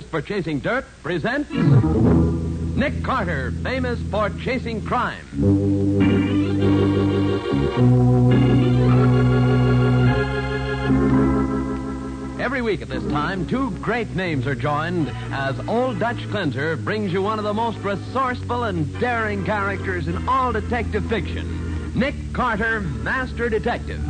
for chasing dirt, presents Nick Carter, famous for chasing crime. Every week at this time, two great names are joined as Old Dutch Cleanser brings you one of the most resourceful and daring characters in all detective fiction, Nick Carter, Master Detective.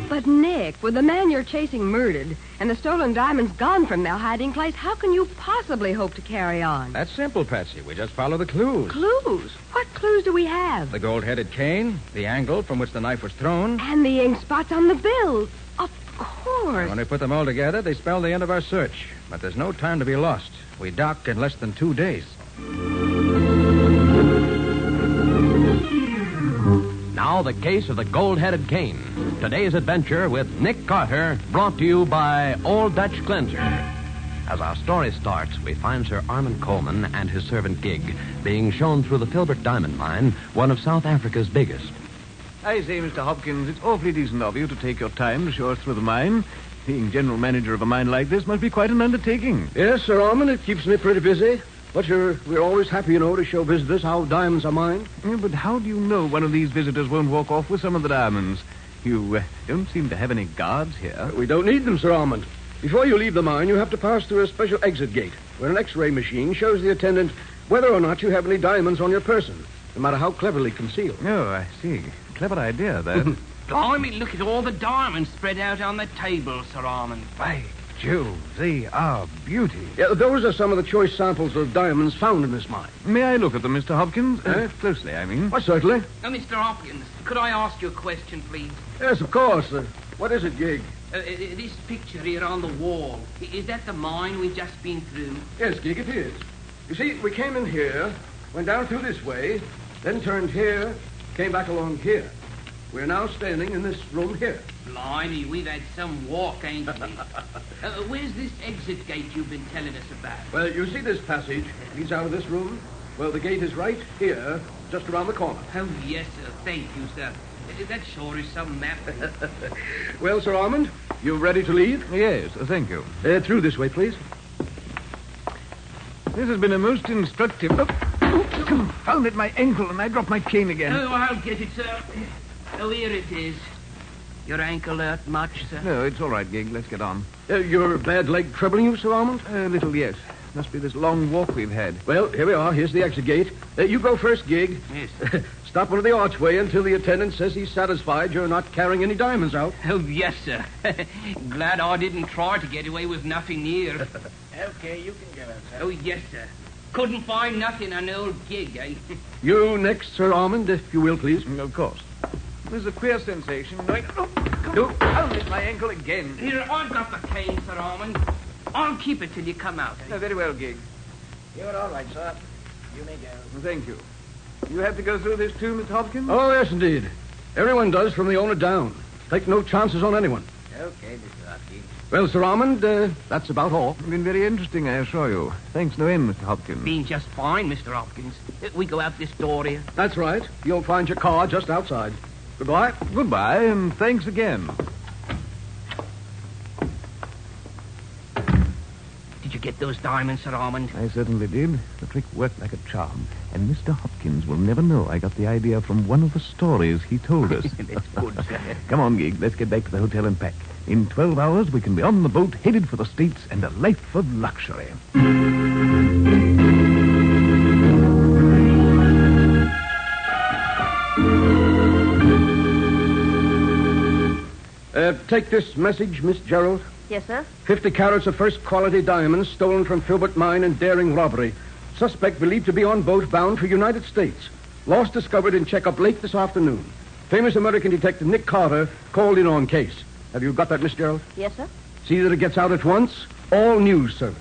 But, Nick, with the man you're chasing murdered and the stolen diamonds gone from their hiding place, how can you possibly hope to carry on? That's simple, Patsy. We just follow the clues. Clues? What clues do we have? The gold-headed cane, the angle from which the knife was thrown. And the ink spots on the bill. Of course. When we put them all together, they spell the end of our search. But there's no time to be lost. We dock in less than 2 days. Now, the case of the gold-headed cane. Today's adventure with Nick Carter, brought to you by Old Dutch Cleanser. As our story starts, we find Sir Armand Coleman and his servant Gig being shown through the Filbert Diamond Mine, one of South Africa's biggest. I say, Mr. Hopkins, it's awfully decent of you to take your time to show us through the mine. Being general manager of a mine like this must be quite an undertaking. Yes, Sir Armand, it keeps me pretty busy. But we're always happy, to show visitors how diamonds are mined. Yeah, but how do you know one of these visitors won't walk off with some of the diamonds? You don't seem to have any guards here. We don't need them, Sir Armand. Before you leave the mine, you have to pass through a special exit gate, where an X-ray machine shows the attendant whether or not you have any diamonds on your person, no matter how cleverly concealed. Oh, I see. Clever idea, that. Blimey, look at all the diamonds spread out on the table, Sir Armand. By Jove, they are beauty. Yeah, those are some of the choice samples of diamonds found in this mine. May I look at them, Mr. Hopkins? Closely, I mean. Why, certainly. Now, Mr. Hopkins, could I ask you a question, please? Yes, of course. What is it, Gig? This picture here on the wall, is that the mine we've just been through? Yes, Gig, it is. You see, we came in here, went down through this way, then turned here, came back along here. We're now standing in this room here. Blimey, we've had some walk, ain't we? Where's this exit gate you've been telling us about? Well, you see this passage leads out of this room? Well, the gate is right here, just around the corner. Oh, yes, sir. Thank you, sir. That sure is some map. Well, Sir Armand, you ready to leave? Yes, thank you. Through this way, please. This has been a most instructive... Oh, confounded my ankle, and I dropped my cane again. Oh, I'll get it, sir. Oh, here it is. Your ankle hurt much, sir? No, it's all right, Gig. Let's get on. Your bad leg troubling you, Sir Armand? A little, yes. Must be this long walk we've had. Well, here we are. Here's the exit gate. You go first, Gig. Yes. Stop under the archway until the attendant says he's satisfied you're not carrying any diamonds out. Oh, yes, sir. Glad I didn't try to get away with nothing near. Okay, you can get out, sir. Oh, yes, sir. Couldn't find nothing on old Gig, eh? You next, Sir Armand, if you will, please. Of course. There's a queer sensation. Confounded my ankle again. Here, I've got the cane, Sir Armand. I'll keep it till you come out, eh? Very well, Gig. You're all right, sir. You may go. Thank you. You have to go through this too, Mr. Hopkins? Oh, yes, indeed. Everyone does from the owner down. Take no chances on anyone. Okay, Mr. Hopkins. Well, Sir Armand, that's about all. It's been very interesting, I assure you. Thanks no end, Mr. Hopkins. Been just fine, Mr. Hopkins. We go out this door here. That's right. You'll find your car just outside. Goodbye. Goodbye, and thanks again. Did you get those diamonds, Sir Armand? I certainly did. The trick worked like a charm. And Mr. Hopkins will never know I got the idea from one of the stories he told us. That's good, sir. Come on, Gig. Let's get back to the hotel and pack. In 12 hours, we can be on the boat, headed for the States, and a life of luxury. Take this message, Miss Gerald. Yes, sir? 50 carats of first-quality diamonds stolen from Filbert Mine in daring robbery. Suspect believed to be on boat bound for United States. Lost discovered in checkup late this afternoon. Famous American detective Nick Carter called in on case. Have you got that, Miss Gerald? Yes, sir? See that it gets out at once. All news service.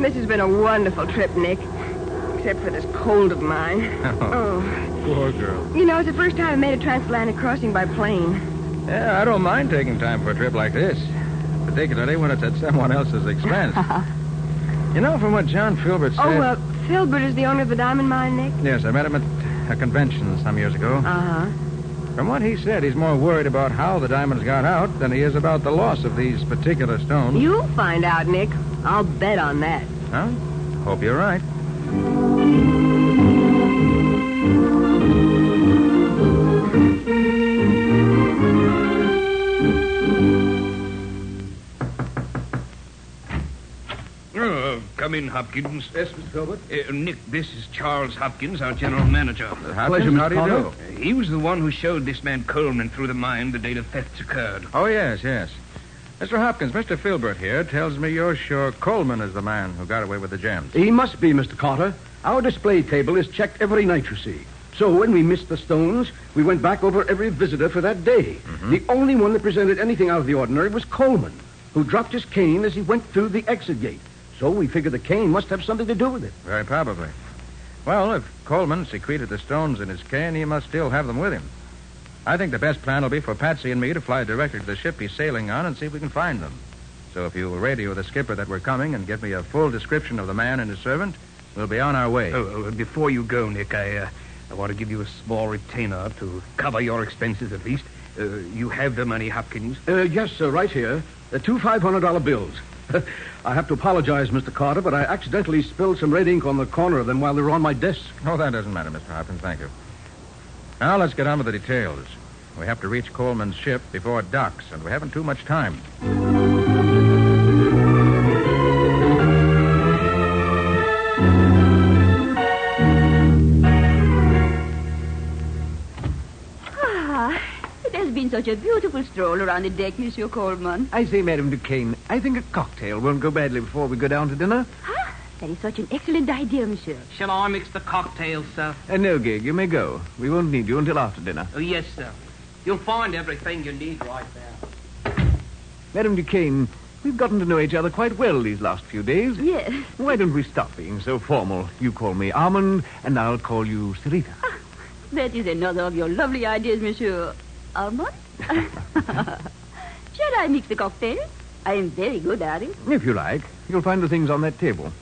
This has been a wonderful trip, Nick. Except for this cold of mine. Oh. Poor girl. You know, it's the first time I made a transatlantic crossing by plane. Yeah, I don't mind taking time for a trip like this, particularly when it's at someone else's expense. You know, from what John Filbert said... Filbert is the owner of the diamond mine, Nick? Yes, I met him at a convention some years ago. Uh-huh. From what he said, he's more worried about how the diamonds got out than he is about the loss of these particular stones. You'll find out, Nick. I'll bet on that. Huh? Hope you're right. Come in, Hopkins. Yes, Mr. Filbert? Nick, this is Charles Hopkins, our general manager. Hopkins, how do you do? He was the one who showed this man Coleman through the mine the day the thefts occurred. Oh, yes. Mr. Hopkins, Mr. Filbert here tells me you're sure Coleman is the man who got away with the gems. He must be, Mr. Carter. Our display table is checked every night, you see. So when we missed the stones, we went back over every visitor for that day. Mm-hmm. The only one that presented anything out of the ordinary was Coleman, who dropped his cane as he went through the exit gate. So we figured the cane must have something to do with it. Very probably. Well, if Coleman secreted the stones in his cane, he must still have them with him. I think the best plan will be for Patsy and me to fly directly to the ship he's sailing on and see if we can find them. So if you'll radio the skipper that we're coming and give me a full description of the man and his servant, we'll be on our way. Before you go, Nick, I want to give you a small retainer to cover your expenses at least. You have the money, Hopkins? Yes, sir, right here. Two $500 bills. I have to apologize, Mr. Carter, but I accidentally spilled some red ink on the corner of them while they were on my desk. Oh, that doesn't matter, Mr. Hopkins. Thank you. Now, let's get on with the details. We have to reach Coleman's ship before it docks, and we haven't too much time. It has been such a beautiful stroll around the deck, Monsieur Coleman. I say, Madame Duquesne, I think a cocktail won't go badly before we go down to dinner. Ah, that is such an excellent idea, Monsieur. Shall I mix the cocktails, sir? No, Gig, you may go. We won't need you until after dinner. Oh, yes, sir. You'll find everything you need right there. Madame Duquesne, we've gotten to know each other quite well these last few days. Yes. Why don't we stop being so formal? You call me Armand, and I'll call you Sarita. Ah, that is another of your lovely ideas, Monsieur. Armand? Shall I mix the cocktail? I am very good at it. If you like. You'll find the things on that table.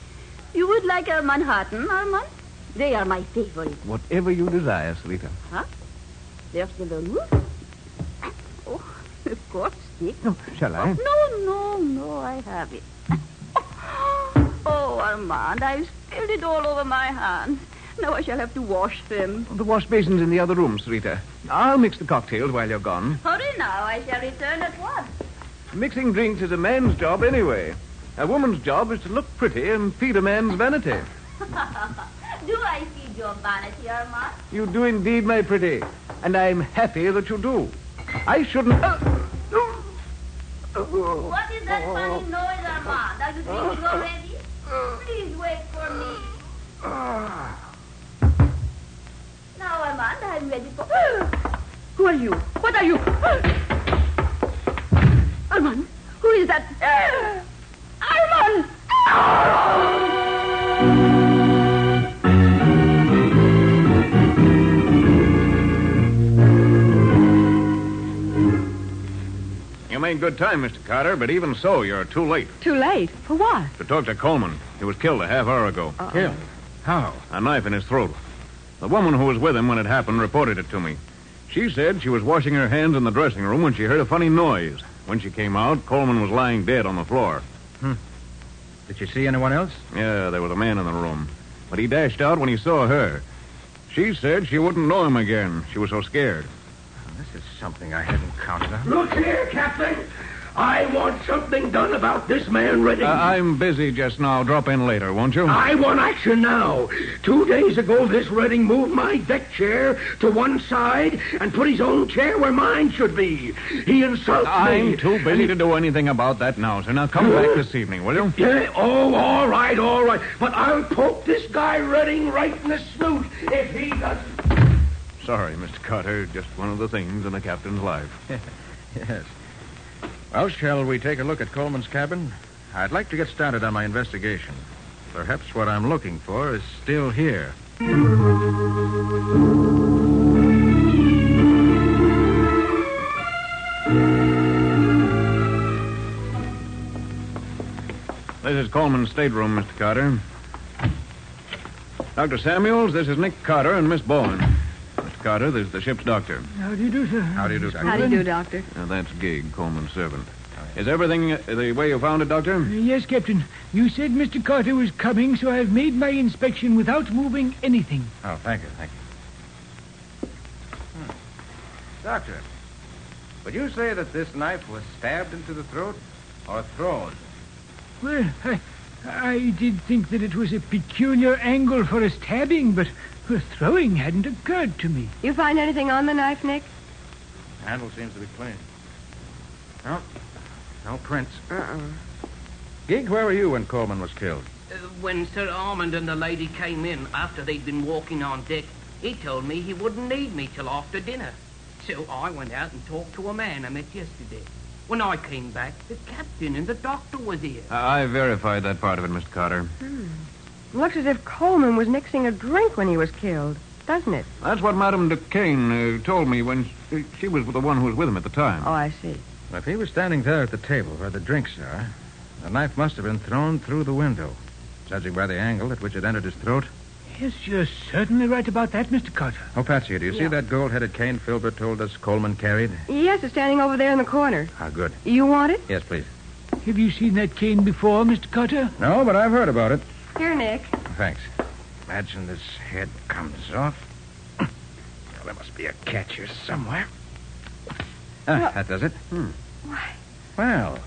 You would like a Manhattan, Armand? They are my favorite. Whatever you desire, Sarita. Huh? There's the roof. Oh, of course, Dick. Oh, shall I? No, I have it. Oh, Armand, I've spilled it all over my hands. Now I shall have to wash them. The wash basin's in the other room, Sarita. I'll mix the cocktails while you're gone. Hurry now, I shall return at once. Mixing drinks is a man's job anyway. A woman's job is to look pretty and feed a man's vanity. Do I feed your vanity, Armand? You do indeed, my pretty. And I'm happy that you do. I shouldn't... What is that funny noise, Armand? Are you drinking already? Please wait for me. Now, Armand, I'm ready for... Who are you? What are you? Armand, who is that? Armand! You made good time, Mr. Carter, but even so, you're too late. Too late? For what? To talk to Coleman. He was killed a half hour ago. Killed? How? A knife in his throat. The woman who was with him when it happened reported it to me. She said she was washing her hands in the dressing room when she heard a funny noise. When she came out, Coleman was lying dead on the floor. Did you see anyone else? Yeah, there was a man in the room. But he dashed out when he saw her. She said she wouldn't know him again. She was so scared. This is something I hadn't counted on. Look here, Captain. I want something done about this man Redding. I'm busy just now. Drop in later, won't you? I want action now. 2 days ago, this Redding moved my deck chair to one side and put his own chair where mine should be. He insults me. I'm too busy to do anything about that now, sir. Now come back this evening, will you? Yeah, all right. But I'll poke this guy Redding right in the snoot if he doesn't. Sorry, Mr. Carter. Just one of the things in a captain's life. Yes. Well, shall we take a look at Coleman's cabin? I'd like to get started on my investigation. Perhaps what I'm looking for is still here. This is Coleman's stateroom, Mr. Carter. Dr. Samuels, this is Nick Carter and Miss Bowen. Mr. Carter, this is the ship's doctor. How do you do, sir? How do you do, Doctor? How do you do, Doctor? That's Gig, Coleman's servant. Is everything the way you found it, Doctor? Yes, Captain. You said Mr. Carter was coming, so I've made my inspection without moving anything. Oh, thank you. Doctor, would you say that this knife was stabbed into the throat or thrown? Well, I did think that it was a peculiar angle for a stabbing, but throwing hadn't occurred to me. You find anything on the knife, Nick? The handle seems to be clean. No prints. Gig, where were you when Coleman was killed? When Sir Armand and the lady came in after they'd been walking on deck, he told me he wouldn't need me till after dinner. So I went out and talked to a man I met yesterday. When I came back, the captain and the doctor was here. I verified that part of it, Mr. Carter. Looks as if Coleman was mixing a drink when he was killed, doesn't it? That's what Madame Duquesne told me when she was the one who was with him at the time. Oh, I see. If he was standing there at the table where the drinks are, the knife must have been thrown through the window, judging by the angle at which it entered his throat. Yes, you're certainly right about that, Mr. Carter. Oh, Patsy, do you see that gold-headed cane Filbert told us Coleman carried? Yes, it's standing over there in the corner. Ah, good. You want it? Yes, please. Have you seen that cane before, Mr. Carter? No, but I've heard about it. Here, Nick. Thanks. Imagine this head comes off. Well, there must be a catch here somewhere. That does it. Why? Well,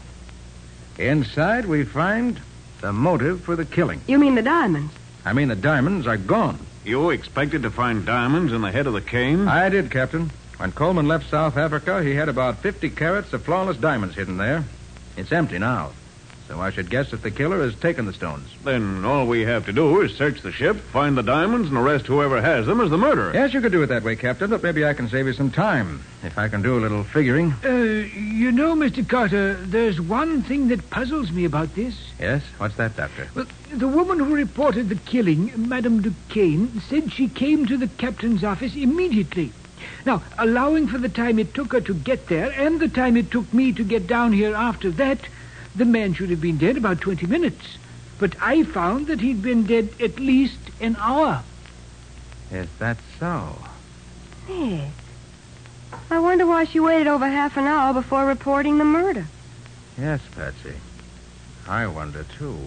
inside we find the motive for the killing. You mean the diamonds? I mean, the diamonds are gone. You expected to find diamonds in the head of the cane? I did, Captain. When Coleman left South Africa, he had about 50 carats of flawless diamonds hidden there. It's empty now. So I should guess that the killer has taken the stones. Then all we have to do is search the ship, find the diamonds, and arrest whoever has them as the murderer. Yes, you could do it that way, Captain, but maybe I can save you some time, if I can do a little figuring. You know, Mr. Carter, there's one thing that puzzles me about this. Yes? What's that, Doctor? Well, the woman who reported the killing, Madame Duquesne, said she came to the captain's office immediately. Now, allowing for the time it took her to get there and the time it took me to get down here after that, the man should have been dead about 20 minutes. But I found that he'd been dead at least an hour. Is that so? Nick. I wonder why she waited over half an hour before reporting the murder. Yes, Patsy. I wonder, too.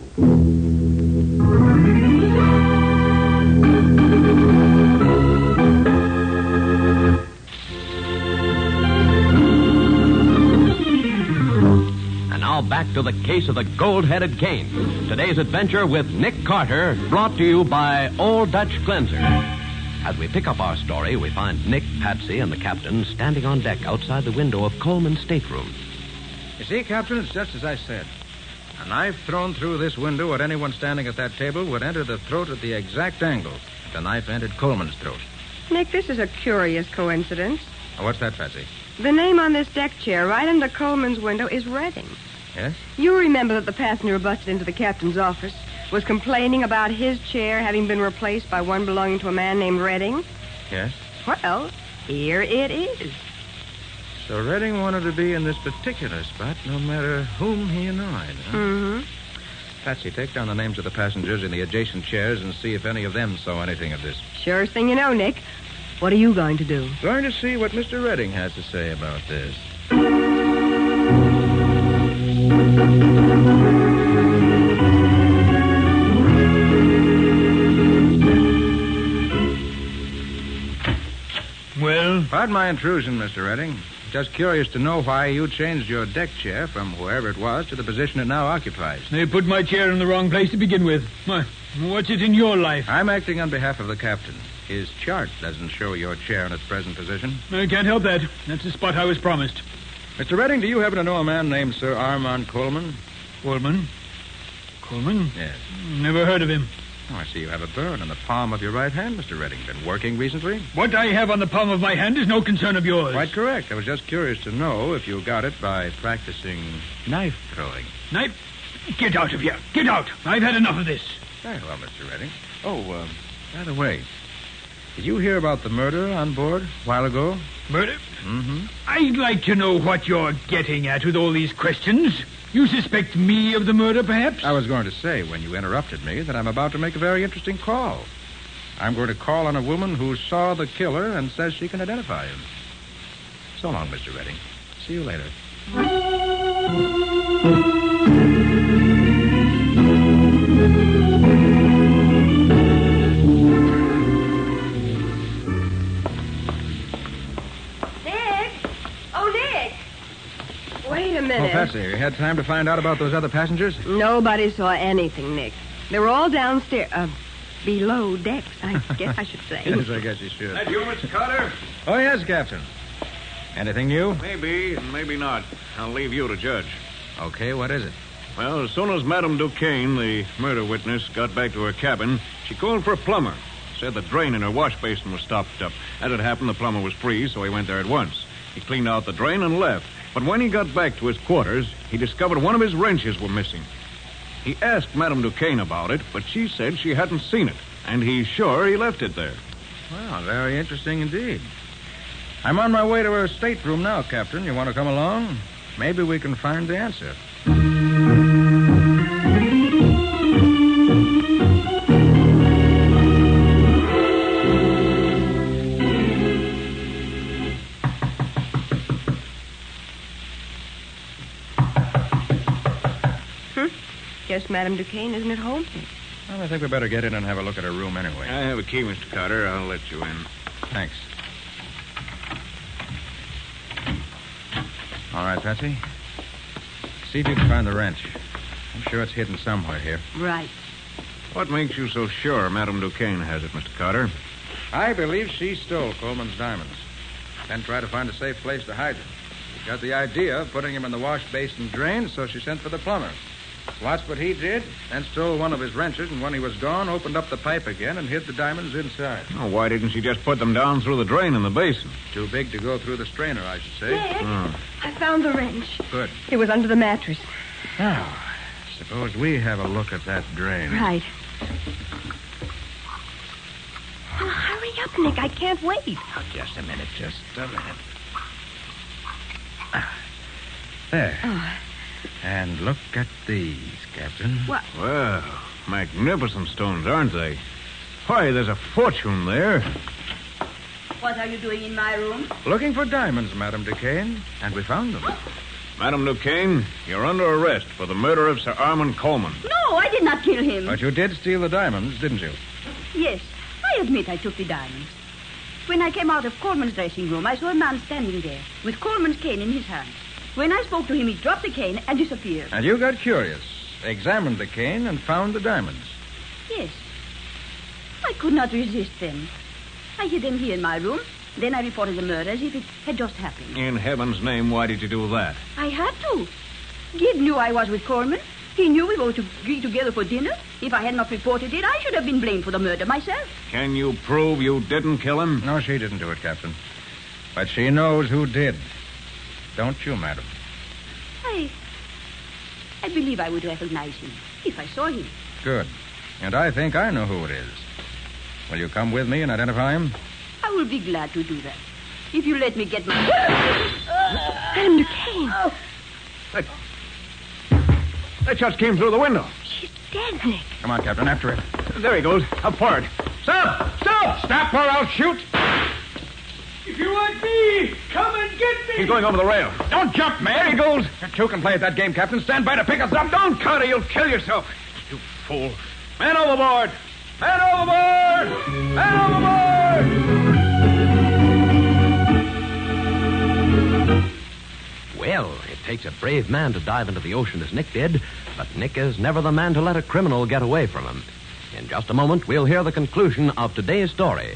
Now back to the case of the gold-headed cane. Today's adventure with Nick Carter, brought to you by Old Dutch Cleanser. As we pick up our story, we find Nick, Patsy, and the captain standing on deck outside the window of Coleman's stateroom. You see, Captain, it's just as I said. A knife thrown through this window at anyone standing at that table would enter the throat at the exact angle the knife entered Coleman's throat. Nick, this is a curious coincidence. Oh, what's that, Patsy? The name on this deck chair right under Coleman's window is Redding. Yes? You remember that the passenger who busted into the captain's office was complaining about his chair having been replaced by one belonging to a man named Redding? Yes? Well, here it is. So Redding wanted to be in this particular spot no matter whom he annoyed, huh? Mm-hmm. Patsy, take down the names of the passengers in the adjacent chairs and see if any of them saw anything of this. Surest thing you know, Nick. What are you going to do? Going to see what Mr. Redding has to say about this. Well? Pardon my intrusion, Mr. Redding. Just curious to know why you changed your deck chair from wherever it was to the position it now occupies. They put my chair in the wrong place to begin with. What's it in your life? I'm acting on behalf of the captain. His chart doesn't show your chair in its present position. I can't help that. That's the spot I was promised. Mr. Redding, do you happen to know a man named Sir Armand Coleman? Coleman? Coleman? Yes. Never heard of him. Oh, I see you have a burn on the palm of your right hand, Mr. Redding. Been working recently? What I have on the palm of my hand is no concern of yours. Quite correct. I was just curious to know if you got it by practicing knife throwing. Knife? Get out of here. Get out. I've had enough of this. Very well, Mr. Redding. Oh, by the way, did you hear about the murder on board a while ago? Murder? Mm-hmm. I'd like to know what you're getting at with all these questions. You suspect me of the murder, perhaps? I was going to say, when you interrupted me, that I'm about to make a very interesting call. I'm going to call on a woman who saw the killer and says she can identify him. So long, Mr. Redding. See you later. Nick? Oh, Nick! Wait a minute. Oh, Patsy, you had time to find out about those other passengers? Nobody saw anything, Nick. They were all downstairs. Below decks, I guess I should say. Yes, I guess you should. That you, Mr. Carter? Oh, yes, Captain. Anything new? Maybe, and maybe not. I'll leave you to judge. Okay, what is it? Well, as soon as Madame Duquesne, the murder witness, got back to her cabin, she called for a plumber. Said the drain in her wash basin was stopped up. As it happened, the plumber was free, so he went there at once. He cleaned out the drain and left. But when he got back to his quarters, he discovered one of his wrenches were missing. He asked Madame Duquesne about it, but she said she hadn't seen it, and he's sure he left it there. Well, very interesting indeed. I'm on my way to her stateroom now, Captain. You want to come along? Maybe we can find the answer. Guess Madame Duquesne isn't at home. Well, I think we better get in and have a look at her room anyway. I have a key, Mr. Carter. I'll let you in. Thanks. All right, Patsy. See if you can find the wrench. I'm sure it's hidden somewhere here. Right. What makes you so sure Madame Duquesne has it, Mr. Carter? I believe she stole Coleman's diamonds. Then tried to find a safe place to hide them. She got the idea of putting him in the wash basin drain, so she sent for the plumber. Watched what he did, then stole one of his wrenches, and when he was gone, opened up the pipe again and hid the diamonds inside. Oh, why didn't she just put them down through the drain in the basin? Too big to go through the strainer, I should say. Nick, Oh. I found the wrench. Good. It was under the mattress. Now, suppose we have a look at that drain. Right. Well, hurry up, Nick. I can't wait. Oh, just a minute. There. Oh. And look at these, Captain. What? Well, magnificent stones, aren't they? Why, there's a fortune there. What are you doing in my room? Looking for diamonds, Madame Duquesne, and we found them. Madame Duquesne, you're under arrest for the murder of Sir Armand Coleman. No, I did not kill him. But you did steal the diamonds, didn't you? Yes, I admit I took the diamonds. When I came out of Coleman's dressing room, I saw a man standing there with Coleman's cane in his hand. When I spoke to him, he dropped the cane and disappeared. And you got curious, examined the cane, and found the diamonds. Yes. I could not resist them. I hid them here in my room. Then I reported the murder as if it had just happened. In heaven's name, why did you do that? I had to. Gid knew I was with Coleman. He knew we were to be together for dinner. If I had not reported it, I should have been blamed for the murder myself. Can you prove you didn't kill him? No, she didn't do it, Captain. But she knows who did. Don't you, madam? I believe I would recognize him if I saw him. Good. And I think I know who it is. Will you come with me and identify him? I will be glad to do that. If you let me get my... Madame Duquesne. That just came through the window. She's dead, Nick. Come on, Captain, after it. There he goes, up forward. Stop! Stop! Stop or I'll shoot! If you want me, come and get me. He's going over the rail. Don't jump, man. There he goes. You two can play at that game, Captain. Stand by to pick us up. Don't, Carter. You'll kill yourself. You fool. Man overboard! Man overboard! Man overboard! Well, it takes a brave man to dive into the ocean as Nick did, but Nick is never the man to let a criminal get away from him. In just a moment, we'll hear the conclusion of today's story.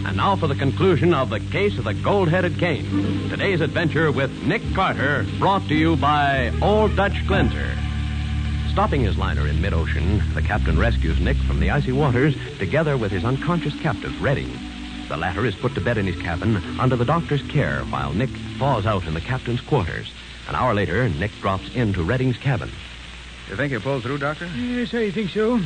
And now for the conclusion of the case of the gold-headed cane. Today's adventure with Nick Carter, brought to you by Old Dutch Cleanser. Stopping his liner in mid-ocean, the captain rescues Nick from the icy waters together with his unconscious captive, Redding. The latter is put to bed in his cabin under the doctor's care while Nick thaws out in the captain's quarters. An hour later, Nick drops into Redding's cabin. You think he'll pull through, Doctor? Yes, I think so.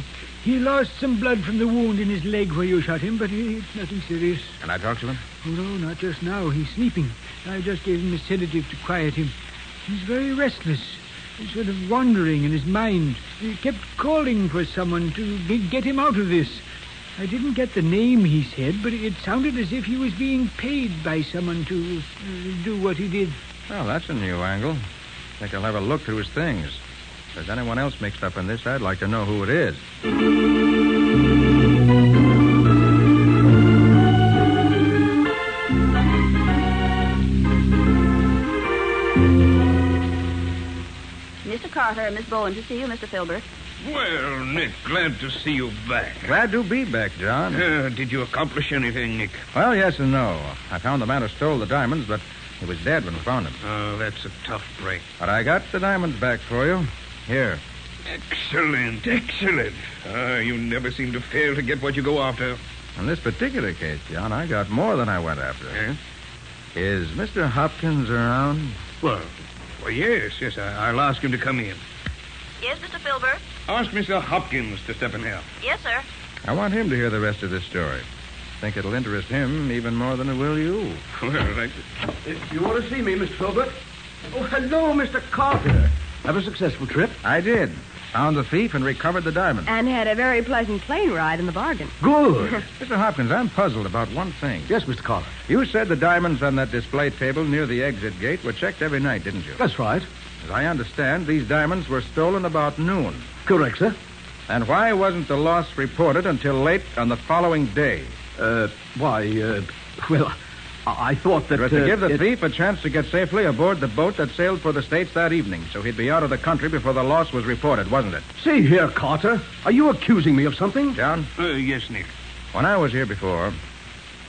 He lost some blood from the wound in his leg where you shot him, but it's nothing serious. Can I talk to him? Oh, no, not just now. He's sleeping. I just gave him a sedative to quiet him. He's very restless. He's sort of wandering in his mind. He kept calling for someone to get him out of this. I didn't get the name he said, but it sounded as if he was being paid by someone to do what he did. Well, that's a new angle. I think I'll have a look through his things. If there's anyone else mixed up in this, I'd like to know who it is. Mr. Carter, Miss Bowen to see you, Mr. Filbert. Well, Nick, glad to see you back. Glad to be back, John. Did you accomplish anything, Nick? Well, yes and no. I found the man who stole the diamonds, but he was dead when we found him. Oh, that's a tough break. But I got the diamonds back for you. Here. Excellent, excellent. You never seem to fail to get what you go after. In this particular case, John, I got more than I went after. Eh? Is Mr. Hopkins around? Well, yes. I'll ask him to come in. Yes, Mr. Filbert? Ask Mr. Hopkins to step in here. Yes, sir. I want him to hear the rest of this story. I think it'll interest him even more than it will you. Well, You want to see me, Mr. Filbert? Oh, hello, Mr. Carter. Have a successful trip? I did. Found the thief and recovered the diamond. And had a very pleasant plane ride in the bargain. Good. Mr. Hopkins, I'm puzzled about one thing. Yes, Mr. Carter. You said the diamonds on that display table near the exit gate were checked every night, didn't you? That's right. As I understand, these diamonds were stolen about noon. Correct, sir. And why wasn't the loss reported until late on the following day? Well, I thought that... It was to give the thief a chance to get safely aboard the boat that sailed for the States that evening, so he'd be out of the country before the loss was reported, wasn't it? See here, Carter. Are you accusing me of something? John? Yes, Nick. When I was here before,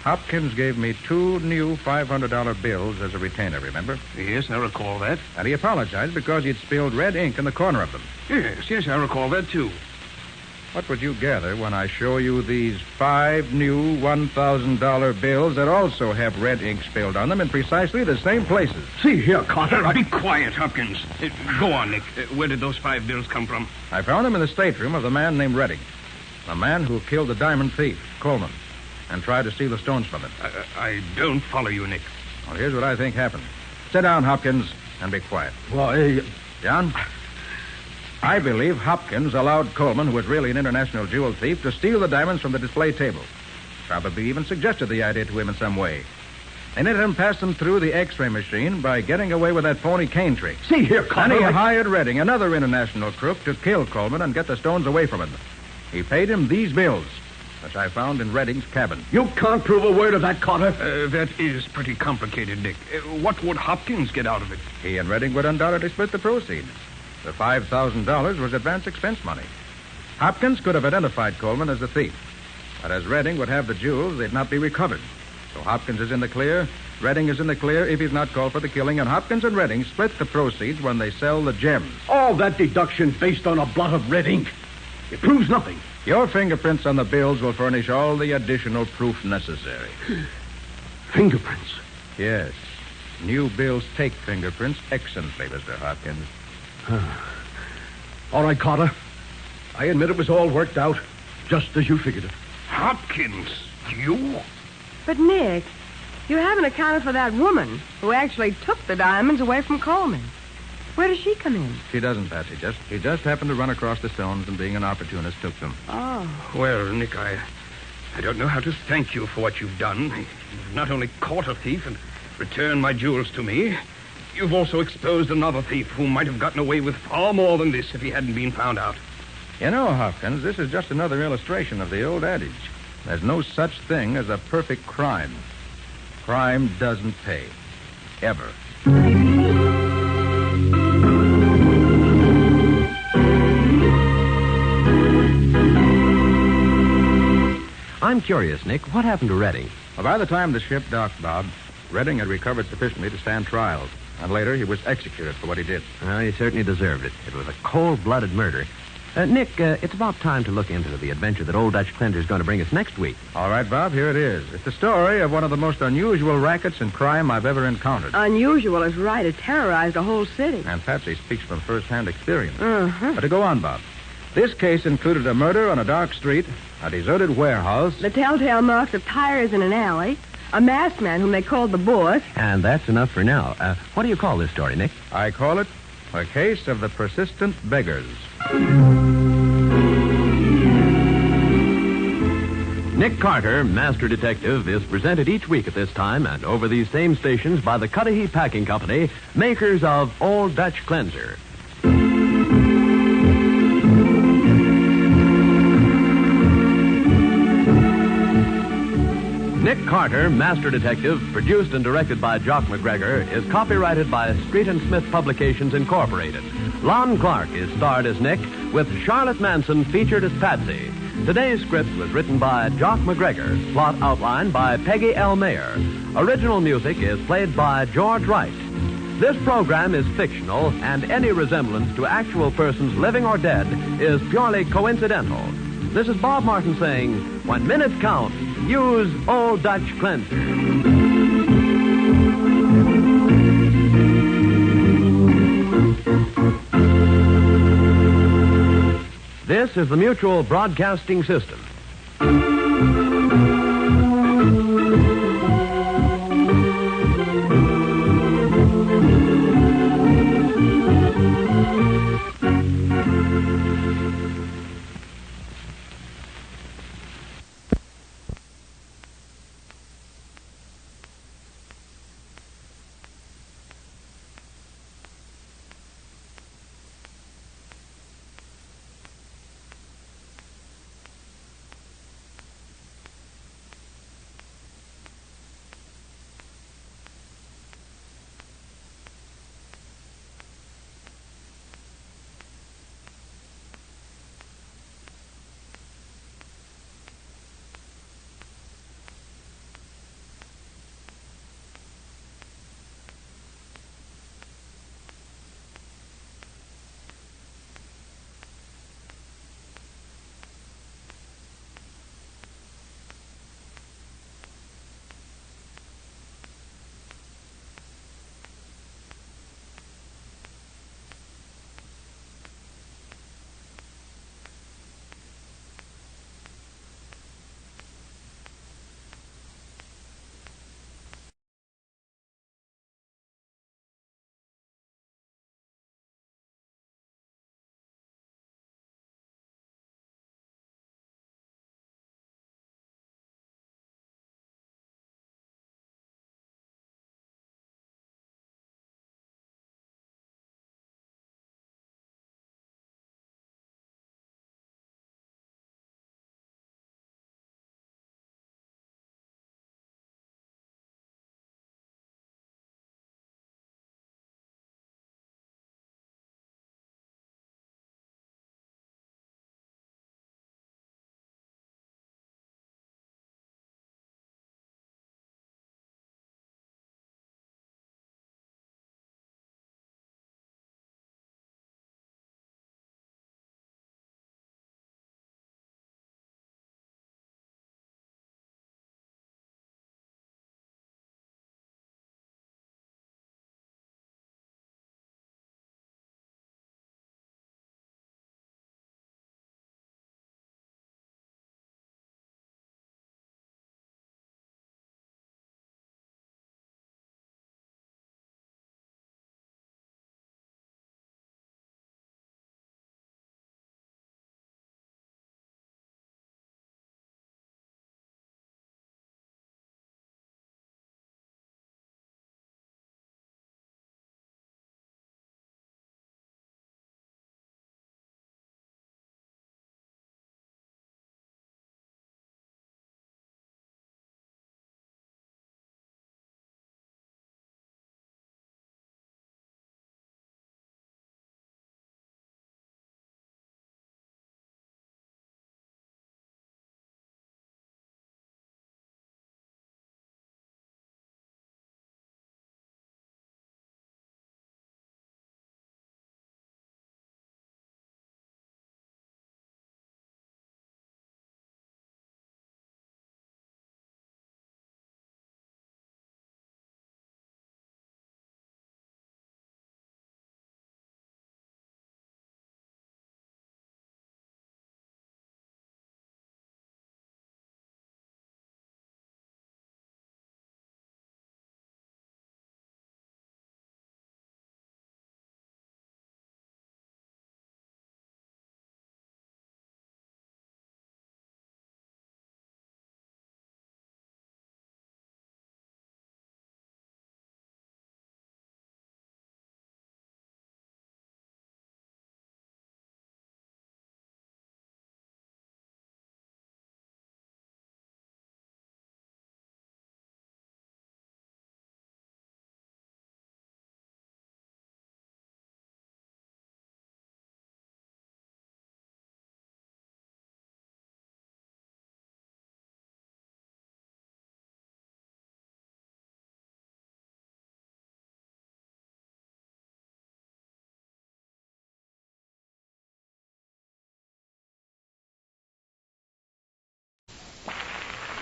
Hopkins gave me 2 new $500 bills as a retainer, remember? Yes, I recall that. And he apologized because he'd spilled red ink in the corner of them. Yes, I recall that, too. What would you gather when I show you these 5 new $1,000 bills that also have red ink spilled on them in precisely the same places? See here, Carter. Be quiet, Hopkins. Go on, Nick. Where did those 5 bills come from? I found them in the stateroom of the man named Redding, the man who killed the diamond thief, Coleman, and tried to steal the stones from him. I don't follow you, Nick. Well, here's what I think happened. Sit down, Hopkins, and be quiet. Why, John? I believe Hopkins allowed Coleman, who was really an international jewel thief, to steal the diamonds from the display table. Probably even suggested the idea to him in some way. And let him pass them through the X-ray machine by getting away with that phony cane trick. see here, Carter. And he hired Redding, another international crook, to kill Coleman and get the stones away from him. He paid him these bills, which I found in Redding's cabin. You can't prove a word of that, Carter. That is pretty complicated, Nick. What would Hopkins get out of it? He and Redding would undoubtedly split the proceeds. The $5,000 was advance expense money. Hopkins could have identified Coleman as the thief. But as Redding would have the jewels, they'd not be recovered. So Hopkins is in the clear, Redding is in the clear if he's not called for the killing, and Hopkins and Redding split the proceeds when they sell the gems. All that deduction based on a blot of red ink. It proves nothing. Your fingerprints on the bills will furnish all the additional proof necessary. Fingerprints. Yes. New bills take fingerprints excellently, Mr. Hopkins. All right, Carter. I admit it was all worked out, just as you figured it. Hopkins? You? But, Nick, you haven't accounted for that woman who actually took the diamonds away from Coleman. Where does she come in? She doesn't, Patsy. She just happened to run across the stones and, being an opportunist, took them. Oh. Well, Nick, I don't know how to thank you for what you've done. You've not only caught a thief and returned my jewels to me, you've also exposed another thief who might have gotten away with far more than this if he hadn't been found out. You know, Hopkins, this is just another illustration of the old adage. There's no such thing as a perfect crime. Crime doesn't pay. Ever. I'm curious, Nick. What happened to Redding? Well, by the time the ship docked, Bob, Redding had recovered sufficiently to stand trial. And later, he was executed for what he did. Well, he certainly deserved it. It was a cold-blooded murder. Nick, it's about time to look into the adventure that Old Dutch Cleanser is going to bring us next week. All right, Bob, here it is. It's the story of one of the most unusual rackets and crime I've ever encountered. Unusual is right. It terrorized a whole city. And Patsy speaks from first-hand experience. Uh-huh. But to go on, Bob. This case included a murder on a dark street, a deserted warehouse. The telltale marks of tires in an alley, a masked man whom they called the boss. And that's enough for now. What do you call this story, Nick? I call it a case of the persistent beggars. Nick Carter, Master Detective, is presented each week at this time and over these same stations by the Cudahy Packing Company, makers of Old Dutch Cleanser. Nick Carter, Master Detective, produced and directed by Jock McGregor, is copyrighted by Street and Smith Publications, Incorporated. Lon Clark is starred as Nick, with Charlotte Manson featured as Patsy. Today's script was written by Jock McGregor, plot outlined by Peggy L. Mayer. Original music is played by George Wright. This program is fictional, and any resemblance to actual persons living or dead is purely coincidental. This is Bob Martin saying, when minutes count, use Old Dutch Cleanser. This is the Mutual Broadcasting System.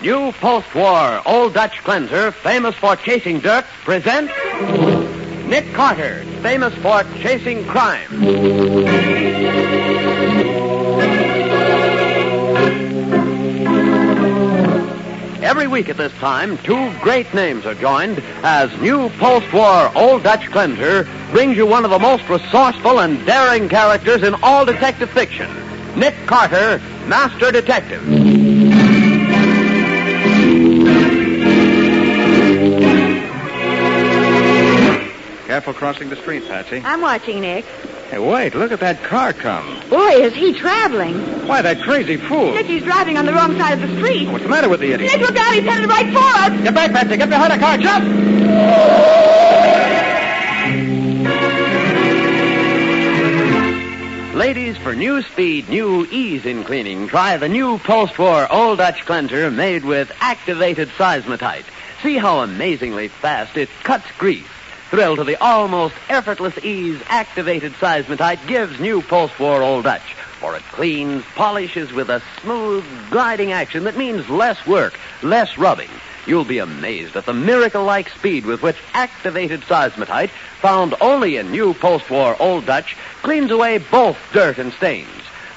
New post-war Old Dutch cleanser, famous for chasing dirt, presents Nick Carter, famous for chasing crime. Every week at this time, two great names are joined as new post-war Old Dutch cleanser brings you one of the most resourceful and daring characters in all detective fiction, Nick Carter, Master Detective. Careful crossing the street, Patsy. I'm watching, Nick. Hey, wait, look at that car come. Boy, is he traveling. Why, that crazy fool. Nick, he's driving on the wrong side of the street. What's the matter with the idiot? Nick, look out, he's headed right for us. Get back, Patsy. Get behind the car. Jump! Ladies, for new speed, new ease in cleaning, try the new post-war Old Dutch cleanser made with activated seismotite. See how amazingly fast it cuts grease. Thrill to the almost effortless ease activated seismotite gives new post-war Old Dutch, for it cleans, polishes with a smooth, gliding action that means less work, less rubbing. You'll be amazed at the miracle-like speed with which activated seismotite, found only in new post-war Old Dutch, cleans away both dirt and stains.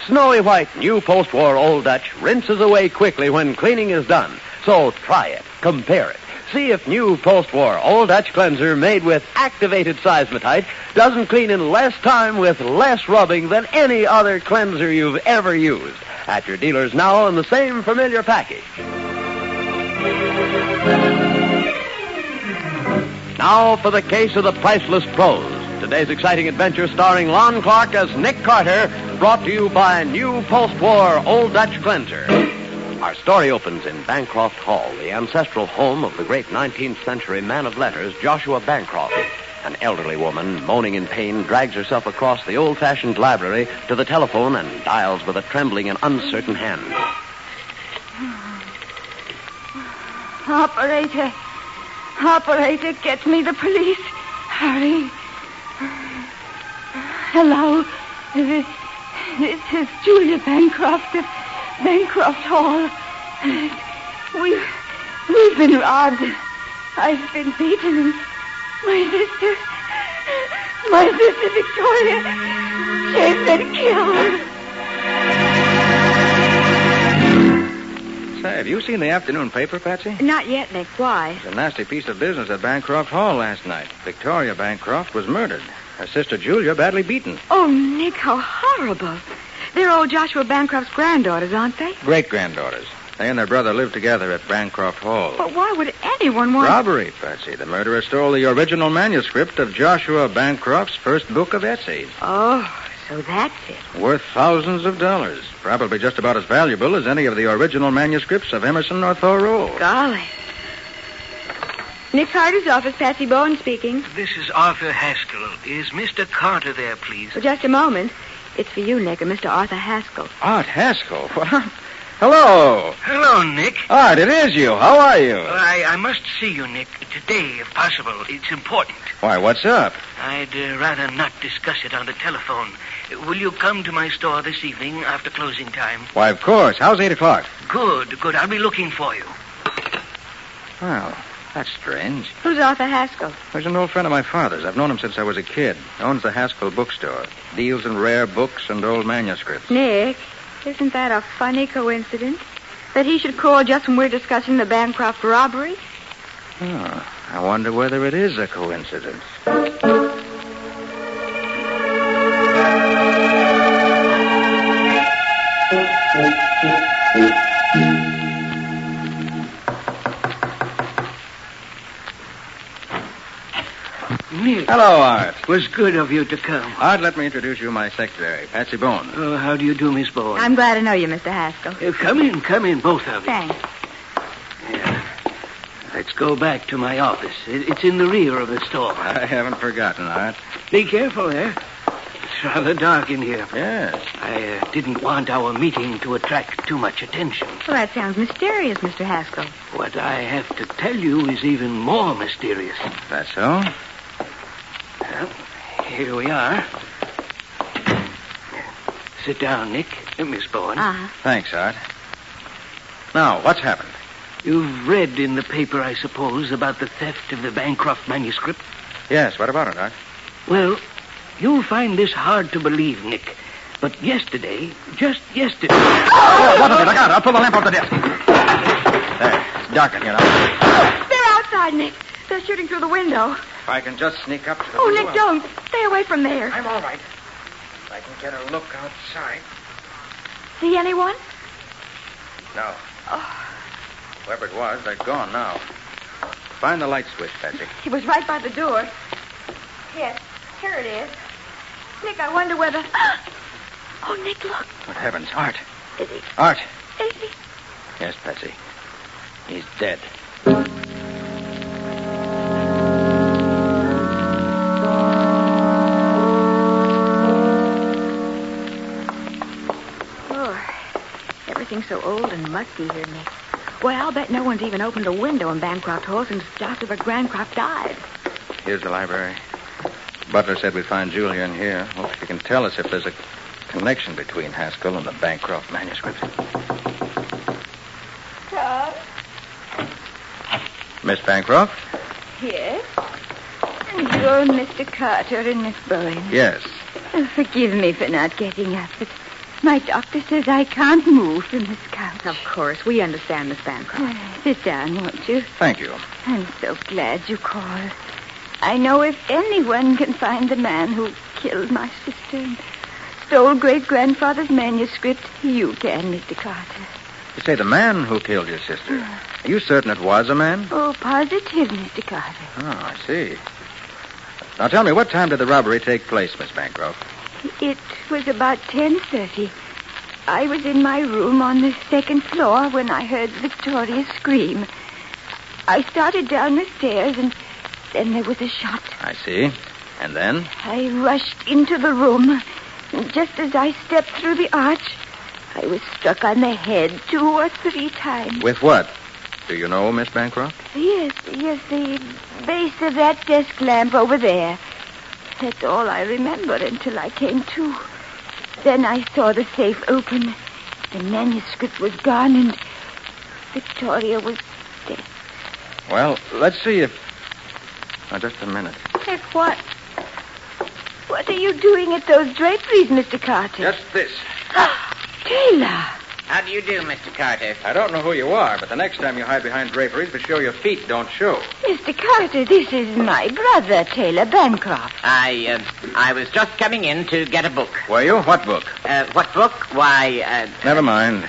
Snowy white new post-war Old Dutch rinses away quickly when cleaning is done. So try it, compare it. See if new post-war Old Dutch cleanser made with activated seismotite doesn't clean in less time with less rubbing than any other cleanser you've ever used. At your dealers now in the same familiar package. Now for the case of the Priceless Prose. Today's exciting adventure starring Lon Clark as Nick Carter, brought to you by new post-war Old Dutch cleanser. Our story opens in Bancroft Hall, the ancestral home of the great 19th century man of letters, Joshua Bancroft. An elderly woman, moaning in pain, drags herself across the old-fashioned library to the telephone and dials with a trembling and uncertain hand. Operator, get me the police. Hurry. Hello. This is Julia Bancroft of Bancroft Hall. We've been robbed. I've been beaten, and my sister Victoria, she's been killed. Say, have you seen the afternoon paper, Patsy? Not yet, Nick. Why? It was a nasty piece of business at Bancroft Hall last night. Victoria Bancroft was murdered. Her sister Julia badly beaten. Oh, Nick, how horrible. They're old Joshua Bancroft's granddaughters, aren't they? Great-granddaughters. They and their brother lived together at Bancroft Hall. But why would anyone want... Robbery, Patsy. The murderer stole the original manuscript of Joshua Bancroft's first book of essays. Oh, so that's it. Worth thousands of dollars. Probably just about as valuable as any of the original manuscripts of Emerson or Thoreau. Golly. Nick Carter's office, Patsy Bowen speaking. This is Arthur Haskell. Is Mr. Carter there, please? For just a moment. It's for you, Nick, and Mr. Arthur Haskell. Art Haskell? What? Hello. Hello, Nick. Art, it is you. How are you? I must see you, Nick, today, if possible. It's important. Why, what's up? I'd rather not discuss it on the telephone. Will you come to my store this evening after closing time? Why, of course. How's 8 o'clock? Good. I'll be looking for you. Well, that's strange. Who's Arthur Haskell? He's an old friend of my father's. I've known him since I was a kid. Owns the Haskell bookstore. Deals in rare books and old manuscripts. Nick, isn't that a funny coincidence? That he should call just when we're discussing the Bancroft robbery? Oh, I wonder whether it is a coincidence. Nick. Hello, Art. It was good of you to come. Art, let me introduce you my secretary, Patsy Bowen. Oh, how do you do, Miss Bowen? I'm glad to know you, Mr. Haskell. Come in, both of you. Thanks. Yeah. Let's go back to my office. It's in the rear of the store. I haven't forgotten, Art. Be careful there. It's rather dark in here. Yes. I didn't want our meeting to attract too much attention. Well, that sounds mysterious, Mr. Haskell. What I have to tell you is even more mysterious. That's so? Well, here we are. Sit down, Nick. Miss Bowen. Uh-huh. Thanks, Art. Now, what's happened? You've read in the paper, I suppose, about the theft of the Bancroft manuscript? Yes, what about it, Art? Well, you'll find this hard to believe, Nick. But yesterday, just yesterday... Oh, what is it? Look out. I'll pull the lamp off the desk. There. It's dark in here now. They're outside, Nick. They're shooting through the window. If I can just sneak up to the Oh, window, Nick, don't. Stay away from there. I'm all right. If I can get a look outside. See anyone? No. Oh, Whoever it was, they're gone now. Find the light switch, Patsy. he was right by the door. Yes, here it is. Nick, I wonder whether... Oh, Nick, look. Good heavens, Art. Is he... Art. Is he... Yes, Patsy. He's dead. Oh, everything's so old and musty here, Nick. Boy, I'll bet no one's even opened a window in Bancroft Hall since Dr. Bancroft died. Here's the library. Butler said we'd find Julia in here. Hope she can tell us if there's a connection between Haskell and the Bancroft manuscript. Charles? Miss Bancroft? Yes? And you're Mr. Carter and Miss Bowen. Yes. Forgive me for not getting up, but my doctor says I can't move from this couch. Of course, we understand, Miss Bancroft. Sit down, won't you? Thank you. I'm so glad you called. I know if anyone can find the man who killed my sister and stole great-grandfather's manuscript, you can, Mr. Carter. You say the man who killed your sister. Are you certain it was a man? Oh, positive, Mr. Carter. Oh, I see. Now tell me, what time did the robbery take place, Miss Bancroft? It was about 10:30. I was in my room on the second floor when I heard Victoria scream. I started down the stairs and then there was a shot. I see. And then? I rushed into the room. And just as I stepped through the arch, I was struck on the head 2 or 3 times. With what? Do you know, Miss Bancroft? Yes, the base of that desk lamp over there. That's all I remember until I came to. Then I saw the safe open. The manuscript was gone and Victoria was dead. Well, let's see if... Now, just a minute. Nick, what? What are you doing at those draperies, Mr. Carter? Just this. Taylor! How do you do, Mr. Carter? I don't know who you are, but the next time you hide behind draperies, be sure your feet don't show. Mr. Carter, this is my brother, Taylor Bancroft. I was just coming in to get a book. Were you? What book? What book? Why, Never mind.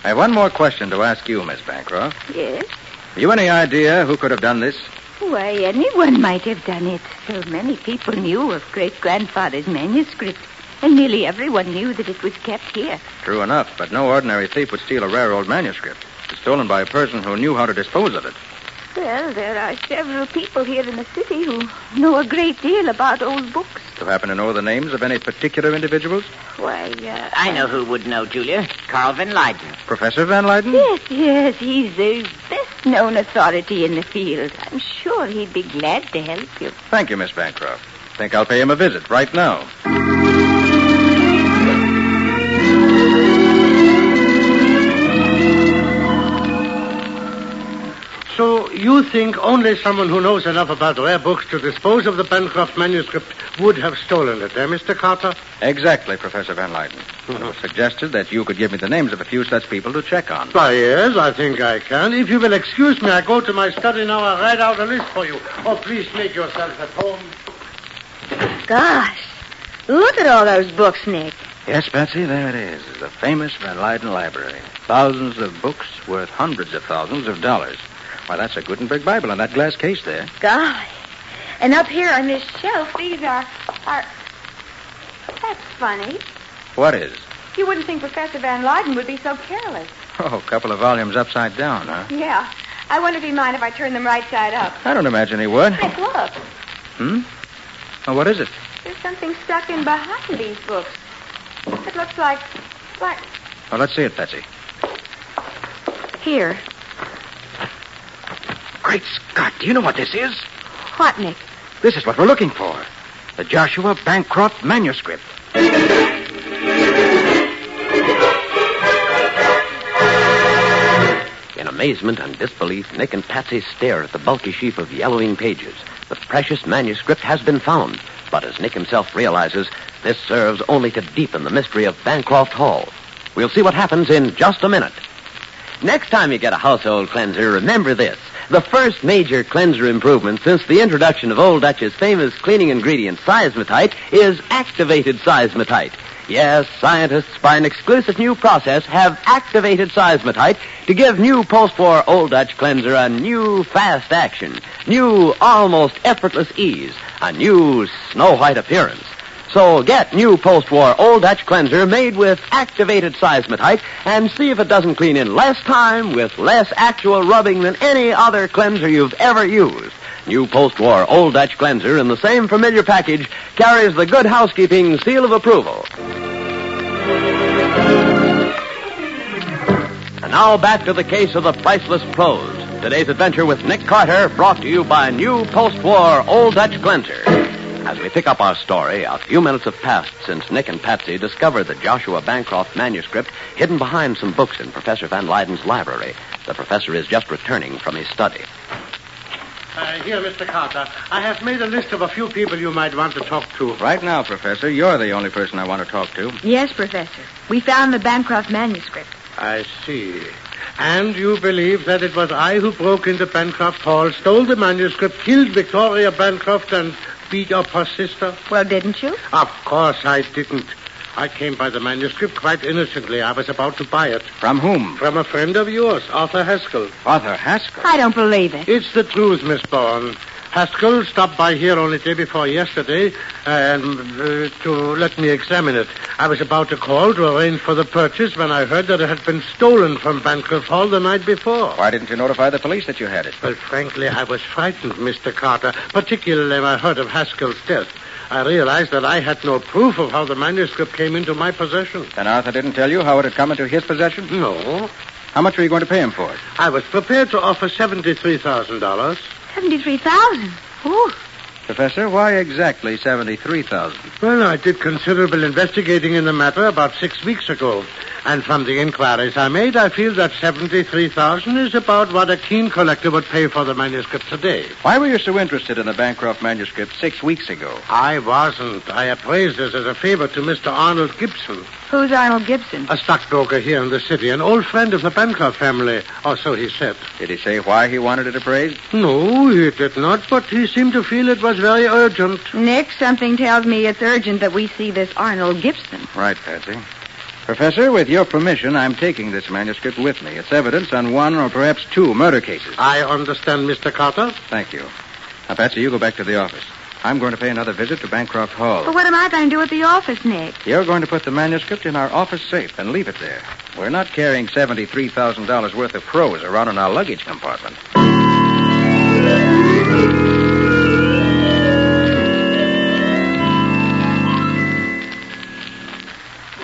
I have one more question to ask you, Miss Bancroft. Yes? Have you any idea who could have done this? Why, anyone might have done it. So many people knew of great-grandfather's manuscript. And nearly everyone knew that it was kept here. True enough, but no ordinary thief would steal a rare old manuscript. It's stolen by a person who knew how to dispose of it. Well, there are several people here in the city who know a great deal about old books. Do you happen to know the names of any particular individuals? Why, I know who would know, Julia. Carl Van Leyden. Professor Van Leyden? Yes, he's the best-known authority in the field. I'm sure he'd be glad to help you. Thank you, Miss Bancroft. Think I'll pay him a visit right now. So you think only someone who knows enough about rare books to dispose of the Bancroft manuscript would have stolen it, eh, Mr. Carter? Exactly, Professor Van Leyden. It was suggested that you could give me the names of a few such people to check on. Why, yes, I think I can. If you will excuse me, I go to my study now and write out a list for you. Oh, please make yourself at home. Gosh, look at all those books, Nick. Yes, Patsy, there it is. The famous Van Leyden Library. Thousands of books worth hundreds of thousands of dollars. Why, that's a Gutenberg Bible in that glass case there. Golly. And up here on this shelf, these are... That's funny. What is? You wouldn't think Professor Van Leyden would be so careless. Oh, a couple of volumes upside down, huh? Yeah. I wonder if he'd mind if I turn them right side up. I don't imagine he would. Nick, look. Oh, what is it? There's something stuck in behind these books. It looks like... Oh, let's see it, Patsy. Here. Great Scott, do you know what this is? What, Nick? This is what we're looking for. The Joshua Bancroft manuscript. In a amazement and disbelief, Nick and Patsy stare at the bulky sheaf of yellowing pages. The precious manuscript has been found, but as Nick himself realizes, this serves only to deepen the mystery of Bancroft Hall. We'll see what happens in just a minute. Next time you get a household cleanser, remember this. The first major cleanser improvement since the introduction of Old Dutch's famous cleaning ingredient, seismotite, is activated seismotite. Yes, scientists, by an exclusive new process, have activated seismotite to give new post-war Old Dutch cleanser a new fast action, new almost effortless ease, a new snow-white appearance. So get new post-war Old Dutch cleanser made with activated seismotite and see if it doesn't clean in less time with less actual rubbing than any other cleanser you've ever used. New post-war Old Dutch cleanser in the same familiar package carries the Good Housekeeping seal of approval. And now back to the case of the Priceless Prose. Today's adventure with Nick Carter, brought to you by new post-war Old Dutch cleanser. As we pick up our story, a few minutes have passed since Nick and Patsy discovered the Joshua Bancroft manuscript hidden behind some books in Professor Van Leiden's library. The professor is just returning from his study. Here, Mr. Carter. I have made a list of a few people you might want to talk to. Right now, Professor, you're the only person I want to talk to. Yes, Professor. We found the Bancroft manuscript. I see. And you believe that it was I who broke into Bancroft Hall, stole the manuscript, killed Victoria Bancroft, and beat up her sister? Well, didn't you? Of course I didn't. I came by the manuscript quite innocently. I was about to buy it. From whom? From a friend of yours, Arthur Haskell. Arthur Haskell? I don't believe it. It's the truth, Miss Bourne. Haskell stopped by here only day before yesterday to let me examine it. I was about to call to arrange for the purchase when I heard that it had been stolen from Bancroft Hall the night before. Why didn't you notify the police that you had it? Well, frankly, I was frightened, Mr. Carter, particularly when I heard of Haskell's death. I realized that I had no proof of how the manuscript came into my possession. And Arthur didn't tell you how it had come into his possession? No. How much were you going to pay him for it? I was prepared to offer $73,000. 73,000. Ooh. Professor, why exactly 73,000? Well, I did considerable investigating in the matter about 6 weeks ago. And from the inquiries I made, I feel that 73,000 is about what a keen collector would pay for the manuscript today. Why were you so interested in the Bancroft manuscript 6 weeks ago? I wasn't. I appraised this as a favor to Mr. Arnold Gibson. Who's Arnold Gibson? A stockbroker here in the city, an old friend of the Bancroft family, or so he said. Did he say why he wanted it appraised? No, he did not, but he seemed to feel it was very urgent. Nick, something tells me it's urgent that we see this Arnold Gibson. Right, Patsy. Professor, with your permission, I'm taking this manuscript with me. It's evidence on one or perhaps two murder cases. I understand, Mr. Carter. Thank you. Now, Patsy, you go back to the office. I'm going to pay another visit to Bancroft Hall. But what am I going to do at the office, Nick? You're going to put the manuscript in our office safe and leave it there. We're not carrying $73,000 worth of prose around in our luggage compartment.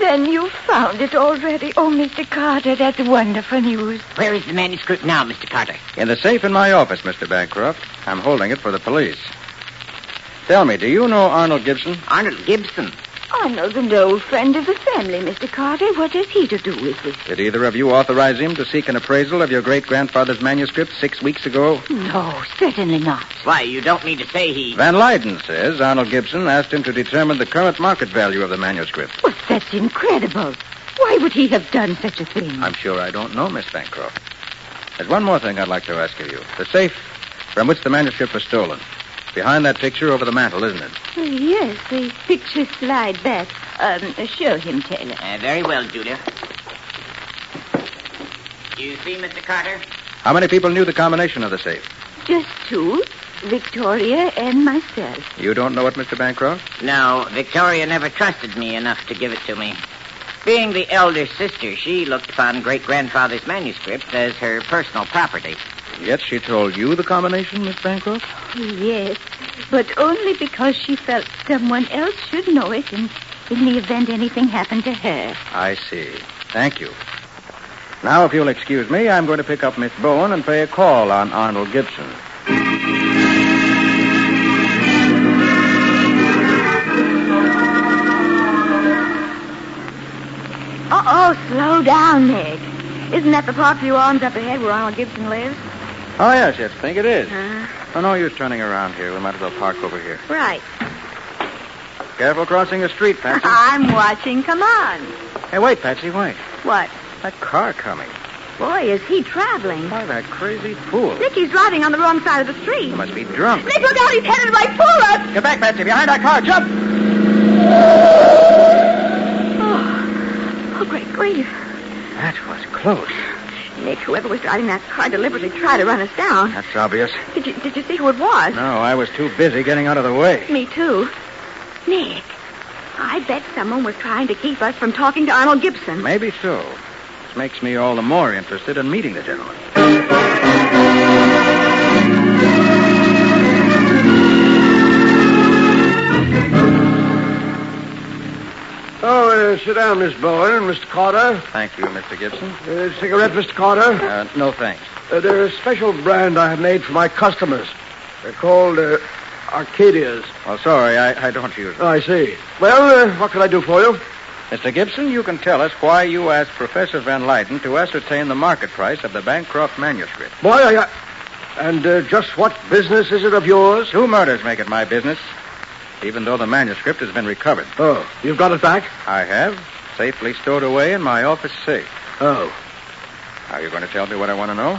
Then you found it already. Oh, Mr. Carter, that's wonderful news. Where is the manuscript now, Mr. Carter? In the safe in my office, Mr. Bancroft. I'm holding it for the police. Tell me, do you know Arnold Gibson? Arnold Gibson? Arnold's an old friend of the family, Mr. Carter. What has he to do with this? Did either of you authorize him to seek an appraisal of your great-grandfather's manuscript 6 weeks ago? No, certainly not. Why, you don't mean to say he... Van Leiden says Arnold Gibson asked him to determine the current market value of the manuscript. Well, that's incredible. Why would he have done such a thing? I'm sure I don't know, Miss Bancroft. There's one more thing I'd like to ask of you. The safe from which the manuscript was stolen. Behind that picture over the mantel, isn't it? Yes, the picture slide back. Show him, Taylor. Very well, Julia. You see, Mr. Carter? How many people knew the combination of the safe? Just two, Victoria and myself. You don't know it, Mr. Bancroft? No, Victoria never trusted me enough to give it to me. Being the elder sister, she looked upon great-grandfather's manuscript as her personal property. Yet she told you the combination, Miss Bancroft? Yes, but only because she felt someone else should know it in the event anything happened to her. I see. Thank you. Now, if you'll excuse me, I'm going to pick up Miss Bowen and pay a call on Arnold Gibson. Uh-oh, slow down, Nick. Isn't that the Park View Arms up ahead where Arnold Gibson lives? Oh, yes, I think it is. Uh-huh. Oh, no use turning around here. We might as well park over here. Right. Careful crossing the street, Patsy. I'm watching. Come on. Hey, wait, Patsy, wait. What? That car coming. Boy, is he traveling. Why, that crazy fool. Nick, he's driving on the wrong side of the street. He must be drunk. Nick, look out. He's headed right for us. Get back, Patsy. Behind that car. Jump! Oh, great grief. That was close. Nick, whoever was driving that car deliberately tried to run us down. That's obvious. Did you see who it was? No, I was too busy getting out of the way. Me too. Nick, I bet someone was trying to keep us from talking to Arnold Gibson. Maybe so. This makes me all the more interested in meeting the gentleman. Oh, sit down, Miss Bowen. Mr. Carter. Thank you, Mr. Gibson. Cigarette, Mr. Carter? No, thanks. They're a special brand I have made for my customers. They're called Arcadias. Well, sorry, I don't use them. Oh, I see. Well, what can I do for you? Mr. Gibson, you can tell us why you asked Professor Van Leyden to ascertain the market price of the Bancroft manuscript. Boy, And just what business is it of yours? 2 murders make it my business, even though the manuscript has been recovered. Oh, you've got it back? I have, safely stowed away in my office safe. Oh. Are you going to tell me what I want to know?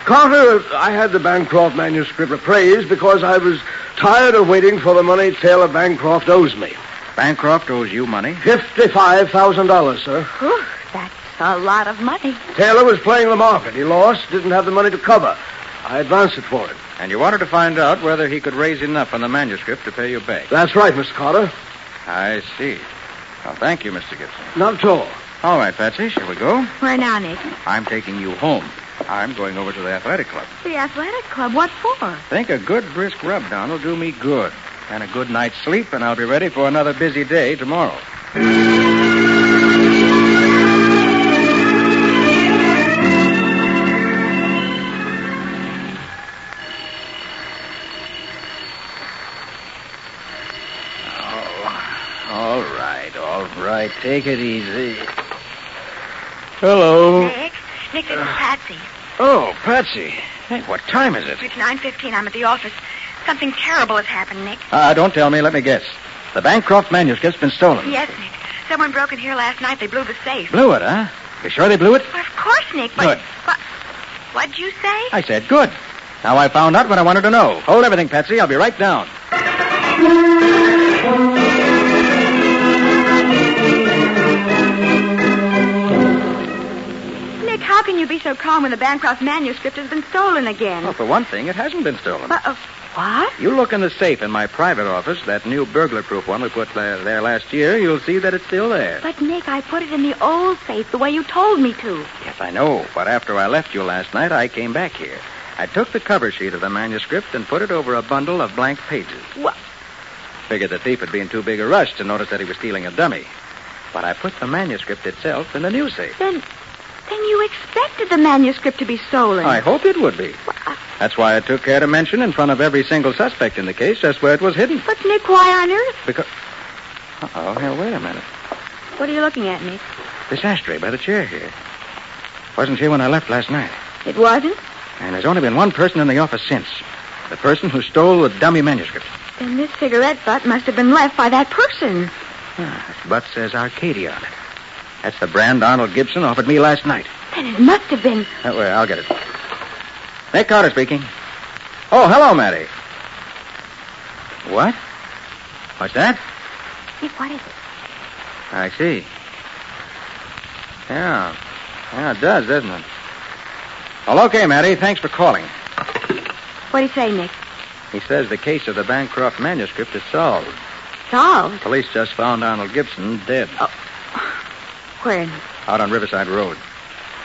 Carter, I had the Bancroft manuscript appraised because I was tired of waiting for the money Taylor Bancroft owes me. Bancroft owes you money? $55,000, sir. Whew, that's a lot of money. Taylor was playing the market. He lost, didn't have the money to cover. I advanced it for him. And you wanted to find out whether he could raise enough on the manuscript to pay you back. That's right, Mr. Carter. I see. Well, thank you, Mr. Gibson. Not at all. All right, Patsy, shall we go? Where now, Nick? I'm taking you home. I'm going over to the athletic club. The athletic club? What for? Think a good brisk rub down will do me good. And a good night's sleep, and I'll be ready for another busy day tomorrow. All right. Take it easy. Hello. Nick, this is Patsy. Oh, Patsy. Hey, what time is it? It's 9:15. I'm at the office. Something terrible has happened, Nick. Don't tell me. Let me guess. The Bancroft manuscript's been stolen. Yes, Nick. Someone broke in here last night. They blew the safe. Blew it, huh? You sure they blew it? Well, of course, Nick. But Good. What'd you say? I said good. Now I found out what I wanted to know. Hold everything, Patsy. I'll be right down. Nick, how can you be so calm when the Bancroft manuscript has been stolen again? Well, for one thing, it hasn't been stolen. What? You look in the safe in my private office, that new burglar-proof one we put there last year, you'll see that it's still there. But, Nick, I put it in the old safe the way you told me to. Yes, I know. But after I left you last night, I came back here. I took the cover sheet of the manuscript and put it over a bundle of blank pages. What? Figured the thief would be in too big a rush to notice that he was stealing a dummy. But I put the manuscript itself in the new safe. Then you expected the manuscript to be stolen. I hoped it would be. That's why I took care to mention in front of every single suspect in the case just where it was hidden. But, Nick, why on earth? Because... Here, wait a minute. What are you looking at, Nick? This ashtray by the chair here. Wasn't here when I left last night. It wasn't? And there's only been one person in the office since. The person who stole the dummy manuscript. Then this cigarette butt must have been left by that person. This butt says Arcadia on it. That's the brand Arnold Gibson offered me last night. Then it must have been... Well, I'll get it. Nick Carter speaking. Oh, hello, Matty. What? What's that? Nick, what is it? I see. Yeah, it does, doesn't it? Well, okay, Matty. Thanks for calling. What do you say, Nick? He says the case of the Bancroft manuscript is solved. Solved? Police just found Arnold Gibson dead. Oh. Where? Out on Riverside Road.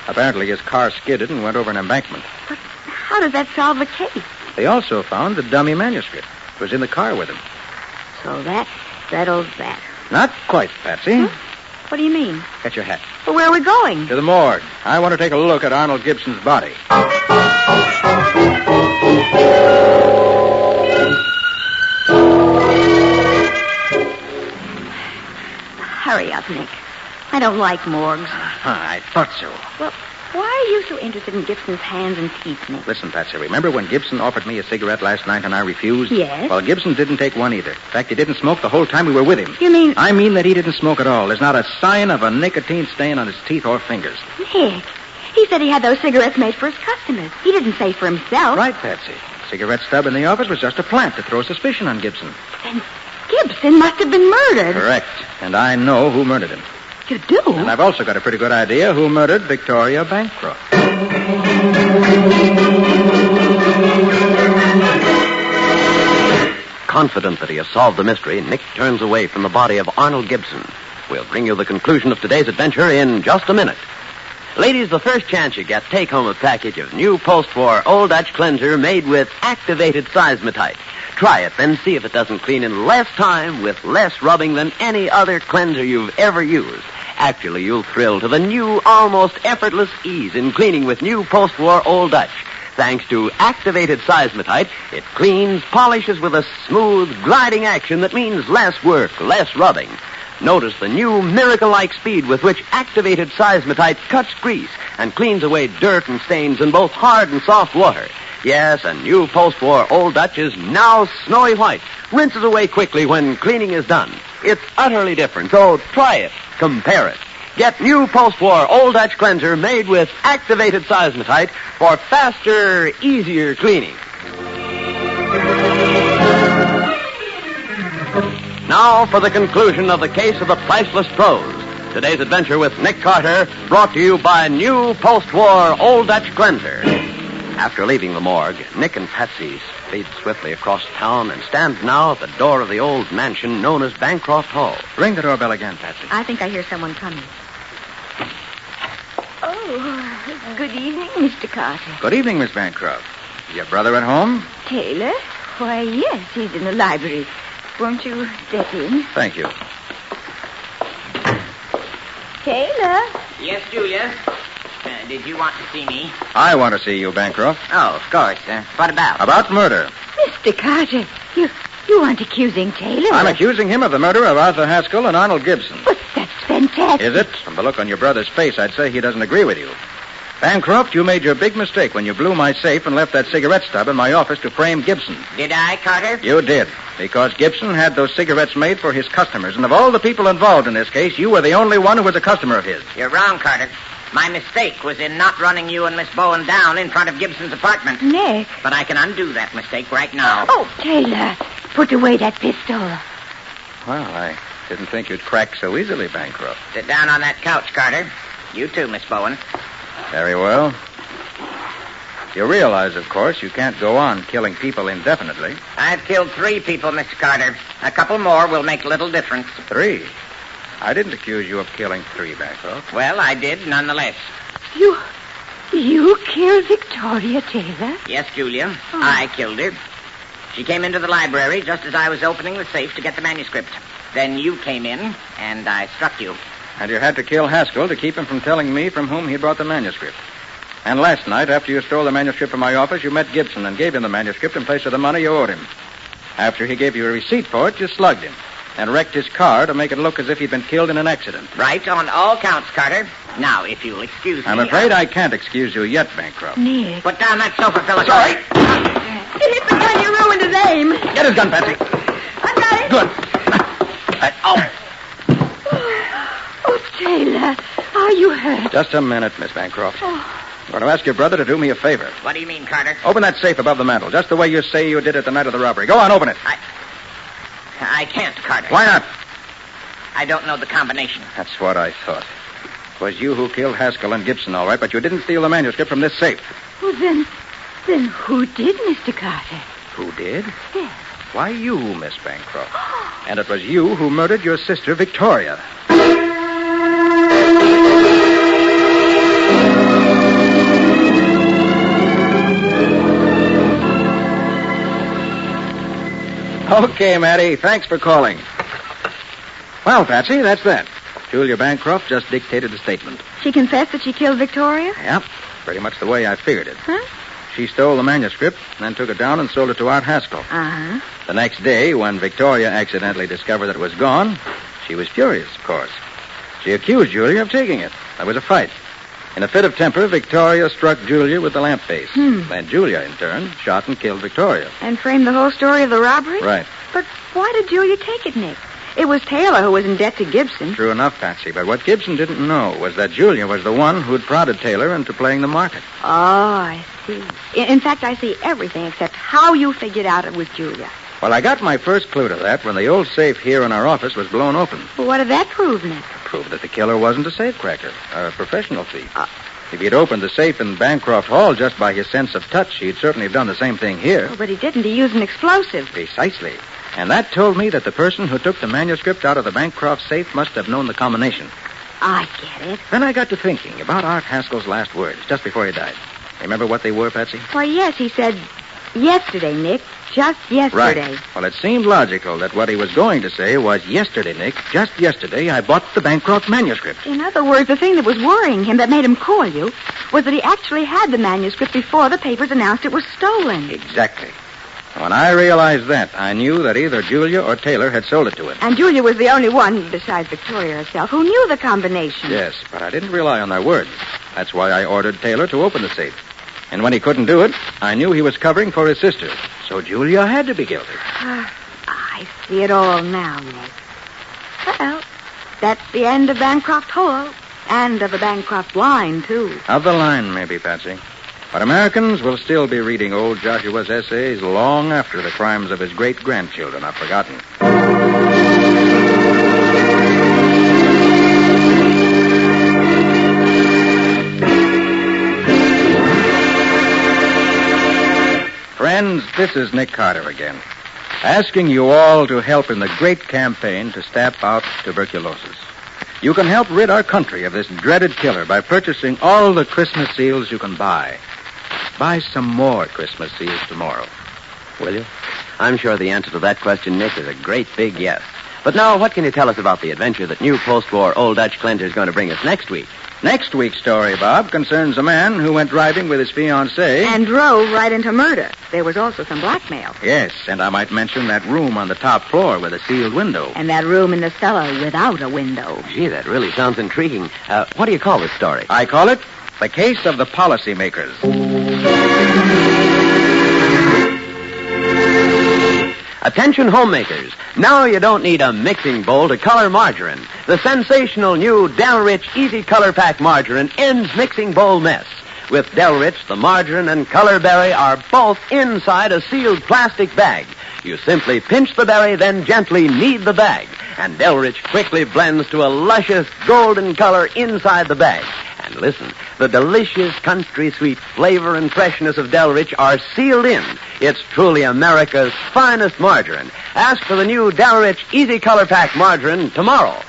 Apparently his car skidded and went over an embankment. But how does that solve the case? They also found the dummy manuscript. It was in the car with him. So that settles that. Not quite, Patsy. What do you mean? Get your hat. Well, where are we going? To the morgue. I want to take a look at Arnold Gibson's body. Hurry up, Nick. I don't like morgues. I thought so. Well, are you so interested in Gibson's hands and teeth, Nick? Listen, Patsy, remember when Gibson offered me a cigarette last night and I refused? Yes. Well, Gibson didn't take one either. In fact, he didn't smoke the whole time we were with him. You mean... I mean that he didn't smoke at all. There's not a sign of a nicotine stain on his teeth or fingers. Nick, he said he had those cigarettes made for his customers. He didn't say for himself. Right, Patsy. The cigarette stub in the office was just a plant to throw suspicion on Gibson. Then Gibson must have been murdered. Correct. And I know who murdered him. You do? And I've also got a pretty good idea who murdered Victoria Bancroft. Confident that he has solved the mystery, Nick turns away from the body of Arnold Gibson. We'll bring you the conclusion of today's adventure in just a minute. Ladies, the first chance you get, take home a package of new post-war Old Dutch cleanser made with activated seismotite. Try it, then see if it doesn't clean in less time with less rubbing than any other cleanser you've ever used. Actually, you'll thrill to the new, almost effortless ease in cleaning with new post-war Old Dutch. Thanks to activated seismotite, it cleans, polishes with a smooth, gliding action that means less work, less rubbing. Notice the new miracle-like speed with which activated seismotite cuts grease and cleans away dirt and stains in both hard and soft water. Yes, a new post-war Old Dutch is now snowy white, rinses away quickly when cleaning is done. It's utterly different, so try it, compare it. Get new post-war Old Dutch cleanser made with activated seismotite for faster, easier cleaning. Now for the conclusion of the case of the Priceless Prose. Today's adventure with Nick Carter, brought to you by new post-war Old Dutch cleanser. After leaving the morgue, Nick and Patsy speed swiftly across town and stand now at the door of the old mansion known as Bancroft Hall. Ring the doorbell again, Patsy. I think I hear someone coming. Oh, good evening, Mr. Carter. Good evening, Miss Bancroft. Is your brother at home? Taylor? Why, yes, he's in the library. Won't you step in? Thank you. Taylor? Yes, Julia? Did you want to see me? I want to see you, Bancroft. Oh, of course. What about? About murder. Mr. Carter, you aren't accusing Taylor? I'm accusing him of the murder of Arthur Haskell and Arnold Gibson. But that's fantastic. Is it? From the look on your brother's face, I'd say he doesn't agree with you. Bancroft, you made your big mistake when you blew my safe and left that cigarette stub in my office to frame Gibson. Did I, Carter? You did, because Gibson had those cigarettes made for his customers, and of all the people involved in this case, you were the only one who was a customer of his. You're wrong, Carter. My mistake was in not running you and Miss Bowen down in front of Gibson's apartment. Nick. But I can undo that mistake right now. Oh, Taylor, put away that pistol. Well, I didn't think you'd crack so easily, Bancroft. Sit down on that couch, Carter. You too, Miss Bowen. Very well. You realize, of course, you can't go on killing people indefinitely. I've killed 3 people, Mr. Carter. A couple more will make little difference. 3? I didn't accuse you of killing 3, Bancroft. Well, I did, nonetheless. You killed Victoria Taylor? Yes, Julia. Oh. I killed her. She came into the library just as I was opening the safe to get the manuscript. Then you came in, and I struck you. And you had to kill Haskell to keep him from telling me from whom he brought the manuscript. And last night, after you stole the manuscript from my office, you met Gibson and gave him the manuscript in place of the money you owed him. After he gave you a receipt for it, you slugged him and wrecked his car to make it look as if he'd been killed in an accident. Right, on all counts, Carter. Now, if you'll excuse me... I'm afraid I can't excuse you yet, Bancroft. Nick. Put down that sofa, fella. Sorry. It hit the gun. You ruined his aim. Get his gun, Patsy. I got it. Good. Oh, Taylor, are you hurt? Just a minute, Miss Bancroft. I'm going to ask your brother to do me a favor. What do you mean, Carter? Open that safe above the mantel, just the way you say you did it the night of the robbery. Go on, open it. I can't, Carter. Why not? I don't know the combination. That's what I thought. It was you who killed Haskell and Gibson, all right, but you didn't steal the manuscript from this safe. Well, then who did, Mr. Carter? Who did? Yes. Why, you, Miss Bancroft. And it was you who murdered your sister, Victoria. Okay, Matty. Thanks for calling. Well, Patsy, that's that. Julia Bancroft just dictated the statement. She confessed that she killed Victoria? Yeah, pretty much the way I figured it. Huh? She stole the manuscript, then took it down and sold it to Art Haskell. Uh-huh. The next day, when Victoria accidentally discovered that it was gone, she was furious, of course. She accused Julia of taking it. There was a fight. In a fit of temper, Victoria struck Julia with the lamp base. Then Julia, in turn, shot and killed Victoria. And framed the whole story of the robbery? Right. But why did Julia take it, Nick? It was Taylor who was in debt to Gibson. True enough, Patsy, but what Gibson didn't know was that Julia was the one who'd prodded Taylor into playing the market. Oh, I see. In fact, I see everything except how you figured out it was Julia. Well, I got my first clue to that when the old safe here in our office was blown open. Well, what did that prove, Nick? Proved that the killer wasn't a safecracker, a professional thief. If he'd opened the safe in Bancroft Hall just by his sense of touch, he'd certainly have done the same thing here. Oh, but he didn't. He used an explosive. Precisely. And that told me that the person who took the manuscript out of the Bancroft safe must have known the combination. I get it. Then I got to thinking about Art Haskell's last words just before he died. Remember what they were, Patsy? Why, yes, he said, yesterday, Nick. Just yesterday. Right. Well, it seemed logical that what he was going to say was, yesterday, Nick, just yesterday, I bought the Bancroft manuscript. In other words, the thing that was worrying him that made him call you was that he actually had the manuscript before the papers announced it was stolen. Exactly. When I realized that, I knew that either Julia or Taylor had sold it to him. And Julia was the only one, besides Victoria herself, who knew the combination. Yes, but I didn't rely on their word. That's why I ordered Taylor to open the safe. And when he couldn't do it, I knew he was covering for his sister. So Julia had to be guilty. I see it all now, Nick. Well, that's the end of Bancroft Hall. And of the Bancroft line, too. Of the line, maybe, Patsy. But Americans will still be reading old Joshua's essays long after the crimes of his great-grandchildren are forgotten. Friends, this is Nick Carter again, asking you all to help in the great campaign to stamp out tuberculosis. You can help rid our country of this dreaded killer by purchasing all the Christmas seals you can buy. Buy some more Christmas seals tomorrow. Will you? I'm sure the answer to that question, Nick, is a great big yes. But now, what can you tell us about the adventure that new post-war Old Dutch Cleanser is going to bring us next week? Next week's story, Bob, concerns a man who went driving with his fiancée. And drove right into murder. There was also some blackmail. Yes, and I might mention that room on the top floor with a sealed window. And that room in the cellar without a window. Gee, that really sounds intriguing. What do you call this story? I call it The Case of the Policymakers. Attention homemakers. Now you don't need a mixing bowl to color margarine. The sensational new Del Rich Easy Color Pack margarine ends mixing bowl mess. With Del Rich, the margarine and color berry are both inside a sealed plastic bag. You simply pinch the berry, then gently knead the bag. And Del Rich quickly blends to a luscious golden color inside the bag. And listen, the delicious country sweet flavor and freshness of Del Rich are sealed in. It's truly America's finest margarine. Ask for the new Del Rich Easy Color Pack margarine tomorrow.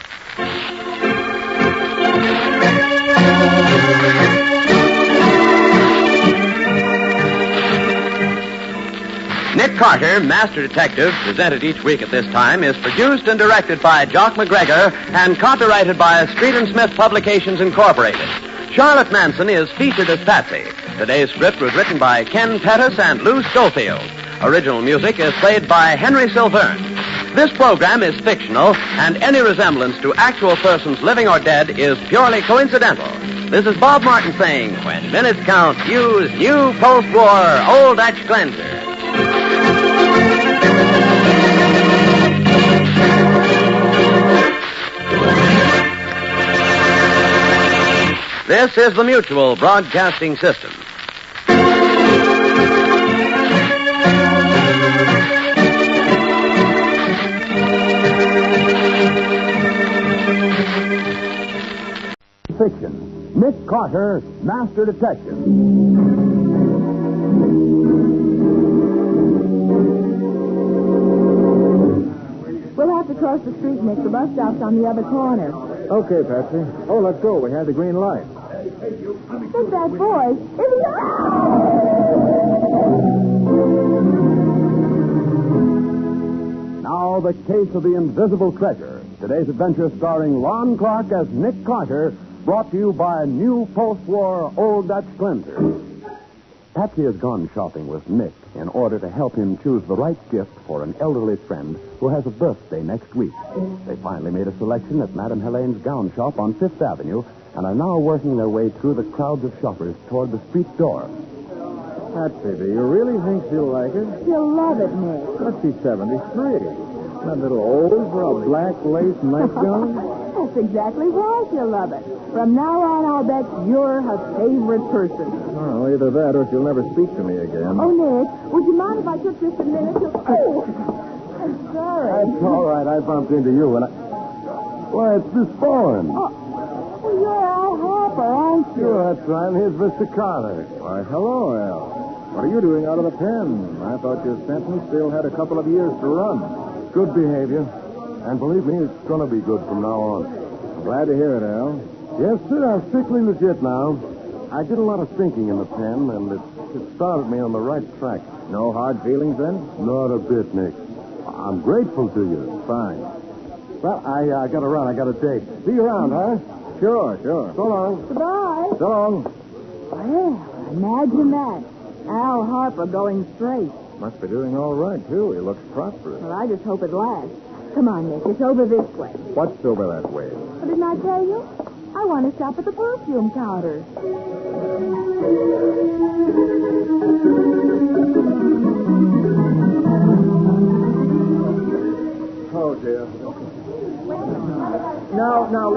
Nick Carter, Master Detective, presented each week at this time, is produced and directed by Jock McGregor and copyrighted by Street and Smith Publications Incorporated. Charlotte Manson is featured as Patsy. Today's script was written by Ken Pettis and Lou Schofield. Original music is played by Henry Silverne. This program is fictional, and any resemblance to actual persons living or dead is purely coincidental. This is Bob Martin saying, when minutes count, use new post-war Old Dutch Cleanser. This is the Mutual Broadcasting System. Fiction. Nick Carter, Master Detective. We'll have to cross the street, Nick. The bus stop's on the other corner. Okay, Patsy. Oh, let's go. We had the green light. Who's that voice? Is he... Now, the case of the invisible treasure. Today's adventure starring Lon Clark as Nick Carter, brought to you by new post-war Old Dutch Cleanser. Patsy has gone shopping with Nick in order to help him choose the right gift for an elderly friend who has a birthday next week. They finally made a selection at Madame Helene's gown shop on Fifth Avenue and are now working their way through the crowds of shoppers toward the street door. Patsy, do you really think she'll like it? She'll love it, Nick. But she's 73. Isn't that a little old for a black lace nightgown? That's exactly why she'll love it. From now on, I'll bet you're her favorite person. Well, either that or she'll never speak to me again. Oh, Nick, would you mind if I took just a minute to... Oh, I'm sorry. That's all right. I bumped into you and I... Why, it's Miss Bowen. Oh, well, you're Al Harper, aren't you? Sure, that's right. And here's Mr. Carter. Why, hello, Al. What are you doing out of the pen? I thought your sentence still had a couple of years to run. Good behavior. And believe me, it's going to be good from now on. I'm glad to hear it, Al. Yes, sir. I'm strictly legit now. I did a lot of thinking in the pen, and it started me on the right track. No hard feelings, then? Not a bit, Nick. I'm grateful to you. Fine. Well, I got to run. I got a date. See you around, huh? Sure. So long. Goodbye. So long. Well, imagine that. Al Harper going straight. Must be doing all right, too. He looks prosperous. Well, I just hope it lasts. Come on, Nick. It's over this way. What's over that way? Well, didn't I tell you? I want to stop at the perfume counter. Oh, dear. Now,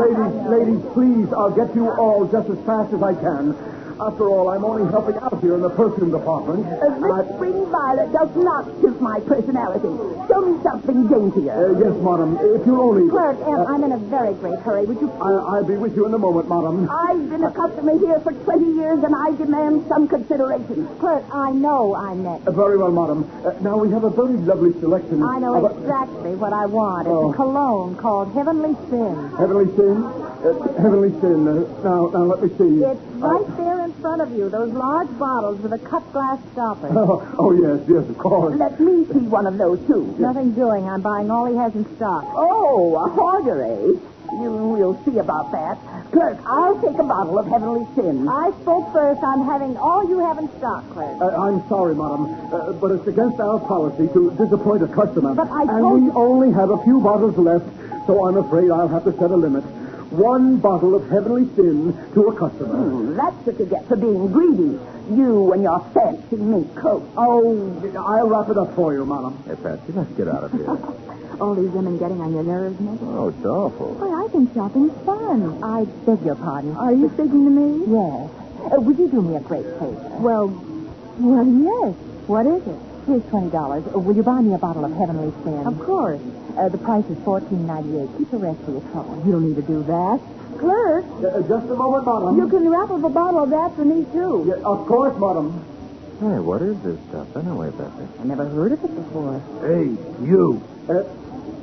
ladies, please, I'll get you all just as fast as I can. After all, I'm only helping out here in the perfume department. This spring violet does not suit my personality. Show me something daintier. Yes, madam. If you'll only... Clerk, I'm in a very great hurry. Would you... I'll be with you in a moment, madam. I've been a customer here for 20 years, and I demand some consideration. Clerk, I know I'm next. Very well, madam. Now, we have a very lovely selection. I know exactly what I want. It's a cologne called Heavenly Sin. Heavenly Sin? Heavenly Sin. Now, let me see. It's right there in front of you, those large bottles with a cut glass stopper. Oh, yes, of course. Let me see one of those, too. Nothing doing. I'm buying all he has in stock. Oh, a hoarder, eh? You'll see about that. Clerk, I'll take a bottle of Heavenly Sin. I spoke first. I'm having all you have in stock, Clerk. I'm sorry, madam, but it's against our policy to disappoint a customer. But I and told we you... only have a few bottles left, so I'm afraid I'll have to set a limit. One bottle of Heavenly Sin to a customer. That's what you get for being greedy. You and your fancy mink coat. Oh, I'll wrap it up for you, madam. Hey, Patsy, let's get out of here. All these women getting on your nerves, Nick. Oh, it's awful. Well, I think shopping's fun. I beg your pardon. Are you speaking to me? Yes. Would you do me a great favor? Well, yes. What is it? Here's $20. Will you buy me a bottle of Heavenly Sin? Of course. The price is $14.98. Keep the rest for your trouble. You don't need to do that. Clerk. Just a moment, madam. You can wrap up a bottle of that for me, too. Yeah, of course, madam. Hey, what is this stuff anyway, Patsy? I never heard of it before. Hey, you.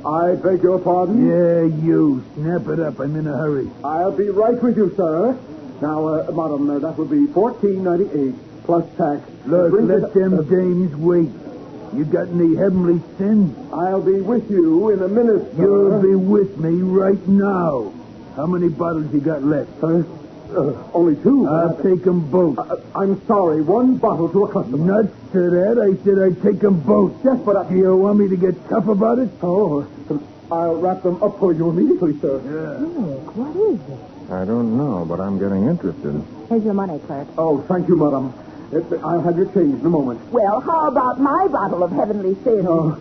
I beg your pardon? Yeah, you. Snap it up. I'm in a hurry. I'll be right with you, sir. Now, madam, that will be $14.98 plus tax. Look, let them dames wait. You got any Heavenly Sin? I'll be with you in a minute, sir. You'll be with me right now. How many bottles you got left? Only two. I'll take them both. I'm sorry, one bottle to a customer. Nuts to that. I said I'd take them both. Yes, but Do you want me to get tough about it? Oh, I'll wrap them up for you immediately, sir. Yeah. Nick, what is it? I don't know, but I'm getting interested. Here's your money, Clerk. Oh, thank you, madam. I'll have your change in a moment. Well, how about my bottle of Heavenly Sin? Oh,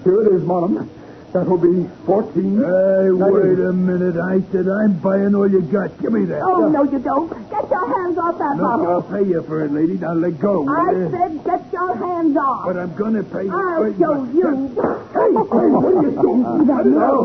here it is, madam. That will be 14. Hey, wait a minute. I said I'm buying all you got. Give me that. Oh, no, you don't. Get your hands off that Look, bottle. I'll pay you for it, lady. Now let go. I said get your hands off. But I'm going to pay you. I'll show you. Hey, what are you doing?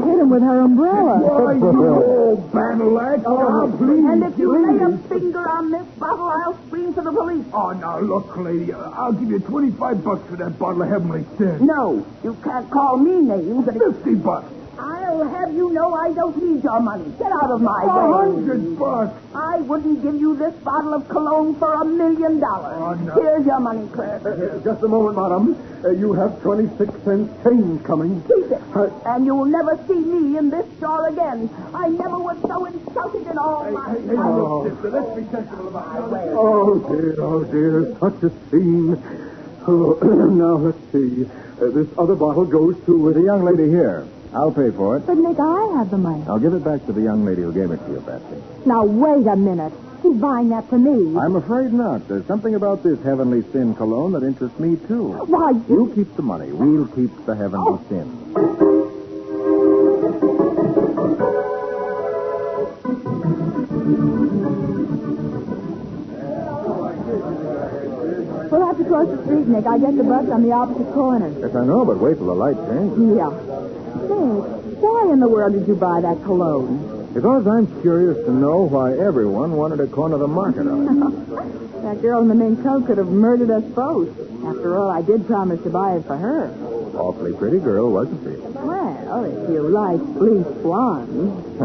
Hit him with her umbrella. Why, you old battle axe. Oh, please. And if you lay a finger on this bottle, I'll scream for the police. Oh, now, look, lady. I'll give you $25 for that bottle of Heavenly Sin. No, you can't call me names. $50. I'll have you know I don't need your money. Get out of my way. $100. I wouldn't give you this bottle of cologne for $1 million. Oh, no. Here's your money, Clerk. Just a moment, madam. You have 26 cents change coming. Keep it. And you'll never see me in this store again. I never was so insulted in all my life. Look, sister, let's be sensible about it. Oh, dear. Such a scene. Oh, now, let's see. This other bottle goes to... The young lady here. I'll pay for it. But, Nick, I have the money. I'll give it back to the young lady who gave it to you, Patsy. Now, wait a minute. He's buying that for me. I'm afraid not. There's something about this Heavenly Sin cologne that interests me, too. Why, You keep the money. We'll keep the Heavenly Sin. We'll have to cross the street, Nick. I get the bus on the opposite corner. Yes, I know, but wait till the light changes. Yeah. Nick, why in the world did you buy that cologne? Because I'm curious to know why everyone wanted a corner of the market on it. That girl in the mink coat could have murdered us both. After all, I did promise to buy it for her. Awfully pretty girl, wasn't she? Well, if you like bleached blonde.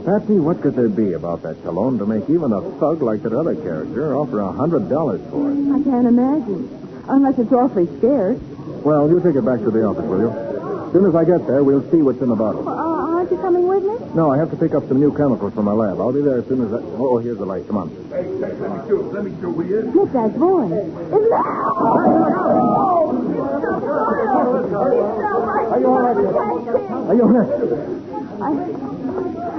Patsy, what could there be about that cologne to make even a thug like that other character offer $100 for it? I can't imagine. Unless it's awfully scarce. Well, you take it back to the office, will you? As soon as I get there, we'll see what's in the bottle. Aren't you coming with me? No, I have to pick up some new chemicals from my lab. I'll be there as soon as I... Oh, here's the light. Come on. Let me show, will you? Nick, that voice. Isn't that... Are you all right? Are you all right?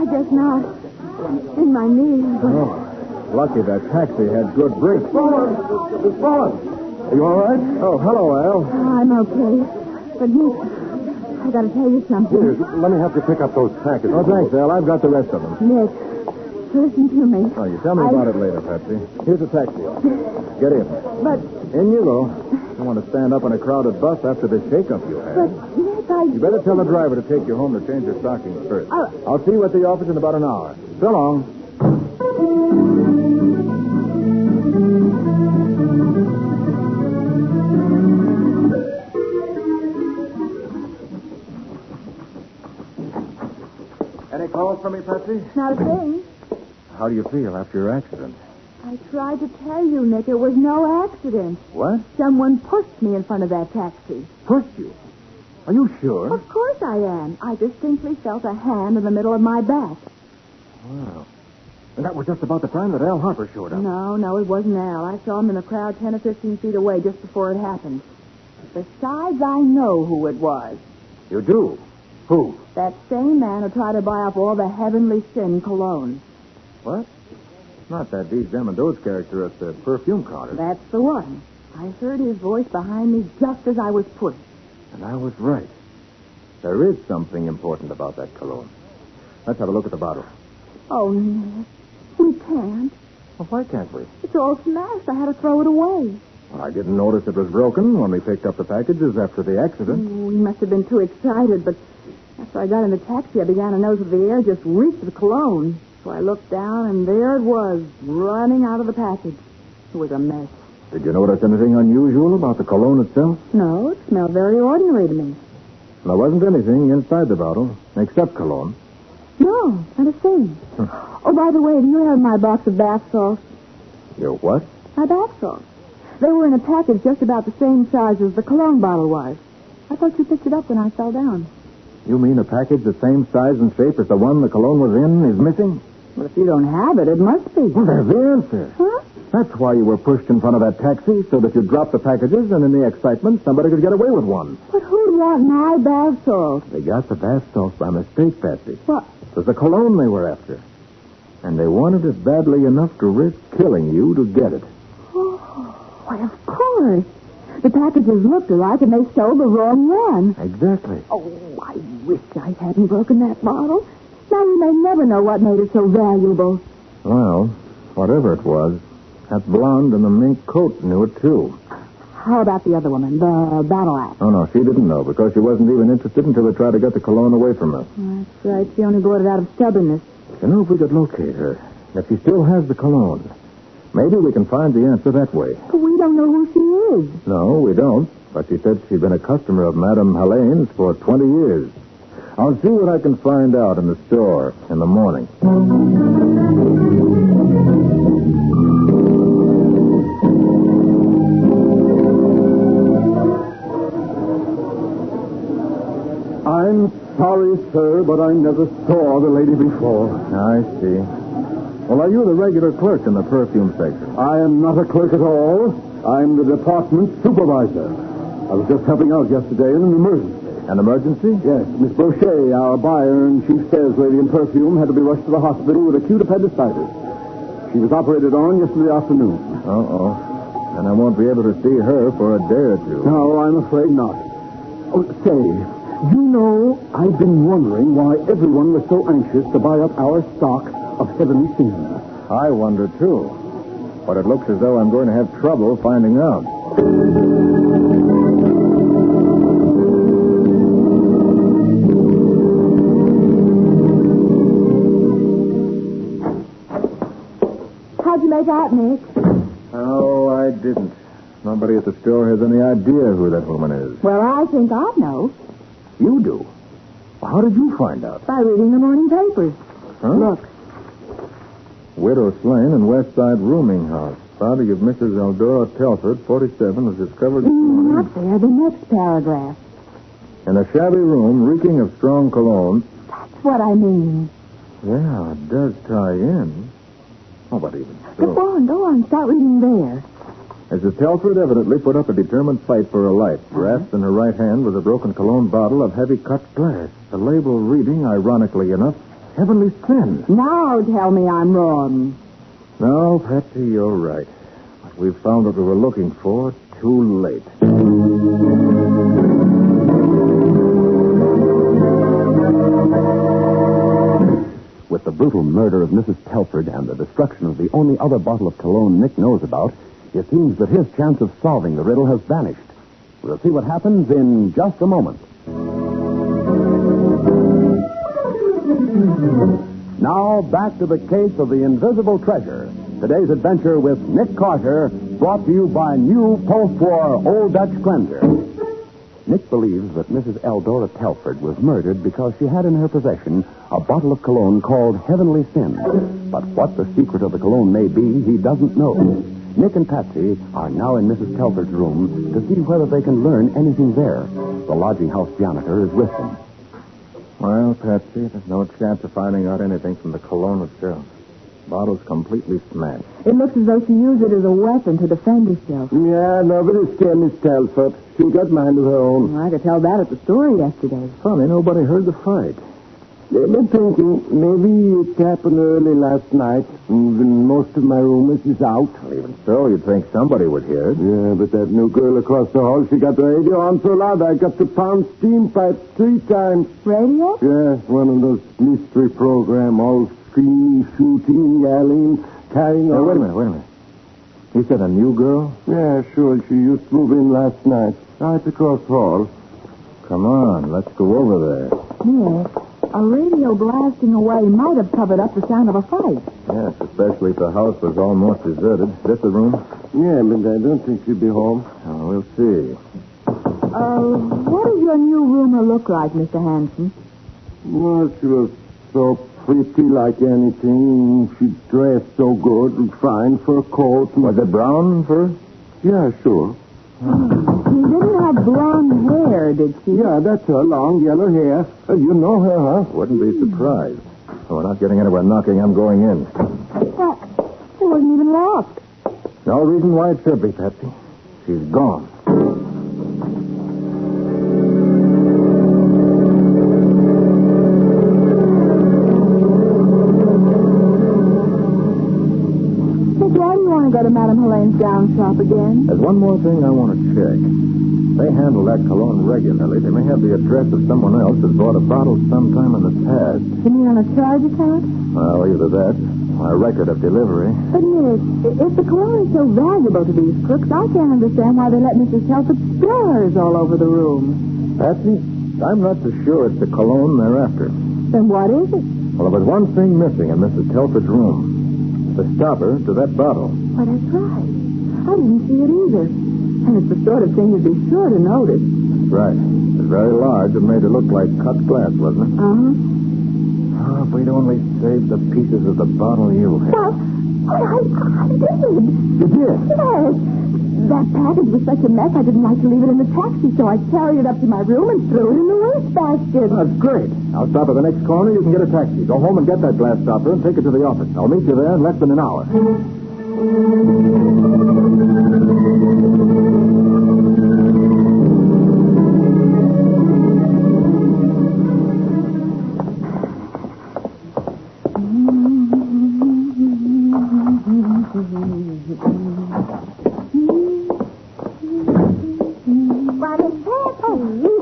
I guess not. In my knees, but... Oh, lucky that taxi had good brakes. It's fallen. Are you all right? Oh, hello, Al. I'm okay. But, Nick, I gotta tell you something. Here, let me help you pick up those packets. Oh, thanks, Al. I've got the rest of them. Nick, listen to me. Oh, you tell me about it later, Patsy. Here's a taxi. Get in. But... In you go. You want to stand up on a crowded bus after the shake-up you had. But, Nick, You better tell the driver to take you home to change your stockings first. I'll see you at the office in about an hour. So long. Any calls for me, Patsy? Not a thing. How do you feel after your accident? I tried to tell you, Nick, it was no accident. What? Someone pushed me in front of that taxi. Pushed you? Are you sure? Of course I am. I distinctly felt a hand in the middle of my back. Wow. And that was just about the time that Al Harper showed up. No, it wasn't Al. I saw him in the crowd 10 or 15 feet away just before it happened. Besides, I know who it was. You do? Who? That same man who tried to buy up all the Heavenly Sin cologne. What? Not that D. Demondo's character at the perfume counter. That's the one. I heard his voice behind me just as I was pushed. And I was right. There is something important about that cologne. Let's have a look at the bottle. Oh, Nick, we can't. Well, why can't we? It's all smashed. I had to throw it away. Well, I didn't notice it was broken when we picked up the packages after the accident. We must have been too excited, but after I got in the taxi, I began to notice that the air just reeked of cologne. So I looked down, and there it was, running out of the package. It was a mess. Did you notice anything unusual about the cologne itself? No, it smelled very ordinary to me. There wasn't anything inside the bottle, except cologne. No, not a thing. Oh, by the way, do you have my box of bath salts? Your what? My bath salts. They were in a package just about the same size as the cologne bottle was. I thought you picked it up when I fell down. You mean a package the same size and shape as the one the cologne was in is missing? Well, if you don't have it, it must be. Well, there's the answer. Huh? That's why you were pushed in front of that taxi, so that you'd drop the packages, and in the excitement, somebody could get away with one. But who'd want my bath salts? They got the bath salts by mistake, Patsy. What? It was the cologne they were after. And they wanted it badly enough to risk killing you to get it. Oh, why, of course. The packages looked alike, and they stole the wrong one. Exactly. Oh, I wish I hadn't broken that bottle. Now we may never know what made it so valuable. Well, whatever it was, that blonde in the mink coat knew it, too. How about the other woman, the battle axe? Oh, no, she didn't know, because she wasn't even interested until they tried to get the cologne away from her. That's right. She only bought it out of stubbornness. You know, if we could locate her, if she still has the cologne, maybe we can find the answer that way. But we don't know who she is. No, we don't. But she said she'd been a customer of Madame Helene's for 20 years. I'll see what I can find out in the store in the morning. I'm sorry, sir, but I never saw the lady before. I see. Well, are you the regular clerk in the perfume section? I am not a clerk at all. I'm the department supervisor. I was just helping out yesterday in an emergency. An emergency? Yes, Miss Brochet, our buyer and chief sales lady in perfume, had to be rushed to the hospital with acute appendicitis. She was operated on yesterday afternoon. Uh-oh. And I won't be able to see her for a day or two. No, I'm afraid not. Oh, say, you know, I've been wondering why everyone was so anxious to buy up our stock of heavenly sins. I wonder, too. But it looks as though I'm going to have trouble finding out. How'd you make out, Nick? Oh, I didn't. Nobody at the store has any idea who that woman is. Well, I think I know. You do? Well, how did you find out? By reading the morning papers. Huh? Look. Widow slain in West Side rooming house. Body of Mrs. Eldora Telford, 47, was discovered this morning. Not there. The next paragraph. In a shabby room reeking of strong cologne. That's what I mean. Yeah, it does tie in. Oh, but even so. Go on. Start reading there. Mrs. Telford evidently put up a determined fight for her life. Grasped in her right hand was a broken cologne bottle of heavy cut glass. The label reading, ironically enough, Heavenly Sin. Now tell me I'm wrong. No, Patsy, you're right. But we've found what we were looking for too late. With the brutal murder of Mrs. Telford and the destruction of the only other bottle of cologne Nick knows about, it seems that his chance of solving the riddle has vanished. We'll see what happens in just a moment. Now, back to the case of the invisible treasure. Today's adventure with Nick Carter, brought to you by new post-war Old Dutch cleanser. Nick believes that Mrs. Eldora Telford was murdered because she had in her possession a bottle of cologne called Heavenly Sin. But what the secret of the cologne may be, he doesn't know. Nick and Patsy are now in Mrs. Telford's room to see whether they can learn anything there. The lodging house janitor is with them. Well, Patsy, there's no chance of finding out anything from the cologne itself. Bottle's completely smashed. It looks as though she used it as a weapon to defend herself. Yeah, nobody scared Miss Telford. She got mind of her own. I could tell that at the store yesterday. Funny, nobody heard the fight. They've been thinking maybe it happened early last night when most of my roommates is out. Well, even so, you'd think somebody would hear it. Yeah, but that new girl across the hall, she got the radio on so loud I got to pound steam pipe 3 times. Radio? Yeah, one of those mystery program, all screaming, shooting, yelling, carrying on. Wait a minute. You said a new girl? Yeah, sure. She used to move in last night. Right across the hall. Come on, let's go over there. Yes. A radio blasting away might have covered up the sound of a fight. Yes, especially if the house was almost deserted. Is this the room? Yeah, but I don't think she'll be home. Oh, we'll see. What does your new roomer look like, Mr. Hanson? Well, she was so pretty like anything. She dressed so good and fine for a coat. Was it brown first? Yeah, sure. She didn't have blonde hair, did she? Yeah, that's her, long yellow hair. You know her, huh? Wouldn't be surprised. So we're not getting anywhere knocking. I'm going in. But it wasn't even locked. No reason why it should be, Patsy. She's gone. Why do you want to go to Madame Helene's gown shop again? There's one more thing I want to check. They handle that cologne regularly. They may have the address of someone else that bought a bottle sometime in the past. You mean on a charge account? Well, either that or a record of delivery. But, Nick, if the cologne is so valuable to these crooks, I can't understand why they let Mrs. Telford spill hers all over the room. Patsy, I'm not so sure it's the cologne they're after. Then what is it? Well, there was one thing missing in Mrs. Telford's room. The stopper to that bottle. Why, that's right. I didn't see it either. And it's the sort of thing you'd be sure to notice. That's right. It was very large and made it look like cut glass, wasn't it? Uh-huh. Oh, if we'd only saved the pieces of the bottle you had. Well, I did. You did? Yes. That package was such a mess, I didn't like to leave it in the taxi, so I carried it up to my room and threw it in the wastebasket. That's great. I'll stop at the next corner. You can get a taxi. Go home and get that glass stopper and take it to the office. I'll meet you there in less than an hour.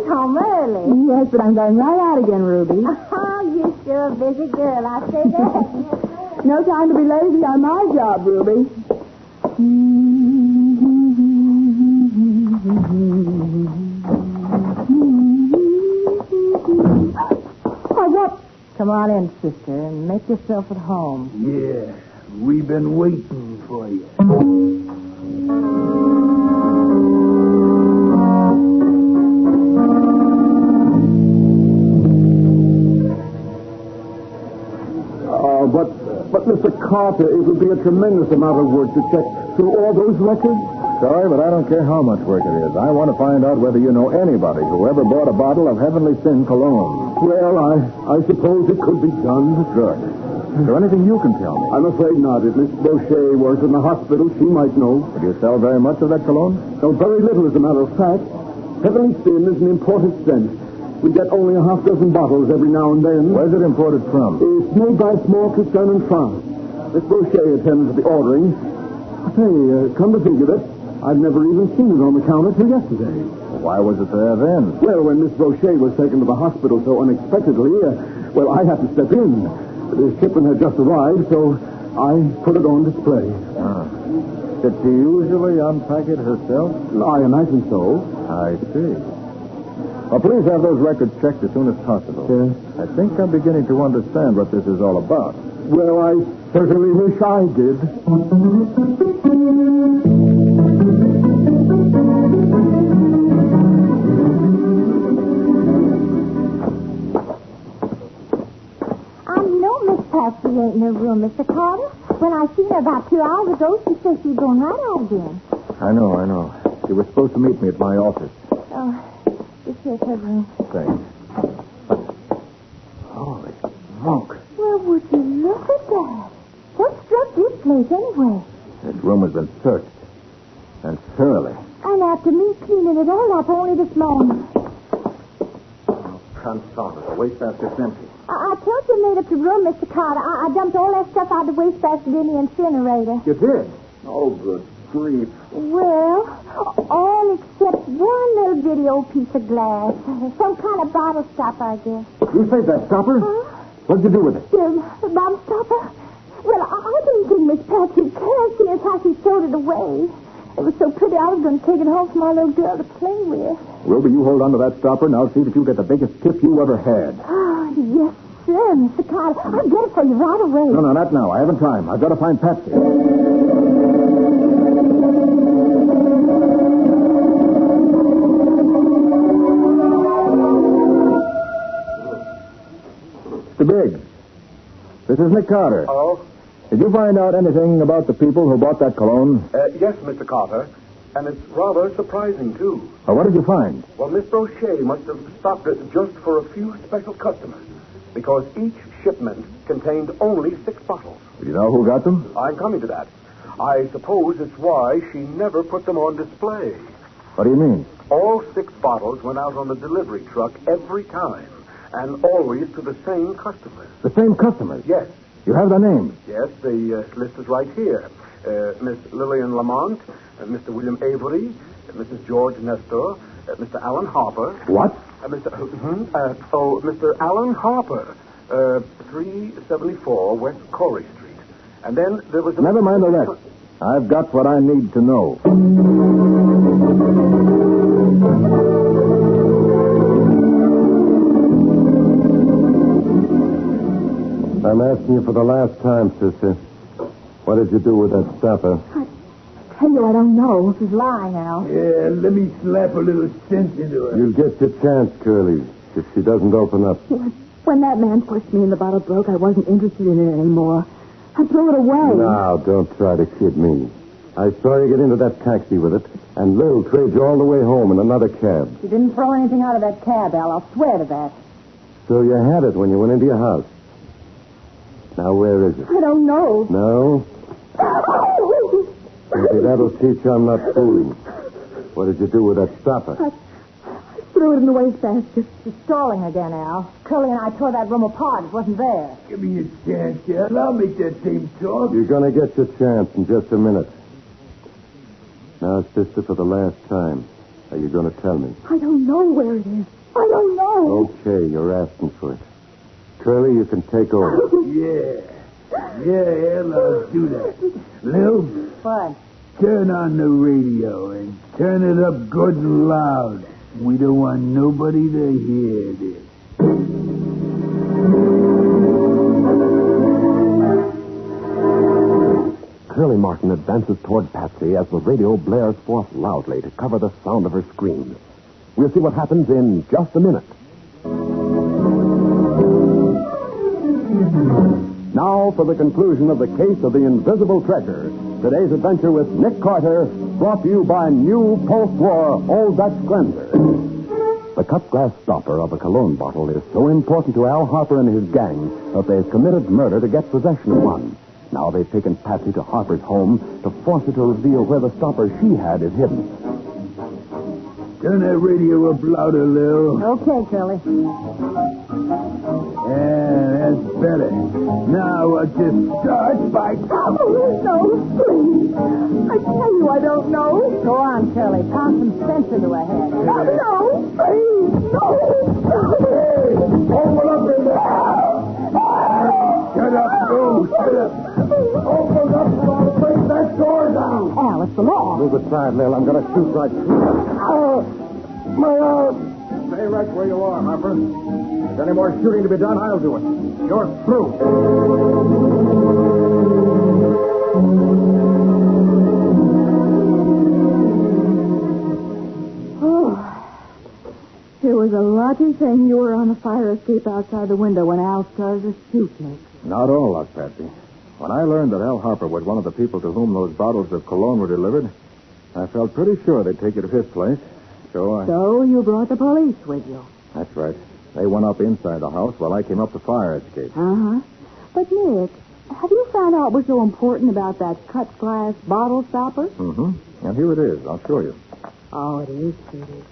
home early. Yes, but I'm going right out again, Ruby. Oh, you're sure a busy girl. I'll say that. No time to be lazy on my job, Ruby. Oh, what? Come on in, sister, and make yourself at home. Yeah, we've been waiting for you. But Mr. Carter, it would be a tremendous amount of work to check through all those records. Sorry, but I don't care how much work it is. I want to find out whether you know anybody who ever bought a bottle of Heavenly Sin cologne. Well, I suppose it could be done. Good. Is there anything you can tell me? I'm afraid not. If Miss Ricochet was in the hospital, she might know. Did you sell very much of that cologne? No, very little, as a matter of fact. Heavenly Sin is an imported scent. We get only a half dozen bottles every now and then. Where's it imported from? It's made by a small concern in France. Miss Ricochet attends to the ordering. Say, come to think of it, I've never even seen it on the counter till yesterday. Why was it there then? Well, when Miss Ricochet was taken to the hospital so unexpectedly, I had to step in. The shipment had just arrived, so I put it on display. Did she usually unpack it herself? I imagine so. I see. Well, please have those records checked as soon as possible. Yes. I think I'm beginning to understand what this is all about. Well, I certainly wish I did. I know Miss Patsy ain't in her room, Mr. Carter. When I seen her about 2 hours ago, she said she'd going right out again. I know. She was supposed to meet me at my office. Oh, this here's her room. Thanks. Holy smoke. Well, would you look at that? What struck this place anyway? This room has been searched. And thoroughly. And after me cleaning it all up only this morning. Confound it. The wastebasket's empty. I told you I made up the room, Mr. Carter. I dumped all that stuff out of the wastebasket in the incinerator. You did? Oh, good grief. Well, all except one little bitty old piece of glass. Some kind of bottle stopper, I guess. You saved that stopper? Huh? What'd you do with it? The bottle stopper? Well, I didn't think Miss Patsy cared, seeing how she threw it away. It was so pretty, I was going to take it home for my little girl to play with. Ruby, you hold on to that stopper, and I'll see that you get the biggest tip you ever had. Oh, yes, sir, Mr. Carter. I'll get it for you right away. No, not now. I haven't time. I've got to find Patsy. Mr. Biggs, this is Nick Carter. Oh? Did you find out anything about the people who bought that cologne? Yes, Mr. Carter. And it's rather surprising, too. Well, what did you find? Well, Miss Ricochet must have stopped it just for a few special customers. Because each shipment contained only 6 bottles. Do you know who got them? I'm coming to that. I suppose it's why she never put them on display. What do you mean? All 6 bottles went out on the delivery truck every time. And always to the same customers. The same customers? Yes. You have their names? Yes, the list is right here. Miss Lillian Lamont, Mr. William Avery, Mrs. George Nestor, Mr. Alan Harper. What? Mr. Alan Harper, 374 West Corey Street. And then there was... Never mind the rest. I've got what I need to know. I'm asking you for the last time, sister. What did you do with that stopper? I tell you, I don't know. She's lying now. Yeah, let me slap a little sense into her. You'll get your chance, Curly, if she doesn't open up. When that man pushed me and the bottle broke, I wasn't interested in it anymore. I threw it away. Now, don't try to kid me. I saw you get into that taxi with it, and Lil trade you all the way home in another cab. She didn't throw anything out of that cab, Al. I'll swear to that. So you had it when you went into your house. Now, where is it? I don't know. No? Maybe that'll teach you I'm not fooling. What did you do with that stopper? I threw it in the wastebasket. She's stalling again, Al. Curly and I tore that room apart. It wasn't there. Give me a chance, Al. I'll make that same talk. You're going to get your chance in just a minute. Now, sister, for the last time, Are you going to tell me? I don't know where it is. I don't know. Okay, you're asking for it. Curly, you can take over. Yeah, let's do that. Lil? What? Turn on the radio and turn it up good and loud. We don't want nobody to hear this. Curly Martin advances toward Patsy as the radio blares forth loudly to cover the sound of her screams. We'll see what happens in just a minute. Now for the conclusion of the case of the invisible treasure. Today's adventure with Nick Carter, brought to you by new post-war Old Dutch Cleanser. The cut glass stopper of a cologne bottle is so important to Al Harper and his gang that they've committed murder to get possession of one. Now they've taken Patsy to Harper's home to force her to reveal where the stopper she had is hidden. Turn that radio up louder, Lil. Okay, Curly. Yeah, that's better. Now I'll just start by... Oh, no, please. I tell you I don't know. Go on, Curly. Pound some sense into her head. No, please. No. Hey, open up in there. Shut up, you. Shut up. Open up or I'll break that door down. Al, it's the law. Move aside, Lil. I'm going to shoot right through you. My arm. Stay right where you are, Harper. If there's any more shooting to be done, I'll do it. You're through. Oh, it was a lucky thing you were on the fire escape outside the window when Al started to shoot me. Not all luck, Patsy. When I learned that Al Harper was one of the people to whom those bottles of cologne were delivered, I felt pretty sure they'd take you to his place. So you brought the police with you? That's right. They went up inside the house while I came up the fire escape. Uh-huh. But, Nick, have you found out what's so important about that cut glass bottle stopper? Mm-hmm. And here it is. I'll show you. Oh, it is pretty.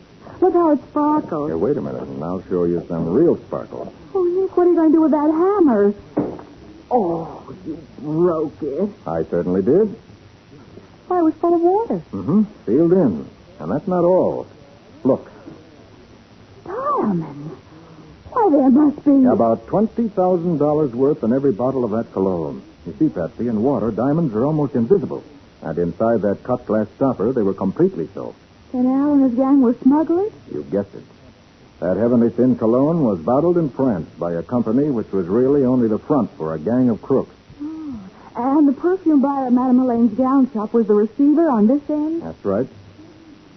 Look how it sparkles. Here, wait a minute, and I'll show you some real sparkle. Oh, Nick, what are you going to do with that hammer? Oh, you broke it. I certainly did. Why, it was full of water. Mm-hmm. Sealed in. And that's not all. Look. Diamonds. Why, there must be... About $20,000 worth in every bottle of that cologne. You see, Patsy, in water, diamonds are almost invisible. And inside that cut glass stopper, they were completely so. And Al and his gang were smugglers? You guessed it. That heavenly thin cologne was bottled in France by a company which was really only the front for a gang of crooks. Oh. And the perfume buyer at Madame Helene's gown shop was the receiver on this end? That's right.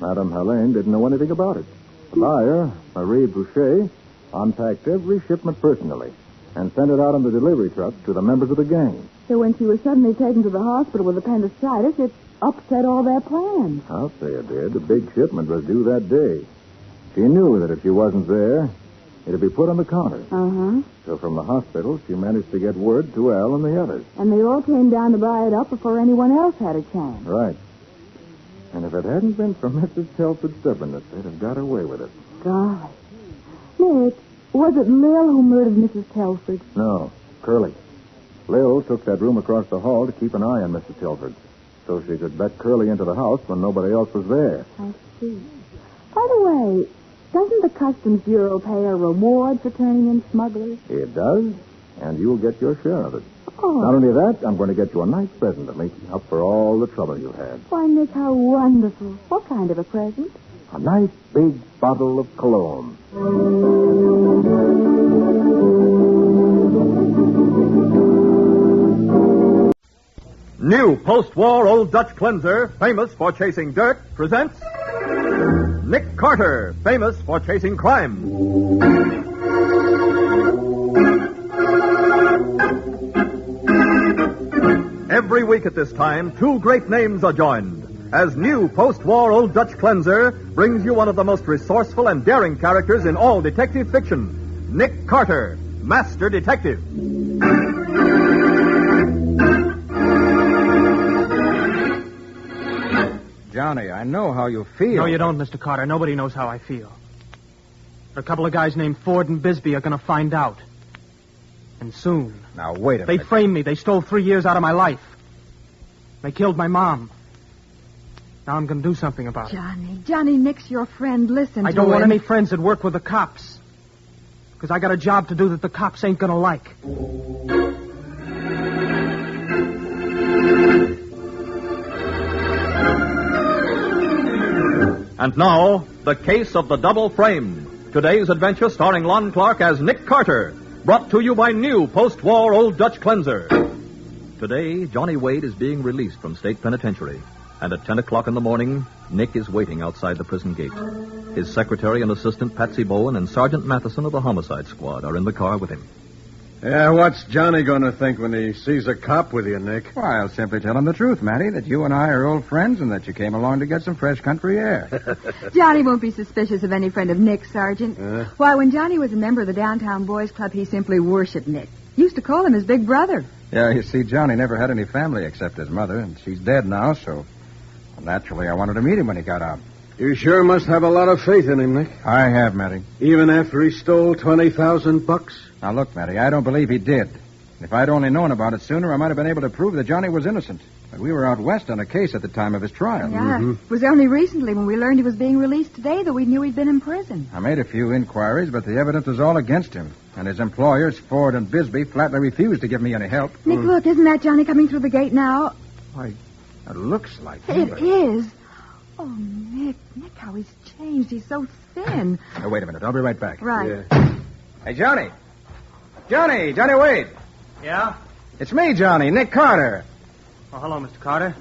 Madame Helene didn't know anything about it. The buyer, Marie Boucher, unpacked every shipment personally and sent it out on the delivery truck to the members of the gang. So when she was suddenly taken to the hospital with appendicitis, it upset all their plans. I'll say it did. The big shipment was due that day. She knew that if she wasn't there, it'd be put on the counter. Uh-huh. So from the hospital, she managed to get word to Al and the others. And they all came down to buy it up before anyone else had a chance. Right. And if it hadn't been for Mrs. Telford's stubbornness, they'd have got away with it. Golly. Nick, was it Lil who murdered Mrs. Telford? No, Curly. Lil took that room across the hall to keep an eye on Mrs. Telford, so she could let Curly into the house when nobody else was there. I see. By the way, doesn't the Customs Bureau pay a reward for turning in smugglers? It does, and you'll get your share of it. Oh. Not only that, I'm going to get you a nice present to make up for all the trouble you had. Why, Nick, how wonderful. What kind of a present? A nice big bottle of cologne. New post-war Old Dutch Cleanser, famous for chasing dirt, presents Nick Carter, famous for chasing crime. Every week at this time, two great names are joined as new post-war Old Dutch Cleanser brings you one of the most resourceful and daring characters in all detective fiction, Nick Carter, Master Detective. Johnny, I know how you feel. No, you don't, Mr. Carter. Nobody knows how I feel. A couple of guys named Ford and Bisbee are going to find out. And soon. Now, wait a minute. They framed me. They stole 3 years out of my life. They killed my mom. Now I'm going to do something about it. Johnny, Nick's your friend. Listen to I him. don't want any friends that work with the cops. Because I got a job to do that the cops ain't going to like. And now, the case of the double frame. Today's adventure starring Lon Clark as Nick Carter. Brought to you by new post-war Old Dutch Cleanser. Today, Johnny Wade is being released from state penitentiary. And at 10 o'clock in the morning, Nick is waiting outside the prison gate. His secretary and assistant, Patsy Bowen, and Sergeant Matheson of the homicide squad are in the car with him. Yeah, what's Johnny going to think when he sees a cop with you, Nick? Well, I'll simply tell him the truth, Matty, that you and I are old friends and that you came along to get some fresh country air. Johnny won't be suspicious of any friend of Nick's, Sergeant. Why, when Johnny was a member of the Downtown Boys Club, he simply worshipped Nick. Used to call him his big brother. Yeah, you see, Johnny never had any family except his mother, and she's dead now, so naturally I wanted to meet him when he got out. You sure must have a lot of faith in him, Nick. I have, Matty. Even after he stole $20,000? Now, look, Matty, I don't believe he did. If I'd only known about it sooner, I might have been able to prove that Johnny was innocent. But we were out west on a case at the time of his trial. Yeah, It was only recently when we learned he was being released today that we knew he'd been in prison. I made a few inquiries, but the evidence was all against him. And his employers, Ford and Bisbee, flatly refused to give me any help. Nick, look, isn't that Johnny coming through the gate now? Why, it looks like him. It is. Oh, Nick, how he's changed. He's so thin. Now, wait a minute. I'll be right back. Right. Hey, Johnny. Johnny Wade. Yeah? It's me, Johnny, Nick Carter. Oh, hello, Mr. Carter.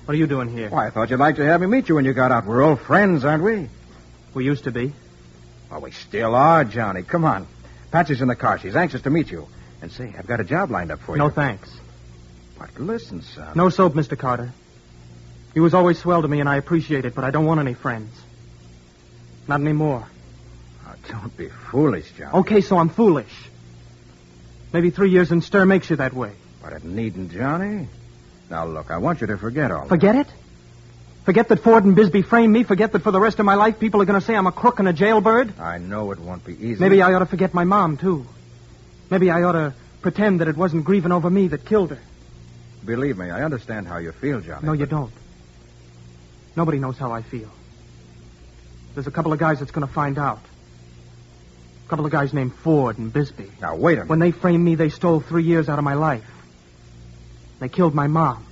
What are you doing here? Why, I thought you'd like to have me meet you when you got out. We're old friends, aren't we? We used to be. Well, we still are, Johnny. Come on. Patsy's in the car. She's anxious to meet you. And say, I've got a job lined up for you. No, thanks. But listen, son. No soap, Mr. Carter. He was always swell to me, and I appreciate it, but I don't want any friends. Not anymore. Oh, don't be foolish, Johnny. Okay, so I'm foolish. Maybe 3 years in stir makes you that way. But it needn't, Johnny. Now, look, I want you to forget all Forget it? Forget that Ford and Bisbee framed me? Forget that for the rest of my life people are going to say I'm a crook and a jailbird? I know it won't be easy. Maybe I ought to forget my mom, too. Maybe I ought to pretend that it wasn't grieving over me that killed her. Believe me, I understand how you feel, Johnny. No, you don't. Nobody knows how I feel. There's a couple of guys that's going to find out. A couple of guys named Ford and Bisbee. Now, wait a minute. When they framed me, they stole 3 years out of my life. They killed my mom.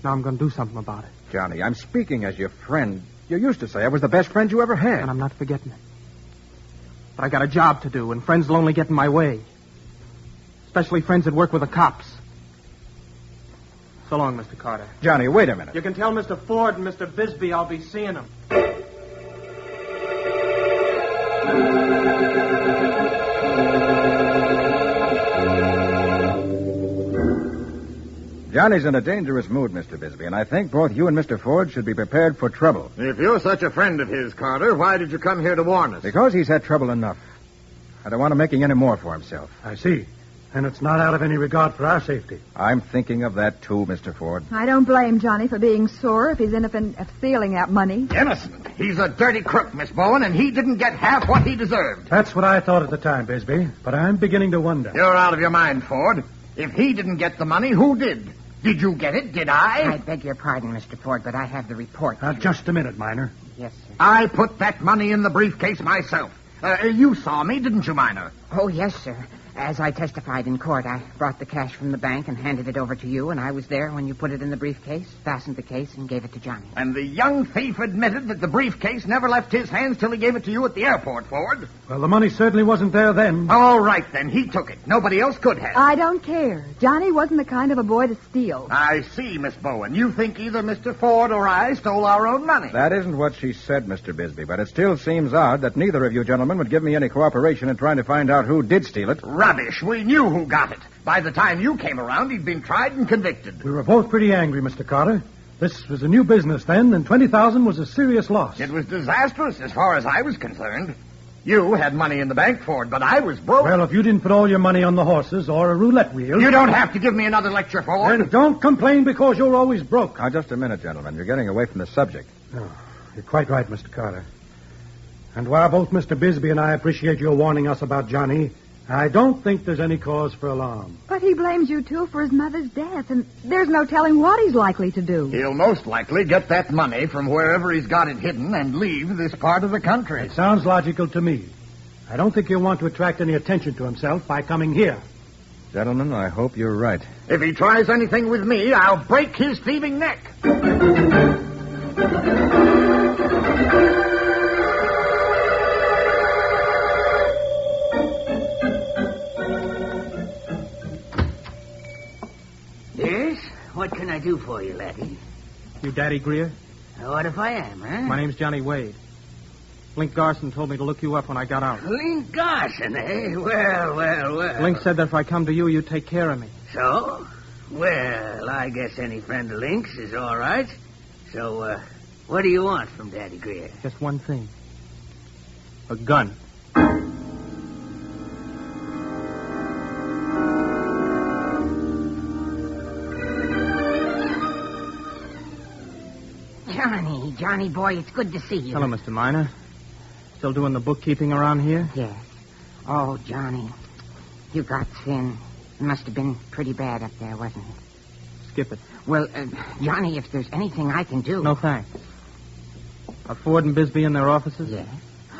Now I'm going to do something about it. Johnny, I'm speaking as your friend. You used to say I was the best friend you ever had. And I'm not forgetting it. But I got a job to do, and friends will only get in my way. Especially friends that work with the cops. So long, Mr. Carter. Johnny, wait a minute. You can tell Mr. Ford and Mr. Bisbee I'll be seeing them. Johnny's in a dangerous mood, Mr. Bisbee, and I think both you and Mr. Ford should be prepared for trouble. If you're such a friend of his, Carter, why did you come here to warn us? Because he's had trouble enough. I don't want him making any more for himself. I see. And it's not out of any regard for our safety. I'm thinking of that, too, Mr. Ford. I don't blame Johnny for being sore if he's innocent of stealing that money. Innocent? He's a dirty crook, Miss Bowen, and he didn't get half what he deserved. That's what I thought at the time, Bisbee. But I'm beginning to wonder. You're out of your mind, Ford. If he didn't get the money, who did? Did you get it? Did I? I beg your pardon, Mr. Ford, but I have the report. Just a minute, Miner. Yes, sir. I put that money in the briefcase myself. You saw me, didn't you, Miner? Oh, yes, sir. As I testified in court, I brought the cash from the bank and handed it over to you, and I was there when you put it in the briefcase, fastened the case, and gave it to Johnny. And the young thief admitted that the briefcase never left his hands till he gave it to you at the airport, Ford. Well, the money certainly wasn't there then. All right, then. He took it. Nobody else could have. I don't care. Johnny wasn't the kind of a boy to steal. I see, Miss Bowen. You think either Mr. Ford or I stole our own money. That isn't what she said, Mr. Bisbee, but it still seems odd that neither of you gentlemen would give me any cooperation in trying to find out who did steal it. Rubbish. We knew who got it. By the time you came around, he'd been tried and convicted. We were both pretty angry, Mr. Carter. This was a new business then, and $20,000 was a serious loss. It was disastrous as far as I was concerned. You had money in the bank, Ford, but I was broke. Well, if you didn't put all your money on the horses or a roulette wheel... You don't have to give me another lecture, Ford. Then don't complain because you're always broke. Now, just a minute, gentlemen. You're getting away from the subject. No, you're quite right, Mr. Carter. And while both Mr. Bisbee and I appreciate your warning us about Johnny, I don't think there's any cause for alarm. But he blames you, too, for his mother's death, and there's no telling what he's likely to do. He'll most likely get that money from wherever he's got it hidden and leave this part of the country. It sounds logical to me. I don't think he'll want to attract any attention to himself by coming here. Gentlemen, I hope you're right. If he tries anything with me, I'll break his thieving neck. Yes? What can I do for you, laddie? You Daddy Greer? What if I am, huh? My name's Johnny Wade. Link Garson told me to look you up when I got out. Link Garson, eh? Well. Link said that if I come to you, you'd take care of me. So? Well, I guess any friend of Link's is all right. So, what do you want from Daddy Greer? Just one thing. A gun. Johnny boy, it's good to see you. Hello, Mr. Miner. Still doing the bookkeeping around here? Yes. Oh, Johnny, you got thin. It must have been pretty bad up there, wasn't it? Skip it. Well, Johnny, if there's anything I can do... No, thanks. Are Ford and Bisbee in their offices? Yes.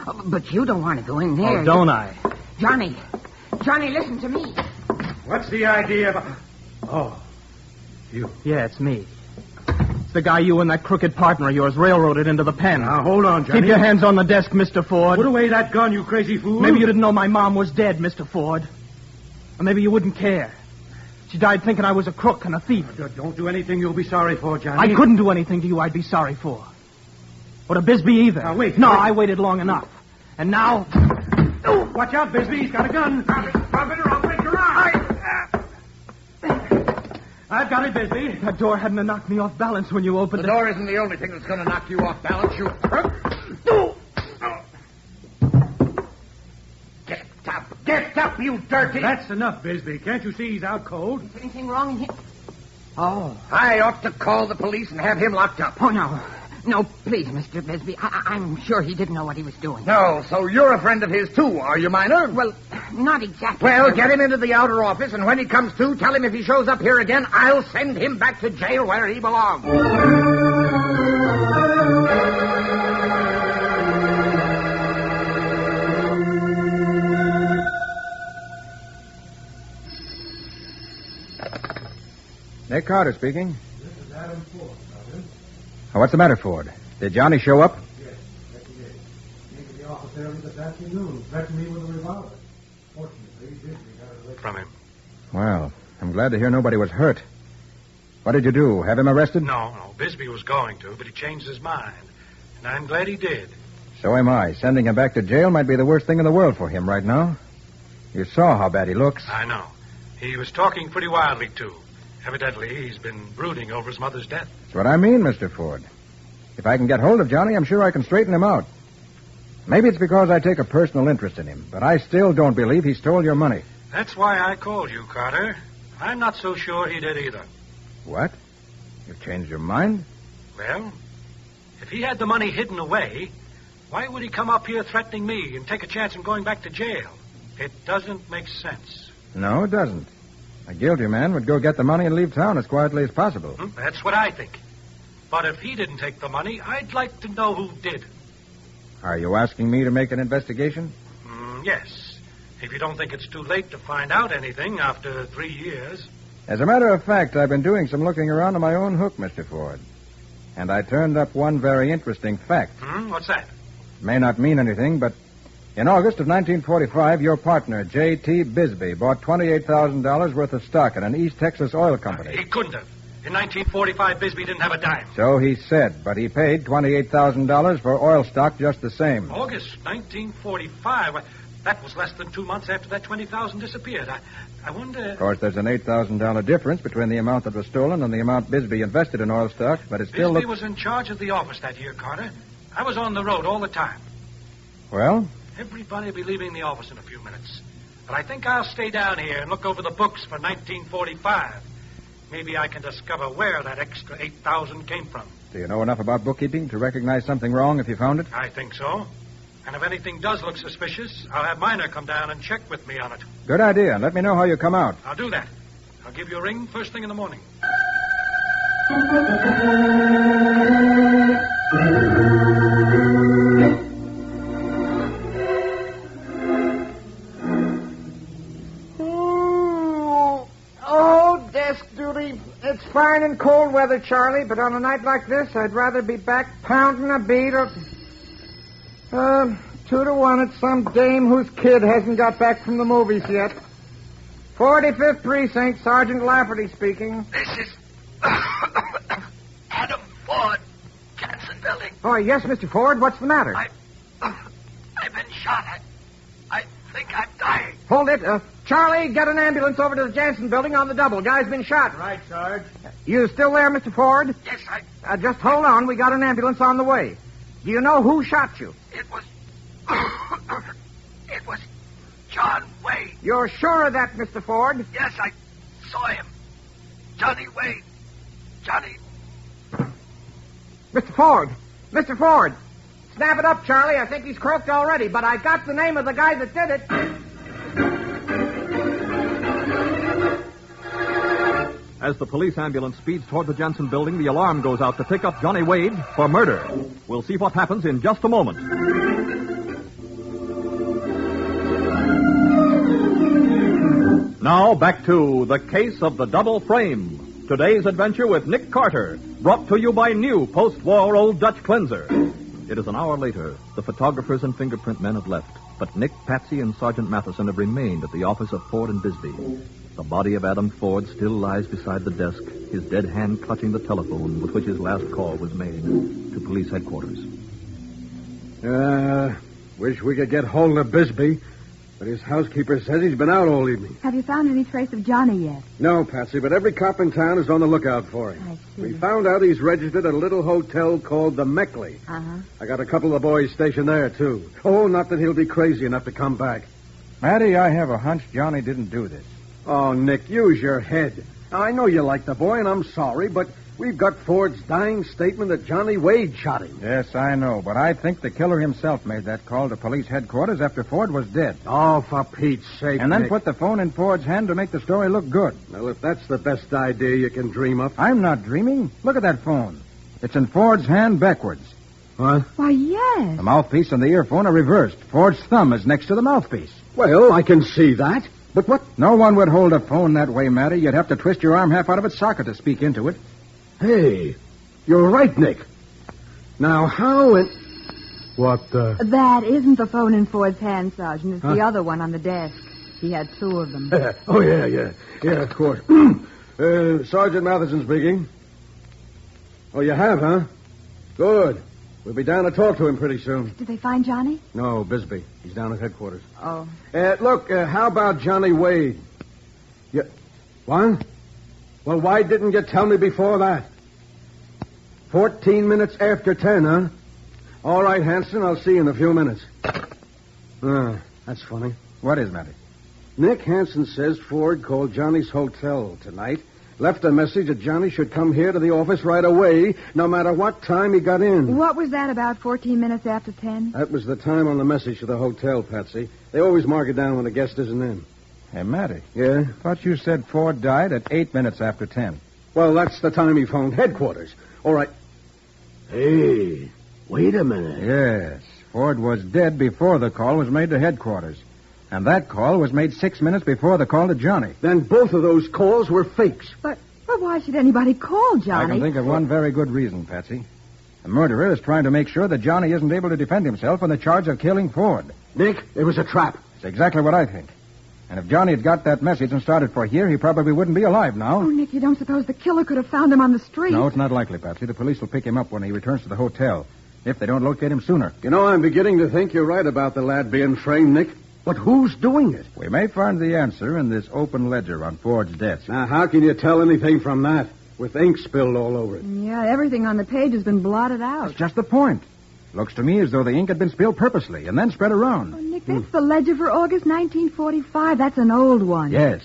Oh, but you don't want to go in there. Oh, don't I? Johnny, listen to me. What's the idea of... Oh, you. Yeah, it's me. It's the guy you and that crooked partner of yours railroaded into the pen. Now, hold on, Johnny. Keep your hands on the desk, Mr. Ford. Put away that gun, you crazy fool. Maybe you didn't know my mom was dead, Mr. Ford. Or maybe you wouldn't care. She died thinking I was a crook and a thief. Don't do anything you'll be sorry for, Johnny. I couldn't do anything to you I'd be sorry for. Or to Bisbee either. Now, wait. No, I waited long enough. And now... Oh, watch out, Bisbee. He's got a gun. Drop it or I'll break your arm. I've got it, Bisbee. That door hadn't knocked me off balance when you opened it. The door isn't the only thing that's going to knock you off balance, you crook. Get up, you dirty... That's enough, Bisbee. Can't you see he's out cold? Is anything wrong in here? Oh. I ought to call the police and have him locked up. Oh, no. No, please, Mr. Bisbee. I'm sure he didn't know what he was doing. No, so you're a friend of his, too, are you, Miner? Well, not exactly. Well, get him into the outer office, and when he comes to, tell him if he shows up here again, I'll send him back to jail where he belongs. Nick Carter speaking. This is Adam Ford, Carter. Oh, what's the matter, Ford? Did Johnny show up? Yes, he did. Came to the office early this afternoon, threatened me with a revolver. Fortunately, Bisbee got it away From him. Well, I'm glad to hear nobody was hurt. What did you do? Have him arrested? No. Bisbee was going to, but he changed his mind. And I'm glad he did. So am I. Sending him back to jail might be the worst thing in the world for him right now. You saw how bad he looks. I know. He was talking pretty wildly, too. Evidently, he's been brooding over his mother's death. That's what I mean, Mr. Ford. If I can get hold of Johnny, I'm sure I can straighten him out. Maybe it's because I take a personal interest in him, but I still don't believe he stole your money. That's why I called you, Carter. I'm not so sure he did either. What? You've changed your mind? Well, if he had the money hidden away, why would he come up here threatening me and take a chance in going back to jail? It doesn't make sense. No, it doesn't. A guilty man would go get the money and leave town as quietly as possible. That's what I think. But if he didn't take the money, I'd like to know who did. Are you asking me to make an investigation? Yes. If you don't think it's too late to find out anything after 3 years. As a matter of fact, I've been doing some looking around on my own hook, Mr. Ford. And I turned up one very interesting fact. What's that? It may not mean anything, but in August of 1945, your partner, J.T. Bisbee, bought $28,000 worth of stock in an East Texas oil company. He couldn't have. In 1945, Bisbee didn't have a dime. So he said, but he paid $28,000 for oil stock just the same. August 1945? That was less than 2 months after that $20,000 disappeared. I wonder... Of course, there's an $8,000 difference between the amount that was stolen and the amount Bisbee invested in oil stock, but it still Bisbee was in charge of the office that year, Carter. I was on the road all the time. Well? Everybody will be leaving the office in a few minutes. But I think I'll stay down here and look over the books for 1945. Maybe I can discover where that extra $8,000 came from. Do you know enough about bookkeeping to recognize something wrong if you found it? I think so. And if anything does look suspicious, I'll have Miner come down and check with me on it. Good idea. Let me know how you come out. I'll do that. I'll give you a ring first thing in the morning. Desk duty. It's fine in cold weather, Charlie, but on a night like this, I'd rather be back pounding a beat or... 2 to 1 at some dame whose kid hasn't got back from the movies yet. 45th Precinct, Sergeant Lafferty speaking. This is Adam Ford, Jansen Building. Oh, yes, Mr. Ford. What's the matter? I've been shot. I think I'm dying. Hold it. Charlie, get an ambulance over to the Jansen Building on the double. Guy's been shot. Right, Sarge. You still there, Mr. Ford? Yes, Just hold on. We got an ambulance on the way. Do you know who shot you? It was John Wade. You're sure of that, Mr. Ford? Yes, I saw him. Johnny Wade. Johnny. Mr. Ford! Mr. Ford! Snap it up, Charlie. I think he's croaked already, but I got the name of the guy that did it. As the police ambulance speeds toward the Jansen Building, the alarm goes out to pick up Johnny Wade for murder. We'll see what happens in just a moment. Now, back to The Case of the Double Frame. Today's adventure with Nick Carter, brought to you by new post-war Old Dutch Cleanser. It is an hour later. The photographers and fingerprint men have left, but Nick, Patsy, and Sergeant Matheson have remained at the office of Ford and Bisbee. The body of Adam Ford still lies beside the desk, his dead hand clutching the telephone with which his last call was made to police headquarters. Wish we could get hold of Bisbee, but his housekeeper says he's been out all evening. Have you found any trace of Johnny yet? No, Patsy, but every cop in town is on the lookout for him. I see. We found out he's registered at a little hotel called the Meckley. Uh-huh. I got a couple of boys stationed there, too. Oh, not that he'll be crazy enough to come back. Matty, I have a hunch Johnny didn't do this. Oh, Nick, use your head. Now, I know you like the boy, and I'm sorry, but we've got Ford's dying statement that Johnny Wade shot him. Yes, I know, but I think the killer himself made that call to police headquarters after Ford was dead. Oh, for Pete's sake, And then Nick. put the phone in Ford's hand to make the story look good. Well, if that's the best idea you can dream up. I'm not dreaming. Look at that phone. It's in Ford's hand backwards. What? Why, yes. The mouthpiece and the earphone are reversed. Ford's thumb is next to the mouthpiece. Well, I can see that. But what? No one would hold a phone that way, Matty. You'd have to twist your arm half out of its socket to speak into it. Hey, you're right, Nick. Now, how in... What, That isn't the phone in Ford's hand, Sergeant. It's Huh? the other one on the desk. He had 2 of them. Oh, yeah, of course. Sergeant Matheson speaking. Oh, you have, huh? Good. We'll be down to talk to him pretty soon. Did they find Johnny? No, Bisbee. He's down at headquarters. Oh. Look, how about Johnny Wade? What? Well, why didn't you tell me before that? 14 minutes after 10, huh? All right, Hanson, I'll see you in a few minutes. That's funny. What is, Matty? Nick Hanson says Ford called Johnny's hotel tonight, left a message that Johnny should come here to the office right away, no matter what time he got in. What was that, about 14 minutes after 10? That was the time on the message to the hotel, Patsy. They always mark it down when a guest isn't in. Hey, Matty. Yeah? Thought you said Ford died at 8 minutes after 10. Well, that's the time he phoned headquarters. All right. Hey, wait a minute. Yes. Ford was dead before the call was made to headquarters. And that call was made 6 minutes before the call to Johnny. Then both of those calls were fakes. But why should anybody call Johnny? I can think of one very good reason, Patsy. The murderer is trying to make sure that Johnny isn't able to defend himself on the charge of killing Ford. Nick, it was a trap. It's exactly what I think. And if Johnny had got that message and started for here, he probably wouldn't be alive now. Oh, Nick, you don't suppose the killer could have found him on the street? No, it's not likely, Patsy. The police will pick him up when he returns to the hotel, if they don't locate him sooner. You know, I'm beginning to think you're right about the lad being framed, Nick. But who's doing it? We may find the answer in this open ledger on Ford's desk. Now, how can you tell anything from that? With ink spilled all over it. Yeah, everything on the page has been blotted out. That's just the point. Looks to me as though the ink had been spilled purposely and then spread around. Oh, Nick, that's the ledger for August 1945. That's an old one. Yes.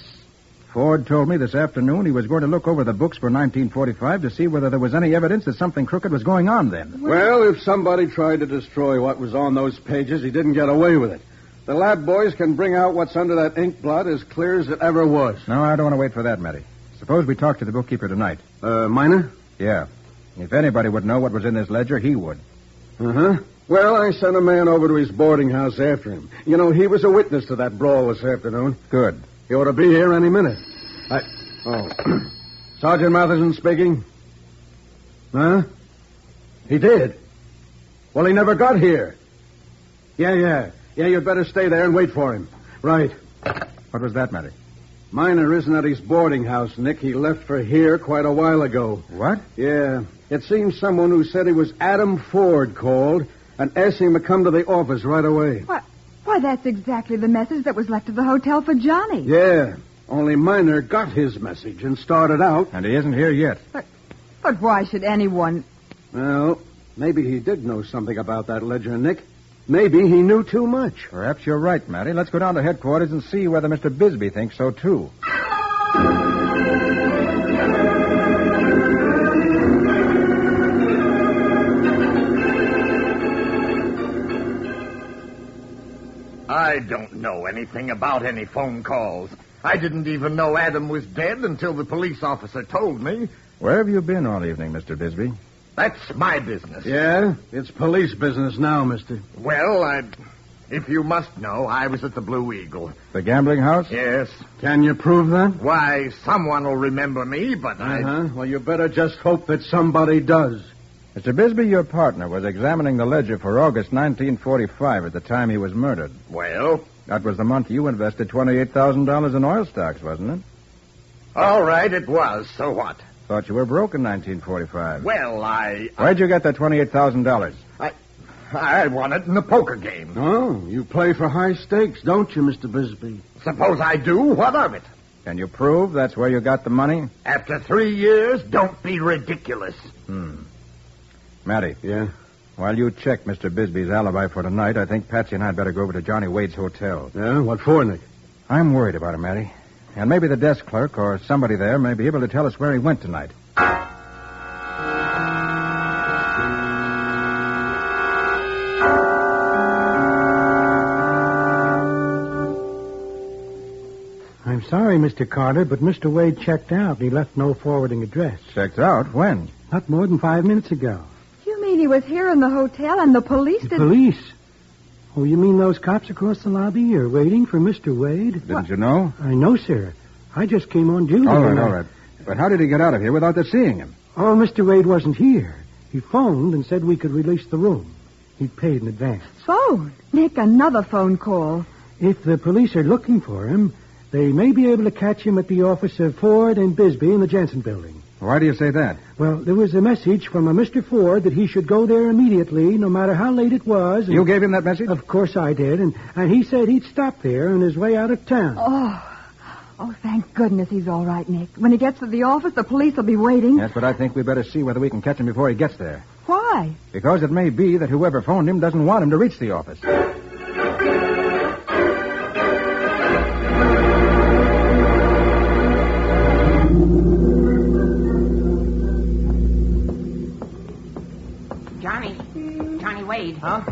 Ford told me this afternoon he was going to look over the books for 1945 to see whether there was any evidence that something crooked was going on then. Well, if somebody tried to destroy what was on those pages, he didn't get away with it. The lab boys can bring out what's under that ink blot as clear as it ever was. No, I don't want to wait for that, Matty. Suppose we talk to the bookkeeper tonight. Minor? Yeah. If anybody would know what was in this ledger, he would. Uh-huh. Well, I sent a man over to his boarding house after him. You know, he was a witness to that brawl this afternoon. Good. He ought to be here any minute. Sergeant Matheson speaking. Huh? He did? Well, he never got here. Yeah, you'd better stay there and wait for him. Right. What was that, Matty? Minor isn't at his boarding house, Nick. He left for here quite a while ago. What? Yeah. It seems someone who said he was Adam Ford called and asked him to come to the office right away. Why, that's exactly the message that was left at the hotel for Johnny. Yeah. Only Minor got his message and started out. And he isn't here yet. But why should anyone... Well, maybe he did know something about that ledger, Nick. Maybe he knew too much. Perhaps you're right, Matty. Let's go down to headquarters and see whether Mr. Bisbee thinks so, too. I don't know anything about any phone calls. I didn't even know Adam was dead until the police officer told me. Where have you been all evening, Mr. Bisbee? That's my business. Yeah? It's police business now, mister. Well, if you must know, I was at the Blue Eagle. The gambling house? Yes. Can you prove that? Why, someone will remember me, but Well, you better just hope that somebody does. Mr. Bisbee, your partner, was examining the ledger for August 1945 at the time he was murdered. Well? That was the month you invested $28,000 in oil stocks, wasn't it? All right, it was. So what? Thought you were broke in 1945. Well, Where'd you get that $28,000? I won it in the poker game. Oh, you play for high stakes, don't you, Mr. Bisbee? Suppose I do. What of it? Can you prove that's where you got the money? After 3 years, don't be ridiculous. Matty. Yeah? While you check Mr. Bisbee's alibi for tonight, I think Patsy and I'd better go over to Johnny Wade's hotel. Yeah? What for, Nick? I'm worried about him, Matty. And maybe the desk clerk or somebody there may be able to tell us where he went tonight. I'm sorry, Mr. Carter, but Mr. Wade checked out. He left no forwarding address. Checked out? When? Not more than 5 minutes ago. You mean he was here in the hotel and the police didn't... Police? Oh, you mean those cops across the lobby are waiting for Mr. Wade? Didn't you know? I know, sir. I just came on duty. All right. But how did he get out of here without their seeing him? Oh, Mr. Wade wasn't here. He phoned and said we could release the room. He paid in advance. Phone? Nick, another phone call. If the police are looking for him, they may be able to catch him at the office of Ford and Bisbee in the Jensen building. Why do you say that? Well, there was a message from a Mr. Ford that he should go there immediately, no matter how late it was. You gave him that message? Of course I did, and he said he'd stop there on his way out of town. Oh, thank goodness he's all right, Nick. When he gets to the office, the police will be waiting. Yes, but I think we better see whether we can catch him before he gets there. Why? Because it may be that whoever phoned him doesn't want him to reach the office. Johnny Wade. Huh?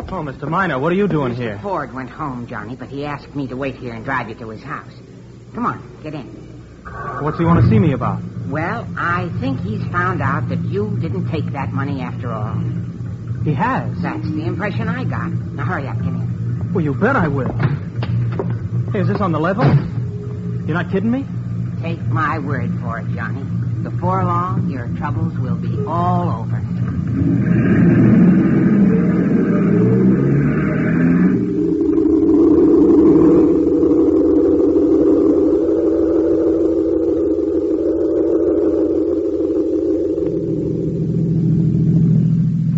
Oh, Mr. Minor, what are you doing here? Ford went home, Johnny, but he asked me to wait here and drive you to his house. Come on, get in. What's he want to see me about? Well, I think he's found out that you didn't take that money after all. He has? That's the impression I got. Now, hurry up, get in. Well, you bet I will. Hey, is this on the level? You're not kidding me? Take my word for it, Johnny. Before long, your troubles will be all over.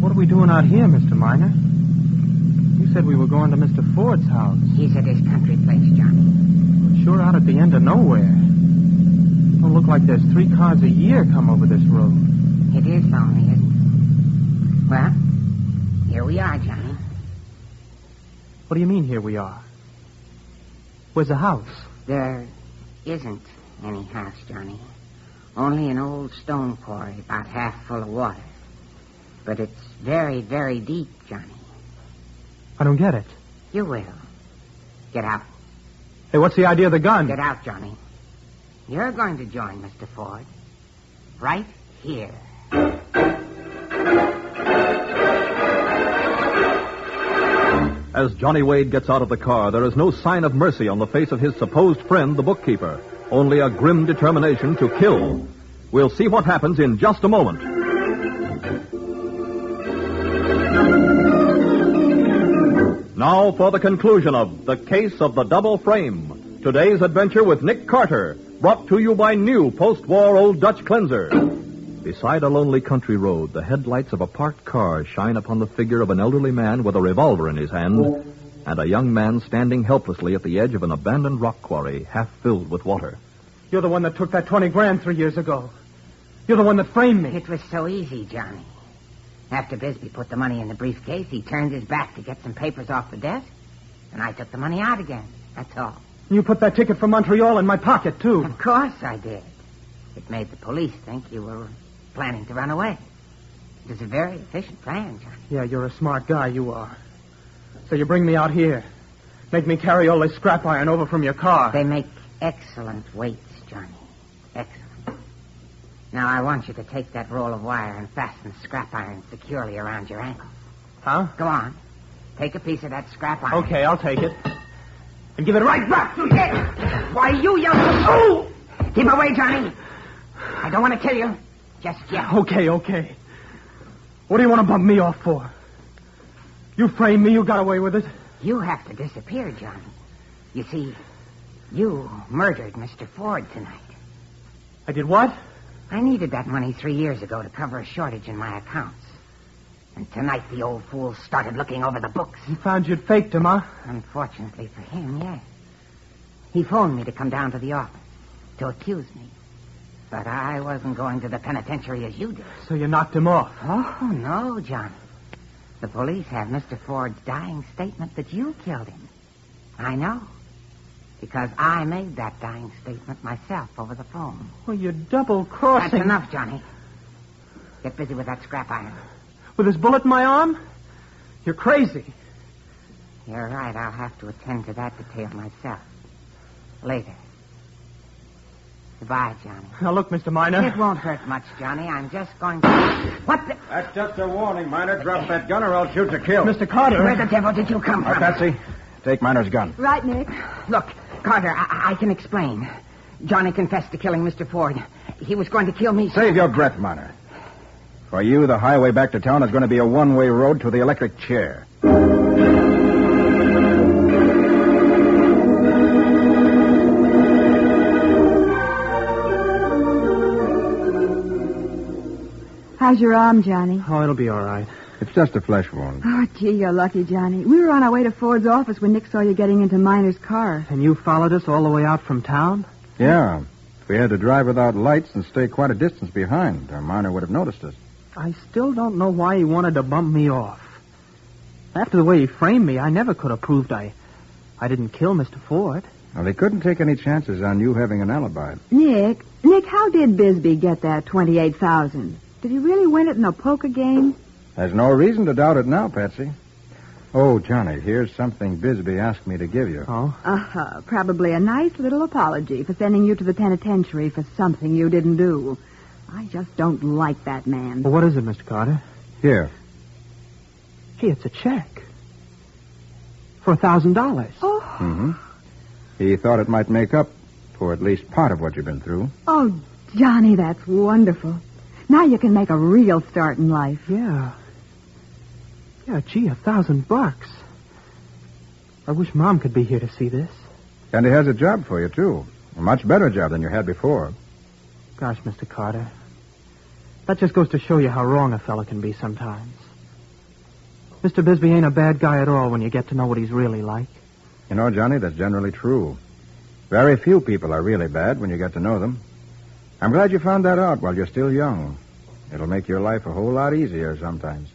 What are we doing out here, Mr. Minor? You said we were going to Mr. Ford's house. He's at his country place, Johnny. Sure out at the end of nowhere. Don't look like there's 3 cars a year come over this road. It is lonely, isn't it? Well, here we are, Johnny. What do you mean, here we are? Where's the house? The isn't any house, Johnny. Only an old stone quarry about half full of water. But it's very, very deep, Johnny. I don't get it. You will. Get out. Hey, what's the idea of the gun? Get out, Johnny. You're going to join Mr. Ford. Right here. As Johnny Wade gets out of the car, there is no sign of mercy on the face of his supposed friend, the bookkeeper. Only a grim determination to kill. We'll see what happens in just a moment. Now for the conclusion of The Case of the Double Frame. Today's adventure with Nick Carter, brought to you by new post-war Old Dutch Cleanser. Beside a lonely country road, the headlights of a parked car shine upon the figure of an elderly man with a revolver in his hand and a young man standing helplessly at the edge of an abandoned rock quarry half filled with water. You're the one that took that 20 grand 3 years ago. You're the one that framed me. It was so easy, Johnny. After Bisbee put the money in the briefcase, he turned his back to get some papers off the desk, and I took the money out again. That's all. You put that ticket for Montreal in my pocket, too. Of course I did. It made the police think you were planning to run away. It was a very efficient plan, Johnny. Yeah, you're a smart guy, you are. So you bring me out here. Make me carry all this scrap iron over from your car. They make excellent weights, Johnny. Excellent. Now, I want you to take that roll of wire and fasten the scrap iron securely around your ankle. Huh? Go on. Take a piece of that scrap iron. Okay, I'll take it. And give it right back to you. Why, you young... Oh! Keep away, Johnny. I don't want to kill you. Just yet. Okay. What do you want to bump me off for? You framed me, you got away with it. You have to disappear, Johnny. You see, you murdered Mr. Ford tonight. I did what? I needed that money 3 years ago to cover a shortage in my accounts. And tonight the old fool started looking over the books. He found you'd faked him, huh? Unfortunately for him, yes. He phoned me to come down to the office to accuse me. But I wasn't going to the penitentiary as you did. So you knocked him off? Oh, no, Johnny. The police have Mr. Ford's dying statement that you killed him. I know. Because I made that dying statement myself over the phone. Well, you're double-crossing. That's enough, Johnny. Get busy with that scrap iron. With this bullet in my arm? You're crazy. You're right. I'll have to attend to that detail myself. Later. Goodbye, Johnny. Now, look, Mr. Miner. It won't hurt much, Johnny. I'm just going to... What the... That's just a warning, Miner. Drop that gun or I'll shoot to kill. Mr. Carter. Where the devil did you come from? Patsy, take Miner's gun. Right, Nick. Look, Carter, I can explain. Johnny confessed to killing Mr. Ford. He was going to kill me. Save your breath, Miner. For you, the highway back to town is going to be a one-way road to the electric chair. How's your arm, Johnny? Oh, it'll be all right. It's just a flesh wound. Oh, gee, you're lucky, Johnny. We were on our way to Ford's office when Nick saw you getting into Miner's car. And you followed us all the way out from town? Yeah. If we had to drive without lights and stay quite a distance behind, our Miner would have noticed us. I still don't know why he wanted to bump me off. After the way he framed me, I never could have proved I didn't kill Mr. Ford. Well, they couldn't take any chances on you having an alibi. Nick, how did Bisbee get that $28,000? Did he really win it in a poker game? There's no reason to doubt it now, Patsy. Oh, Johnny, here's something Bisbee asked me to give you. Oh? Probably a nice little apology for sending you to the penitentiary for something you didn't do. I just don't like that man. Well, what is it, Mr. Carter? Here. Gee, it's a check. For $1,000. Oh. Mm-hmm. He thought it might make up for at least part of what you've been through. Oh, Johnny, that's wonderful. Now you can make a real start in life. Yeah. Yeah, gee, $1,000. I wish Mom could be here to see this. And he has a job for you, too. A much better job than you had before. Gosh, Mr. Carter. That just goes to show you how wrong a fella can be sometimes. Mr. Bisbee ain't a bad guy at all when you get to know what he's really like. You know, Johnny, that's generally true. Very few people are really bad when you get to know them. I'm glad you found that out while you're still young. It'll make your life a whole lot easier sometimes.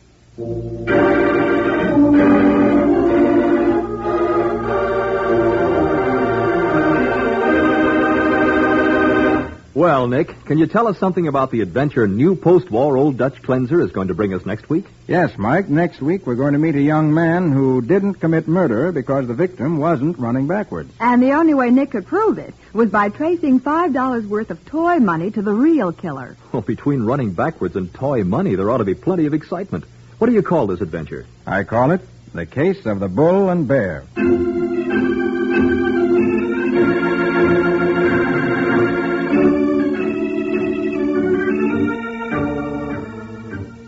Well, Nick, can you tell us something about the adventure new post-war Old Dutch Cleanser is going to bring us next week? Yes, Mike. Next week we're going to meet a young man who didn't commit murder because the victim wasn't running backwards. And the only way Nick could prove it was by tracing $5 worth of toy money to the real killer. Well, between running backwards and toy money, there ought to be plenty of excitement. What do you call this adventure? I call it The Case of the Bull and Bear.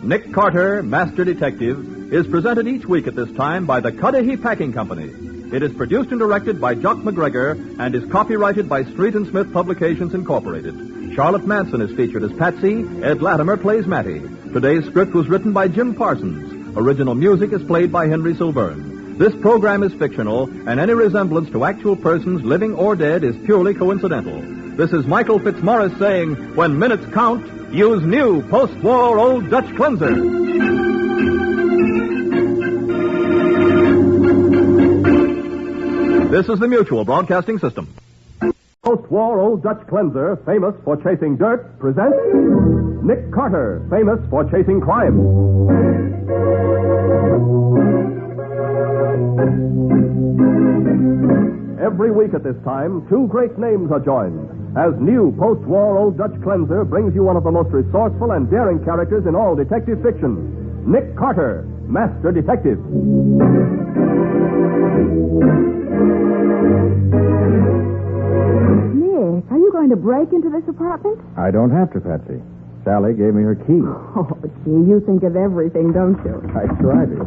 Nick Carter, Master Detective, is presented each week at this time by the Cudahy Packing Company. It is produced and directed by Jock McGregor and is copyrighted by Street and Smith Publications, Incorporated. Charlotte Manson is featured as Patsy. Ed Latimer plays Matty. Today's script was written by Jim Parsons. Original music is played by Henry Silverne. This program is fictional, and any resemblance to actual persons, living or dead, is purely coincidental. This is Michael Fitzmaurice saying, when minutes count, use new post-war Old Dutch Cleanser. This is the Mutual Broadcasting System. Post-war Old Dutch Cleanser, famous for chasing dirt, presents Nick Carter, famous for chasing crime. Every week at this time, two great names are joined as new post-war Old Dutch Cleanser brings you one of the most resourceful and daring characters in all detective fiction, Nick Carter, Master Detective. Nick, are you going to break into this apartment? I don't have to, Patsy. Sally gave me her key. Oh, gee, you think of everything, don't you? I try to.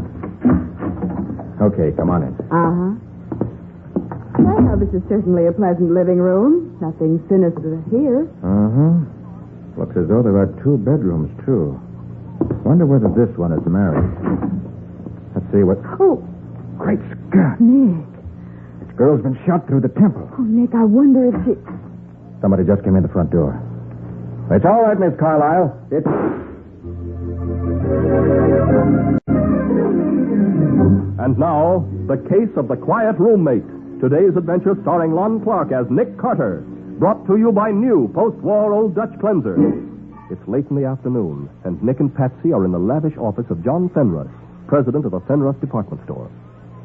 Okay, come on in. Uh-huh. Well, this is certainly a pleasant living room. Nothing sinister here. Uh-huh. Looks as though there are two bedrooms, too. Wonder whether this one is married. Let's see what... Oh! Great Scott! Nick. This girl's been shot through the temple. Oh, Nick, I wonder if she... Somebody just came in the front door. It's all right, Miss Carlyle. It's... And now, the case of the quiet roommate. Today's adventure starring Lon Clark as Nick Carter. Brought to you by new post-war Old Dutch Cleanser. It's late in the afternoon, and Nick and Patsy are in the lavish office of John Fenruss, president of the Fenruss Department Store.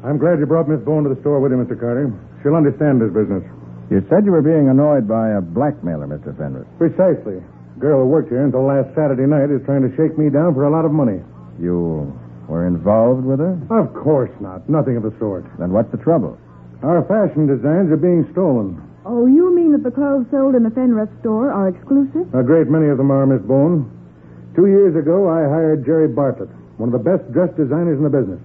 I'm glad you brought Miss Bowen to the store with you, Mr. Carter. She'll understand this business. You said you were being annoyed by a blackmailer, Mr. Fenruss. Precisely. The girl who worked here until last Saturday night is trying to shake me down for a lot of money. You were involved with her? Of course not. Nothing of the sort. Then what's the trouble? Our fashion designs are being stolen. Oh, you mean that the clothes sold in the Fenruss store are exclusive? A great many of them are, Miss Bowen. 2 years ago, I hired Jerry Bartlett, one of the best dressed designers in the business,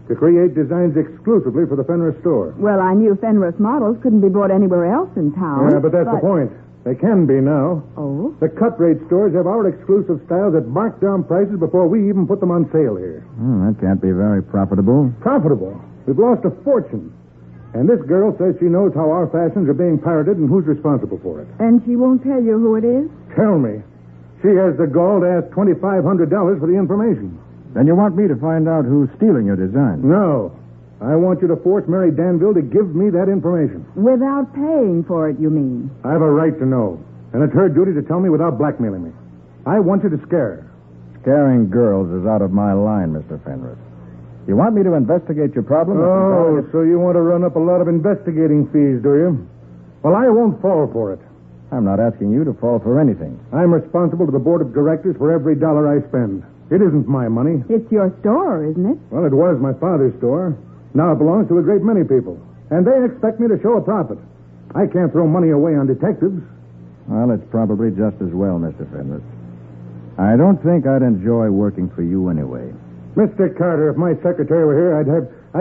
to create designs exclusively for the Fenruss store. Well, I knew Fenruss models couldn't be bought anywhere else in town. Yeah, but that's the point. They can be now. Oh? The cut-rate stores have our exclusive styles at marked-down prices before we even put them on sale here. That can't be very profitable. Profitable? We've lost a fortune. And this girl says she knows how our fashions are being pirated and who's responsible for it. And she won't tell you who it is? Tell me. She has the gall to ask $2,500 for the information. Then you want me to find out who's stealing your design? No. I want you to force Mary Danville to give me that information. Without paying for it, you mean? I have a right to know. And it's her duty to tell me without blackmailing me. I want you to scare her. Scaring girls is out of my line, Mr. Fenruss. You want me to investigate your problem? Oh, so you want to run up a lot of investigating fees, do you? Well, I won't fall for it. I'm not asking you to fall for anything. I'm responsible to the board of directors for every dollar I spend. It isn't my money. It's your store, isn't it? Well, it was my father's store. Now it belongs to a great many people. And they expect me to show a profit. I can't throw money away on detectives. Well, it's probably just as well, Mr. Fenruss. I don't think I'd enjoy working for you anyway. Mr. Carter, if my secretary were here, I'd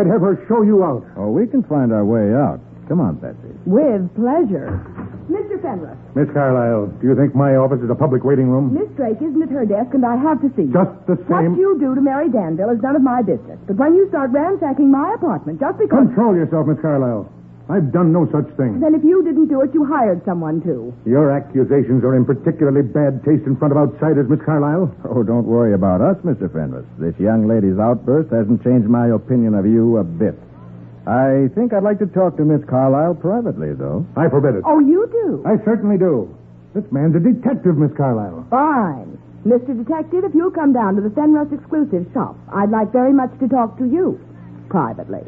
have her show you out. Oh, we can find our way out. Come on, Patsy. With pleasure. Mr. Fenruss. Miss Carlyle, do you think my office is a public waiting room? Miss Drake isn't at her desk, and I have to see you. Just the same. What you do to Mary Danville is none of my business. But when you start ransacking my apartment, just because... Control yourself, Miss Carlyle. I've done no such thing. Then if you didn't do it, you hired someone to. Your accusations are in particularly bad taste in front of outsiders, Miss Carlyle. Oh, don't worry about us, Mr. Fenruss. This young lady's outburst hasn't changed my opinion of you a bit. I think I'd like to talk to Miss Carlyle privately, though. I forbid it. Oh, you do? I certainly do. This man's a detective, Miss Carlyle. Fine. Mr. Detective, if you'll come down to the Fenris exclusive shop, I'd like very much to talk to you. Privately.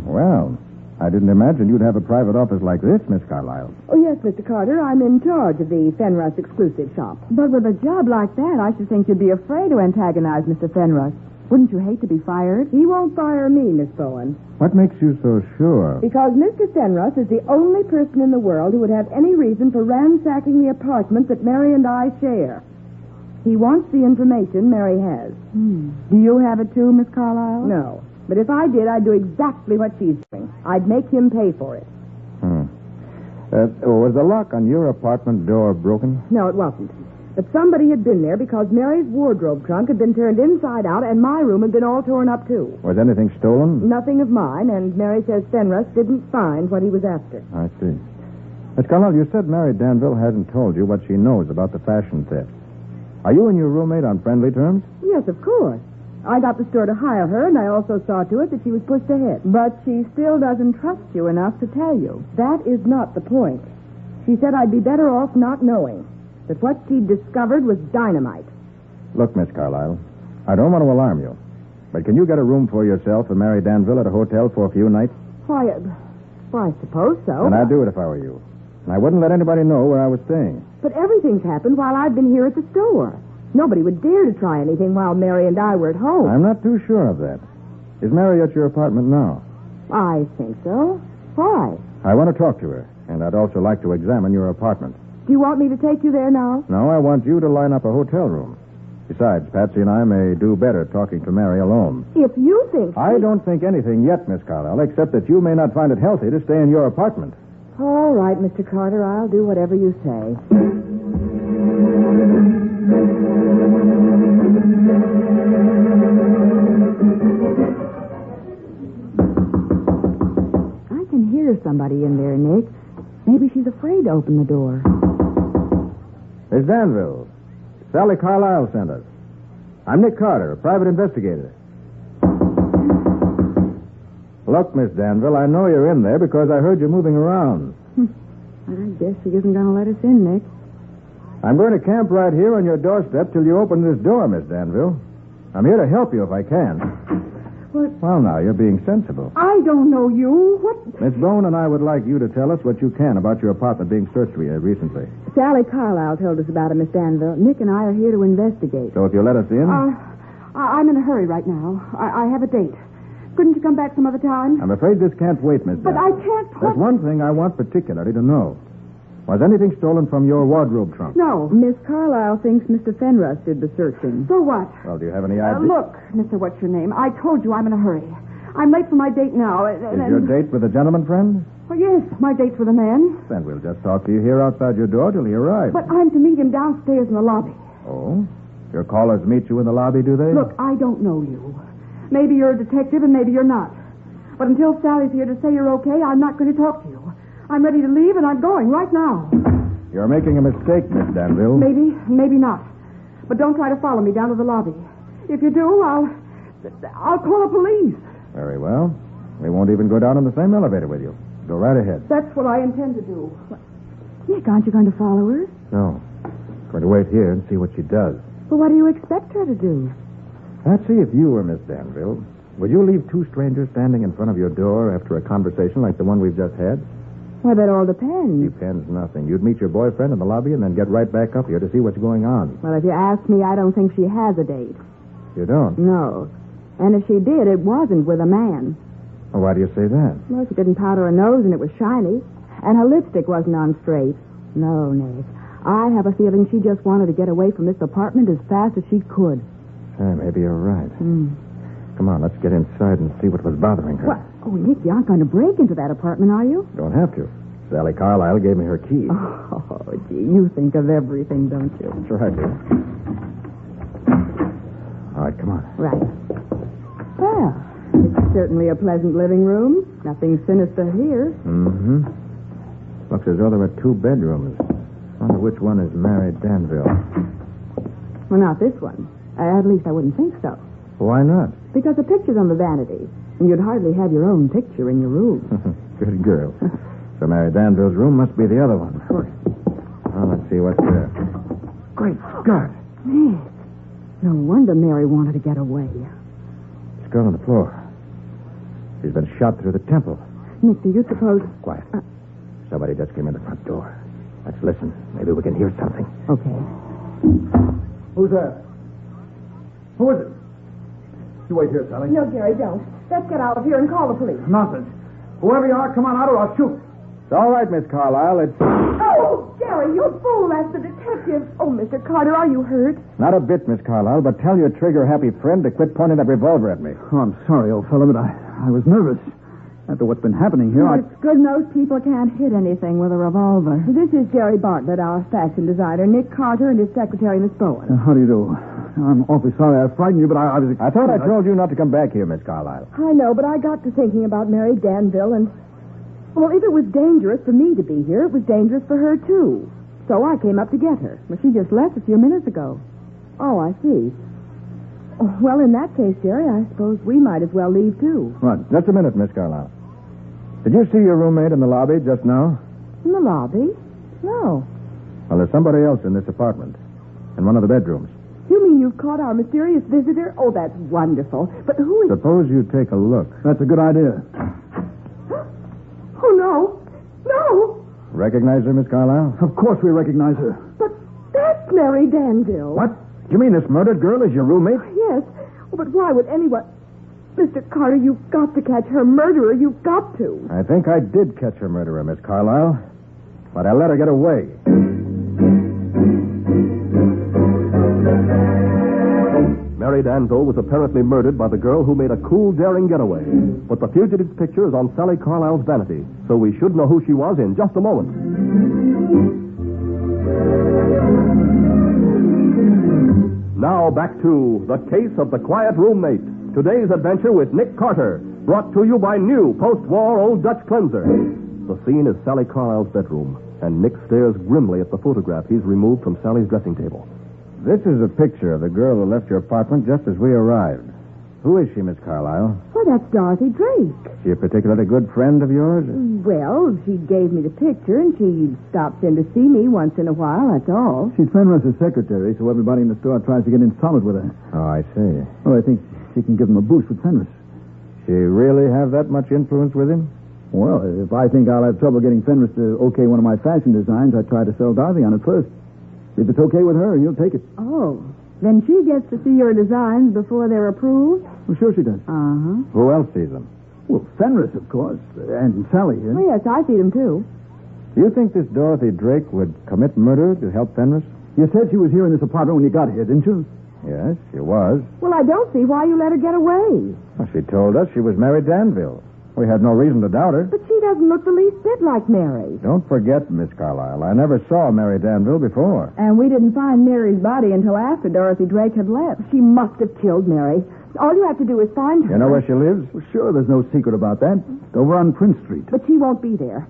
Well, I didn't imagine you'd have a private office like this, Miss Carlyle. Oh, yes, Mr. Carter. I'm in charge of the Fenris exclusive shop. But with a job like that, I should think you'd be afraid to antagonize Mr. Fenris. Wouldn't you hate to be fired? He won't fire me, Miss Bowen. What makes you so sure? Because Mr. Fenris is the only person in the world who would have any reason for ransacking the apartment that Mary and I share. He wants the information Mary has. Do you have it too, Miss Carlyle? No. But if I did, I'd do exactly what she's doing. I'd make him pay for it. Was the lock on your apartment door broken? No, it wasn't. But somebody had been there because Mary's wardrobe trunk had been turned inside out and my room had been all torn up, too. Was anything stolen? Nothing of mine, and Mary says Fenris didn't find what he was after. I see. Miss Carlyle, you said Mary Danville hasn't told you what she knows about the fashion theft. Are you and your roommate on friendly terms? Yes, of course. I got the store to hire her, and I also saw to it that she was pushed ahead. But she still doesn't trust you enough to tell you. That is not the point. She said I'd be better off not knowing. That what she'd discovered was dynamite. Look, Miss Carlyle, I don't want to alarm you, but can you get a room for yourself and Mary Danville at a hotel for a few nights? Why, I suppose so. Then I'd do it if I were you. And I wouldn't let anybody know where I was staying. But everything's happened while I've been here at the store. Nobody would dare to try anything while Mary and I were at home. I'm not too sure of that. Is Mary at your apartment now? I think so. Why? I want to talk to her, and I'd also like to examine your apartment. Do you want me to take you there now? No, I want you to line up a hotel room. Besides, Patsy and I may do better talking to Mary alone. If you think... I don't think anything yet, Miss Carlyle, except that you may not find it healthy to stay in your apartment. All right, Mr. Carter, I'll do whatever you say. I can hear somebody in there, Nick. Maybe she's afraid to open the door. Miss Danville, Sally Carlyle sent us. I'm Nick Carter, a private investigator. Look, Miss Danville, I know you're in there because I heard you moving around. I guess she isn't going to let us in, Nick. I'm going to camp right here on your doorstep till you open this door, Miss Danville. I'm here to help you if I can. What? Well, now, you're being sensible. I don't know you. What? Miss Bone and I would like you to tell us what you can about your apartment being searched recently. Sally Carlyle told us about it, Miss Danville. Nick and I are here to investigate. So if you let us in... I'm in a hurry right now. I have a date. Couldn't you come back some other time? I'm afraid this can't wait, Miss But Danville. I can't... There's one thing I want particularly to know. Was anything stolen from your wardrobe trunk? No. Miss Carlyle thinks Mr. Fenris did the searching. So what? Well, do you have any idea? Look, Mr. What's-your-name, I told you I'm in a hurry. I'm late for my date now. Is your date with a gentleman friend? Oh, yes, my date's with a man. Then we'll just talk to you here outside your door till he arrives. But I'm to meet him downstairs in the lobby. Oh? Your callers meet you in the lobby, do they? Look, I don't know you. Maybe you're a detective and maybe you're not. But until Sally's here to say you're okay, I'm not going to talk to you. I'm ready to leave and I'm going right now. You're making a mistake, Miss Danville. Maybe not. But don't try to follow me down to the lobby. If you do, I'll call the police. Very well. We won't even go down in the same elevator with you. Go right ahead. That's what I intend to do. Nick, aren't you going to follow her? No. Going to wait here and see what she does. Well, what do you expect her to do? Patsy, if you were Miss Danville, would you leave two strangers standing in front of your door after a conversation like the one we've just had? Well, that all depends. Depends nothing. You'd meet your boyfriend in the lobby and then get right back up here to see what's going on. Well, if you ask me, I don't think she has a date. You don't? No. And if she did, it wasn't with a man. Well, why do you say that? Well, she didn't powder her nose and it was shiny. And her lipstick wasn't on straight. No, Nick. I have a feeling she just wanted to get away from this apartment as fast as she could. Hey, maybe you're right. Come on, let's get inside and see what was bothering her. What? Oh, Nick, you aren't going to break into that apartment, are you? Don't have to. Sally Carlyle gave me her key. Oh, gee, you think of everything, don't you? That's right, dear. All right, come on. Right. Well, it's certainly a pleasant living room. Nothing sinister here. Mm-hmm. Looks as though there are two bedrooms. I wonder which one is Mary Danville. Well, not this one. At least I wouldn't think so. Why not? Because the picture's on the vanity, and you'd hardly have your own picture in your room. Good girl. So Mary Danville's room must be the other one. Of course. Well, let's see what's there. Great Scott. Nick. No wonder Mary wanted to get away. This girl on the floor. She's been shot through the temple. Nick, do you suppose... Quiet. Somebody just came in the front door. Let's listen. Maybe we can hear something. Okay. Who's that? Who is it? You wait here, Sally. No, Jerry, don't. Let's get out of here and call the police. Nonsense. Whoever you are, come on out or I'll shoot. It's all right, Miss Carlyle. It's... Oh, Jerry, you fool. That's the detective. Oh, Mr. Carter, are you hurt? Not a bit, Miss Carlyle, but tell your trigger-happy friend to quit pointing that revolver at me. Oh, I'm sorry, old fellow, but I was nervous. After what's been happening here, It's good most people can't hit anything with a revolver. This is Jerry Bartlett, our fashion designer, Nick Carter, and his secretary, Miss Bowen. How do you do? I'm awfully sorry I frightened you, but I was... I thought I told you not to come back here, Miss Carlyle. I know, but I got to thinking about Mary Danville, and... Well, if it was dangerous for me to be here, it was dangerous for her, too. So I came up to get her. Well, she just left a few minutes ago. Oh, I see. Oh, well, in that case, Jerry, I suppose we might as well leave, too. Right. Just a minute, Miss Carlyle. Did you see your roommate in the lobby just now? In the lobby? No. Well, there's somebody else in this apartment. In one of the bedrooms. You mean you've caught our mysterious visitor? Oh, that's wonderful. But who is... Suppose you take a look. That's a good idea. Oh, no. No. Recognize her, Miss Carlyle? Of course we recognize her. But that's Mary Danville. What? You mean this murdered girl is your roommate? Yes. Oh, but why would anyone... Mr. Carter, you've got to catch her murderer. You've got to. I think I did catch her murderer, Miss Carlyle. But I let her get away. Mary Danville was apparently murdered by the girl who made a cool, daring getaway. But the fugitive's picture is on Sally Carlyle's vanity, so we should know who she was in just a moment. Now back to The Case of the Quiet Roommate. Today's adventure with Nick Carter, brought to you by new post-war Old Dutch Cleanser. The scene is Sally Carlyle's bedroom, and Nick stares grimly at the photograph he's removed from Sally's dressing table. This is a picture of the girl who left your apartment just as we arrived. Who is she, Miss Carlyle? Well, that's Dorothy Drake. She a particularly good friend of yours? Well, she gave me the picture, and she stops in to see me once in a while, that's all. She's Fenris's secretary, so everybody in the store tries to get in solid with her. Oh, I see. Oh, I think she can give him a boost with Fenris. She really have that much influence with him? Well, if I think I'll have trouble getting Fenris to okay one of my fashion designs, I try to sell Dorothy on it first. If it's okay with her, he'll take it. Oh, then she gets to see your designs before they're approved? Well, sure she does. Uh-huh. Who else sees them? Well, Fenris, of course, and Sally. Oh, yes, I see them, too. Do you think this Dorothy Drake would commit murder to help Fenris? You said she was here in this apartment when you got here, didn't you? Yes, she was. Well, I don't see why you let her get away. Well, she told us she was Mary Danville. We had no reason to doubt her. But she doesn't look the least bit like Mary. Don't forget, Miss Carlyle, I never saw Mary Danville before. And we didn't find Mary's body until after Dorothy Drake had left. She must have killed Mary. All you have to do is find her. You know where she lives? Well, sure, there's no secret about that. Over on Prince Street. But she won't be there.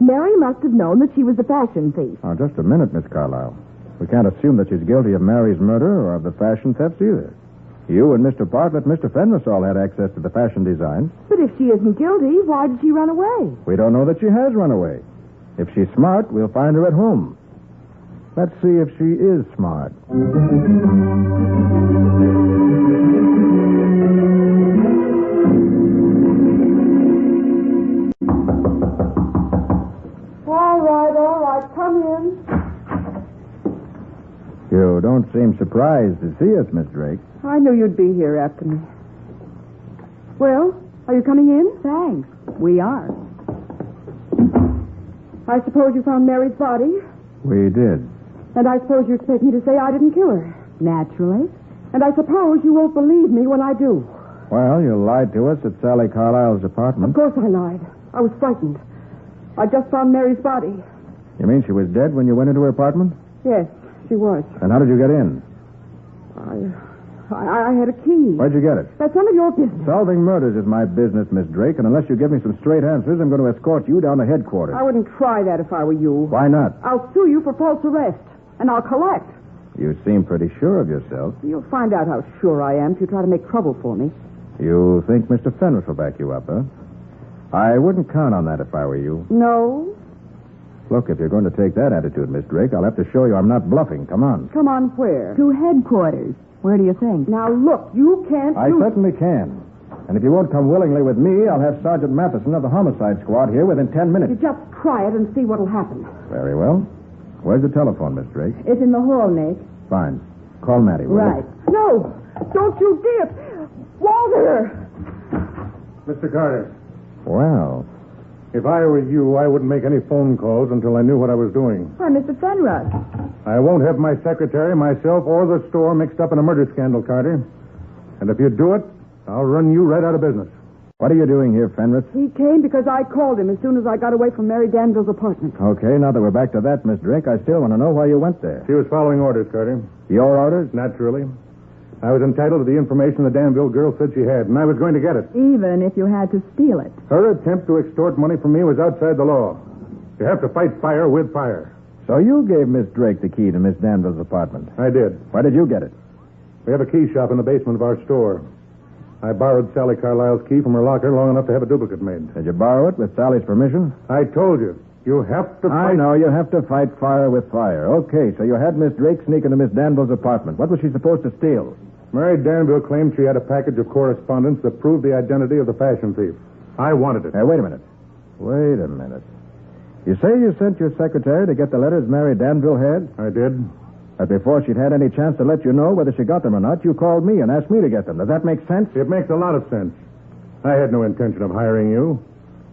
Mary must have known that she was the fashion thief. Oh, just a minute, Miss Carlyle. We can't assume that she's guilty of Mary's murder or of the fashion thefts either. You and Mr. Bartlett and Mr. Fenris all had access to the fashion designs. But if she isn't guilty, why did she run away? We don't know that she has run away. If she's smart, we'll find her at home. Let's see if she is smart. All right, come in. You don't seem surprised to see us, Miss Drake. I knew you'd be here after me. Well, are you coming in? Thanks. We are. I suppose you found Mary's body? We did. And I suppose you expect me to say I didn't kill her? Naturally. And I suppose you won't believe me when I do. Well, you lied to us at Sally Carlyle's apartment. Of course I lied. I was frightened. I just found Mary's body. You mean she was dead when you went into her apartment? Yes, she was. And how did you get in? I had a key. Where'd you get it? That's none of your business. Solving murders is my business, Miss Drake, and unless you give me some straight answers, I'm going to escort you down to headquarters. I wouldn't try that if I were you. Why not? I'll sue you for false arrest, and I'll collect. You seem pretty sure of yourself. You'll find out how sure I am if you try to make trouble for me. You think Mr. Fenris will back you up, huh? I wouldn't count on that if I were you. No? Look, if you're going to take that attitude, Miss Drake, I'll have to show you I'm not bluffing. Come on. Come on where? To headquarters. Where do you think? Now, look, you can't... I certainly can. And if you won't come willingly with me, I'll have Sergeant Matheson of the homicide squad here within 10 minutes. You just try it and see what'll happen. Very well. Where's the telephone, Miss Drake? It's in the hall, Nick. Fine. Call Mattie, will Right. you? No! Don't you dare! Walter! Mr. Carter, Well, if I were you, I wouldn't make any phone calls until I knew what I was doing. Why, Mr. Fenris. I won't have my secretary, myself, or the store mixed up in a murder scandal, Carter. And if you do it, I'll run you right out of business. what are you doing here, Fenris? He came because I called him as soon as I got away from Mary Danville's apartment. Okay, now that we're back to that, Miss Drake, I still want to know why you went there. She was following orders, Carter. Your orders? Naturally. I was entitled to the information the Danville girl said she had, and I was going to get it. Even if you had to steal it. Her attempt to extort money from me was outside the law. You have to fight fire with fire. So you gave Miss Drake the key to Miss Danville's apartment? I did. Why did you get it? We have a key shop in the basement of our store. I borrowed Sally Carlisle's key from her locker long enough to have a duplicate made. Did you borrow it with Sally's permission? I told you. You have to I fight... know, you have to fight fire with fire. Okay, so you had Miss Drake sneak into Miss Danville's apartment. What was she supposed to steal? Mary Danville claimed she had a package of correspondence that proved the identity of the fashion thief. I wanted it. Hey, wait a minute. Wait a minute. You say you sent your secretary to get the letters Mary Danville had? I did. But before she'd had any chance to let you know whether she got them or not, you called me and asked me to get them. Does that make sense? It makes a lot of sense. I had no intention of hiring you.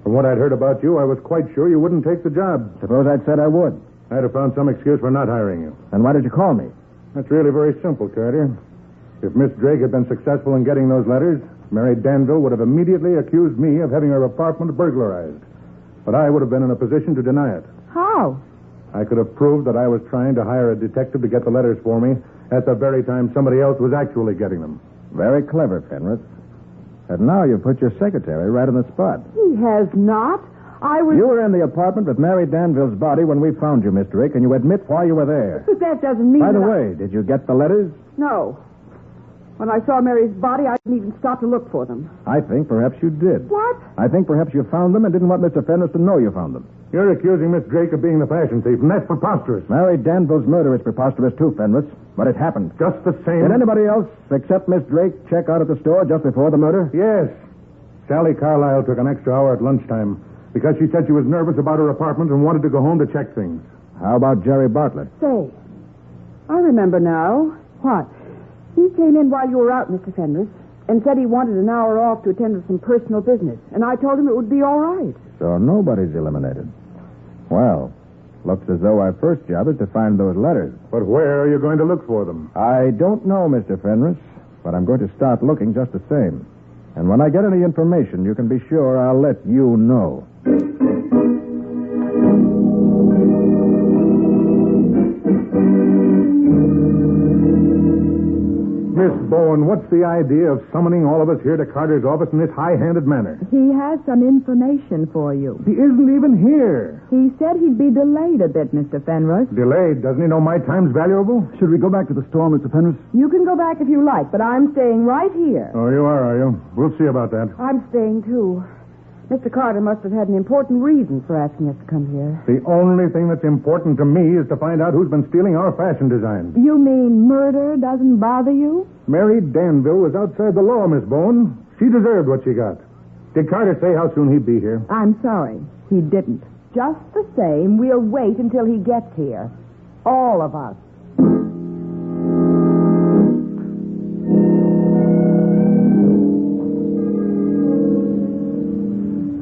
From what I'd heard about you, I was quite sure you wouldn't take the job. Suppose I'd said I would. I'd have found some excuse for not hiring you. Then why did you call me? That's really very simple, Carter. If Miss Drake had been successful in getting those letters, Mary Danville would have immediately accused me of having her apartment burglarized. But I would have been in a position to deny it. How? I could have proved that I was trying to hire a detective to get the letters for me at the very time somebody else was actually getting them. Very clever, Fenris. And now you put your secretary right on the spot. He has not. You were in the apartment with Mary Danville's body when we found you, Miss Drake, and you admit why you were there. But that doesn't mean By the that way, did you get the letters? No. When I saw Mary's body, I didn't even stop to look for them. I think perhaps you did. What? I think perhaps you found them and didn't want Mr. Fenris to know you found them. You're accusing Miss Drake of being the fashion thief, and that's preposterous. Mary Danville's murder is preposterous too, Fenris. But it happened. Just the same. Did anybody else, except Miss Drake, check out at the store just before the murder? Yes. Sally Carlisle took an extra hour at lunchtime because she said she was nervous about her apartment and wanted to go home to check things. How about Jerry Bartlett? Say, I remember now. What? He came in while you were out, Mr. Fenris, and said he wanted an hour off to attend to some personal business. And I told him it would be all right. So nobody's eliminated. Well, looks as though our first job is to find those letters. But where are you going to look for them? I don't know, Mr. Fenris, but I'm going to start looking just the same. And when I get any information, you can be sure I'll let you know. Miss Bowen, what's the idea of summoning all of us here to Carter's office in this high-handed manner? He has some information for you. He isn't even here. He said he'd be delayed a bit, Mr. Fenris. Delayed? Doesn't he know my time's valuable? Should we go back to the store, Mr. Fenris? You can go back if you like, but I'm staying right here. Oh, you are you? We'll see about that. I'm staying, too. Mr. Carter must have had an important reason for asking us to come here. The only thing that's important to me is to find out who's been stealing our fashion designs. You mean murder doesn't bother you? Mary Danville was outside the law, Miss Bowen. She deserved what she got. Did Carter say how soon he'd be here? I'm sorry. He didn't. Just the same, we'll wait until he gets here. All of us.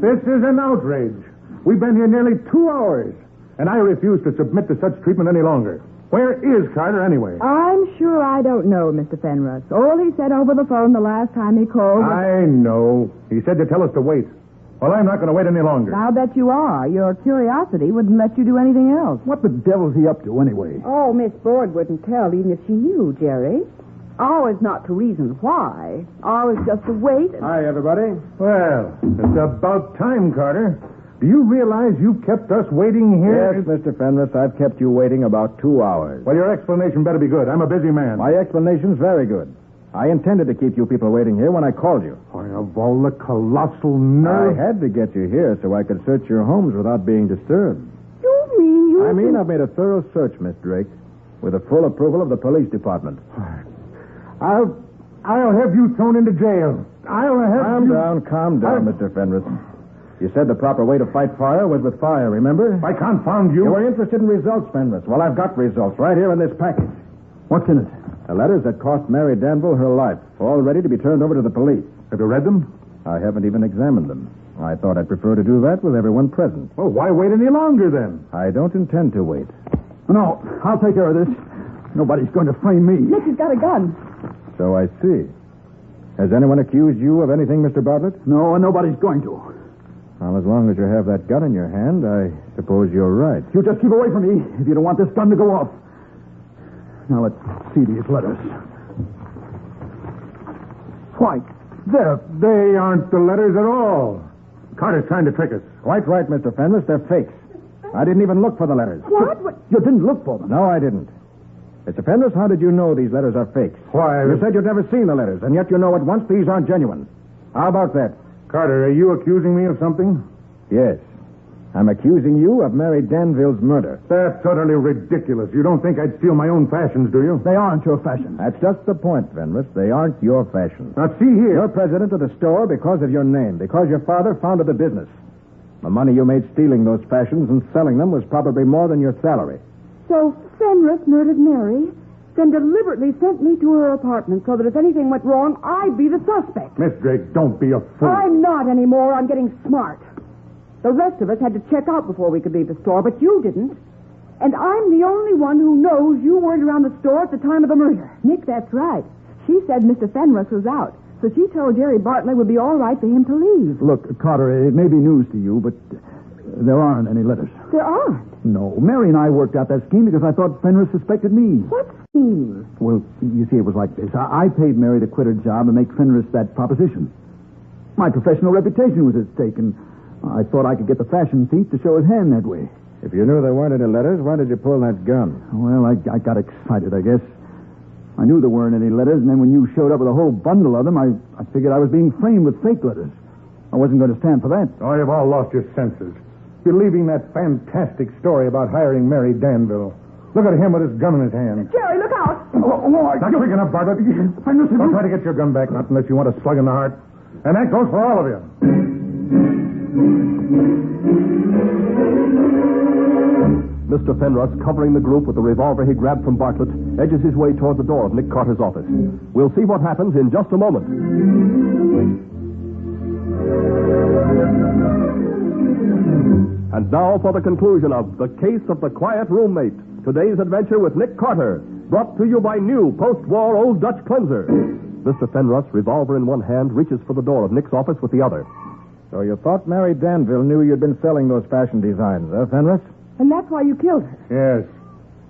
This is an outrage. We've been here nearly 2 hours, and I refuse to submit to such treatment any longer. Where is Carter, anyway? I'm sure I don't know, Mr. Fenris. All he said over the phone the last time he called was... I know. He said to tell us to wait. Well, I'm not going to wait any longer. I'll bet you are. Your curiosity wouldn't let you do anything else. What the devil's he up to, anyway? Oh, Miss Ford wouldn't tell, even if she knew, Jerry. Ours not to reason why. Ours just to wait. Hi, everybody. Well, it's about time, Carter. Do you realize you kept us waiting here? Yes, Mr. Fenris, I've kept you waiting about 2 hours. Well, your explanation better be good. I'm a busy man. My explanation's very good. I intended to keep you people waiting here when I called you. Why, of all the colossal nerve. I had to get you here so I could search your homes without being disturbed. You mean you... I mean I've made a thorough search, Miss Drake, with the full approval of the police department. I'll have you thrown into jail. Calm down, Mr. Fenris. You said the proper way to fight fire was with fire, remember? I confound you. You were interested in results, Fenris. Well, I've got results right here in this package. What's in it? The letters that cost Mary Danville her life, all ready to be turned over to the police. Have you read them? I haven't even examined them. I thought I'd prefer to do that with everyone present. Well, why wait any longer, then? I don't intend to wait. No, I'll take care of this. Nobody's going to frame me. Nick has got a gun. So I see. Has anyone accused you of anything, Mr. Bartlett? No, and nobody's going to. Well, as long as you have that gun in your hand, I suppose you're right. You just keep away from me if you don't want this gun to go off. Now, let's see these letters. Why, they aren't the letters at all. Carter's trying to trick us. Quite right, Mr. Fenris. They're fakes. I didn't even look for the letters. What? You didn't look for them? No, I didn't. Mr. Fenris, how did you know these letters are fakes? Why? You said you'd never seen the letters, and yet you know at once these aren't genuine. How about that? Carter, are you accusing me of something? Yes. I'm accusing you of Mary Danville's murder. That's utterly ridiculous. You don't think I'd steal my own fashions, do you? They aren't your fashions. That's just the point, Fenris. They aren't your fashion. Now, see here. You're president of the store because of your name, because your father founded the business. The money you made stealing those fashions and selling them was probably more than your salary. So Fenris murdered Mary, then deliberately sent me to her apartment so that if anything went wrong, I'd be the suspect. Miss Drake, don't be a fool. I'm not anymore. I'm getting smart. The rest of us had to check out before we could leave the store, but you didn't. And I'm the only one who knows you weren't around the store at the time of the murder. Nick, that's right. She said Mr. Fenris was out, so she told Jerry Bartlett it would be all right for him to leave. Look, Carter, it may be news to you, but there aren't any letters. There aren't? No. Mary and I worked out that scheme because I thought Fenris suspected me. What scheme? Well, you see, it was like this. I paid Mary to quit her job and make Fenris that proposition. My professional reputation was at stake, and I thought I could get the fashion thief to show his hand that way. If you knew there weren't any letters, why did you pull that gun? Well, I got excited, I guess. I knew there weren't any letters, and then when you showed up with a whole bundle of them, I figured I was being framed with fake letters. I wasn't going to stand for that. Oh, you've all lost your senses. Believing that fantastic story about hiring Mary Danville. Look at him with his gun in his hand. Jerry, look out! Not quick enough, Bartlett. Don't try to get your gun back, not unless you want a slug in the heart. And that goes for all of you. Mr. Fenris, covering the group with the revolver he grabbed from Bartlett, edges his way toward the door of Nick Carter's office. We'll see what happens in just a moment. And now for the conclusion of The Case of the Quiet Roommate. Today's adventure with Nick Carter, brought to you by new post-war Old Dutch Cleanser. Mr. Fenris, revolver in one hand, reaches for the door of Nick's office with the other. So you thought Mary Danville knew you'd been selling those fashion designs, Fenris? And that's why you killed her. Yes.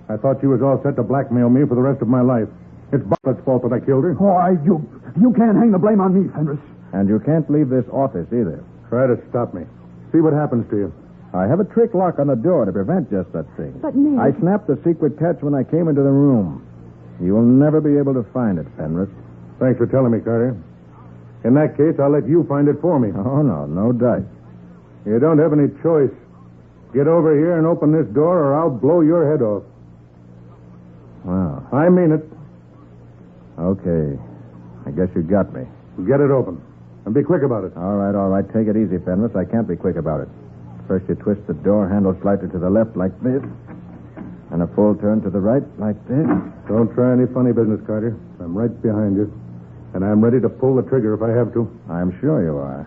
I thought she was all set to blackmail me for the rest of my life. It's Bartlett's fault that I killed her. Why, you can't hang the blame on me, Fenris. And you can't leave this office either. Try to stop me. See what happens to you. I have a trick lock on the door to prevent just that thing. But, Nick... I snapped the secret catch when I came into the room. You will never be able to find it, Fenris. Thanks for telling me, Carter. In that case, I'll let you find it for me. Oh, no dice. You don't have any choice. Get over here and open this door, or I'll blow your head off. Well. I mean it. Okay. I guess you got me. Get it open. And be quick about it. All right. Take it easy, Fenris. I can't be quick about it. First you twist the door handle slightly to the left like this. And a full turn to the right like this. Don't try any funny business, Carter. I'm right behind you. And I'm ready to pull the trigger if I have to. I'm sure you are.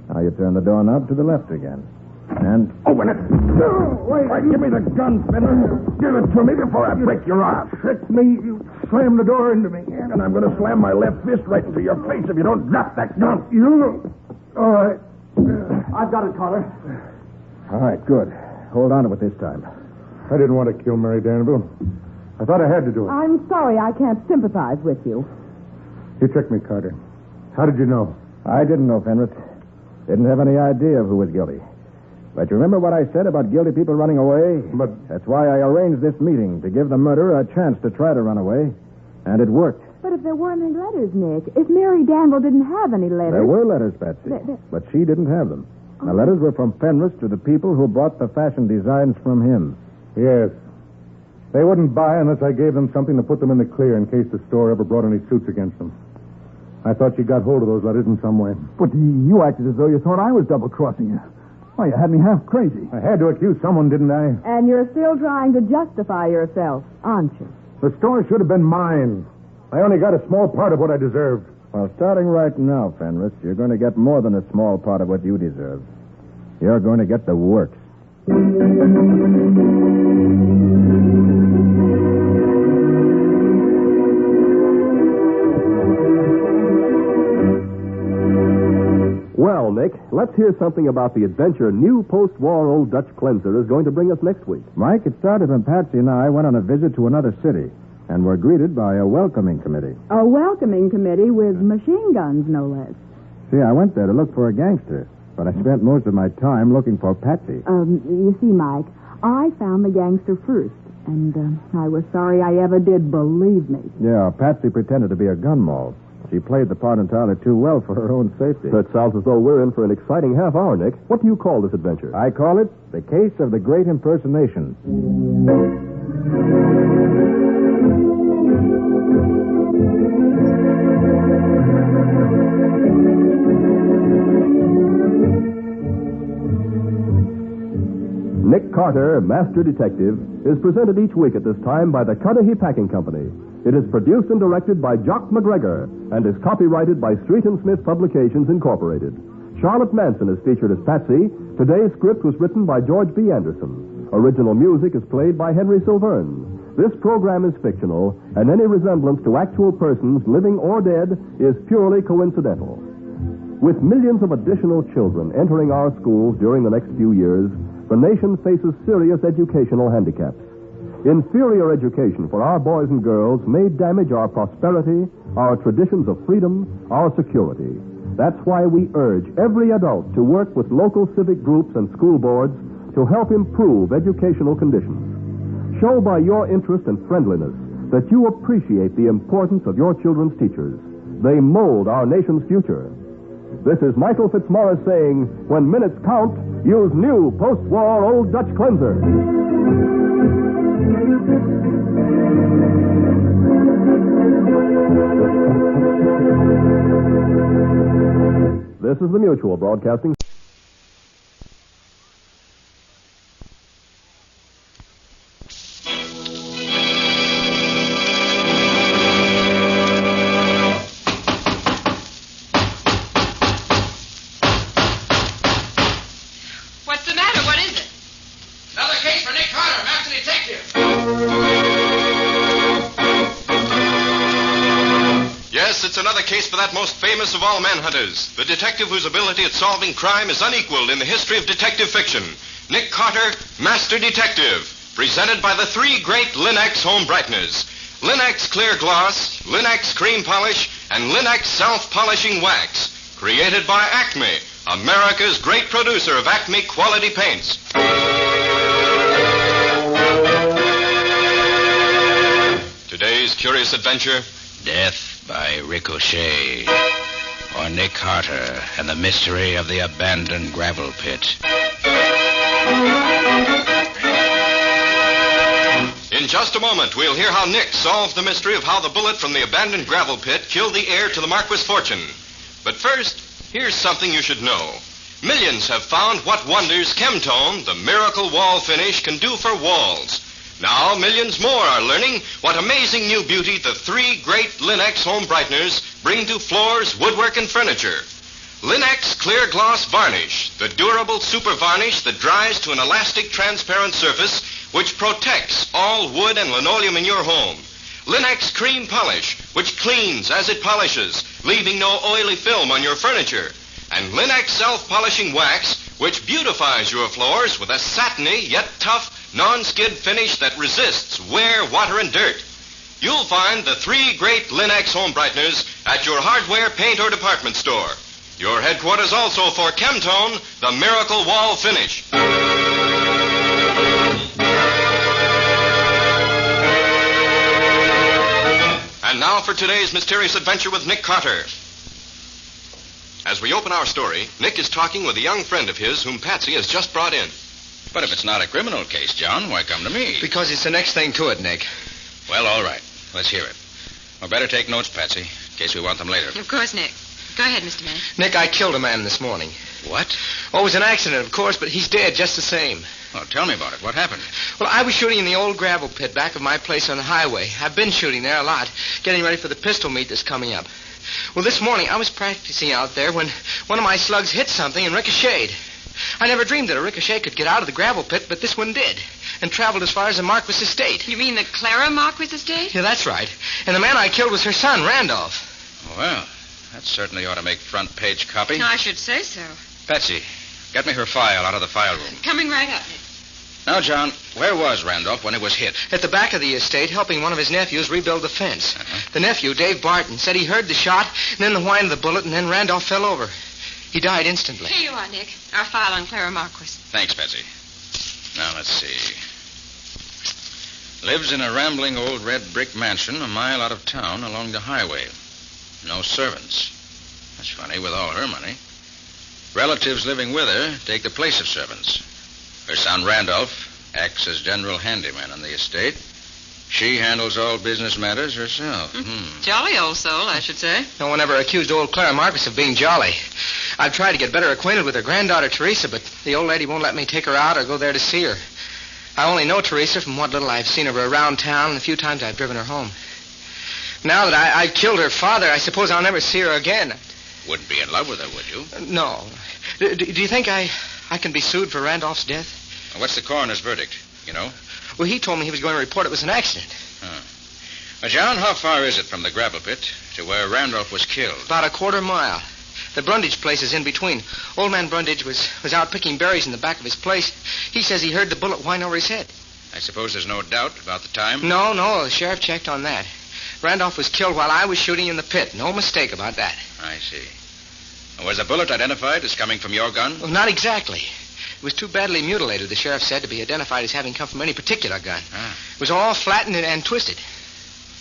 Now you turn the doorknob to the left again. And... Open it! Wait, give me the gun, Fenner. Give it to me before I break your arm. Trick me. You slam the door into me. And I'm going to slam my left fist right into your face if you don't drop that gun. You... All right. I've got it, Carter. All right, good. Hold on to it this time. I didn't want to kill Mary Danville. I thought I had to do it. I'm sorry I can't sympathize with you. You tricked me, Carter. How did you know? I didn't know, Fenris. Didn't have any idea of who was guilty. But you remember what I said about guilty people running away? But... That's why I arranged this meeting, to give the murderer a chance to try to run away. And it worked. But if there weren't any letters, Nick, if Mary Danville didn't have any letters... There were letters, Patsy, but she didn't have them. The letters were from Fenris to the people who bought the fashion designs from him. Yes. They wouldn't buy unless I gave them something to put them in the clear in case the store ever brought any suits against them. I thought you got hold of those letters in some way. But you acted as though you thought I was double-crossing you. Why, you had me half crazy. I had to accuse someone, didn't I? And you're still trying to justify yourself, aren't you? The store should have been mine. I only got a small part of what I deserved. Well, starting right now, Fenris, you're going to get more than a small part of what you deserve. You're going to get the works. Well, Nick, let's hear something about the adventure new post-war Old Dutch Cleanser is going to bring us next week. Mike, it started when Patsy and I went on a visit to another city and were greeted by a welcoming committee. A welcoming committee with machine guns, no less. See, I went there to look for a gangster, but I spent most of my time looking for Patsy. You see, Mike, I found the gangster first, and I was sorry I ever did, believe me. Yeah, Patsy pretended to be a gun moll. She played the part entirely too well for her own safety. It sounds as though we're in for an exciting half hour, Nick. What do you call this adventure? I call it The Case of the Great Impersonation. Nick Carter, Master Detective, is presented each week at this time by the Cudahy Packing Company. It is produced and directed by Jock McGregor and is copyrighted by Street & Smith Publications, Incorporated. Charlotte Manson is featured as Patsy. Today's script was written by George B. Anderson. Original music is played by Henry Silverne. This program is fictional, and any resemblance to actual persons, living or dead, is purely coincidental. With millions of additional children entering our schools during the next few years, the nation faces serious educational handicaps. Inferior education for our boys and girls may damage our prosperity, our traditions of freedom, our security. That's why we urge every adult to work with local civic groups and school boards to help improve educational conditions. Show by your interest and friendliness that you appreciate the importance of your children's teachers. They mold our nation's future. This is Michael Fitzmaurice saying, when minutes count, use new post-war Old Dutch Cleanser. This is the Mutual Broadcasting. What's the matter? What is it? Another case for Nick Carter, Master Detective. Yes, it's another case for that most famous of all manhunters, the detective whose ability at solving crime is unequaled in the history of detective fiction. Nick Carter, Master Detective, presented by the three great Linux home brighteners. Linux Clear Gloss, Linux Cream Polish, and Linux Self-Polishing Wax. Created by Acme, America's great producer of Acme quality paints. Today's curious adventure, Death by Ricochet, or Nick Carter and the mystery of the abandoned gravel pit. In just a moment, we'll hear how Nick solves the mystery of how the bullet from the abandoned gravel pit killed the heir to the Marquis' fortune. But first, here's something you should know. Millions have found what wonders Chemtone, the miracle wall finish, can do for walls. Now, millions more are learning what amazing new beauty the three great Linux home brighteners bring to floors, woodwork, and furniture. Linux Clear Gloss Varnish, the durable super varnish that dries to an elastic transparent surface which protects all wood and linoleum in your home. Linux Cream Polish, which cleans as it polishes, leaving no oily film on your furniture. And Linux Self-Polishing Wax, which beautifies your floors with a satiny yet tough non-skid finish that resists wear, water, and dirt. You'll find the three great Linux home brighteners at your hardware, paint, or department store. Your headquarters also for Chemtone, the miracle wall finish. And now now for today's mysterious adventure with Nick Carter. As we open our story, Nick is talking with a young friend of his whom Patsy has just brought in. But if it's not a criminal case, John, why come to me? Because it's the next thing to it, Nick. Well, all right. Let's hear it. We'll better take notes, Patsy, in case we want them later. Of course, Nick. Go ahead, Mr. May. Nick, I killed a man this morning. What? Oh, it was an accident, of course, but he's dead just the same. Well, tell me about it. What happened? Well, I was shooting in the old gravel pit back of my place on the highway. I've been shooting there a lot, getting ready for the pistol meet that's coming up. Well, this morning I was practicing out there when one of my slugs hit something and ricocheted. I never dreamed that a ricochet could get out of the gravel pit, but this one did, and traveled as far as the Marquis estate. You mean the Clara Marquis estate? Yeah, that's right. And the man I killed was her son, Randolph. Well, that certainly ought to make front page copy. I should say so. Patsy, get me her file out of the file room. Coming right up, Nick. Now, John, where was Randolph when he was hit? At the back of the estate, helping one of his nephews rebuild the fence. The nephew, Dave Barton, said he heard the shot, and then the whine of the bullet, and then Randolph fell over. He died instantly. Here you are, Nick. Our file on Clara Marquis. Thanks, Patsy. Now, let's see. Lives in a rambling old red brick mansion a mile out of town along the highway. No servants. That's funny, with all her money. Relatives living with her take the place of servants. Her son, Randolph, acts as general handyman on the estate. She handles all business matters herself. Jolly old soul, I should say. No one ever accused old Clara Marquis of being jolly. I've tried to get better acquainted with her granddaughter, Teresa, but the old lady won't let me take her out or go there to see her. I only know Teresa from what little I've seen of her around town and the few times I've driven her home. Now that I've killed her father, I suppose I'll never see her again. Wouldn't be in love with her, would you? No. Do you think I can be sued for Randolph's death? What's the coroner's verdict, you know? Well, he told me he was going to report it was an accident. Now, John, how far is it from the gravel pit to where Randolph was killed? About a quarter mile. The Brundage place is in between. Old man Brundage was out picking berries in the back of his place. He says he heard the bullet whine over his head. I suppose there's no doubt about the time? No, the sheriff checked on that. Randolph was killed while I was shooting in the pit. No mistake about that. I see. Was the bullet identified as coming from your gun? Well, not exactly. It was too badly mutilated, the sheriff said, to be identified as having come from any particular gun. It was all flattened and twisted.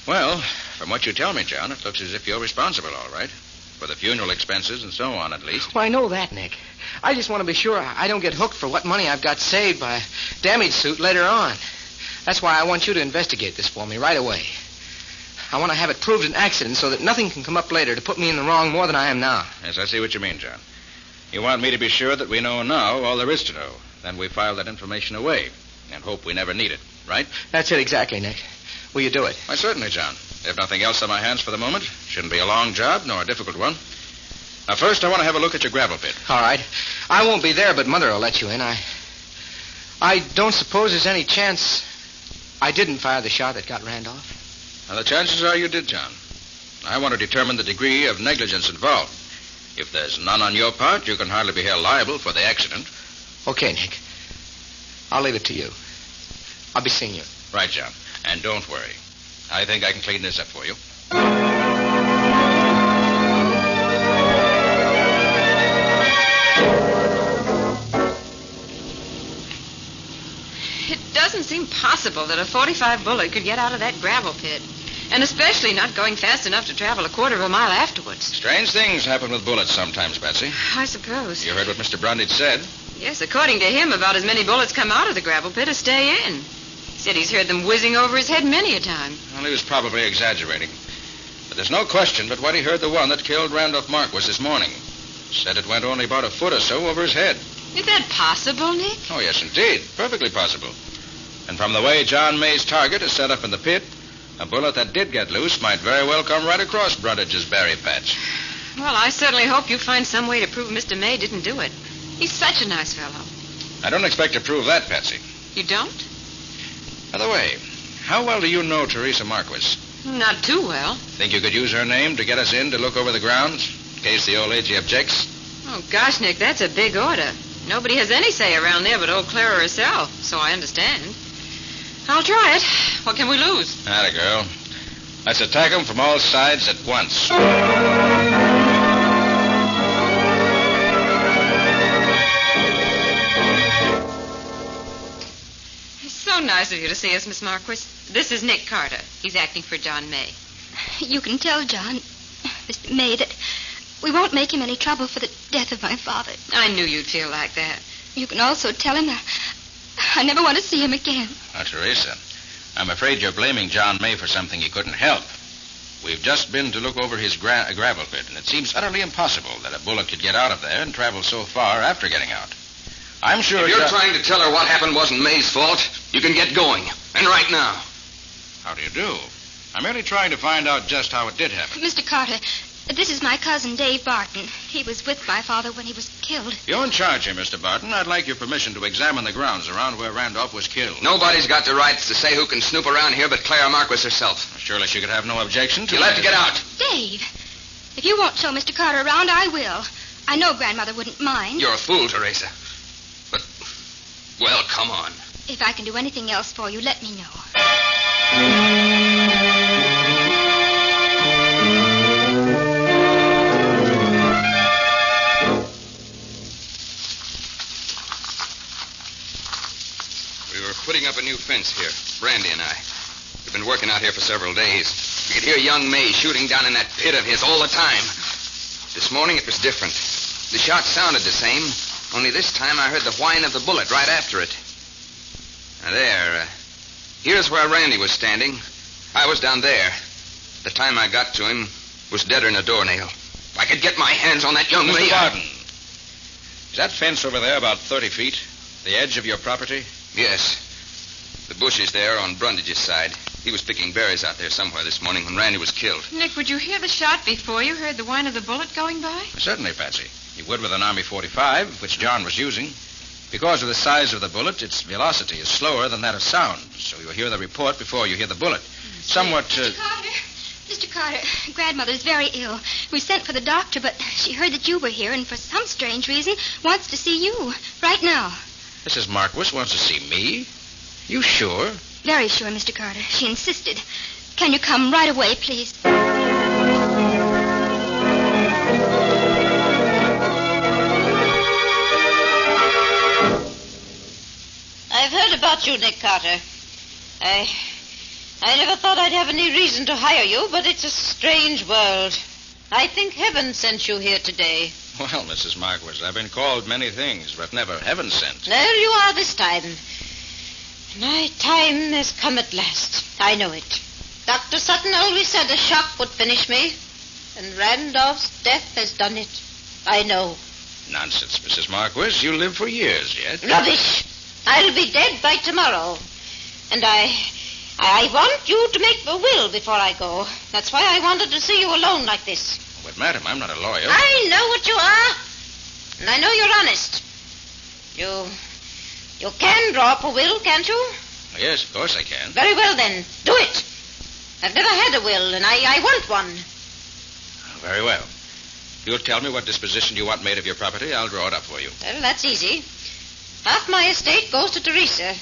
Well, from what you tell me, John, it looks as if you're responsible, all right. For the funeral expenses and so on, at least. Well, I know that, Nick. I just want to be sure I don't get hooked for what money I've got saved by a damage suit later on. That's why I want you to investigate this for me right away. I want to have it proved an accident so that nothing can come up later to put me in the wrong more than I am now. Yes, I see what you mean, John. You want me to be sure that we know now all there is to know. Then we file that information away and hope we never need it, right? That's it exactly, Nick. Will you do it? Why, certainly, John. If nothing else on my hands for the moment, shouldn't be a long job nor a difficult one. Now, first, I want to have a look at your gravel pit. All right. I won't be there, but Mother will let you in. I don't suppose there's any chance I didn't fire the shot that got Randolph. Now, the chances are you did, John. I want to determine the degree of negligence involved. If there's none on your part, you can hardly be held liable for the accident. Okay, Nick. I'll leave it to you. I'll be seeing you. Right, John. And don't worry. I think I can clean this up for you. It doesn't seem possible that a .45 bullet could get out of that gravel pit. And especially not going fast enough to travel a quarter of a mile afterwards. Strange things happen with bullets sometimes, Betsy. I suppose. You heard what Mr. Brundage said? Yes, according to him, about as many bullets come out of the gravel pit as stay in. He said he's heard them whizzing over his head many a time. Well, he was probably exaggerating. But there's no question but what he heard the one that killed Randolph Marquis this morning. Said it went only about a foot or so over his head. Is that possible, Nick? Oh, yes, indeed. Perfectly possible. And from the way John May's target is set up in the pit, a bullet that did get loose might very well come right across Brundage's berry patch. Well, I certainly hope you find some way to prove Mr. May didn't do it. He's such a nice fellow. I don't expect to prove that, Patsy. You don't? By the way, how well do you know Teresa Marquis? Not too well. Think you could use her name to get us in to look over the grounds, in case the old lady objects? Oh, gosh, Nick, that's a big order. Nobody has any say around there but old Clara herself, so I understand. I'll try it. What can we lose? Atta girl. Let's attack them from all sides at once. It's so nice of you to see us, Miss Marquis. This is Nick Carter. He's acting for John May. You can tell John, Mr. May, that we won't make him any trouble for the death of my father. I knew you'd feel like that. You can also tell him that I never want to see him again. Now, Teresa, I'm afraid you're blaming John May for something he couldn't help. We've just been to look over his gravel pit, and it seems utterly impossible that a bullet could get out of there and travel so far after getting out. I'm sure If you're trying to tell her what happened wasn't May's fault, you can get going. And right now. How do you do? I'm merely trying to find out just how it did happen. Mr. Carter, this is my cousin, Dave Barton. He was with my father when he was killed. You're in charge here, Mr. Barton. I'd like your permission to examine the grounds around where Randolph was killed. Nobody's got the rights to say who can snoop around here but Clara Marquis herself. Surely she could have no objection to You'll have to get out. Dave, if you won't show Mr. Carter around, I will. I know Grandmother wouldn't mind. You're a fool, Teresa. But, well, come on. If I can do anything else for you, let me know. We were putting up a new fence here, Brandy and I. We've been working out here for several days. We could hear young May shooting down in that pit of his all the time. This morning it was different. The shot sounded the same, only this time I heard the whine of the bullet right after it. Now there, here's where Randy was standing. I was down there. The time I got to him was deader than a doornail. If I could get my hands on that young May... Mr. Barton, is that fence over there about 30 feet? The edge of your property? Yes. The bushes there on Brundage's side. He was picking berries out there somewhere this morning when Randy was killed. Nick, would you hear the shot before you heard the whine of the bullet going by? Certainly, Patsy. You would with an Army 45, which John was using. Because of the size of the bullet, its velocity is slower than that of sound. So you'll hear the report before you hear the bullet. Somewhat... Mr. Carter, Grandmother's very ill. We sent for the doctor, but she heard that you were here and for some strange reason wants to see you right now. Mrs. Marquis wants to see me? You sure? Very sure, Mr. Carter. She insisted. Can you come right away, please? I've heard about you, Nick Carter. I never thought I'd have any reason to hire you, but it's a strange world. I think heaven sent you here today. Well, Mrs. Marquis, I've been called many things, but never heaven sent. There you are this time. My time has come at last. I know it. Dr. Sutton always said a shock would finish me, and Randolph's death has done it. I know. Nonsense, Mrs. Marquis. You live for years yet. Rubbish. I'll be dead by tomorrow. And I want you to make a will before I go. That's why I wanted to see you alone like this. But, madam, I'm not a lawyer. I know what you are. And I know you're honest. You can draw up a will, can't you? Yes, of course I can. Very well, then. Do it. I've never had a will, and I want one. Very well. You'll tell me what disposition you want made of your property. I'll draw it up for you. Well, that's easy. Half my estate goes to Teresa.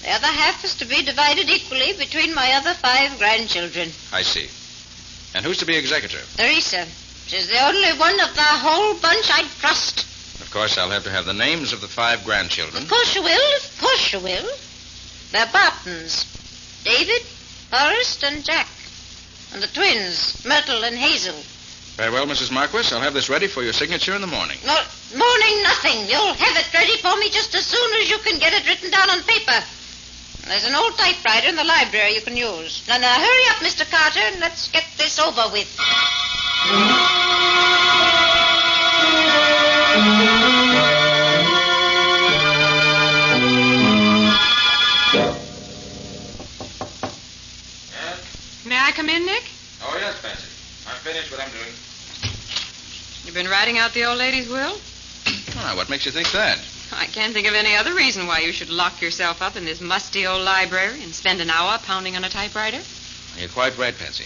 The other half is to be divided equally between my other 5 grandchildren. I see. And who's to be executor? Teresa. She's the only one of the whole bunch I'd trust. Of course, I'll have to have the names of the 5 grandchildren. Of course you will. Of course you will. They're Bartons. David, Forrest, and Jack. And the twins, Myrtle and Hazel. Very well, Mrs. Marquis. I'll have this ready for your signature in the morning. No, morning nothing. You'll have it ready for me just as soon as you can get it written down on paper. There's an old typewriter in the library you can use. Now, hurry up, Mr. Carter, and let's get this over with. May I come in, Nick? Oh, yes, Patsy. I've finished what I'm doing. You've been writing out the old lady's will? Ah, what makes you think that? I can't think of any other reason why you should lock yourself up in this musty old library and spend an hour pounding on a typewriter. You're quite right, Patsy.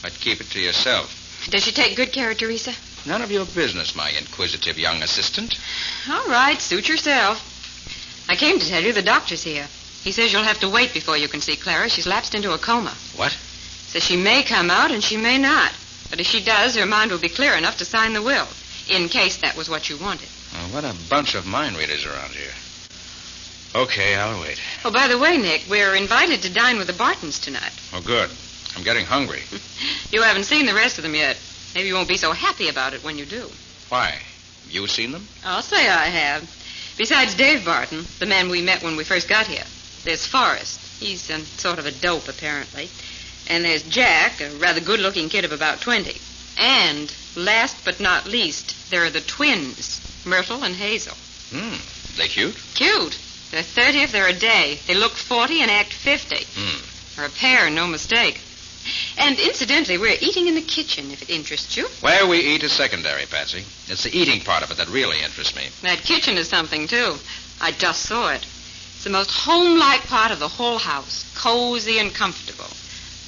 But keep it to yourself. Does she take good care of Teresa? None of your business, my inquisitive young assistant. All right, suit yourself. I came to tell you the doctor's here. He says you'll have to wait before you can see Clara. She's lapsed into a coma. What? Says she may come out and she may not. But if she does, her mind will be clear enough to sign the will, in case that was what you wanted. Oh, what a bunch of mind readers around here. Okay, I'll wait. Oh, by the way, Nick, we're invited to dine with the Bartons tonight. Oh, good. I'm getting hungry. You haven't seen the rest of them yet. Maybe you won't be so happy about it when you do. Why? You seen them? I'll say I have. Besides Dave Barton, the man we met when we first got here, there's Forrest. He's sort of a dope, apparently. And there's Jack, a rather good-looking kid of about 20. And, last but not least, there are the twins, Myrtle and Hazel. They cute? Cute. They're 30 if they're a day. They look 40 and act 50. They're a pair, no mistake. And incidentally, we're eating in the kitchen, if it interests you. Where we eat is secondary, Patsy. It's the eating part of it that really interests me. That kitchen is something, too. I just saw it. It's the most home-like part of the whole house. Cozy and comfortable.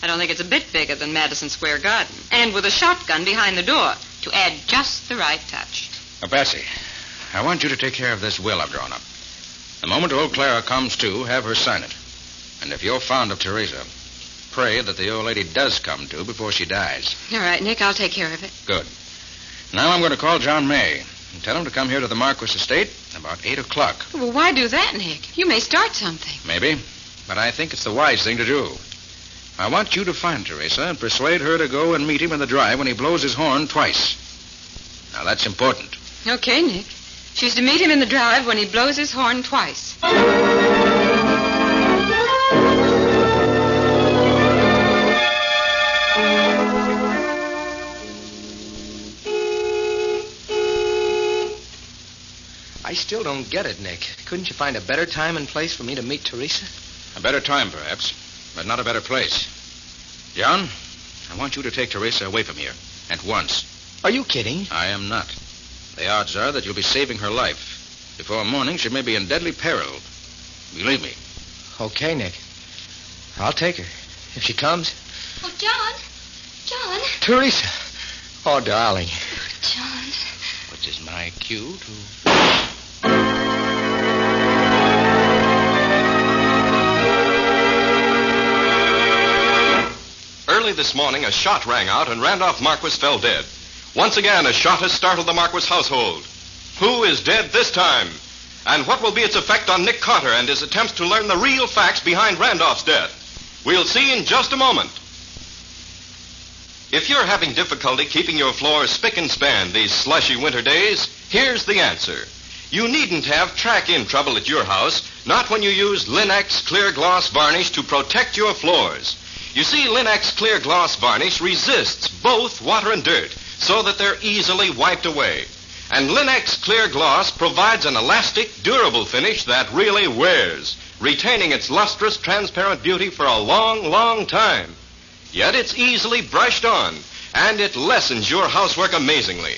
I don't think it's a bit bigger than Madison Square Garden. And with a shotgun behind the door to add just the right touch. Now, Patsy, I want you to take care of this will I've drawn up. The moment old Clara comes to, have her sign it. And if you're fond of Teresa, pray that the old lady does come to before she dies. All right, Nick, I'll take care of it. Good. Now I'm going to call John May and tell him to come here to the Marquis estate about 8 o'clock. Well, why do that, Nick? You may start something. Maybe, but I think it's the wise thing to do. I want you to find Teresa and persuade her to go and meet him in the drive when he blows his horn twice. Now, that's important. Okay, Nick. She's to meet him in the drive when he blows his horn twice. I still don't get it, Nick. Couldn't you find a better time and place for me to meet Teresa? A better time, perhaps, but not a better place. John, I want you to take Teresa away from here at once. Are you kidding? I am not. The odds are that you'll be saving her life. Before morning, she may be in deadly peril. Believe me. Okay, Nick. I'll take her. If she comes. Oh, John. John. Teresa. Oh, darling. John. Which is my cue to... Early this morning, a shot rang out and Randolph Marquis fell dead. Once again, a shot has startled the Marquis household. Who is dead this time? And what will be its effect on Nick Carter and his attempts to learn the real facts behind Randolph's death? We'll see in just a moment. If you're having difficulty keeping your floors spick and span these slushy winter days, here's the answer. You needn't have track-in trouble at your house, not when you use Linex Clear Gloss Varnish to protect your floors. You see, Linex Clear Gloss Varnish resists both water and dirt so that they're easily wiped away. And Linex Clear Gloss provides an elastic, durable finish that really wears, retaining its lustrous, transparent beauty for a long, long time. Yet it's easily brushed on, and it lessens your housework amazingly.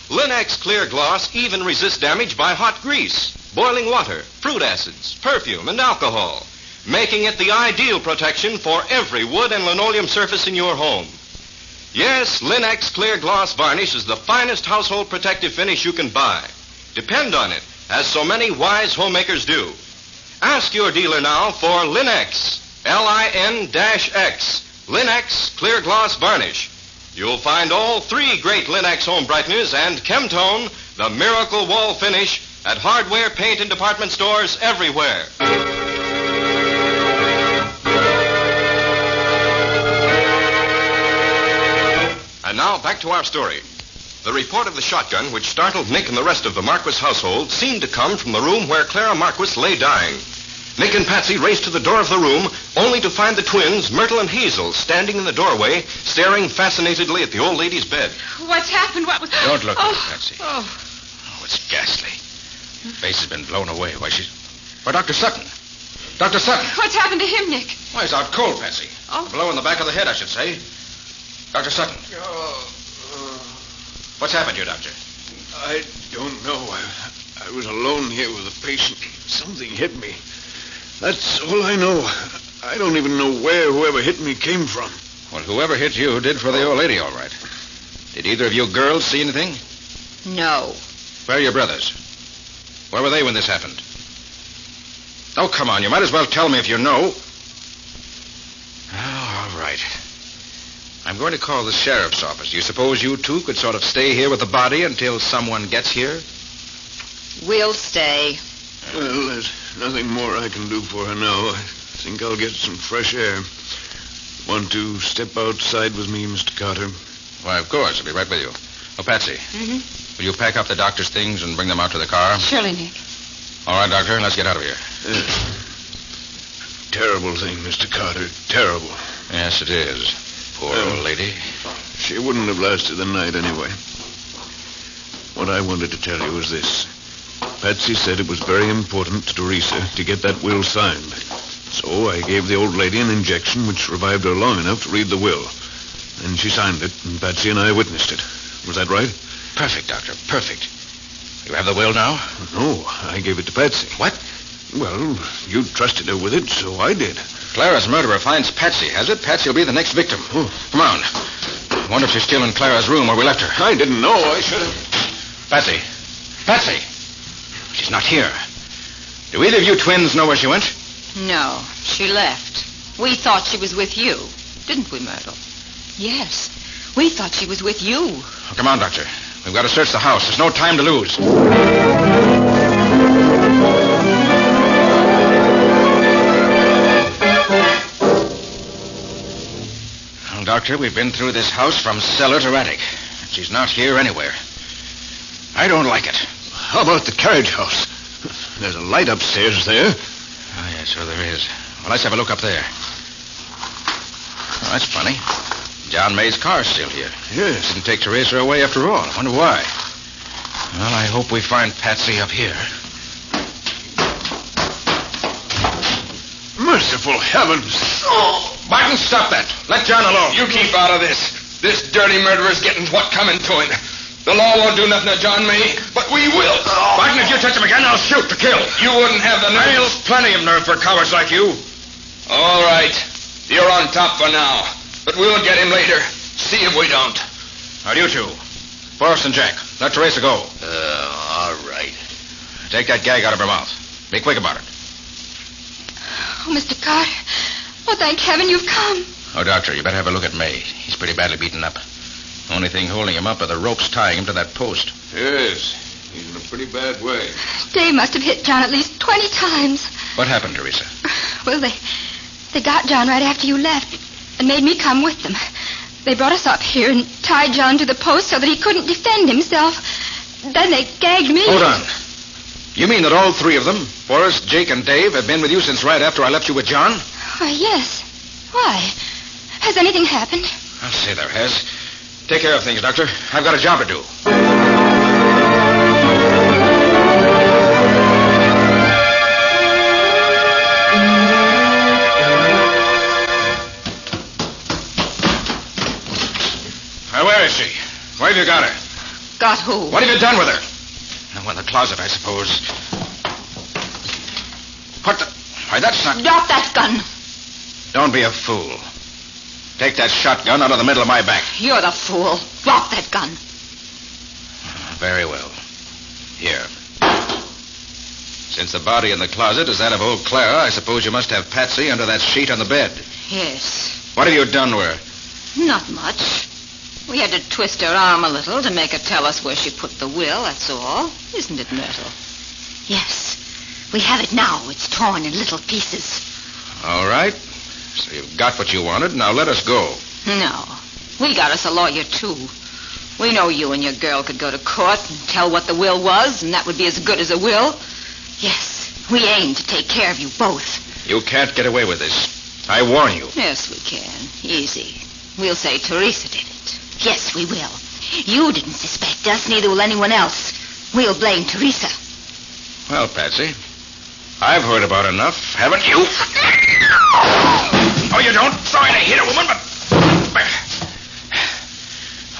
Linex Clear Gloss even resists damage by hot grease, boiling water, fruit acids, perfume, and alcohol, making it the ideal protection for every wood and linoleum surface in your home. Yes, Linex Clear Gloss Varnish is the finest household protective finish you can buy. Depend on it, as so many wise homemakers do. Ask your dealer now for Linex, Lin-X, Linex Clear Gloss Varnish. You'll find all three great Linex home brighteners and Chemtone, the miracle wall finish, at hardware, paint, and department stores everywhere. And now, back to our story. The report of the shotgun, which startled Nick and the rest of the Marquis household, seemed to come from the room where Clara Marquis lay dying. Nick and Patsy raced to the door of the room, only to find the twins, Myrtle and Hazel, standing in the doorway, staring fascinatedly at the old lady's bed. What's happened? What was... Don't look at her, Patsy. Oh, it's ghastly. Face has been blown away. Why, she's... Why, Dr. Sutton. Dr. Sutton. What's happened to him, Nick? Why, he's out cold, Patsy. Oh. A blow in the back of the head, I should say. Dr. Sutton. What's happened here, Doctor? I don't know. I was alone here with a patient. Something hit me. That's all I know. I don't even know where whoever hit me came from. Well, whoever hit you did for the old lady, all right. Did either of you girls see anything? No. Where are your brothers? Where were they when this happened? Oh, come on. You might as well tell me if you know. Oh, all right. I'm going to call the sheriff's office. Do you suppose you two could sort of stay here with the body until someone gets here? We'll stay. Well, there's nothing more I can do for her now. I think I'll get some fresh air. Want to step outside with me, Mr. Carter? Why, of course. I'll be right with you. Oh, Patsy. Mm-hmm. Will you pack up the doctor's things and bring them out to the car? Surely, Nick. All right, Doctor. Let's get out of here. Terrible thing, Mr. Carter. Terrible. Yes, it is. Poor old lady. She wouldn't have lasted the night anyway. What I wanted to tell you was this. Patsy said it was very important to Teresa to get that will signed. So I gave the old lady an injection which revived her long enough to read the will. Then she signed it, and Patsy and I witnessed it. Was that right? Perfect, Doctor. Perfect. You have the will now? No, I gave it to Patsy. What? Well, you trusted her with it, so I did. Clara's murderer finds Patsy, has it? Patsy will be the next victim. Oh. Come on. I wonder if she's still in Clara's room where we left her. I didn't know. I should have... Patsy. Patsy. She's not here. Do either of you twins know where she went? No, she left. We thought she was with you, didn't we, Myrtle? Yes, we thought she was with you. Oh, come on, Doctor. We've got to search the house. There's no time to lose. Well, Doctor, we've been through this house from cellar to attic. She's not here anywhere. I don't like it. How about the carriage house? There's a light upstairs there. Oh, yes, sure there is. Well, let's have a look up there. Oh, that's funny. John May's car's still here. Yes. Didn't take Teresa away after all. I wonder why. Well, I hope we find Patsy up here. Merciful heavens. Oh, Barton, stop that. Let John alone. You keep out of this. This dirty murderer's getting what coming to him. The law won't do nothing to John May, but we will. Barton, if you touch him again, I'll shoot to kill. You wouldn't have the nerve. I've plenty of nerve for cowards like you. All right. You're on top for now. But we'll get him later. See if we don't. Now, you two. Forrest and Jack. Let Teresa go. All right. Take that gag out of her mouth. Be quick about it. Oh, Mr. Carter. Oh, thank heaven you've come. Oh, Doctor, you better have a look at May. He's pretty badly beaten up. Only thing holding him up are the ropes tying him to that post. Yes. He's in a pretty bad way. Dave must have hit John at least 20 times. What happened, Teresa? Well, they got John right after you left and made me come with them. They brought us up here and tied John to the post so that he couldn't defend himself. Then they gagged me. Hold on. You mean that all three of them, Forrest, Jake, and Dave, have been with you since right after I left you with John? Why, yes. Why? Has anything happened? I'll say there has. Take care of things, Doctor. I've got a job to do. Where is she? Where have you got her? Got who? What have you done with her? Oh, in the closet, I suppose. What the... Why, that's not... Drop that gun. Don't be a fool. Take that shotgun out of the middle of my back. You're the fool. Drop that gun. Very well. Here. Since the body in the closet is that of old Clara, I suppose you must have Patsy under that sheet on the bed. Yes. What have you done to her? Not much. We had to twist her arm a little to make her tell us where she put the will, that's all. Isn't it, Myrtle? Yes. We have it now. It's torn in little pieces. All right. So you've got what you wanted. Now let us go. No. We got us a lawyer, too. We know you and your girl could go to court and tell what the will was, and that would be as good as a will. Yes. We aim to take care of you both. You can't get away with this. I warn you. Yes, we can. Easy. We'll say Teresa did it. Yes, we will. You didn't suspect us, neither will anyone else. We'll blame Teresa. Well, Patsy, I've heard about enough, haven't you? Oh, you don't? Sorry to hit a woman, but...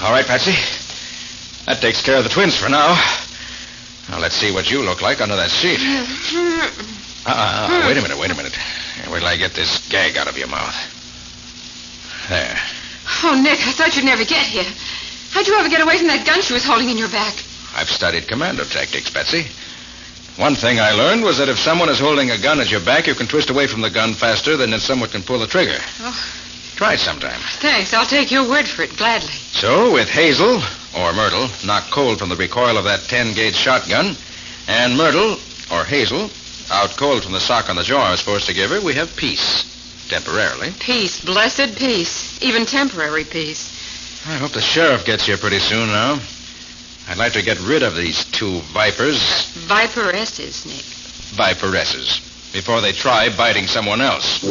All right, Patsy. That takes care of the twins for now. Now, let's see what you look like under that sheet. Wait a minute. Here, wait till I get this gag out of your mouth. There. Oh, Nick, I thought you'd never get here. How'd you ever get away from that gun she was holding in your back? I've studied commando tactics, Patsy. One thing I learned was that if someone is holding a gun at your back, you can twist away from the gun faster than if someone can pull the trigger. Oh. Try it sometime. Thanks. I'll take your word for it, gladly. So, with Hazel, or Myrtle, knocked cold from the recoil of that 10-gauge shotgun, and Myrtle, or Hazel, out cold from the sock on the jaw I was forced to give her, we have peace. Temporarily. Peace, blessed peace. Even temporary peace. I hope the sheriff gets here pretty soon now. I'd like to get rid of these two vipers. Viperesses, Nick. Viperesses. Before they try biting someone else.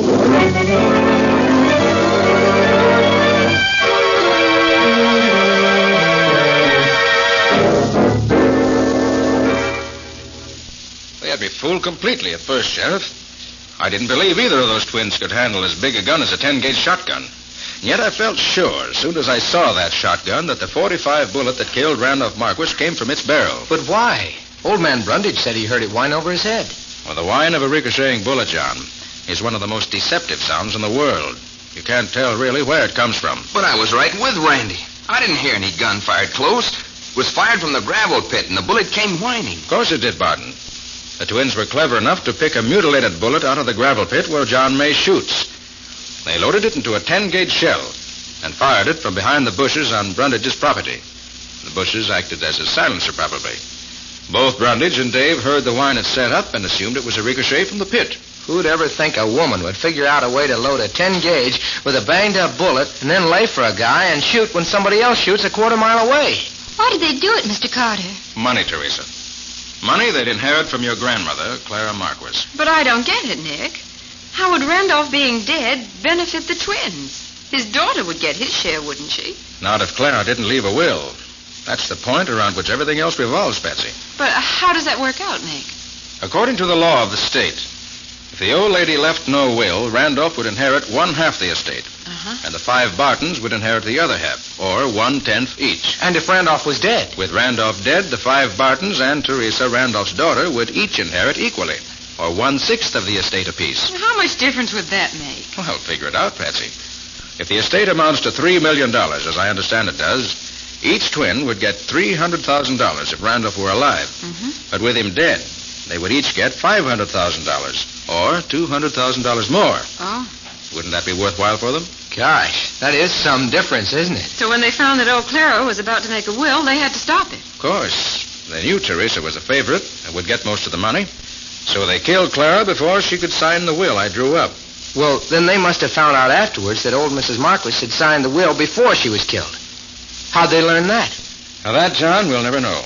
They had me fooled completely at first, Sheriff. I didn't believe either of those twins could handle as big a gun as a 10-gauge shotgun. Yet I felt sure, as soon as I saw that shotgun, that the .45 bullet that killed Randolph Marquis came from its barrel. But why? Old man Brundage said he heard it whine over his head. Well, the whine of a ricocheting bullet, John, is one of the most deceptive sounds in the world. You can't tell really where it comes from. But I was right with Randy. I didn't hear any gun fired close. It was fired from the gravel pit, and the bullet came whining. Of course it did, Barton. The twins were clever enough to pick a mutilated bullet out of the gravel pit where John May shoots. They loaded it into a 10-gauge shell and fired it from behind the bushes on Brundage's property. The bushes acted as a silencer, probably. Both Brundage and Dave heard the whine it set up and assumed it was a ricochet from the pit. Who'd ever think a woman would figure out a way to load a 10-gauge with a banged-up bullet and then lay for a guy and shoot when somebody else shoots a quarter-mile away? Why did they do it, Mr. Carter? Money, Teresa. Money they'd inherit from your grandmother, Clara Marquis. But I don't get it, Nick. How would Randolph being dead benefit the twins? His daughter would get his share, wouldn't she? Not if Clara didn't leave a will. That's the point around which everything else revolves, Patsy. But how does that work out, Nick? According to the law of the state, if the old lady left no will, Randolph would inherit 1/2 the estate. And the 5 Bartons would inherit the other half, or 1/10 each. And if Randolph was dead? With Randolph dead, the 5 Bartons and Teresa, Randolph's daughter, would each inherit equally, or 1/6 of the estate apiece. How much difference would that make? Well, figure it out, Patsy. If the estate amounts to $3 million, as I understand it does, each twin would get $300,000 if Randolph were alive. But with him dead, they would each get $500,000, or $200,000 more. Oh. Wouldn't that be worthwhile for them? Gosh, that is some difference, isn't it? So when they found that old Clara was about to make a will, they had to stop it. Of course. They knew Teresa was a favorite and would get most of the money. So they killed Clara before she could sign the will I drew up. Well, then they must have found out afterwards that old Mrs. Marquis had signed the will before she was killed. How'd they learn that? Now that, John, we'll never know.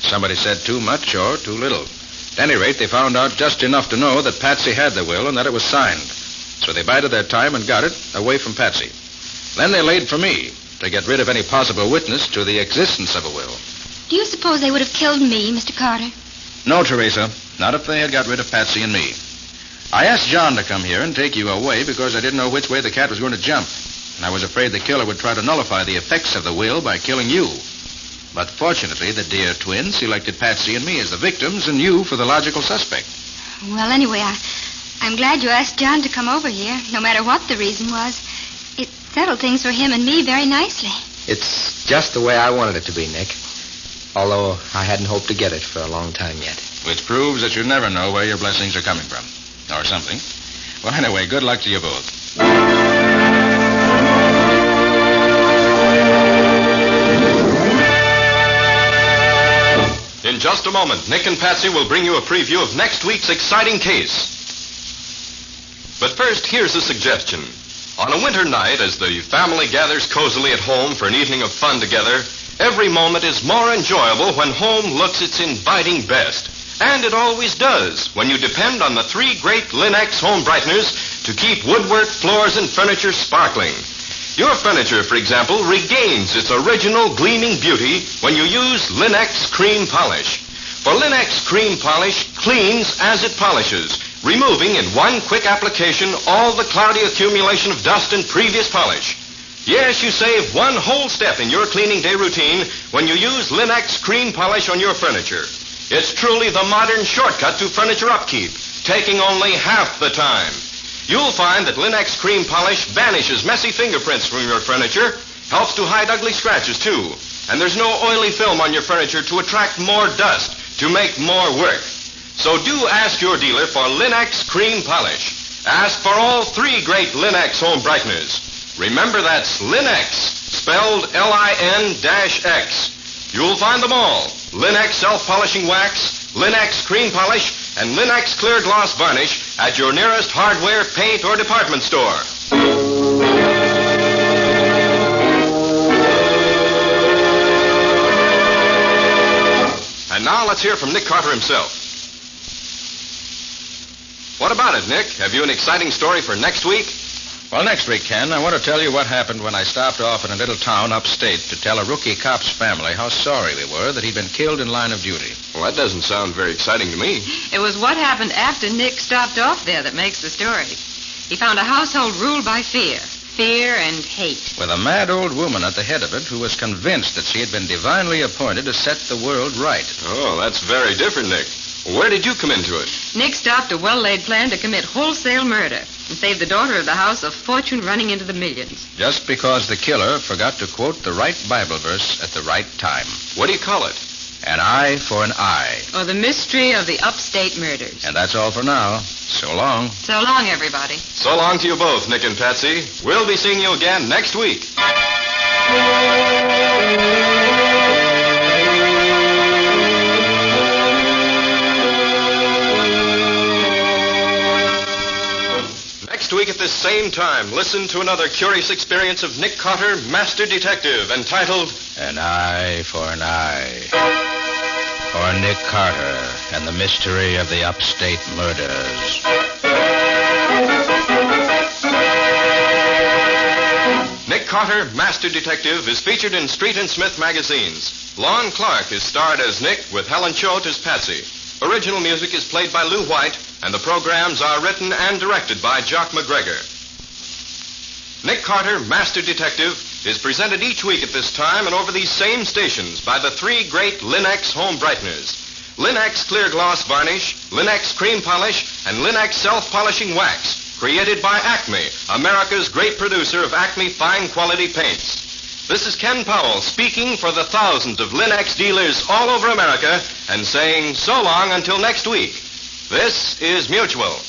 Somebody said too much or too little. At any rate, they found out just enough to know that Patsy had the will and that it was signed. So they bided their time and got it away from Patsy. Then they laid for me to get rid of any possible witness to the existence of a will. Do you suppose they would have killed me, Mr. Carter? No, Teresa. Not if they had got rid of Patsy and me. I asked John to come here and take you away because I didn't know which way the cat was going to jump. And I was afraid the killer would try to nullify the effects of the will by killing you. But fortunately, the dear twins selected Patsy and me as the victims and you for the logical suspect. Well, anyway, I'm glad you asked John to come over here, no matter what the reason was. It settled things for him and me very nicely. It's just the way I wanted it to be, Nick. Although I hadn't hoped to get it for a long time yet. Which proves that you never know where your blessings are coming from. Or something. Well, anyway, good luck to you both. In just a moment, Nick and Patsy will bring you a preview of next week's exciting case. But first, here's a suggestion. On a winter night, as the family gathers cozily at home for an evening of fun together, every moment is more enjoyable when home looks its inviting best. And it always does when you depend on the 3 great Linux home brighteners to keep woodwork, floors, and furniture sparkling. Your furniture, for example, regains its original gleaming beauty when you use Linux Cream Polish. For Linux Cream Polish cleans as it polishes, removing in one quick application all the cloudy accumulation of dust in previous polish. Yes, you save one whole step in your cleaning day routine when you use Linux Cream Polish on your furniture. It's truly the modern shortcut to furniture upkeep, taking only half the time. You'll find that Linux Cream Polish banishes messy fingerprints from your furniture, helps to hide ugly scratches, too. And there's no oily film on your furniture to attract more dust, to make more work. So do ask your dealer for Linux Cream Polish. Ask for all 3 great Linux home brighteners. Remember, that's Linux, spelled Lin-X. You'll find them all. Linux self-polishing wax, Linux cream polish, and Linux clear gloss varnish at your nearest hardware, paint, or department store. And now let's hear from Nick Carter himself. What about it, Nick? Have you an exciting story for next week? Well, next week, Ken, I want to tell you what happened when I stopped off in a little town upstate to tell a rookie cop's family how sorry we were that he'd been killed in line of duty. Well, that doesn't sound very exciting to me. It was what happened after Nick stopped off there that makes the story. He found a household ruled by fear. Fear and hate. With a mad old woman at the head of it who was convinced that she had been divinely appointed to set the world right. Oh, that's very different, Nick. Where did you come into it? Nick stopped a well-laid plan to commit wholesale murder and save the daughter of the house a fortune running into the millions. Just because the killer forgot to quote the right Bible verse at the right time. What do you call it? An eye for an eye. Or the mystery of the upstate murders. And that's all for now. So long. So long, everybody. So long to you both, Nick and Patsy. We'll be seeing you again next week. Next week at this same time, listen to another curious experience of Nick Carter, Master Detective, entitled An Eye for an Eye. Or Nick Carter and the Mystery of the Upstate Murders. Nick Carter, Master Detective, is featured in Street and Smith magazines. Lon Clark is starred as Nick with Helen Choate as Patsy. Original music is played by Lou White, and the programs are written and directed by Jock McGregor. Nick Carter, Master Detective, is presented each week at this time and over these same stations by the three great Linex home brighteners. Linex Clear Gloss Varnish, Linex Cream Polish, and Linex Self-Polishing Wax, created by Acme, America's great producer of Acme fine quality paints. This is Ken Powell speaking for the thousands of Linex dealers all over America and saying so long until next week. This is Mutual.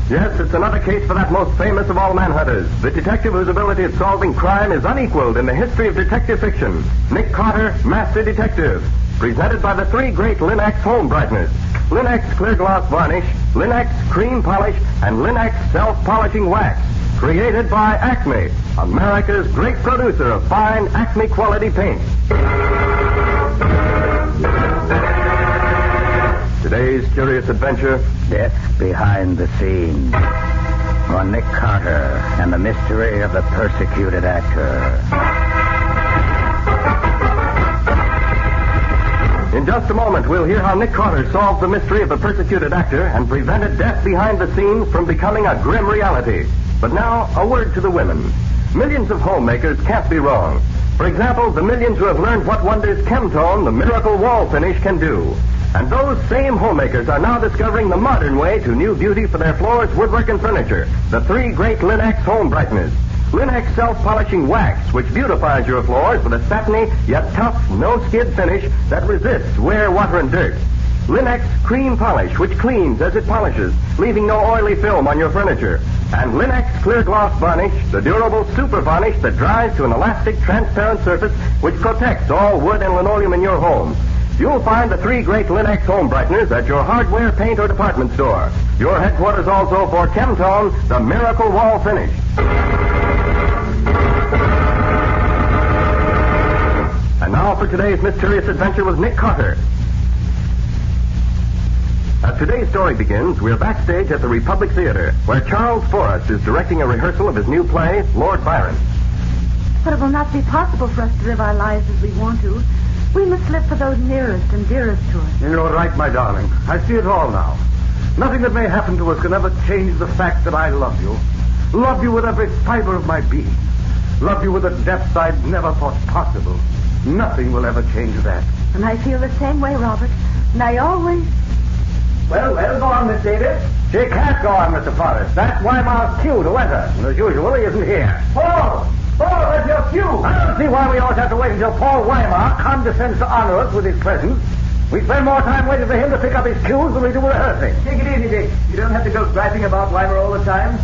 Yes, it's another case for that most famous of all manhunters, the detective whose ability at solving crime is unequaled in the history of detective fiction. Nick Carter, Master Detective. Presented by the three great Linex home brighteners. Linex Clear Gloss Varnish, Linex Cream Polish, and Linex Self-Polishing Wax. Created by Acme, America's great producer of fine Acme quality paints. Today's curious adventure, Death Behind the Scenes. Or Nick Carter and the Mystery of the Persecuted Actor. In just a moment, we'll hear how Nick Carter solved the mystery of the persecuted actor and prevented death behind the scenes from becoming a grim reality. But now, a word to the women. Millions of homemakers can't be wrong. For example, the millions who have learned what wonders Chemtone, the miracle wall finish, can do. And those same homemakers are now discovering the modern way to new beauty for their floors, woodwork, and furniture. The three great Linex home brighteners. Linex Self-Polishing Wax, which beautifies your floors with a satiny yet tough, no-skid finish that resists wear, water, and dirt. Linex Cream Polish, which cleans as it polishes, leaving no oily film on your furniture. And Linex Clear Gloss Varnish, the durable super varnish that dries to an elastic, transparent surface which protects all wood and linoleum in your home. You'll find the three great Linex home brighteners at your hardware, paint, or department store. Your headquarters also for Chemtone, the miracle wall finish. And now for today's mysterious adventure with Nick Carter. As today's story begins, we're backstage at the Republic Theater, where Charles Forrest is directing a rehearsal of his new play, Lord Byron. But it will not be possible for us to live our lives as we want to. We must live for those nearest and dearest to us. You're right, my darling. I see it all now. Nothing that may happen to us can ever change the fact that I love you. Love you with every fiber of my being. Love you with a depth I'd never thought possible. Nothing will ever change that. And I feel the same way, Robert. And I always, Well, go on, Miss Davis. She can't go on, Mr. Forrest. That's Weimar's cue to enter. And as usual, he isn't here. Paul, that's your cue. I don't see why we always have to wait until Paul Weimar condescends to honor us with his presence. We spend more time waiting for him to pick up his cues than we do rehearsing. Take it easy, Dick. You don't have to go griping about Weimar all the time.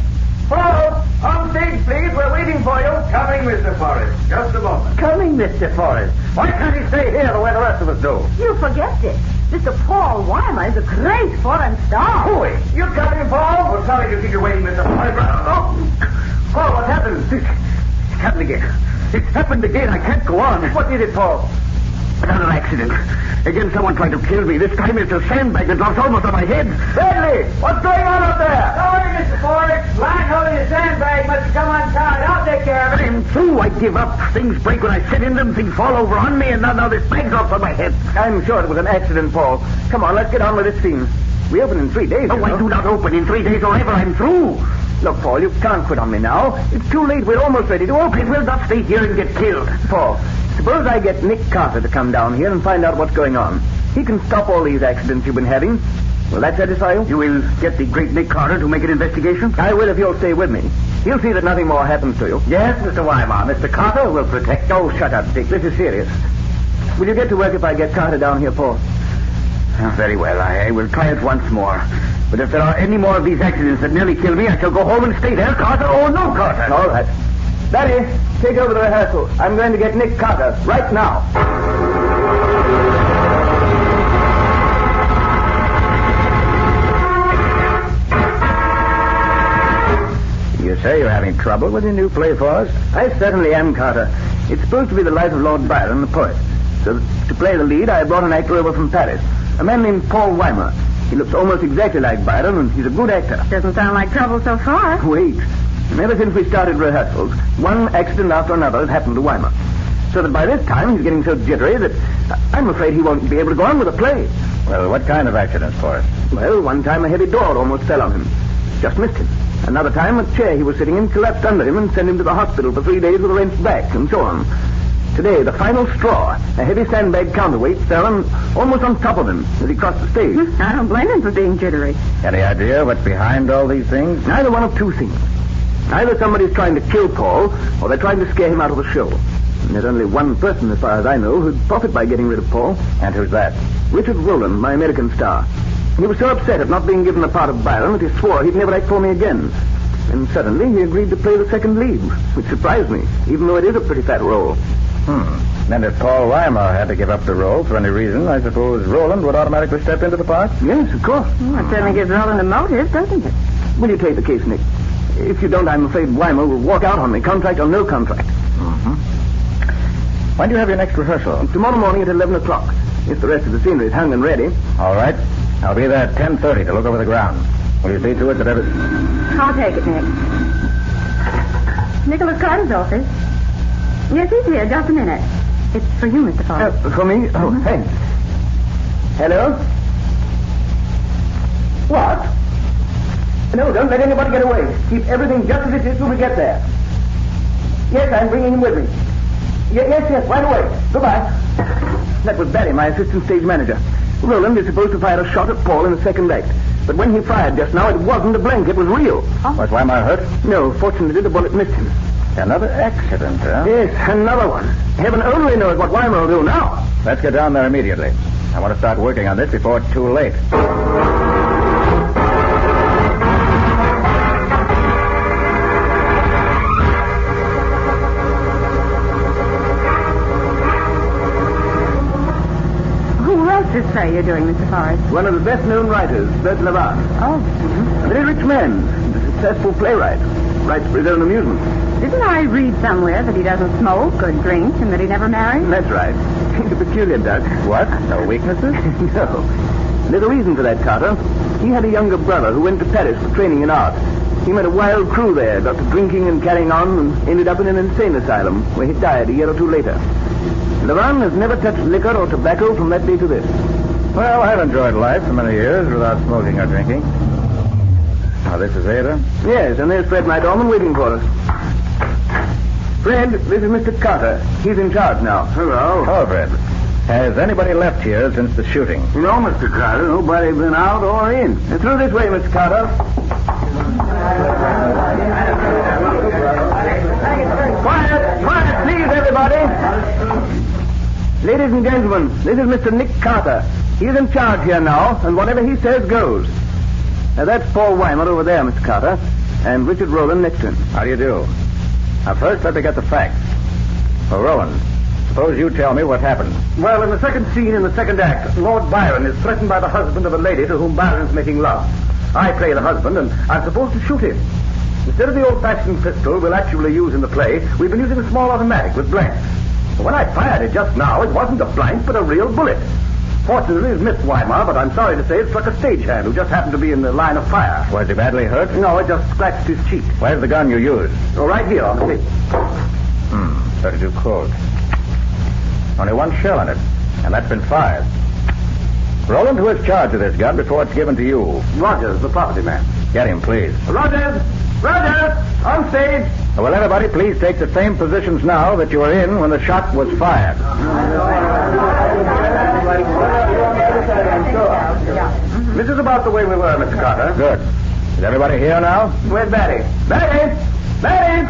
Paul, on stage, please. We're waiting for you. Coming, Mr. Forrest. Just a moment. Coming, Mr. Forrest. Why can't he stay here the way the rest of us do? You forget it. Mr. Paul Weimar is a great foreign star. Hooey, you coming, Paul? We're sorry to keep you waiting, Mr. Forrest. Oh, Paul, what happened? It's happened again. It's happened again. I can't go on. What did it, Paul? Another accident. Again, someone tried to kill me. This time it's a sandbag that drops almost on my head. Bradley, what's going on up there? Sorry, Mr. Forrest. Line holding the sandbag must have come untied. I'll take care of it. I'm through. I give up. Things break when I sit in them. Things fall over on me, and now this bag drops on my head. I'm sure it was an accident, Paul. Come on, let's get on with this scene. We open in 3 days. Oh, I do not open in 3 days or ever. I'm through. Look, Paul, you can't quit on me now. It's too late. We're almost ready to open. We'll not stay here and get killed. Paul, suppose I get Nick Carter to come down here and find out what's going on. He can stop all these accidents you've been having. Will that satisfy you? You will get the great Nick Carter to make an investigation? I will if you'll stay with me. He'll see that nothing more happens to you. Yes, Mr. Weimar. Mr. Carter will protect... Oh, shut up, Dick. This is serious. Will you get to work if I get Carter down here, Paul? Oh, very well. I will try it once more. But if there are any more of these accidents that nearly kill me, I shall go home and stay there, Carter or no Carter. All right. Daddy, take over the rehearsal. I'm going to get Nick Carter right now. You say you're having trouble with your new play for us? I certainly am, Carter. It's supposed to be the life of Lord Byron, the poet. So to play the lead, I brought an actor over from Paris, a man named Paul Weimar. He looks almost exactly like Byron, and he's a good actor. Doesn't sound like trouble so far. Wait. And ever since we started rehearsals, one accident after another has happened to Weimar. So that by this time, he's getting so jittery that I'm afraid he won't be able to go on with the play. Well, what kind of accidents, Forrest? Well, one time a heavy door almost fell on him. Just missed him. Another time, a chair he was sitting in collapsed under him and sent him to the hospital for 3 days with a wrenched back, and so on. Today, the final straw, a heavy sandbag counterweight fell almost on top of him as he crossed the stage. I don't blame him for being jittery. Any idea what's behind all these things? Neither one of two things. Either somebody's trying to kill Paul, or they're trying to scare him out of the show. And there's only one person, as far as I know, who'd profit by getting rid of Paul. And who's that? Richard Rowland, my American star. He was so upset at not being given a part of Byron that he swore he'd never act for me again. And suddenly he agreed to play the second lead, which surprised me, even though it is a pretty fat role. Then if Paul Weimar had to give up the role for any reason, I suppose Rowland would automatically step into the part? Yes, of course. Well, it certainly gives Roland a motive, doesn't it? Will you take the case, Nick? If you don't, I'm afraid Weimar will walk out on me, contract or no contract. When do you have your next rehearsal? Tomorrow morning at 11 o'clock. If the rest of the scenery is hung and ready. All right. I'll be there at 10:30 to look over the ground. Will you see to it that every... I'll take it, Nick. Nicholas Carter's office. Yes, he's here. Just a minute. It's for you, Mr. Forrest. For me? Oh, thanks. Hello? What? No, don't let anybody get away. Keep everything just as it is till we get there. Yes, I'm bringing him with me. Yes, right away. Goodbye. That was Barry, my assistant stage manager. Rowland is supposed to fire a shot at Paul in the second act. But when he fired just now, it wasn't a blank. It was real. Was Weimar hurt? No, fortunately, the bullet missed him. Another accident, huh? Yes, another one. Heaven only knows what Weimar will do now. Let's get down there immediately. I want to start working on this before it's too late. This play you're doing, Mr. Forrest? One of the best-known writers, Bert Lavard. Oh. A very rich man, and a successful playwright. Writes for his own amusement. Didn't I read somewhere that he doesn't smoke or drink and that he never married? That's right. He's a peculiar duck. What? No weaknesses? No. There's a reason for that, Carter. He had a younger brother who went to Paris for training in art. He met a wild crew there, got to drinking and carrying on, and ended up in an insane asylum, where he died a year or two later. Levan has never touched liquor or tobacco from that day to this. Well, I've enjoyed life for many years without smoking or drinking. Now, this is Ada? Yes, and there's Fred Nydorman waiting for us. Fred, this is Mr. Carter. He's in charge now. Hello. Hello, Fred. Has anybody left here since the shooting? No, Mr. Carter. Nobody been out or in. Through this way, Mr. Carter. Quiet, please, everybody. Ladies and gentlemen, this is Mr. Nick Carter. He's in charge here now, and whatever he says goes. That's Paul Weimer over there, Mr. Carter, and Richard Rowland next to him. How do you do? Now, first, let me get the facts. Well, Rowland, suppose you tell me what happened. Well, in the second scene in the second act, Lord Byron is threatened by the husband of a lady to whom Byron's making love. I play the husband, and I'm supposed to shoot him. Instead of the old-fashioned pistol we'll actually use in the play, we've been using a small automatic with blanks. But when I fired it just now, it wasn't a blank, but a real bullet. Fortunately, it missed Weimar, but I'm sorry to say it struck a stagehand who just happened to be in the line of fire. Was he badly hurt? No, it just scratched his cheek. Where's the gun you used? Oh, right here on the table. 32 Colt. Only one shell in it, and that's been fired. Rowland, who has charge of this gun before it's given to you? Rogers, the property man. Get him, please. Rogers, on stage. Will everybody please take the same positions now that you were in when the shot was fired? This is about the way we were, Mr. Carter. Good. Is everybody here now? Where's Batty? Batty,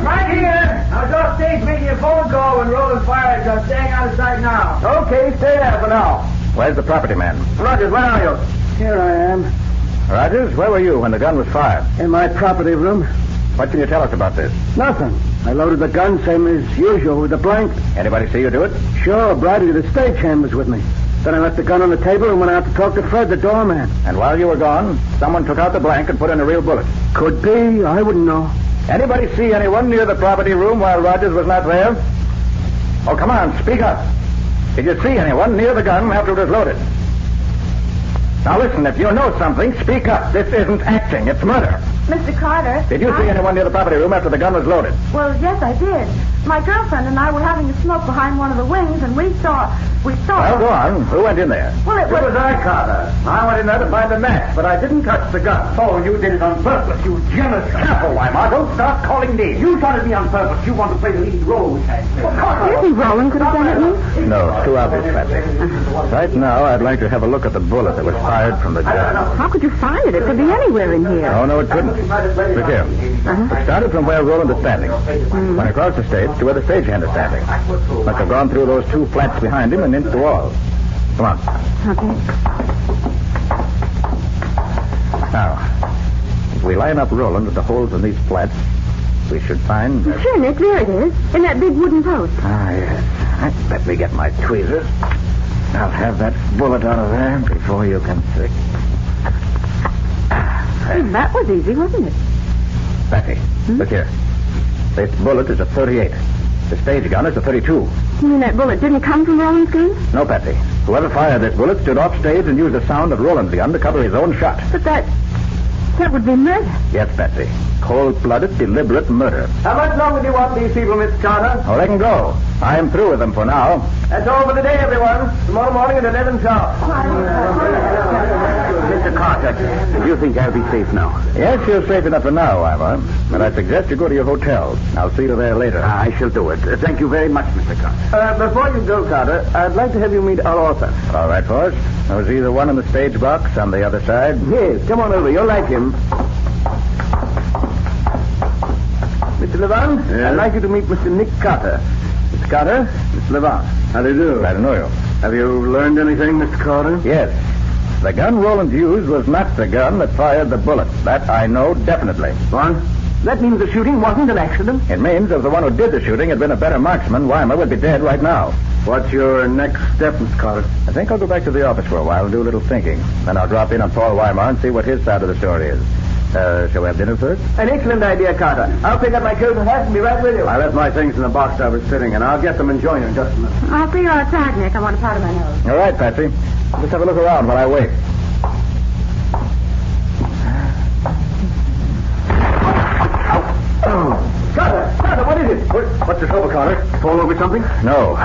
right here. I was off stage making a phone call when Roland fired, so I'm staying out of sight now. Okay, stay there for now. Where's the property man? Rogers, where are you? Here I am. Rogers, where were you when the gun was fired? In my property room. What can you tell us about this? Nothing. I loaded the gun same as usual with a blank. Anybody see you do it? Sure, Brady, the stagehand, was with me. Then I left the gun on the table and went out to talk to Fred, the doorman. And while you were gone, someone took out the blank and put in a real bullet. Could be. I wouldn't know. Anybody see anyone near the property room while Rogers was not there? Oh, come on, speak up. Did you see anyone near the gun after it was loaded? Now listen, if you know something, speak up. This isn't acting, it's murder. Mr. Carter. Did you see anyone near the property room after the gun was loaded? Well, yes, I did. My girlfriend and I were having a smoke behind one of the wings, and we saw... Well, go on. Who went in there? Well, it was I, Carter. I went in there to find the match, but I didn't touch the gun. Oh, you did it on purpose, you jealous... Careful, Weimar. Don't start calling names. You started me on purpose. You want to play the lead role, which I said. Do you think Roland could have done it, Lee? No, it's too obvious, Patsy. Right now, I'd like to have a look at the bullet that was fired from the gun. How could you find it? It could be anywhere in here. Oh, no, it couldn't. Look here. It started from where Roland is standing. Went across the stage to where the stagehand is standing. Must have gone through those two flats behind him and into the wall. Come on. Okay. Now, if we line up Roland with the holes in these flats, we should find... Sure, Nick, there it is. In that big wooden post. Ah, yes. Right, let me get my tweezers. I'll have that bullet out of there before you can see. That was easy, wasn't it? Patsy, look here. This bullet is a 38. The stage gun is a 32. You mean that bullet didn't come from Roland's gun? No, Patsy. Whoever fired this bullet stood off stage and used the sound of Roland's gun to cover his own shot. But that would be murder. Yes, Patsy. Cold-blooded, deliberate murder. How much longer do you want these people, Mr. Carter? Oh, let them go. I'm through with them for now. That's all for today, everyone. Tomorrow morning at 11 sharp. Mr. Carter, do you think I'll be safe now? Yes, you're safe enough for now, Weimar. But I suggest you go to your hotel. I'll see you there later. I shall do it. Thank you very much, Mr. Carter. Before you go, Carter, I'd like to have you meet our author. All right, Forrest. There's either one in the stage box on the other side. Yes, come on over. You'll like him. Mr. Levant, yes? I'd like you to meet Mr. Nick Carter. Mr. Carter, Mr. Levant. How do you do? Glad to know you. Have you learned anything, Mr. Carter? Yes. The gun Roland used was not the gun that fired the bullet. That I know definitely. What? That means the shooting wasn't an accident? It means if the one who did the shooting had been a better marksman, Weimar would be dead right now. What's your next step, Mr. Carter? I think I'll go back to the office for a while and do a little thinking. Then I'll drop in on Paul Weimar and see what his side of the story is. Shall we have dinner first? An excellent idea, Carter. I'll pick up my coat and hat and be right with you. I left my things in the box I was sitting in. I'll get them and join you in just a minute. I'll see you outside, Nick. I want to powder my nose. All right, Patsy. Just have a look around while I wait. Carter, what is it? What's this over, Carter? Fall over something? No.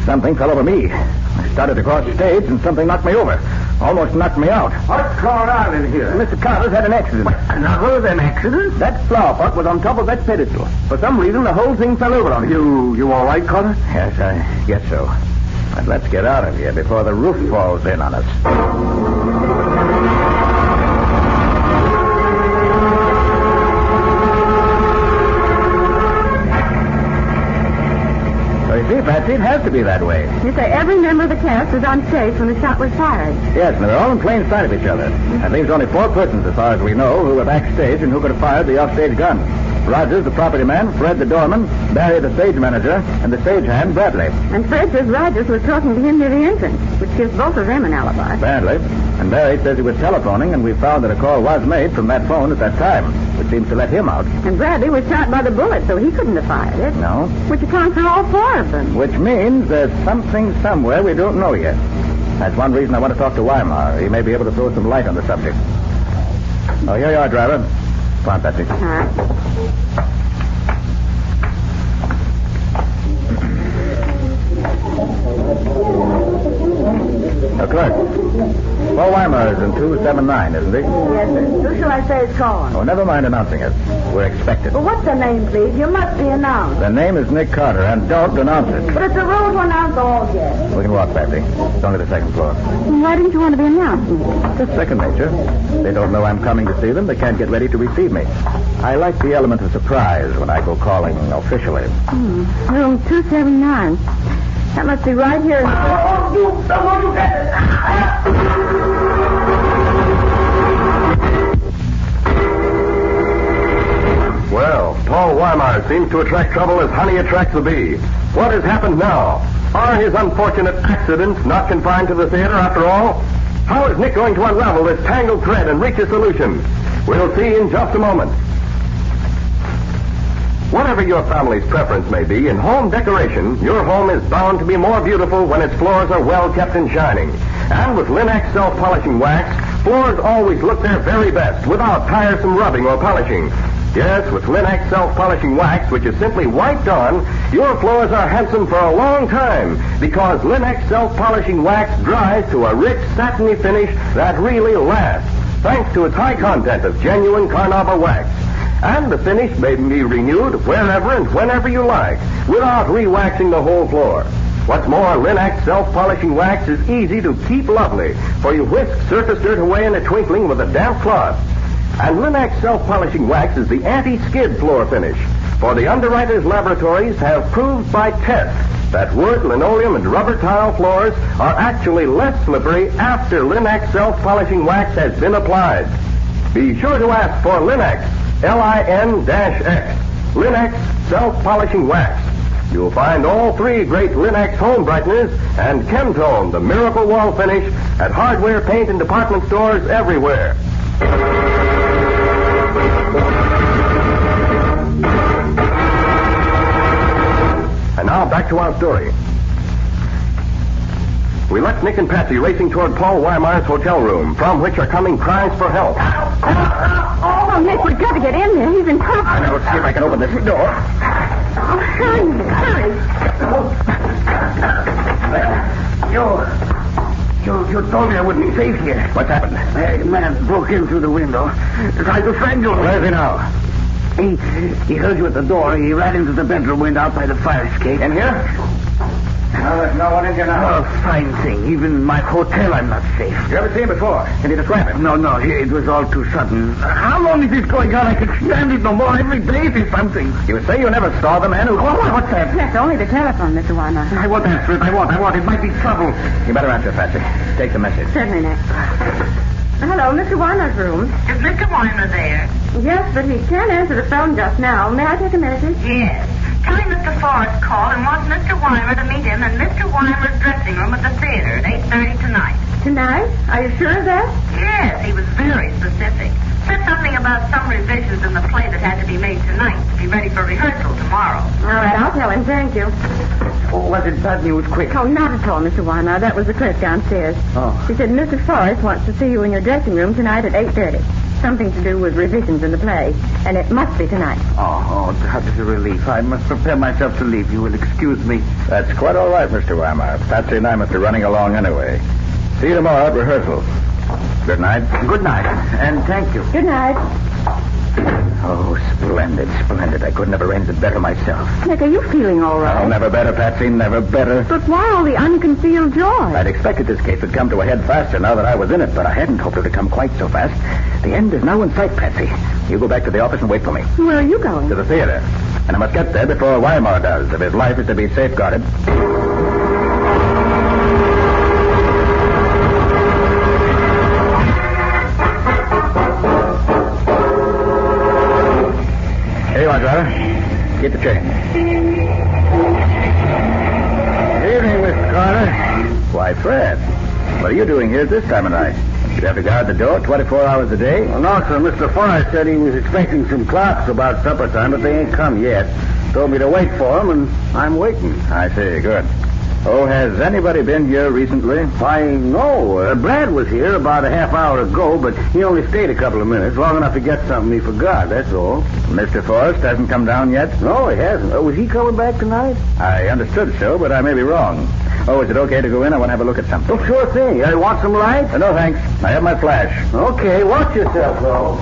Something fell over me. I started to cross the stage and something knocked me over. Almost knocked me out. What's going on in here? Mr. Carter's had an accident. Another an accident? That flower pot was on top of that pedestal. For some reason, the whole thing fell over on me. You all right, Carter? Yes, I guess so. And let's get out of here before the roof falls in on us. So you see, Patsy, it has to be that way. You say every member of the cast was on stage when the shot was fired. Yes, and they're all in plain sight of each other. That leaves only 4 persons, as far as we know, who were backstage and who could have fired the offstage gun. Rogers, the property man, Fred, the doorman, Barry, the stage manager, and the stagehand, Bradley. And Fred says Rogers was talking to him near the entrance, which gives both of them an alibi. Badly. And Barry says he was telephoning, and we found that a call was made from that phone at that time, which seems to let him out. And Bradley was shot by the bullet, so he couldn't have fired it. No. Which accounts for all 4 of them. Which means there's something somewhere we don't know yet. That's one reason I want to talk to Weimar. He may be able to throw some light on the subject. Oh, here you are, driver. Come on, Patsy. All right. Clerk. Paul Weimar is in 279, isn't he? Yes, sir. Who shall I say is calling? Oh, never mind announcing it. We're expected. Well, what's the name, please? You must be announced. The name is Nick Carter, and don't announce it. But it's a rule to announce all guests. We can walk, Patsy. It's only the 2nd floor. Why didn't you want to be announced? Just second nature. They don't know I'm coming to see them. They can't get ready to receive me. I like the element of surprise when I go calling officially. Room 279. That must be right here. Well, Paul Weimar seems to attract trouble as honey attracts the bee. What has happened now? Are his unfortunate accidents not confined to the theater after all? How is Nick going to unravel this tangled thread and reach a solution? We'll see in just a moment. Whatever your family's preference may be in home decoration, your home is bound to be more beautiful when its floors are well kept and shining. And with Linux self-polishing wax, floors always look their very best without tiresome rubbing or polishing. Yes, with Linux self-polishing wax, which is simply wiped on, your floors are handsome for a long time because Linux self-polishing wax dries to a rich, satiny finish that really lasts, thanks to its high content of genuine carnauba wax. And the finish may be renewed wherever and whenever you like, without re-waxing the whole floor. What's more, Linux self-polishing wax is easy to keep lovely, for you whisk surface dirt away in a twinkling with a damp cloth. And Linux self-polishing wax is the anti-skid floor finish, for the underwriters' laboratories have proved by tests that wood, linoleum, and rubber tile floors are actually less slippery after Linux self-polishing wax has been applied. Be sure to ask for Linux. Lin-X, Linux self-polishing wax. You'll find all 3 great Linux home brighteners and Chemtone, the miracle wall finish, at hardware, paint, and department stores everywhere. And now back to our story. We left Nick and Patsy racing toward Paul Weimar's hotel room, from which are coming cries for help. Oh, Nick, we've got to get in there. He's in trouble. I know. See if I can open this door. Oh, hurry, Nick, hurry. You told me I wouldn't be safe here. What's happened? A man broke in through the window. Tried to strangle me. Where is he now? He heard you at the door. He ran into the bedroom window outside the fire escape. In here? No, there's no one in here now. Oh, fine thing. Even in my hotel, I'm not safe. You ever seen him before? Can you describe him? No, it was all too sudden. How long is this going on? I can stand it no more. Every day there's something. You say you never saw the man who... What's that? That's only the telephone, Mr. Weimar. I won't answer it. I won't. It might be trouble. You better answer, Patsy. Take the message. Certainly, Nick. Hello, Mr. Weimar's room. Is Mr. Weimar there? Yes, but he can't answer the phone just now. May I take a message? Yes. Tell him Mr. Forrest called and wants Mr. Weimar to meet him in Mr. Weimar's dressing room at the theater at 8:30 tonight. Tonight? Are you sure of that? Yes, he was very specific. Said something about some revisions in the play that had to be made tonight to be ready for rehearsal tomorrow. All right, I'll tell him. Thank you. Oh, was it bad news quick? Oh, not at all, Mr. Weimar. That was the clerk downstairs. Oh. She said Mr. Forrest wants to see you in your dressing room tonight at 8:30. Something to do with revisions in the play. And it must be tonight. Oh, that is a relief. I must prepare myself to leave. You will excuse me. That's quite all right, Mr. Weimar. Patsy and I must be running along anyway. See you tomorrow at rehearsal. Good night. Good night, and thank you. Good night. Oh, splendid, splendid. I couldn't have arranged it better myself. Nick, are you feeling all right? Oh, never better, Patsy, never better. But why all the unconcealed joy? I'd expected this case would come to a head faster now that I was in it, but I hadn't hoped it would come quite so fast. The end is now in sight, Patsy. You go back to the office and wait for me. Where are you going? To the theater. And I must get there before Weimar does, if his life is to be safeguarded. Here you are, driver. Get the change. Good evening, Mr. Carter. Why, Fred, what are you doing here at this time of night? You have to guard the door 24 hours a day? Well, no, sir. Mr. Forrest said he was expecting some clerks about supper time, but they ain't come yet. Told me to wait for them, and I'm waiting. I see. Good. Oh, has anybody been here recently? Why, no. Brad was here about a half hour ago, but he only stayed a couple of minutes, long enough to get something he forgot, that's all. Mr. Forrest hasn't come down yet? No, he hasn't. Was he coming back tonight? I understood so, but I may be wrong. Oh, is it okay to go in? I want to have a look at something. Oh, sure thing. You want some light? No, thanks. I have my flash. Okay, watch yourself, though.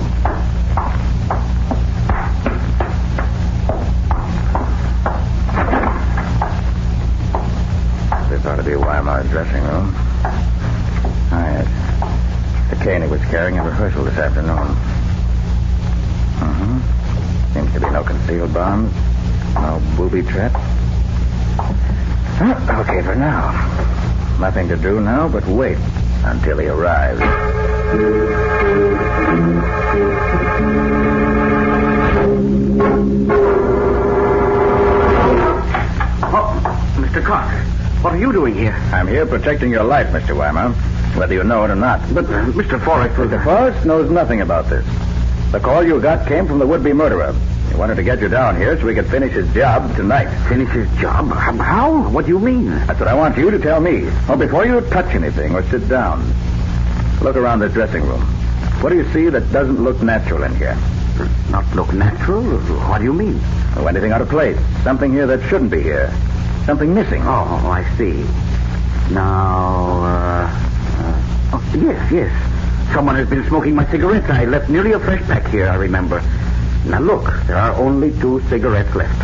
This ought to be Weimar's dressing room. Ah, yes. The cane he was carrying in rehearsal this afternoon. Seems to be no concealed bombs. No booby traps. Okay for now. Nothing to do now but wait until he arrives. Oh, Mr. Carter, what are you doing here? I'm here protecting your life, Mr. Weimar, whether you know it or not. But Mr. Forrest was... Mr. Forrest knows nothing about this. The call you got came from the would-be murderer. He wanted to get you down here so he could finish his job tonight. Finish his job? How? What do you mean? That's what I want you to tell me. Oh, before you touch anything or sit down, look around this dressing room. What do you see that doesn't look natural in here? Not look natural? What do you mean? Oh, anything out of place. Something here that shouldn't be here. Something missing. Oh, I see. Now, yes. Someone has been smoking my cigarettes. I left nearly a fresh pack here, I remember. Now, look, there are only 2 cigarettes left.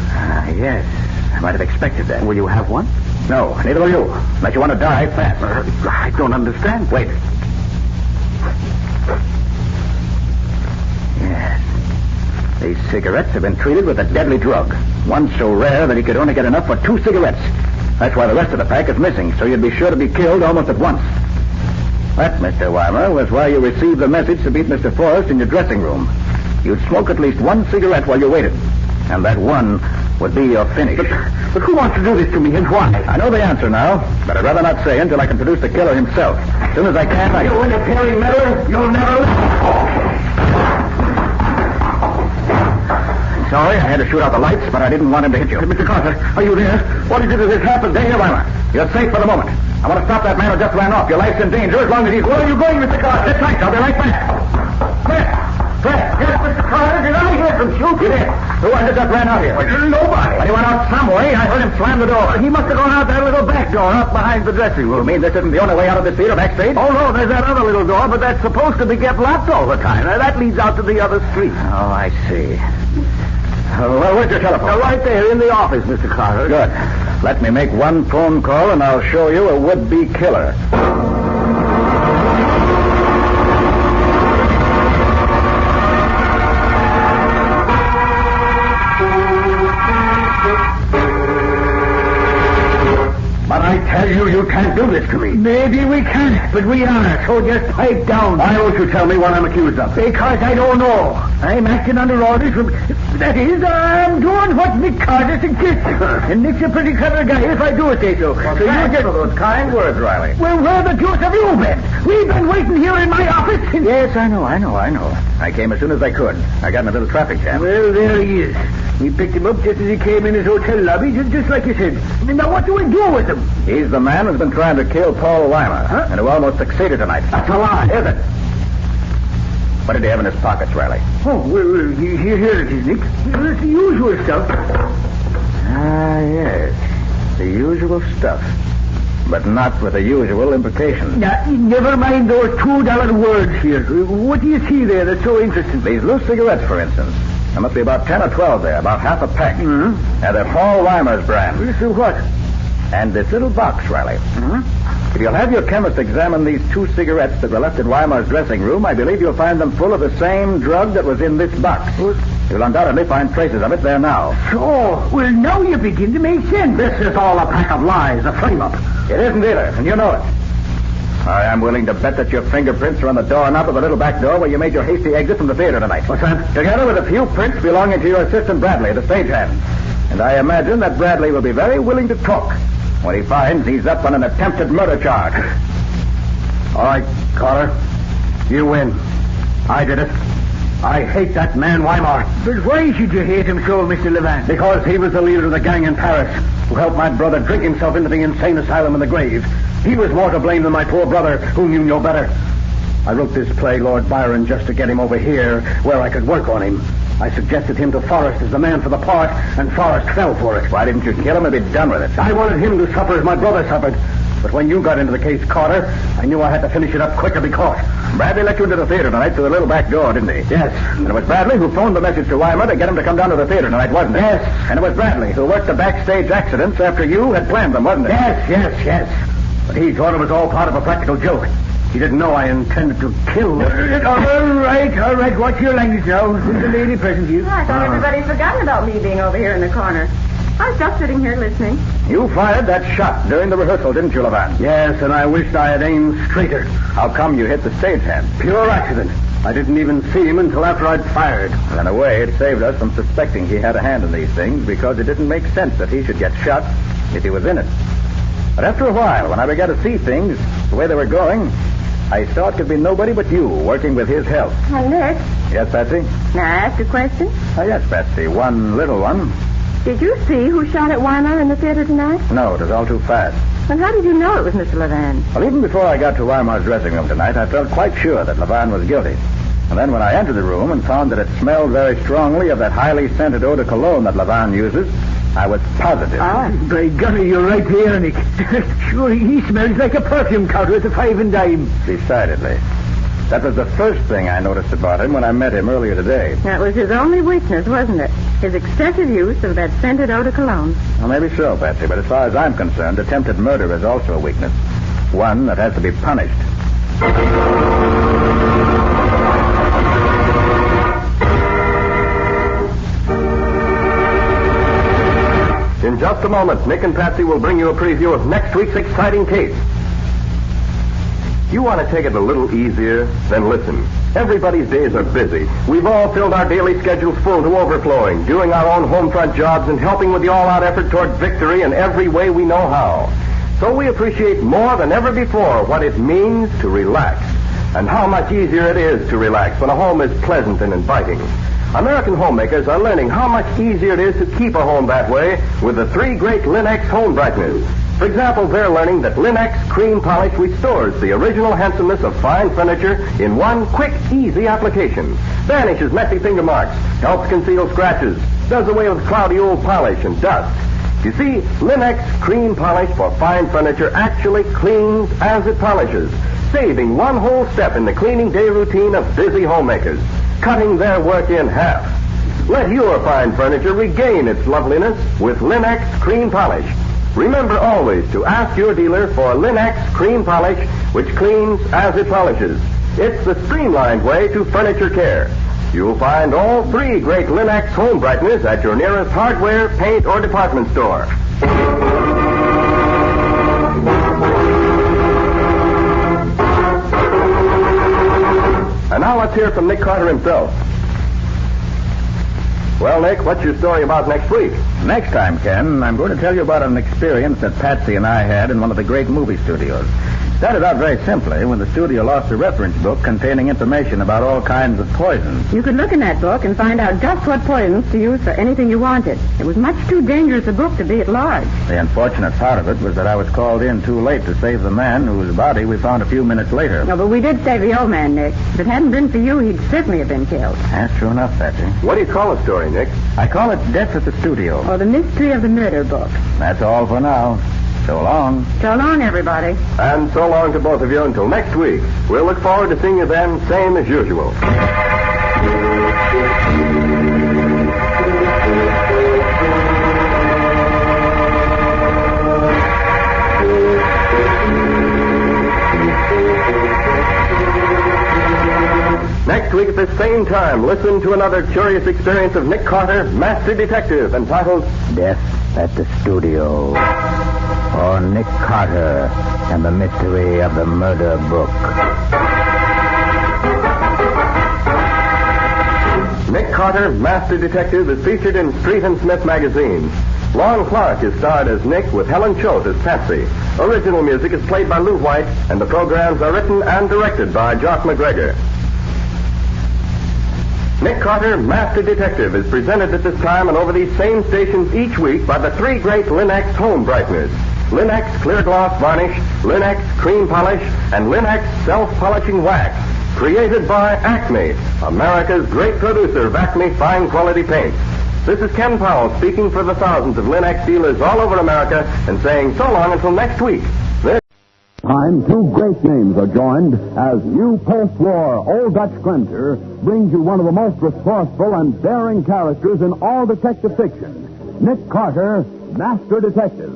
Yes. I might have expected that. Will you have one? No, neither will you. Unless you want to die fast. I don't understand. Wait. Yes. These cigarettes have been treated with a deadly drug. One so rare that he could only get enough for 2 cigarettes. That's why the rest of the pack is missing, so you'd be sure to be killed almost at once. That, Mr. Weimar, was why you received the message to meet Mr. Forrest in your dressing room. You'd smoke at least 1 cigarette while you waited. And that one would be your finish. But who wants to do this to me, and why? I know the answer now, but I'd rather not say until I can produce the killer himself. As soon as I can, I... You interfering meddler, you'll never... Sorry, I had to shoot out the lights, but I didn't want him to hit you. Mr. Carter, are you there? What is it that has happened? Here, Weimar. You're safe for the moment. I want to stop that man who just ran off. Your life's in danger as long as he's... Where are you going, Mr. Carter? That's right. I'll be right back. Fred! Yes, Mr. Carter, did I hear from you? You did. Who was it that ran out here? Well, nobody. But he went out some way. I heard him slam the door. He must have gone out that little back door up behind the dressing room. You mean this isn't the only way out of this theater backstage? Oh, no, there's that other little door, but that's supposed to be kept locked all the time. Now, that leads out to the other street. Oh, I see. Well, where's your telephone? Right there in the office, Mr. Carter. Good. Let me make one phone call, and I'll show you a would-be killer. But I tell you, you can't do this to me. Maybe we can, but we are, so just pipe down. Why won't you tell me what I'm accused of? Because I don't know. I'm acting under orders from... That is, I'm doing what Nick Carter suggests. And Nick's a pretty clever guy if I do say so. Well, so you get those kind words, Riley. Well, where the deuce have you been? We've been waiting here in my office since... Yes, I know. I came as soon as I could. I got in a little traffic jam. Well, there he is. We picked him up just as he came in his hotel lobby, just like you said. Now, what do we do with him? He's the man who's been trying to kill Paul Weimar, and who almost succeeded tonight. That's a lie. Is it? What did he have in his pockets, Riley? Oh, well, here it is, Nick. It's the usual stuff. Ah, yes. The usual stuff. but not with the usual implication. Now, never mind those $2 words here. What do you see there that's so interesting? These loose cigarettes, for instance. There must be about 10 or 12 there, about half a pack. Mm-hmm. And they're Paul Weimer's brand. So what? And this little box, Riley. Mm-hmm. If you'll have your chemist examine these 2 cigarettes that were left in Weimer's dressing room, I believe you'll find them full of the same drug that was in this box. You'll undoubtedly find traces of it there now. So, well, now you begin to make sense. This is all a pack of lies, a frame-up. It isn't either, and you know it. I am willing to bet that your fingerprints are on the doorknob of the little back door where you made your hasty exit from the theater tonight. What's that? Together with a few prints belonging to your assistant Bradley, the stagehand. And I imagine that Bradley will be very willing to talk when he finds he's up on an attempted murder charge. All right, Carter. You win. I did it. I hate that man, Weimar. But why should you hate him so, Mr. Levant? Because he was the leader of the gang in Paris who helped my brother drink himself into the insane asylum in the grave. He was more to blame than my poor brother, who knew no better. I wrote this play, Lord Byron, just to get him over here where I could work on him. I suggested him to Forrest as the man for the part, and Forrest fell for it. Why didn't you kill him and be done with it? I wanted him to suffer as my brother suffered. But when you got into the case, Carter, I knew I had to finish it up quick or be caught. Bradley let you into the theater tonight through the little back door, didn't he? Yes. And it was Bradley who phoned the message to Weimer to get him to come down to the theater tonight, wasn't it? Yes. And it was Bradley who worked the backstage accidents after you had planned them, wasn't it? Yes. But he thought it was all part of a practical joke. He didn't know I intended to kill him. All right. Watch your language now. There's a lady present here. I thought everybody'd forgotten about me being over here in the corner. I was just sitting here listening. You fired that shot during the rehearsal, didn't you, Levant? Yes, and I wished I had aimed straighter. How come you hit the stagehand? Pure accident. I didn't even see him until after I'd fired. Well, in a way, it saved us from suspecting he had a hand in these things because it didn't make sense that he should get shot if he was in it. But after a while, when I began to see things the way they were going, I saw it could be nobody but you working with his help. Hi, Nick. Yes, Patsy? May I ask a question? Yes, Patsy. One little one. Did you see who shot at Weimar in the theater tonight? No, it was all too fast. Then how did you know it was Mr. Levan? Well, even before I got to Weimar's dressing room tonight, I felt quite sure that Levan was guilty. And then when I entered the room and found that it smelled very strongly of that highly scented eau de cologne that Levan uses, I was positive. By golly, you're right there, Nick. Sure, he smells like a perfume counter at the 5 and dime. Decidedly. That was the first thing I noticed about him when I met him earlier today. That was his only weakness, wasn't it? His excessive use of that scented eau de cologne. Well, maybe so, Patsy, but as far as I'm concerned, attempted murder is also a weakness. One that has to be punished. In just a moment, Nick and Patsy will bring you a preview of next week's exciting case. You want to take it a little easier? Then listen. Everybody's days are busy. We've all filled our daily schedules full to overflowing, doing our own home front jobs and helping with the all-out effort toward victory in every way we know how. So we appreciate more than ever before what it means to relax and how much easier it is to relax when a home is pleasant and inviting. American homemakers are learning how much easier it is to keep a home that way with the 3 great Linex home brighteners. For example, they're learning that Linex cream polish restores the original handsomeness of fine furniture in one quick, easy application. Vanishes messy finger marks, helps conceal scratches, does away with cloudy old polish and dust. You see, Linex cream polish for fine furniture actually cleans as it polishes, saving one whole step in the cleaning day routine of busy homemakers, cutting their work in half. Let your fine furniture regain its loveliness with Linex cream polish. Remember always to ask your dealer for Linex cream polish, which cleans as it polishes. It's the streamlined way to furniture care. You'll find all 3 great Linex home brighteners at your nearest hardware, paint, or department store. And now let's hear from Nick Carter himself. Well, Nick, what's your story about next week? Next time, Ken, I'm going to tell you about an experience that Patsy and I had in one of the great movie studios. Started out very simply when the studio lost a reference book containing information about all kinds of poisons. You could look in that book and find out just what poisons to use for anything you wanted. It was much too dangerous a book to be at large. The unfortunate part of it was that I was called in too late to save the man whose body we found a few minutes later. No, but we did save the old man, Nick. If it hadn't been for you, he'd certainly have been killed. That's true enough, Patsy. What do you call the story, Nick? I call it Death at the Studio. Or the Mystery of the Murder Book. That's all for now. So long. So long, everybody. And so long to both of you until next week. We'll look forward to seeing you then, same as usual. Next week at this same time, listen to another curious experience of Nick Carter, Master Detective, entitled Death at the Studio. Or Nick Carter and the Mystery of the Murder Book. Nick Carter, Master Detective, is featured in Street and Smith magazines. Lon Clark is starred as Nick with Helen Choate as Patsy. Original music is played by Lou White, and the programs are written and directed by Jock McGregor. Nick Carter, Master Detective, is presented at this time and over these same stations each week by the three great Linx home brighteners. Linx Clear Gloss Varnish, Linx Cream Polish, and Linx Self-Polishing Wax. Created by Acme, America's great producer of Acme fine quality paints. This is Ken Powell speaking for the thousands of Linx dealers all over America and saying so long until next week. Time, two great names are joined as new post-war Old Dutch Cleanser brings you one of the most resourceful and daring characters in all detective fiction, Nick Carter, Master Detective.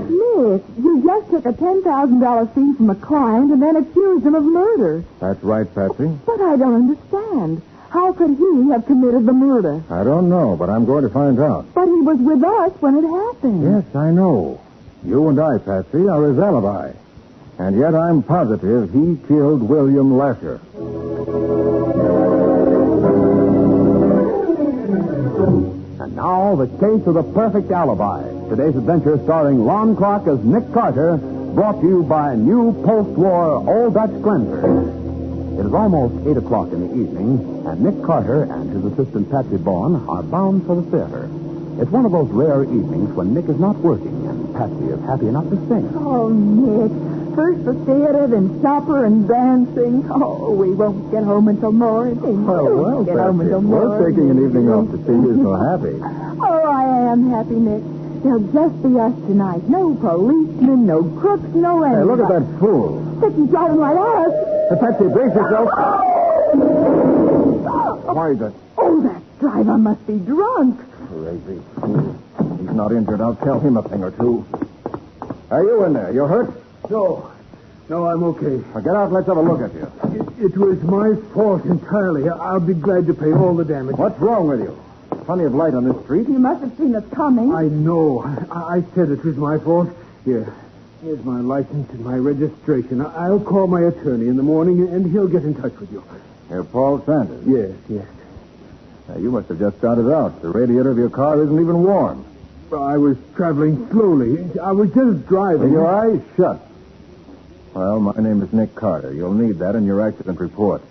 Nick, you just took a $10,000 fee from a client and then accused him of murder. That's right, Patsy. But I don't understand. How could he have committed the murder? I don't know, but I'm going to find out. But he was with us when it happened. Yes, I know. You and I, Patsy, are his alibi. And yet I'm positive he killed William Lasher. And now, the case of the perfect alibi. Today's adventure starring Lon Clark as Nick Carter, brought to you by new post-war Old Dutch Cleanser. It is almost 8 o'clock in the evening, and Nick Carter and his assistant Patsy Bowen are bound for the theater. It's one of those rare evenings when Nick is not working, and Patsy is happy enough to sing. Oh, Nick. First the theater, then supper and dancing. Oh, we won't get home until morning. Well, get home Patsy, until we're morning. taking an evening off to see you so happy. Oh, I am happy, Nick. There'll just be us tonight. No policemen, no crooks, no anything. Hey, look at that fool. But he's driving like us. Patsy, brace yourself. Why, that... Oh, that driver must be drunk. Crazy fool. He's not injured. I'll tell him a thing or two. Are you in there? You hurt? No, I'm okay. Now get out and let's have a look at you. It was my fault entirely. I'll be glad to pay all the damage. What's wrong with you? Plenty of light on this street. You must have seen us coming. I know. I said it was my fault. Here's my license and my registration. I'll call my attorney in the morning, and he'll get in touch with you. You're Paul Sanders? Yes. Now, you must have just started out. The radiator of your car isn't even warm. I was traveling slowly. I was just driving. Your eyes shut. Well, my name is Nick Carter. You'll need that in your accident report.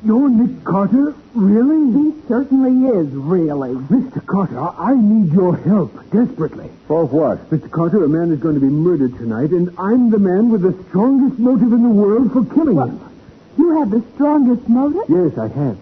You're Nick Carter? Really? He certainly is, really. Mr. Carter, I need your help desperately. For what? Mr. Carter, a man is going to be murdered tonight, and I'm the man with the strongest motive in the world for killing him. You have the strongest motive? Yes, I have.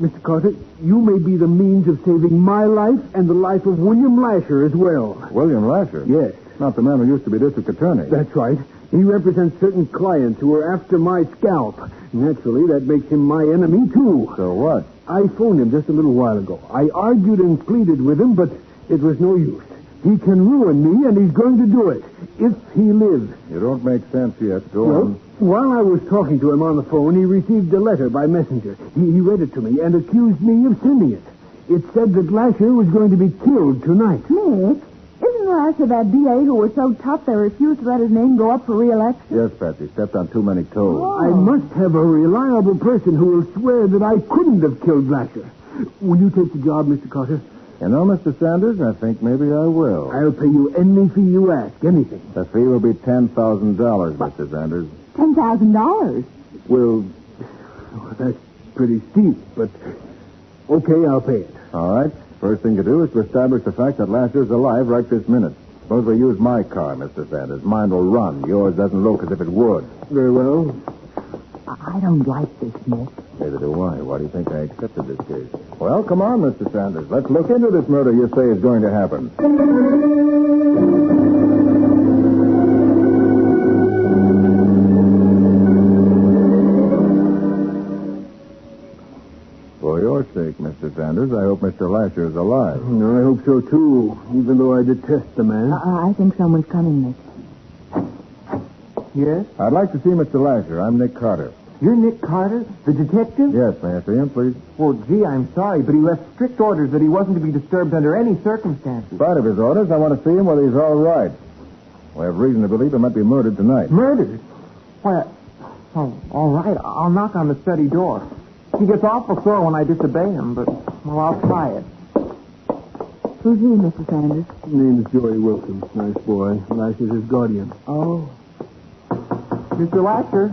Mr. Carter, you may be the means of saving my life and the life of William Lasher as well. William Lasher? Yes. Not the man who used to be district attorney. That's right. He represents certain clients who are after my scalp. Naturally, that makes him my enemy, too. So what? I phoned him just a little while ago. I argued and pleaded with him, but it was no use. He can ruin me, and he's going to do it, if he lives. You don't make sense yet. Go on. While I was talking to him on the phone, he received a letter by messenger. He read it to me and accused me of sending it. It said that Lasher was going to be killed tonight. Nick, isn't Lasher that DA who was so tough they refused to let his name go up for re-election? Yes, Patsy. Stepped on too many toes. I must have a reliable person who will swear that I couldn't have killed Lasher. Will you take the job, Mr. Carter? You know, Mr. Sanders, I think maybe I will. I'll pay you any fee you ask, anything. The fee will be $10,000, Mr. Sanders. $10,000? Well, that's pretty steep, but okay, I'll pay it. All right. First thing to do is to establish the fact that Lasher's alive right this minute. Suppose we use my car, Mr. Sanders. Mine will run. Yours doesn't look as if it would. Very well. I don't like this, Nick. Neither do I. Why do you think I accepted this case? Well, come on, Mr. Sanders. Let's look into this murder you say is going to happen. For your sake, Mr. Sanders, I hope Mr. Lasher is alive. I hope so, too, even though I detest the man. I think someone's coming, Nick. Yes? I'd like to see Mr. Lasher. I'm Nick Carter. You're Nick Carter, the detective? Yes, may I see him, please? Well, gee, I'm sorry, but he left strict orders that he wasn't to be disturbed under any circumstances. In spite of his orders, I want to see him whether he's all right. We have reason to believe he might be murdered tonight. Murdered? Why, all right. I'll knock on the study door. He gets awful sore when I disobey him, but, well, I'll try it. Who's he, Mr. Sanders? His name's Joey Wilkins. Nice boy. Lasher's his guardian. Oh. Mr. Lasher?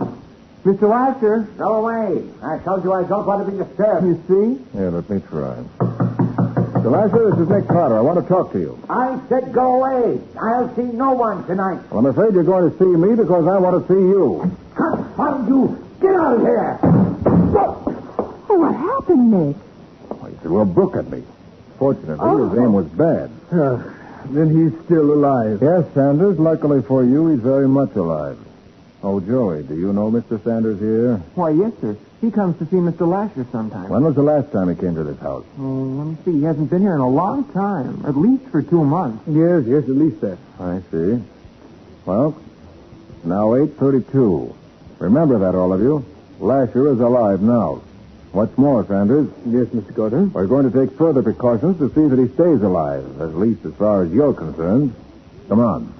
Mr. Lasher? Go away. I told you I don't want to be disturbed. You see? Yeah, let me try. Mr. Lasher, this is Nick Carter. I want to talk to you. I said go away. I'll see no one tonight. Well, I'm afraid you're going to see me because I want to see you. Confound you. Get out of here. Oh, what happened, Nick? Well, he threw a book at me. Fortunately, his aim was bad. Then he's still alive. Yes, Sanders. Luckily for you, he's very much alive. Oh, Joey, do you know Mr. Sanders here? Why, yes, sir. He comes to see Mr. Lasher sometimes. When was the last time he came to this house? Let me see. He hasn't been here in a long time. At least for 2 months. Yes, at least that. I see. Well, now 8:32. Remember that, all of you. Lasher is alive now. What's more, Sanders? Yes, Mr. Carter? We're going to take further precautions to see that he stays alive, at least as far as you're concerned. Come on.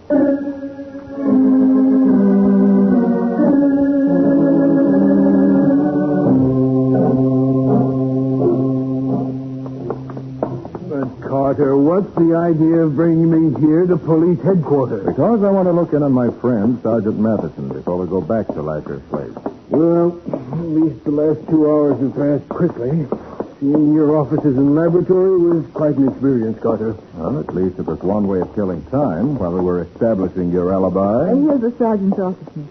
But, Carter, what's the idea of bringing me here to police headquarters? Because I want to look in on my friend, Sergeant Matheson, before we go back to Lasher's place. Well, at least the last 2 hours have passed quickly. Seeing your offices and laboratory was quite an experience, Carter. Well, at least it was one way of killing time while we were establishing your alibi. And here's the sergeant's office, Nick.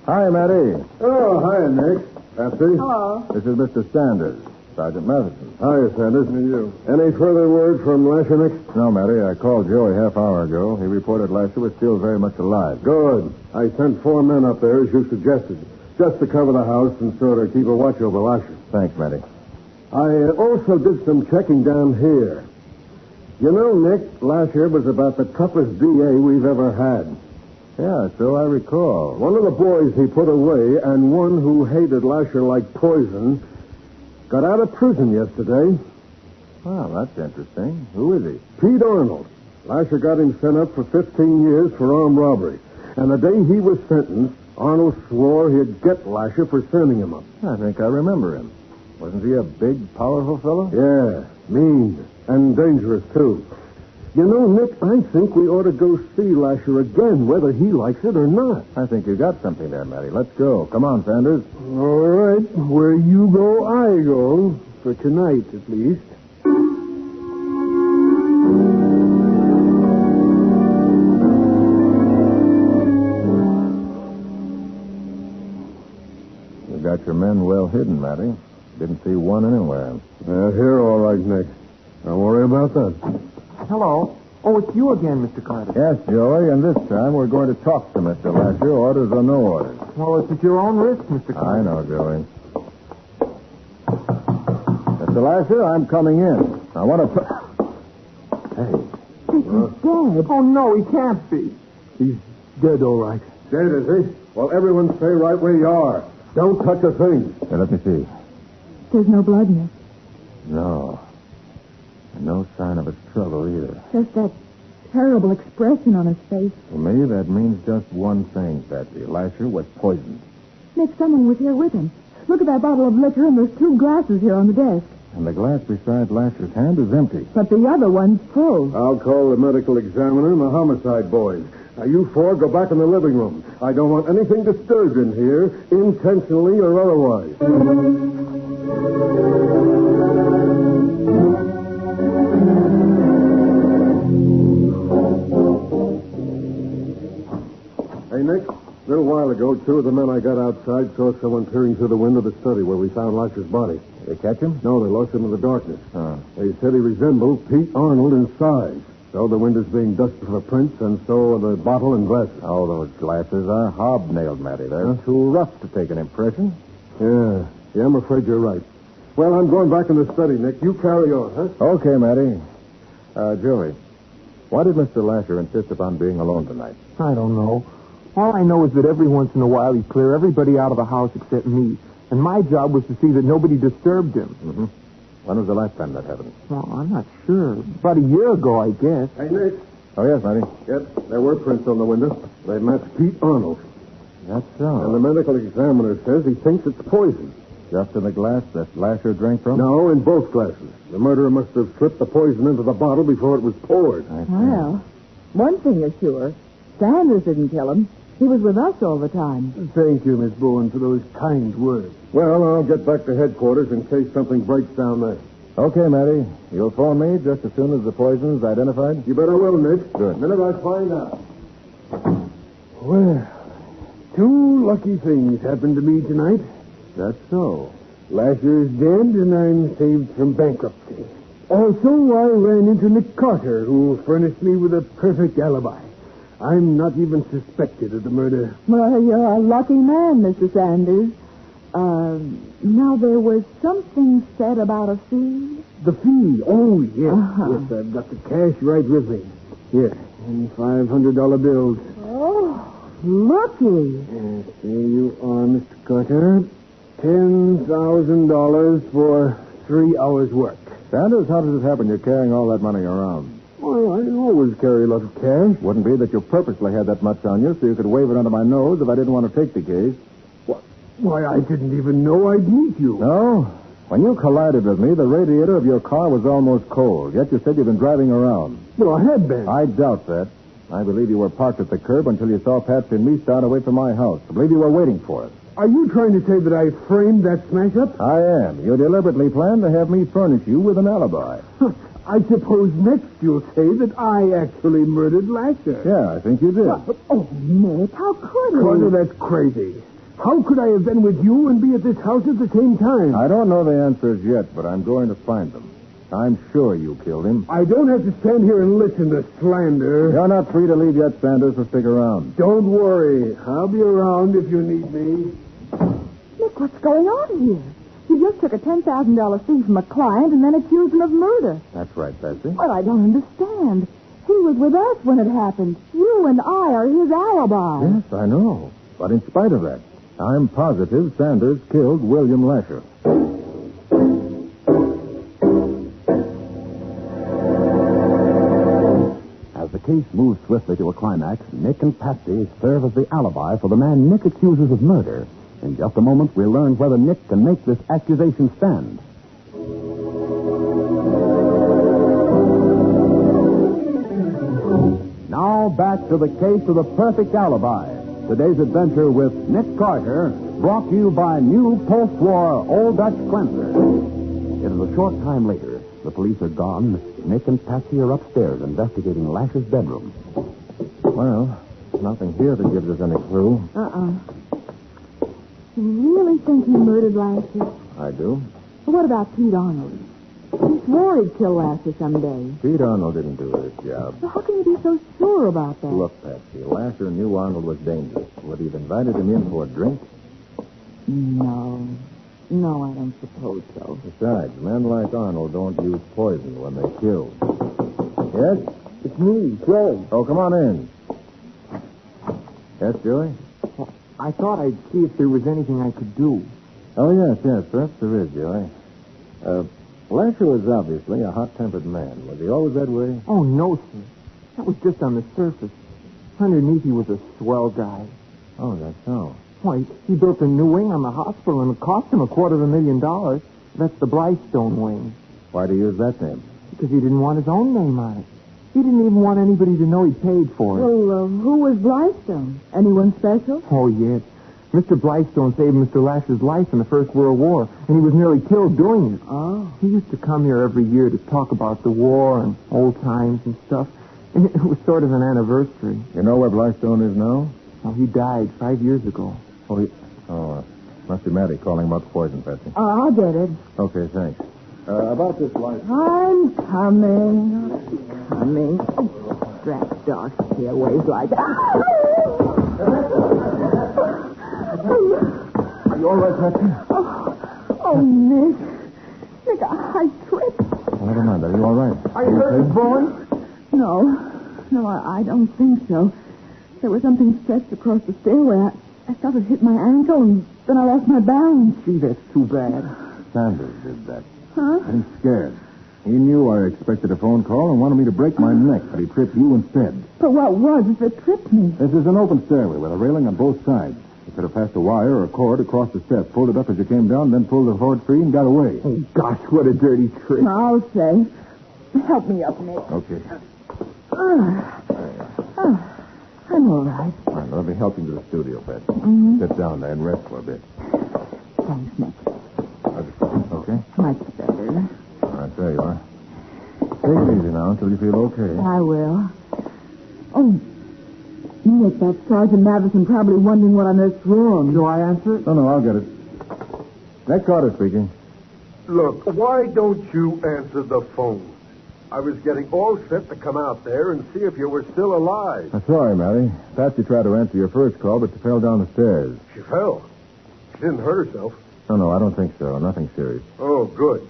Hi, Matty. Oh, hi, Nick. Patsy. Hello. This is Mr. Sanders, Sergeant Matheson. Hiya, Sanders. And you. Any further word from Lasher, Nick? No, Matty. I called Joey half hour ago. He reported Lasher was still very much alive. Good. I sent 4 men up there, as you suggested, just to cover the house and sort of keep a watch over Lasher. Thanks, Matty. I also did some checking down here. You know, Nick, Lasher was about the toughest DA we've ever had. Yeah, so I recall. One of the boys he put away, and one who hated Lasher like poison, got out of prison yesterday. Well, that's interesting. Who is he? Pete Arnold. Lasher got him sent up for 15 years for armed robbery. And the day he was sentenced, Arnold swore he'd get Lasher for sending him up. I think I remember him. Wasn't he a big, powerful fellow? Yeah, mean and dangerous, too. You know, Nick, I think we ought to go see Lasher again, whether he likes it or not. I think you got something there, Matty. Let's go. Come on, Sanders. All right. Where you go, I go. For tonight, at least. You got your men well hidden, Matty. Didn't see one anywhere. Here, all right, Nick. Don't worry about that. Hello. Oh, it's you again, Mr. Carter. Yes, Joey, and this time we're going to talk to Mr. Lasher, orders or no orders. Well, it's at your own risk, Mr. Carter. I know, Joey. Mr. Lasher, I'm coming in. I want to... He's dead. Oh, no, he can't be. He's dead, all right. Dead, is he? Well, everyone stay right where you are. Don't touch a thing. Here, let me see. There's no blood, Nick. No. And no sign of a struggle either. Just that terrible expression on his face. To me, that means just one thing, Patsy. Lasher was poisoned. Nick, someone was here with him. Look at that bottle of liquor, and there's 2 glasses here on the desk. And the glass beside Lasher's hand is empty. But the other one's full. I'll call the medical examiner and the homicide boys. Now, you 4 go back in the living room. I don't want anything disturbed in here, intentionally or otherwise. Hey, Nick, A little while ago, two of the men I got outside saw someone peering through the window of the study where we found Lasher's body. They catch him? No, they lost him in the darkness. They said he resembled Pete Arnold in size. So the window's being dusted for prints, and so are the bottle and glasses. Oh, those glasses are hobnailed, Matty. They're too rough to take an impression. Yeah, I'm afraid you're right. Well, I'm going back in the study, Nick. You carry on, huh? Okay, Matty. Joey, why did Mr. Lasher insist upon being alone tonight? I don't know. All I know is that every once in a while he'd clear everybody out of the house except me. And my job was to see that nobody disturbed him. Mm-hmm. When was the last time that happened? Well, I'm not sure. About a year ago, I guess. Hey, Nick. Oh, yes, Matty. Yep, there were prints on the window. They match Pete Arnold. That's so. And the medical examiner says he thinks it's poison. Just in the glass that Lasher drank from? No, in both glasses. The murderer must have slipped the poison into the bottle before it was poured. Well, one thing is sure. Sanders didn't kill him. He was with us all the time. Thank you, Miss Bowen, for those kind words. Well, I'll get back to headquarters in case something breaks down there. Okay, Matty. You'll phone me just as soon as the poison's identified? You better will, Nick. Good. The minute I find out. Well, two lucky things happened to me tonight. That's so. Lasher's dead, and I'm saved from bankruptcy. Also, I ran into Nick Carter, who furnished me with a perfect alibi. I'm not even suspected of the murder. Well, you're a lucky man, Mr. Sanders. Now, there was something said about a fee? The fee? Oh, yes. Yes, I've got the cash right with me. Here, and $500 bills. Oh, looky. Yes, there you are, Mr. Carter. $10,000 for 3 hours' work. Sanders, how does it happen you're carrying all that money around? Well, I always carry a lot of cash. Wouldn't be that you purposely had that much on you so you could wave it under my nose if I didn't want to take the case. Why, I didn't even know I'd meet you. No? When you collided with me, the radiator of your car was almost cold, yet you said you'd been driving around. Well, I had been. I doubt that. I believe you were parked at the curb until you saw Patsy and me start away from my house. I believe you were waiting for us. Are you trying to say that I framed that smash-up? I am. You deliberately planned to have me furnish you with an alibi. I suppose next you'll say that I actually murdered Lasher. Yeah, I think you did. Oh, Nick, how could you? Carter, that's crazy. How could I have been with you and be at this house at the same time? I don't know the answers yet, but I'm going to find them. I'm sure you killed him. I don't have to stand here and listen to slander. You're not free to leave yet, Sanders, so stick around. Don't worry. I'll be around if you need me. Nick, what's going on here? You just took a $10,000 fee from a client and then accused him of murder. That's right, Patsy. Well, I don't understand. He was with us when it happened. You and I are his alibi. Yes, I know. But in spite of that, I'm positive Sanders killed William Lasher. As the case moves swiftly to a climax, Nick and Patsy serve as the alibi for the man Nick accuses of murder. In just a moment, we'll learn whether Nick can make this accusation stand. Now back to the case of the perfect alibi. Today's adventure with Nick Carter, brought to you by new post-war Old Dutch Cleanser. It is a short time later. The police are gone. Nick and Patsy are upstairs investigating Lasher's bedroom. Well, nothing here that gives us any clue. You really think he murdered Lasher? I do. What about Pete Arnold? He swore he'd kill Lasher someday. Pete Arnold didn't do this job. So how can you be so sure about that? Look, Patsy, Lasher knew Arnold was dangerous. Would he have invited him in for a drink? No, I don't suppose so. Besides, men like Arnold don't use poison when they kill. Yes? It's me, Joe. Oh, come on in. Yes, Joey? I thought I'd see if there was anything I could do. Oh, yes, perhaps there is, Joey. Lasher was obviously a hot-tempered man. Was he always that way? Oh, no, sir. That was just on the surface. Underneath, he was a swell guy. Oh, that's so. Why, he built a new wing on the hospital, and it cost him $250,000. That's the Blystone wing. Why'd he use that name? Because he didn't want his own name on it. He didn't even want anybody to know he paid for it. Well, who was Blystone? Anyone special? Oh, yes. Mr. Blystone saved Mr. Lasher's life in the First World War, and he was nearly killed doing it. Oh. He used to come here every year to talk about the war and old times and stuff. And it was sort of an anniversary. You know where Blystone is now? Oh, he died 5 years ago. Must be Matty calling about the poison, Patsy. I'll get it. Okay, thanks. About this light. I'm coming. Oh, drat dog. He always like that. Are you all right, Patsy? Oh, Nick. Nick, I tripped. Never mind. Are you all right? Are you hurt, boy? No, I don't think so. There was something stretched across the stairway. I felt it hit my ankle, and then I lost my balance. Gee, that's too bad. Sanders did that. Huh? He's scared. He knew I expected a phone call and wanted me to break my neck, but he tripped you instead. But what was it that tripped me? This is an open stairway with a railing on both sides. You could have passed a wire or a cord across the steps, pulled it up as you came down, then pulled the cord free and got away. Oh, gosh, what a dirty trick. I'll say. Help me up, Nick. Okay. I'm all right. All right, let me help you to the studio, Beth. Mm-hmm. Sit down there and rest for a bit. Thanks, Nick. Okay? Much better. All right, there you are. Take it easy now until you feel okay. I will. Oh, Nick, that Sergeant Madison probably wondering what on earth's wrong. Do I answer it? No, I'll get it. Nick Carter speaking. Look, why don't you answer the phone? I was getting all set to come out there and see if you were still alive. I'm sorry, Mary. Patsy tried to answer your first call, but she fell down the stairs. She fell. She didn't hurt herself. No, I don't think so. Nothing serious. Oh, good.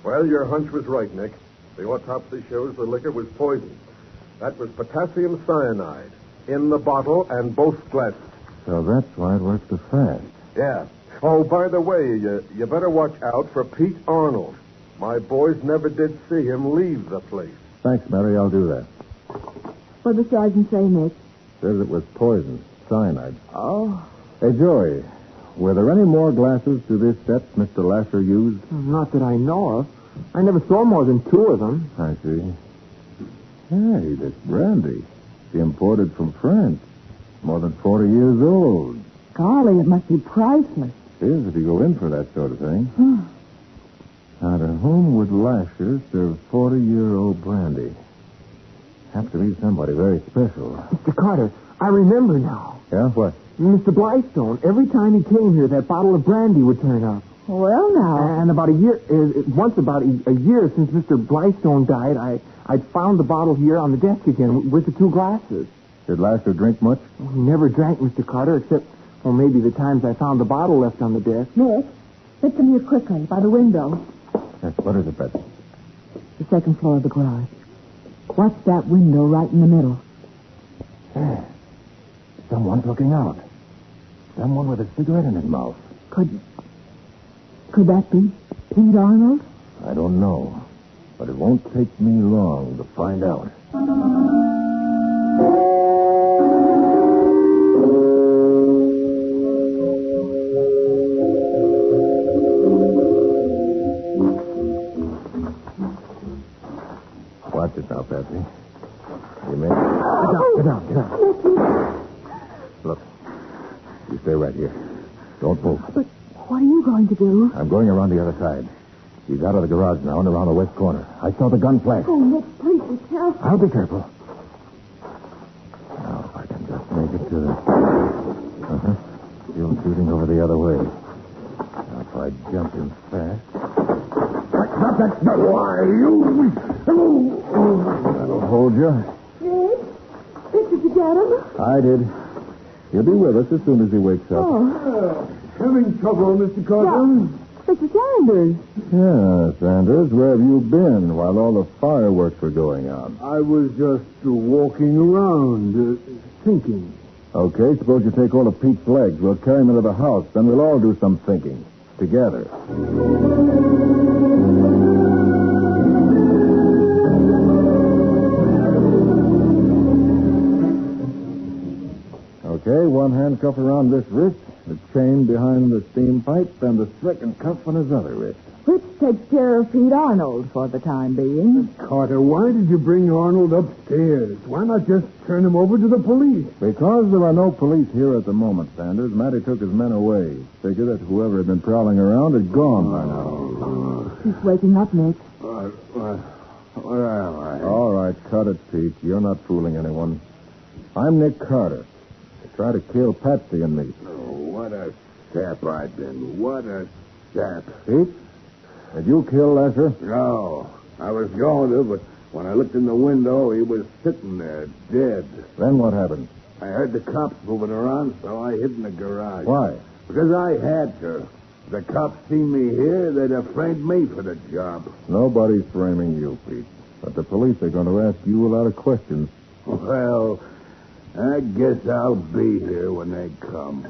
Well, your hunch was right, Nick. The autopsy shows the liquor was poison. That was potassium cyanide in the bottle and both glasses. So that's why it worked so fast. Yeah. Oh, by the way, you better watch out for Pete Arnold. My boys never did see him leave the place. Thanks, Mary. I'll do that. What did the sergeant say, Nick? Says it was poison. Cyanide. Oh. Hey, Joey, were there any more glasses to this set Mr. Lasher used? Not that I know of. I never saw more than 2 of them. I see. Hey, this brandy. She imported from France. More than 40 years old. Golly, it must be priceless. It is if you go in for that sort of thing. Now, to whom would Lasher serve 40-year-old brandy? Have to be somebody very special. Mr. Carter, I remember now. Yeah, what? Mr. Blystone, every time he came here, that bottle of brandy would turn up. Well, now. And about a year since Mr. Blystone died, I'd found the bottle here on the desk again with the 2 glasses. Did Lasher drink much? Well, he never drank, Mr. Carter, except, maybe the times I found the bottle left on the desk. Nick, let's come here quickly, by the window. Yes, what is it, Betsy? The second floor of the garage. Watch that window right in the middle. Yeah. Someone's looking out. Someone with a cigarette in his mouth. Could that be Pete Arnold? I don't know. But it won't take me long to find out. Watch it now, Patsy. You may... Get down. Look, you stay right here. Don't move. But what are you going to do? I'm going around the other side. He's out of the garage now and around the west corner. I saw the gun flash. Oh, Nick, please be careful. I'll be careful. Now, if I can just make it to the... Still shooting over the other way. Now, if I jump in fast... Stop that! No, why, you... That'll hold you. Nick, did you get him? I did. He'll be with us as soon as he wakes up. Having trouble, Mr. Carter? Mr. Sanders. Yeah, Sanders, where have you been while all the fireworks were going on? I was just walking around, thinking. Okay, suppose you take all of Pete's legs. We'll carry him into the house. Then we'll all do some thinking. Together. Okay, one handcuff around this wrist, the chain behind the steam pipe, and the second cuff on his other wrist. Which takes care of Pete Arnold for the time being. Carter, why did you bring Arnold upstairs? Why not just turn him over to the police? Because there are no police here at the moment, Sanders. Matty took his men away. Figured that whoever had been prowling around had gone by now. He's waking up, Nick. Where am I? All right, cut it, Pete. You're not fooling anyone. I'm Nick Carter. Try to kill Patsy and me. Oh, what a sap I've been. What a sap. Pete? Did you kill Lasher? No. I was going to, but when I looked in the window, he was sitting there, dead. Then what happened? I heard the cops moving around, so I hid in the garage. Why? Because I had to. If the cops seen me here, they'd have framed me for the job. Nobody's framing you, Pete. But the police are going to ask you a lot of questions. Well, I guess I'll be here when they come.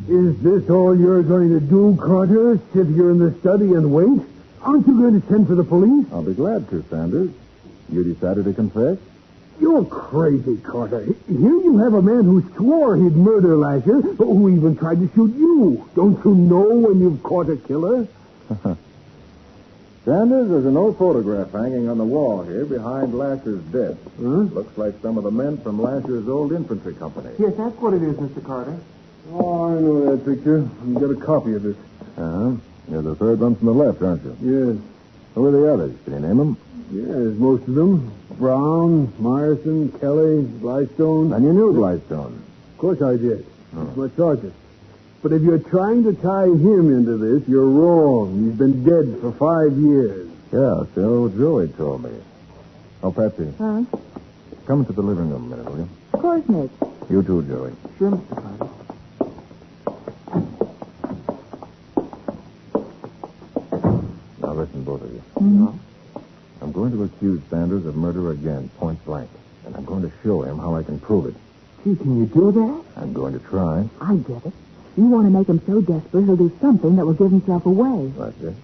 Is this all you're going to do, Carter? Sit here in the study and wait? Aren't you going to send for the police? I'll be glad to, Sanders. You decided to confess? You're crazy, Carter. Here you have a man who swore he'd murder Lasher, who even tried to shoot you. Don't you know when you've caught a killer? Sanders, there's an old photograph hanging on the wall here behind Lasher's desk. Huh? Looks like some of the men from Lasher's old infantry company. Yes, that's what it is, Mr. Carter. Oh, I know that picture. You got a copy of it. Uh-huh. You're the third one from the left, aren't you? Yes. Who are the others? Can you name them? Yes, most of them. Brown, Myerson, Kelly, Blystone. And you knew Blystone? Of course I did. He's my sergeant. But if you're trying to tie him into this, you're wrong. He's been dead for 5 years. Yeah, so Joey told me. Oh, Patsy. Huh? Come into the living room a minute, will you? Of course, Nick. You too, Joey. Sure, Mr. Carter. Now listen, both of you. Mm-hmm. I'm going to accuse Sanders of murder again, point blank. And I'm going to show him how I can prove it. Gee, can you do that? I'm going to try. I get it. You want to make him so desperate he'll do something that will give himself away. That's it.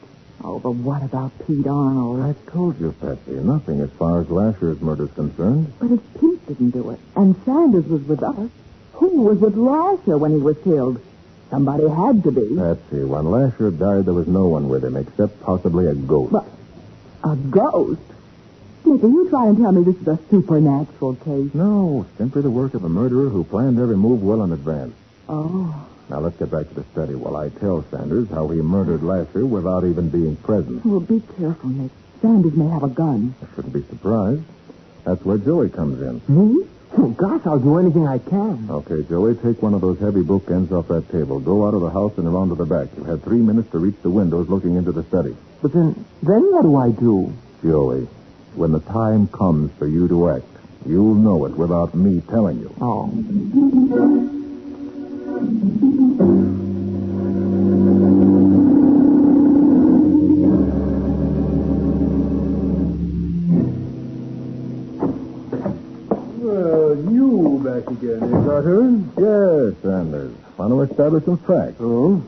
Oh, but what about Pete Arnold? I told you, Patsy, nothing as far as Lasher's murder's concerned. But if Pete didn't do it, and Sanders was with us, who was with Lasher when he was killed? Somebody had to be. Patsy, when Lasher died, there was no one with him except possibly a ghost. But a ghost? Nick, are you trying to tell me this is a supernatural case? No, simply the work of a murderer who planned every move well in advance. Oh. Now, let's get back to the study while I tell Sanders how he murdered Lasher without even being present. Well, be careful, Nick. Sanders may have a gun. I shouldn't be surprised. That's where Joey comes in. Me? Oh, gosh, I'll do anything I can. Okay, Joey, take one of those heavy bookends off that table. Go out of the house and around to the back. You have 3 minutes to reach the windows looking into the study. But then what do I do? Joey, when the time comes for you to act, you'll know it without me telling you. Oh. Well, you back again, Carter? Yes, Sanders. Want to establish some facts. Oh?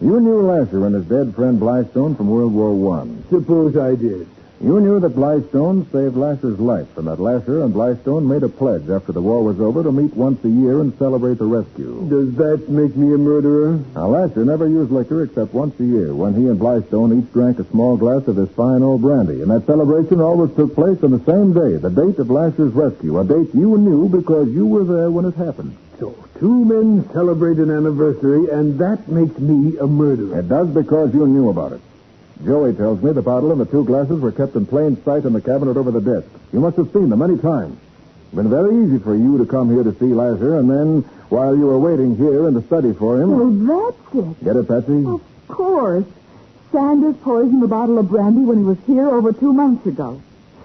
You knew Lasher and his dead friend Blystone from World War I. Suppose I did. You knew that Blystone saved Lasher's life, and that Lasher and Blystone made a pledge after the war was over to meet once a year and celebrate the rescue. Does that make me a murderer? Now, Lasher never used liquor except once a year, when he and Blystone each drank a small glass of his fine old brandy. And that celebration always took place on the same day, the date of Lasher's rescue, a date you knew because you were there when it happened. So, 2 men celebrate an anniversary, and that makes me a murderer. It does because you knew about it. Joey tells me the bottle and the 2 glasses were kept in plain sight in the cabinet over the desk. You must have seen them many times. It's been very easy for you to come here to see Lasher, and then, while you were waiting here in the study for him... Oh, that's it. Get it, Patsy? Of course. Sanders poisoned the bottle of brandy when he was here over 2 months ago.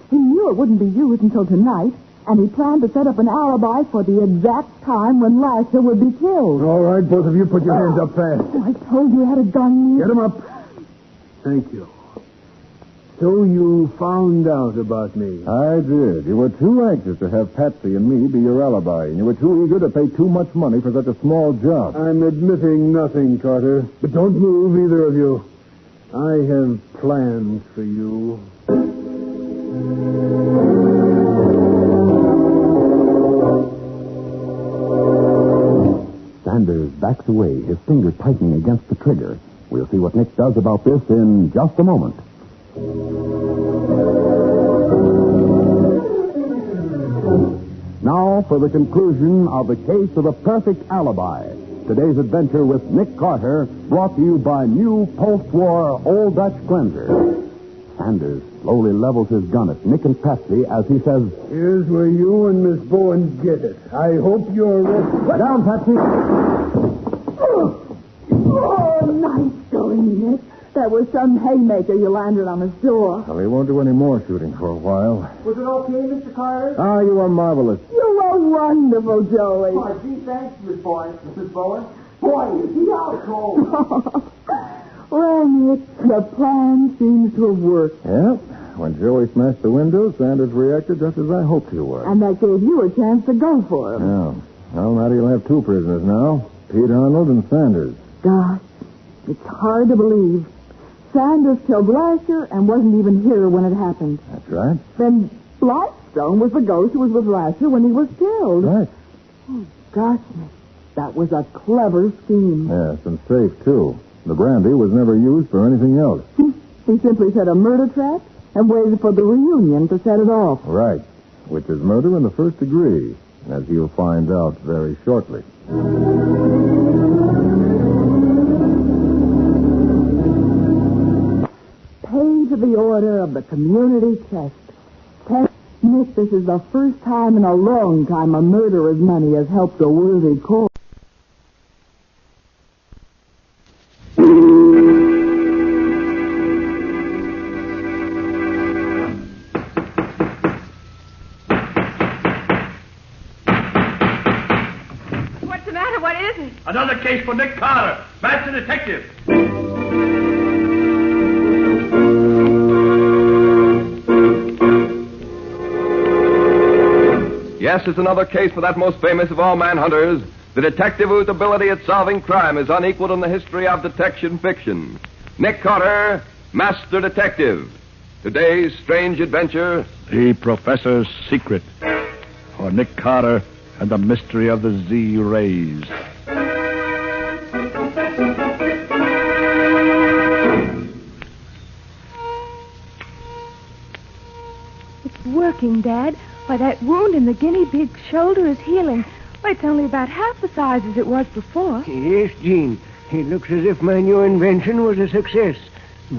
He knew it wouldn't be used until tonight, and he planned to set up an alibi for the exact time when Lasher would be killed. All right, both of you, put your hands up fast. Oh, I told you he had a gun. Get him up. Thank you. So you found out about me. I did. You were too anxious to have Patsy and me be your alibi, and you were too eager to pay too much money for such a small job. I'm admitting nothing, Carter. But don't move, either of you. I have plans for you. Sanders backs away, his finger tightening against the trigger. We'll see what Nick does about this in just a moment. Now for the conclusion of the case of the perfect alibi. Today's adventure with Nick Carter, brought to you by new post-war Old Dutch Cleanser. Sanders slowly levels his gun at Nick and Patsy as he says, Here's where you and Miss Bowen get it. I hope you're ready. Down, Patsy. Oh, nice going, Nick. That was some haymaker you landed on his door. Well, he won't do any more shooting for a while. Was it okay, Mr. Carter? Ah, you are marvelous. You are wonderful, Joey. Oh, gee, thanks, Miss Bowen. Miss Bowen? Boy, is he out cold. Well, Nick, the plan seems to have worked. Yeah. When Joey smashed the window, Sanders reacted just as I hoped he would. And that gave you a chance to go for him. Yeah. Well, now he'll have two prisoners now. Pete Arnold and Sanders. Gosh, it's hard to believe. Sanders killed Lasher and wasn't even here when it happened. That's right. Then Blightstone was the ghost who was with Lasher when he was killed. Right. Oh, gosh, Nick, that was a clever scheme. Yes, and safe, too. The brandy was never used for anything else. He simply set a murder trap and waited for the reunion to set it off. Right. Which is murder in the first degree, as you'll find out very shortly. Pay to the order of the community chest. Nick, this is the first time in a long time a murderer's money has helped a worthy cause. What's the matter? What is it? Another case for Nick Carter, master detective. Yes, it's another case for that most famous of all manhunters, the detective whose ability at solving crime is unequaled in the history of detection fiction. Nick Carter, Master Detective. Today's strange adventure, The Professor's Secret, or Nick Carter and the Mystery of the Z-Rays. It's working, Dad. Why, that wound in the guinea pig's shoulder is healing. Why, it's only about half the size as it was before. Yes, Jean. It looks as if my new invention was a success.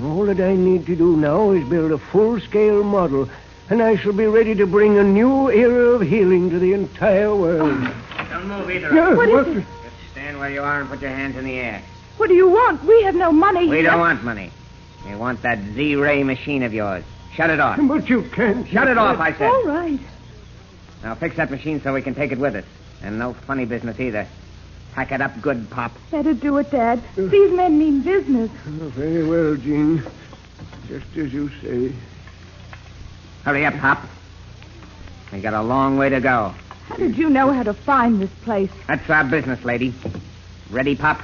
All that I need to do now is build a full-scale model, and I shall be ready to bring a new era of healing to the entire world. Don't move either. Yeah, what is it? Just stand where you are and put your hands in the air. What do you want? We have no money. We don't want money. We want that Z-ray machine of yours. Shut it off. But you can't. Shut it off, I said. All right. Now fix that machine so we can take it with us. And no funny business either. Pack it up good, Pop. Better do it, Dad. These men mean business. Very well, Jean. Just as you say. Hurry up, Pop. We got a long way to go. How did you know how to find this place? That's our business, lady. Ready, Pop?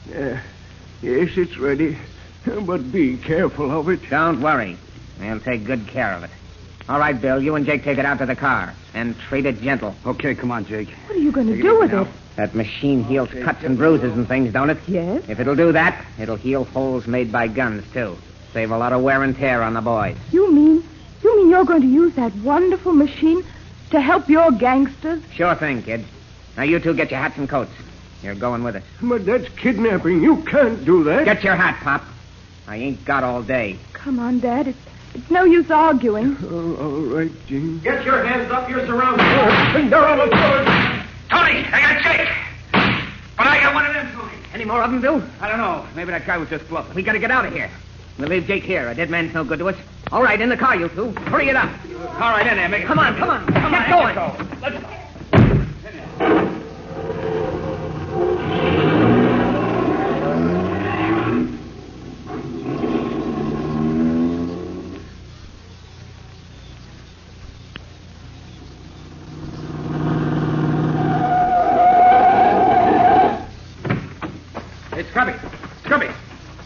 Yes, it's ready. But be careful of it. Don't worry. We'll take good care of it. All right, Bill, you and Jake take it out to the car. And treat it gentle. Okay, come on, Jake. What are you going to do with it? That machine heals cuts and bruises and things, don't it? Yes. If it'll do that, it'll heal holes made by guns, too. Save a lot of wear and tear on the boys. You mean you're going to use that wonderful machine to help your gangsters? Sure thing, kid. Now you two get your hats and coats. You're going with us. But that's kidnapping. You can't do that. Get your hat, Pop. I ain't got all day. Come on, Dad. It's no use arguing. All right, Jean. Get your hands up. You're surrounded. Tony, I got Jake. But I got one of them, Tony. Any more of them, Bill? I don't know. Maybe that guy was just bluffing. We gotta get out of here. We'll leave Jake here. A dead man's no good to us. All right, in the car, you two. Hurry it up. All right, in there. Make it. Come on. Get going. Let's go.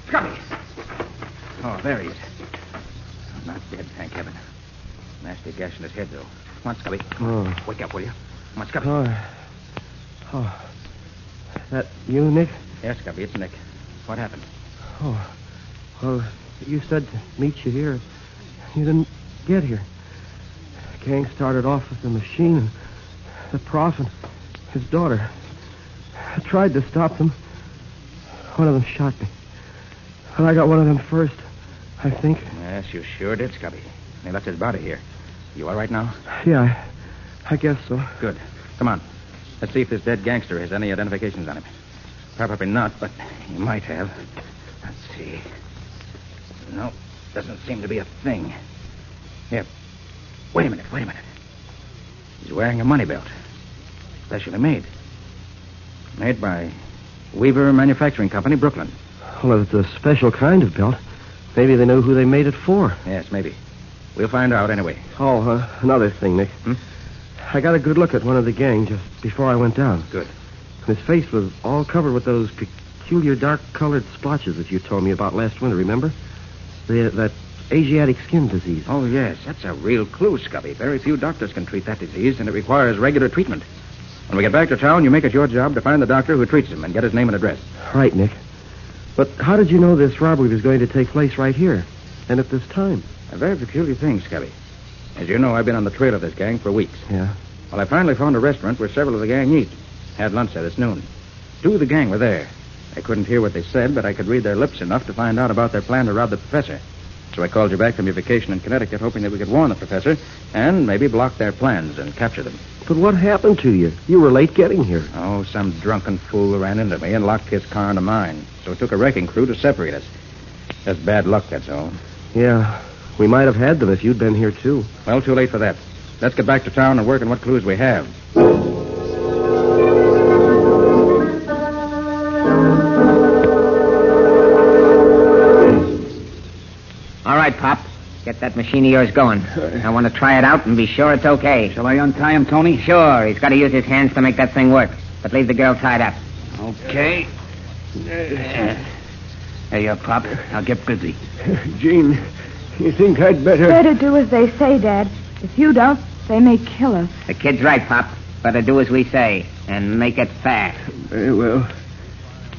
Scrubby. Oh, there he is. Not dead, thank heaven. Nasty gash in his head, though. Come on, Scubby. Wake up, will you? Come on, Scubby. Oh. That you, Nick? Yes, Scubby, it's Nick. What happened? Oh. Well, you said to meet you here. You didn't get here. The gang started off with the machine and the prof and his daughter. I tried to stop them. One of them shot me. And I got one of them first, I think. Yes, you sure did, Scubby. They left his body here. You all right now? Yeah, I guess so. Good. Come on. Let's see if this dead gangster has any identifications on him. Probably not, but he might have. Let's see. No, doesn't seem to be a thing. Here. Wait a minute. He's wearing a money belt. Specially made. Made by Weaver Manufacturing Company, Brooklyn. Well, it's a special kind of belt. Maybe they know who they made it for. Yes, maybe. We'll find out anyway. Oh, another thing, Nick. I got a good look at one of the gang just before I went down. Good. His face was all covered with those peculiar dark-colored splotches that you told me about last winter, remember? That Asiatic skin disease. Oh, yes. That's a real clue, Scubby. Very few doctors can treat that disease, and it requires regular treatment. When we get back to town, you make it your job to find the doctor who treats him and get his name and address. Right, Nick. But how did you know this robbery was going to take place right here and at this time? A very peculiar thing, Scubby. As you know, I've been on the trail of this gang for weeks. Yeah. Well, I finally found a restaurant where several of the gang eat. Had lunch there this noon. 2 of the gang were there. I couldn't hear what they said, but I could read their lips enough to find out about their plan to rob the professor. So I called you back from your vacation in Connecticut, hoping that we could warn the professor and maybe block their plans and capture them. But what happened to you? You were late getting here. Oh, some drunken fool ran into me and locked his car into mine. So it took a wrecking crew to separate us. Just bad luck, that's all. Yeah, we might have had them if you'd been here, too. Well, too late for that. Let's get back to town and work on what clues we have. All right, Pop. Get that machine of yours going. I want to try it out and be sure it's okay. Shall I untie him, Tony? Sure. He's got to use his hands to make that thing work. But leave the girl tied up. Okay. There you are, Pop. I'll get busy. Gene, you think I'd better... Better do as they say, Dad. If you don't, they may kill us. The kid's right, Pop. Better do as we say and make it fast. Very well.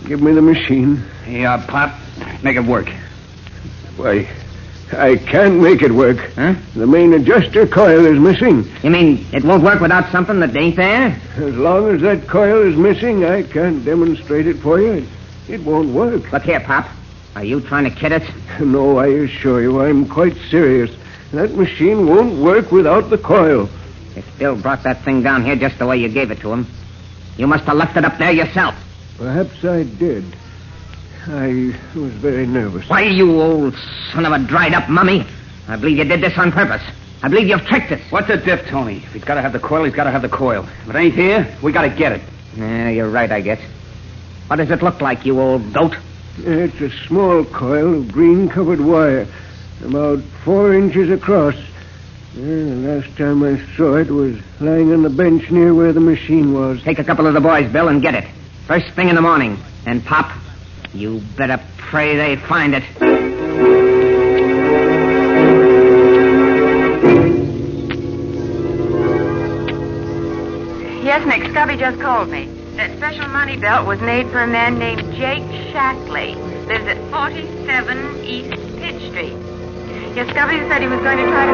Give me the machine. Here you are, Pop. Make it work. Why, I can't make it work. Huh? The main adjuster coil is missing. You mean it won't work without something that ain't there? As long as that coil is missing, I can't demonstrate it for you. It won't work. Look here, Pop. Are you trying to kid us? No, I assure you, I'm quite serious. That machine won't work without the coil. You still brought that thing down here just the way you gave it to him. You must have left it up there yourself. Perhaps I did. I was very nervous. Why, you old son of a dried-up mummy. I believe you did this on purpose. I believe you've tricked us. What's the diff, Tony? If he's got to have the coil, he's got to have the coil. If it ain't here, we got to get it. Yeah, you're right, I guess. What does it look like, you old goat? It's a small coil of green-covered wire, about 4 inches across. The last time I saw it was lying on the bench near where the machine was. Take a couple of the boys, Bill, and get it. First thing in the morning. And, Pop, you better pray they find it. Yes, Nick, Scubby just called me. That special money belt was made for a man named Jake Shackley. Lives at 47 East Pitt Street. Yes, Scubby said he was going to try to...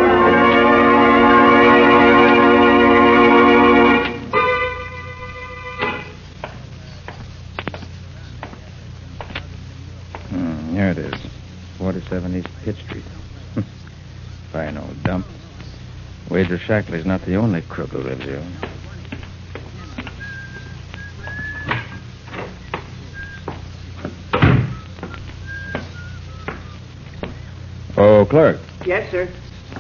Here it is. 47 East Pitt Street. Fine old dump. Wager Shackley's not the only crook who lives here. Oh, clerk. Yes, sir.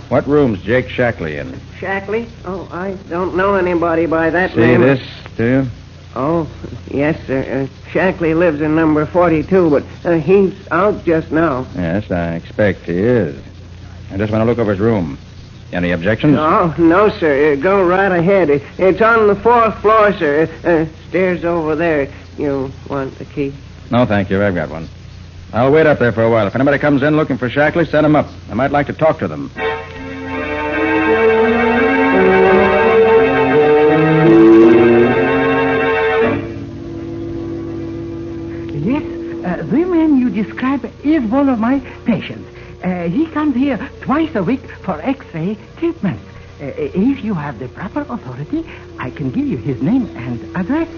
What room's Jake Shackley in? Shackley? Oh, I don't know anybody by that See name. this, do you? Oh, yes, sir. Shackley lives in number 42, but he's out just now. Yes, I expect he is. I just want to look over his room. Any objections? Oh, no, sir. Go right ahead. It's on the 4th floor, sir. Stairs over there. You want the key? No, thank you. I've got one. I'll wait up there for a while. If anybody comes in looking for Shackley, send him up. I might like to talk to them. Yes, the man you describe is one of my patients. He comes here twice a week for X-ray treatment. If you have the proper authority, I can give you his name and address.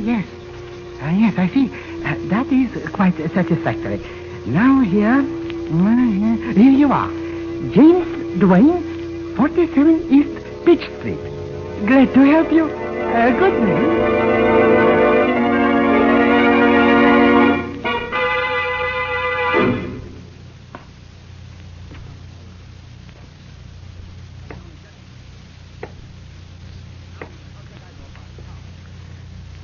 yes. Yes, I see. That is quite satisfactory. Now here you are. James Duane, 47 East Peach Street. Glad to help you. Good name.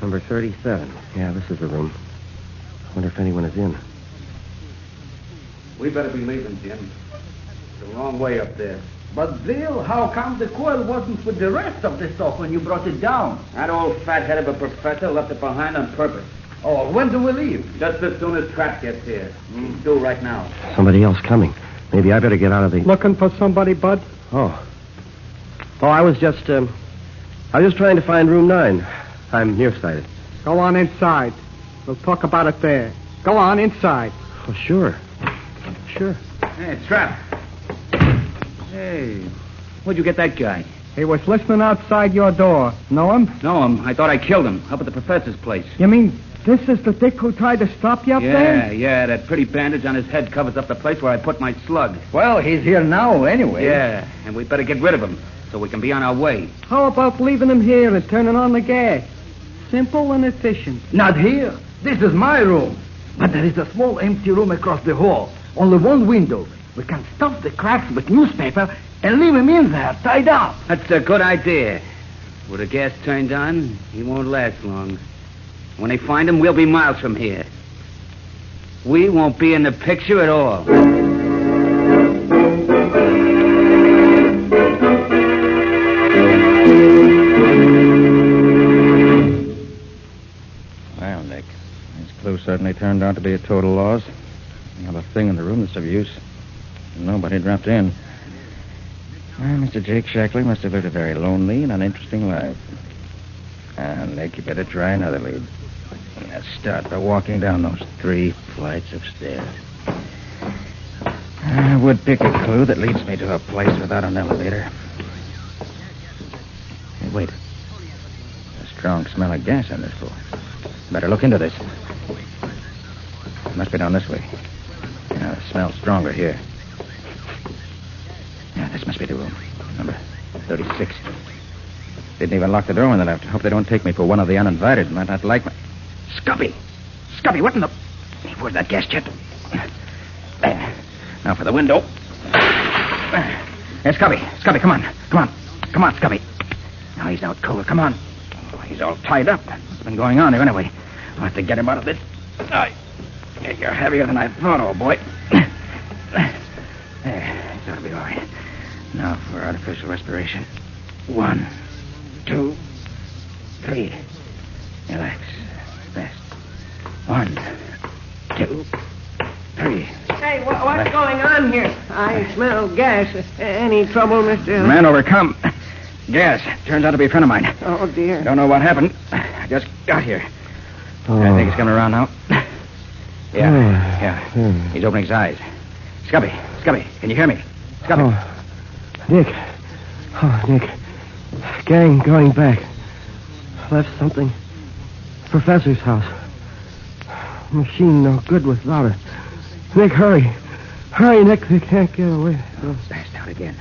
Number 37. Yeah, this is the room. Wonder if anyone is in. We better be leaving, Jim. The wrong way up there. But, Bill, how come the coil wasn't with the rest of the stuff when you brought it down? That old fathead of a professor left it behind on purpose. Oh, when do we leave? Just as soon as Trap gets here. He's due right now. Somebody else coming. Maybe I better get out of the... Looking for somebody, Bud? Oh, I was just trying to find room 9. I'm nearsighted. Go on inside. We'll talk about it there. Go on inside. Oh, sure. Sure. Hey, Trap. Hey, where'd you get that guy? He was listening outside your door. Know him? Know him. I thought I killed him up at the professor's place. You mean this is the dick who tried to stop you up there? Yeah. That pretty bandage on his head covers up the place where I put my slug. Well, he's here now anyway. Yeah, and we better get rid of him so we can be on our way. How about leaving him here and turning on the gas? Simple and efficient. Not here. This is my room. But there is a small empty room across the hall. Only one window. We can stuff the cracks with newspaper and leave him in there, tied up. That's a good idea. With the gas turned on, he won't last long. When they find him, we'll be miles from here. We won't be in the picture at all. Well, Nick, this clue certainly turned out to be a total loss. Not a thing in the room that's of use. Nobody dropped in. Well, Mr. Jake Shackley must have lived a very lonely and uninteresting life. Nick, you better try another lead. Let's start by walking down those 3 flights of stairs. I would pick a clue that leads me to a place without an elevator. Hey, wait. A strong smell of gas on this floor. Better look into this. It must be down this way. The smell's stronger here. Yeah, this must be the room. Number 36. Didn't even lock the door when they left. Hope they don't take me for one of the uninvited. Might not like me. Scubby! Scubby, what in the... Hey, where's that gas jet? There. Now for the window. Hey, Scubby. Scubby, come on. Come on, Scubby. Now he's out cold. Come on. Oh, he's all tied up. What's been going on here anyway? I'll have to get him out of this. You're heavier than I thought, old boy. There. This ought to be all right. Now for artificial respiration. 1, 2, 3. Relax. Rest. 1, 2, 3. Hey, what's going on here? I smell gas. Any trouble, Mr. Man overcome. Gas. Turns out to be a friend of mine. Oh, dear. Don't know what happened. I just got here. I think he's coming around now. Yeah. He's opening his eyes. Scubby, can you hear me? Scubby. Nick. Nick. Gang going back. Left something. Professor's house. Machine no good without it. Nick, hurry. Hurry, Nick. They can't get away. Passed out again.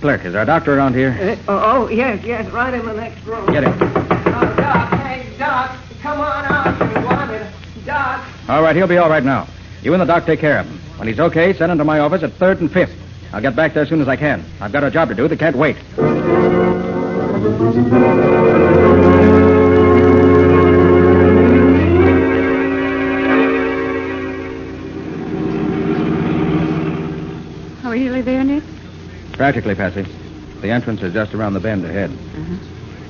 Clerk, is our doctor around here? Yes, right in the next room. Get him. Oh, Doc, hey, Doc, come on out. You wanted Doc. All right, he'll be all right now. You and the doc take care of him. When he's okay, send him to my office at 3rd and 5th. I'll get back there as soon as I can. I've got a job to do that can't wait. Oh, really there, Nick? Practically, Patsy. The entrance is just around the bend ahead.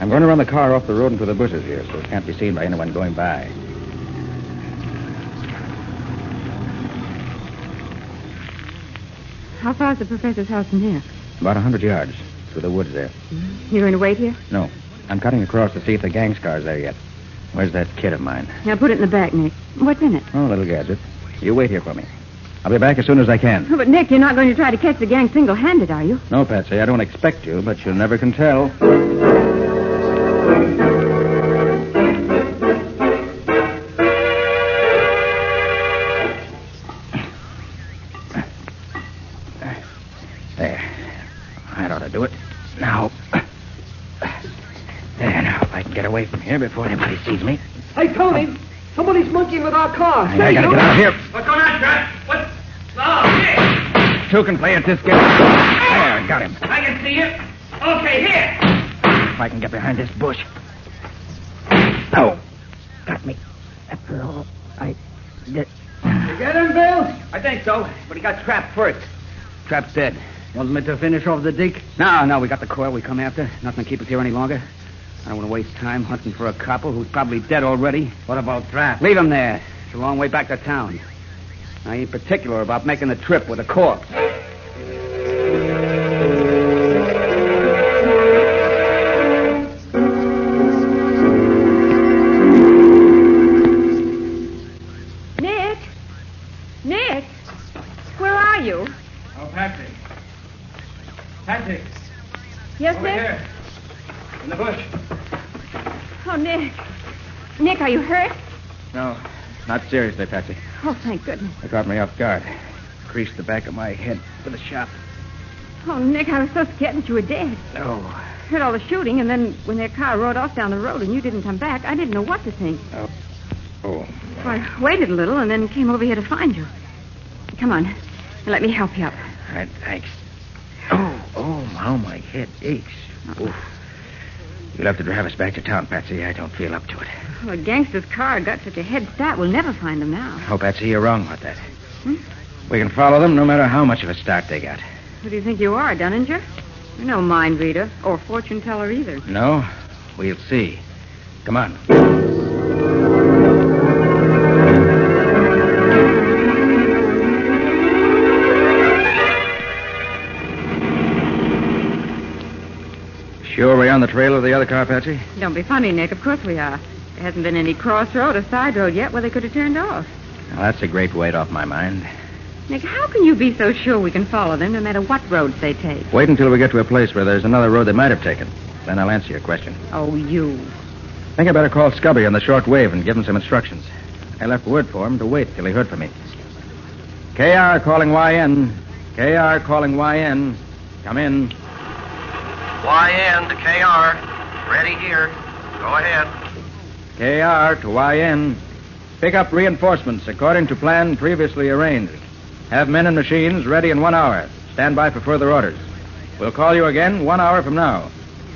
I'm going to run the car off the road into the bushes here so it can't be seen by anyone going by. How far is the professor's house from here? About 100 yards through the woods there. You going to wait here? No. I'm cutting across to see if the gang's car's there yet. Where's that kit of mine? Now, put it in the back, Nick. What's in it? Oh, a little gadget. You wait here for me. I'll be back as soon as I can. Oh, but, Nick, you're not going to try to catch the gang single-handed, are you? No, Patsy, I don't expect you, but you never can tell. There. That ought to do it. Now. There, now, if I can get away from here before anybody sees me. Hey, Tony! Somebody's monkeying with our car. I gotta get out of here. What's going on, Trap? What? Oh, here. Two can play at this game. There, I got him. I can see you. Okay, here. If I can get behind this bush. Oh, got me. That's all I did. You get him, Bill? I think so, but he got trapped first. Trap's dead. Want me to finish off the dick? No, we got the coil we come after. Nothing to keep us here any longer. I don't want to waste time hunting for a copper who's probably dead already. What about Trap? Leave him there. It's a long way back to town. I ain't particular about making the trip with a corpse. Nick, where are you? Oh, Patsy. Patsy. Yes, Over Nick? here. In the bush. Oh, Nick. Nick, are you hurt? No, not seriously, Patsy. Oh, thank goodness. They caught me off guard. Creased the back of my head with a shot. Oh, Nick, I was so scared that you were dead. Oh. Heard all the shooting, and then when their car rode off down the road and you didn't come back, I didn't know what to think. Oh. So I waited a little and then came over here to find you. Come on. Let me help you up. All right, thanks. Oh, how my head aches. Oof. You'll have to drive us back to town, Patsy. I don't feel up to it. Well, a gangster's car got such a head start, we'll never find them now. Oh, Patsy, you're wrong about that. We can follow them no matter how much of a start they got. Who do you think you are, Dunninger? You're no mind reader or fortune teller either. No? We'll see. Come on. Sure we're on the trail of the other car, Patsy? Don't be funny, Nick. Of course we are. There hasn't been any crossroad or side road yet where they could have turned off. Well, that's a great weight off my mind. Nick, how can you be so sure we can follow them no matter what roads they take? Wait until we get to a place where there's another road they might have taken. Then I'll answer your question. Oh, you. I think I better call Scubby on the short wave and give him some instructions. I left word for him to wait till he heard from me. KR calling YN. KR calling YN. Come in. YN to KR. Ready here. Go ahead. KR to YN. Pick up reinforcements according to plan previously arranged. Have men and machines ready in 1 hour. Stand by for further orders. We'll call you again 1 hour from now.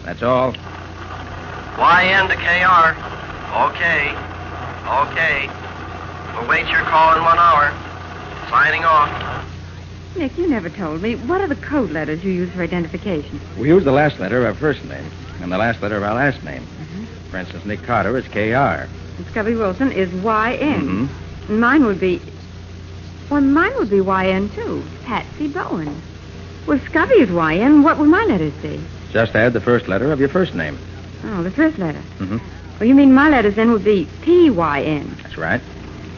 That's all. YN to KR. Okay. We'll wait your call in 1 hour. Signing off. Nick, you never told me. What are the code letters you use for identification? We use the last letter of our first name and the last letter of our last name. For instance, Nick Carter is KR. And Scubby Wilson is YN. And mine would be... Well, mine would be YN, too. Patsy Bowen. Well, Scubby is YN. What would my letters be? Just add the first letter of your first name. Oh, the first letter. Well, you mean my letters then would be PYN. That's right.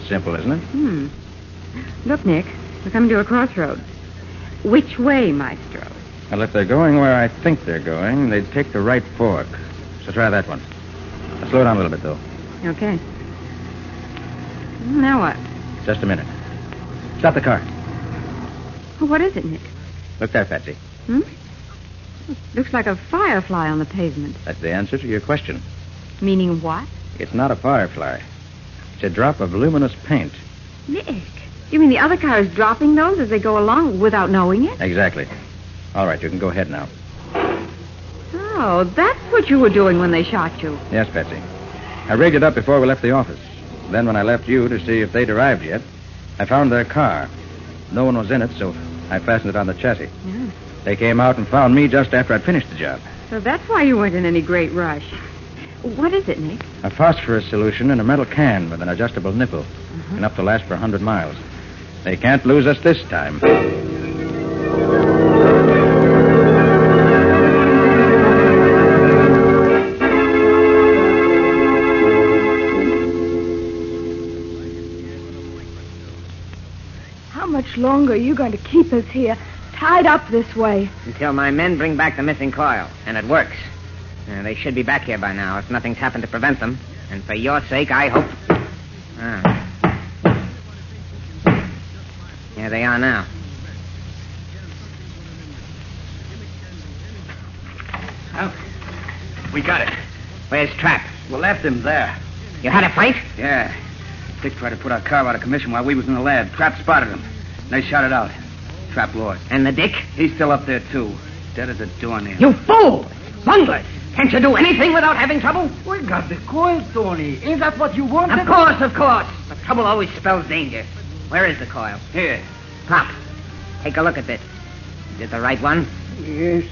Simple, isn't it? Look, Nick, we're coming to a crossroad. Which way, Maestro? Well, if they're going where I think they're going, they'd take the right fork. So try that one. Now, slow down a little bit, though. Okay. Now what? Just a minute. Stop the car. Well, what is it, Nick? Look there, Patsy. Looks like a firefly on the pavement. That's the answer to your question. Meaning what? It's not a firefly. It's a drop of luminous paint. Nick, you mean the other car is dropping those as they go along without knowing it? Exactly. All right, you can go ahead now. Oh, that's what you were doing when they shot you. Yes, Patsy. I rigged it up before we left the office. Then when I left you to see if they'd arrived yet, I found their car. No one was in it, so I fastened it on the chassis. Yeah. They came out and found me just after I'd finished the job. So that's why you weren't in any great rush. What is it, Nick? A phosphorus solution in a metal can with an adjustable nipple. Enough to last for 100 miles. They can't lose us this time. How much longer are you going to keep us here, tied up this way? Until my men bring back the missing coil, and it works. They should be back here by now if nothing's happened to prevent them. And for your sake, I hope... Here they are now. Well, we got it. Where's Trap? We left him there. You had a fight? Yeah. Dick tried to put our car out of commission while we was in the lab. Trap spotted him. They shot it out. Trap lost. And the Dick? He's still up there, too. Dead as a doornail. You fool! Bunglers! Can't you do anything without having trouble? We got the coil, Tony. Is that what you wanted? Of course, of course. But trouble always spells danger. Where is the coil? Here. Pop, take a look at this. Is it the right one? Yes.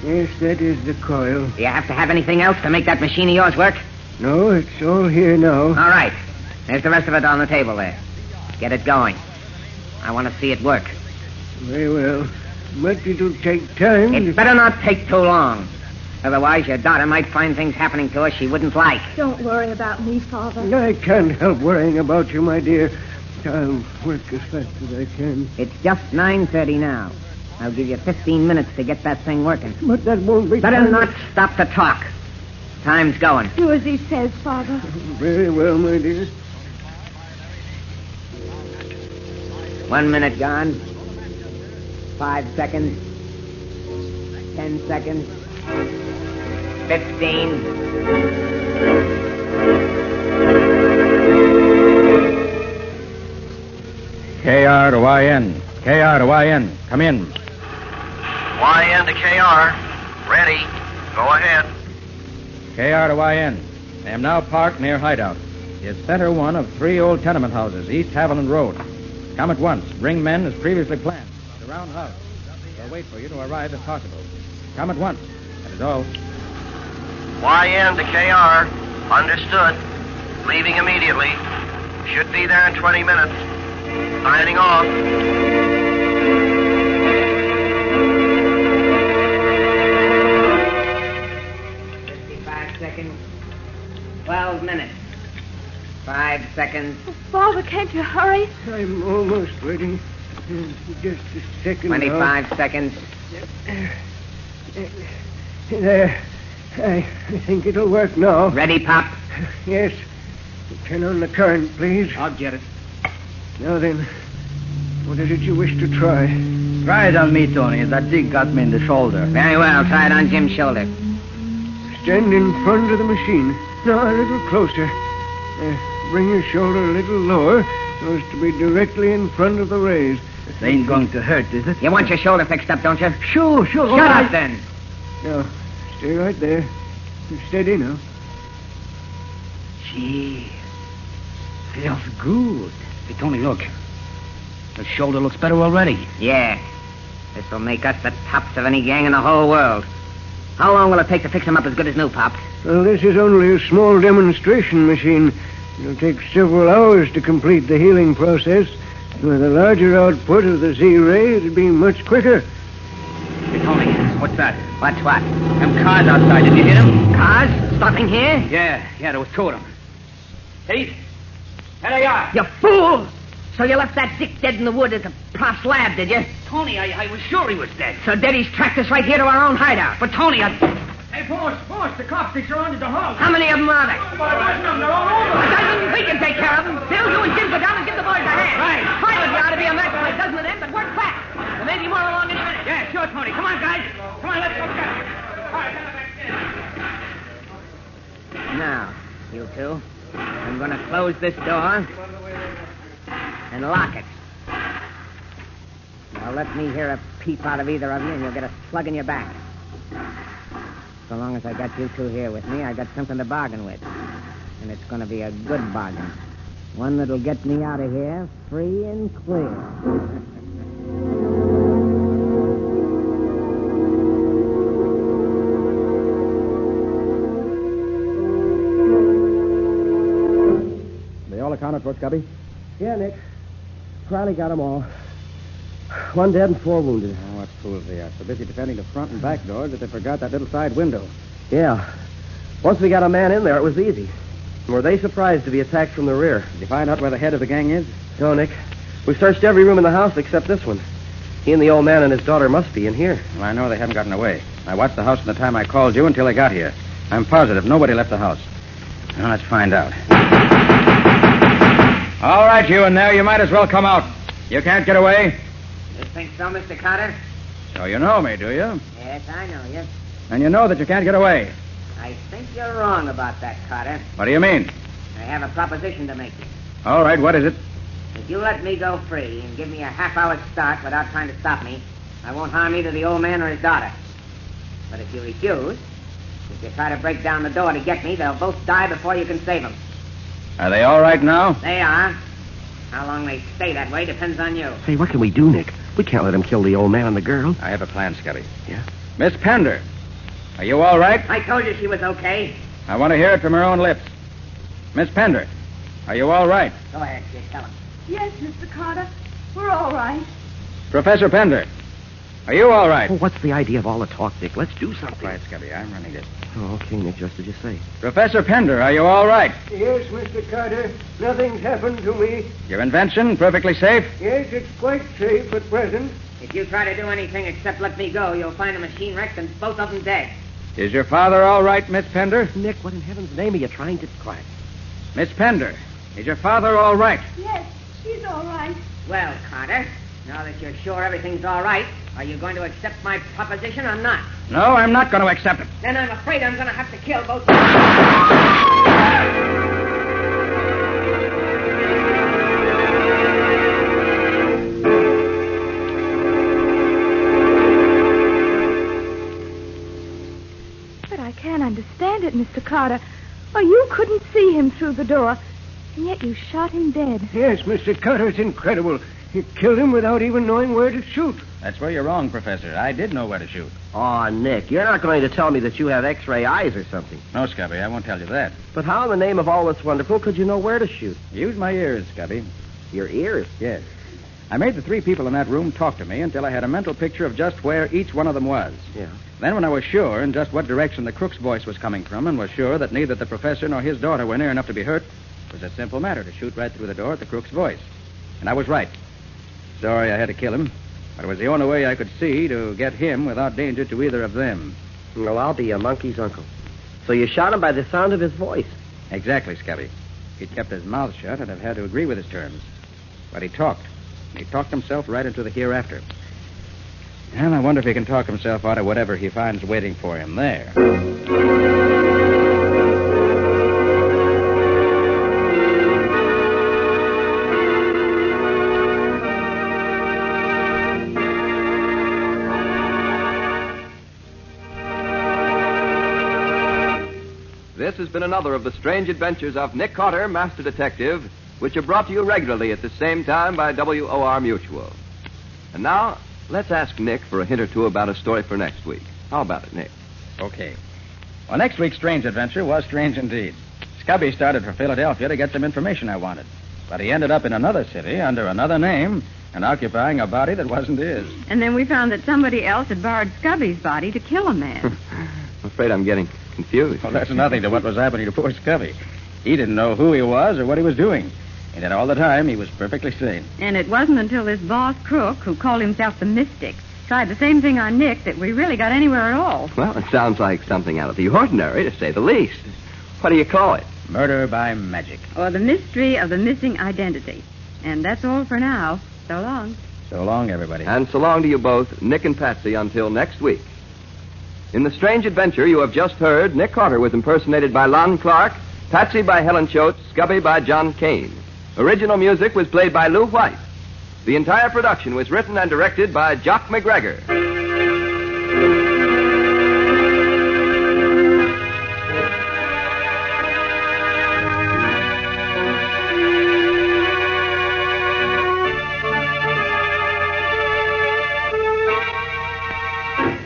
Yes, that is the coil. Do you have to have anything else to make that machine of yours work? No, it's all here now. All right. There's the rest of it on the table there. Get it going. I want to see it work. Very well. But it'll take time. It better not take too long. Otherwise, your daughter might find things happening to us she wouldn't like. Don't worry about me, Father. I can't help worrying about you, my dear. I'll work as fast as I can. It's just 9:30 now. I'll give you 15 minutes to get that thing working. But that won't be... Better not stop to talk. Time's going. Do as he says, Father. Very well, my dear. 1 minute gone. 5 seconds. 10 seconds. 15. KR to YN. KR to YN. Come in. YN to KR. Ready. Go ahead. KR to YN. I am now parked near Hideout. It's center one of 3 old tenement houses, East Haviland Road. Come at once. Bring men as previously planned. The roundhouse. We'll wait for you to arrive if possible. Come at once. That is all. YN to KR. Understood. Leaving immediately. Should be there in 20 minutes. Signing off. 55 seconds. 12 minutes. 5 seconds. Father, can't you hurry? I'm almost ready. Just a second 25 seconds. There. I think it'll work now. Ready, Pop? Yes. Turn on the current, please. I'll get it. Now then, what is it you wish to try? Try it on me, Tony. That dig got me in the shoulder. Very well. Try it on Jim's shoulder. Stand in front of the machine. Now, a little closer. Bring your shoulder a little lower so as to be directly in front of the rays. This ain't going to hurt, is it? You want your shoulder fixed up, don't you? Sure. Shut up, then. Now, stay right there. Steady now. Gee, feels good. Hey, Tony, look. The shoulder looks better already. Yeah. This will make us the tops of any gang in the whole world. How long will it take to fix him up as good as new, Pop? Well, this is only a small demonstration machine. It'll take several hours to complete the healing process. With a larger output of the Z-ray, it'll be much quicker. Hey, Tony, what's that? What's what? Them cars outside. Did you hear them? Cars? Stopping here? Yeah, there was 2 of them. Pete, there they are. You fool! So you left that Dick dead in the wood at the Prose lab, did you? Tony, I was sure he was dead. So dead he's tracked us right here to our own hideout. But Tony, Hey, boss, the cops, they surrounded the house. How many of them are there? They're all over. A dozen. We can take care of them. Bill, you and Jim go down and give the boys a hand. Right. 5 of you ought to be a match for a dozen of them, but work fast. There may be more along in a minute. Yeah, sure, Tony. Come on, guys. Come on, let's go get them. All right, now, you two, I'm going to close this door and lock it. Now let me hear a peep out of either of you, and you'll get a slug in your back. So long as I got you two here with me, I got something to bargain with. And it's going to be a good bargain. One that'll get me out of here free and clear. They all accounted for, Scubby? Yeah, Nick. Riley got them all. 1 dead and 4 wounded. Oh, what fools they are. So busy defending the front and back doors that they forgot that little side window. Yeah. Once we got a man in there, it was easy. Were they surprised to be attacked from the rear? Did you find out where the head of the gang is? No, Nick. We searched every room in the house except this one. He and the old man and his daughter must be in here. Well, I know they haven't gotten away. I watched the house from the time I called you until they got here. I'm positive nobody left the house. Now, let's find out. All right, you in there. You might as well come out. You can't get away. You think so, Mr. Carter? So you know me, do you? Yes, I know you. And you know that you can't get away. I think you're wrong about that, Carter. What do you mean? I have a proposition to make you. All right, what is it? If you let me go free and give me a half-hour start without trying to stop me, I won't harm either the old man or his daughter. But if you refuse, if you try to break down the door to get me, they'll both die before you can save them. Are they all right now? They are. How long they stay that way depends on you. Hey, what can we do, Nick? We can't let him kill the old man and the girl. I have a plan, Scubby. Yeah? Miss Pender, are you all right? I told you she was okay. I want to hear it from her own lips. Miss Pender, are you all right? Go ahead, kid. Tell him. Yes, Mr. Carter. We're all right. Professor Pender, are you all right? Well, what's the idea of all the talk, Nick? Let's do something. Quiet, Scubby. I'm running it. Oh, okay, Nick, just as you say. Professor Pender, are you all right? Yes, Mr. Carter. Nothing's happened to me. Your invention perfectly safe? Yes, it's quite safe at present. If you try to do anything except let me go, you'll find the machine wrecked and both of them dead. Is your father all right, Miss Pender? Nick, what in heaven's name are you trying to... Quiet. Miss Pender, is your father all right? Yes, he's all right. Well, Carter, now that you're sure everything's all right, are you going to accept my proposition or not? No, I'm not going to accept it. Then I'm afraid I'm going to have to kill both of you. But I can't understand it, Mr. Carter. Oh, you couldn't see him through the door, and yet you shot him dead. Yes, Mr. Carter, it's incredible. You killed him without even knowing where to shoot. That's where you're wrong, Professor. I did know where to shoot. Oh, Nick, you're not going to tell me that you have X-ray eyes or something. No, Scubby, I won't tell you that. But how in the name of all that's wonderful could you know where to shoot? Use my ears, Scubby. Your ears? Yes. I made the three people in that room talk to me until I had a mental picture of just where each one of them was. Yeah. Then when I was sure in just what direction the crook's voice was coming from and was sure that neither the professor nor his daughter were near enough to be hurt, it was a simple matter to shoot right through the door at the crook's voice. And I was right. Sorry I had to kill him, but it was the only way I could see to get him without danger to either of them. Well, I'll be a monkey's uncle. So you shot him by the sound of his voice? Exactly, Scubby. He'd kept his mouth shut and have had to agree with his terms. But he talked. He talked himself right into the hereafter. And I wonder if he can talk himself out of whatever he finds waiting for him there. This has been another of the strange adventures of Nick Carter, Master Detective, which are brought to you regularly at the same time by WOR Mutual. And now, let's ask Nick for a hint or two about a story for next week. How about it, Nick? Okay. Well, next week's strange adventure was strange indeed. Scubby started for Philadelphia to get some information I wanted. But he ended up in another city under another name and occupying a body that wasn't his. And then we found that somebody else had borrowed Scubby's body to kill a man. I'm afraid I'm getting confused. Well, that's nothing to what was happening to poor Scubby. He didn't know who he was or what he was doing. And yet all the time, he was perfectly sane. And it wasn't until this boss crook, who called himself the Mystic, tried the same thing on Nick that we really got anywhere at all. Well, it sounds like something out of the ordinary, to say the least. What do you call it? Murder by magic. Or the mystery of the missing identity. And that's all for now. So long. So long, everybody. And so long to you both, Nick and Patsy, until next week. In the strange adventure you have just heard, Nick Carter was impersonated by Lon Clark, Patsy by Helen Choate, Scubby by John Kane. Original music was played by Lou White. The entire production was written and directed by Jock McGregor.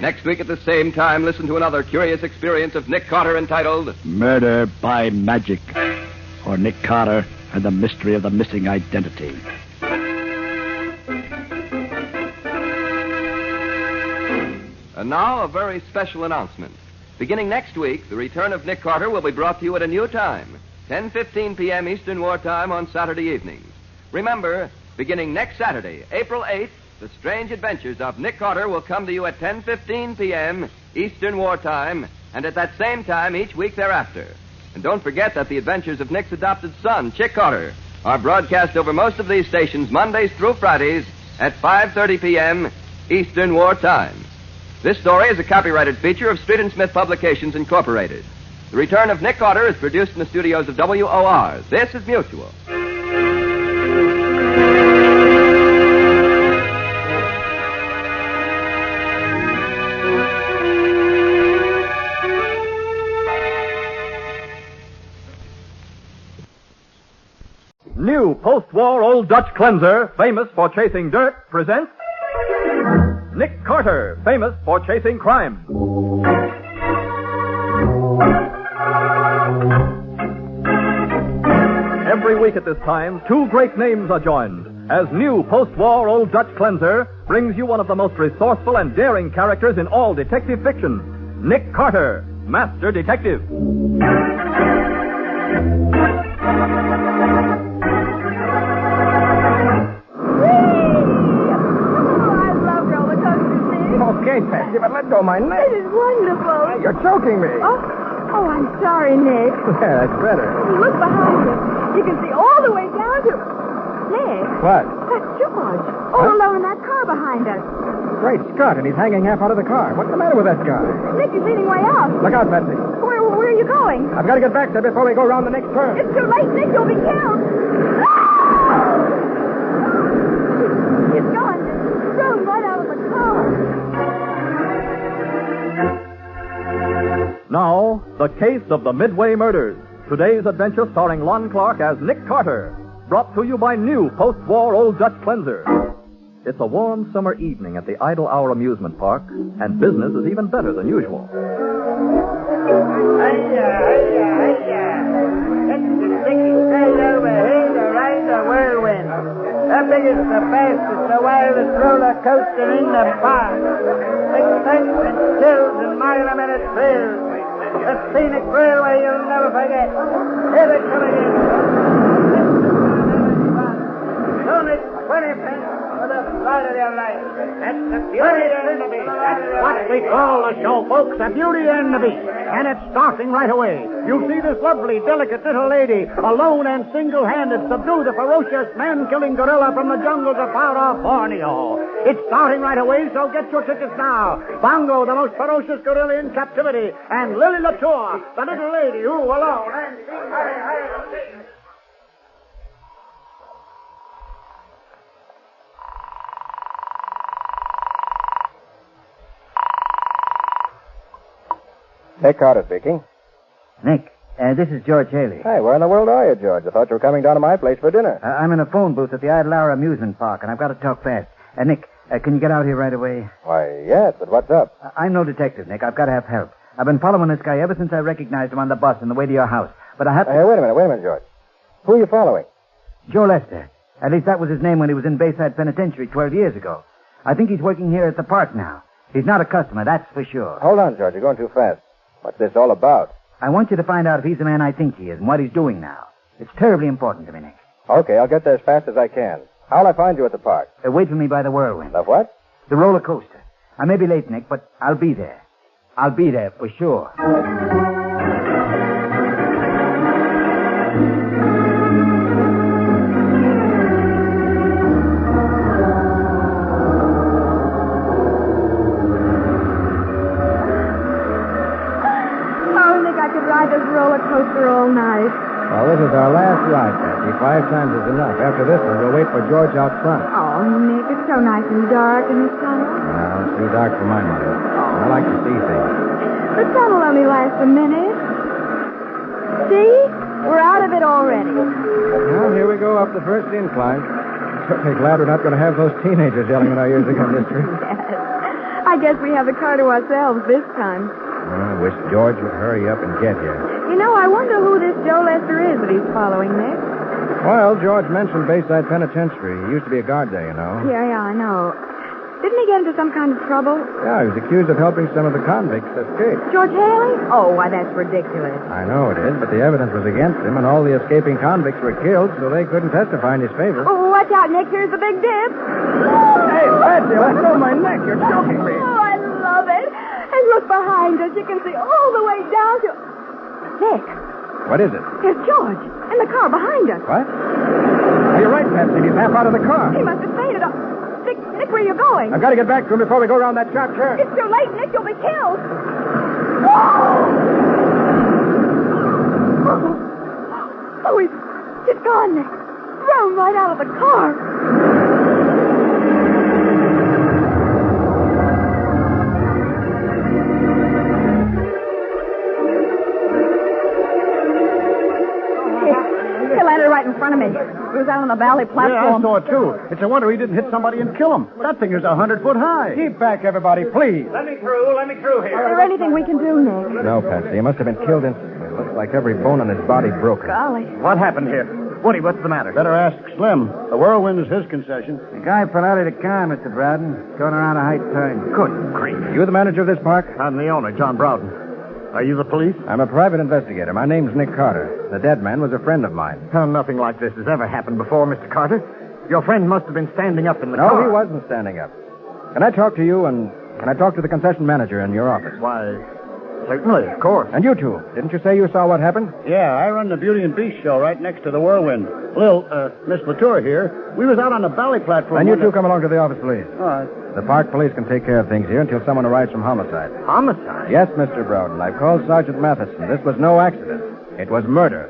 Next week at the same time, listen to another curious experience of Nick Carter entitled Murder by Magic, or Nick Carter and the Mystery of the Missing Identity. And now, a very special announcement. Beginning next week, the return of Nick Carter will be brought to you at a new time, 10:15 p.m. Eastern Wartime on Saturday evenings. Remember, beginning next Saturday, April 8th, the strange adventures of Nick Carter will come to you at 10:15 p.m. Eastern Wartime, and at that same time each week thereafter. And don't forget that the adventures of Nick's adopted son, Chick Carter, are broadcast over most of these stations Mondays through Fridays at 5:30 p.m. Eastern Wartime. This story is a copyrighted feature of Street and Smith Publications, Incorporated. The Return of Nick Carter is produced in the studios of WOR. This is Mutual. New post-war Old Dutch cleanser, famous for chasing dirt, presents Nick Carter, famous for chasing crime. Every week at this time, two great names are joined as new post-war Old Dutch cleanser brings you one of the most resourceful and daring characters in all detective fiction, Nick Carter, Master Detective. Okay, Patsy, but let go of my neck. It is wonderful. You're choking me. Oh, I'm sorry, Nick. Yeah, that's better. Look behind you. You can see all the way down to... Nick. What? That's George. All alone in that car behind us. Great Scott, and he's hanging half out of the car. What's the matter with that guy? Nick is leading way out. Look out, Patsy. Where are you going? I've got to get back there before we go around the next turn. It's too late, Nick. You'll be killed. He's gone. Thrown right out of the car. Now, the case of the Midway murders. Today's adventure starring Lon Clark as Nick Carter. Brought to you by new post-war Old Dutch cleanser. It's a warm summer evening at the Idle Hour Amusement Park, and business is even better than usual. Hiya. It's the sticky straight over here to ride the whirlwind. The biggest, the fastest, the wildest roller coaster in the park. Excitement, chills, and mile-a-minute thrills. A scenic railway you'll never forget. Here they come again. It's only 20 pence for the flight of your life. That's the beauty and the beast. That's what we call the show, folks, the Beauty and the Beast. And it's starting right away. You'll see this lovely, delicate little lady, alone and single-handed, subdue the ferocious, man-killing gorilla from the jungles of far-off Borneo. It's starting right away, so get your tickets now. Bongo, the most ferocious gorilla in captivity, and Lily Latour, the little lady who, alone and single-handed... Nick Carter speaking. Nick, this is George Haley. Hey, where in the world are you, George? I thought you were coming down to my place for dinner. I'm in a phone booth at the Idle Hour Amusement Park, and I've got to talk fast. Nick, can you get out here right away? Why, yes, but what's up? I'm no detective, Nick. I've got to have help. I've been following this guy ever since I recognized him on the bus on the way to your house. But I have to... Hey, wait a minute, George. Who are you following? Joe Lester. At least that was his name when he was in Bayside Penitentiary 12 years ago. I think he's working here at the park now. He's not a customer, that's for sure. Hold on, George. You're going too fast. What's this all about? I want you to find out if he's the man I think he is and what he's doing now. It's terribly important to me, Nick. Okay, I'll get there as fast as I can. How'll I find you at the park? Wait for me by the whirlwind. The what? The roller coaster. I may be late, Nick, but I'll be there. I'll be there for sure. This roller coaster all night. Well, this is our last ride, Patsy. 5 times is enough. After this one, we'll wait for George out front. Oh, Nick, it's so nice and dark in this tunnel. No, it's too dark for my money. I like to see things. The tunnel only lasts a minute. See? We're out of it already. Well, here we go up the first incline. Certainly glad we're not going to have those teenagers yelling at our ears again, mister. Yes. I guess we have the car to ourselves this time. I wish George would hurry up and get here. You know, I wonder who this Joe Lester is that he's following, Nick. Well, George mentioned Bayside Penitentiary. He used to be a guard there, you know. Yeah, I know. Didn't he get into some kind of trouble? Yeah, he was accused of helping some of the convicts escape. George Haley? Oh, why, that's ridiculous. I know it is, but the evidence was against him, and all the escaping convicts were killed, so they couldn't testify in his favor. Oh, watch out, Nick. Here's the big dip. Hey, Patsy, let go of my neck. You're choking me. Oh, I love it. And look behind us. You can see all the way down to... Nick. What is it? There's George in the car behind us. What? Oh, you're right, Patsy. He's half out of the car. He must have fainted. Nick, Where are you going? I've got to get back to him before we go around that sharp turn. It's too late, Nick. You'll be killed. Oh, it's gone, Nick. Thrown right out of the car. He landed right in front of me. He was out on the valley platform. Yeah, I saw it, too. It's a wonder he didn't hit somebody and kill him. That thing is 100 foot high. Keep back, everybody, please. Let me through here. Is there anything we can do, Nick? No, Patsy. He must have been killed instantly. Looks like every bone in his body broken. Golly. What happened here? Woody, what's the matter? Better ask Slim. The whirlwind is his concession. The guy fell out of the car, Mr. Broughton. Going around a high turn. Good grief. You the manager of this park? I'm the owner, John Broughton. Are you the police? I'm a private investigator. My name's Nick Carter. The dead man was a friend of mine. Oh, nothing like this has ever happened before, Mr. Carter. Your friend must have been standing up in the car. No, he wasn't standing up. Can I talk to you and can I talk to the concession manager in your office? Why, certainly, of course. And you two. Didn't you say you saw what happened? Yeah, I run the Beauty and Beast show right next to the Whirlwind. Lil, Miss Latour here, we was out on the valley platform. And you two come along to the office, please. All right. The park police can take care of things here until someone arrives from homicide. Homicide? Yes, Mr. Broughton. I've called Sergeant Matheson. This was no accident. It was murder.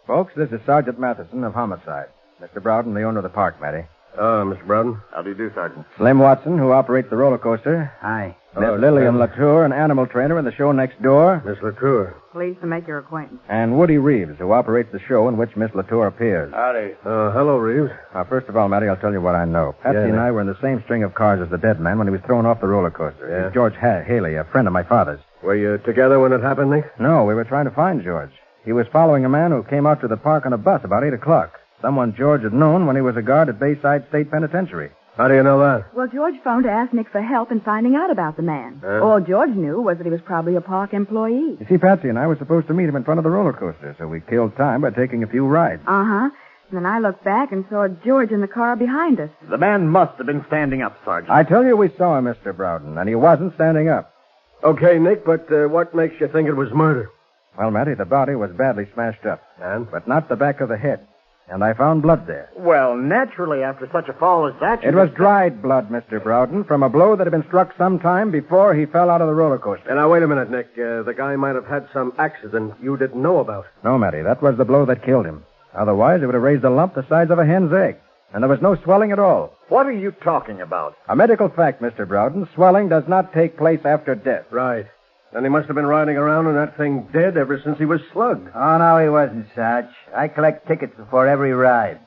Folks, this is Sergeant Matheson of Homicide. Mr. Broughton, the owner of the park, Matty. Mr. Broughton. How do you do, Sergeant? Slim Watson, who operates the roller coaster. Hi. Miss Lillian Latour, an animal trainer in the show next door. Miss Latour. Pleased to make your acquaintance. And Woody Reeves, who operates the show in which Miss Latour appears. Howdy. Hello, Reeves. Now, first of all, Matty, I'll tell you what I know. Patsy and I were in the same string of cars as the dead man when he was thrown off the roller coaster. Yeah. He's George Haley, a friend of my father's. Were you together when it happened, Nick? No, we were trying to find George. He was following a man who came out to the park on a bus about 8 o'clock. Someone George had known when he was a guard at Bayside State Penitentiary. How do you know that? Well, George phoned to ask Nick for help in finding out about the man. All George knew was that he was probably a park employee. You see, Patsy and I were supposed to meet him in front of the roller coaster, so we killed time by taking a few rides. Uh-huh. And then I looked back and saw George in the car behind us. The man must have been standing up, Sergeant. I tell you, we saw him, Mr. Broughton, and he wasn't standing up. Okay, Nick, but what makes you think it was murder? Well, Matty, the body was badly smashed up. And? But not the back of the head. And I found blood there. Well, naturally, after such a fall as that... It was dried blood, Mr. Broughton, from a blow that had been struck some time before he fell out of the roller coaster. Now, wait a minute, Nick. The guy might have had some accident you didn't know about. No, Matty, that was the blow that killed him. Otherwise, it would have raised a lump the size of a hen's egg. And there was no swelling at all. What are you talking about? A medical fact, Mr. Broughton. Swelling does not take place after death. Right. Then he must have been riding around in that thing dead ever since he was slugged. Oh, no, he wasn't, Sarge. I collect tickets before every ride.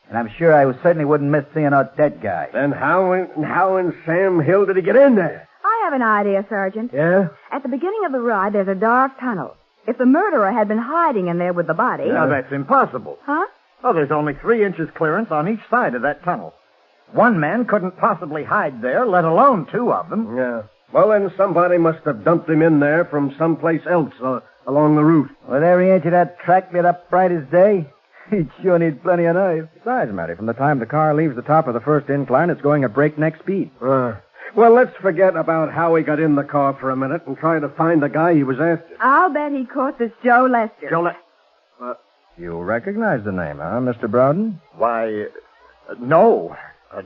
And I'm sure I certainly wouldn't miss seeing a dead guy. Then how in Sam Hill did he get in there? I have an idea, Sergeant. Yeah? At the beginning of the ride, there's a dark tunnel. If the murderer had been hiding in there with the body... Now, that's impossible. Huh? Oh, there's only 3 inches clearance on each side of that tunnel. One man couldn't possibly hide there, let alone 2 of them. Yeah. Well, then somebody must have dumped him in there from someplace else along the route. With every inch of that track lit up bright as day, he'd sure need plenty of knives. Besides, Matty, from the time the car leaves the top of the first incline, it's going at breakneck speed. Well, let's forget about how he got in the car for a minute and try to find the guy he was after. I'll bet he caught this Joe Lester. Joe Lester? You recognize the name, huh, Mr. Broughton? Why, no.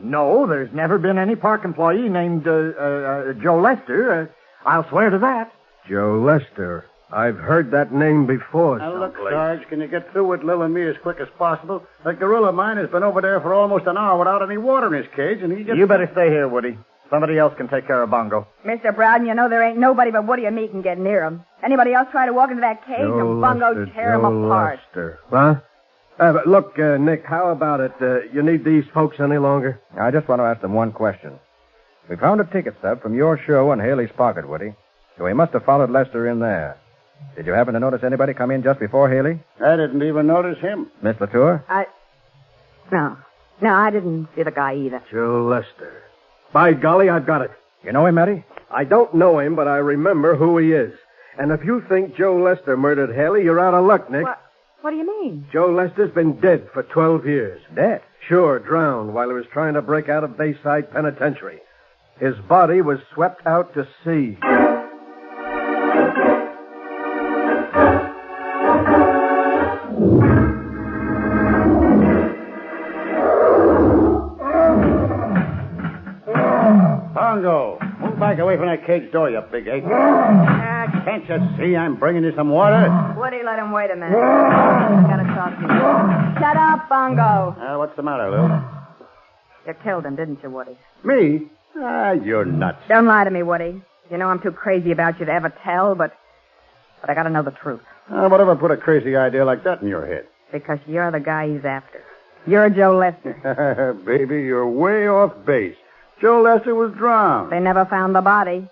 No, there's never been any park employee named Joe Lester. I'll swear to that. Joe Lester. I've heard that name before. Now, look, Sarge, can you get through with Lil and me as quick as possible? The gorilla of mine has been over there for almost an hour without any water in his cage, and he just... You better stay here, Woody. Somebody else can take care of Bongo. Mr. Broughton, you know there ain't nobody but Woody and me can get near him. Anybody else try to walk into that cage and Bongo tear him apart. Lester. Huh? But look, Nick, how about it? You need these folks any longer? I just want to ask them one question. We found a ticket stub from your show in Haley's pocket, Woody. So he must have followed Lester in there. Did you happen to notice anybody come in just before Haley? I didn't even notice him. Miss Latour? No, I didn't see the guy either. Joe Lester. By golly, I've got it. You know him, Matty? I don't know him, but I remember who he is. And if you think Joe Lester murdered Haley, you're out of luck, Nick. What do you mean? Joe Lester's been dead for 12 years. Dead? Sure, drowned while he was trying to break out of Bayside Penitentiary. His body was swept out to sea. Bongo, move back away from that cage door, you big ape. Can't you see I'm bringing you some water? Woody, let him wait a minute. I gotta talk to you. Shut up, Bongo. What's the matter, Lil? You killed him, didn't you, Woody? Me? You're nuts. Don't lie to me, Woody. You know I'm too crazy about you to ever tell, but I gotta know the truth. Whatever put a crazy idea like that in your head? Because you're the guy he's after. You're Joe Lester. Baby, you're way off base. Joe Lester was drowned. They never found the body.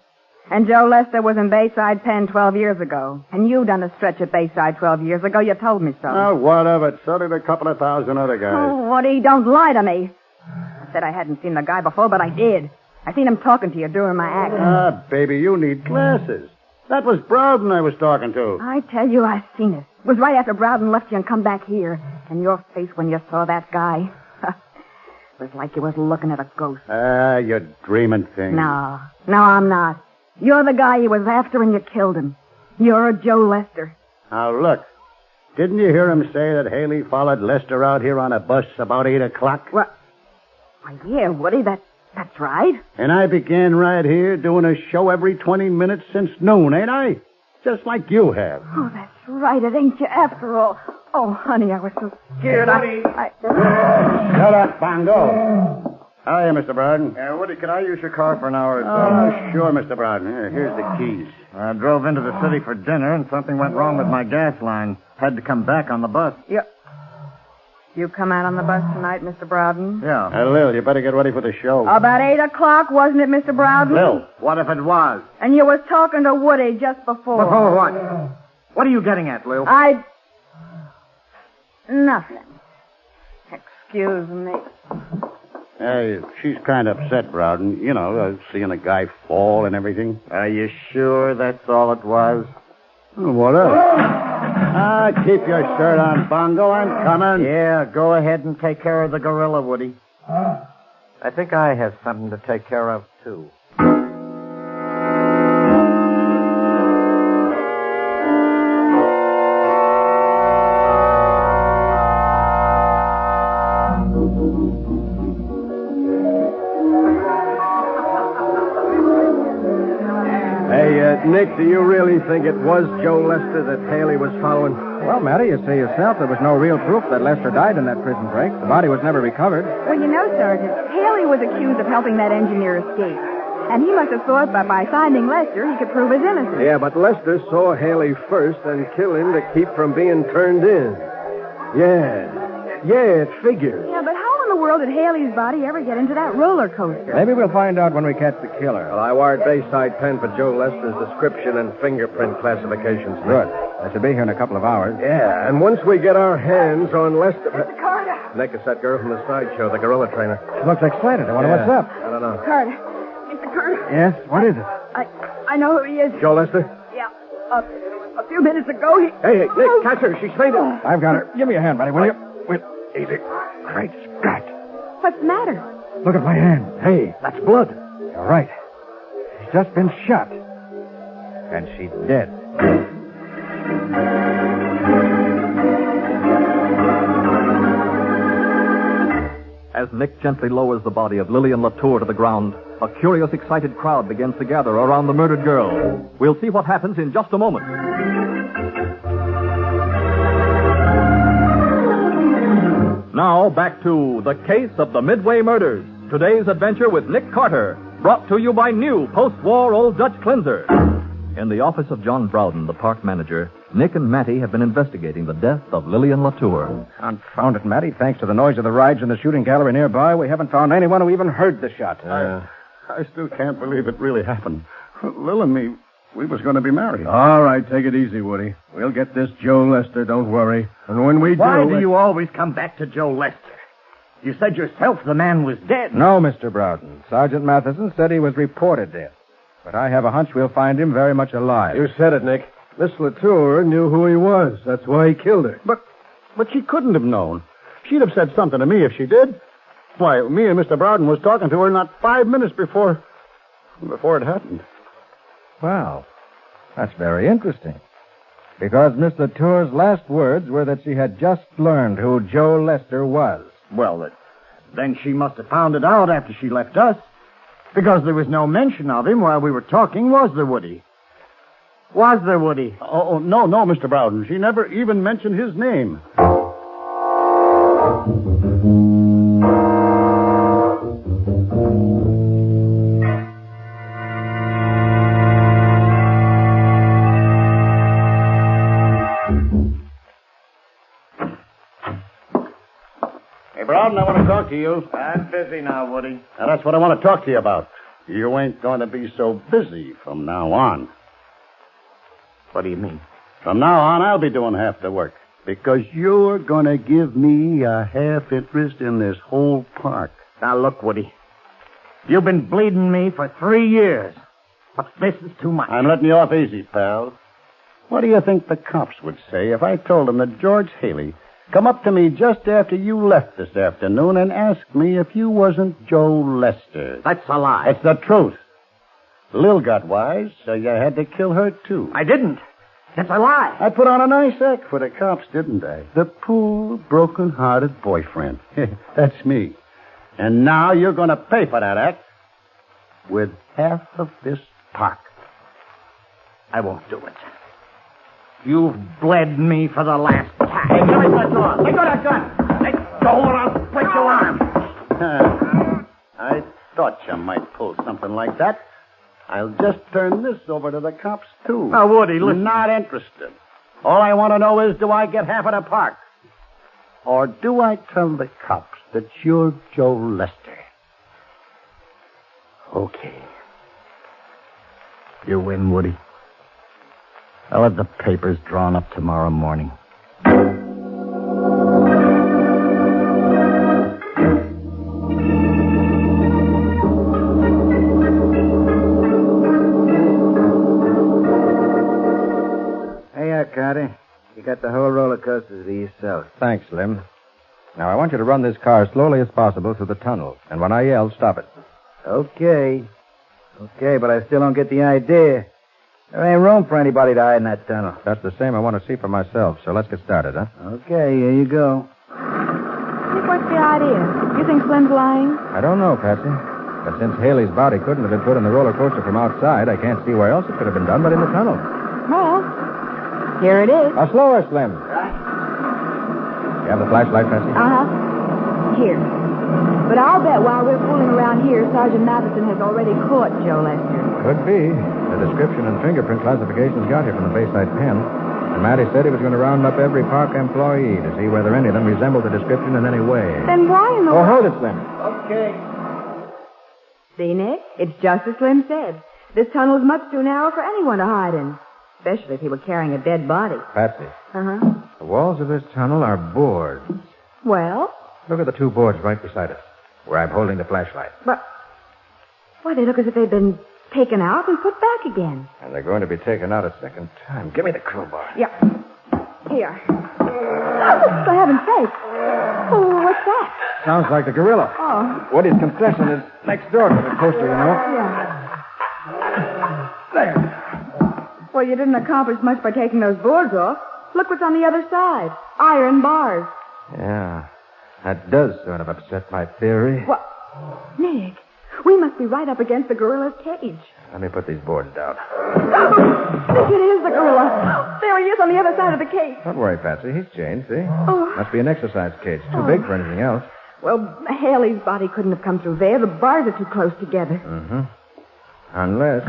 And Joe Lester was in Bayside Pen 12 years ago. And you done a stretch at Bayside 12 years ago. You told me so. Oh, whatever. So did a couple of thousand other guys. Oh, Woody, don't lie to me. I said I hadn't seen the guy before, but I did. I seen him talking to you during my act. Baby, you need glasses. That was Browden I was talking to. I tell you, I seen it. It was right after Browden left you and come back here. And your face when you saw that guy. It was like you was looking at a ghost. You're dreaming thing. No, I'm not. You're the guy you was after and you killed him. You're Joe Lester. Now, look. Didn't you hear him say that Haley followed Lester out here on a bus about 8 o'clock? What? Why, yeah, Woody, that's right. And I began right here doing a show every 20 minutes since noon, ain't I? Just like you have. Oh, that's right. It ain't you after all. Oh, honey, I was so scared. Shut up, Bongo. Hiya, Mr. Browden. Woody, could I use your car for an hour or so? Oh, sure, Mr. Browden. Here's the keys. I drove into the city for dinner, and something went wrong with my gas line. Had to come back on the bus. You come out on the bus tonight, Mr. Browden? Yeah. Lil, you better get ready for the show. About 8 o'clock, wasn't it, Mr. Browden? Lil, what if it was? And you was talking to Woody just before. Before what? What are you getting at, Lil? Nothing. Excuse me. She's kind of upset, Browden. You know, seeing a guy fall and everything. Are you sure that's all it was? Well, what else? Keep your shirt on, Bongo. I'm coming. Yeah, go ahead and take care of the gorilla, Woody. I think I have something to take care of, too. Nick, do you really think it was Joe Lester that Haley was following? Well, Matty, you say yourself there was no real proof that Lester died in that prison break. The body was never recovered. Well, you know, Sergeant, Haley was accused of helping that engineer escape. And he must have thought that by finding Lester, he could prove his innocence. Yeah, but Lester saw Haley first and killed him to keep from being turned in. Yeah, it figures. Yeah, but how in the world did Haley's body ever get into that roller coaster? Maybe we'll find out when we catch the killer. Well, I wired Bayside Pen for Joe Lester's description and fingerprint classifications. Good. I should be here in a couple of hours. Yeah, and once we get our hands on Lester... Mr. Carter! Nick, it's that girl from the sideshow, the gorilla trainer. She looks excited. I wonder what's up. I don't know. Carter. Mr. Carter. Yes? What is it? I know who he is. Joe Lester? Yeah. A few minutes ago, he... Hey, Nick, catch her. She's fainted. I've got her. Give me a hand, buddy, will you? Wait, easy. Great Scott. What's the matter? Look at my hand. Hey, that's blood. You're right. She's just been shot. And she's dead. As Nick gently lowers the body of Lillian Latour to the ground, a curious, excited crowd begins to gather around the murdered girl. We'll see what happens in just a moment. Now, back to The Case of the Midway Murders. Today's adventure with Nick Carter, brought to you by new post-war Old Dutch Cleanser. In the office of John Browden, the park manager, Nick and Matty have been investigating the death of Lillian Latour. Confound it, Matty. Thanks to the noise of the rides in the shooting gallery nearby, we haven't found anyone who even heard the shot. I still can't believe it really happened. Lil and me, we was going to be married. All right, take it easy, Woody. We'll get this Joe Lester, don't worry. And when we Why do... do you always come back to Joe Lester? You said yourself the man was dead. No, Mr. Browden. Sergeant Matheson said he was reported dead. But I have a hunch we'll find him very much alive. You said it, Nick. Miss Latour knew who he was. That's why he killed her. But she couldn't have known. She'd have said something to me if she did. Why, me and Mr. Browden was talking to her not 5 minutes before... before it happened. Well, that's very interesting. Because Miss Latour's last words were that she had just learned who Joe Lester was. Well, then she must have found it out after she left us. Because there was no mention of him while we were talking, was there, Woody? Was there, Woody? Oh, no, Mr. Bowden. She never even mentioned his name. Hey, Broughton, I want to talk to you. I'm busy now, Woody. Now, that's what I want to talk to you about. You ain't going to be so busy from now on. What do you mean? From now on, I'll be doing half the work. Because you're going to give me a half interest in this whole park. Now, look, Woody. You've been bleeding me for 3 years. But this is too much. I'm letting you off easy, pal. What do you think the cops would say if I told them that George Haley come up to me just after you left this afternoon and asked me if you wasn't Joe Lester? That's a lie. It's the truth. Lil got wise, so you had to kill her, too. I didn't. It's a lie. I put on a nice act for the cops, didn't I? The poor, broken-hearted boyfriend. That's me. And now you're going to pay for that act with half of this park. I won't do it. You've bled me for the last time. Hey, give me that gun. Let go of that gun. Let go or I'll break your arm. I thought you might pull something like that. I'll just turn this over to the cops, too. Now, Woody, listen. Not interested. All I want to know is, do I get half of the park? Or do I tell the cops that you're Joe Lester? Okay. You win, Woody. I'll have the papers drawn up tomorrow morning. Carter. You got the whole roller coaster to yourself. Thanks, Slim. Now, I want you to run this car as slowly as possible through the tunnel. And when I yell, stop it. Okay. Okay, but I still don't get the idea. There ain't room for anybody to hide in that tunnel. That's the same I want to see for myself, so let's get started, huh? Okay, here you go. Nick, what's the idea? You think Slim's lying? I don't know, Patsy. But since Haley's body couldn't have been put in the roller coaster from outside, I can't see where else it could have been done but in the tunnel. Well, here it is. Now, slower, Slim. You have the flashlight, Patsy? Uh-huh. Here. But I'll bet while we're fooling around here, Sergeant Matheson has already caught Joe Lester. Could be. The description and fingerprint classifications got here from the Bayside Pen. And Matty said he was going to round up every park employee to see whether any of them resembled the description in any way. Then why in the world... Oh, hold it, Slim. Okay. See, Nick? It's just as Slim said. This tunnel is much too narrow for anyone to hide in. Especially if he were carrying a dead body. Patsy. Uh-huh. The walls of this tunnel are boards. Well? Look at the two boards right beside us, where I'm holding the flashlight. But, why, they look as if they'd been taken out and put back again. And they're going to be taken out a second time. Give me the crowbar. Yeah. Here. Oh, for heaven's sake. Oh, what's that? Sounds like the gorilla. Oh. Woody's concession is next door to the coaster, you know. Yeah. There. Well, you didn't accomplish much by taking those boards off. Look what's on the other side. Iron bars. Yeah. That does sort of upset my theory. What? Nick, we must be right up against the gorilla's cage. Let me put these boards down. Nick, it is the gorilla. There he is on the other side of the cage. Don't worry, Patsy. He's chained, see? Oh. Must be an exercise cage. Too big for anything else. Well, Haley's body couldn't have come through there. The bars are too close together. Mm-hmm. Unless...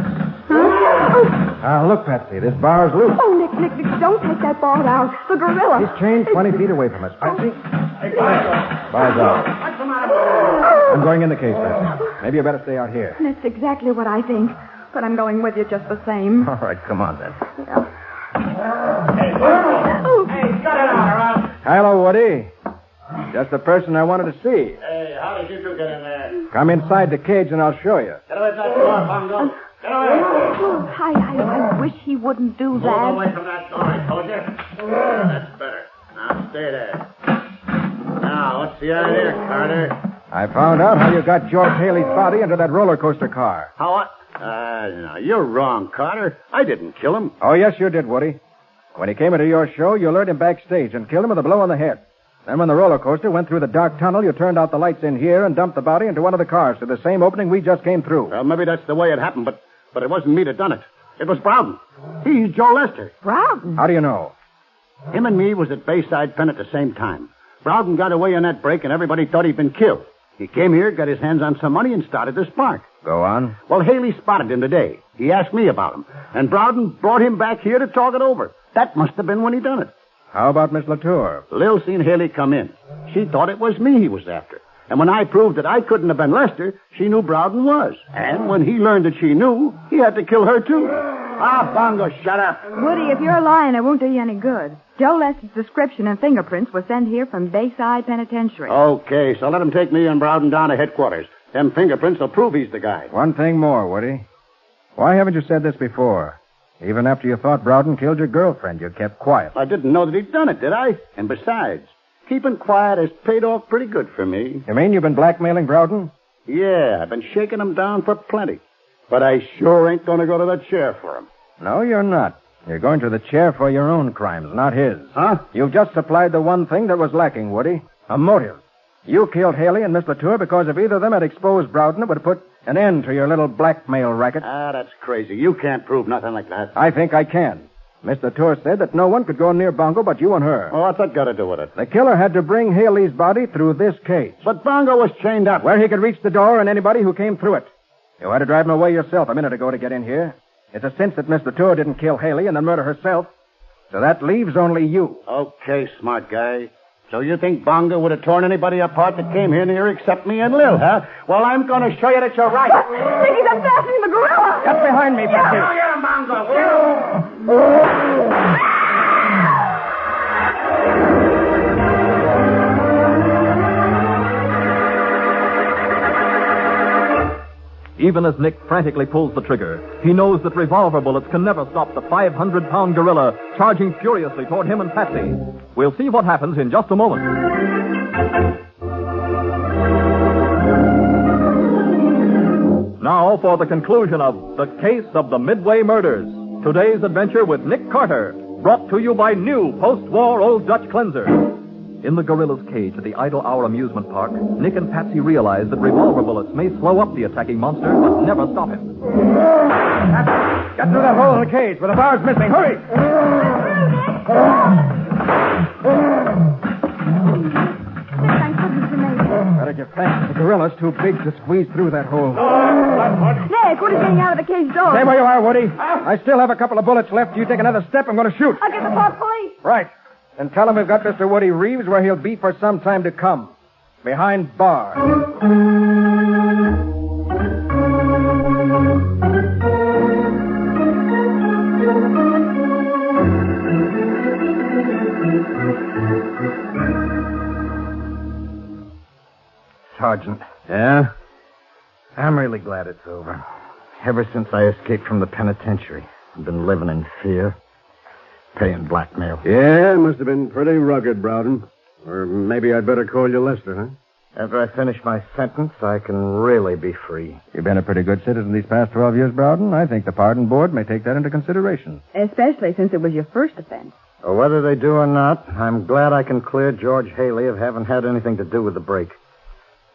Huh? Look, Patsy. This bar's loose. Oh, Nick, don't take that bar out. The gorilla. He's chained 20 feet away from us, Patsy. Hey, Bar's out. what's the matter with I'm going in the cage, Patsy. Maybe you better stay out here. That's exactly what I think. But I'm going with you just the same. All right, come on, then. Hey, cut it out, or else... Hello, Woody. Just the person I wanted to see. Hey, how did you two get in there? Come inside the cage and I'll show you. Get away from that door, Bongo. Get away. Oh, I wish he wouldn't do Move that. away from that door, I told you. That's better. Now, stay there. Now, what's the idea, Carter? I found out how you got George Haley's body into that roller coaster car. How what? No, you're wrong, Carter. I didn't kill him. Oh, yes, you did, Woody. When he came into your show, you lured him backstage and killed him with a blow on the head. Then when the roller coaster went through the dark tunnel, you turned out the lights in here and dumped the body into one of the cars through the same opening we just came through. Well, maybe that's the way it happened, but it wasn't me that done it. It was Browden. He's Joe Lester. Browden? How do you know? Him and me was at Bayside Pen at the same time. Browden got away in that break, and everybody thought he'd been killed. He came here, got his hands on some money, and started the spark. Go on. Well, Haley spotted him today. He asked me about him, and Browden brought him back here to talk it over. That must have been when he done it. How about Miss Latour? Lil seen Haley come in. She thought it was me he was after. And when I proved that I couldn't have been Lester, she knew Browden was. And when he learned that she knew, he had to kill her, too. Bongo, shut up. Woody, if you're lying, it won't do you any good. Joe Lester's description and fingerprints were sent here from Bayside Penitentiary. Okay, so let him take me and Browden down to headquarters. Them fingerprints will prove he's the guy. One thing more, Woody. Why haven't you said this before? Even after you thought Browden killed your girlfriend, you kept quiet. I didn't know that he'd done it, did I? And besides, keeping quiet has paid off pretty good for me. You mean you've been blackmailing Browden? Yeah, I've been shaking him down for plenty. But I sure ain't going to go to the chair for him. No, you're not. You're going to the chair for your own crimes, not his. Huh? You've just supplied the one thing that was lacking, Woody. A motive. You killed Haley and Miss Latour because if either of them had exposed Browden, it would have put an end to your little blackmail racket. That's crazy. You can't prove nothing like that. I think I can. Miss Latour said that no one could go near Bongo but you and her. Oh, what's that got to do with it? The killer had to bring Haley's body through this cage. But Bongo was chained up. Where he could reach the door and anybody who came through it. You had to drive him away yourself a minute ago to get in here. It's a cinch that Miss Latour didn't kill Haley and then murder herself. So that leaves only you. Okay, smart guy. So you think Bongo would have torn anybody apart that came here near except me and Lil, huh? Well, I'm going to show you that you're right. Mickey's unfastening the gorilla. Get behind me, Betsy. Get him, Bongo. Even as Nick frantically pulls the trigger, he knows that revolver bullets can never stop the 500-pound gorilla charging furiously toward him and Patsy. We'll see what happens in just a moment. Now for the conclusion of The Case of the Midway Murders. Today's adventure with Nick Carter, brought to you by new post-war Old Dutch Cleanser. In the gorilla's cage at the Idle Hour amusement park, Nick and Patsy realize that revolver bullets may slow up the attacking monster, but never stop him. Get through that hole in the cage where the bar's missing. Hurry! How did you think? The gorilla's too big to squeeze through that hole. Nick, Woody's getting out of the cage door. Stay where you are, Woody. I still have a couple of bullets left. You take another step, I'm going to shoot. I'll get the Park Police. Right. And tell him we've got Mr. Woody Reeves where he'll be for some time to come. Behind bars. Sergeant. Yeah? I'm really glad it's over. Ever since I escaped from the penitentiary, I've been living in fear. Paying blackmail. Yeah, it must have been pretty rugged, Browden. Or maybe I'd better call you Lester, huh? After I finish my sentence, I can really be free. You've been a pretty good citizen these past 12 years, Browden. I think the pardon board may take that into consideration. Especially since it was your first offense. Well, whether they do or not, I'm glad I can clear George Haley of having had anything to do with the break.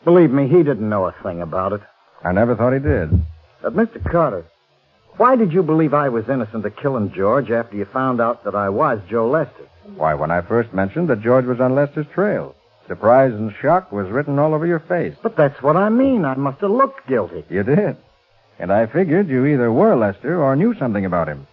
Believe me, he didn't know a thing about it. I never thought he did. But, Mr. Carter, why did you believe I was innocent of killing George after you found out that I was Joe Lester? Why, when I first mentioned that George was on Lester's trail, surprise and shock was written all over your face. But that's what I mean. I must have looked guilty. You did. And I figured you either were Lester or knew something about him.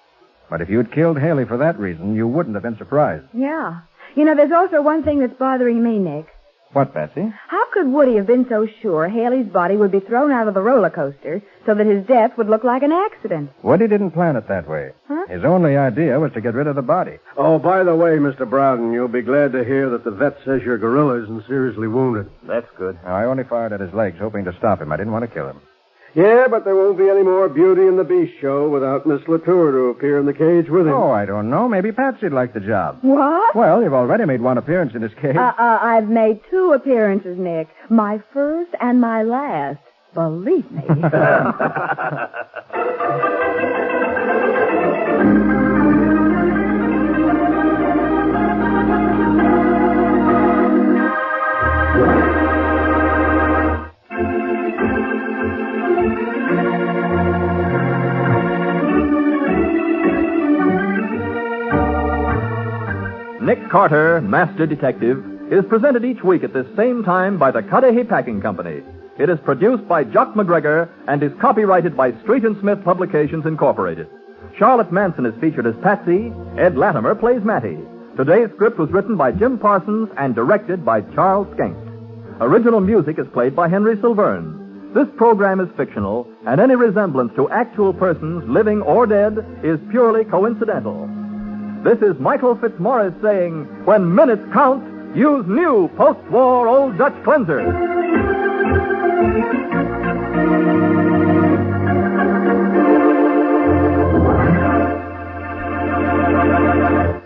But if you'd killed Haley for that reason, you wouldn't have been surprised. Yeah. You know, there's also one thing that's bothering me, Nick. What, Betsy? How could Woody have been so sure Haley's body would be thrown out of the roller coaster so that his death would look like an accident? Woody didn't plan it that way. Huh? His only idea was to get rid of the body. Oh, by the way, Mr. Browden, you'll be glad to hear that the vet says your gorilla isn't seriously wounded. That's good. I only fired at his legs, hoping to stop him. I didn't want to kill him. Yeah, but there won't be any more Beauty and the Beast show without Miss Latour to appear in the cage with him. Oh, I don't know. Maybe Patsy'd like the job. What? Well, you've already made one appearance in his cage. I've made 2 appearances, Nick. My first and my last. Believe me. Nick Carter, Master Detective, is presented each week at this same time by the Cudahy Packing Company. It is produced by Jock McGregor and is copyrighted by Street and Smith Publications, Incorporated. Charlotte Manson is featured as Patsy. Ed Latimer plays Matty. Today's script was written by Jim Parsons and directed by Charles Schenck. Original music is played by Henry Silverne. This program is fictional, and any resemblance to actual persons, living or dead, is purely coincidental. This is Michael Fitzmaurice saying, when minutes count, use new post-war Old Dutch cleanser.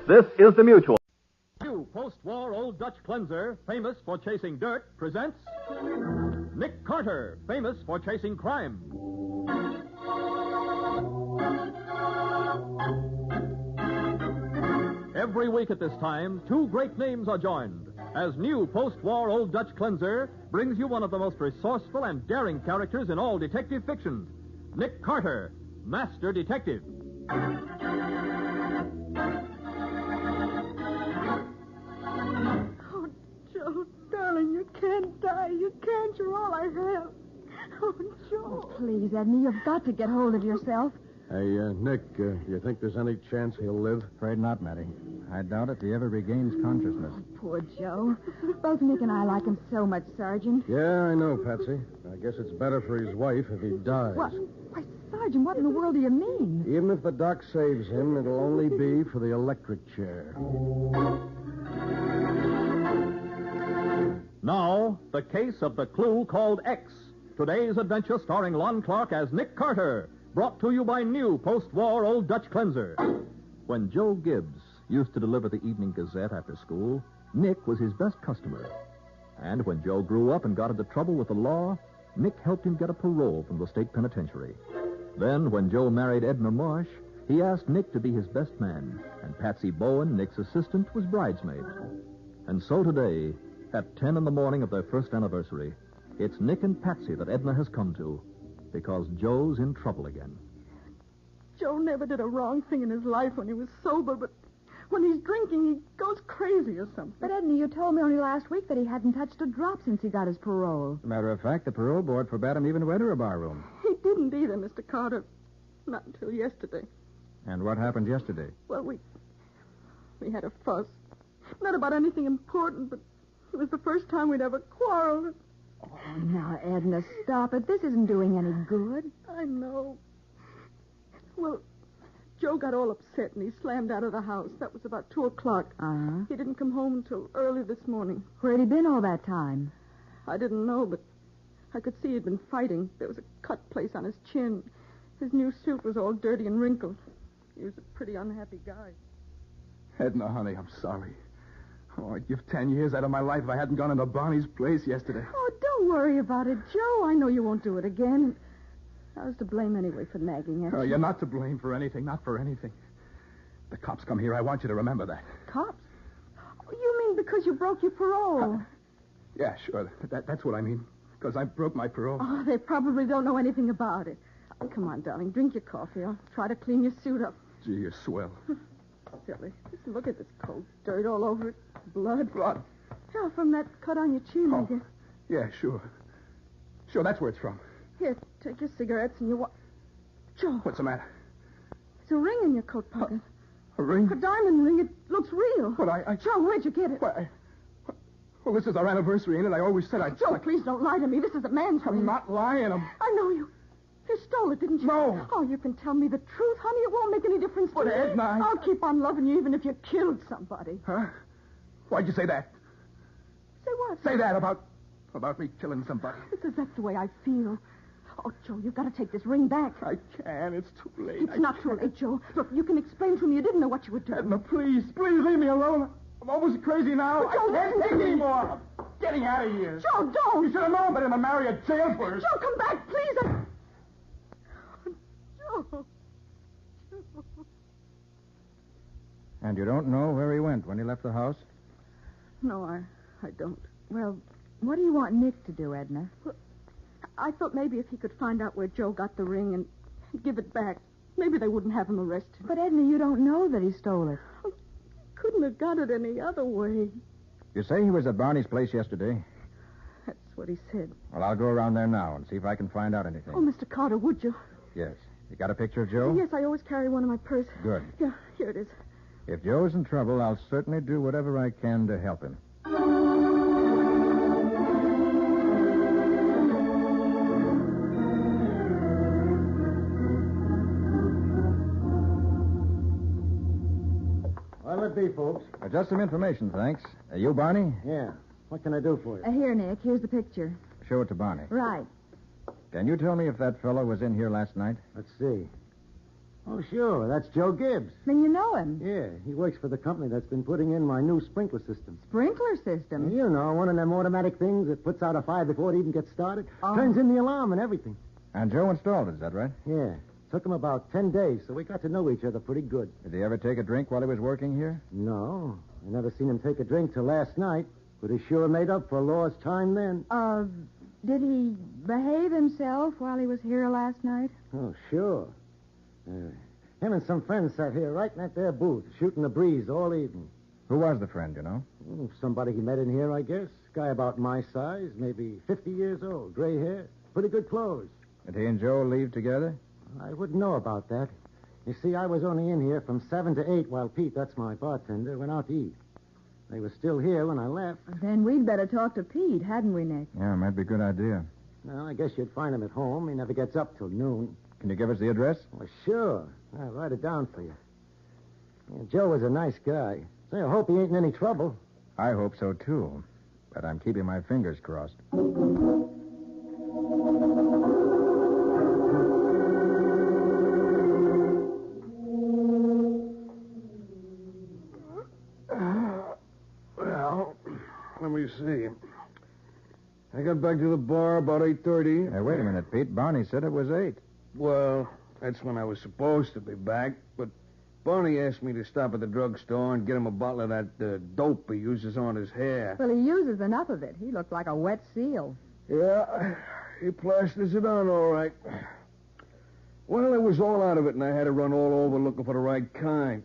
This is the Mutual. New post-war Old Dutch cleanser, famous for chasing dirt, presents Nick Carter, famous for chasing crime. Every week at this time, two great names are joined as new post-war Old Dutch cleanser brings you one of the most resourceful and daring characters in all detective fiction, Nick Carter, Master Detective. Oh, Joe, darling, you can't die. You can't. You're all I have. Oh, Joe. Please, Edna, you've got to get hold of yourself. Hey, Nick, you think there's any chance he'll live? Afraid not, Matty. I doubt if he ever regains consciousness. Poor Joe. Both Nick and I like him so much, Sergeant. Yeah, I know, Patsy. I guess it's better for his wife if he dies. What? Why, Sergeant, what in the world do you mean? Even if the doc saves him, it'll only be for the electric chair. Now, the case of the clue called X. Today's adventure starring Lon Clark as Nick Carter. Brought to you by new post-war Old Dutch cleanser. When Joe Gibbs used to deliver the Evening Gazette after school, Nick was his best customer. And when Joe grew up and got into trouble with the law, Nick helped him get a parole from the state penitentiary. Then, when Joe married Edna Marsh, he asked Nick to be his best man, and Patsy Bowen, Nick's assistant, was bridesmaid. And so today, at 10 in the morning of their first anniversary, it's Nick and Patsy that Edna has come to, because Joe's in trouble again. Joe never did a wrong thing in his life when he was sober, but when he's drinking, he goes crazy or something. But, Edna, you told me only last week that he hadn't touched a drop since he got his parole. As a matter of fact, the parole board forbade him even to enter a barroom. He didn't either, Mr. Carter. Not until yesterday. And what happened yesterday? Well, we had a fuss. Not about anything important, but it was the first time we'd ever quarreled. Oh, now, Edna, stop it. This isn't doing any good. I know. Well, Joe got all upset and he slammed out of the house. That was about 2 o'clock. Uh-huh. He didn't come home until early this morning. Where'd he been all that time? I didn't know, but I could see he'd been fighting. There was a cut place on his chin. His new suit was all dirty and wrinkled. He was a pretty unhappy guy. Edna, honey, I'm sorry. Oh, I'd give 10 years out of my life if I hadn't gone into Barney's place yesterday. Oh, don't worry about it, Joe. I know you won't do it again. I was to blame anyway for nagging at you. Oh, you're not to blame for anything, not for anything. The cops come here. I want you to remember that. Cops? Oh, you mean because you broke your parole? Yeah, sure. That's what I mean. Because I broke my parole. Oh, they probably don't know anything about it. Oh, come on, darling. Drink your coffee. I'll try to clean your suit up. Gee, you're swell. Silly. Just look at this coat. Dirt all over it. Blood. Blood? Yeah, from that cut on your chin, I guess. Yeah, sure. Sure, that's where it's from. Here, take your cigarettes and your Joe. What's the matter? There's a ring in your coat pocket. A ring? A diamond ring. It looks real. But I... Joe, where'd you get it? Well, this is our anniversary, ain't it? I always said I'd... Joe, please don't lie to me. This is a man's ring. I'm not lying. I know you. You stole it, didn't you? No. Oh, you can tell me the truth, honey. It won't make any difference to But me. Edna, I'll keep on loving you even if you killed somebody. Huh? Why'd you say that? Say what? Say that about me killing somebody. Because that's the way I feel. Oh, Joe, you've got to take this ring back. I can't. It's too late. It's not too late, Joe. Look, you can explain to me you didn't know what you were doing. Edna, please leave me alone. I'm almost crazy now. But Joe, I can't take anymore. getting out of here. Joe, don't. You should have known better than to marry a jail first. Joe, come back, please. Joe. And you don't know where he went when he left the house? No, I don't. Well, what do you want Nick to do, Edna? Well, I thought maybe if he could find out where Joe got the ring and give it back, maybe they wouldn't have him arrested. But, Edna, you don't know that he stole it. Couldn't have got it any other way. You say he was at Barney's place yesterday? That's what he said. Well, I'll go around there now and see if I can find out anything. Oh, Mr. Carter, would you? Yes. You got a picture of Joe? Yes, I always carry one in my purse. Good. Yeah, here it is. If Joe's in trouble, I'll certainly do whatever I can to help him. What'll it be, folks? Just some information, thanks. You, Barney? Yeah. What can I do for you? Here, Nick. Here's the picture. Show it to Barney. Right. Can you tell me if that fellow was in here last night? Let's see. Oh, sure. That's Joe Gibbs. Then you know him. Yeah, he works for the company that's been putting in my new sprinkler system. Sprinkler system? You know, one of them automatic things that puts out a fire before it even gets started. Oh. Turns in the alarm and everything. And Joe installed it, is that right? Yeah. Took him about 10 days, so we got to know each other pretty good. Did he ever take a drink while he was working here? No. I never seen him take a drink till last night, but he sure made up for lost time then. Did he behave himself while he was here last night? Oh, sure. Him and some friends sat here right in that there booth, shooting the breeze all evening. Who was the friend, you know? Somebody he met in here, I guess. Guy about my size, maybe 50 years old, gray hair, pretty good clothes. Did he and Joe leave together? I wouldn't know about that. You see, I was only in here from 7 to 8 while Pete, that's my bartender, went out to eat. They were still here when I left. Then we'd better talk to Pete, hadn't we, Nick? Yeah, might be a good idea. Well, I guess you'd find him at home. He never gets up till noon. Can you give us the address? Well, sure. I'll write it down for you. Yeah, Joe was a nice guy. Say, I hope he ain't in any trouble. I hope so, too. But I'm keeping my fingers crossed. Well, let me see. I got back to the bar about 8:30. Hey, wait a minute, Pete. Barney said it was 8. Well, that's when I was supposed to be back, but Barney asked me to stop at the drugstore and get him a bottle of that dope he uses on his hair. Well, he uses enough of it. He looked like a wet seal. Yeah, he plasters it on all right. Well, it was all out of it, and I had to run all over looking for the right kind.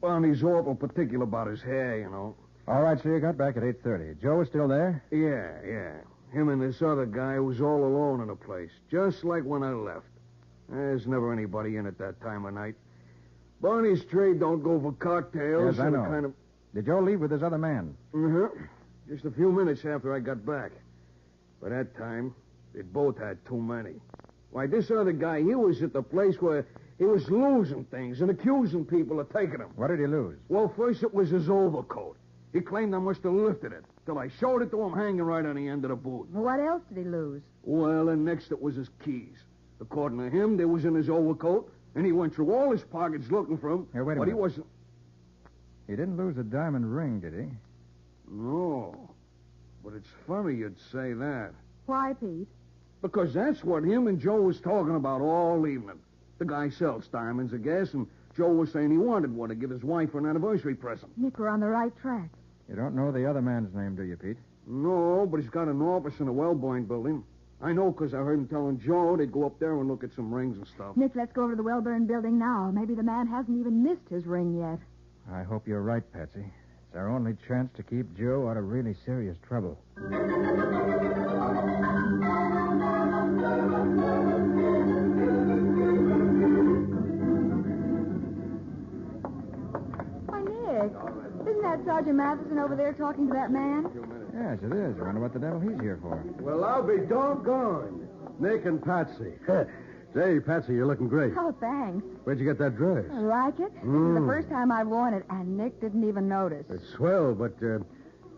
Barney's awful particular about his hair, you know. All right, so you got back at 8:30. Joe was still there? Yeah. Him and this other guy was all alone in the place, just like when I left. There's never anybody in at that time of night. Barney's trade don't go for cocktails. Yes, I know. Kind of... Did Joe leave with this other man? Mm-hmm. Just a few minutes after I got back. By that time, they'd both had too many. Why, this other guy, he was at the place where he was losing things and accusing people of taking them. What did he lose? Well, first it was his overcoat. He claimed I must have lifted it, till I showed it to him hanging right on the end of the boot. Well, what else did he lose? Well, and next it was his keys. According to him, they was in his overcoat, and he went through all his pockets looking for them. Here, wait a but minute. He wasn't... He didn't lose a diamond ring, did he? No. But it's funny you'd say that. Why, Pete? Because that's what him and Joe was talking about all evening. The guy sells diamonds, I guess, and Joe was saying he wanted one to give his wife for an anniversary present. Nick, we're on the right track. You don't know the other man's name, do you, Pete? No, but he's got an office in the Wellborn building. I know because I heard him telling Joe they'd go up there and look at some rings and stuff. Nick, let's go over to the Wellburn building now. Maybe the man hasn't even missed his ring yet. I hope you're right, Patsy. It's our only chance to keep Joe out of really serious trouble. Why, Nick, isn't that Sergeant Matheson over there talking to that man? Yes, it is. I wonder what the devil he's here for. Well, I'll be doggone. Nick and Patsy. Say, Patsy, you're looking great. Oh, thanks. Where'd you get that dress? I like it. This is the first time I've worn it, and Nick didn't even notice. It's swell, but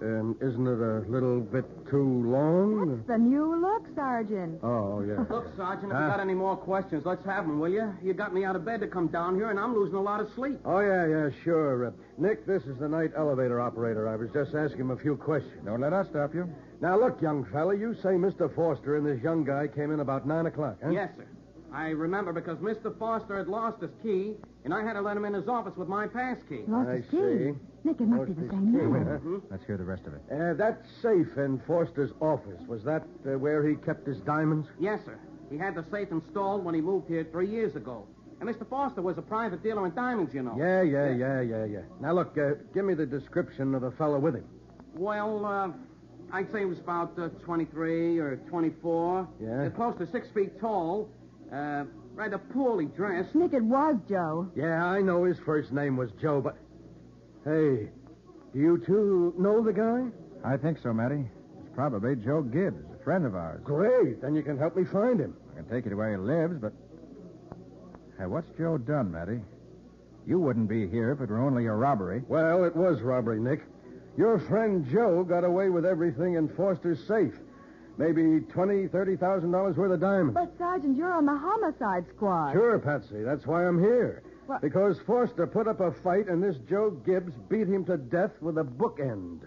Isn't it a little bit too long? That's the new look, Sergeant. Oh, yeah. Look, Sergeant, if you got any more questions, let's have them, will you? You got me out of bed to come down here, and I'm losing a lot of sleep. Oh, yeah, sure. Nick, this is the night elevator operator. I was just asking him a few questions. Don't let us stop you. Now, look, young fella, you say Mr. Foster and this young guy came in about 9 o'clock, huh? Yes, sir. I remember because Mr. Foster had lost his key, and I had to let him in his office with my pass key. Lost his key? see. Nick, it must be the same man. Let's hear the rest of it. That safe in Foster's office, was that where he kept his diamonds? Yes, sir. He had the safe installed when he moved here 3 years ago. And Mr. Foster was a private dealer in diamonds, you know. Yeah. Now, look, give me the description of the fellow with him. Well, I'd say he was about 23 or 24. Yeah? Close to 6 feet tall. Rather poorly dressed. Nick, it was Joe. Yeah, I know his first name was Joe, but... Hey, do you two know the guy? I think so, Matty. It's probably Joe Gibbs, a friend of ours. Great, then you can help me find him. I can take you to where he lives, but... Hey, what's Joe done, Matty? You wouldn't be here if it were only a robbery. Well, it was robbery, Nick. Your friend Joe got away with everything in Foster's safe. Maybe $20,000, $30,000 worth of diamonds. But, Sergeant, you're on the homicide squad. Sure, Patsy. That's why I'm here. What? Because Foster put up a fight and this Joe Gibbs beat him to death with a bookend.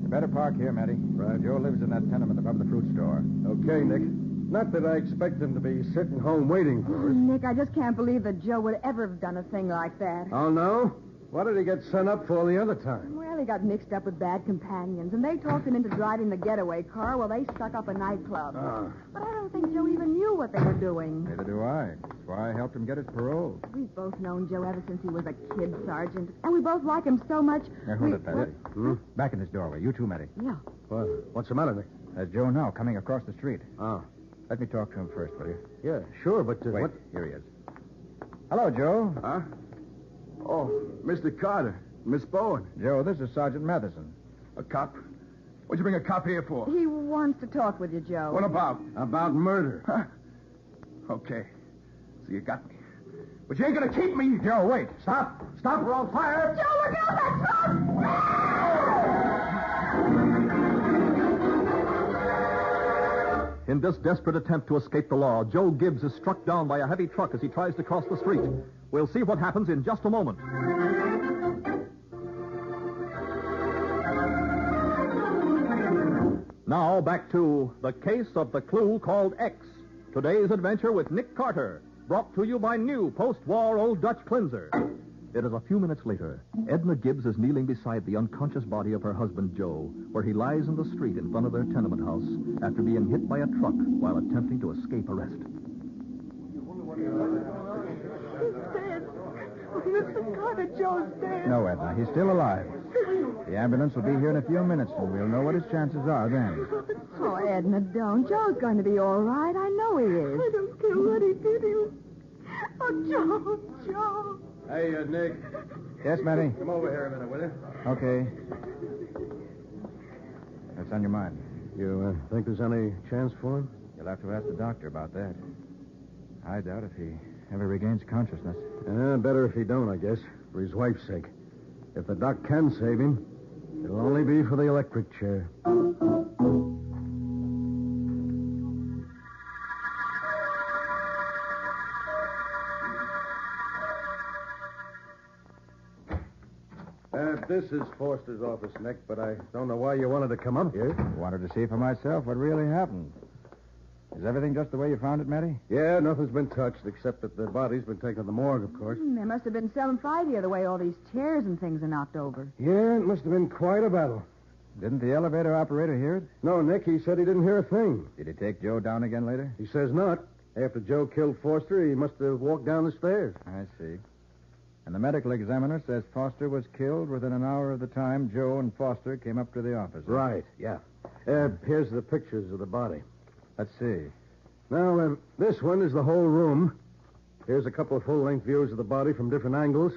You better park here, Matty. Right. Joe lives in that tenement above the fruit store. Okay, Nick. Not that I expect him to be sitting home waiting for us. Nick, I just can't believe that Joe would ever have done a thing like that. Oh, no? What did he get sent up for the other time? Well, he got mixed up with bad companions, and they talked him into driving the getaway car while they stuck up a nightclub. But I don't think Joe even knew what they were doing. Neither do I. That's why I helped him get his parole. We've both known Joe ever since he was a kid, Sergeant. And we both like him so much. Now, hold it, Patty. Back in this doorway. You too, Matty. Yeah. What's the matter, Nick? There's Joe now, coming across the street. Oh. Let me talk to him first, will you? Yeah, sure, but... Wait, what? Here he is. Hello, Joe. Huh? Oh, Mr. Carter. Miss Bowen. Joe, this is Sergeant Matheson. A cop? What'd you bring a cop here for? He wants to talk with you, Joe. What about? About murder. Huh? Okay. So you got me. But you ain't gonna keep me. Joe, wait. Stop. Stop, we're on fire. Joe, look out, that truck! In this desperate attempt to escape the law, Joe Gibbs is struck down by a heavy truck as he tries to cross the street. We'll see what happens in just a moment. Now, back to The Case of the Clue Called X. Today's adventure with Nick Carter, brought to you by new post-war Old Dutch Cleanser. It is a few minutes later. Edna Gibbs is kneeling beside the unconscious body of her husband, Joe, where he lies in the street in front of their tenement house after being hit by a truck while attempting to escape arrest. He's dead. Oh, Mr. Carter, Joe's dead. No, Edna, he's still alive. The ambulance will be here in a few minutes, and we'll know what his chances are then. Oh, Edna, don't. Joe's going to be all right. I know he is. I don't care what he did. Oh, Joe. Hey, Nick. Yes, Matty? Come over here a minute, will you? Okay. What's on your mind? You think there's any chance for him? You'll have to ask the doctor about that. I doubt if he ever regains consciousness. Better if he don't, I guess, for his wife's sake. If the doc can save him, it'll only be for the electric chair. This is Foster's office, Nick, but I don't know why you wanted to come up here. Wanted to see for myself what really happened. Is everything just the way you found it, Matty? Yeah, nothing's been touched, except that the body's been taken to the morgue, of course. There must have been some fight here the way all these chairs and things are knocked over. Yeah, it must have been quite a battle. Didn't the elevator operator hear it? No, Nick, he said he didn't hear a thing. Did he take Joe down again later? He says not. After Joe killed Foster, he must have walked down the stairs. I see. And the medical examiner says Foster was killed within an hour of the time Joe and Foster came up to the office. Right, yeah. Here's the pictures of the body. Let's see. Now, this one is the whole room. Here's a couple of full-length views of the body from different angles.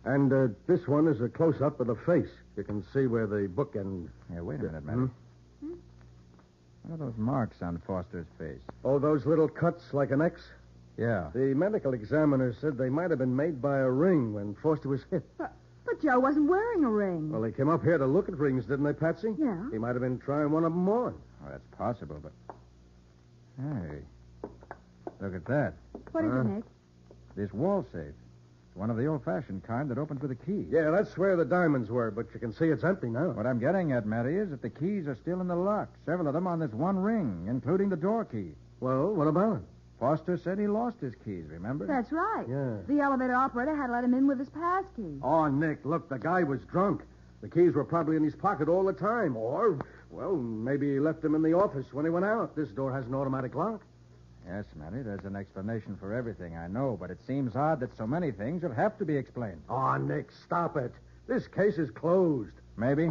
And this one is a close-up of the face. You can see where the bookend... Yeah, wait a minute, Matty. What are those marks on Foster's face? Oh, those little cuts like an X? Yeah. The medical examiner said they might have been made by a ring when Foster was hit. But Joe wasn't wearing a ring. Well, they came up here to look at rings, didn't they, Patsy? Yeah. He might have been trying one of them on. Oh, that's possible, but... Hey, look at that. What is it, Nick? This wall safe. It's one of the old-fashioned kind that opens with a key. Yeah, that's where the diamonds were, but you can see it's empty now. What I'm getting at, Matty, is that the keys are still in the lock. Several of them on this one ring, including the door key. Well, what about it? Foster said he lost his keys, remember? That's right. Yeah. The elevator operator had let him in with his pass key. Oh, Nick, look, the guy was drunk. The keys were probably in his pocket all the time. Or, well, maybe he left them in the office when he went out. This door has an automatic lock. Yes, Matty, there's an explanation for everything, I know, but it seems odd that so many things would have to be explained. Oh, Nick, stop it. This case is closed. Maybe.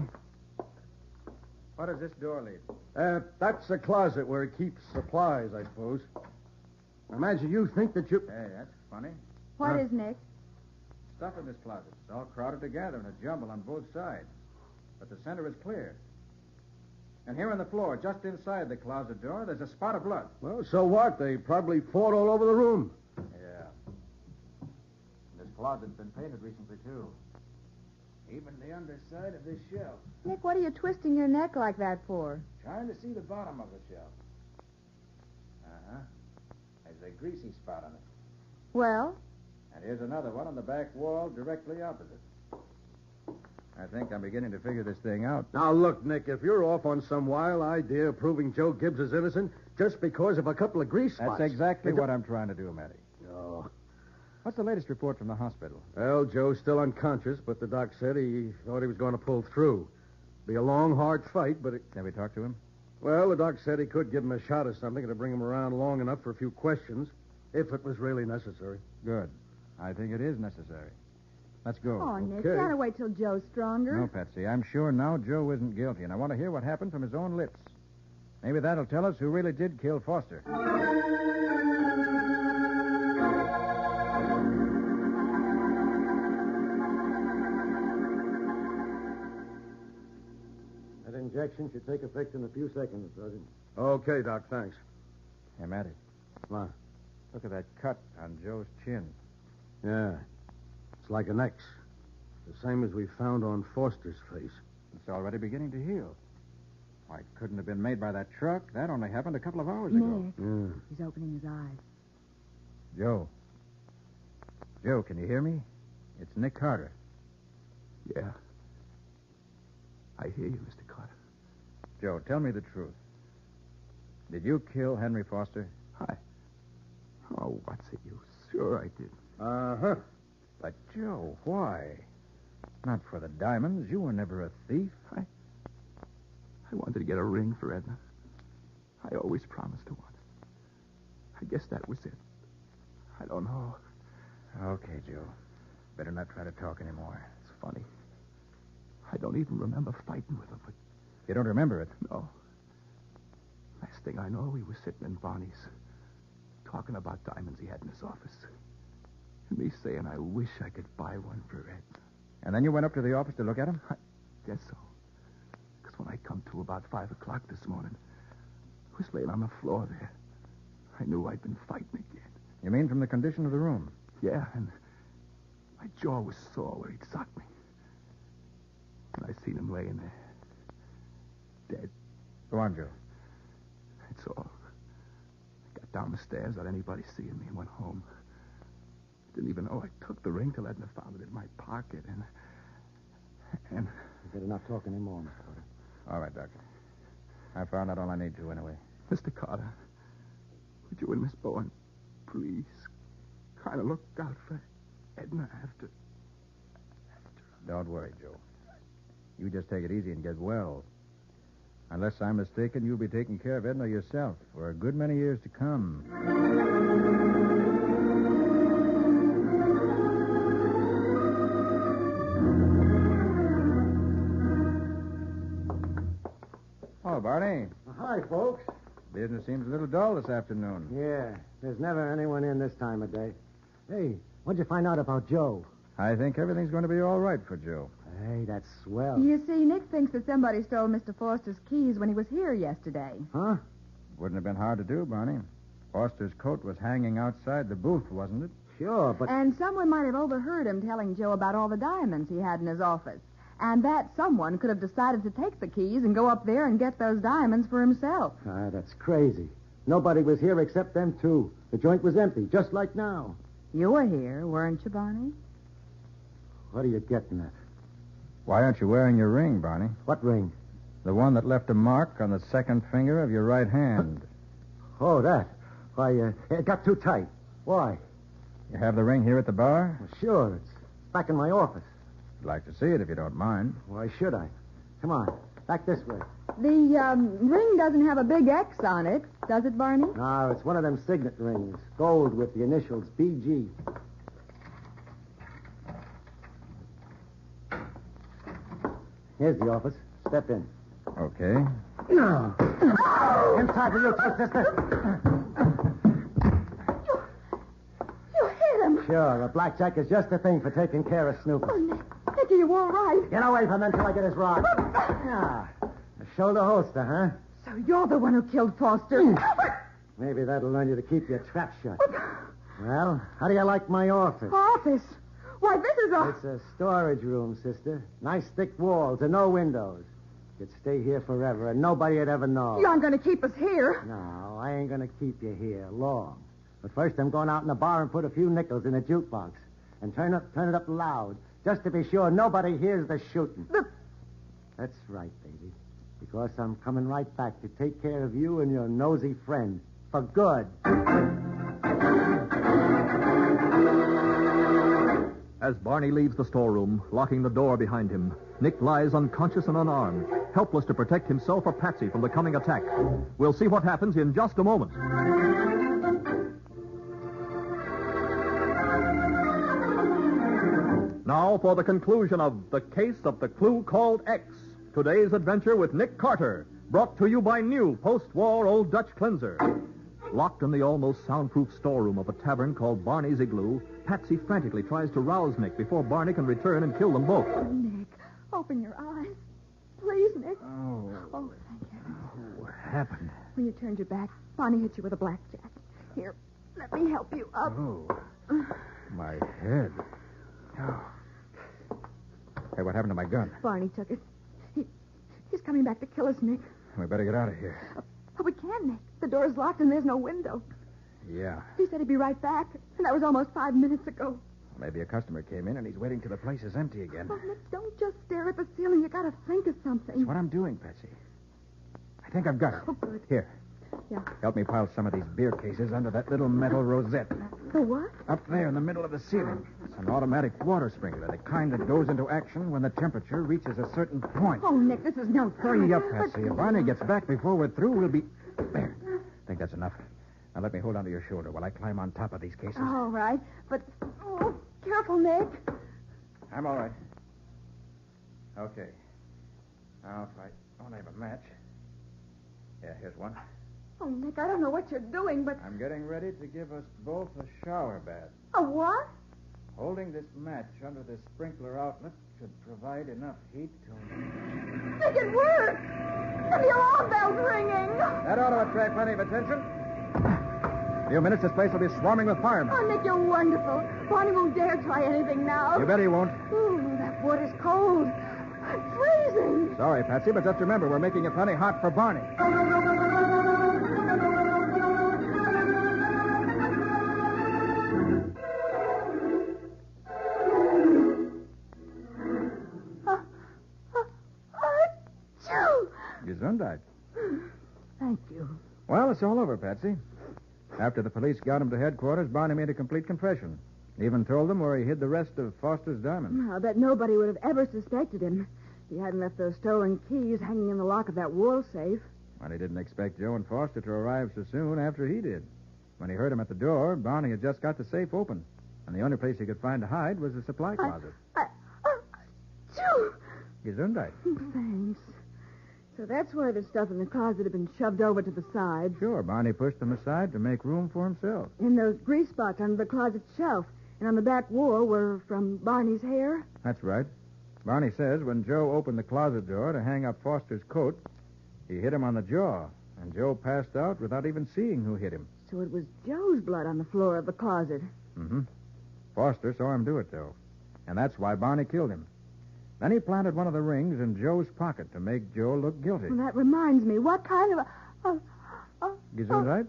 What does this door lead? That's a closet where he keeps supplies, I suppose. Imagine you think that you... Hey, that's funny. What is, Nick? Stuff in this closet. It's all crowded together in a jumble on both sides. But the center is clear. And here on the floor, just inside the closet door, there's a spot of blood. Well, so what? They probably fought all over the room. Yeah. This closet's been painted recently, too. Even the underside of this shelf. Nick, what are you twisting your neck like that for? Trying to see the bottom of the shelf. Uh-huh. There's a greasy spot on it. Well? And here's another one on the back wall directly opposite. I think I'm beginning to figure this thing out. Now, look, Nick, if you're off on some wild idea of proving Joe Gibbs is innocent just because of a couple of grease spots... That's exactly what I'm trying to do, Matty. Oh. What's the latest report from the hospital? Well, Joe's still unconscious, but the doc said he thought he was going to pull through. Be a long, hard fight, but... Can we talk to him? Well, the doc said he could give him a shot or something to bring him around long enough for a few questions, if it was really necessary. Good. I think it is necessary. Let's go. Oh, Nick, gotta wait till Joe's stronger. No, Patsy. I'm sure now Joe isn't guilty, and I want to hear what happened from his own lips. Maybe that'll tell us who really did kill Foster. That injection should take effect in a few seconds, Sergeant. Okay, Doc, thanks. Hey, Matty. What? Look at that cut on Joe's chin. Yeah. It's like an X. The same as we found on Foster's face. It's already beginning to heal. Why, it couldn't have been made by that truck. That only happened a couple of hours ago. Nick. Yeah. He's opening his eyes. Joe. Joe, can you hear me? It's Nick Carter. Yeah. I hear you, Mr. Carter. Joe, tell me the truth. Did you kill Henry Foster? Oh, what's the use? Sure I did. Uh-huh. But, Joe, why? Not for the diamonds. You were never a thief. I wanted to get a ring for Edna. I always promised her one. I guess that was it. I don't know. Okay, Joe. Better not try to talk anymore. It's funny. I don't even remember fighting with her, but... You don't remember it? No. Last thing I know, we were sitting in Bonnie's, talking about diamonds he had in his office. And me saying I wish I could buy one for Edna. And then you went up to the office to look at him? I guess so. Because when I come to about 5 o'clock this morning, I was laying on the floor there. I knew I'd been fighting again. You mean from the condition of the room? Yeah, and my jaw was sore where he'd socked me. And I seen him laying there, dead. Go on, Joe. That's all. I got down the stairs without anybody seeing me and went home. Didn't even know I took the ring till Edna found it in my pocket, and... You better not talk anymore, Mr. Carter. All right, Doctor. I found out all I need to anyway. Mr. Carter, would you and Miss Bowen please kind of look out for Edna after... Don't worry, Joe. You just take it easy and get well. Unless I'm mistaken, you'll be taking care of Edna yourself for a good many years to come. Oh, Barney. Hi, folks. Business seems a little dull this afternoon. Yeah, there's never anyone in this time of day. Hey, what'd you find out about Joe? I think everything's going to be all right for Joe. Hey, that's swell. You see, Nick thinks that somebody stole Mr. Foster's keys when he was here yesterday. Huh? Wouldn't have been hard to do, Barney. Foster's coat was hanging outside the booth, wasn't it? Sure, but... And someone might have overheard him telling Joe about all the diamonds he had in his office. And that someone could have decided to take the keys and go up there and get those diamonds for himself. Ah, that's crazy. Nobody was here except them two. The joint was empty, just like now. You were here, weren't you, Barney? What are you getting at? Why aren't you wearing your ring, Barney? What ring? The one that left a mark on the second finger of your right hand. Oh, that. Why, it got too tight. Why? You have the ring here at the bar? Well, sure, it's back in my office. I'd like to see it if you don't mind. Why should I? Come on, back this way. The ring doesn't have a big X on it, does it, Barney? No, it's one of them signet rings. Gold with the initials BG. Here's the office. Step in. Okay. No. Inside for you, too, sister. You hit him. Sure, a blackjack is just the thing for taking care of snoopers. Oh, Nick, are you all right? Get away from him until I get his rod. Ah, a shoulder holster, huh? So you're the one who killed Foster. Maybe that'll learn you to keep your trap shut. Well, how do you like my office? Office? Why, this is a... It's a storage room, sister. Nice thick walls and no windows. You'd stay here forever and nobody'd ever know. You aren't going to keep us here. No, I ain't going to keep you here long. But first I'm going out in the bar and put a few nickels in a jukebox. And turn it up loud, just to be sure nobody hears the shooting. That's right, baby. Because I'm coming right back to take care of you and your nosy friend. For good. As Barney leaves the storeroom, locking the door behind him, Nick lies unconscious and unarmed, helpless to protect himself or Patsy from the coming attack. We'll see what happens in just a moment. Now for the conclusion of The Case of the Clue Called X. Today's adventure with Nick Carter, brought to you by new post-war Old Dutch Cleanser. Locked in the almost soundproof storeroom of a tavern called Barney's Igloo, Patsy frantically tries to rouse Nick before Barney can return and kill them both. Oh, Nick, open your eyes. Please, Nick. Oh, thank you. what happened? When you turned your back, Bonnie hit you with a blackjack. Here, let me help you up. Oh, my head. Oh. Hey, what happened to my gun? Barney took it. He's coming back to kill us, Nick. We better get out of here. Oh, we can't, Nick. The door's locked and there's no window. Yeah. He said he'd be right back, and that was almost 5 minutes ago. Maybe a customer came in and he's waiting till the place is empty again. Oh, Nick, don't just stare at the ceiling. You gotta think of something. That's what I'm doing, Patsy. I think I've got it. Oh, good. Here. Yeah. Help me pile some of these beer cases under that little metal rosette. The what? Up there in the middle of the ceiling. It's an automatic water sprinkler, the kind that goes into action when the temperature reaches a certain point. Oh, Nick, this is no fun. Hurry up, Patsy. If Barney gets back before we're through, we'll be... There. I think that's enough. Now let me hold onto your shoulder while I climb on top of these cases. All right, but... Oh, careful, Nick. I'm all right. Okay. Now, if I only have a match... Yeah, here's one. Oh, Nick, I don't know what you're doing, but... I'm getting ready to give us both a shower bath. A what? Holding this match under this sprinkler outlet should provide enough heat to... Nick, it worked! And the alarm bell's ringing! That ought to attract plenty of attention. In a few minutes, this place will be swarming with firemen. Oh, Nick, you're wonderful. Barney won't dare try anything now. You bet he won't. Ooh, that wood is cold. I'm freezing. Sorry, Patsy, but just remember, we're making it plenty hot for Barney. Gesundheit. Thank you. Well, it's all over, Patsy. After the police got him to headquarters, Barney made a complete confession. Even told them where he hid the rest of Foster's diamonds. I bet nobody would have ever suspected him. He hadn't left those stolen keys hanging in the lock of that wall safe. Well, he didn't expect Joe and Foster to arrive so soon after he did. When he heard him at the door, Barney had just got the safe open. And the only place he could find to hide was the supply closet. Joe! Gesundheit. Thanks. So that's why the stuff in the closet had been shoved over to the side. Sure, Barney pushed them aside to make room for himself. And those grease spots under the closet shelf and on the back wall were from Barney's hair? That's right. Barney says when Joe opened the closet door to hang up Foster's coat, he hit him on the jaw, and Joe passed out without even seeing who hit him. So it was Joe's blood on the floor of the closet. Mm-hmm. Foster saw him do it, though, and that's why Barney killed him. Then he planted one of the rings in Joe's pocket to make Joe look guilty. Well, that reminds me, what kind of a... Gesundheit?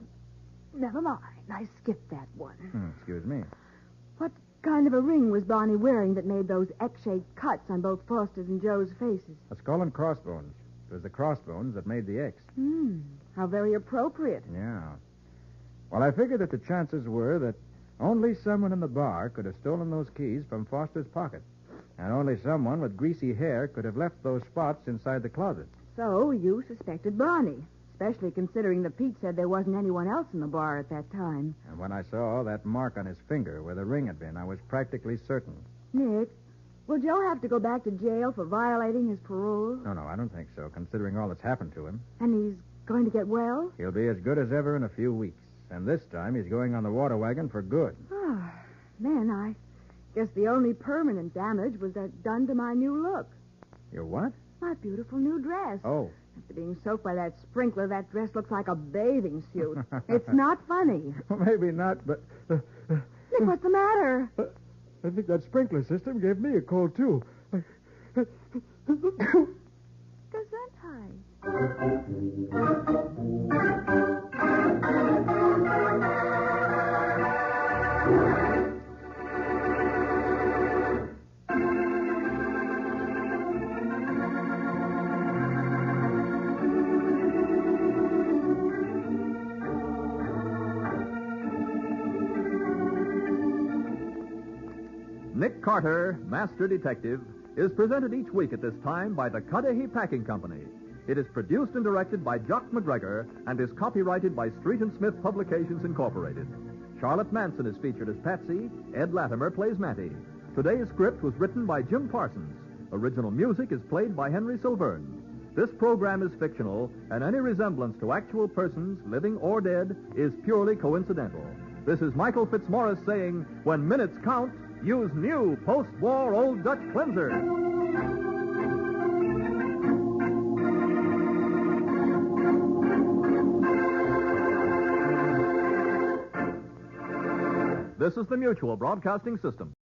Never mind. I skipped that one. Excuse me. What kind of a ring was Barney wearing that made those X-shaped cuts on both Foster's and Joe's faces? A skull and crossbones. It was the crossbones that made the X. How very appropriate. Yeah. Well, I figured that the chances were that only someone in the bar could have stolen those keys from Foster's pocket. And only someone with greasy hair could have left those spots inside the closet. So you suspected Barney, especially considering that Pete said there wasn't anyone else in the bar at that time. And when I saw that mark on his finger where the ring had been, I was practically certain. Nick, will Joe have to go back to jail for violating his parole? No, I don't think so, considering all that's happened to him. And he's going to get well? He'll be as good as ever in a few weeks. And this time he's going on the water wagon for good. Then I guess the only permanent damage was that done to my new look. Your what? My beautiful new dress. Oh. After being soaked by that sprinkler, that dress looks like a bathing suit. It's not funny. Well, maybe not, but... Nick, what's the matter? I think that sprinkler system gave me a cold, too. Nick Carter, Master Detective, is presented each week at this time by the Cudahy Packing Company. It is produced and directed by Jock McGregor and is copyrighted by Street and Smith Publications, Incorporated. Charlotte Manson is featured as Patsy. Ed Latimer plays Matty. Today's script was written by Jim Parsons. Original music is played by Henry Silverne. This program is fictional, and any resemblance to actual persons, living or dead, is purely coincidental. This is Michael Fitzmaurice saying, when minutes count, use new post-war Old Dutch cleanser. This is the Mutual Broadcasting System.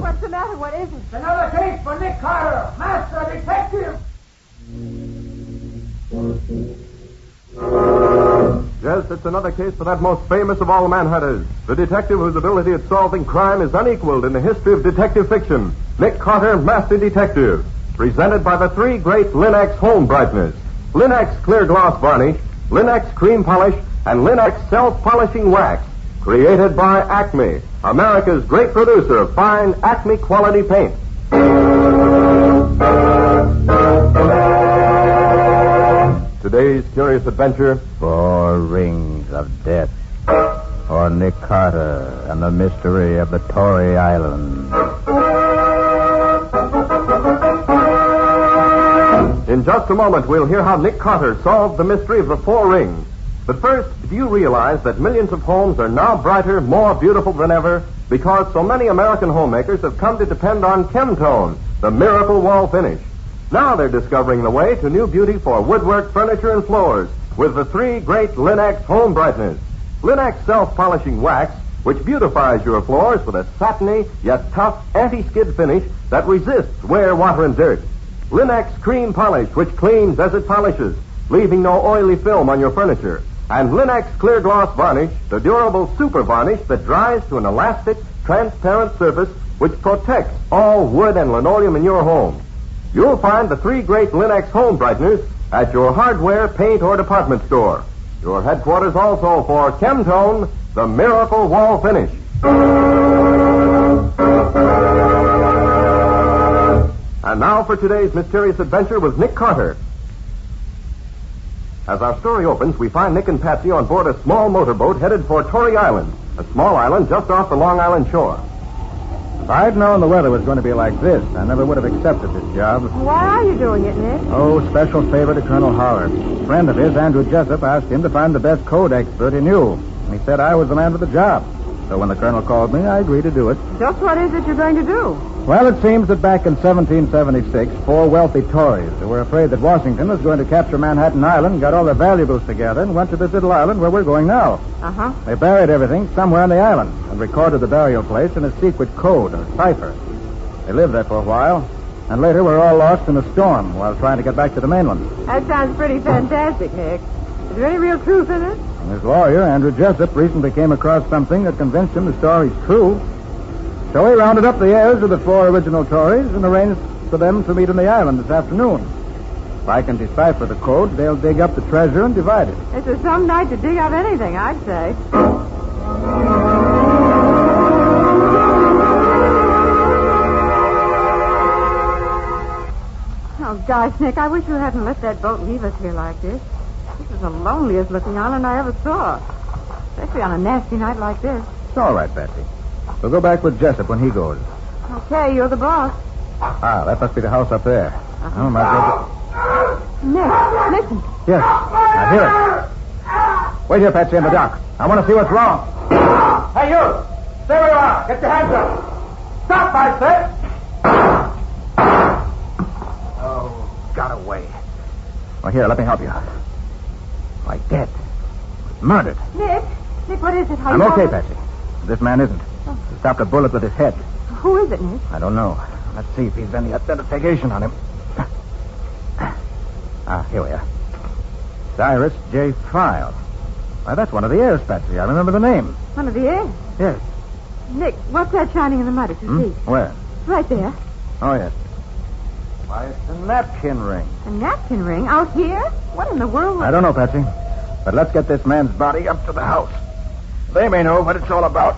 What's the matter? What is it? It's another case for Nick Carter, Master Detective. Yes, it's another case for that most famous of all manhunters, the detective whose ability at solving crime is unequaled in the history of detective fiction, Nick Carter, Master Detective, presented by the three great Linux home brighteners, Linux Clear Gloss Varnish, Linux Cream Polish, and Linux Self-Polishing Wax, created by Acme, America's great producer of fine Acme quality paint. Today's curious adventure, 4 Rings of Death, or Nick Carter and the Mystery of the Tory Island. In just a moment, we'll hear how Nick Carter solved the mystery of the 4 rings. But first, do you realize that millions of homes are now brighter, more beautiful than ever because so many American homemakers have come to depend on Chemtone, the miracle wall finish? Now they're discovering the way to new beauty for woodwork, furniture, and floors with the 3 great Linux home brighteners. Linux Self-Polishing Wax, which beautifies your floors with a satiny yet tough anti-skid finish that resists wear, water, and dirt. Linux Cream Polish, which cleans as it polishes, leaving no oily film on your furniture. And Linux Clear Gloss Varnish, the durable super varnish that dries to an elastic, transparent surface which protects all wood and linoleum in your home. You'll find the 3 great Linux home brighteners at your hardware, paint, or department store. Your headquarters also for Chemtone, the miracle wall finish. And now for today's mysterious adventure with Nick Carter. As our story opens, we find Nick and Patsy on board a small motorboat headed for Tory Island, a small island just off the Long Island shore. I'd known the weather was going to be like this, I never would have accepted this job. Why are you doing it, Nick? Oh, special favor to Colonel Howard. A friend of his, Andrew Jessup, asked him to find the best code expert he knew. And he said I was the man for the job. So when the colonel called me, I agreed to do it. Just what is it you're going to do? Well, it seems that back in 1776, 4 wealthy Tories who were afraid that Washington was going to capture Manhattan Island got all their valuables together and went to this little island where we're going now. Uh-huh. They buried everything somewhere on the island and recorded the burial place in a secret code or cipher. They lived there for a while, and later were all lost in a storm while trying to get back to the mainland. That sounds pretty fantastic, Nick. Is there any real truth in it? And his lawyer, Andrew Jessup, recently came across something that convinced him the story's true. So he rounded up the heirs of the 4 original Tories and arranged for them to meet on the island this afternoon. If I can decipher the code, they'll dig up the treasure and divide it. It's a some night to dig up anything, I'd say. Oh, gosh, Nick, I wish you hadn't let that boat leave us here like this. This is the loneliest looking island I ever saw. Especially on a nasty night like this. It's all right, Betsy. We'll go back with Jessup when he goes. Okay, you're the boss. Ah, that must be the house up there. Oh, might as well... Nick, listen. Yes, I hear it. Wait here, Patsy, in the dock. I want to see what's wrong. Hey, you! Stay where you are. Get your hands up. Stop, I said. Oh, got away. Well, here, let me help you. Like dead. Murdered. Nick, what is it? How I'm you okay, all- Patsy. This man isn't. He stopped a bullet with his head. Who is it, Nick? I don't know. Let's see if he's any identification on him. Ah, here we are. Cyrus J. File. Why, that's one of the heirs, Patsy. I remember the name. One of the heirs? Yes. Nick, what's that shining in the mud at your feet? Where? Right there. Oh, yes. Why, it's a napkin ring. A napkin ring? Out here? What in the world? I don't know, Patsy. But let's get this man's body up to the house. They may know what it's all about.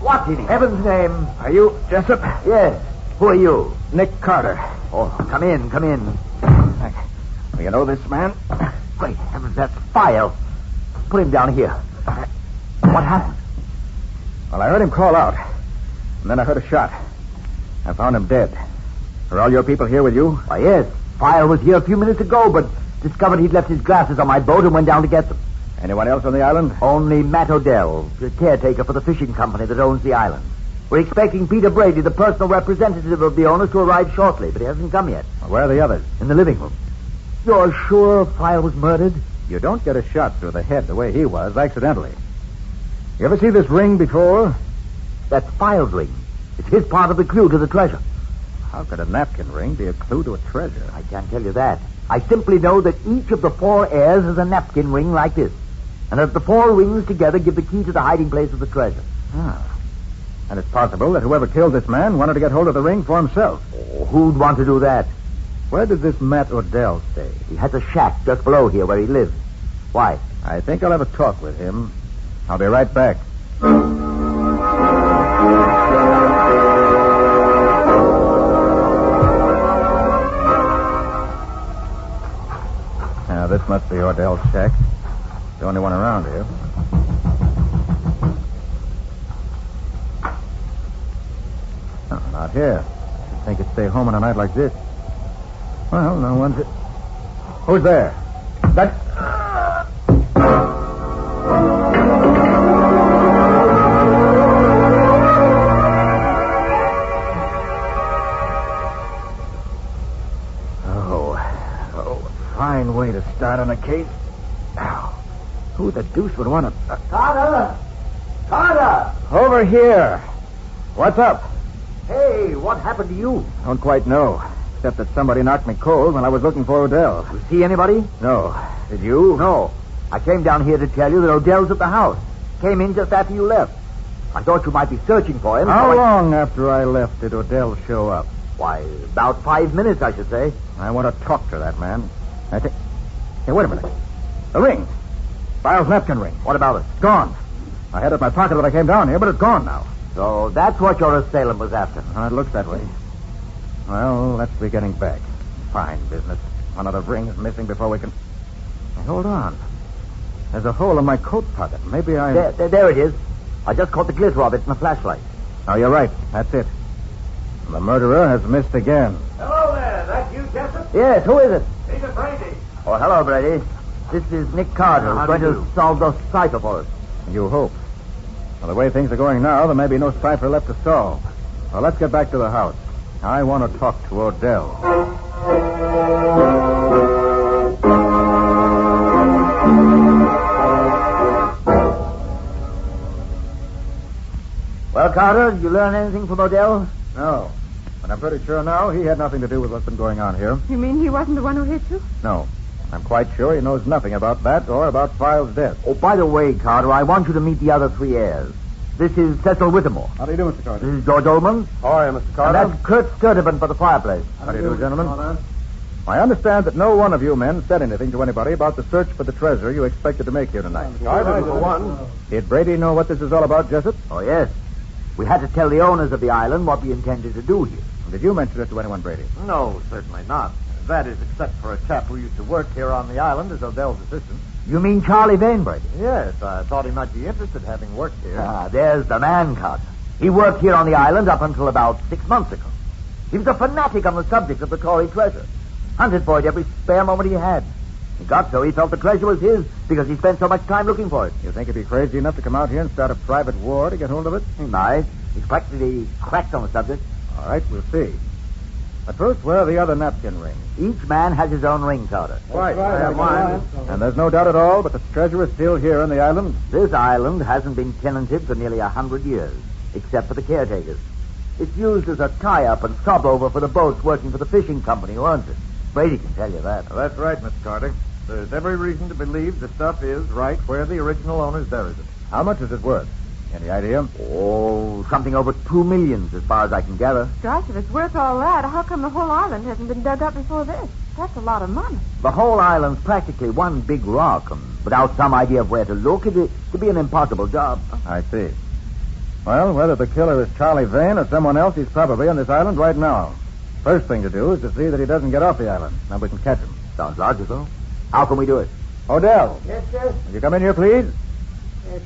What in heaven's name? Are you Jessup? Yes. Who are you? Nick Carter. Oh, come in, come in. Do you know this man? Great heavens, that's File. Put him down here. What happened? Well, I heard him call out. And then I heard a shot. I found him dead. Are all your people here with you? Why, yes. File was here a few minutes ago, but discovered he'd left his glasses on my boat and went down to get them. Anyone else on the island? Only Matt Odell, the caretaker for the fishing company that owns the island. We're expecting Peter Brady, the personal representative of the owners, to arrive shortly, but he hasn't come yet. Well, where are the others? In the living room. You're sure File was murdered? You don't get a shot through the head the way he was, accidentally. You ever see this ring before? That's File's ring. It's his part of the clue to the treasure. How could a napkin ring be a clue to a treasure? I can't tell you that. I simply know that each of the 4 heirs has a napkin ring like this. And that the 4 rings together give the key to the hiding place of the treasure. Ah. And it's possible that whoever killed this man wanted to get hold of the ring for himself. Oh, who'd want to do that? Where does this Matt Odell stay? He has a shack just below here where he lives. Why? I think I'll have a talk with him. I'll be right back. Now, this must be Odell's shack. The only one around here. Oh, not here. You'd think it'd stay home on a night like this. Well, no one's... Who's there? That... Fine way to start on a case. Ow. Who the deuce would want to... Carter! Carter! Over here. What's up? Hey, what happened to you? Don't quite know. Except that somebody knocked me cold when I was looking for Odell. You see anybody? No. Did you? No. I came down here to tell you that Odell's at the house. Came in just after you left. I thought you might be searching for him. How long after I left did Odell show up? Why, about 5 minutes, I should say. I want to talk to that man. I think... Hey, wait a minute. The ring. File's napkin ring. What about it? It's gone. I had it in my pocket when I came down here, but it's gone now. So that's what your assailant was after. It looks that way. Well, let's be getting back. Fine business. One of the rings missing before we can... Hey, hold on. There's a hole in my coat pocket. Maybe I... There it is. I just caught the glitter of it in the flashlight. Oh, you're right. That's it. The murderer has missed again. Hello there. That you, Jessup? Yes, who is it? He's a Brady. Oh, hello, Brady. This is Nick Carter, who's going to solve the cipher for us. You hope. Well, the way things are going now, there may be no cipher left to solve. Well, let's get back to the house. I want to talk to Odell. Well, Carter, did you learn anything from Odell? No. But I'm pretty sure now he had nothing to do with what's been going on here. You mean he wasn't the one who hit you? No. I'm quite sure he knows nothing about that or about File's death. Oh, by the way, Carter, I want you to meet the other three heirs. This is Cecil Whittemore. How do you do, Mr. Carter? This is George Ullman. How are you, Mr. Carter? And that's Kurt Sturtevant for the fireplace. How do you do, gentlemen? I understand that no one of you men said anything to anybody about the search for the treasure you expected to make here tonight. I didn't, for one. Did Brady know what this is all about, Jessup? Oh, yes. We had to tell the owners of the island what we intended to do here. Did you mention it to anyone, Brady? No, certainly not. That is, except for a chap who used to work here on the island as Odell's assistant. You mean Charlie Vane, Brady? Yes, I thought he might be interested having worked here. Ah, there's the man, Carter. He worked here on the island up until about 6 months ago. He was a fanatic on the subject of the Tory treasure. Hunted for it every spare moment he had. He got so he felt the treasure was his because he spent so much time looking for it. You think he'd be crazy enough to come out here and start a private war to get hold of it? He might. He's practically cracked on the subject. All right, we'll see. But first, where are the other napkin rings? Each man has his own ring, Carter. Right. I have mine. And there's no doubt at all, but the treasure is still here on the island? This island hasn't been tenanted for nearly 100 years, except for the caretakers. It's used as a tie-up and stop-over for the boats working for the fishing company who owns it. Brady can tell you that. Well, that's right, Mr. Carter. There's every reason to believe the stuff is right where the original owners buried it. How much is it worth? Any idea? Oh, something over $2 million, as far as I can gather. Gosh, if it's worth all that, how come the whole island hasn't been dug up before this? That's a lot of money. The whole island's practically one big rock, and without some idea of where to look, it'd be an impossible job. I see. Well, whether the killer is Charlie Vane or someone else, he's probably on this island right now. First thing to do is to see that he doesn't get off the island. Then we can catch him. Sounds logical. How can we do it? Odell. Yes, sir? Will you come in here, please? Yes.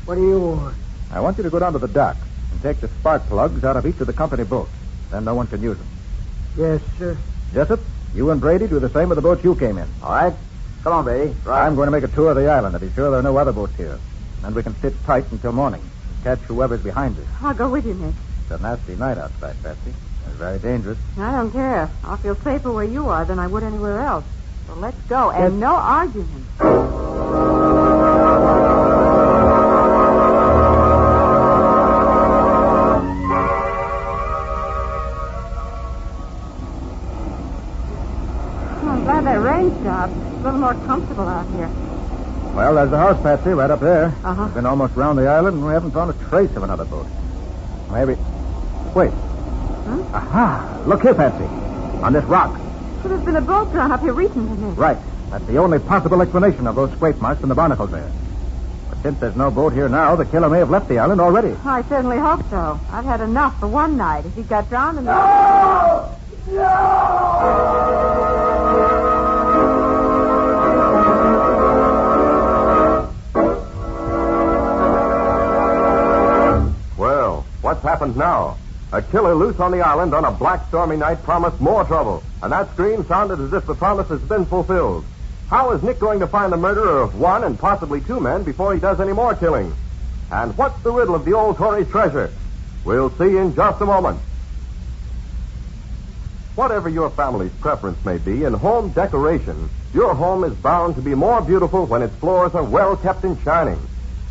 What do you want? I want you to go down to the dock and take the spark plugs out of each of the company boats. Then no one can use them. Yes, sir. Jessup, you and Brady do the same with the boats you came in. All right. Come on, Brady. Right. I'm going to make a tour of the island to be sure there are no other boats here. And we can sit tight until morning and catch whoever's behind us. I'll go with you, Nick. It's a nasty night outside, Patsy. It's very dangerous. I don't care. I'll feel safer where you are than I would anywhere else. So let's go. And no arguing. I'm glad that rain stopped. It's a little more comfortable out here. Well, there's the house, Patsy, right up there. Uh-huh. We've been almost round the island, and we haven't found a trace of another boat. Maybe... Wait. Huh? Aha! Look here, Patsy. On this rock. So there's been a boat drawn up here recently, Nick. Right. That's the only possible explanation of those scrape marks and the barnacles there. But since there's no boat here now, the killer may have left the island already. I certainly hope so. I've had enough for one night. If he got drowned in the... No! No! Well, what's happened now? A killer loose on the island on a black stormy night promised more trouble, and that scream sounded as if the promise has been fulfilled. How is Nick going to find the murderer of one and possibly two men before he does any more killing? And what's the riddle of the old Tory's treasure? We'll see in just a moment. Whatever your family's preference may be in home decoration, your home is bound to be more beautiful when its floors are well kept and shining.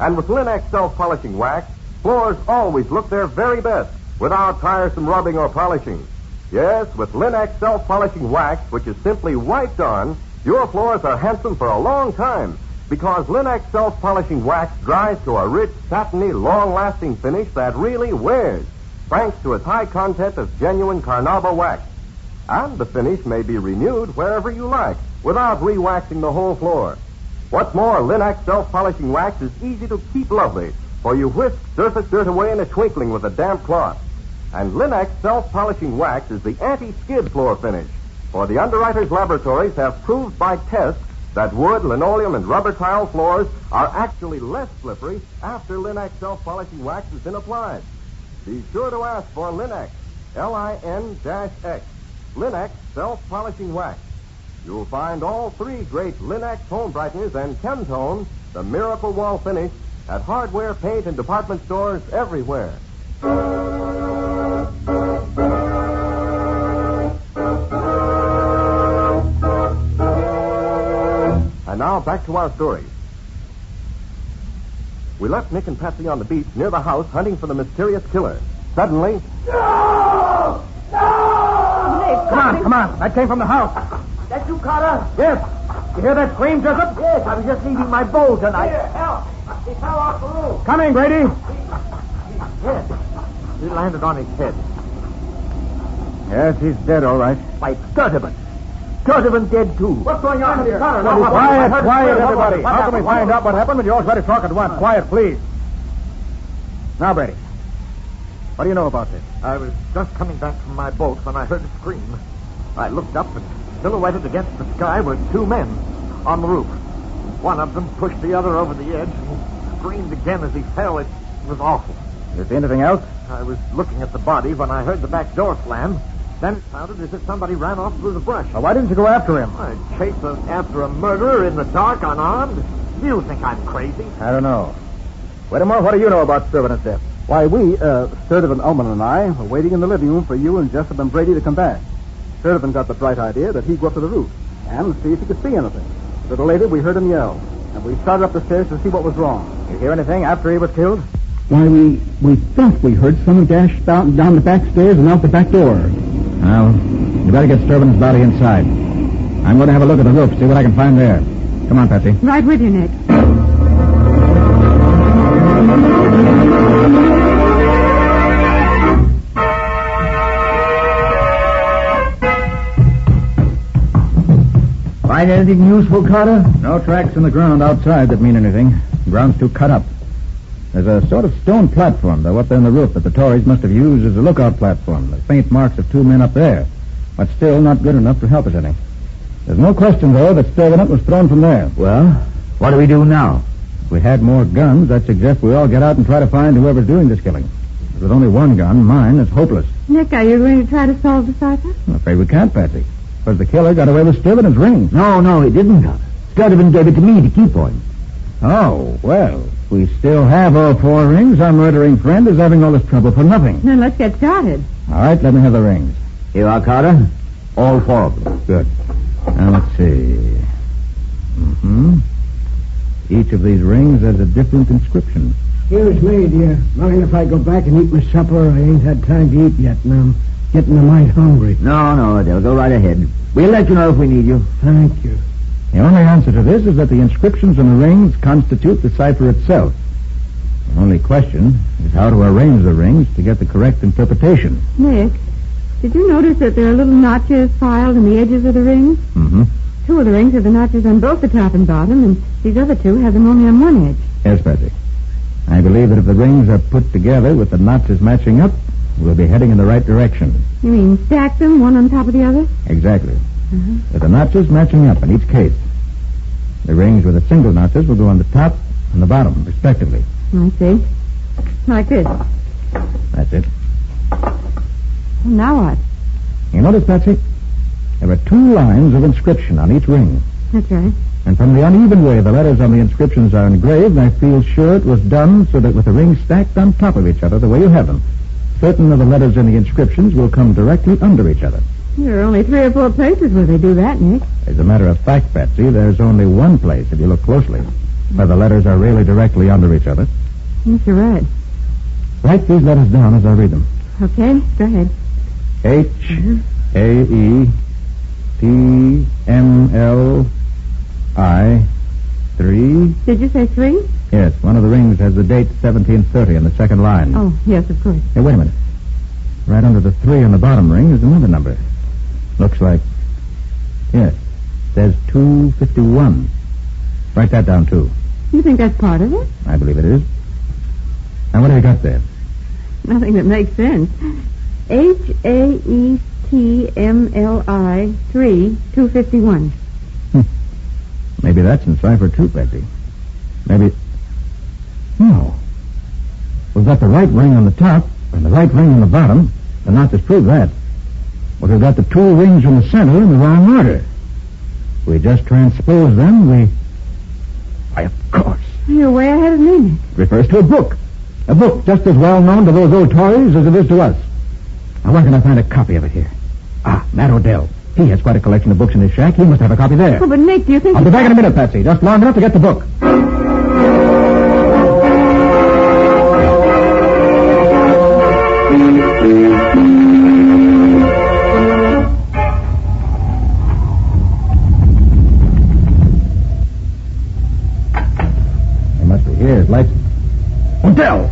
And with Linex self-polishing wax, floors always look their very best without tiresome rubbing or polishing. Yes, with Linex self-polishing wax, which is simply wiped on, your floors are handsome for a long time because Linex self-polishing wax dries to a rich, satiny, long-lasting finish that really wears, thanks to its high content of genuine carnauba wax. And the finish may be renewed wherever you like without re-waxing the whole floor. What's more, Linex self-polishing wax is easy to keep lovely, for you whisk surface dirt away in a twinkling with a damp cloth. And Linex self-polishing wax is the anti-skid floor finish. For the underwriters' laboratories have proved by tests that wood, linoleum, and rubber tile floors are actually less slippery after Linex self-polishing wax has been applied. Be sure to ask for Linex, Lin-X, Linex self-polishing wax. You'll find all three great Linex home brighteners and Chemtone, the miracle wall finish, at hardware, paint, and department stores everywhere. And now back to our story. We left Nick and Patsy on the beach near the house hunting for the mysterious killer. Suddenly... No! No! Come on. That came from the house. That you, Carter? Yes. You hear that scream, Jessup? Yes, I was just leaving my bowl tonight. Here, help. He fell off the roof. Coming, Brady. Yes. He landed on his head. Yes, he's dead, all right. By Sturtevant. Sturtevant dead, too. What's going on here? Quiet, everybody. How can we find out what happened when you all try to talk at once? Quiet, please. Now, Brady, what do you know about this? I was just coming back from my boat when I heard a scream. I looked up and silhouetted against the sky were two men on the roof. One of them pushed the other over the edge and screamed again as he fell. It was awful. You see anything else? I was looking at the body when I heard the back door slam. Then it sounded as if somebody ran off through the brush. Well, why didn't you go after him? I chased after a murderer in the dark, unarmed. Do you think I'm crazy? I don't know. Whittemore, what do you know about Sturtevant's death? Why, Sturtevant, Ullman, and I were waiting in the living room for you and Jessup and Brady to come back. Sturtevant got the bright idea that he'd go up to the roof and see if he could see anything. A little later, we heard him yell, and we started up the stairs to see what was wrong. You hear anything after he was killed? Why, we thought we heard someone dash down the back stairs and out the back door. Well, you better get Sturtevant's body inside. I'm going to have a look at the roof, see what I can find there. Come on, Patsy. Right with you, Nick. Find anything useful, Carter? No tracks in the ground outside that mean anything. The ground's too cut up. There's a sort of stone platform, though, up there on the roof that the Tories must have used as a lookout platform. The faint marks of two men up there. But still not good enough to help us any. There's no question, though, that Sturtevant was thrown from there. Well, what do we do now? If we had more guns, I'd suggest we all get out and try to find whoever's doing this killing. With only one gun, mine is hopeless. Nick, are you going to try to solve the cipher? I'm afraid we can't, Patsy. Because the killer got away with Sturtevant's ring. No, he didn't, Carter. Sturtevant gave it to me to keep for him. Oh, well, we still have all four rings. Our murdering friend is having all this trouble for nothing. Then let's get started. All right, let me have the rings. Here you are, Carter. All four of them. Good. Now, let's see. Each of these rings has a different inscription. Excuse me, dear. Mind if I go back and eat my supper? I ain't had time to eat yet, and I'm getting a mite hungry. No, Adele. Go right ahead. We'll let you know if we need you. Thank you. The only answer to this is that the inscriptions on the rings constitute the cipher itself. The only question is how to arrange the rings to get the correct interpretation. Nick, did you notice that there are little notches filed in the edges of the rings? Mm-hmm. Two of the rings have the notches on both the top and bottom, and these other two have them only on one edge. Yes, Patsy. I believe that if the rings are put together with the notches matching up, we'll be heading in the right direction. You mean stack them one on top of the other? Exactly. Uh-huh. With the notches matching up in each case. The rings with the single notches will go on the top and the bottom, respectively. I see. Like this. That's it. Now what? You notice, Patsy? There are two lines of inscription on each ring. That's right. And from the uneven way the letters on the inscriptions are engraved, I feel sure it was done so that with the rings stacked on top of each other, the way you have them, certain of the letters in the inscriptions will come directly under each other. There are only 3 or 4 places where they do that, Nick. As a matter of fact, Patsy, there's only one place, if you look closely, where the letters are really directly under each other. Yes, you're right. Write these letters down as I read them. Okay, go ahead. H-A-E-T-M-L-I 3. Did you say 3? Yes, one of the rings has the date 1730 on the second line. Oh, yes, of course. Hey, wait a minute. Right under the 3 on the bottom ring is another number. Looks like... Yes, there's 251. Write that down, too. You think that's part of it? I believe it is. Now, what have you got there? Nothing that makes sense. HAETMLI 3-251. Maybe that's in cipher, too, Betsy. Maybe... No. We've got the right ring on the top and the right ring on the bottom. The knot has proved that. But we've got the two rings in the center in the wrong order. We just transpose them, Why, of course. You're way ahead of me, Nick. It refers to a book. A book just as well known to those old Tories as it is to us. Now, where can I find a copy of it here? Matt Odell. He has quite a collection of books in his shack. He must have a copy there. Oh, but Nick, do you think... I'll be back in a minute, Patsy. Just long enough to get the book. He must be here. His lights... Odell!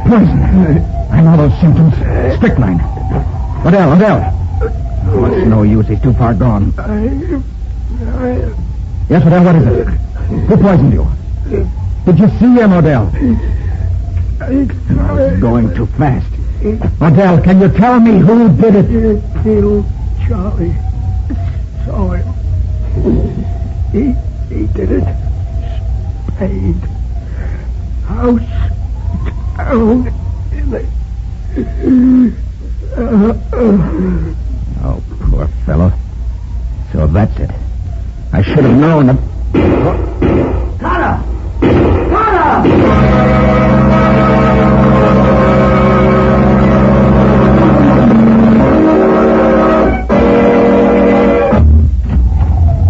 Poison. I know those symptoms. Strychnine. Odell. Oh, it's no use. He's too far gone. Yes, Odell, what is it? Who poisoned you? Did you see him, Odell? He's going too fast. Odell, can you tell me who did it? Little Charlie saw him. He did it. Spade. House down in the... Oh, poor fellow. So that's it. I should have known that... Connor!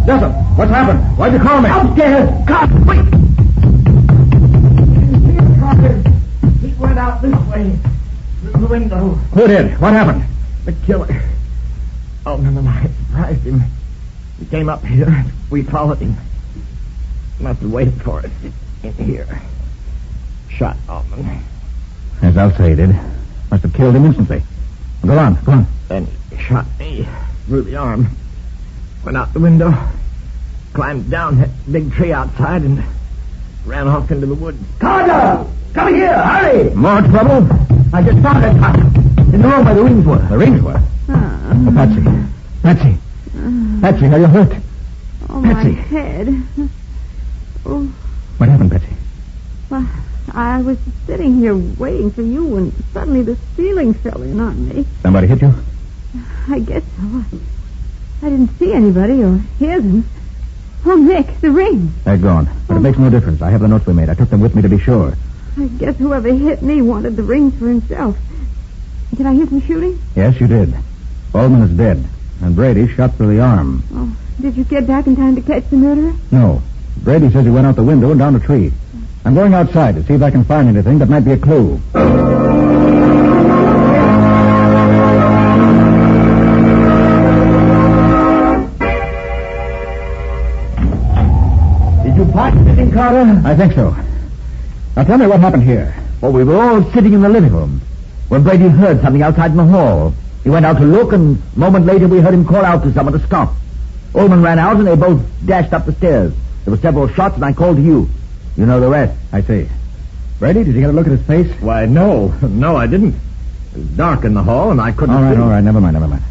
Jessup, what's happened? Why'd you call me? Upstairs! Come, wait! He went out this way. Through the window. Who did? What happened? The killer. Oh, no, I surprised him. He came up here. We followed him. Must have waited for us in here. Shot Altman. As I'll say he did. Must have killed him instantly. Go on. Then he shot me through the arm. Went out the window. Climbed down that big tree outside and ran off into the woods. Carter! Come here, hurry! More trouble? I just found it. In the room where the rings were. The rings were? Patsy, are you hurt? Oh, Patsy. my head. Oh. What happened, Patsy? Well, I was sitting here waiting for you when suddenly the ceiling fell in on me. Somebody hit you? I guess so. I didn't see anybody or hear them. Oh, Nick, the ring. They're gone. But it makes no difference. I have the notes we made. I took them with me to be sure. I guess whoever hit me wanted the rings for himself. Did I hear some shooting? Yes, you did. Baldwin is dead, and Brady shot through the arm. Oh, did you get back in time to catch the murderer? No. Brady says he went out the window and down a tree. I'm going outside to see if I can find anything that might be a clue. Did you find anything, Carter? I think so. Now tell me what happened here. Well, we were all sitting in the living room when Brady heard something outside in the hall. He went out to look, and a moment later we heard him call out to someone to stop. Ullman ran out, and they both dashed up the stairs. There were several shots, and I called to you. You know the rest. I see. Brady, did you get a look at his face? Why, no, I didn't. It was dark in the hall, and I couldn't see. All right, never mind.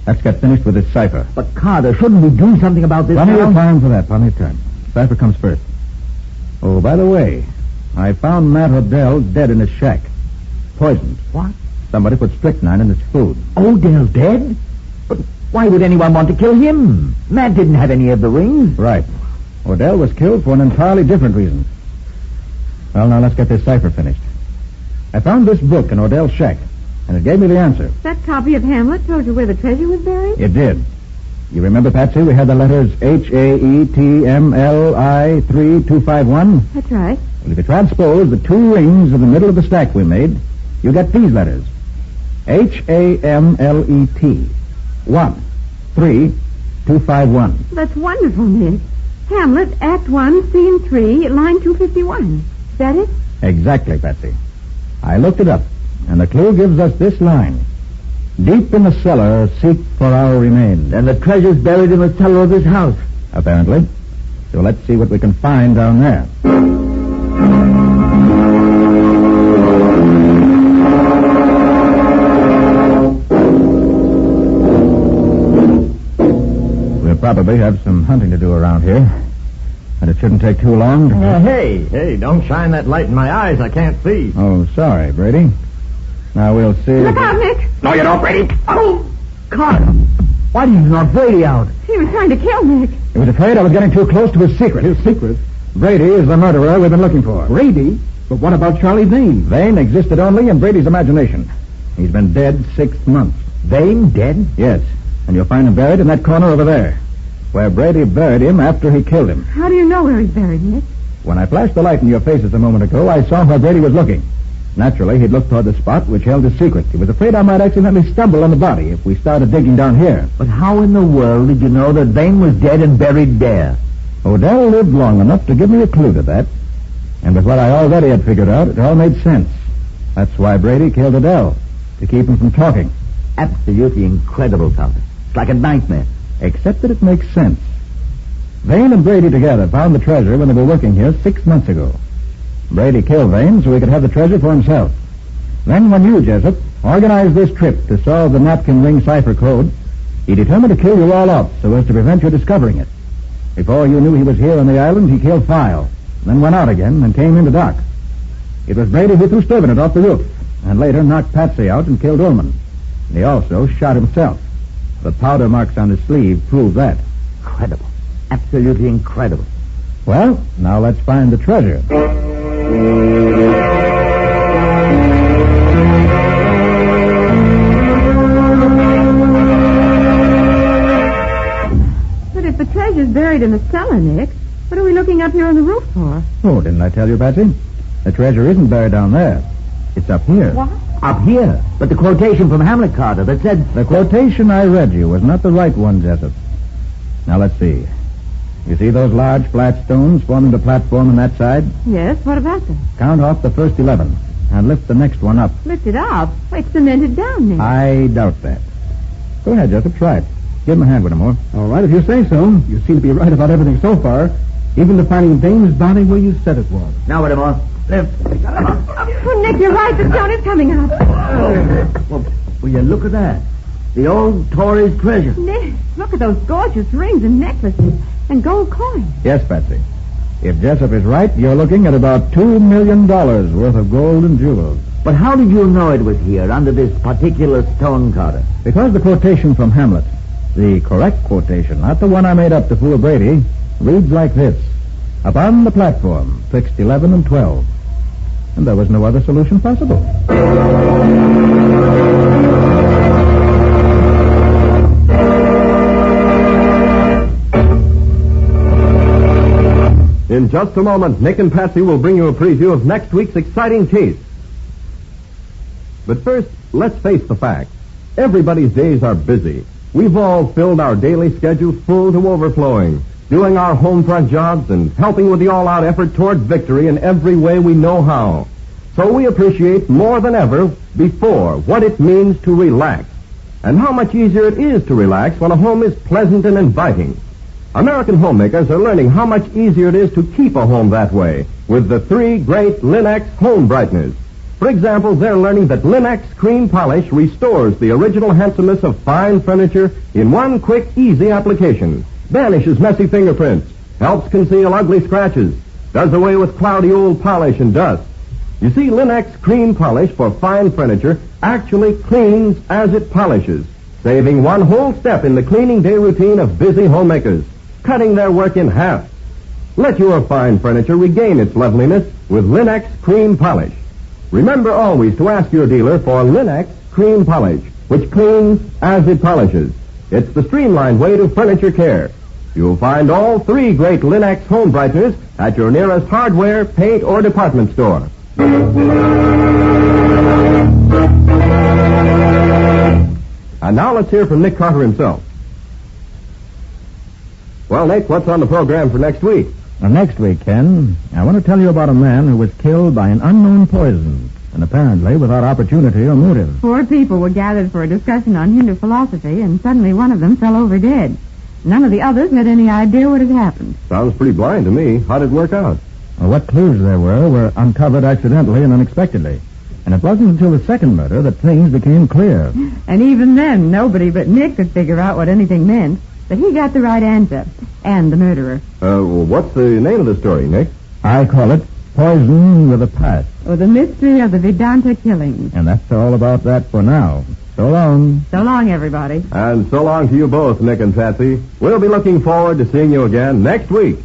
Let's get finished with this cipher. But, Carter, shouldn't we do something about this Plenty now? of time for that, plenty of time. Cipher comes first. Oh, by the way, I found Matt Odell dead in his shack. Poisoned. What? Somebody put strychnine in his food. Odell dead? But why would anyone want to kill him? Matt didn't have any of the rings. Right. Odell was killed for an entirely different reason. Well, now let's get this cipher finished. I found this book in Odell's shack, and it gave me the answer. That copy of Hamlet told you where the treasure was buried? It did. You remember, Patsy, we had the letters HAETMLI 3251? That's right. Well, if you transpose the two rings in the middle of the stack we made, you get these letters. HAMLET 13251. That's wonderful, Nick. Hamlet, Act 1, Scene 3, line 251. Is that it? Exactly, Patsy. I looked it up, and the clue gives us this line. Deep in the cellar, seek for our remains. And the treasure's buried in the cellar of this house. Apparently. So let's see what we can find down there. probably have some hunting to do around here. And it shouldn't take too long to... Hey, don't shine that light in my eyes. I can't see. Oh, sorry, Brady. Now we'll see... Look out, Nick! No, you don't, Brady. Oh, Carter, why did you knock Brady out? he was trying to kill Nick. He was afraid I was getting too close to his secret. His secret? Brady is the murderer we've been looking for. Brady? But what about Charlie Vane? Vane existed only in Brady's imagination. He's been dead 6 months. Vane dead? Yes, and you'll find him buried in that corner over there, where Brady buried him after he killed him. How do you know where he's buried, Nick? When I flashed the light in your faces a moment ago, I saw where Brady was looking. Naturally, he'd looked toward the spot which held his secret. He was afraid I might accidentally stumble on the body if we started digging down here. But how in the world did you know that Vane was dead and buried there? Odell lived long enough to give me a clue to that. And with what I already had figured out, it all made sense. That's why Brady killed Odell, to keep him from talking. Absolutely incredible, Carter. It's like a nightmare. Except that it makes sense. Vane and Brady together found the treasure when they were working here 6 months ago. Brady killed Vane so he could have the treasure for himself. Then when you, Jessup, organized this trip to solve the napkin ring cipher code, he determined to kill you all off so as to prevent your discovering it. Before you knew he was here on the island, he killed File, then went out again and came into dock. It was Brady who threw Stevenett off the roof, and later knocked Patsy out and killed Ullman. And he also shot himself. The powder marks on his sleeve prove that. Incredible. Absolutely incredible. Well, now let's find the treasure. But if the treasure's buried in the cellar, Nick, what are we looking up here on the roof for? Oh, didn't I tell you, Patsy? The treasure isn't buried down there. It's up here. What? Up here? But the quotation from Hamlet, Carter, that said... The quotation I read you was not the right one, Jessup. Now, let's see. You see those large flat stones forming the platform on that side? Yes, what about them? Count off the first 11 and lift the next one up. Lift it up? It's cemented down, Nick. I doubt that. Go ahead, Jessup. Try it. Give him a hand with him, more. All right, if you say so. You seem to be right about everything so far, even to finding Dane's body where you said it was. Now, wait a minute. Lift. Oh, Nick, you're right. The stone is coming up. Well, will you look at that? The old Tory's treasure. Nick, look at those gorgeous rings and necklaces and gold coins. Yes, Patsy. If Jessup is right, you're looking at about $2 million worth of gold and jewels. But how did you know it was here, under this particular stone, Carter? Because the quotation from Hamlet, the correct quotation, not the one I made up to fool Brady, reads like this. Upon the platform, twixt 11 and 12. And there was no other solution possible. In just a moment, Nick and Patsy will bring you a preview of next week's exciting case. But first, let's face the facts. Everybody's days are busy. We've all filled our daily schedules full to overflowing, doing our home front jobs and helping with the all-out effort toward victory in every way we know how. So we appreciate more than ever before what it means to relax, and how much easier it is to relax when a home is pleasant and inviting. American homemakers are learning how much easier it is to keep a home that way with the 3 great Linex home brighteners. For example, they're learning that Linex cream polish restores the original handsomeness of fine furniture in one quick, easy application. Banishes messy fingerprints, helps conceal ugly scratches, does away with cloudy old polish and dust. You see, Linex cream polish for fine furniture actually cleans as it polishes, saving one whole step in the cleaning day routine of busy homemakers, cutting their work in half. Let your fine furniture regain its loveliness with Linex cream polish. Remember always to ask your dealer for Linex cream polish, which cleans as it polishes. It's the streamlined way to furniture care. You'll find all 3 great Linex home brighteners at your nearest hardware, paint, or department store. And now let's hear from Nick Carter himself. Well, Nick, what's on the program for next week? Well, next week, Ken, I want to tell you about a man who was killed by an unknown poison, and apparently without opportunity or motive. 4 people were gathered for a discussion on Hindu philosophy, and suddenly one of them fell over dead. None of the others had any idea what had happened. Sounds pretty blind to me. How did it work out? Well, what clues there were uncovered accidentally and unexpectedly. And it wasn't until the second murder that things became clear. And even then, nobody but Nick could figure out what anything meant. But he got the right answer. And the murderer. What's the name of the story, Nick? I call it Poison with a Past. Or the mystery of the Vedanta killings. And that's all about that for now. So long. So long, everybody. And so long to you both, Nick and Patsy. We'll be looking forward to seeing you again next week.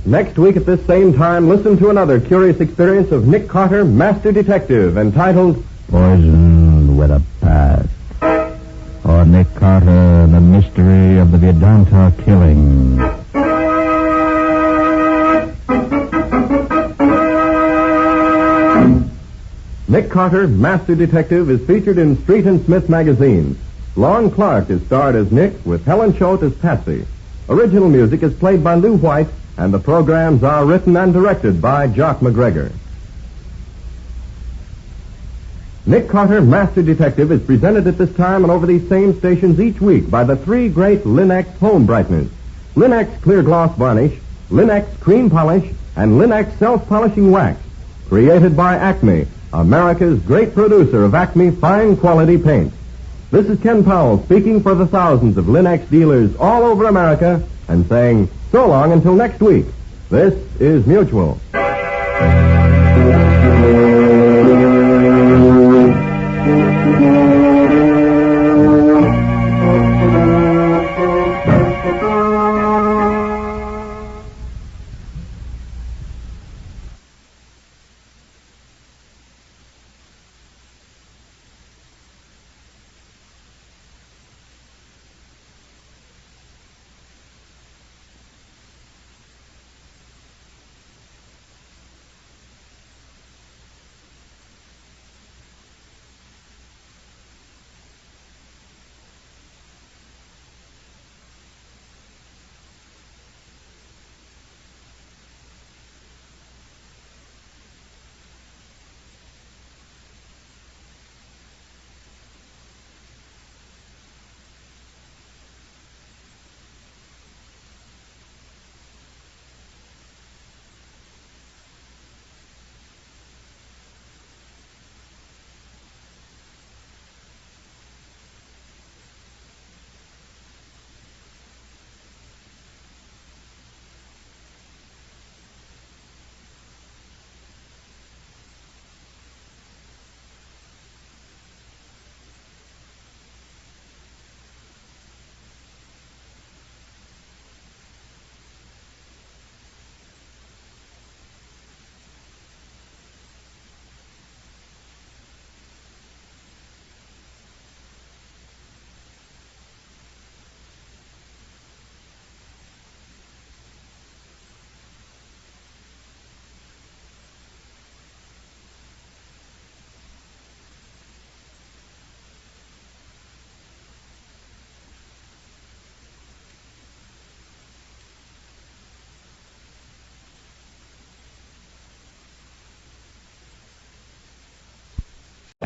Next week at this same time, listen to another curious experience of Nick Carter, Master Detective, entitled Poison with a Past. Or Nick Carter, the mystery of the Vedanta killing. Nick Carter, Master Detective, is featured in Street and Smith magazine. Lon Clark is starred as Nick, with Helen Choate as Patsy. Original music is played by Lou White, and the programs are written and directed by Jock McGregor. Nick Carter, Master Detective, is presented at this time and over these same stations each week by the three great Linex home brighteners: Linex Clear Gloss Varnish, Linex Cream Polish, and Linex Self-Polishing Wax, created by Acme, America's great producer of Acme fine quality paint. This is Ken Powell speaking for the thousands of Linex dealers all over America and saying so long until next week. This is Mutual.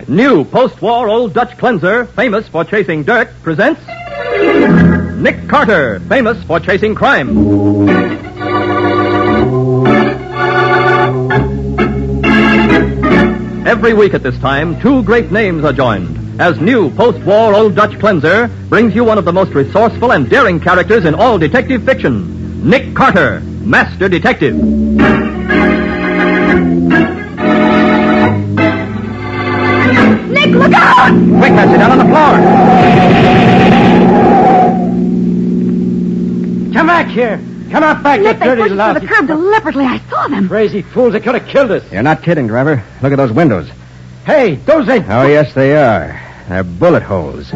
New post-war Old Dutch cleanser, famous for chasing dirt, presents Nick Carter, famous for chasing crime. Every week at this time, two great names are joined, as new post-war Old Dutch cleanser brings you one of the most resourceful and daring characters in all detective fiction, Nick Carter, Master Detective. Nick, look out! Quick, Patsy, down on the floor. Come back here. Come out back, Nick, you they dirty pushed us lousy. to the curb deliberately. I saw them. Crazy fools, they could have killed us. You're not kidding, driver. Look at those windows. Hey, those ain't... Oh, yes, they are. They're bullet holes.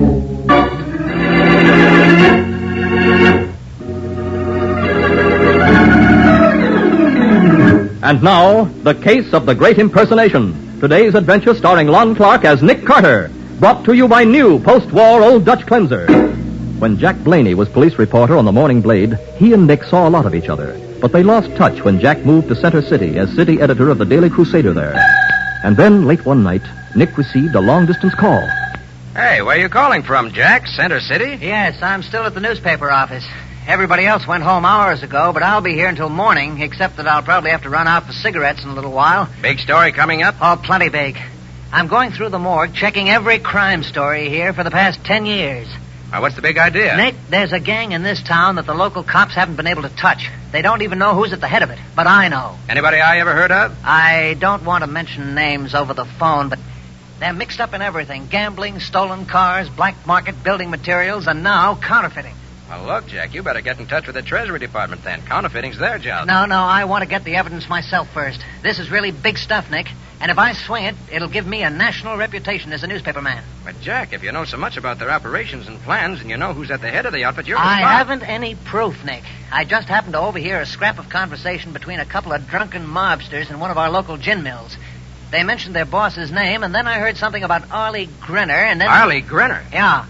And now, the case of the great impersonation. Today's adventure starring Lon Clark as Nick Carter. Brought to you by new post-war Old Dutch cleanser. When Jack Blaney was police reporter on the Morning Blade, he and Nick saw a lot of each other. But they lost touch when Jack moved to Center City as city editor of the Daily Crusader there. And then, late one night, Nick received a long-distance call. Hey, where are you calling from, Jack? Center City? Yes, I'm still at the newspaper office. Everybody else went home hours ago, but I'll be here until morning, except that I'll probably have to run out for cigarettes in a little while. Big story coming up? Oh, plenty big. I'm going through the morgue, checking every crime story here for the past 10 years. Well, what's the big idea? Nick, there's a gang in this town that the local cops haven't been able to touch. They don't even know who's at the head of it, but I know. Anybody I ever heard of? I don't want to mention names over the phone, but they're mixed up in everything. Gambling, stolen cars, black market building materials, and now counterfeiting. Well, look, Jack, you better get in touch with the Treasury Department then. Counterfeiting's their job. No, I want to get the evidence myself first. This is really big stuff, Nick. And if I swing it, it'll give me a national reputation as a newspaper man. But, Jack, if you know so much about their operations and plans and you know who's at the head of the outfit, you're I haven't any proof, Nick. I just happened to overhear a scrap of conversation between a couple of drunken mobsters in one of our local gin mills. They mentioned their boss's name, and then I heard something about Arlie Grinner, and then... Arlie Grinner? Yeah.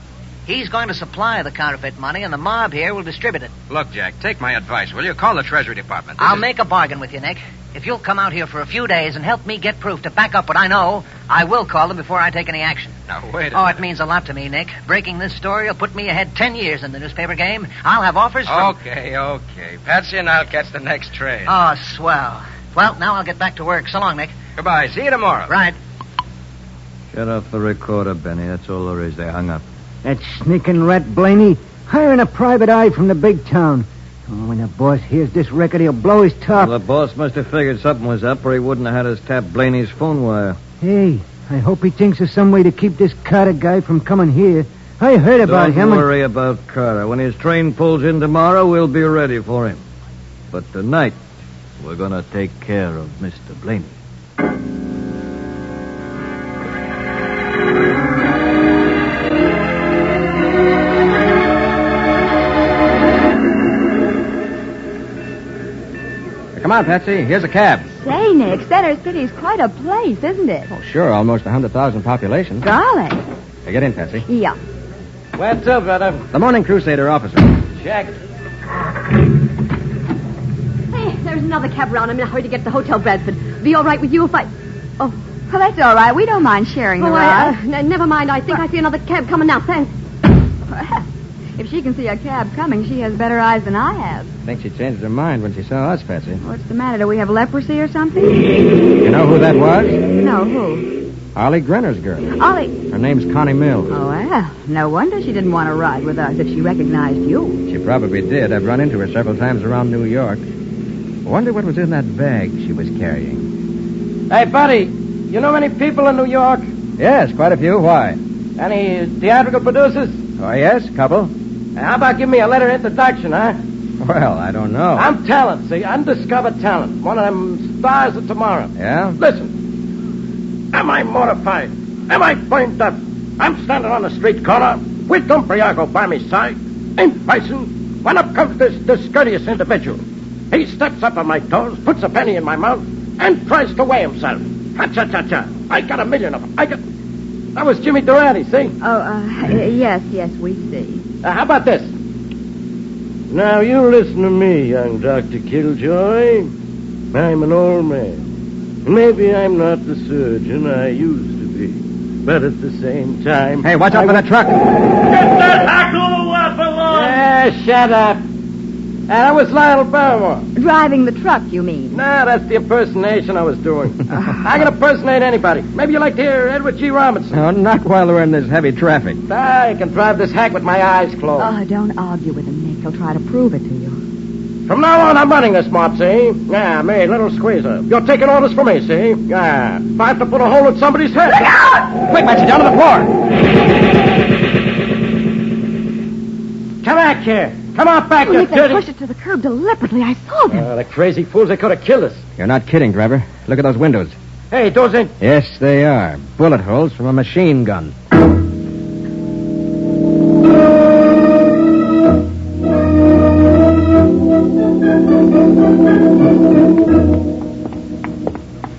He's going to supply the counterfeit money, and the mob here will distribute it. Look, Jack, take my advice, will you? Call the Treasury Department. I'll make a bargain with you, Nick. If you'll come out here for a few days and help me get proof to back up what I know, I will call them before I take any action. Now, wait a Oh, minute. it means a lot to me, Nick. Breaking this story will put me ahead 10 years in the newspaper game. I'll have offers from... Okay. Patsy and I'll catch the next train. Oh, swell. Well, now I'll get back to work. So long, Nick. Goodbye. See you tomorrow. Right. Shut off the recorder, Benny. That's all there is. They hung up. That sneaking rat Blaney, hiring a private eye from the big town. Oh, when the boss hears this record, he'll blow his top. Well, the boss must have figured something was up, or he wouldn't have had us tap Blaney's phone wire. Hey, I hope he thinks of some way to keep this Carter guy from coming here. I heard about him. Don't worry about Carter. When his train pulls in tomorrow, we'll be ready for him. But tonight, we're going to take care of Mr. Blaney. Come on, Patsy. Here's a cab. Say, Nick, Center City's quite a place, isn't it? Oh, sure. Almost 100,000 population. Golly. Hey, get in, Patsy. Yeah. What's up, brother? The Morning Crusader officer. Check. Hey, there's another cab around. I'm in a hurry to get to the Hotel Bradford. Be all right with you if I... Oh, well, that's all right. We don't mind sharing the ride. Never mind. I think I see another cab coming now. Thanks. If she can see a cab coming, she has better eyes than I have. I think she changed her mind when she saw us, Patsy. What's the matter? Do we have leprosy or something? You know who that was? No, who? Ollie Grinner's girl. Ollie. Her name's Connie Mills. Oh, well, no wonder she didn't want to ride with us if she recognized you. She probably did. I've run into her several times around New York. I wonder what was in that bag she was carrying. Hey, buddy, you know many people in New York? Yes, quite a few. Why? Any theatrical producers? Oh, yes, couple. How about give me a letter of introduction, huh? Well, I don't know. I'm talent, see? Undiscovered talent. One of them stars of tomorrow. Yeah? Listen. Am I mortified? Am I burned up? I'm standing on the street corner with Umbriago by my side. In person, when up comes this discourteous individual. He steps up on my toes, puts a penny in my mouth, and tries to weigh himself. Ha-cha-cha-cha. I got 1 million of them. That was Jimmy Durante, see? Oh, yes, we see. How about this? Now, you listen to me, young Dr. Killjoy. I'm an old man. Maybe I'm not the surgeon I used to be. But at the same time... Hey, watch out for that truck. Get that hackle weapon on! Yeah, shut up. That was Lionel Barrymore. Driving the truck, you mean? Nah, that's the impersonation I was doing. I can impersonate anybody. Maybe you'd like to hear Edward G. Robinson. No, not while we're in this heavy traffic. I can drive this hack with my eyes closed. Oh, don't argue with him, Nick. He'll try to prove it to you. From now on, I'm running this mob, see? Yeah, me, little squeezer. You're taking orders from me, see? Yeah. If I have to put a hole in somebody's head... Quick, Patsy, down to the floor. Come back here. Come on back, you Nick, they dirty... pushed it to the curb deliberately. I saw them. The crazy fools, they could have killed us. You're not kidding, driver. Look at those windows. Hey, those ain't... Yes, they are. Bullet holes from a machine gun.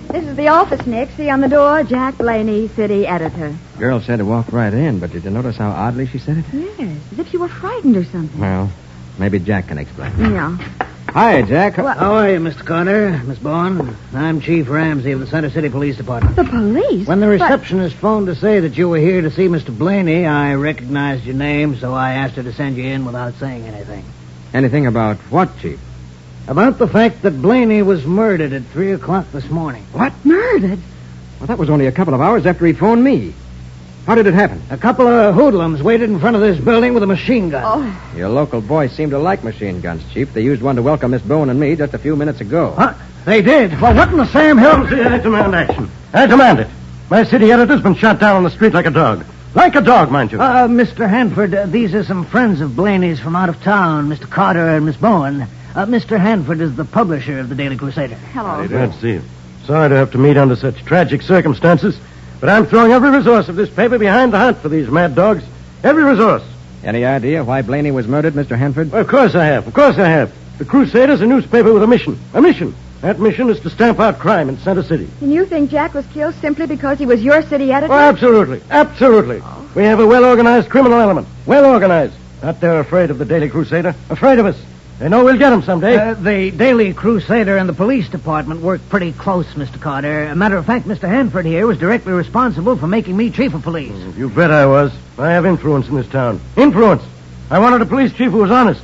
This is the office, Nick. See on the door, Jack Blaney, city editor. Girl said to walk right in, but did you notice how oddly she said it? Yes, as if you were frightened or something. Well, maybe Jack can explain. Yeah. Hi, Jack. How are you, Mr. Carter, Miss Bourne? I'm Chief Ramsey of the Center City Police Department. The police? When the receptionist phoned to say that you were here to see Mr. Blaney, I recognized your name, so I asked her to send you in without saying anything. Anything about what, Chief? About the fact that Blaney was murdered at 3 o'clock this morning. What? Murdered? Well, that was only a couple of hours after he phoned me. How did it happen? A couple of hoodlums waited in front of this building with a machine gun. Oh. Your local boys seem to like machine guns, Chief. They used one to welcome Miss Bowen and me just a few minutes ago. What? They did? Well, what in the Sam Hill? I demand action. I demand it. My city editor's been shot down on the street like a dog. Like a dog, mind you. Mr. Hanford, these are some friends of Blaney's from out of town, Mr. Carter and Miss Bowen. Mr. Hanford is the publisher of the Daily Crusader. Hello. Glad to see you. Sorry to have to meet under such tragic circumstances, but I'm throwing every resource of this paper behind the hunt for these mad dogs. Every resource. Any idea why Blaney was murdered, Mr. Hanford? Well, of course I have. Of course I have. The Crusader's a newspaper with a mission. A mission. That mission is to stamp out crime in Center City. And you think Jack was killed simply because he was your city editor? Oh, absolutely. Absolutely. Oh. We have a well-organized criminal element. Well-organized. Not they're afraid of the Daily Crusader. Afraid of us. They know we'll get him someday. The Daily Crusader and the police department work pretty close, Mr. Carter. As a matter of fact, Mr. Hanford here was directly responsible for making me chief of police. You bet I was. I have influence in this town. Influence. I wanted a police chief who was honest.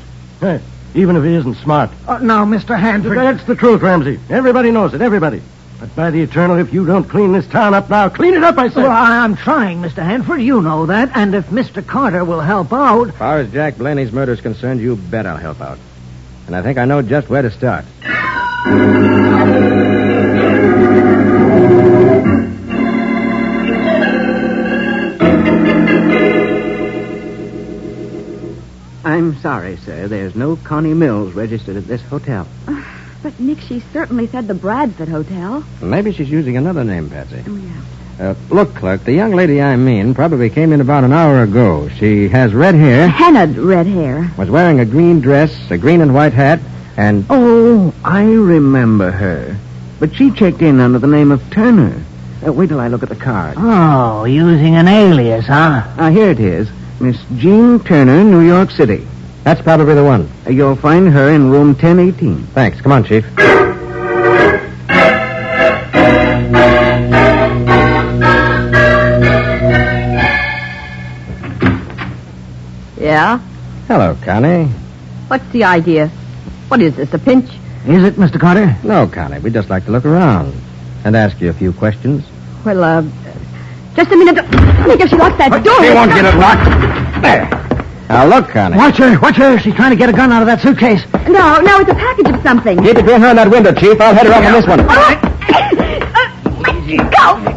Even if he isn't smart. Now, Mr. Hanford... That's the truth, Ramsey. Everybody knows it, everybody. But by the eternal, if you don't clean this town up now, clean it up, I say. Well, I'm trying, Mr. Hanford. You know that. And if Mr. Carter will help out... As far as Jack Blaney's murder is concerned, you bet I'll help out. And I think I know just where to start. I'm sorry, sir. There's no Connie Mills registered at this hotel. But, Nick, she certainly said the Bradford Hotel. Maybe she's using another name, Patsy. Oh, yeah. Look, clerk, the young lady I mean probably came in about an hour ago. She has red hair. Hennaed red hair. Was wearing a green dress, a green and white hat, and... Oh, I remember her. But she checked in under the name of Turner. Wait till I look at the card. Oh, using an alias, huh? Here it is. Miss Jean Turner, New York City. That's probably the one. You'll find her in room 1018. Thanks. Come on, Chief. Yeah? Hello, Connie. What's the idea? What is this, a pinch? Is it, Mr. Carter? No, Connie. We'd just like to look around and ask you a few questions. Well, just a minute. Nick, if she locks that door... She won't get it locked. There. Now, look, Connie. Watch her. She's trying to get a gun out of that suitcase. No, it's a package of something. Keep between her and that window, Chief. I'll head her up on this one.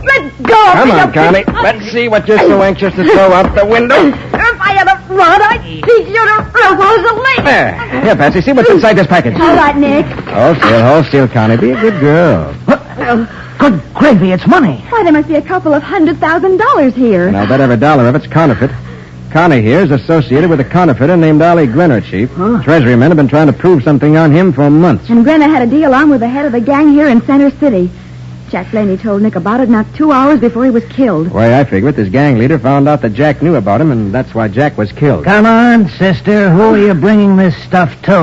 Let go. Come on, Connie. Let's see what you're so anxious to throw out the window. If I had a rod, I'd teach you to rifle the lake. There. Here, Patsy, see what's inside this package. All right, Nick. Hold still, Connie. Be a good girl. Good gravy, it's money. Why, there must be a couple of $100,000 here. And I'll bet every dollar of it's counterfeit. Connie here is associated with a counterfeiter named Ollie Grenner, Chief. Huh? Treasury men have been trying to prove something on him for months. And Grenner had a deal on with the head of the gang here in Center City. Jack Blaney told Nick about it not 2 hours before he was killed. The way I figure it, this gang leader found out that Jack knew about him, and that's why Jack was killed. Come on, sister. Who are you bringing this stuff to?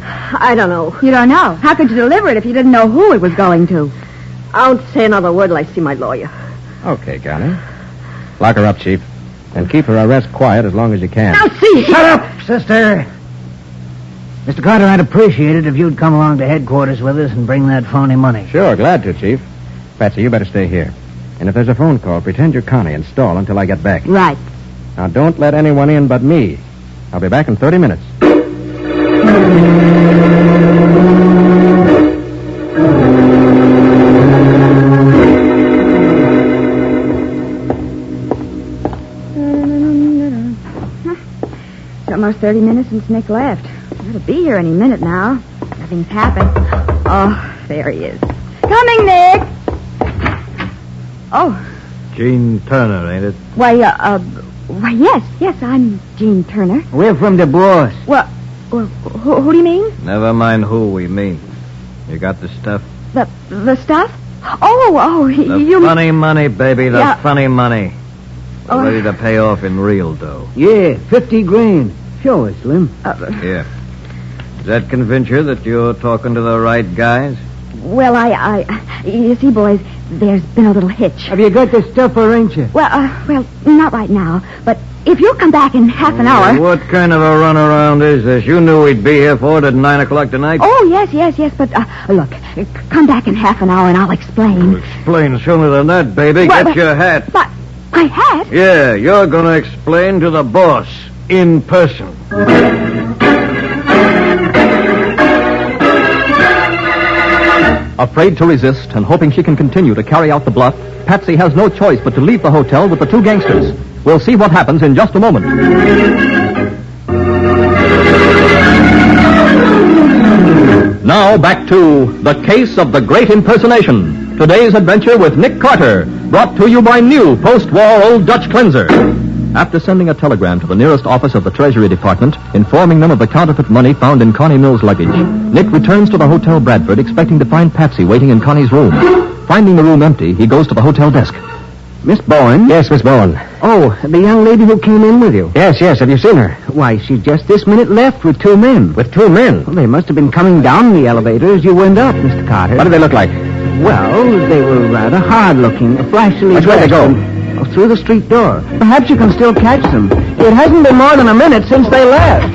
I don't know. You don't know? How could you deliver it if you didn't know who it was going to? I won't say another word till I see my lawyer. Okay, Connie. Lock her up, Chief. And keep her arrest quiet as long as you can. Now, see! Shut up, sister! Mr. Carter, I'd appreciate it if you'd come along to headquarters with us and bring that phony money. Sure, glad to, Chief. Patsy, you better stay here. And if there's a phone call, pretend you're Connie and stall until I get back. Right. Now, don't let anyone in but me. I'll be back in 30 minutes. It's almost 30 minutes since Nick left. He'll be here any minute now. Nothing's happened. Oh, there he is. Coming, Nick! Oh. Jean Turner, ain't it? Why, yes, I'm Jean Turner. We're from Du Bois. Well, who do you mean? Never mind who we mean. You got the stuff? The stuff? Oh, you... funny money, baby, Yeah. funny money. We're Oh. ready to pay off in real dough. Yeah, 50 grand. Show us, Slim. Here. Does that convince you that you're talking to the right guys? Well, you see, boys, there's been a little hitch. Have you got the stuff arranged yet? Well, not right now, but if you'll come back in half an hour... What kind of a runaround is this? You knew we'd be here for it at 9 o'clock tonight? Oh, yes, but, look, come back in half an hour and I'll explain. Explain sooner than that, baby. Get your hat. But my hat? Yeah, you're going to explain to the boss in person. Afraid to resist and hoping she can continue to carry out the bluff, Patsy has no choice but to leave the hotel with the two gangsters. We'll see what happens in just a moment. Now back to The Case of the Great Impersonation. Today's adventure with Nick Carter, brought to you by new post-war Old Dutch Cleanser. After sending a telegram to the nearest office of the Treasury Department, informing them of the counterfeit money found in Connie Mills' luggage, Nick returns to the Hotel Bradford, expecting to find Patsy waiting in Connie's room. Finding the room empty, he goes to the hotel desk. Miss Bowen? Yes, Miss Bowen. Oh, the young lady who came in with you? Yes. Have you seen her? Why, she just this minute left with two men. With two men? Well, they must have been coming down the elevator as you went up, Mr. Carter. What did they look like? Well, they were rather hard-looking, flashily Which way they go? Through the street door. Perhaps you can still catch them. It hasn't been more than a minute since they left.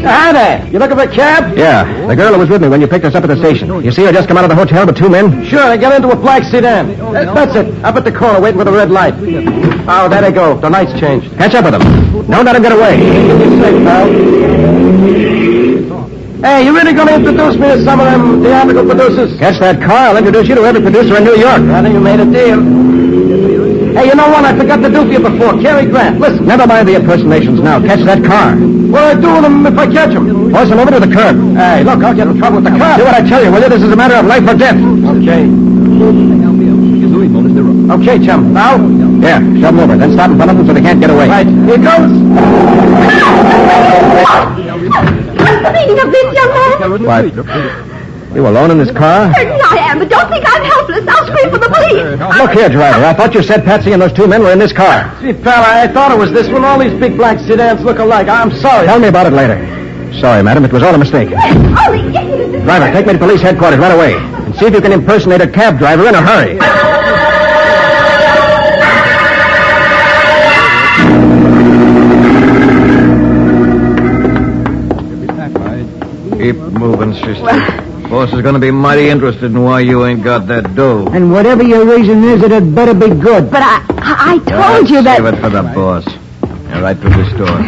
Hi there. You looking for a cab? Yeah. The girl who was with me when you picked us up at the station. You see her just come out of the hotel with two men? Sure. They got into a black sedan. That's it. Up at the corner waiting for the red light. Oh, there they go. The light's changed. Catch up with them. Don't let them get away. Safe, pal. Hey, you really going to introduce me to some of them theatrical producers? Catch that car. I'll introduce you to every producer in New York. I think you made a deal. Hey, you know what? I forgot to do for you before. Cary Grant. Listen. Never mind the impersonations now. Catch that car. What'll I do with them if I catch them? Force them over to the curb. Hey, look, I'll get in trouble with the cops. Do what I tell you, will you? This is a matter of life or death. Okay. Okay, chum. Now? Yeah, shove them over. Then stop in front of them so they can't get away. Right. Here goes. What's the meaning of this, young man? What? You alone in this car? Certainly I am, but don't think I'm helpless. I'll scream for the police. Look here, driver. I thought you said Patsy and those two men were in this car. Gee, fella, I thought it was this one. All these big black sedans look alike. I'm sorry. Tell me about it later. Sorry, madam. It was all a mistake. Driver, take me to police headquarters right away. And see if you can impersonate a cab driver in a hurry. Keep moving, sister. Boss is going to be mighty interested in why you ain't got that dough. And whatever your reason is, it had better be good. But I told you that... Save it for the boss. Yeah, right through this door.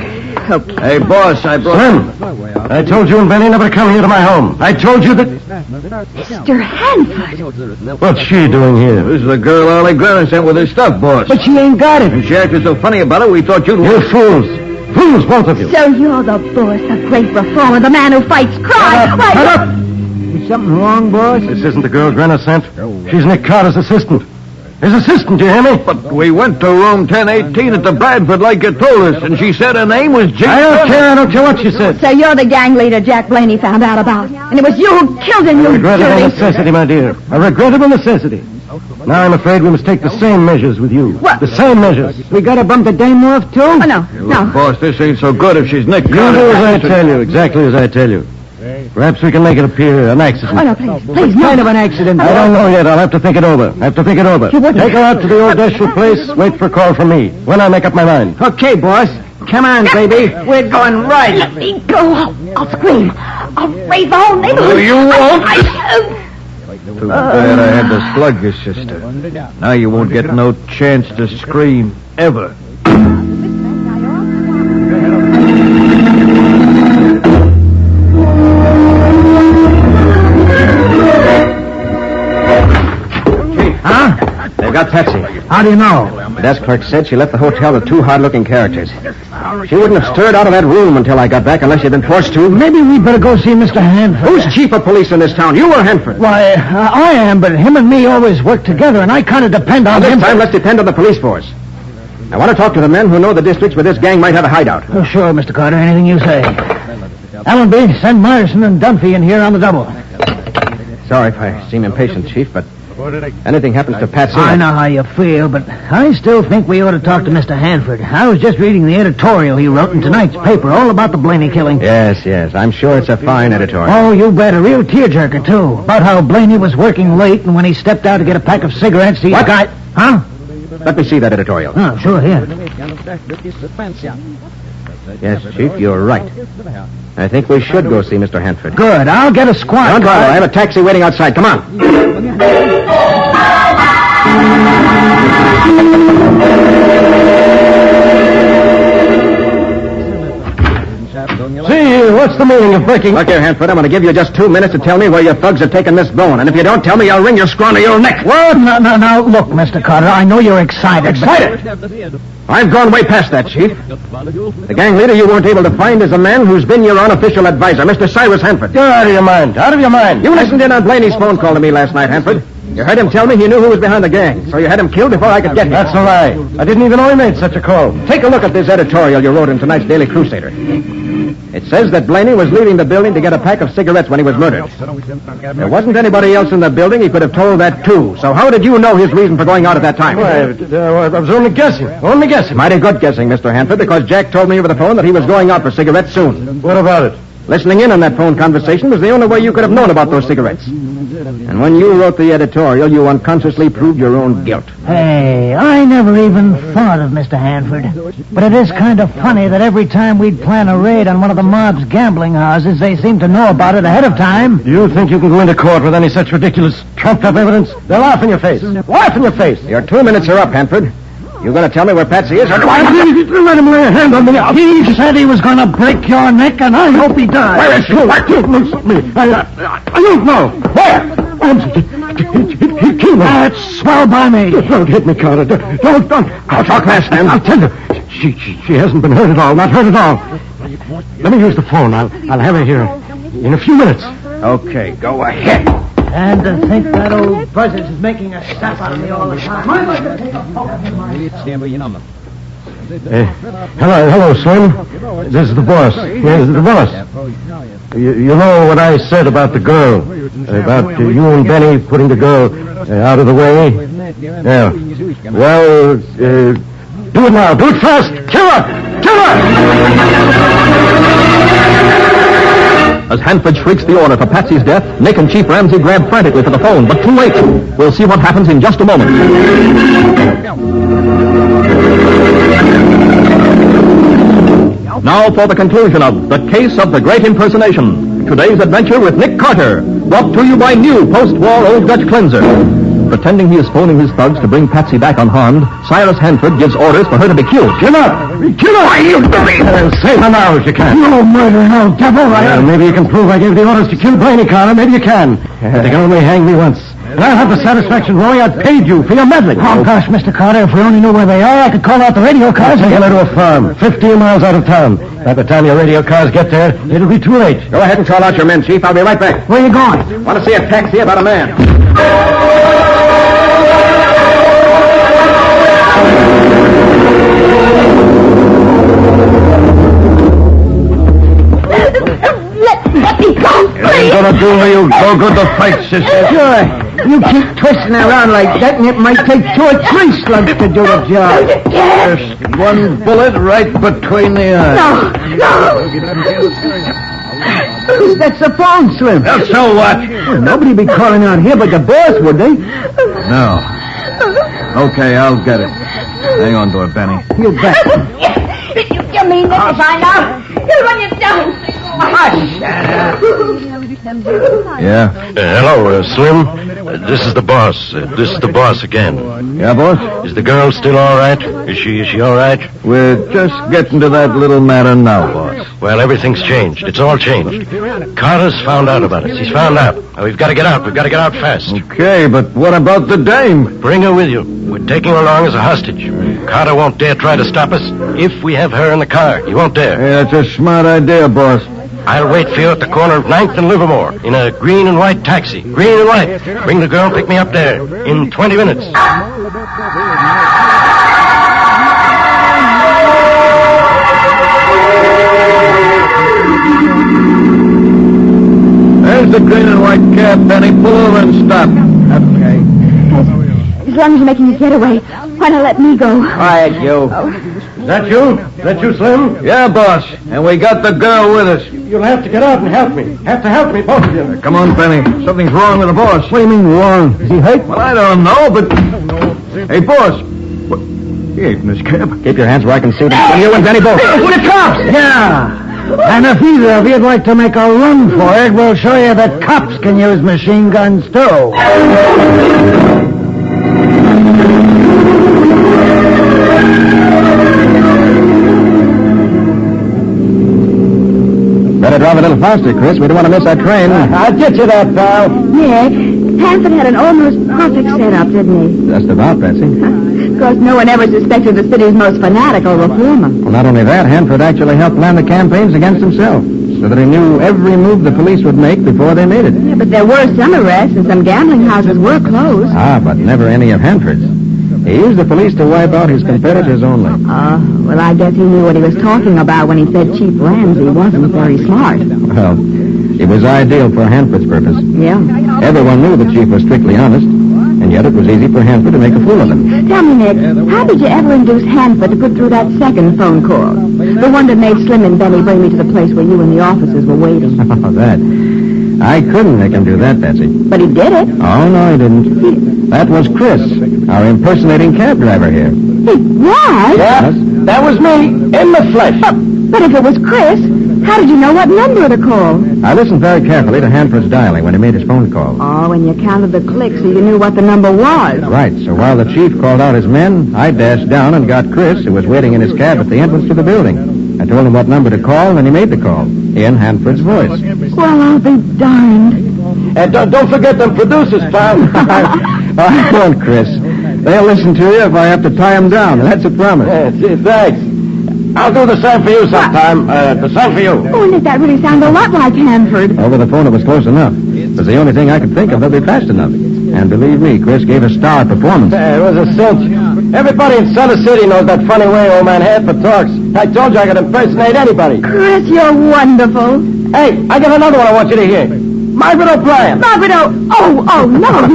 Okay. Hey, boss, I brought... Slim, I told you and Benny never to come here to my home. I told you that... Mr. Hanford. What's she doing here? This is the girl Ollie Grannon sent with his stuff, boss. But she ain't got it. And she acted so funny about it, we thought you'd... You fools. Fools, both of you. So you're the boss, the great reformer, the man who fights crime. Shut up! Is something wrong, boss? This isn't the girl Granner sent. She's Nick Carter's assistant. His assistant, do you hear me? But we went to room 1018 at the Bradford like you told us, and she said her name was Jane. I don't care what she said. So you're the gang leader Jack Blaney found out about. And it was you who killed him, you Regrettable dirty... necessity, my dear. A regrettable necessity. Now I'm afraid we must take the same measures with you. What? The same measures. We got to bump the dame off, too? Oh, no. Boss, this ain't so good if she's Nick Carter. You do as I tell you, exactly as I tell you. Perhaps we can make it appear an accident. Oh, no, please, What kind of an accident? I don't know yet. I'll have to think it over. You wouldn't- Take her out to the old Deshel place. Wait for a call from me. When I make up my mind. Okay, boss. Come on, baby. We're going right. Let me go. I'll scream. I'll raise the whole neighborhood. No, you won't. Too bad I had to slug your sister. Now you won't get no chance to scream, ever. Huh? They've got Patsy. How do you know? The desk clerk said she left the hotel with two hard-looking characters. She wouldn't have stirred out of that room until I got back unless she'd been forced to. Maybe we'd better go see Mr. Hanford. Who's chief of police in this town? You or Hanford? Why, I am, but him and me always work together, and I kind of depend on him. This time, let's depend on the police force. I want to talk to the men who know the districts where this gang might have a hideout. Oh, sure, Mr. Carter. Anything you say. Allenby, send Myerson and Dunphy in here on the double. Sorry if I seem impatient, Chief, but Anything happens to Patsy... I know how you feel, but I still think we ought to talk to Mr. Hanford. I was just reading the editorial he wrote in tonight's paper, all about the Blaney killing. Yes. I'm sure it's a fine editorial. Oh, you bet. A real tearjerker, too. About how Blaney was working late, and when he stepped out to get a pack of cigarettes, he... What? Huh? Let me see that editorial. Oh, sure, here. Yes, Chief, you're right. I think we should go see Mr. Hanford. Good. I'll get a squad. Don't bother. I have a taxi waiting outside. Come on. See, what's the meaning of breaking... Look here, Hanford, I'm going to give you just 2 minutes to tell me where your thugs have taken Miss Bone. And if you don't tell me, I'll wring your scrawny old neck. What? No. Look, Mr. Carter, I know you're excited. Excited? I've gone way past that, Chief. The gang leader you weren't able to find is a man who's been your unofficial advisor, Mr. Cyrus Hanford. You're out of your mind. Out of your mind. You listened in on Blaney's phone call to me last night, Hanford. You heard him tell me he knew who was behind the gang, so you had him killed before I could get him. That's a lie. I didn't even know he made such a call. Take a look at this editorial you wrote in tonight's Daily Crusader. It says that Blaney was leaving the building to get a pack of cigarettes when he was murdered. There wasn't anybody else in the building. He could have told that, too. So how did you know his reason for going out at that time? I was only guessing. Mighty good guessing, Mr. Hanford, because Jack told me over the phone that he was going out for cigarettes soon. What about it? Listening in on that phone conversation was the only way you could have known about those cigarettes. And when you wrote the editorial, you unconsciously proved your own guilt. Hey, I never even thought of Mr. Hanford. But it is kind of funny that every time we'd plan a raid on one of the mob's gambling houses, they seem to know about it ahead of time. You think you can go into court with any such ridiculous, trumped-up evidence? They'll laugh in your face. Laugh in your face. Your 2 minutes are up, Hanford. You going to tell me where Patsy is, or do I... Let him lay a hand on me. He said he was going to break your neck, and I hope he does. Where is she? I don't know. Where? He killed me. That's swell by me. Don't hit me, Carter. Don't. I'll talk fast, man. I'll tell you. She hasn't been hurt at all. Not hurt at all. Let me use the phone. I'll have her here in a few minutes. Okay, go ahead. And to think that old Buzzards is making a sap out of me all the time. Hello, Slim. This is the boss. Yes, the boss. You know what I said about the girl? About you and Benny putting the girl out of the way? Yeah. Well, do it now. Do it fast. Kill her! Kill her! As Hanford shrieks the order for Patsy's death, Nick and Chief Ramsey grab frantically for the phone, but too late. We'll see what happens in just a moment. Now for the conclusion of The Case of the Great Impersonation. Today's adventure with Nick Carter, brought to you by new post-war Old Dutch Cleanser. Pretending he is phoning his thugs to bring Patsy back unharmed, Cyrus Hanford gives orders for her to be killed. Kill her! Kill her! Why, you dirty! Save her now if you can. You murdering old devil! Maybe you can prove I gave the orders to kill Blaney, Carter. Maybe you can. But they can only hang me once. And I'll have the satisfaction knowing I paid you for your meddling. Oh, gosh, Mr. Carter, if we only knew where they are, I could call out the radio cars. Take her to a farm, 15 miles out of town. By the time your radio cars get there, it'll be too late. Go ahead and call out your men, Chief. I'll be right back. Where are you going? Want to see a taxi about a man. Let me go, please. Gonna do where you go good to fight, sister. Sure. You keep twisting around like that, and it might take 2 or 3 slugs to do the job. Just one bullet right between the eyes. No. That's the phone, Slim. Well, so what? Well, nobody'd be calling out here but the boss, would they? No. Okay, I'll get it. Hang on to it, Benny. You bet. You mean this if I know? You'll run you down. Yeah? Hello, Slim. This is the boss. This is the boss again. Yeah, boss? Is the girl still all right? Is she all right? We're just getting to that little matter now, boss. Well, everything's changed. It's all changed. Carter's found out about us. He's found out. Now, we've got to get out. We've got to get out fast. Okay, but what about the dame? Bring her with you. We're taking her along as a hostage. Carter won't dare try to stop us if we have her in the car. He won't dare. Yeah, that's a smart idea, boss. I'll wait for you at the corner of 9th and Livermore in a green and white taxi. Green and white. Bring the girl, pick me up there in 20 minutes. There's the green and white cab, Benny. Pull over and stop. Okay. As long as you're making a getaway, why not let me go? Quiet, you. Is that you? Is that you, Slim? Yeah, boss. And we got the girl with us. You'll have to get out and help me. Have to help me, both of you. Come on, Penny. Something's wrong with the boss. What do you mean wrong? Is he hurt? Well, I don't know, but... Hey, boss. What? He ain't in his cab. Keep your hands where I can see them. You and Benny both. With the cops! Yeah. And if either of you'd like to make a run for it, we'll show you that cops can use machine guns, too. Better drive a little faster, Chris. We don't want to miss our train. I'll get you that, pal. Nick, Hanford had an almost perfect setup, didn't he? Just about, Betsy. Of course, no one ever suspected the city's most fanatical reformer. Well, not only that, Hanford actually helped plan the campaigns against himself, so that he knew every move the police would make before they made it. Yeah, but there were some arrests and some gambling houses were closed. Ah, but never any of Hanford's. He used the police to wipe out his competitors only. Well, I guess he knew what he was talking about when he said Chief Ramsey wasn't very smart. Well, it was ideal for Hanford's purpose. Yeah. Everyone knew the chief was strictly honest, and yet it was easy for Hanford to make a fool of him. Tell me, Nick, how did you ever induce Hanford to put through that second phone call? The one that made Slim and Benny bring me to the place where you and the officers were waiting. Oh, that. I couldn't make him do that, Betsy. But he did it. Oh, no, he didn't. That was Chris, our impersonating cab driver here. He was? Yes, that was me, in the flesh. But if it was Chris, how did you know what number to call? I listened very carefully to Hanford's dialing when he made his phone call. Oh, and you counted the clicks so you knew what the number was. Right, so while the chief called out his men, I dashed down and got Chris, who was waiting in his cab at the entrance to the building. I told him what number to call, and then he made the call, in Hanford's voice. Well, I'll be darned. And don't forget them producers, pal. I won't, Chris. They'll listen to you if I have to tie them down. That's a promise. Gee, thanks. I'll do the same for you sometime. The same for you. Oh, Nick, that really sounded a lot like Hanford. Over the phone, it was close enough. It was the only thing I could think of that'd be fast enough. And believe me, Chris gave a star performance. It was a cinch. Everybody in Center City knows that funny way old man Hanford talks. I told you I could impersonate anybody. Chris, you're wonderful. Hey, I got another one I want you to hear. Margaret O'Brien. Margaret Oh, no.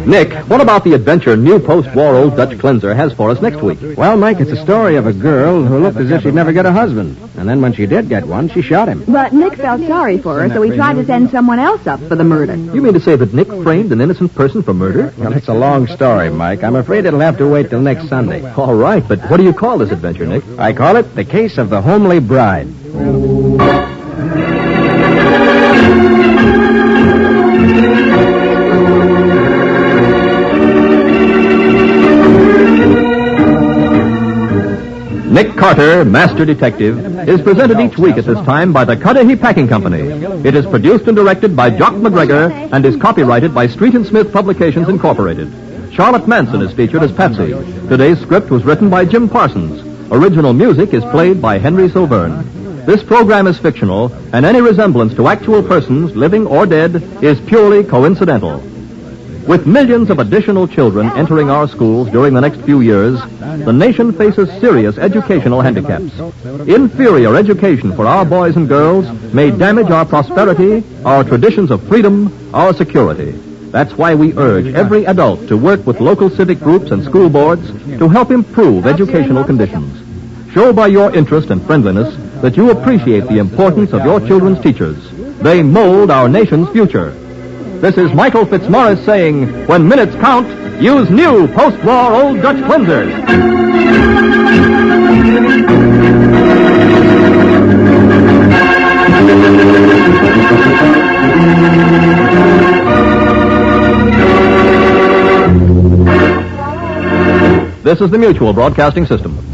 Nick, what about the adventure new post-war Old Dutch Cleanser has for us next week? Well, Mike, it's a story of a girl who looked as if she'd never get a husband. And then when she did get one, she shot him. But Nick felt sorry for her, so he tried to send someone else up for the murder. You mean to say that Nick framed an innocent person for murder? Well, it's a long story, Mike. I'm afraid it'll have to wait till next Sunday. All right, but what do you call this adventure, Nick? I call it The Case of the Homely Bride. Nick Carter, Master Detective, is presented each week at this time by the Cudahy Packing Company. It is produced and directed by Jock McGregor and is copyrighted by Street and Smith Publications, Incorporated. Charlotte Manson is featured as Patsy. Today's script was written by Jim Parsons. Original music is played by Henry Silverne. This program is fictional, and any resemblance to actual persons, living or dead, is purely coincidental. With millions of additional children entering our schools during the next few years, the nation faces serious educational handicaps. Inferior education for our boys and girls may damage our prosperity, our traditions of freedom, our security. That's why we urge every adult to work with local civic groups and school boards to help improve educational conditions. Show by your interest and friendliness that you appreciate the importance of your children's teachers. They mold our nation's future. This is Michael Fitzmaurice saying, when minutes count, use new post-war Old Dutch cleansers. This is the Mutual Broadcasting System.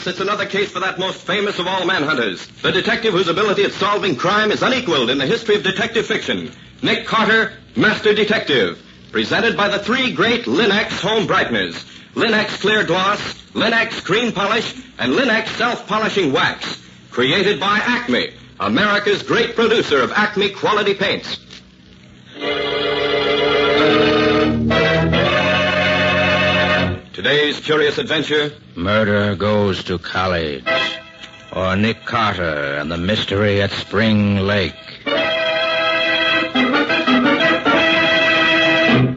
It's another case for that most famous of all manhunters, the detective whose ability at solving crime is unequaled in the history of detective fiction. Nick Carter, Master Detective. presented by the three great Linex home brighteners, Linex Clear Gloss, Linex Cream Polish, and Linex Self-Polishing Wax, created by Acme, America's great producer of Acme quality paints. Today's curious adventure: Murder Goes to College, or Nick Carter and the Mystery at Spring Lake.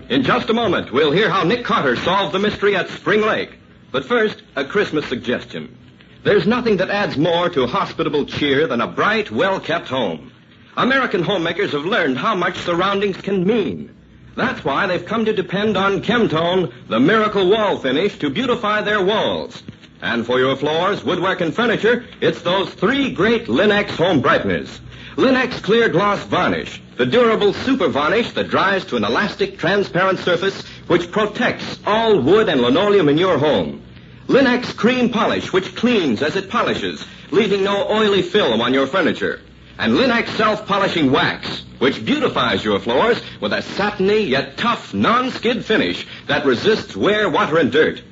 In just a moment, we'll hear how Nick Carter solved the mystery at Spring Lake. But first, a Christmas suggestion. There's nothing that adds more to hospitable cheer than a bright, well-kept home. American homemakers have learned how much surroundings can mean. That's why they've come to depend on Chemtone, the miracle wall finish, to beautify their walls. And for your floors, woodwork, and furniture, it's those three great Linex home brighteners. Linex Clear Gloss Varnish, the durable super varnish that dries to an elastic, transparent surface which protects all wood and linoleum in your home. Linex Cream Polish, which cleans as it polishes, leaving no oily film on your furniture. And Linex Self-Polishing Wax, which beautifies your floors with a satiny yet tough, non-skid finish that resists wear, water, and dirt.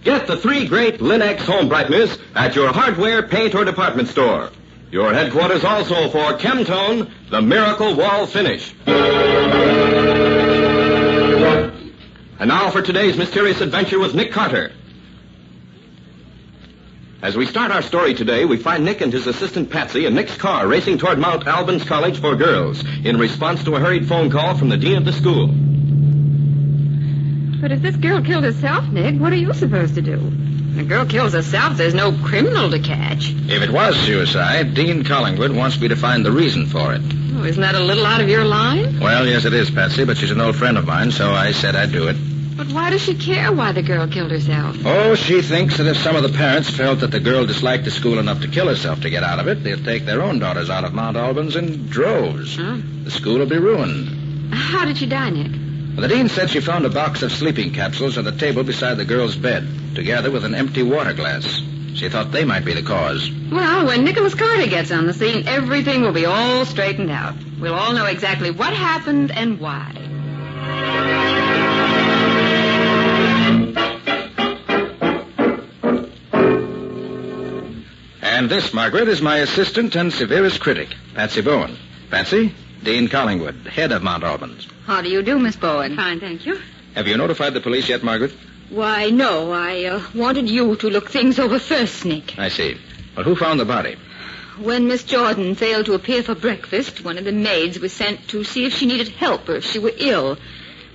Get the three great Linex home brighteners at your hardware, paint, or department store. Your headquarters also for Chemtone, the miracle wall finish. And now for today's mysterious adventure with Nick Carter. As we start our story today, we find Nick and his assistant Patsy in Nick's car racing toward Mount Albans College for Girls in response to a hurried phone call from the dean of the school. But if this girl killed herself, Nick, what are you supposed to do? When a girl kills herself, there's no criminal to catch. If it was suicide, Dean Collingwood wants me to find the reason for it. Oh, isn't that a little out of your line? Well, yes, it is, Patsy, but she's an old friend of mine, so I said I'd do it. But why does she care why the girl killed herself? Oh, she thinks that if some of the parents felt that the girl disliked the school enough to kill herself to get out of it, they'll take their own daughters out of Mount Albans in droves. Huh? The school will be ruined. How did she die, Nick? Well, the dean said she found a box of sleeping capsules on the table beside the girl's bed, together with an empty water glass. She thought they might be the cause. Well, when Nicholas Carter gets on the scene, everything will be all straightened out. We'll all know exactly what happened and why. And this, Margaret, is my assistant and severest critic, Patsy Bowen. Patsy, Dean Collingwood, head of Mount Albans. How do you do, Miss Bowen? Fine, thank you. Have you notified the police yet, Margaret? Why, no. I wanted you to look things over first, Nick. I see. Well, who found the body? When Miss Jordan failed to appear for breakfast, one of the maids was sent to see if she needed help or if she were ill.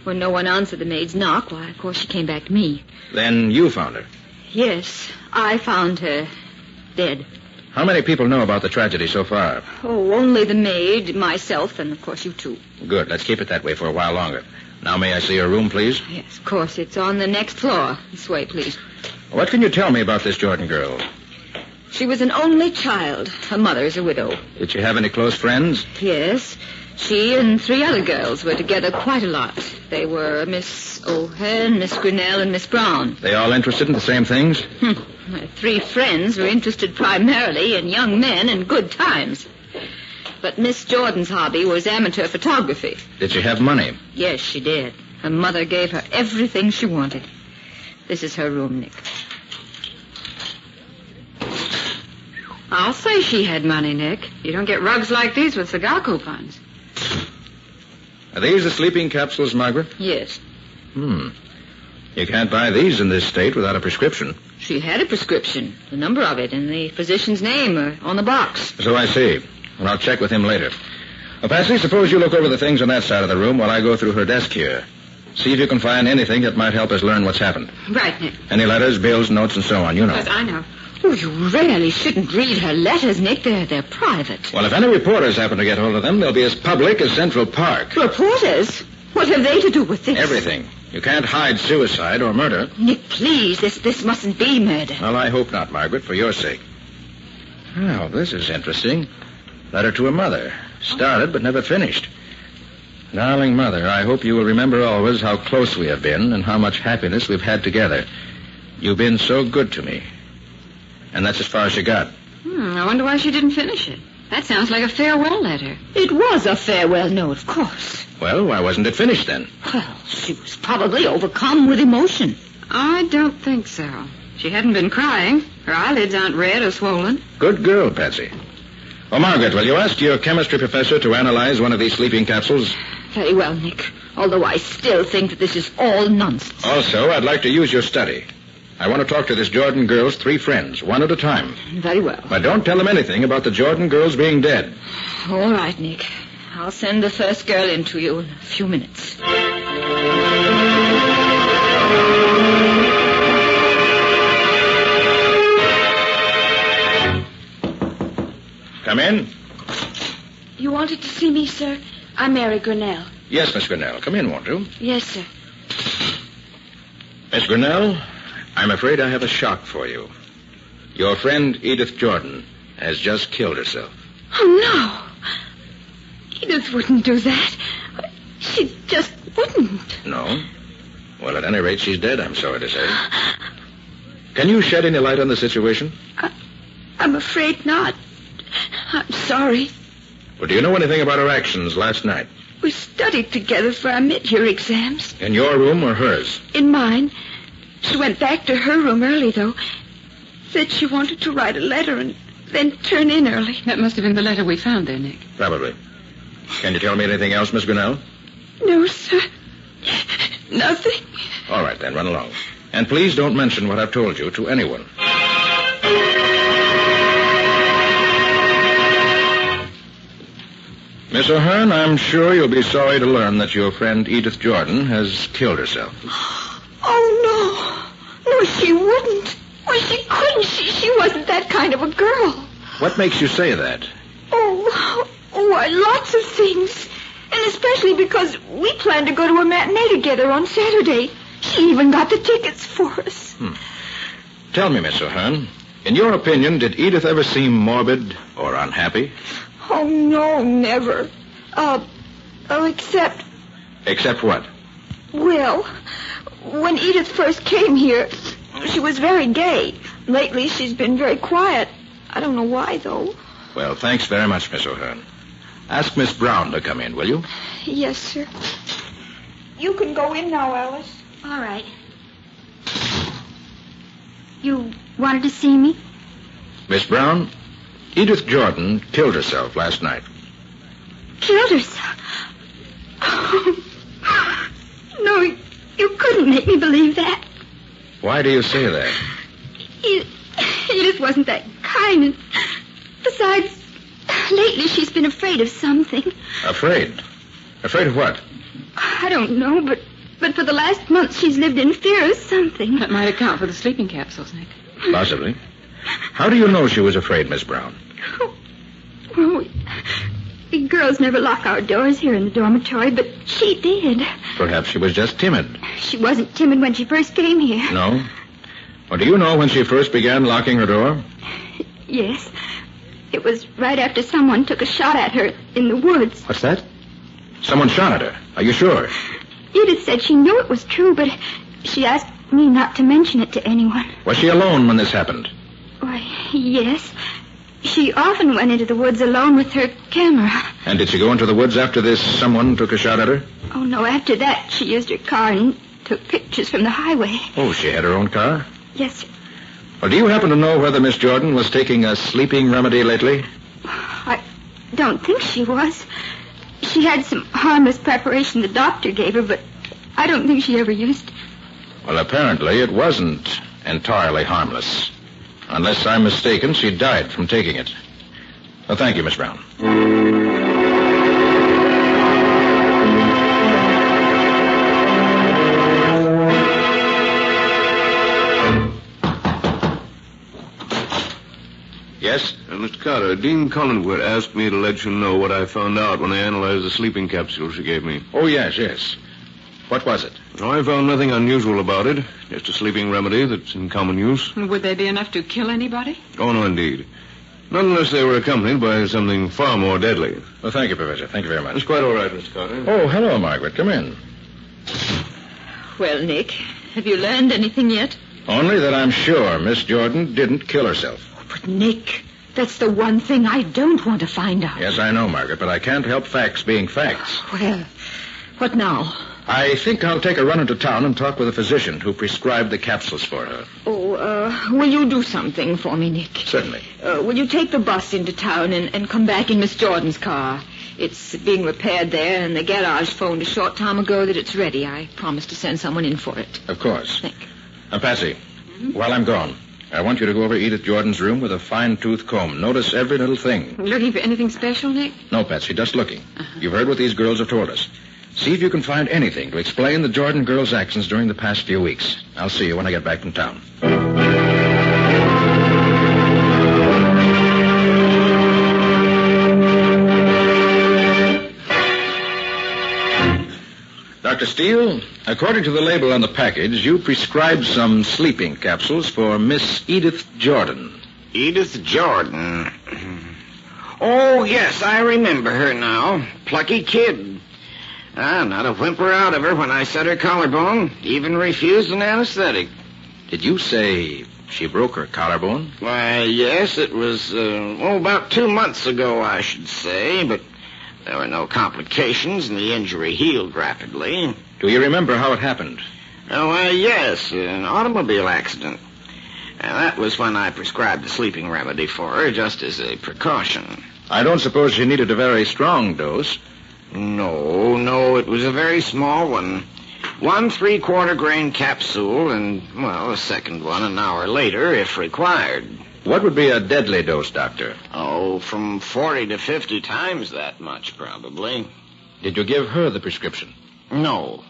When no one answered the maid's knock, why, of course, she came back to me. Then you found her? Yes, I found her dead. How many people know about the tragedy so far? Oh, only the maid, myself, and, of course, you two. Good. Let's keep it that way for a while longer. Now, may I see your room, please? Yes, of course. It's on the next floor. This way, please. What can you tell me about this Jordan girl? She was an only child. Her mother is a widow. Did she have any close friends? Yes. She and three other girls were together quite a lot. They were Miss O'Hare, Miss Grinnell, and Miss Brown. They all interested in the same things? My three friends were interested primarily in young men and good times. But Miss Jordan's hobby was amateur photography. Did she have money? Yes, she did. Her mother gave her everything she wanted. This is her room, Nick. I'll say she had money, Nick. You don't get rugs like these with cigar coupons. Are these the sleeping capsules, Margaret? Yes. You can't buy these in this state without a prescription. She had a prescription, the number of it, and the physician's name on the box. So I see. And I'll check with him later. Well, Patsy, suppose you look over the things on that side of the room while I go through her desk here. See if you can find anything that might help us learn what's happened. Right, Nick. Any letters, bills, notes, and so on, you know. Yes, I know. Oh, you really shouldn't read her letters, Nick. They're private. Well, if any reporters happen to get hold of them, they'll be as public as Central Park. Reporters? What have they to do with this? Everything. You can't hide suicide or murder. Nick, please, this mustn't be murder. Well, I hope not, Margaret, for your sake. Well, this is interesting. Letter to her mother. Started but never finished. Darling Mother, I hope you will remember always how close we have been and how much happiness we've had together. You've been so good to me. And that's as far as she got. I wonder why she didn't finish it. That sounds like a farewell letter. It was a farewell note, of course. Well, why wasn't it finished then? Well, she was probably overcome with emotion. I don't think so. She hadn't been crying. Her eyelids aren't red or swollen. Good girl, Patsy. Oh, Margaret, will you ask your chemistry professor to analyze one of these sleeping capsules? Very well, Nick. Although I still think that this is all nonsense. Also, I'd like to use your study. I want to talk to this Jordan girl's 3 friends, one at a time. Very well. But don't tell them anything about the Jordan girls being dead. All right, Nick. I'll send the first girl in to you in a few minutes. Come in. You wanted to see me, sir? I'm Mary Grinnell. Yes, Miss Grinnell. Come in, won't you? Yes, sir. Miss Grinnell, I'm afraid I have a shock for you. Your friend Edith Jordan has just killed herself. Oh, no. Edith wouldn't do that. She just wouldn't. No? Well, at any rate, she's dead, I'm sorry to say. Can you shed any light on the situation? I'm afraid not. I'm sorry. Well, do you know anything about her actions last night? We studied together for our mid-year exams. In your room or hers? In mine. She went back to her room early, though. Said she wanted to write a letter and then turn in early. That must have been the letter we found there, Nick. Probably. Can you tell me anything else, Miss Grinnell? No, sir. Nothing. All right, then, run along. And please don't mention what I've told you to anyone. Miss O'Hearn, I'm sure you'll be sorry to learn that your friend Edith Jordan has killed herself. Oh, no. No, she wouldn't. Well, she couldn't. She wasn't that kind of a girl. What makes you say that? Oh, lots of things. And especially because we planned to go to a matinee together on Saturday. She even got the tickets for us. Tell me, Miss O'Hearn, in your opinion, did Edith ever seem morbid or unhappy? Oh, no, never. Except... Except what? Well, when Edith first came here, she was very gay. Lately, she's been very quiet. I don't know why, though. Well, thanks very much, Miss O'Hearn. Ask Miss Brown to come in, will you? Yes, sir. You can go in now, Alice. All right. You wanted to see me? Miss Brown, Edith Jordan killed herself last night. Killed herself? Oh, no, you couldn't make me believe that. Why do you say that? Edith wasn't that kind. And besides, lately she's been afraid of something. Afraid? Afraid of what? I don't know, but for the last month she's lived in fear of something. That might account for the sleeping capsules, Nick. Possibly. How do you know she was afraid, Miss Brown? Well, we girls never lock our doors here in the dormitory, but she did. Perhaps she was just timid. She wasn't timid when she first came here. No? Well, do you know when she first began locking her door? Yes. It was right after someone took a shot at her in the woods. What's that? Someone shot at her. Are you sure? Edith said she knew it was true, but she asked me not to mention it to anyone. Was she alone when this happened? Why, yes. She often went into the woods alone with her camera. And did she go into the woods after this someone took a shot at her? Oh, no, after that she used her car and took pictures from the highway. Oh, she had her own car? Yes, sir. Well, do you happen to know whether Miss Jordan was taking a sleeping remedy lately? I don't think she was. She had some harmless preparation the doctor gave her, but I don't think she ever used it. Well, apparently it wasn't entirely harmless. Unless I'm mistaken, she died from taking it. Well, thank you, Miss Brown. Yes? Mr. Carter, Dean Collingwood asked me to let you know what I found out when I analyzed the sleeping capsule she gave me. Oh, yes. What was it? I found nothing unusual about it. Just a sleeping remedy that's in common use. Would they be enough to kill anybody? Oh, no, indeed. Not unless they were accompanied by something far more deadly. Well, thank you, Professor. Thank you very much. It's quite all right, Mr. Carter. Oh, hello, Margaret. Come in. Well, Nick, have you learned anything yet? Only that I'm sure Miss Jordan didn't kill herself. But, Nick, That's the one thing I don't want to find out. Yes, I know, Margaret, but I can't help facts being facts. Well, what now? I think I'll take a run into town and talk with a physician who prescribed the capsules for her. Will you do something for me, Nick? Certainly. Will you take the bus into town and come back in Miss Jordan's car? It's being repaired there, and the garage phoned a short time ago that it's ready. I promised to send someone in for it. Of course. Nick. Patsy, while I'm gone, I want you to go over Edith Jordan's room with a fine-tooth comb. Notice every little thing. Looking for anything special, Nick? No, Patsy, just looking. You've heard what these girls have told us. See if you can find anything to explain the Jordan girls' actions during the past few weeks. I'll see you when I get back from town. Dr. Steele, according to the label on the package, you prescribed some sleeping capsules for Miss Edith Jordan. Edith Jordan? Oh, yes, I remember her now. Plucky kid. Not a whimper out of her when I set her collarbone. Even refused an anesthetic. Did you say she broke her collarbone? Why, yes, it was, about 2 months ago, I should say, but there were no complications and the injury healed rapidly. Do you remember how it happened? Oh, yes, an automobile accident. That was when I prescribed the sleeping remedy for her, just as a precaution. I don't suppose she needed a very strong dose. No, it was a very small one. 1 3/4 grain capsule and, a second one an hour later, if required. What would be a deadly dose, Doctor? Oh, from 40 to 50 times that much, probably. Did you give her the prescription? No,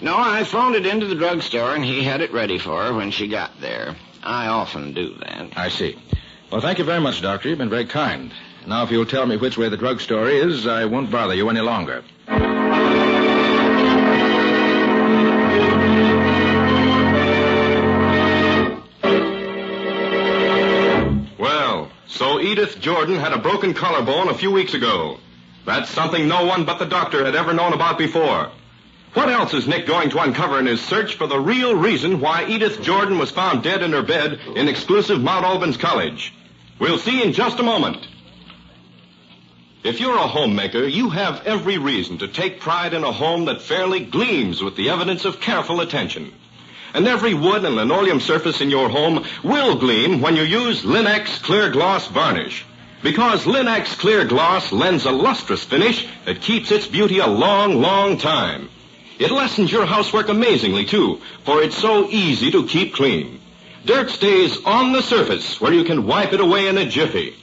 I phoned it into the drugstore, and he had it ready for her when she got there. I often do that. I see. Well, thank you very much, Doctor. You've been very kind. Now, if you'll tell me which way the drugstore is, I won't bother you any longer. Well, so Edith Jordan had a broken collarbone a few weeks ago. That's something no one but the doctor had ever known about before. What else is Nick going to uncover in his search for the real reason why Edith Jordan was found dead in her bed in exclusive Mount Albans College? We'll see in just a moment. If you're a homemaker, you have every reason to take pride in a home that fairly gleams with the evidence of careful attention. And every wood and linoleum surface in your home will gleam when you use Linex Clear Gloss Varnish. Because Linex Clear Gloss lends a lustrous finish that keeps its beauty a long, long time. It lessens your housework amazingly, too, for it's so easy to keep clean. Dirt stays on the surface where you can wipe it away in a jiffy.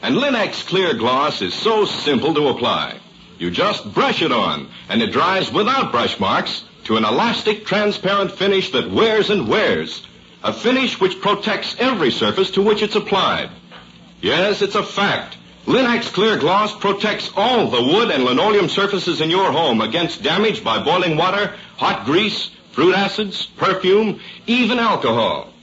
And Linex Clear Gloss is so simple to apply. You just brush it on, and it dries without brush marks to an elastic, transparent finish that wears and wears. A finish which protects every surface to which it's applied. Yes, it's a fact. Linex Clear Gloss protects all the wood and linoleum surfaces in your home against damage by boiling water, hot grease, fruit acids, perfume, even alcohol.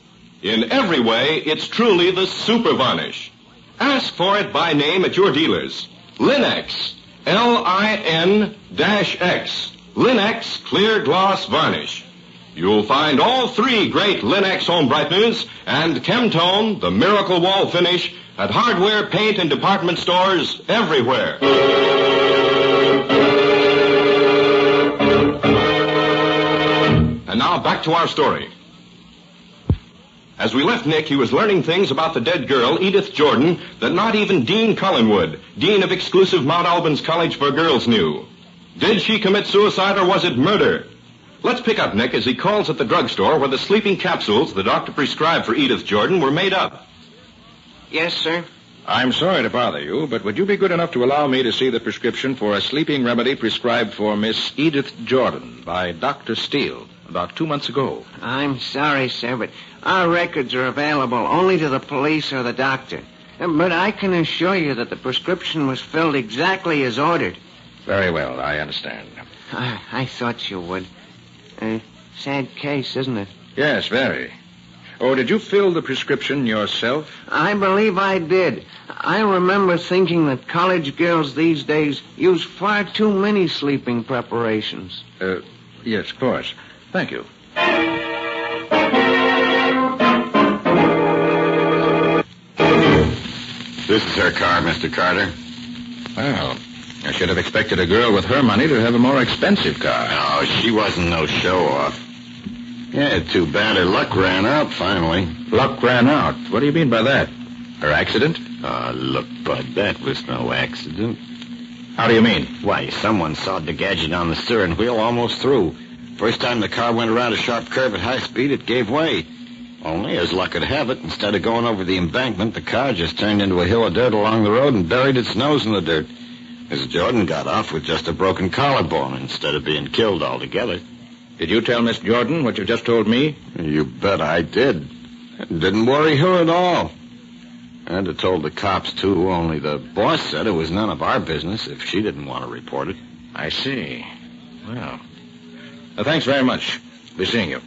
In every way, it's truly the super varnish. Ask for it by name at your dealers. Linex, L-I-N-X, Linex Clear Gloss Varnish. You'll find all 3 great Linex home brighteners and Chemtone, the miracle wall finish, at hardware, paint, and department stores everywhere. And now back to our story. As we left Nick, he was learning things about the dead girl, Edith Jordan, that not even Dean Cullenwood, dean of exclusive Mount Albans College for Girls, knew. Did she commit suicide or was it murder? Let's pick up Nick as he calls at the drugstore where the sleeping capsules the doctor prescribed for Edith Jordan were made up. Yes, sir. I'm sorry to bother you, but would you be good enough to allow me to see the prescription for a sleeping remedy prescribed for Miss Edith Jordan by Dr. Steele about 2 months ago? I'm sorry, sir, but our records are available only to the police or the doctor. But I can assure you that the prescription was filled exactly as ordered. Very well, I understand. I thought you would. Sad case, isn't it? Yes, very. Oh, did you fill the prescription yourself? I believe I did. I remember thinking that college girls these days use far too many sleeping preparations. Yes, of course. Thank you. This is her car, Mr. Carter. Well, I should have expected a girl with her money to have a more expensive car. No, she wasn't no show-off. Yeah, too bad her luck ran out finally. Luck ran out? What do you mean by that? Her accident? Look, Bud, that was no accident. How do you mean? Why, someone sawed the gadget on the steering wheel almost through. First time the car went around a sharp curve at high speed, it gave way. Only, as luck would have it, instead of going over the embankment, the car just turned into a hill of dirt along the road and buried its nose in the dirt. Mrs. Jordan got off with just a broken collarbone instead of being killed altogether. Did you tell Miss Jordan what you just told me? You bet I did. It didn't worry her at all. I'd have told the cops, too, only the boss said it was none of our business if she didn't want to report it. I see. Well, thanks very much. Be seeing you.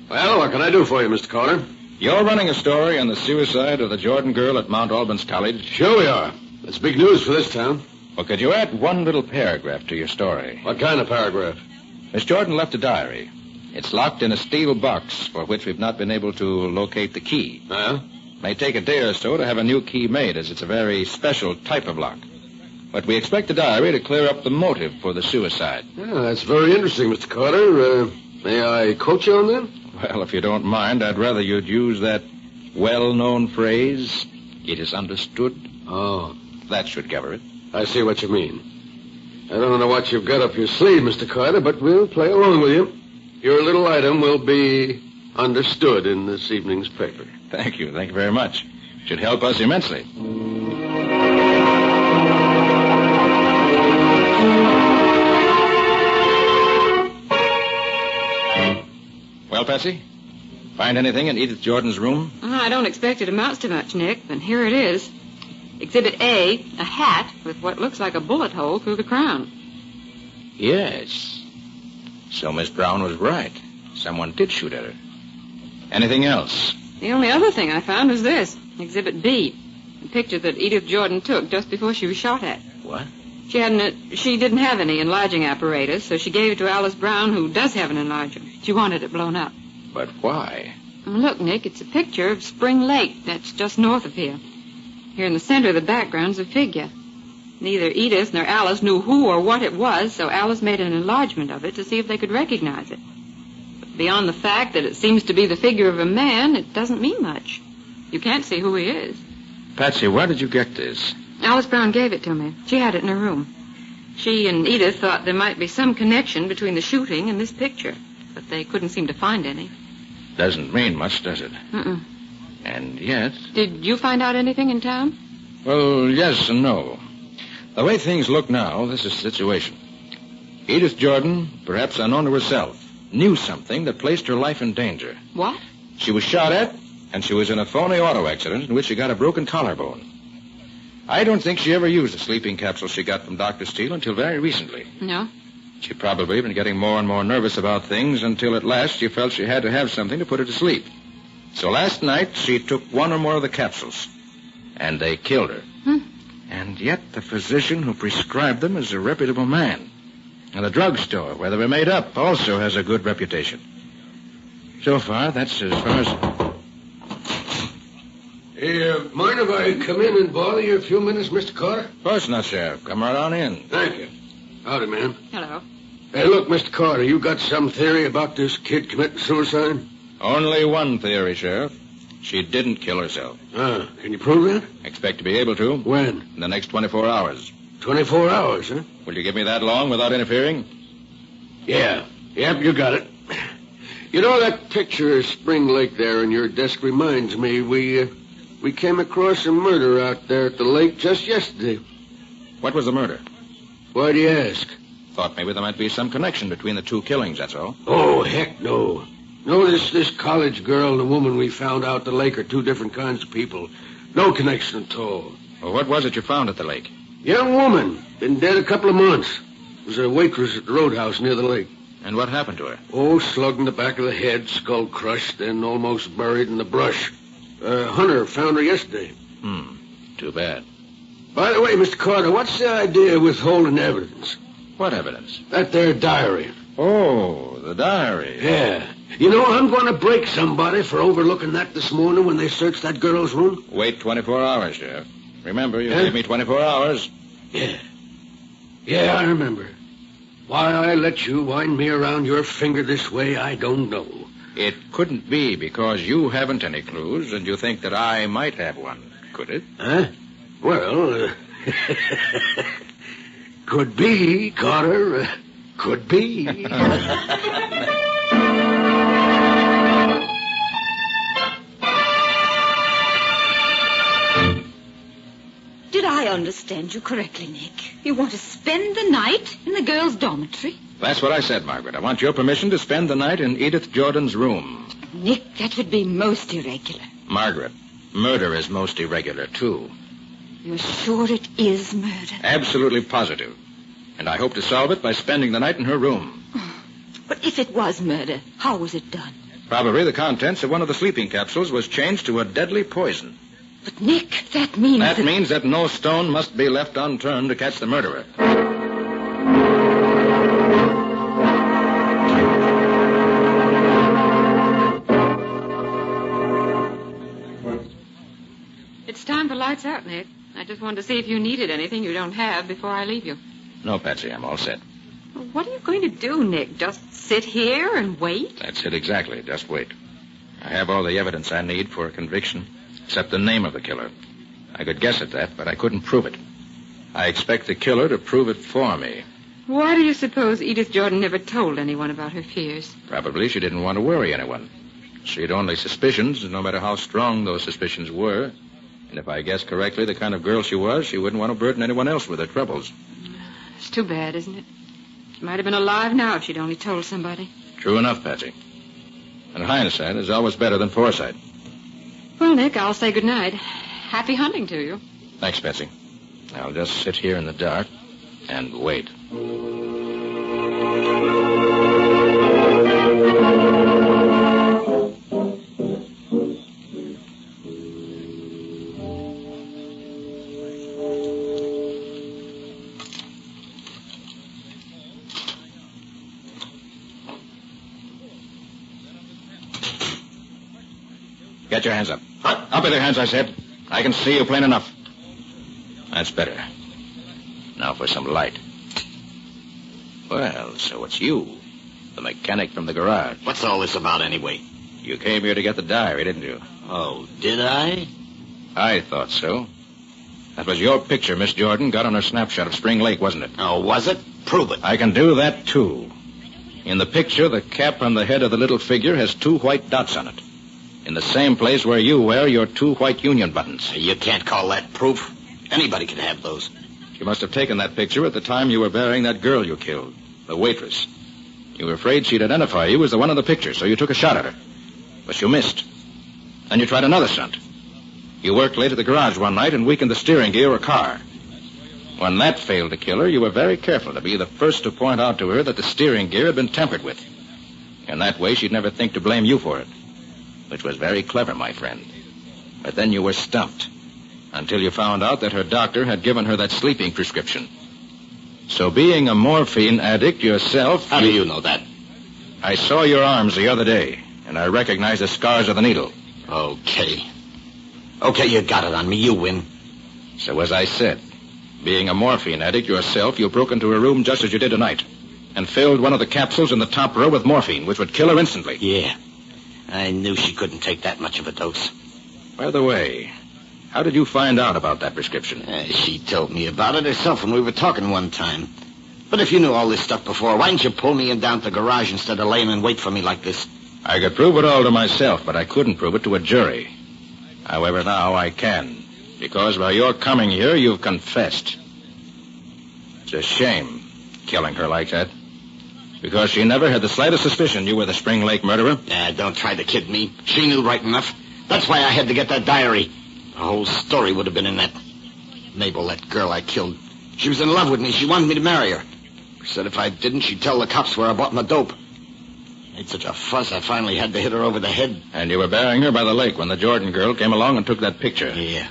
Well, what can I do for you, Mr. Carter? You're running a story on the suicide of the Jordan girl at Mount Albans College? Sure we are. That's big news for this town. Well, could you add one little paragraph to your story? What kind of paragraph? Miss Jordan left a diary. It's locked in a steel box for which we've not been able to locate the key. Huh? May take a day or so to have a new key made, as it's a very special type of lock. But we expect the diary to clear up the motive for the suicide. Yeah, that's very interesting, Mr. Carter. May I coach you on that? Well, if you don't mind, I'd rather you'd use that well-known phrase, "It is understood." Oh. That should cover it. I see what you mean. I don't know what you've got up your sleeve, Mr. Carter, but we'll play along with you. Your little item will be understood in this evening's paper. Thank you. Thank you very much. Should help us immensely. Well, Patsy? Find anything in Edith Jordan's room? I don't expect it amounts to much, Nick, but here it is. Exhibit A, a hat with what looks like a bullet hole through the crown. Yes. So Miss Brown was right. Someone did shoot at her. Anything else? The only other thing I found was this, Exhibit B, a picture that Edith Jordan took just before she was shot at. What? She didn't have any enlarging apparatus, so she gave it to Alice Brown, who does have an enlarger. She wanted it blown up. But why? Look, Nick, it's a picture of Spring Lake. That's just north of here. Here in the center of the background's a figure. Neither Edith nor Alice knew who or what it was, so Alice made an enlargement of it to see if they could recognize it. But beyond the fact that it seems to be the figure of a man, it doesn't mean much. You can't see who he is. Patsy, where did you get this? Alice Brown gave it to me. She had it in her room. She and Edith thought there might be some connection between the shooting and this picture, but they couldn't seem to find any. Doesn't mean much, does it? Mm-mm. And yet... Did you find out anything in town? Well, yes and no. The way things look now, this is the situation. Edith Jordan, perhaps unknown to herself, knew something that placed her life in danger. What? She was shot at, and she was in a phony auto accident in which she got a broken collarbone. I don't think she ever used the sleeping capsule she got from Dr. Steele until very recently. No? She'd probably been getting more and more nervous about things until at last she felt she had to have something to put her to sleep. So last night, she took one or more of the capsules, and they killed her. And yet the physician who prescribed them is a reputable man. And the drugstore where they were made up also has a good reputation. So far, that's as far as... Hey, mind if I come in and bother you a few minutes, Mr. Carter? Of course not, Sheriff. Come right on in. Thank you. Howdy, man. Hello. Hey, look, Mr. Carter, you got some theory about this kid committing suicide? Only one theory, Sheriff. She didn't kill herself. Can you prove that? Expect to be able to. When? In the next 24 hours. 24 hours, huh? Will you give me that long without interfering? Yeah. Yep, you got it. You know, that picture of Spring Lake there in your desk reminds me, we came across a murder out there at the lake just yesterday. What was the murder? Why do you ask? Thought maybe there might be some connection between the two killings, that's all. Oh, heck no. No, this college girl and the woman we found out at the lake are two different kinds of people. No connection at all. Well, what was it you found at the lake? Young woman. Been dead a couple of months. Was a waitress at the roadhouse near the lake. And what happened to her? Oh, slugged in the back of the head, skull crushed, then almost buried in the brush. Hunter found her yesterday. Too bad. By the way, Mr. Carter, what's the idea of withholding evidence? What evidence? That there diary. Oh, the diary. Yeah. You know, I'm going to break somebody for overlooking that this morning when they searched that girl's room. Wait 24 hours, Sheriff. Remember, you gave me 24 hours. Yeah. Yeah, I remember. Why I let you wind me around your finger this way, I don't know. It couldn't be because you haven't any clues and you think that I might have one, could it? Huh? Well, could be, Carter. Could be. Did I understand you correctly, Nick? You want to spend the night in the girls' dormitory? That's what I said, Margaret. I want your permission to spend the night in Edith Jordan's room. Nick, that would be most irregular. Margaret, murder is most irregular, too. You're sure it is murder? Absolutely positive. And I hope to solve it by spending the night in her room. But if it was murder, how was it done? Probably the contents of one of the sleeping capsules was changed to a deadly poison. But, Nick, that means... That means that no stone must be left unturned to catch the murderer. It's time for lights out, Nick. I just wanted to see if you needed anything you don't have before I leave you. No, Patsy, I'm all set. Well, what are you going to do, Nick? Just sit here and wait? That's it exactly. Just wait. I have all the evidence I need for a conviction, except the name of the killer. I could guess at that, but I couldn't prove it. I expect the killer to prove it for me. Why do you suppose Edith Jordan never told anyone about her fears? Probably she didn't want to worry anyone. She'd only suspicions, no matter how strong those suspicions were. And if I guessed correctly the kind of girl she was, she wouldn't want to burden anyone else with her troubles. It's too bad, isn't it? She might have been alive now if she'd only told somebody. True enough, Patsy. And hindsight is always better than foresight. Well, Nick, I'll say goodnight. Happy hunting to you. Thanks, Patsy. I'll just sit here in the dark and wait. Get your hands up. Up with your hands, I said. I can see you plain enough. That's better. Now for some light. Well, so it's you, the mechanic from the garage. What's all this about anyway? You came here to get the diary, didn't you? Oh, did I? I thought so. That was your picture Miss Jordan got on her snapshot of Spring Lake, wasn't it? Oh, was it? Prove it. I can do that, too. In the picture, the cap on the head of the little figure has 2 white dots on it. In the same place where you wear your 2 white union buttons. You can't call that proof. Anybody can have those. You must have taken that picture at the time you were burying that girl you killed, the waitress. You were afraid she'd identify you as the one in the picture, so you took a shot at her. But you missed. Then you tried another stunt. You worked late at the garage one night and weakened the steering gear of a car. When that failed to kill her, you were very careful to be the first to point out to her that the steering gear had been tampered with. In that way, she'd never think to blame you for it. Which was very clever, my friend. But then you were stumped. Until you found out that her doctor had given her that sleeping prescription. So being a morphine addict yourself... How do you know that? I saw your arms the other day, and I recognized the scars of the needle. Okay. Okay, you got it on me. You win. So as I said, being a morphine addict yourself, you broke into her room just as you did tonight, and filled one of the capsules in the top row with morphine, which would kill her instantly. Yeah. I knew she couldn't take that much of a dose. By the way, how did you find out about that prescription? She told me about it herself when we were talking one time. But if you knew all this stuff before, why didn't you pull me in down to the garage instead of laying in wait for me like this? I could prove it all to myself, but I couldn't prove it to a jury. However, now I can. Because by your coming here, you've confessed. It's a shame, killing her like that. Because she never had the slightest suspicion you were the Spring Lake murderer. Don't try to kid me. She knew right enough. That's why I had to get that diary. The whole story would have been in that. Mabel, that girl I killed. She was in love with me. She wanted me to marry her. She said if I didn't, she'd tell the cops where I bought my dope. Made such a fuss, I finally had to hit her over the head. And you were burying her by the lake when the Jordan girl came along and took that picture. Yeah.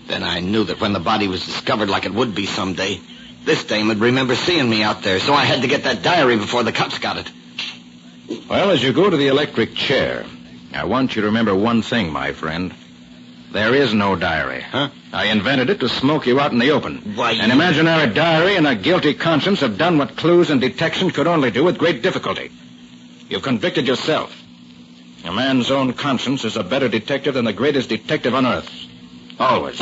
Then I knew that when the body was discovered like it would be someday, This dame would remember seeing me out there, so I had to get that diary before the cops got it. Well, as you go to the electric chair, I want you to remember one thing, my friend. There is no diary. Huh? I invented it to smoke you out in the open. Why, An imaginary diary and a guilty conscience have done what clues and detection could only do with great difficulty. You've convicted yourself. A man's own conscience is a better detective than the greatest detective on earth. Always.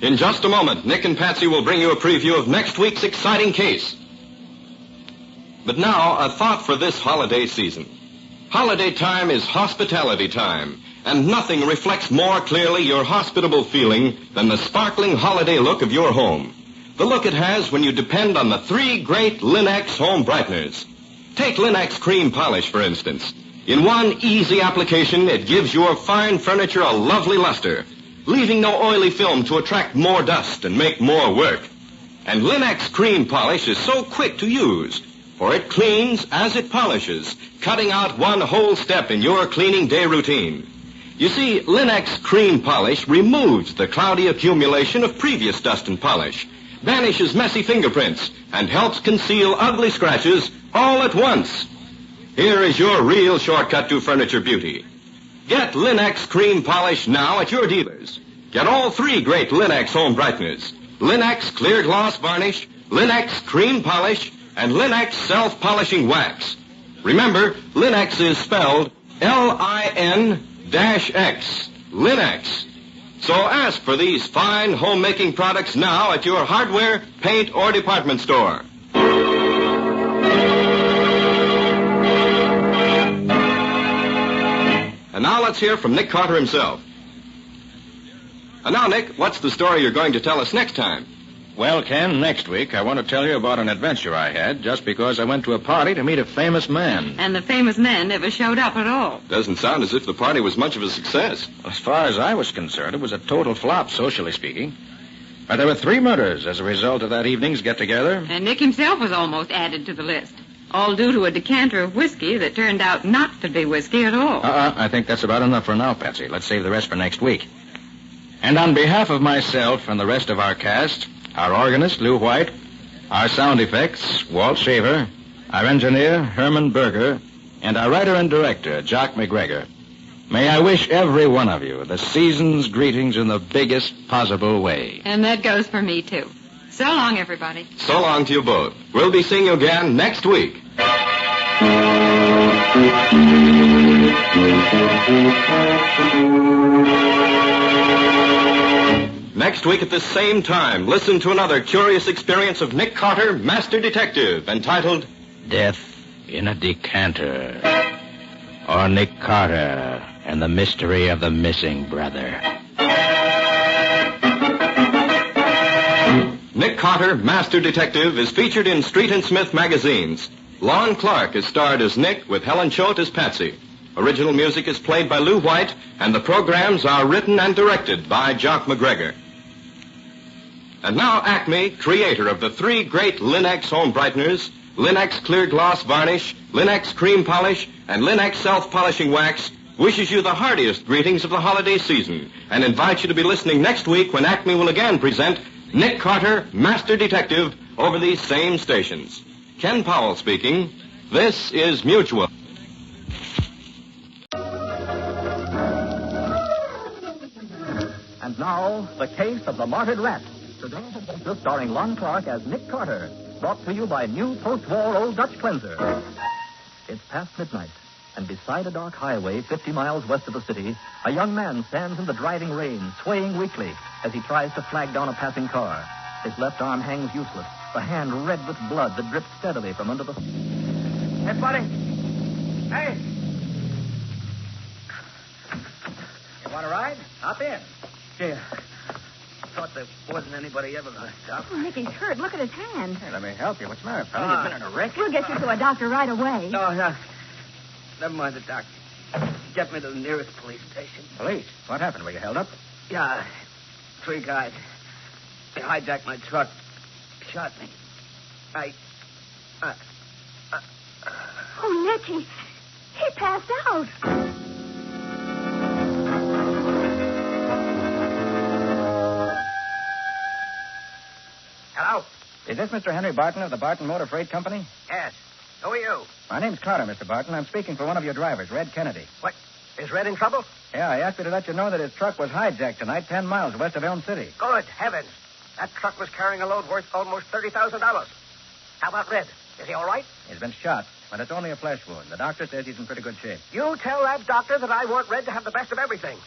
In just a moment, Nick and Patsy will bring you a preview of next week's exciting case. But now, a thought for this holiday season. Holiday time is hospitality time, and nothing reflects more clearly your hospitable feeling than the sparkling holiday look of your home. The look it has when you depend on the 3 great Linex home brighteners. Take Linex cream polish, for instance. In one easy application, it gives your fine furniture a lovely luster, leaving no oily film to attract more dust and make more work. And Linex cream polish is so quick to use, for it cleans as it polishes, cutting out one whole step in your cleaning day routine. You see, Linex cream polish removes the cloudy accumulation of previous dust and polish, banishes messy fingerprints, and helps conceal ugly scratches all at once. Here is your real shortcut to furniture beauty. Get Linex cream polish now at your dealers. Get all 3 great Linex home brighteners. Linex clear gloss varnish, Linex cream polish, and Linex self-polishing wax. Remember, Linex is spelled L-I-N-X. Linex. So ask for these fine homemaking products now at your hardware, paint, or department store. And now let's hear from Nick Carter himself. And now, Nick, what's the story you're going to tell us next time? Well, Ken, next week I want to tell you about an adventure I had just because I went to a party to meet a famous man. And the famous man never showed up at all. Doesn't sound as if the party was much of a success. As far as I was concerned, it was a total flop, socially speaking. But there were 3 murders as a result of that evening's get-together. And Nick himself was almost added to the list. All due to a decanter of whiskey that turned out not to be whiskey at all. I think that's about enough for now, Patsy. Let's save the rest for next week. And on behalf of myself and the rest of our cast, our organist, Lou White, our sound effects, Walt Shaver, our engineer, Herman Berger, and our writer and director, Jock McGregor, may I wish every one of you the season's greetings in the biggest possible way. And that goes for me, too. So long, everybody. So long to you both. We'll be seeing you again next week. Next week at the same time, listen to another curious experience of Nick Carter, Master Detective, entitled Death in a Decanter. Or Nick Carter and the Mystery of the Missing Brother. Nick Carter, Master Detective, is featured in Street and Smith magazines. Lon Clark is starred as Nick, with Helen Choate as Patsy. Original music is played by Lou White, and the programs are written and directed by Jock McGregor. And now Acme, creator of the 3 great Linex home brighteners, Linex clear gloss varnish, Linex cream polish, and Linex self-polishing wax, wishes you the heartiest greetings of the holiday season and invites you to be listening next week when Acme will again present Nick Carter, Master Detective, over these same stations. Ken Powell speaking. This is Mutual. And now, the case of the Martyred Rat. Today's adventure starring Lon Clark as Nick Carter. Brought to you by new post-war Old Dutch Cleanser. It's past midnight, and beside a dark highway 50 miles west of the city, a young man stands in the driving rain, swaying weakly as he tries to flag down a passing car. His left arm hangs useless, the hand red with blood that drips steadily from under the... Hey, buddy. Hey. You want a ride? Hop in. Gee, thought there wasn't anybody ever going to stop. Oh, Nicky's hurt. Look at his hand. Hey, let me help you. What's the matter, fella? You've been in a wreck? We'll get you to a doctor right away. No. Never mind the doctor. Get me to the nearest police station. Police? What happened? Were you held up? Yeah. 3 guys. They hijacked my truck. Shot me. Oh, Nicky. He passed out. Hello? Is this Mr. Henry Barton of the Barton Motor Freight Company? Yes. Who are you? My name's Carter, Mr. Barton. I'm speaking for one of your drivers, Red Kennedy. What? Is Red in trouble? Yeah, he asked me to let you know that his truck was hijacked tonight 10 miles west of Elm City. Good heavens. That truck was carrying a load worth almost $30,000. How about Red? Is he all right? He's been shot, but it's only a flesh wound. The doctor says he's in pretty good shape. You tell that doctor that I want Red to have the best of everything.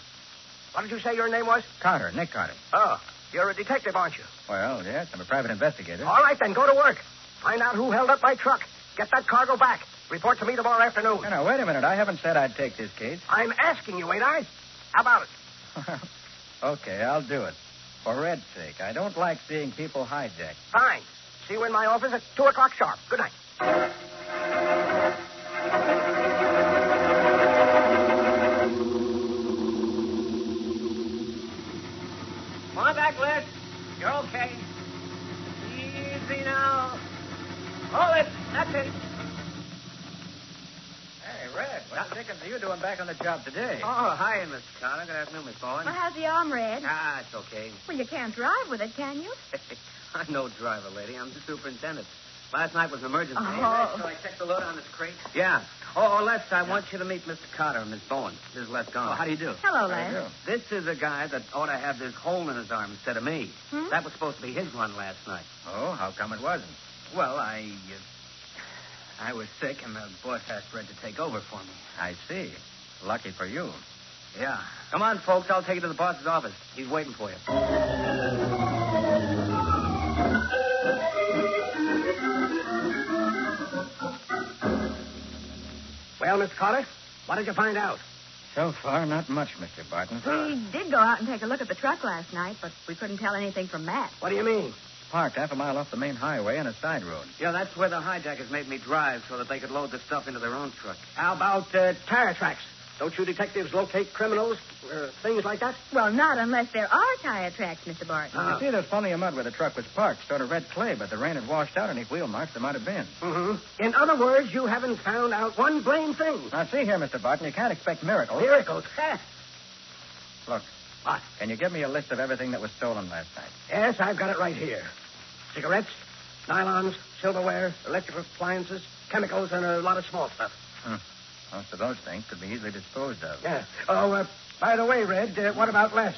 What did you say your name was? Carter, Nick Carter. Oh, you're a detective, aren't you? Well, yes, I'm a private investigator. All right, then, go to work. Find out who held up my truck. Get that cargo back. Report to me tomorrow afternoon. Now, wait a minute. I haven't said I'd take this case. I'm asking you, ain't I? How about it? Okay, I'll do it. For Red's sake. I don't like seeing people hijacked. Fine. See you in my office at 2 o'clock sharp. Good night. Come on back, Liz. You're okay. Easy now. Hold it. That's it. Hey, Red, what the dickens are you doing back on the job today? Oh, hi, Miss Carter. Good afternoon, Miss Bowen. Well, how's the arm, Red? Ah, it's okay. Well, you can't drive with it, can you? I'm no driver, lady. I'm the superintendent. Last night was an emergency. Oh. Shall I check the load on this crate? Yeah. Oh, Les, I want you to meet Mr. Carter and Miss Bowen. This is Les Gone. Oh, how do you do? Hello, Les. This is a guy that ought to have this hole in his arm instead of me. Hmm? That was supposed to be his run last night. Oh, how come it wasn't? Well, I was sick, and the boss asked Red to take over for me. I see. Lucky for you. Yeah. Come on, folks. I'll take you to the boss's office. He's waiting for you. Well, Mr. Carter, what did you find out? So far, not much, Mr. Barton. We did go out and take a look at the truck last night, but we couldn't tell anything from Matt. What do you mean? Parked half a mile off the main highway on a side road. Yeah, that's where the hijackers made me drive so that they could load the stuff into their own truck. How about tire tracks? Don't you detectives locate criminals, things like that? Well, not unless there are tire tracks, Mr. Barton. You see, there's plenty of mud where the truck was parked, sort of red clay, but the rain had washed out any wheel marks there might have been. Mm-hmm. In other words, you haven't found out one blame thing. Now, see here, Mr. Barton, you can't expect miracles. Miracles? Look. What? Can you give me a list of everything that was stolen last night? Yes, I've got it right here. Cigarettes, nylons, silverware, electrical appliances, chemicals, and a lot of small stuff. Most of those things could be easily disposed of. Yeah. Oh, by the way, Red, what about Les?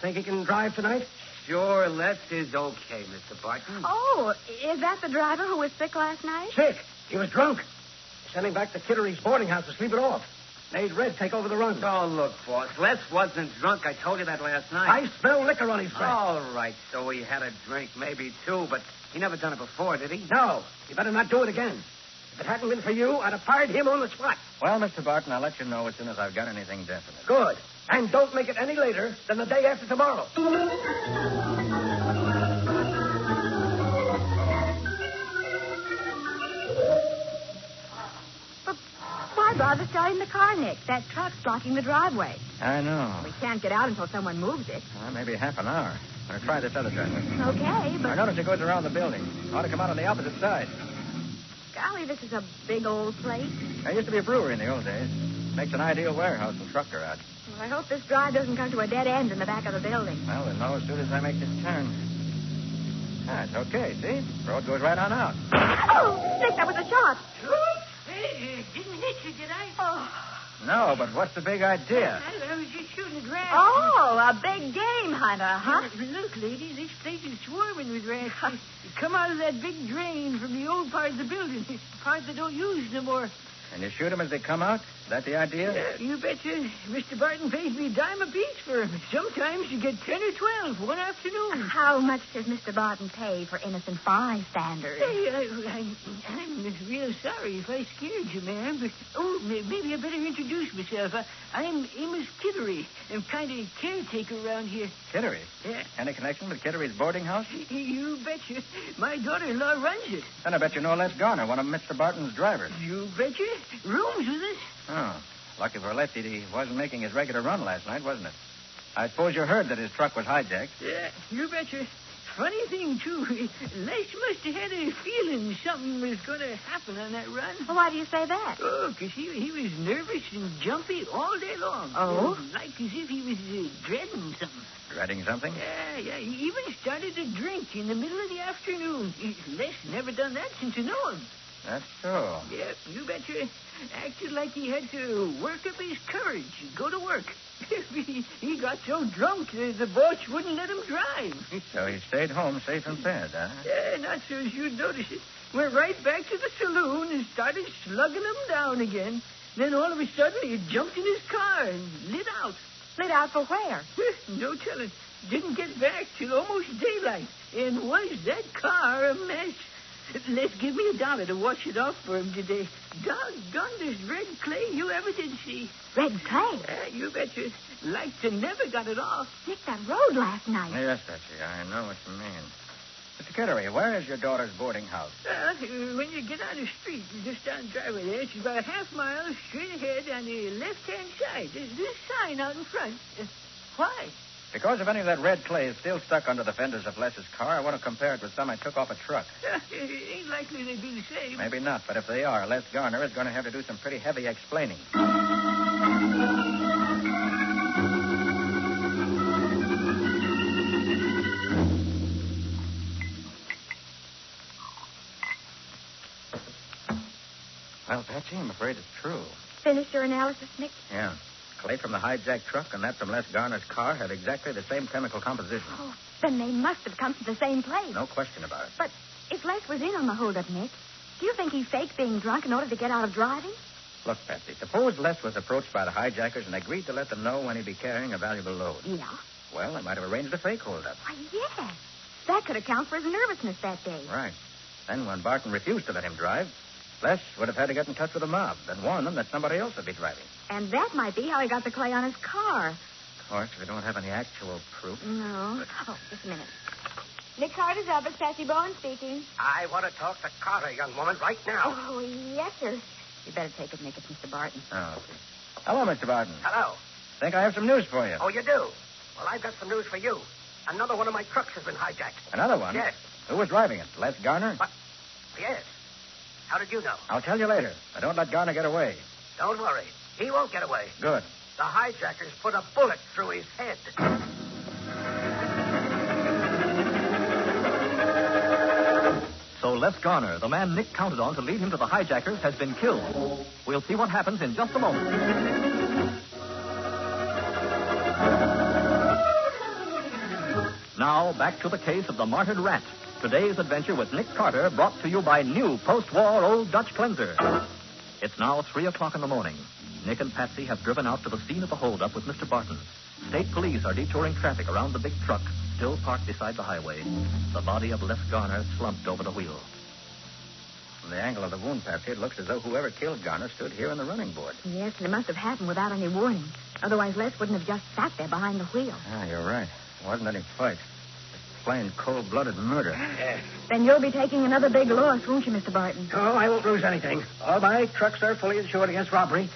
Think he can drive tonight? Sure, Les is okay, Mr. Barton. Oh, is that the driver who was sick last night? Sick? He was drunk. Sent him back to Kittery's boarding house to sleep it off. Made Red take over the run. Oh, look, boss. Les wasn't drunk. I told you that last night. I smell liquor on his breath. All right, so he had a drink, maybe two, but he never done it before, did he? No. He better not do it again. If it hadn't been for you, I'd have fired him on the spot. Well, Mr. Barton, I'll let you know as soon as I've got anything definite. Good. And don't make it any later than the day after tomorrow. But why bother starting the car, Nick? That truck's blocking the driveway. I know. We can't get out until someone moves it. Maybe half an hour. I'll try this other driveway. Okay, but... I notice it goes around the building. Ought to come out on the opposite side. Golly, this is a big old place. There used to be a brewery in the old days. Makes an ideal warehouse and truck garage. Well, I hope this drive doesn't come to a dead end in the back of the building. Well, we'll know as soon as I make this turn. It's okay, see? Road goes right on out. Oh, Nick, that was a shot. Hey, didn't hit you, did I? Oh. No, but what's the big idea? I was just shooting at rats. Oh, a big game hunter, huh? Look, lady, this place is swarming with rats. They come out of that big drain from the old part of the building, the part they don't use no more. And you shoot them as they come out? Is that the idea? You betcha. Mr. Barton pays me a dime apiece for them. Sometimes you get 10 or 12 one afternoon. How much does Mr. Barton pay for innocent bystanders? Hey, I'm real sorry if I scared you, ma'am, but, maybe I better introduce myself. I'm Amos Kittery. I'm kind of caretaker around here. Kittery? Yeah. Any connection with Kittery's boarding house? You betcha. My daughter-in-law runs it. Then I bet you know Les Garner, one of Mr. Barton's drivers. You betcha. Rooms with us. Oh, lucky for Les, he wasn't making his regular run last night, wasn't it? I suppose you heard that his truck was hijacked. Yeah, you betcha. funny thing, too. Les must have had a feeling something was going to happen on that run. Well, why do you say that? Oh, 'cause he was nervous and jumpy all day long. Oh? Like as if he was dreading something. Dreading something? Yeah. He even started to drink in the middle of the afternoon. Les never done that since I know him. That's so. Yep, you betcha. Acted like he had to work up his courage and go to work. He got so drunk the boss wouldn't let him drive. So he stayed home safe and fed, huh? Yeah, not so as you'd notice it. Went right back to the saloon and started slugging him down again. Then all of a sudden he jumped in his car and lit out. Lit out for where? No telling. Didn't get back till almost daylight. And was that car a mess? Let's give me $1 to wash it off for him today. Doggone this red clay you ever did see. Red clay? You betcha. Like to never got it off. Nick, that road last night. Yes, Betsy, I know what you mean. Mr. Kittery, where is your daughter's boarding house? When you get on the street, just down the driveway there, it's about a half mile straight ahead on the left-hand side. There's this sign out in front. Why? Because if any of that red clay is still stuck under the fenders of Les's car, I want to compare it with some I took off a truck. It ain't likely they'd be the same. Maybe not, but if they are, Les Garner is going to have to do some pretty heavy explaining. Well, Patsy, I'm afraid it's true. Finished your analysis, Nick? Yeah. Clay from the hijacked truck and that from Les Garner's car had exactly the same chemical composition. Oh, then they must have come from the same place. No question about it. But if Les was in on the holdup, Nick, do you think he faked being drunk in order to get out of driving? Look, Patsy, suppose Les was approached by the hijackers and agreed to let them know when he'd be carrying a valuable load. Yeah. Well, they might have arranged a fake holdup. Why, yes. That could account for his nervousness that day. Right. Then when Barton refused to let him drive, Les would have had to get in touch with the mob and warn them that somebody else would be driving. And that might be how he got the clay on his car. Of course, we don't have any actual proof. No. Oh, just a minute. Nick Carter's office, Patsy Bowen speaking. I want to talk to Carter, young woman, right now. Oh, yes, sir. You better take it, Nick. It's Mr. Barton. Oh, okay. Hello, Mr. Barton. Hello. Think I have some news for you. Oh, you do? Well, I've got some news for you. Another one of my trucks has been hijacked. Another one? Yes. Who was driving it? Les Garner? What? Yes. How did you know? I'll tell you later. But don't let Garner get away. Don't worry. He won't get away. Good. The hijackers put a bullet through his head. So Les Garner, the man Nick counted on to lead him to the hijackers, has been killed. We'll see what happens in just a moment. Now, back to the case of the Martyred Rat. Today's adventure with Nick Carter, brought to you by new post-war Old Dutch Cleanser. It's now 3 o'clock in the morning. Nick and Patsy have driven out to the scene of the holdup with Mr. Barton. State police are detouring traffic around the big truck, still parked beside the highway. The body of Les Garner slumped over the wheel. From the angle of the wound, Patsy, it looks as though whoever killed Garner stood here on the running board. Yes, and it must have happened without any warning. Otherwise, Les wouldn't have just sat there behind the wheel. Ah, you're right. It wasn't any fight. Plain cold-blooded murder. Then you'll be taking another big loss, won't you, Mr. Barton? Oh, I won't lose anything. All my trucks are fully insured against robbery.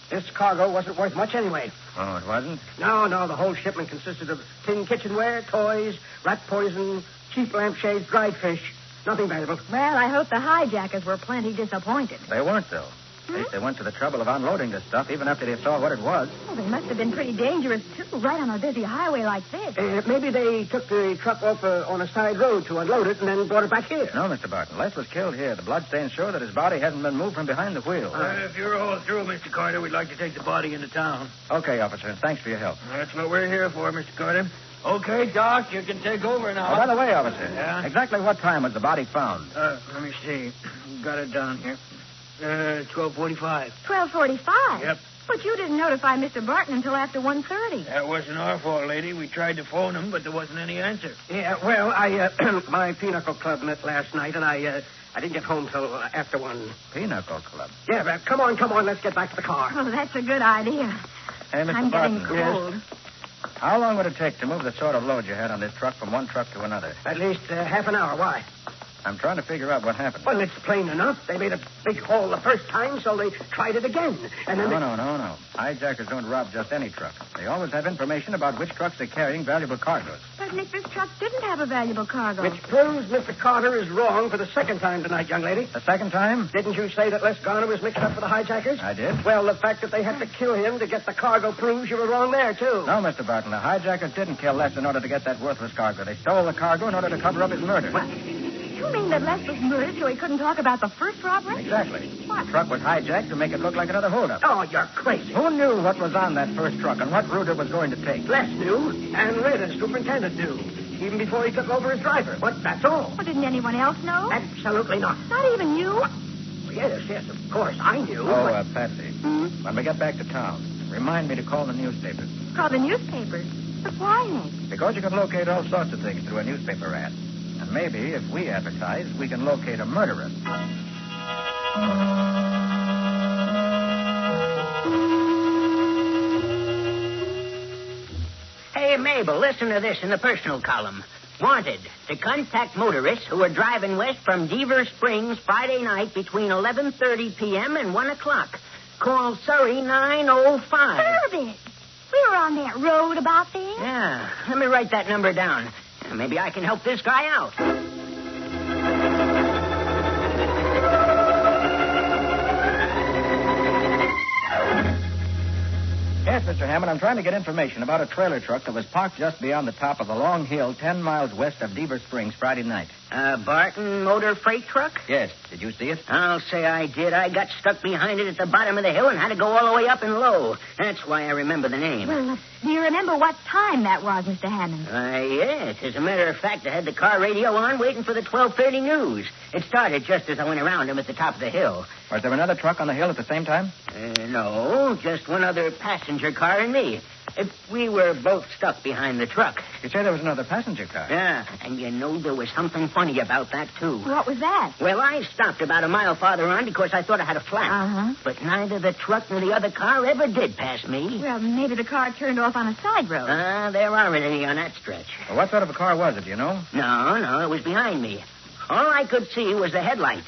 This cargo wasn't worth much anyway. Oh, it wasn't? No. The whole shipment consisted of tin kitchenware, toys, rat poison, cheap lampshades, dried fish. Nothing valuable. Well, I hope the hijackers were plenty disappointed. They weren't, though. At least they went to the trouble of unloading this stuff, even after they saw what it was. Well, they must have been pretty dangerous, too, right on a busy highway like this. Maybe they took the truck off on a side road to unload it and then brought it back here. No, Mr. Barton. Les was killed here. The bloodstains show that his body hasn't been moved from behind the wheel. If you're all through, Mr. Carter, we'd like to take the body into town. Okay, officer. Thanks for your help. That's what we're here for, Mr. Carter. Okay, Doc, you can take over now. Oh, by the way, officer. Yeah? Exactly what time was the body found? Let me see. Got it down here. 12:45. 12:45? Yep. But you didn't notify Mr. Barton until after 1:30. That wasn't our fault, lady. We tried to phone him, but there wasn't any answer. Yeah, well, I my pinochle club met last night, and I didn't get home till after 1. Pinochle club? Yeah, but come on, let's get back to the car. Oh, that's a good idea. Hey, Mr. I'm Barton. getting cold. Yes? How long would it take to move the sort of load you had on this truck from one truck to another? At least half an hour. Why? I'm trying to figure out what happened. Well, it's plain enough. They made a big hole the first time, so they tried it again. And then No. Hijackers don't rob just any truck. They always have information about which trucks are carrying valuable cargoes. But, Nick, this truck didn't have a valuable cargo. Which proves Mr. Carter is wrong for the second time tonight, young lady. The second time? Didn't you say that Les Garner was mixed up with the hijackers? I did. Well, the fact that they had to kill him to get the cargo proves you were wrong there, too. No, Mr. Barton. The hijackers didn't kill Les in order to get that worthless cargo. They stole the cargo in order to cover up his murder. What? You mean that Les was murdered so he couldn't talk about the first robbery? Exactly. What? The truck was hijacked to make it look like another holdup. Oh, you're crazy. Who knew what was on that first truck and what route it was going to take? Les knew, and Ritter, superintendent, knew. Even before he took over as driver. But that's all. Well, didn't anyone else know? Absolutely not. Not even you? Well, yes, of course, I knew. Oh, Patsy, when we get back to town, remind me to call the newspapers. Call the newspapers? But why, Nick? Because you can locate all sorts of things through a newspaper ad. And maybe, if we advertise, we can locate a murderer. Hey, Mabel, listen to this in the personal column. Wanted to contact motorists who were driving west from Deaver Springs Friday night between 11:30 p.m. and 1 o'clock. Call Surrey 905. Herbert, we were on that road about there. Yeah, let me write that number down. Maybe I can help this guy out. Yes, Mr. Hammond, I'm trying to get information about a trailer truck that was parked just beyond the top of a long hill 10 miles west of Deaver Springs Friday night. Barton motor freight truck? Yes. Did you see it? I'll say I did. I got stuck behind it at the bottom of the hill and had to go all the way up and low. That's why I remember the name. Well, do you remember what time that was, Mr. Hammond? Yes. As a matter of fact, I had the car radio on waiting for the 12:30 news. It started just as I went around him at the top of the hill. Was there another truck on the hill at the same time? No, just one other passenger car and me. We were both stuck behind the truck. You say there was another passenger car? Yeah, and you know there was something funny about that, too. What was that? Well, I stopped about a mile farther on because I thought I had a flat. Uh-huh. But neither the truck nor the other car ever did pass me. Well, maybe the car turned off on a side road. There aren't any on that stretch. Well, what sort of a car was it, do you know? No, it was behind me. All I could see was the headlights.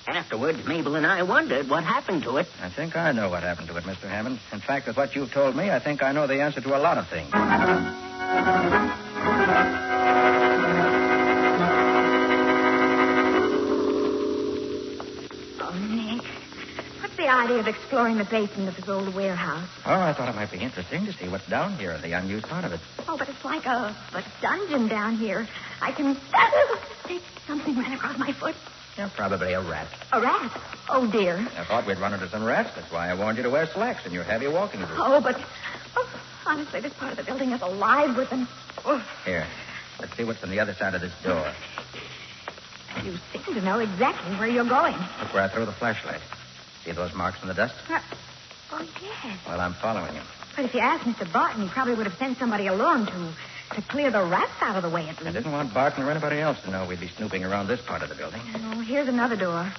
Afterward, Mabel and I wondered what happened to it. I think I know what happened to it, Mr. Hammond. In fact, with what you've told me, I think I know the answer to a lot of things. Oh, Nick, what's the idea of exploring the basement of this old warehouse? Oh, I thought it might be interesting to see what's down here, the unused part of it. Oh, but it's like a dungeon down here. I can... Something ran across my foot. Yeah, probably a rat. A rat? Oh, dear. I thought we'd run into some rats. That's why I warned you to wear slacks in your heavy walking boots. Oh, but... honestly, this part of the building is alive with them. Oh. Here, let's see what's on the other side of this door. You seem to know exactly where you're going. Look where I throw the flashlight. See those marks in the dust? Oh, yes. Well, I'm following him. But if you asked Mr. Barton, he probably would have sent somebody along to clear the rats out of the way, at least. I didn't want Barton or anybody else to know we'd be snooping around this part of the building. Oh, here's another door.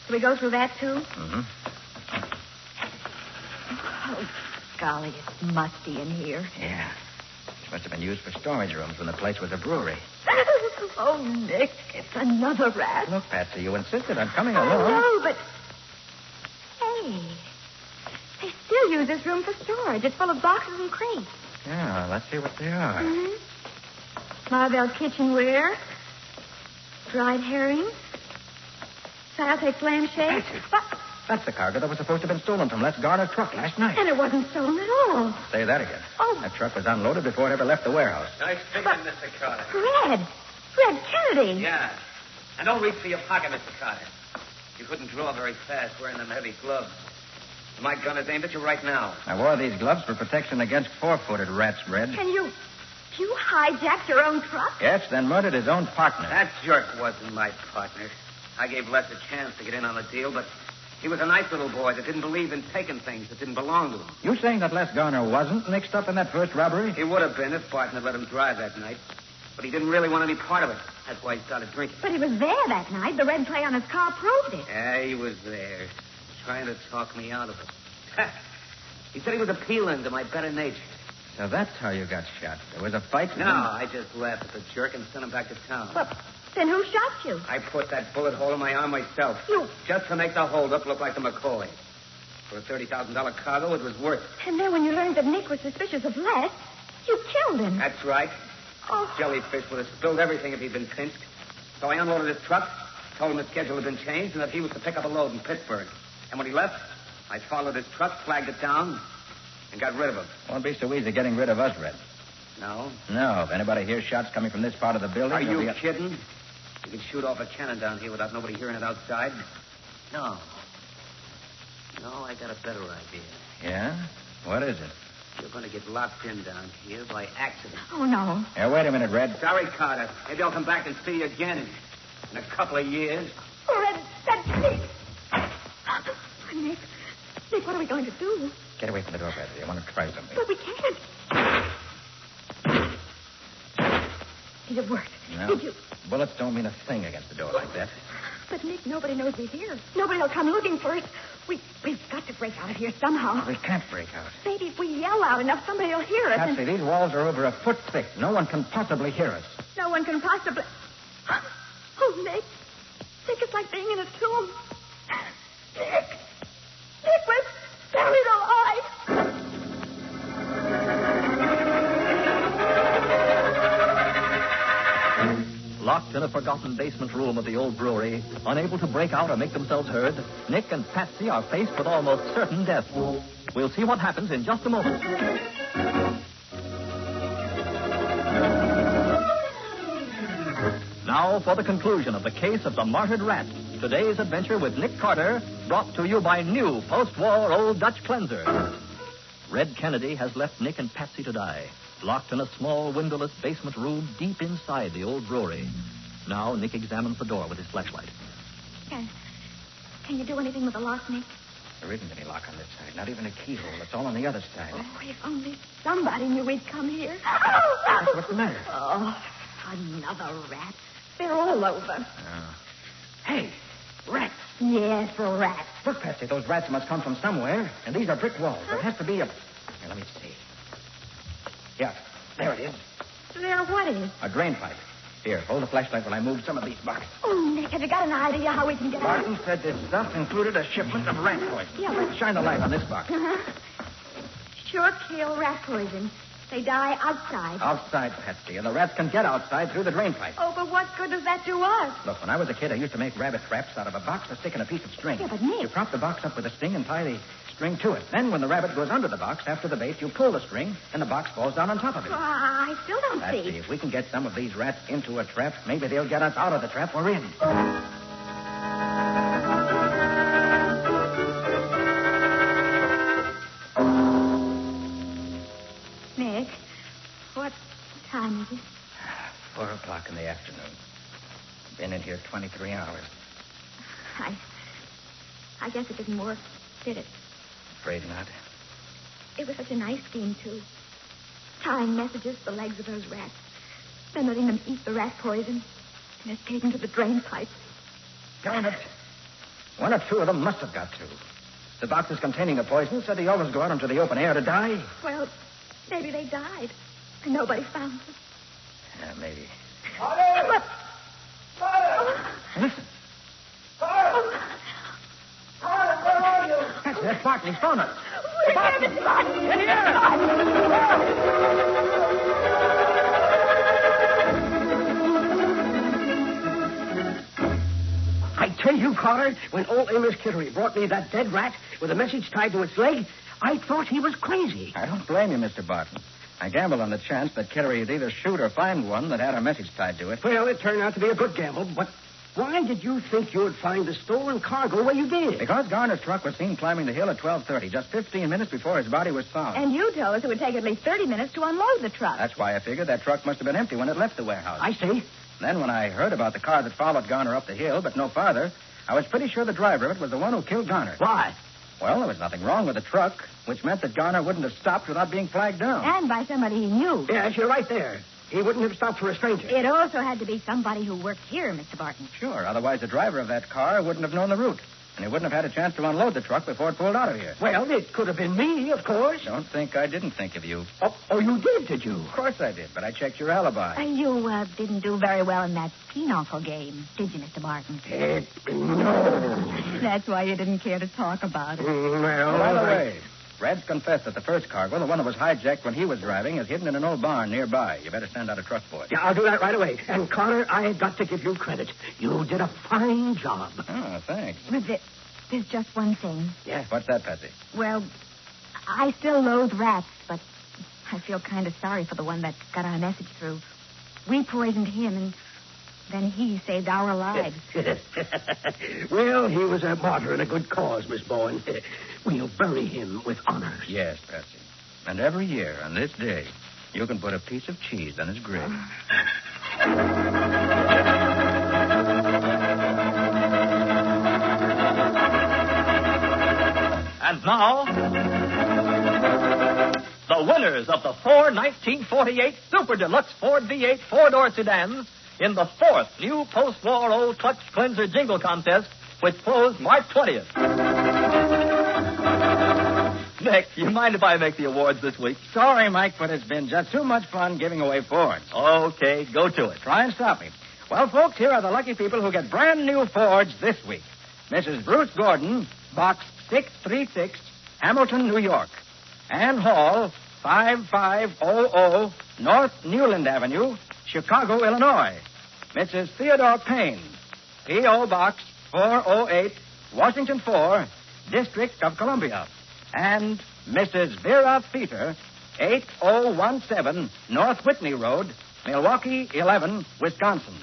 Shall we go through that, too? Mm-hmm. Oh, golly, it's musty in here. Yeah. This must have been used for storage rooms when the place was a brewery. Oh, Nick, it's another rat. Look, Patsy, you insisted on coming I along. know, but... Hey, they still use this room for storage. It's full of boxes and crates. Yeah, let's see what they are. Mm-hmm. Marvell kitchenware, dried herrings, saute lampshades. That's the cargo that was supposed to have been stolen from Les Garner's truck last night. And it wasn't stolen at all. Say that again. Oh. That truck was unloaded before it ever left the warehouse. Nice figuring, Mr. Carter. Red Kennedy. Yeah. And don't reach for your pocket, Mr. Carter. You couldn't draw very fast wearing them heavy gloves. My gun is aimed at you right now. I wore these gloves for protection against four-footed rats, Red. And you hijacked your own truck? Yes, then murdered his own partner. That jerk wasn't my partner. I gave Les a chance to get in on the deal, but he was a nice little boy that didn't believe in taking things that didn't belong to him. You saying that Les Garner wasn't mixed up in that first robbery? He would have been if Barton had let him drive that night. But he didn't really want any part of it. That's why he started drinking. But he was there that night. The red clay on his car proved it. Yeah, he was there, trying to talk me out of it. He said he was appealing to my better nature. So that's how you got shot. There was a fight? No, I just laughed at the jerk and sent him back to town. Well, Then who shot you? I put that bullet hole in my arm myself. You... Just to make the holdup look like the McCoy. For a $30,000 cargo, it was worth it. And then when you learned that Nick was suspicious of Les, you killed him. That's right. Oh. Jellyfish would have spilled everything if he'd been pinched. So I unloaded his truck, told him his schedule had been changed, and that he was to pick up a load in Pittsburgh. And when he left, I followed his truck, flagged it down, and got rid of him. Won't be so easy getting rid of us, Red. No? No, if anybody hears shots coming from this part of the building... Are you kidding? You can shoot off a cannon down here without nobody hearing it outside. No. No, I got a better idea. Yeah? What is it? You're going to get locked in down here by accident. Oh, no. Here, wait a minute, Red. Sorry, Carter. Maybe I'll come back and see you again in a couple of years. Oh, that's Nick. Nick, what are we going to do? Get away from the door, Patsy. I want to try something. But we can't. Did it work? No. Did you... Bullets don't mean a thing against the door like that. But, Nick, nobody knows we're here. Nobody will come looking for us. We've got to break out of here somehow. We can't break out. Maybe if we yell out enough, somebody will hear us. Patsy, these walls are over a foot thick. No one can possibly hear us. No one can possibly... Oh, Nick. Nick, it's like being in a tomb. Nick, we're buried alive. Locked in a forgotten basement room of the old brewery, unable to break out or make themselves heard, Nick and Patsy are faced with almost certain death. We'll see what happens in just a moment. Now for the conclusion of the case of the Martyred Rat. Today's adventure with Nick Carter, brought to you by new post-war Old Dutch Cleanser. Red Kennedy has left Nick and Patsy to die, locked in a small windowless basement room deep inside the old brewery. Now Nick examines the door with his flashlight. Can you do anything with the lock, Nick? There isn't any lock on this side, not even a keyhole. It's all on the other side. Oh, if only somebody knew we'd come here. What's the matter? Oh, another rat. They're all over. Oh. Hey, rats. Yes, rats. Look, Patsy, those rats must come from somewhere, and these are brick walls. There has to be a... Here, let me see. Yeah, there it is. There what is? A drain pipe. Here, hold the flashlight while I move some of these buckets. Oh, Nick, have you got an idea how we can get out? Martin said this stuff included a shipment of rat poison. Yeah, but... Shine the light on this box. Sure kill rat poison. They die outside. Outside, Patsy, and the rats can get outside through the drain pipe. Oh, but what good does that do us? Look, when I was a kid, I used to make rabbit traps out of a box to stick in a piece of string. Yeah, but Nick... You prop the box up with a string and tie the string to it. Then when the rabbit goes under the box after the bait, you pull the string, and the box falls down on top of it. I still don't Patsy, see. if we can get some of these rats into a trap, maybe they'll get us out of the trap we're in. Nick, what time is it? 4 o'clock in the afternoon. Been in here 23 hours. I guess it didn't work, did it? Afraid not. It was such a nice scheme, too. Tying messages to the legs of those rats. Then letting them eat the rat poison and escaping to the drain pipe. Darn it. One or two of them must have got to. The boxes containing the poison said they always go out into the open air to die. Well, maybe they died. And nobody found them. Yeah, maybe. Carter! Carter! Listen. Carter! Carter, where are you? That's Barton. He's found us. We're here, Mr. Barton! In here! I tell you, Carter, when old Amos Kittery brought me that dead rat with a message tied to its leg, I thought he was crazy. I don't blame you, Mr. Barton. I gambled on the chance that Kittery would either shoot or find one that had a message tied to it. Well, it turned out to be a good gamble, but why did you think you would find the stolen cargo where you did? Because Garner's truck was seen climbing the hill at 12:30, just 15 minutes before his body was found. And you told us it would take at least 30 minutes to unload the truck. That's why I figured that truck must have been empty when it left the warehouse. I see. Then when I heard about the car that followed Garner up the hill, but no farther, I was pretty sure the driver of it was the one who killed Garner. Why? Well, there was nothing wrong with the truck, which meant that Garner wouldn't have stopped without being flagged down. And by somebody he knew. Yes, you're right there. He wouldn't have stopped for a stranger. It also had to be somebody who worked here, Mr. Barton. Sure, otherwise the driver of that car wouldn't have known the route. And he wouldn't have had a chance to unload the truck before it pulled out of here. Well, it could have been me, of course. Don't think I didn't think of you. Oh, you did you? Of course I did, but I checked your alibi. You didn't do very well in that pinochle game, did you, Mr. Martin? No. That's why you didn't care to talk about it. Well, by the way, Red's confessed that the first cargo, the one that was hijacked when he was driving, is hidden in an old barn nearby. You better send out a truck for it. Yeah, I'll do that right away. And, Carter, I got to give you credit. You did a fine job. Oh, thanks. But there's just one thing. Yeah, what's that, Patsy? Well, I still loathe rats, but I feel kind of sorry for the one that got our message through. We poisoned him, and then he saved our lives. Well, he was a martyr in a good cause, Miss Bowen. We'll bury him with honor. Yes, Patsy. And every year on this day, you can put a piece of cheese on his grave. And now, the winners of the 4 1948 Super Deluxe Ford V8 four-door sedans in the 4th new post-war old clutch cleanser jingle contest, which closed March 20th. Nick, you mind if I make the awards this week? Sorry, Mike, but it's been just too much fun giving away Fords. Okay, go to it. Try and stop me. Well, folks, here are the lucky people who get brand new Fords this week. Mrs. Bruce Gordon, Box 636, Hamilton, New York. Ann Hall, 5500 North Newland Avenue, Chicago, Illinois. Mrs. Theodore Payne, P.O. Box 408, Washington 4, District of Columbia. And Mrs. Vera Feeter, 8017 North Whitney Road, Milwaukee 11, Wisconsin.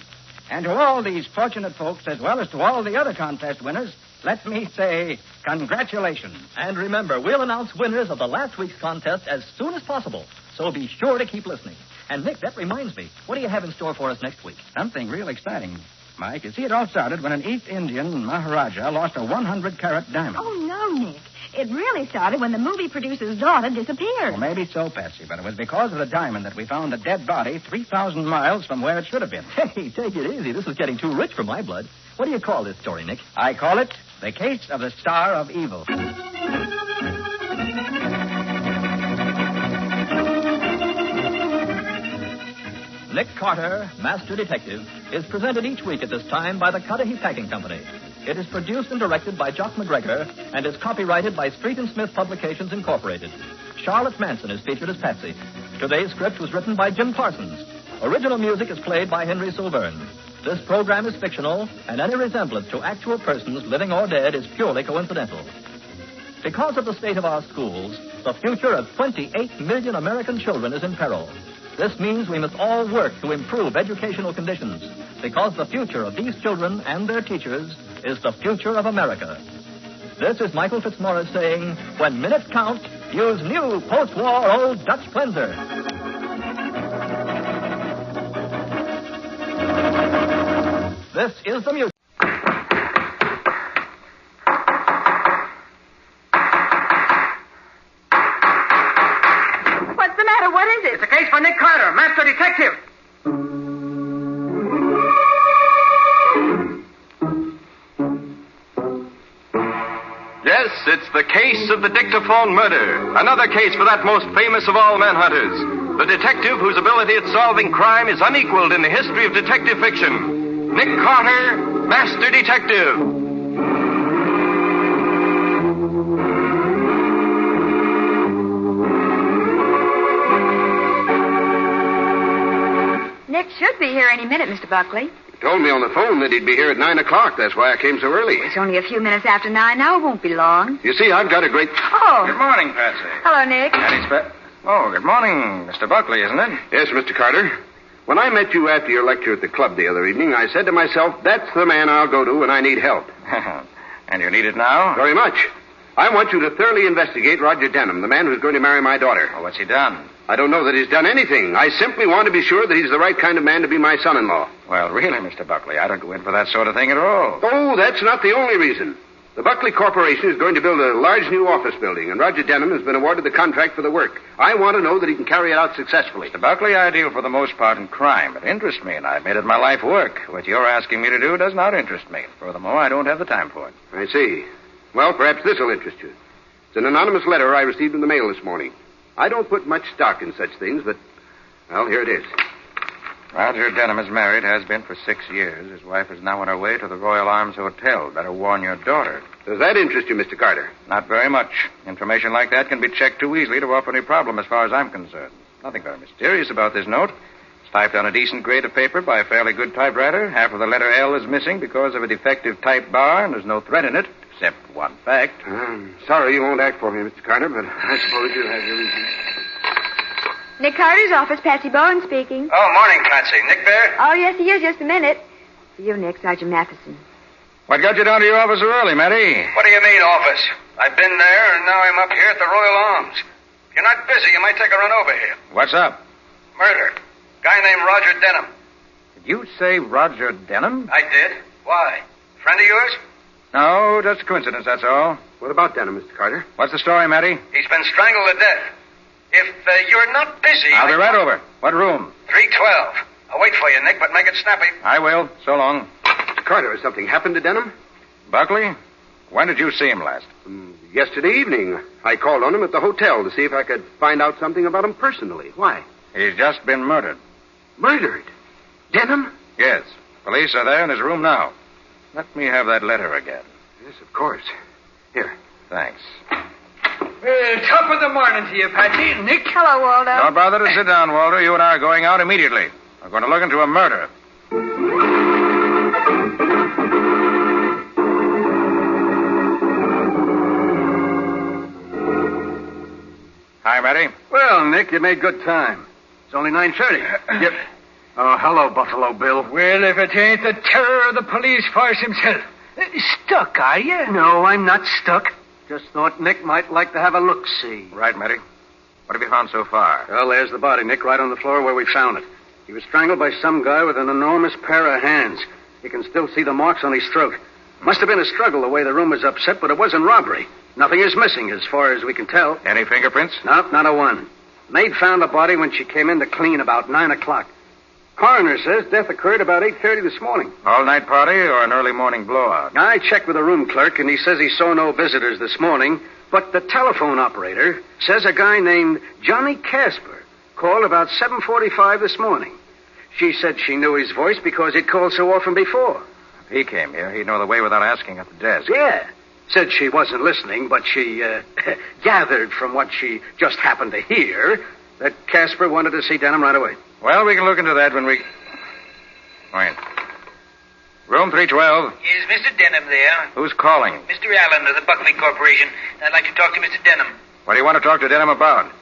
And to all these fortunate folks, as well as to all the other contest winners, let me say congratulations. And remember, we'll announce winners of the last week's contest as soon as possible. So be sure to keep listening. And, Nick, that reminds me. What do you have in store for us next week? Something real exciting, Mike. You see, it all started when an East Indian Maharaja lost a 100-carat diamond. Oh, no, Nick. It really started when the movie producer's daughter disappeared. Well, maybe so, Patsy, but it was because of the diamond that we found the dead body 3,000 miles from where it should have been. Hey, take it easy. This is getting too rich for my blood. What do you call this story, Nick? I call it The Case of the Star of Evil. Nick Carter, Master Detective, is presented each week at this time by the Cudahy Packing Company. It is produced and directed by Jock McGregor and is copyrighted by Street and Smith Publications, Incorporated. Charlotte Manson is featured as Patsy. Today's script was written by Jim Parsons. Original music is played by Henry Silverne. This program is fictional, and any resemblance to actual persons, living or dead, is purely coincidental. Because of the state of our schools, the future of 28 million American children is in peril. This means we must all work to improve educational conditions, because the future of these children and their teachers is the future of America. This is Michael Fitzmaurice saying, when minutes count, use new post-war Old Dutch Cleanser. This is the music. What's the matter? What is it? It's a case for Nick Carter, Master Detective. Yes, it's the case of the Dictaphone murder. Another case for that most famous of all manhunters. The detective whose ability at solving crime is unequaled in the history of detective fiction. Nick Carter, Master Detective. Nick should be here any minute, Mr. Buckley. He told me on the phone that he'd be here at 9 o'clock. That's why I came so early. It's only a few minutes after 9 now. It won't be long. You see, I've got a great... Oh. Good morning, Patsy. Hello, Nick. Oh, good morning, Mr. Buckley, isn't it? Yes, Mr. Carter. When I met you after your lecture at the club the other evening, I said to myself, that's the man I'll go to when I need help. And you need it now? Very much. I want you to thoroughly investigate Roger Denham, the man who's going to marry my daughter. Oh, what's he done? I don't know that he's done anything. I simply want to be sure that he's the right kind of man to be my son-in-law. Well, really, Mr. Buckley, I don't go in for that sort of thing at all. Oh, that's not the only reason. The Buckley Corporation is going to build a large new office building, and Roger Denham has been awarded the contract for the work. I want to know that he can carry it out successfully. Mr. Buckley, I deal for the most part in crime. It interests me, and I've made it my life work. What you're asking me to do does not interest me. Furthermore, I don't have the time for it. I see. Well, perhaps this will interest you. It's an anonymous letter I received in the mail this morning. I don't put much stock in such things, but, well, here it is. Roger Denham is married, has been for 6 years. His wife is now on her way to the Royal Arms Hotel. Better warn your daughter. Does that interest you, Mr. Carter? Not very much. Information like that can be checked too easily to offer any problem as far as I'm concerned. Nothing very mysterious about this note. It's typed on a decent grade of paper by a fairly good typewriter. Half of the letter L is missing because of a defective type bar, and there's no threat in it, except one fact. I'm sorry you won't act for me, Mr. Carter, but I suppose you'll have your reasons. Nick Carter's office, Patsy Bowen speaking. Oh, morning, Patsy. Nick there? Oh, yes, he is. Just a minute. For you, Nick, Sergeant Matheson. What got you down to your office so early, Matty? What do you mean, office? I've been there, and now I'm up here at the Royal Arms. If you're not busy, you might take a run over here. What's up? Murder. Guy named Roger Denham. Did you say Roger Denham? I did. Why? Friend of yours? No, just a coincidence, that's all. What about Denham, Mr. Carter? What's the story, Matty? He's been strangled to death. If you're not busy... I'll be right over. What room? 312. I'll wait for you, Nick, but make it snappy. I will. So long. Mr. Carter, has something happened to Denham? Buckley, when did you see him last? Yesterday evening. I called on him at the hotel to see if I could find out something about him personally. Why? He's just been murdered. Murdered? Denham? Yes. Police are there in his room now. Let me have that letter again. Yes, of course. Here. Thanks. Well, top of the morning to you, Patsy. Nick? Hello, Waldo. Don't bother to sit down, Walter. You and I are going out immediately. We're going to look into a murder. Hi, Matty. Well, Nick, you made good time. It's only 9:30. Yep. Oh, hello, Buffalo Bill. Well, if it ain't the terror of the police force himself. Stuck, are you? No, I'm not stuck. Just thought Nick might like to have a look-see. Right, Matty. What have you found so far? Well, there's the body, Nick, right on the floor where we found it. He was strangled by some guy with an enormous pair of hands. You can still see the marks on his throat. Must have been a struggle the way the room was upset, but it wasn't robbery. Nothing is missing as far as we can tell. Any fingerprints? No, not a one. Maid found the body when she came in to clean about 9 o'clock. Coroner says death occurred about 8:30 this morning. All-night party or an early morning blowout? I checked with the room clerk, and he says he saw no visitors this morning, but the telephone operator says a guy named Johnny Casper called about 7:45 this morning. She said she knew his voice because he'd called so often before. If he came here, he'd know the way without asking at the desk. Yeah. Said she wasn't listening, but she gathered from what she just happened to hear that Casper wanted to see Denham right away. Well, we can look into that when we... Wait. Room 312. Is Mr. Denham there? Who's calling? Mr. Allen of the Buckley Corporation. I'd like to talk to Mr. Denham. What do you want to talk to Denham about?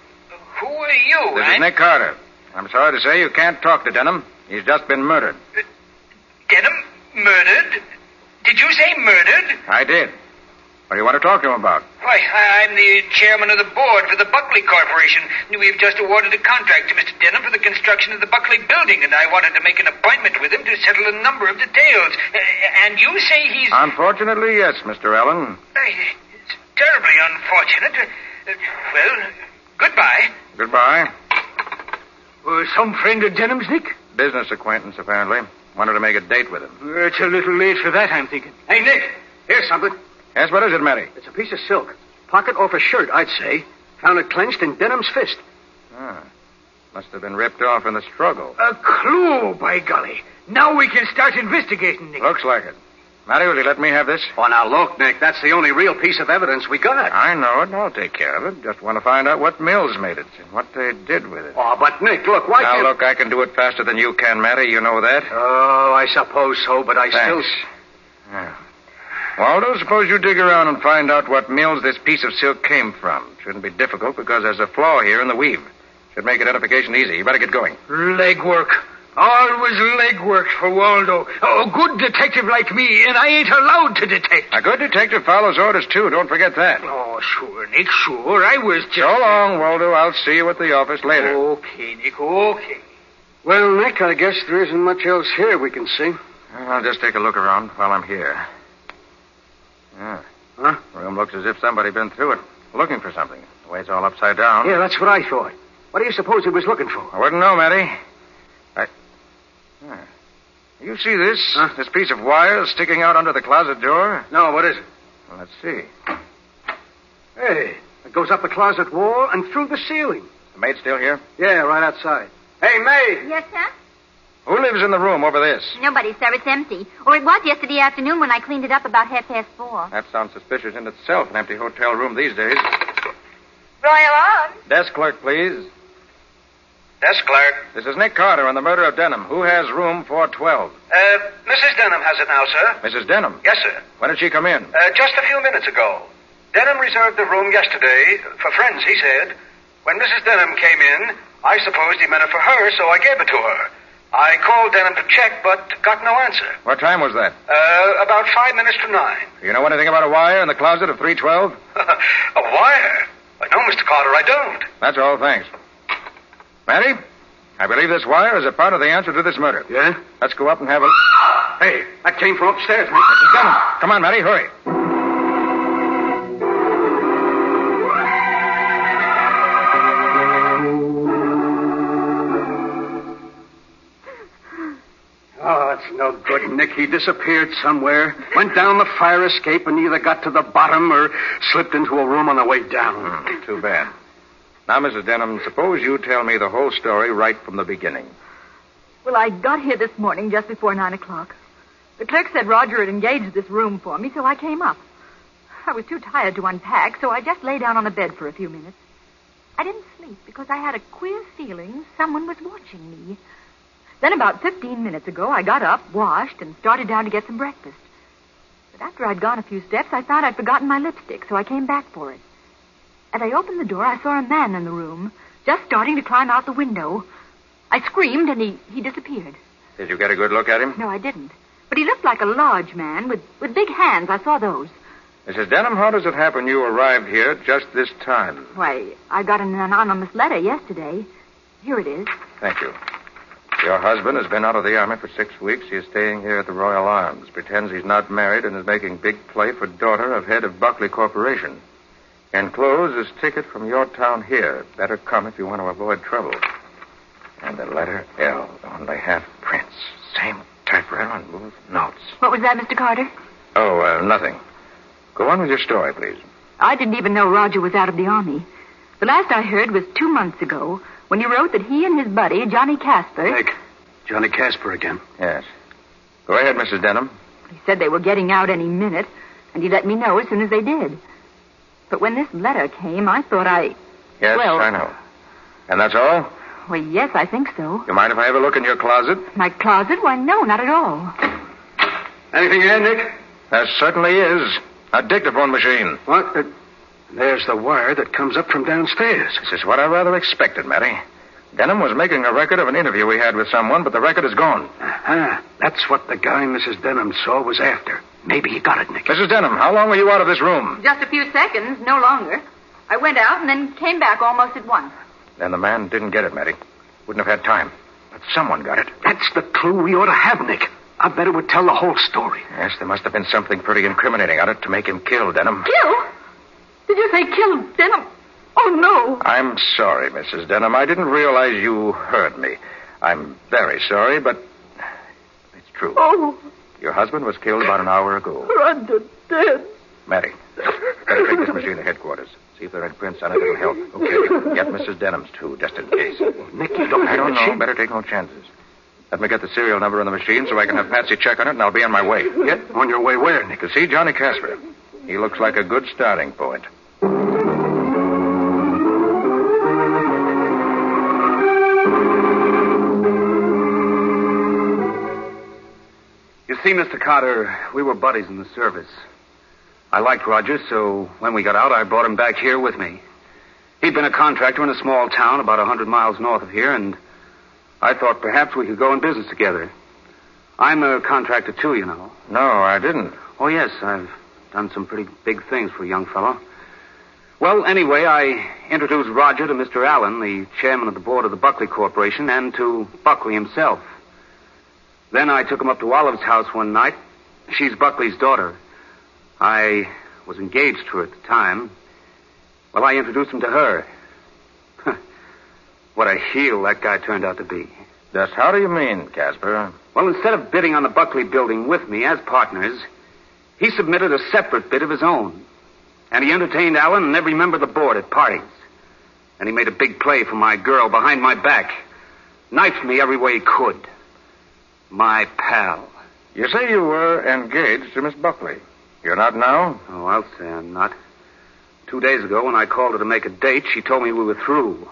Who are you? This is Nick Carter. I'm sorry to say you can't talk to Denham. He's just been murdered. Denham? Murdered? Did you say murdered? I did. What do you want to talk to him about? Why, I'm the chairman of the board for the Buckley Corporation. We've just awarded a contract to Mr. Denham for the construction of the Buckley building, and I wanted to make an appointment with him to settle a number of details. And you say he's... Unfortunately, yes, Mr. Allen. It's terribly unfortunate. Well, goodbye. Goodbye. Some friend of Denham's, Nick? Business acquaintance, apparently. Wanted to make a date with him. It's a little late for that, I'm thinking. Hey, Nick, here's something. Yes, what is it, Matty? It's a piece of silk. Pocket off a shirt, I'd say. Found it clenched in Denham's fist. Ah. Must have been ripped off in the struggle. A clue, by golly. Now we can start investigating, Nick. Looks like it. Matty, will you let me have this? Oh, now look, Nick, that's the only real piece of evidence we got. I know it, and I'll take care of it. Just want to find out what mills made it and what they did with it. Oh, but Nick, look, why now, can't... look, I can do it faster than you can, Matty. You know that. Oh, I suppose so, but I Thanks. Yeah. Waldo, suppose you dig around and find out what mills this piece of silk came from. Shouldn't be difficult because there's a flaw here in the weave. Should make identification easy. You better get going. Legwork. Always legwork for Waldo. A good detective like me, and I ain't allowed to detect. A good detective follows orders, too. Don't forget that. Oh, sure, Nick, sure. I was just... So long, Waldo. I'll see you at the office later. Okay, Nick, okay. Well, Nick, I guess there isn't much else here we can see. I'll just take a look around while I'm here. Yeah. room looks as if somebody been through it looking for something. The way it's all upside down. Yeah, that's what I thought. What do you suppose he was looking for? I wouldn't know, Matty. You see this? Huh? This piece of wire sticking out under the closet door? No, what is it? Well, let's see. Hey, it goes up the closet wall and through the ceiling. The maid still here? Yeah, right outside. Hey, maid! Yes, sir? Who lives in the room over this? Nobody, sir. It's empty. Or it was yesterday afternoon when I cleaned it up about 4:30. That sounds suspicious in itself, an empty hotel room these days. Royal Arms. Desk clerk, please. Desk clerk. This is Nick Carter on the murder of Denham. Who has room 412? Mrs. Denham has it now, sir. Mrs. Denham? Yes, sir. When did she come in? Just a few minutes ago. Denham reserved the room yesterday for friends, he said. When Mrs. Denham came in, I supposed he meant it for her, so I gave it to her. I called Denham to check, but got no answer. What time was that? About 5 minutes to 9. Do you know anything about a wire in the closet of 312? A wire? No, Mr. Carter, I don't. That's all, thanks. Matty, I believe this wire is a part of the answer to this murder. Yeah? Let's go up and have a... Hey, that came from upstairs, man. Mrs. Denham, come on, Matty, hurry. Oh, that's no good, Nick. He disappeared somewhere, went down the fire escape, and either got to the bottom or slipped into a room on the way down. Too bad. Now, Mrs. Denham, suppose you tell me the whole story right from the beginning. Well, I got here this morning just before 9 o'clock. The clerk said Roger had engaged this room for me, so I came up. I was too tired to unpack, so I just lay down on the bed for a few minutes. I didn't sleep because I had a queer feeling someone was watching me. Then about 15 minutes ago, I got up, washed, and started down to get some breakfast. But after I'd gone a few steps, I found I'd forgotten my lipstick, so I came back for it. As I opened the door, I saw a man in the room, just starting to climb out the window. I screamed, and he disappeared. Did you get a good look at him? No, I didn't. But he looked like a large man with big hands. I saw those. Mrs. Denham, how does it happen you arrived here just this time? Why, I got an anonymous letter yesterday. Here it is. Thank you. Your husband has been out of the Army for 6 weeks. He is staying here at the Royal Arms. Pretends he's not married and is making big play for daughter of head of Buckley Corporation. Enclosed is ticket from your town here. Better come if you want to avoid trouble. And the letter L, only half prints. Same typewriter on both notes. What was that, Mr. Carter? Oh, nothing. Go on with your story, please. I didn't even know Roger was out of the Army. The last I heard was 2 months ago when he wrote that he and his buddy, Johnny Casper... Nick, Johnny Casper again. Yes. Go ahead, Mrs. Denham. He said they were getting out any minute, and he let me know as soon as they did. But when this letter came, I thought Yes, I know. And that's all? Well, yes, I think so. You mind if I have a look in your closet? My closet? Why, no, not at all. Anything here, Nick? There certainly is. A dictaphone machine. What? There's the wire that comes up from downstairs. This is what I rather expected, Matty. Denham was making a record of an interview we had with someone, but the record is gone. That's what the guy Mrs. Denham saw was after. Maybe he got it, Nick. Mrs. Denham, how long were you out of this room? Just a few seconds, no longer. I went out and then came back almost at once. Then the man didn't get it, Matty. Wouldn't have had time. But someone got it. That's the clue we ought to have, Nick. I bet it would tell the whole story. Yes, there must have been something pretty incriminating on it to make him kill Denham. Kill? Did you say kill Denham? Oh, no. I'm sorry, Mrs. Denham. I didn't realize you heard me. I'm very sorry, but it's true. Oh. Your husband was killed about an hour ago. Roger, dead. Matty, better take this machine to headquarters. See if there are any prints on it that'll help. Okay, get Mrs. Denham's, too, just in case. Nick, you don't I don't know. Better take no chances. Let me get the serial number on the machine so I can have Patsy check on it, and I'll be on my way. Get on your way where, Nick? To see Johnny Casper. He looks like a good starting point. You see, Mr. Carter, we were buddies in the service. I liked Roger, so when we got out, I brought him back here with me. He'd been a contractor in a small town about 100 miles north of here, and I thought perhaps we could go in business together. I'm a contractor, too, you know. No, I didn't. Oh, yes, I've done some pretty big things for a young fellow. Well, anyway, I introduced Roger to Mr. Allen, the chairman of the board of the Buckley Corporation, and to Buckley himself. Then I took him up to Olive's house one night. She's Buckley's daughter. I was engaged to her at the time. Well, I introduced him to her. What a heel that guy turned out to be. Just how do you mean, Casper? Well, instead of bidding on the Buckley building with me as partners, he submitted a separate bid of his own. And he entertained Allen and every member of the board at parties. And he made a big play for my girl behind my back. Knifed me every way he could. My pal. You say you were engaged to Miss Buckley. You're not now? Oh, I'll say I'm not. 2 days ago, when I called her to make a date, she told me we were through.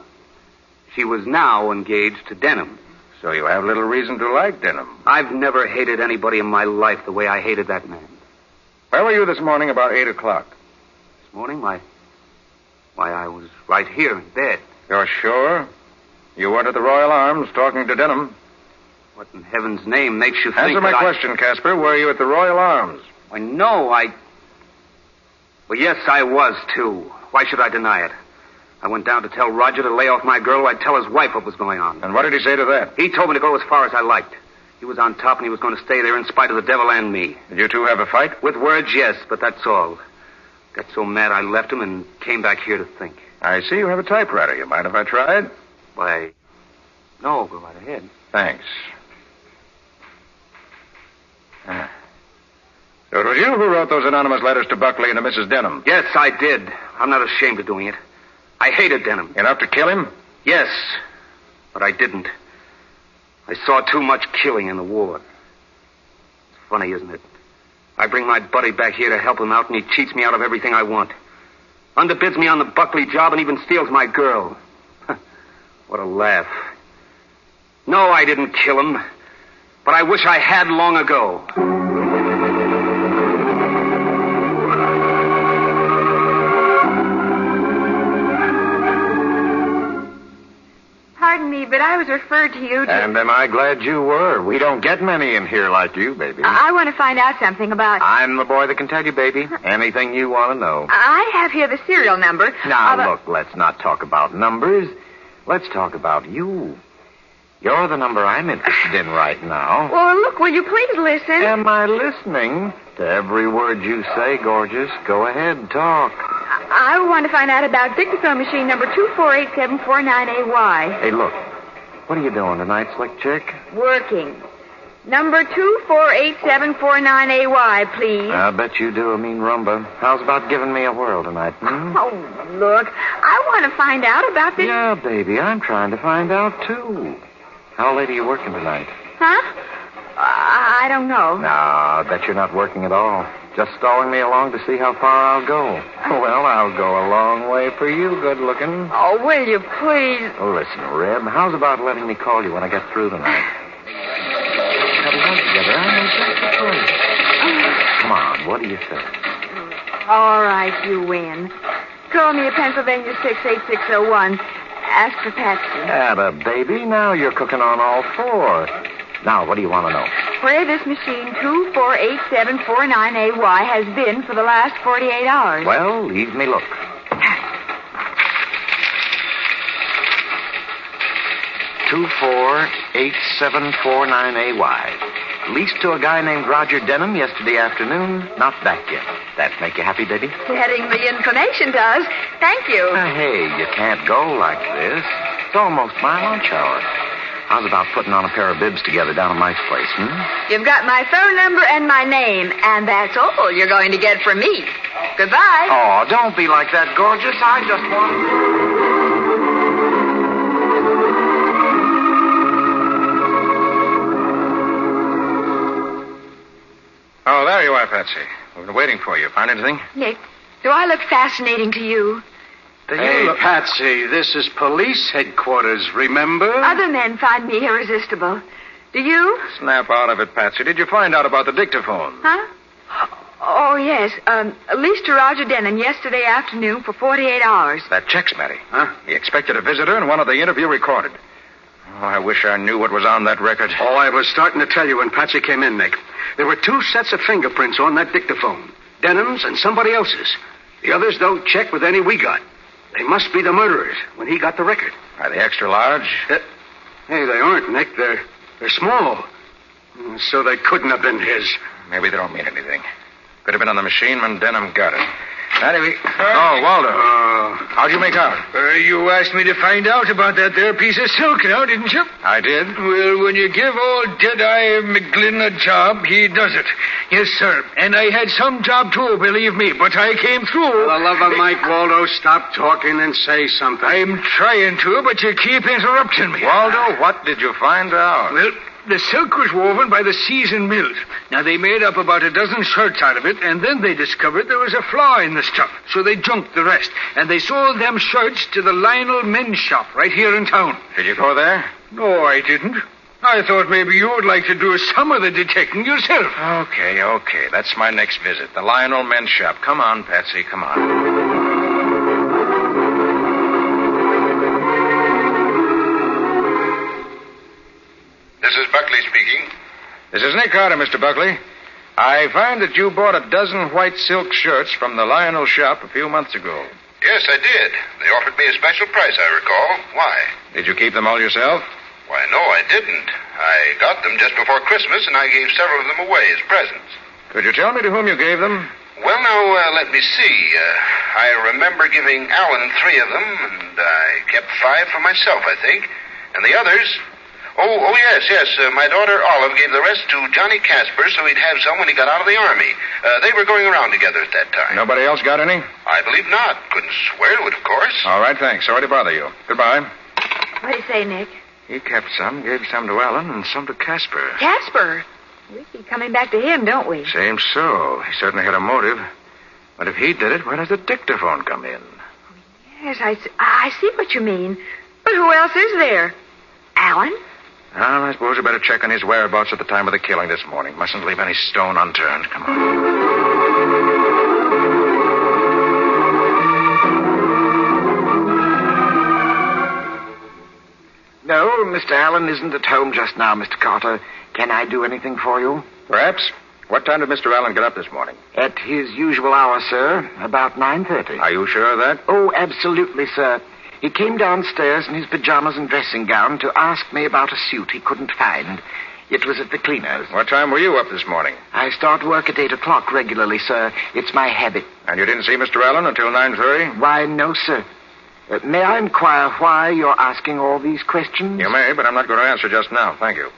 She was now engaged to Denham. So you have little reason to like Denham. I've never hated anybody in my life the way I hated that man. Where were you this morning about 8 o'clock? This morning? Why, I was right here in bed. You're sure? You weren't at the Royal Arms talking to Denham? What in heaven's name makes you think Answer my question, Casper. Were you at the Royal Arms? Why, no, Well, yes, I was, too. Why should I deny it? I went down to tell Roger to lay off my girl. I'd tell his wife what was going on. And what did he say to that? He told me to go as far as I liked. He was on top, and he was going to stay there in spite of the devil and me. Did you two have a fight? With words, yes, but that's all. Got so mad I left him and came back here to think. I see you have a typewriter. You mind if I tried? Why, no, go right ahead. Thanks. So it was you who wrote those anonymous letters to Buckley and to Mrs. Denham? Yes, I did. I'm not ashamed of doing it. I hated Denham. Enough to kill him? Yes, but I didn't. I saw too much killing in the war. It's funny, isn't it? I bring my buddy back here to help him out, and he cheats me out of everything I want. Underbids me on the Buckley job and even steals my girl. What a laugh. No, I didn't kill him, but I wish I had long ago. Pardon me, but I was referred to you to... And am I glad you were. We don't get many in here like you, baby. I want to find out something about... I'm the boy that can tell you, baby. Anything you want to know. I have here the serial number. Now, look, let's not talk about numbers. Let's talk about you. You're the number I'm interested in right now. Well, look, will you please listen? Am I listening to every word you say, gorgeous? Go ahead, talk. I want to find out about Dictaphone machine number 248749AY. Hey, look. What are you doing tonight, slick chick? Working. Number 248749AY, please. I bet you do a mean rumba. How's about giving me a whirl tonight, hmm? Oh, look. I want to find out about this... Yeah, baby, I'm trying to find out, too. How late are you working tonight? Huh? I don't know. No, I bet you're not working at all. Just stalling me along to see how far I'll go. Well, I'll go a long way for you, good-looking. Oh, will you please? Oh, listen, Reb, how's about letting me call you when I get through tonight? Cuddle up together. I know just the place. Come on, what do you say? All right, you win. Call me at Pennsylvania 68601. Ask for Patsy. Atta, baby. Now you're cooking on all four. Now, what do you want to know? Where this machine 248749AY has been for the last 48 hours. Well, leave me look. 248749AY. Leased to a guy named Roger Denham yesterday afternoon. Not back yet. That make you happy, baby? Getting the information does. Thank you. Hey, you can't go like this. It's almost my lunch hour. How's about putting on a pair of bibs together down at Mike's place, You've got my phone number and my name, and that's all you're going to get from me. Goodbye. Oh, don't be like that, gorgeous. I just want... Oh, there you are, Patsy. We've been waiting for you. Find anything? Nick, do I look fascinating to you? Hey, Patsy, this is police headquarters, remember? Other men find me irresistible. Do you? Snap out of it, Patsy. Did you find out about the dictaphone? Huh? Oh, yes. Leased to Roger Denham yesterday afternoon for 48 hours. That checks, Matty. Huh? He expected a visitor and wanted the interview recorded. Oh, I wish I knew what was on that record. Oh, I was starting to tell you when Patsy came in, Nick. There were 2 sets of fingerprints on that dictaphone. Denham's and somebody else's. The others don't check with any we got. They must be the murderers when he got the record. Are they extra large? Hey, they aren't, Nick. They're small. So they couldn't have been his. Maybe they don't mean anything. Could have been on the machine when Denham got it. Anyway, Waldo. How'd you make out? You asked me to find out about that there piece of silk now, didn't you? I did. Well, when you give old Deadeye McGlynn a job, he does it. Yes, sir. And I had some job, too, believe me, but I came through. For the love of Mike, Waldo, stop talking and say something. I'm trying to, but you keep interrupting me. Waldo, what did you find out? Well, the silk was woven by the seasoned mills. Now, they made up about a dozen shirts out of it, and then they discovered there was a flaw in the stuff, so they junked the rest. And they sold them shirts to the Lionel men's shop right here in town. Did you go there? No, I didn't. I thought maybe you would like to do some of the detecting yourself. Okay. That's my next visit. The Lionel men's shop. Come on, Patsy, come on. This is Buckley speaking. This is Nick Carter, Mr. Buckley. I find that you bought a dozen white silk shirts from the Lionel shop a few months ago. Yes, I did. They offered me a special price, I recall. Why? Did you keep them all yourself? Why, no, I didn't. I got them just before Christmas, and I gave several of them away as presents. Could you tell me to whom you gave them? Well, now, let me see. I remember giving Alan 3 of them, and I kept 5 for myself, I think. And the others... Oh, yes. My daughter Olive gave the rest to Johnny Casper so he'd have some when he got out of the Army. They were going around together at that time. Nobody else got any? I believe not. Couldn't swear to it, of course. All right, thanks. Sorry to bother you. Goodbye. What do you say, Nick? He kept some, gave some to Alan, and some to Casper. Casper? We keep coming back to him, don't we? Seems so. He certainly had a motive. But if he did it, where does the dictaphone come in? Yes, I see what you mean. But who else is there? Alan? Well, I suppose we better check on his whereabouts at the time of the killing this morning. Mustn't leave any stone unturned. Come on. No, Mr. Allen isn't at home just now, Mr. Carter. Can I do anything for you? Perhaps. What time did Mr. Allen get up this morning? At his usual hour, sir. About 9:30. Are you sure of that? Oh, absolutely, sir. He came downstairs in his pajamas and dressing gown to ask me about a suit he couldn't find. It was at the cleaner's. What time were you up this morning? I start work at 8 o'clock regularly, sir. It's my habit. And you didn't see Mr. Allen until 9:30? Why, no, sir. May I inquire why you're asking all these questions? You may, but I'm not going to answer just now. Thank you.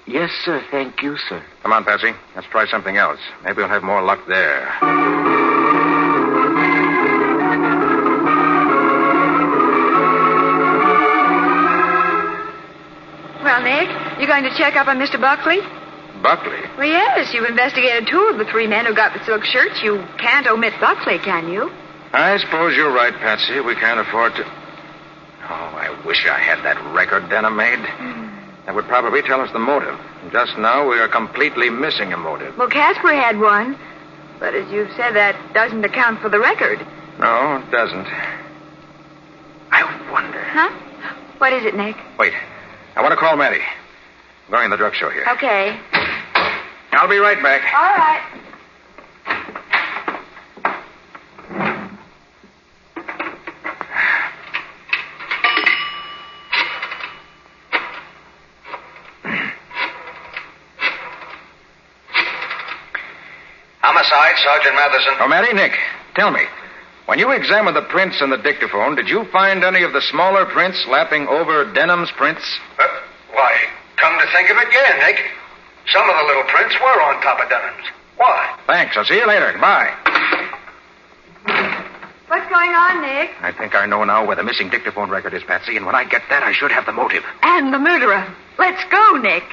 Yes, sir. Thank you, sir. Come on, Patsy. Let's try something else. Maybe we'll have more luck there. Well, Nick, you going to check up on Mr. Buckley? Buckley? Well, yes. You've investigated 2 of the 3 men who got the silk shirts. You can't omit Buckley, can you? I suppose you're right, Patsy. We can't afford to... Oh, I wish I had that record Denham made. That would probably tell us the motive. Just now, we are completely missing a motive. Well, Casper had one. But as you've said, that doesn't account for the record. No, it doesn't. I wonder... Huh? What is it, Nick? Wait. I want to call Matty. I'm going in the drugstore here. Okay. I'll be right back. All right. Homicide, Sergeant Matheson. Oh, Matty, Nick, tell me. When you examined the prints in the dictaphone, did you find any of the smaller prints lapping over Denham's prints? Why, come to think of it, yeah, Nick. Some of the little prints were on top of Denham's. Why? Thanks. I'll see you later. Bye. What's going on, Nick? I think I know now where the missing dictaphone record is, Patsy, and when I get that, I should have the motive. And the murderer. Let's go, Nick.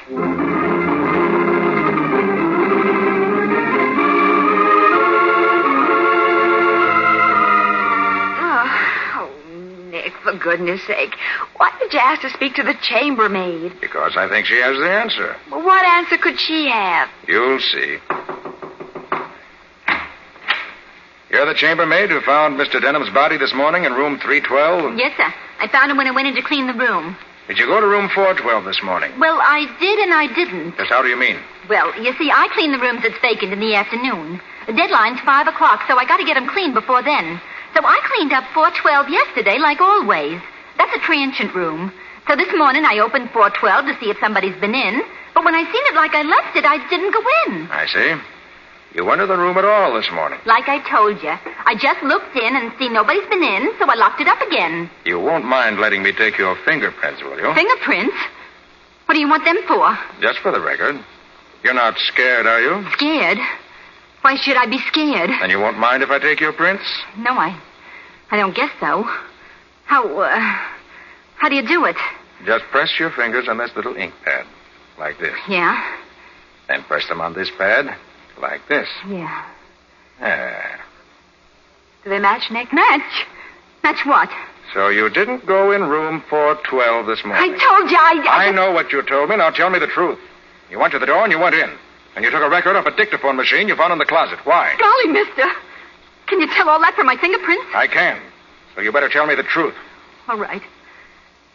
For goodness sake, why did you ask to speak to the chambermaid? Because I think she has the answer. Well, what answer could she have? You'll see. You're the chambermaid who found Mr. Denham's body this morning in room 312? Yes, sir. I found him when I went in to clean the room. Did you go to room 412 this morning? Well, I did and I didn't. Just how do you mean? Well, you see, I clean the rooms that's vacant in the afternoon. The deadline's 5 o'clock, so I got to get them cleaned before then. So I cleaned up 412 yesterday, like always. That's a transient room. So this morning I opened 412 to see if somebody's been in. But when I seen it like I left it, I didn't go in. I see. You went to the room at all this morning. Like I told you, I just looked in and see nobody's been in, so I locked it up again. You won't mind letting me take your fingerprints, will you? Fingerprints? What do you want them for? Just for the record. You're not scared, are you? Scared? Why should I be scared? And you won't mind if I take your prints? No, I don't guess so. How do you do it? Just press your fingers on this little ink pad, like this. Yeah? Then press them on this pad, like this. Yeah. Ah. Do they match, Nick? Match? Match what? So you didn't go in room 412 this morning. I told you I know what you told me. Now tell me the truth. You went to the door and you went in. And you took a record off a dictaphone machine you found in the closet. Why? Golly, mister. Can you tell all that from my fingerprints? I can. So you better tell me the truth. All right.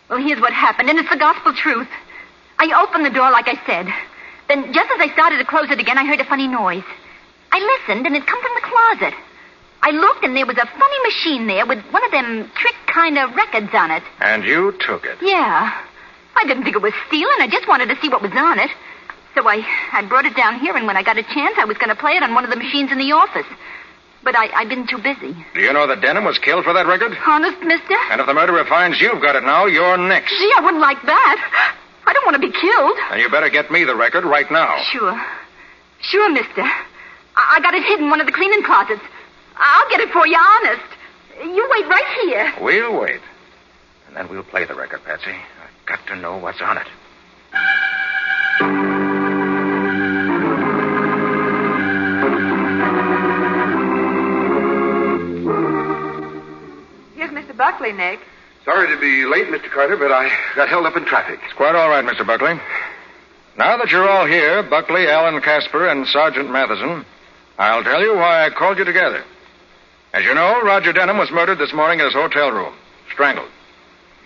Well, here's what happened, and it's the gospel truth. I opened the door like I said. Then, just as I started to close it again, I heard a funny noise. I listened, and it come from the closet. I looked, and there was a funny machine there with one of them trick kind of records on it. And you took it? Yeah. I didn't think it was stealing. I just wanted to see what was on it. So I brought it down here, and when I got a chance, I was going to play it on one of the machines in the office. But I've been too busy. Do you know that Denham was killed for that record? Honest, mister? And if the murderer finds you've got it now, you're next. Gee, I wouldn't like that. I don't want to be killed. And you better get me the record right now. Sure. Sure, mister. I got it hidden in one of the cleaning closets. I'll get it for you, honest. You wait right here. We'll wait. And then we'll play the record, Patsy. I've got to know what's on it. Here's Mr. Buckley, Nick. Sorry to be late, Mr. Carter, but I got held up in traffic. It's quite all right, Mr. Buckley. Now that you're all here, Buckley, Allen, Casper, and Sergeant Matheson, I'll tell you why I called you together. As you know, Roger Denham was murdered this morning in his hotel room, strangled.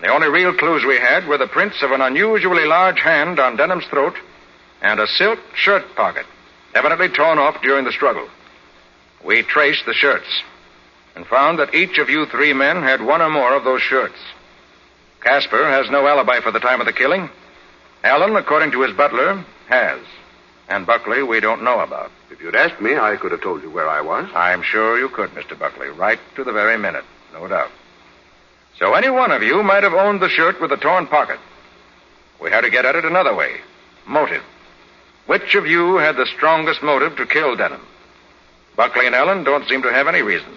The only real clues we had were the prints of an unusually large hand on Denham's throat and a silk shirt pocket, evidently torn off during the struggle. We traced the shirts and found that each of you three men had one or more of those shirts. Casper has no alibi for the time of the killing. Allen, according to his butler, has. And Buckley, we don't know about. If you'd asked me, I could have told you where I was. I'm sure you could, Mr. Buckley, right to the very minute, no doubt. So any one of you might have owned the shirt with the torn pocket. We had to get at it another way. Motive. Which of you had the strongest motive to kill Denham? Buckley and Allen don't seem to have any reason.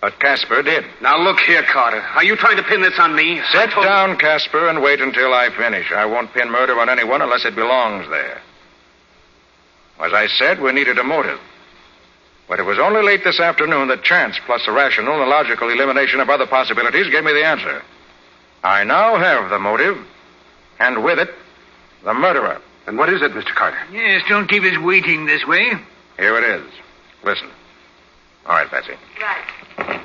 But Casper did. Now, look here, Carter. Are you trying to pin this on me? Sit down, Casper, and wait until I finish. I won't pin murder on anyone unless it belongs there. As I said, we needed a motive. But it was only late this afternoon that chance plus a rational and logical elimination of other possibilities gave me the answer. I now have the motive, and with it, the murderer. And what is it, Mr. Carter? Yes, don't keep us waiting this way. Here it is. Listen. All right, Patsy. Right.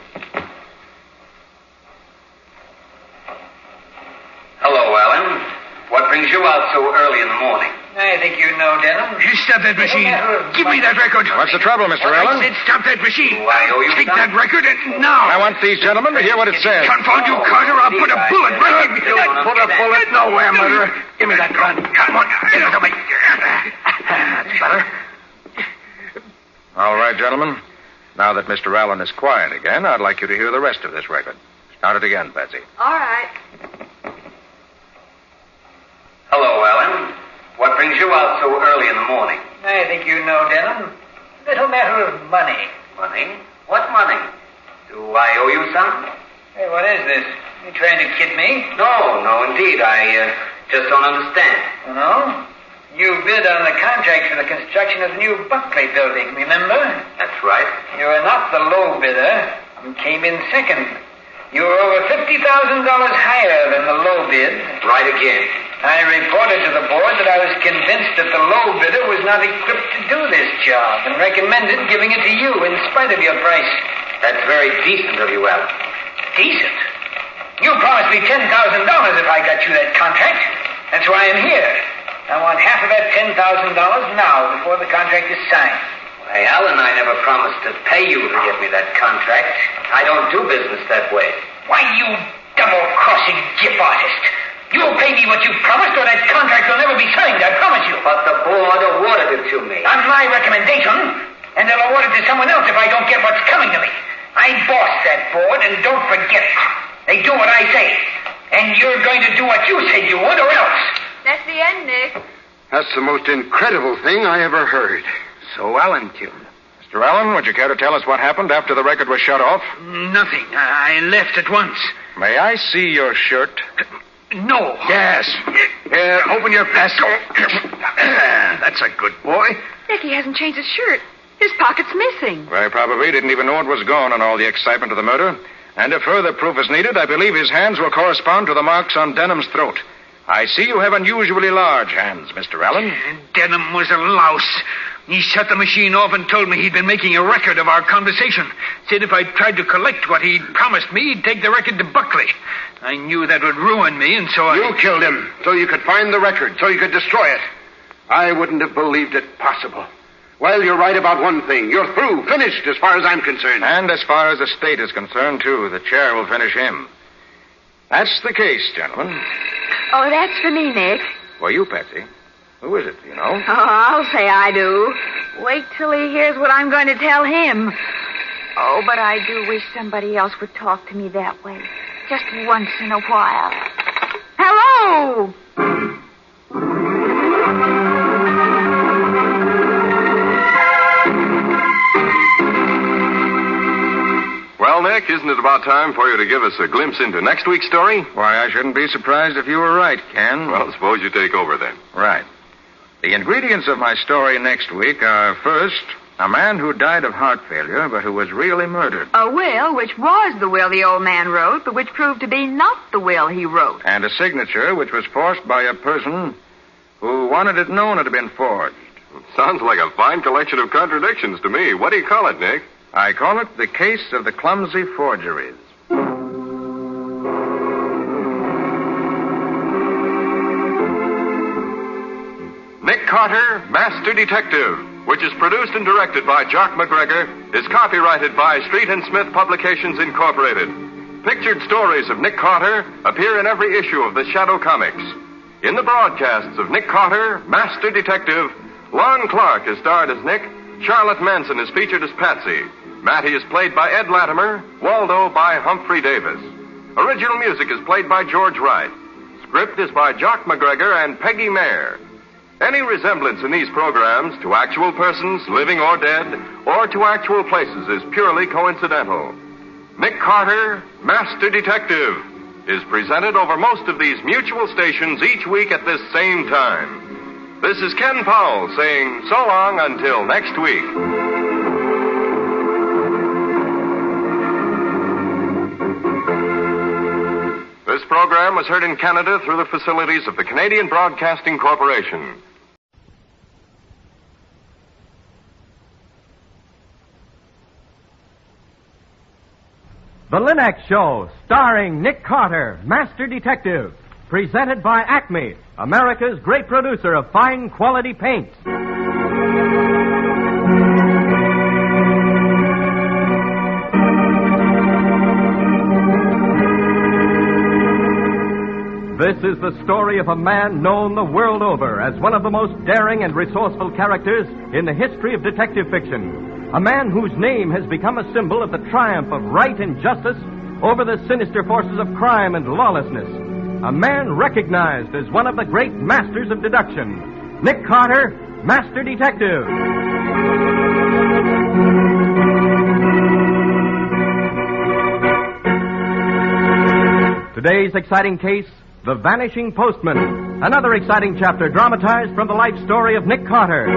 Hello, Allen. What brings you out so early in the morning? I think you know, Denham. Stop that machine. Give me that record. What's the trouble, Mr. Allen? I said stop that machine. I owe you Take that record and now. I want these gentlemen to hear what it says. Confound you, Carter. I'll put a bullet right in. Put a bullet nowhere, murderer. Give me that gun. Come on. Get it to me. That's better. All right, gentlemen. Now that Mr. Allen is quiet again, I'd like you to hear the rest of this record. Start it again, Patsy. All right. Hello, Allen. What brings you out so early in the morning? I think you know, Denham. Little matter of money. Money? What money? Do I owe you some? Hey, what is this? You trying to kid me? No, indeed. I just don't understand. No? You bid on the contract for the construction of the new Buckley building, remember? That's right. You were not the low bidder and came in second. You were over $50,000 higher than the low bid. Right again. I reported to the board that I was convinced that the low bidder was not equipped to do this job and recommended giving it to you in spite of your price. That's very decent of you, Allen. Decent? You promised me $10,000 if I got you that contract. That's why I'm here. I want half of that $10,000 now before the contract is signed. Hey, Allen, I never promised to pay you to get me that contract. I don't do business that way. Why, you double-crossing gip artist. You'll pay me what you promised or that contract will never be signed, I promise you. But the board awarded it to me. On my recommendation, And they'll award it to someone else if I don't get what's coming to me. I boss that board, and don't forget it. They do what I say. And you're going to do what you said you would, or else. That's the end, Nick. That's the most incredible thing I ever heard. So Allen killed him. Mr. Allen, would you care to tell us what happened after the record was shut off? Nothing. I left at once. May I see your shirt? No. Yes. Here, open your vest. That's a good boy. Nicky hasn't changed his shirt. His pocket's missing. Very probably didn't even know it was gone in all the excitement of the murder. And if further proof is needed, I believe his hands will correspond to the marks on Denham's throat. I see you have unusually large hands, Mr. Allen. Denham was a louse. He shut the machine off and told me he'd been making a record of our conversation. Said if I tried to collect what he'd promised me, he'd take the record to Buckley. I knew that would ruin me, and so You killed him so you could find the record, so you could destroy it. I wouldn't have believed it possible. Well, you're right about one thing. You're through, finished, as far as I'm concerned. And as far as the state is concerned, too. The chair will finish him. That's the case, gentlemen. Oh, that's for me, Nick. For you, Patsy. Who is it, do you know? Oh, I'll say I do. Wait till he hears what I'm going to tell him. Oh, but I do wish somebody else would talk to me that way. Just once in a while. Hello! Well, Nick, isn't it about time for you to give us a glimpse into next week's story? Why, I shouldn't be surprised if you were right, Ken. Well, suppose you take over then. Right. The ingredients of my story next week are, first, a man who died of heart failure, but who was really murdered. A will, which was the will the old man wrote, but which proved to be not the will he wrote. And a signature which was forced by a person who wanted it known it had been forged. Sounds like a fine collection of contradictions to me. What do you call it, Nick? I call it the case of the clumsy forgeries. Nick Carter, Master Detective, which is produced and directed by Jock McGregor, is copyrighted by Street and Smith Publications, Incorporated. Pictured stories of Nick Carter appear in every issue of the Shadow Comics. In the broadcasts of Nick Carter, Master Detective, Lon Clark is starred as Nick, Charlotte Manson is featured as Patsy, Matty is played by Ed Latimer, Waldo by Humphrey Davis. Original music is played by George Wright. Script is by Jock McGregor and Peggy Mayer. Any resemblance in these programs to actual persons, living or dead, or to actual places is purely coincidental. Nick Carter, Master Detective, is presented over most of these mutual stations each week at this same time. This is Ken Powell saying so long until next week. This program was heard in Canada through the facilities of the Canadian Broadcasting Corporation. The Linux Show, starring Nick Carter, Master Detective, presented by Acme, America's great producer of fine quality paints. This is the story of a man known the world over as one of the most daring and resourceful characters in the history of detective fiction. A man whose name has become a symbol of the triumph of right and justice over the sinister forces of crime and lawlessness. A man recognized as one of the great masters of deduction. Nick Carter, Master Detective. Today's exciting case, The Vanishing Postman. Another exciting chapter dramatized from the life story of Nick Carter.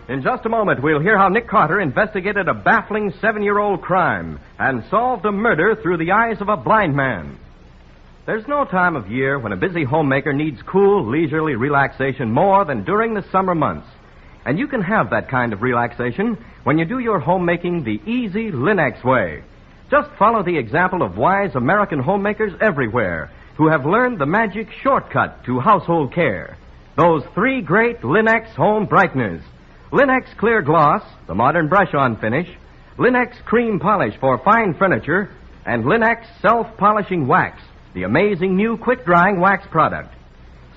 In just a moment, we'll hear how Nick Carter investigated a baffling 7-year-old crime and solved a murder through the eyes of a blind man. There's no time of year when a busy homemaker needs cool, leisurely relaxation more than during the summer months. And you can have that kind of relaxation when you do your homemaking the easy Linux way. Just follow the example of wise American homemakers everywhere who have learned the magic shortcut to household care. Those 3 great Linux home brighteners. Linux Clear Gloss, the modern brush-on finish, Linux Cream Polish for fine furniture, and Linux Self-Polishing Wax, the amazing new quick-drying wax product.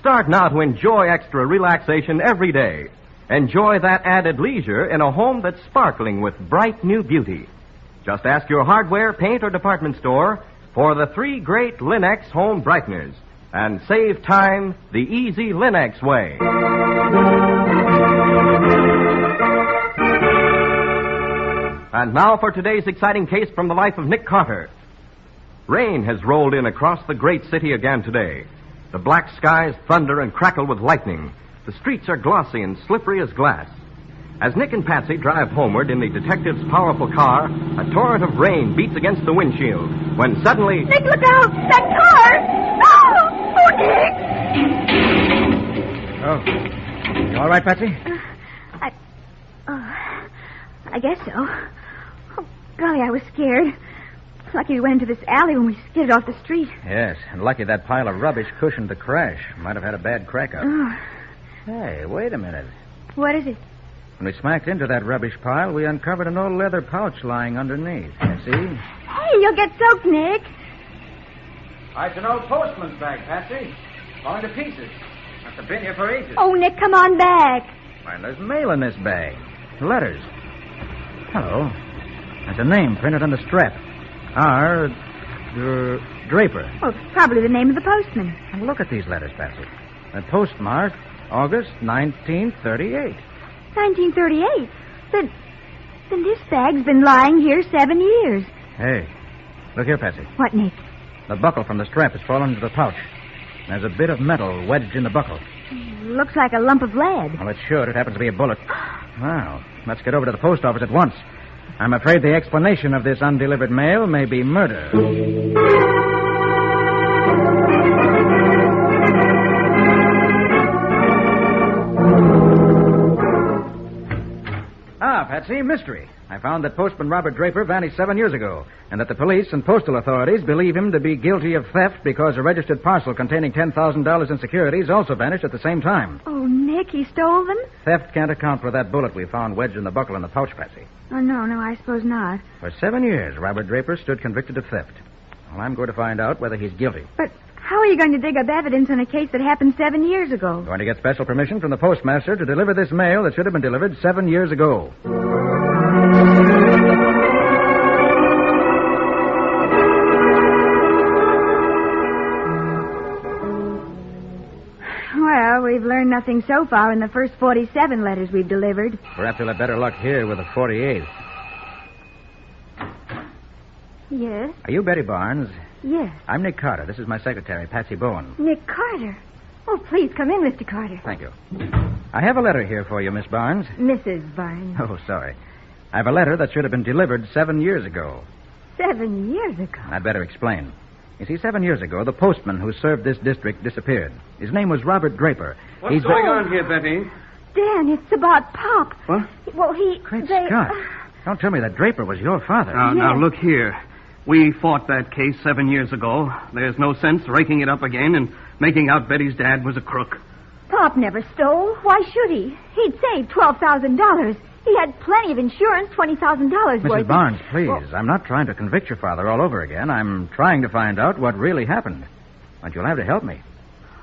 Start now to enjoy extra relaxation every day. Enjoy that added leisure in a home that's sparkling with bright new beauty. Just ask your hardware, paint, or department store for the 3 great Linex home brighteners and save time the easy Linex way. And now for today's exciting case from the life of Nick Carter. Rain has rolled in across the great city again today. The black skies thunder and crackle with lightning. The streets are glossy and slippery as glass. As Nick and Patsy drive homeward in the detective's powerful car, a torrent of rain beats against the windshield when suddenly... Nick, look out! That car! Oh, Nick! Oh. You all right, Patsy? I guess so. Oh, golly, I was scared. Lucky we went into this alley when we skidded off the street. Yes, and lucky that pile of rubbish cushioned the crash. Might have had a bad crack up. Oh. Hey, wait a minute. What is it? When we smacked into that rubbish pile, we uncovered an old leather pouch lying underneath. You see? Hey, you'll get soaked, Nick. It's an old postman's bag, Patsy. Falling to pieces. Must have been here for ages. Oh, Nick, come on back. Why, there's mail in this bag. Letters. Hello. There's a name printed on the strap. R. Draper. Oh, it's probably the name of the postman. And look at these letters, Patsy. They're postmarked August 1938. 1938? Then this bag's been lying here 7 years. Hey, look here, Patsy. What, Nick? The buckle from the strap has fallen into the pouch. There's a bit of metal wedged in the buckle. Looks like a lump of lead. Well, it should. It happens to be a bullet. Well, let's get over to the post office at once. I'm afraid the explanation of this undelivered mail may be murder. Patsy, mystery. I found that postman Robert Draper vanished 7 years ago, and that the police and postal authorities believe him to be guilty of theft because a registered parcel containing $10,000 in securities also vanished at the same time. Oh, Nick, he stole them? Theft can't account for that bullet we found wedged in the buckle in the pouch, Patsy. Oh, no, I suppose not. For 7 years, Robert Draper stood convicted of theft. Well, I'm going to find out whether he's guilty. But how are you going to dig up evidence on a case that happened 7 years ago? I'm going to get special permission from the postmaster to deliver this mail that should have been delivered 7 years ago. Well, we've learned nothing so far in the first 47 letters we've delivered. Perhaps we'll have better luck here with the 48th. Yes? Are you Betty Barnes? Yes. I'm Nick Carter. This is my secretary, Patsy Bowen. Nick Carter? Oh, please, come in, Mr. Carter. Thank you. I have a letter here for you, Miss Barnes. Mrs. Barnes. Oh, sorry. I have a letter that should have been delivered 7 years ago. 7 years ago? I'd better explain. You see, 7 years ago, the postman who served this district disappeared. His name was Robert Draper. What's going on here, Betty? Dan, it's about Pop. What? Well, Great Scott. Don't tell me that Draper was your father. Now, look here. We fought that case 7 years ago. There's no sense raking it up again and making out Betty's dad was a crook. Pop never stole. Why should he? He'd saved $12,000. He had plenty of insurance, $20,000 worth. Mrs. Barnes, please. Well, I'm not trying to convict your father all over again. I'm trying to find out what really happened. But you'll have to help me.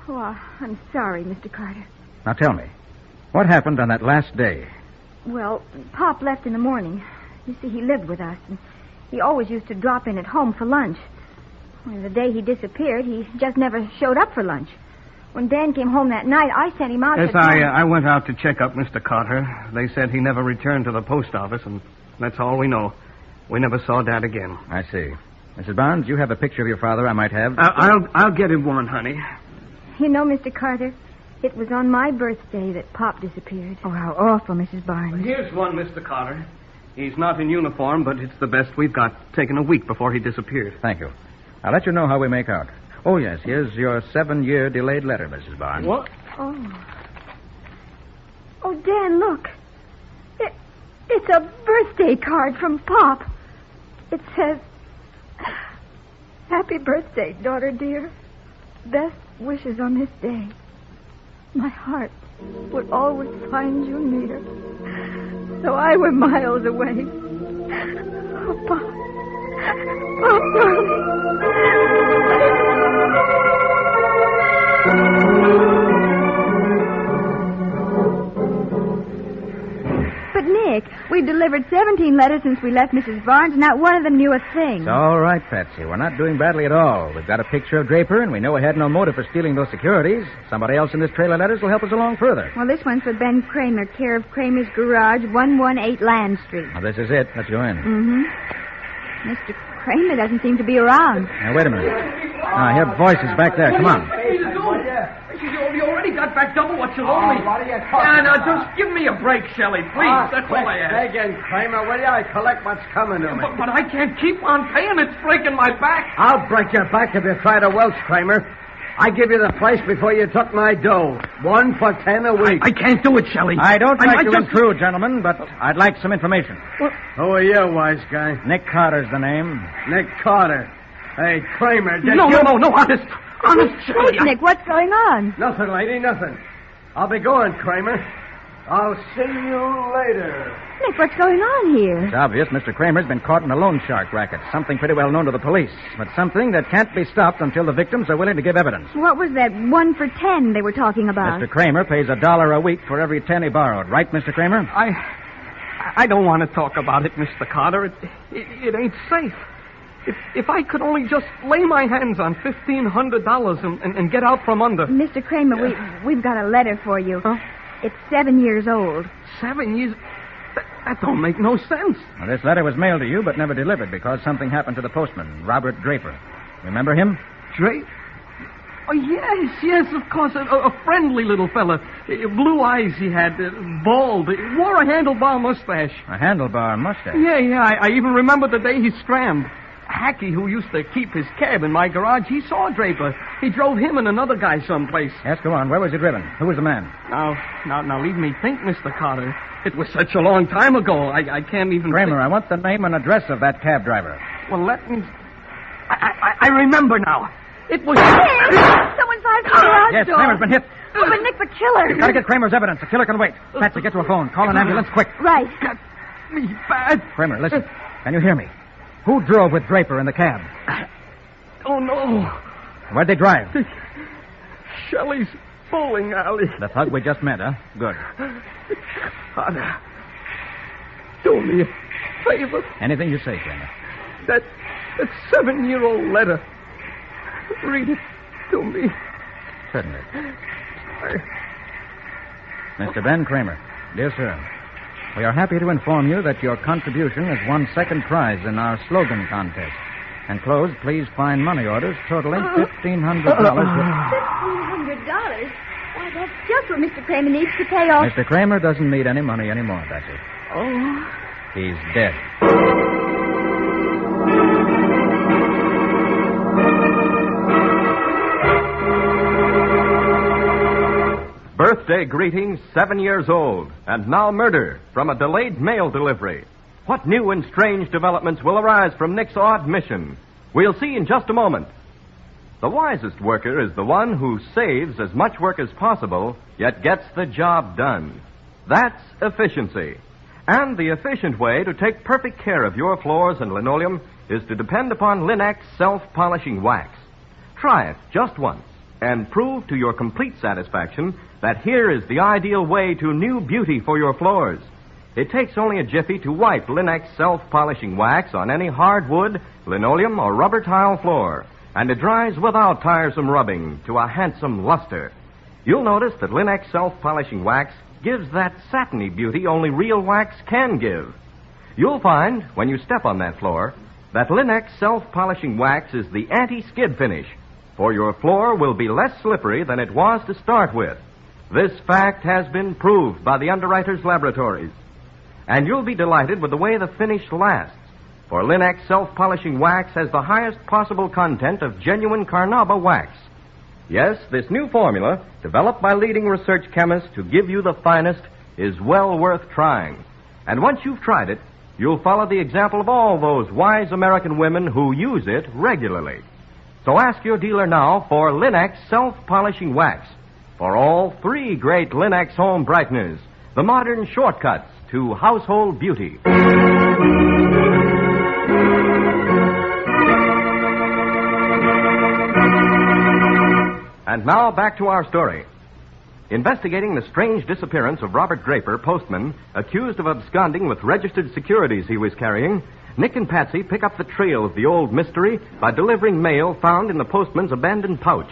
Oh, I'm sorry, Mr. Carter. Now tell me, what happened on that last day? Well, Pop left in the morning. You see, he lived with us, and he always used to drop in at home for lunch. Well, the day he disappeared, he just never showed up for lunch. When Dan came home that night, I sent him out Yes, to... I went out to check up Mr. Carter. They said he never returned to the post office, and that's all we know. We never saw Dad again. I see. Mrs. Barnes, you have a picture of your father I might have? I'll get him one, honey. You know, Mr. Carter, it was on my birthday that Pop disappeared. Oh, how awful, Mrs. Barnes. Here's one, Mr. Carter. He's not in uniform, but it's the best we've got. Taken a week before he disappeared. Thank you. I'll let you know how we make out. Oh, yes, here's your 7-year delayed letter, Mrs. Barnes. What? Oh, Dan, look. It's a birthday card from Pop. It says, "Happy birthday, daughter dear. Best wishes on this day. My heart would always find you near, though I were miles away. Oh, Pop. Oh, darling." We've delivered 17 letters since we left Mrs. Barnes, and not one of them knew a thing. It's all right, Patsy. We're not doing badly at all. We've got a picture of Draper, and we know he had no motive for stealing those securities. Somebody else in this trail of letters will help us along further. Well, this one's for Ben Kramer, care of Kramer's Garage, 118 Land Street. Well, this is it. Let's go in. Mm-hmm. Mr. Kramer doesn't seem to be around. Now, wait a minute. I hear voices back there. Come on. You already got back double what you owe me. Now, just give me a break, Shelley, please. That's all I ask. Again, Kramer, will you? I collect what's coming to me. But I can't keep on paying. It's breaking my back. I'll break your back if you try to welch, Kramer. I give you the price before you took my dough. 1 for 10 a week. I can't do it, Shelley. I don't like to intrude, gentlemen, but I'd like some information. What? Who are you, wise guy? Nick Carter's the name. Nick Carter. Hey, Kramer, did No, you... honest, Shelley. Nick, what's going on? Nothing, lady, nothing. I'll be going, Kramer. I'll see you later. Nick, what's going on here? It's obvious Mr. Kramer's been caught in a loan shark racket. Something pretty well known to the police, but something that can't be stopped until the victims are willing to give evidence. What was that 1 for 10 they were talking about? Mr. Kramer pays $1 a week for every 10 he borrowed. Right, Mr. Kramer? I don't want to talk about it, Mr. Carter. It ain't safe. If I could only just lay my hands on $1,500 and get out from under. Mr. Kramer, we've got a letter for you. Huh? It's 7 years old. 7 years? That don't make no sense. Well, this letter was mailed to you but never delivered because something happened to the postman, Robert Draper. Remember him? Draper? Oh, yes, of course. A friendly little fella. Blue eyes he had, bald. Wore a handlebar mustache. A handlebar mustache? Yeah. I even remember the day he scrammed. Hackey, who used to keep his cab in my garage, he saw Draper. He drove him and another guy someplace. Yes, go on. Where was he driven? Who was the man? Now, leave me think, Mr. Carter. It was such a long time ago, I can't even... Kramer, I want the name and address of that cab driver. Well, let me... I remember now. It was... Someone fired through the garage Yes, door. Kramer's been hit. Oh, but Nick, the killer. You've got to get Kramer's evidence. The killer can wait. Patsy, get to a phone. Call an ambulance, quick. Right. Got me bad. Kramer, listen. Can you hear me? Who drove with Draper in the cab? Oh, no. Where'd they drive? Shelley's bowling alley. The thug we just met, huh? Good. Carter, do me a favor. Anything you say, Kramer. That 7-year-old letter. Read it to me. Certainly. Mr. Ben Kramer, dear sir, we are happy to inform you that your contribution has won second prize in our slogan contest. Enclosed, please find money orders totaling $1,500. $1,500? Why, that's just what Mr. Kramer needs to pay off. Mr. Kramer doesn't need any money anymore, Patsy. Oh. He's dead. Birthday greetings, 7 years old, and now murder from a delayed mail delivery. What new and strange developments will arise from Nick's odd mission? We'll see in just a moment. The wisest worker is the one who saves as much work as possible, yet gets the job done. That's efficiency. And the efficient way to take perfect care of your floors and linoleum is to depend upon Linex self-polishing wax. Try it just once and prove to your complete satisfaction that here is the ideal way to new beauty for your floors. It takes only a jiffy to wipe Linex self-polishing wax on any hardwood, linoleum, or rubber tile floor, and it dries without tiresome rubbing to a handsome luster. You'll notice that Linex self-polishing wax gives that satiny beauty only real wax can give. You'll find, when you step on that floor, that Linex self-polishing wax is the anti-skid finish, for your floor will be less slippery than it was to start with. This fact has been proved by the underwriters' laboratories. And you'll be delighted with the way the finish lasts, for Linex self-polishing wax has the highest possible content of genuine Carnauba wax. Yes, this new formula, developed by leading research chemists to give you the finest, is well worth trying. And once you've tried it, you'll follow the example of all those wise American women who use it regularly. So ask your dealer now for Linex self-polishing wax, for all 3 great Linex home brighteners, the modern shortcuts to household beauty. And now back to our story. investigating the strange disappearance of Robert Draper, postman, accused of absconding with registered securities he was carrying, Nick and Patsy pick up the trail of the old mystery by delivering mail found in the postman's abandoned pouch.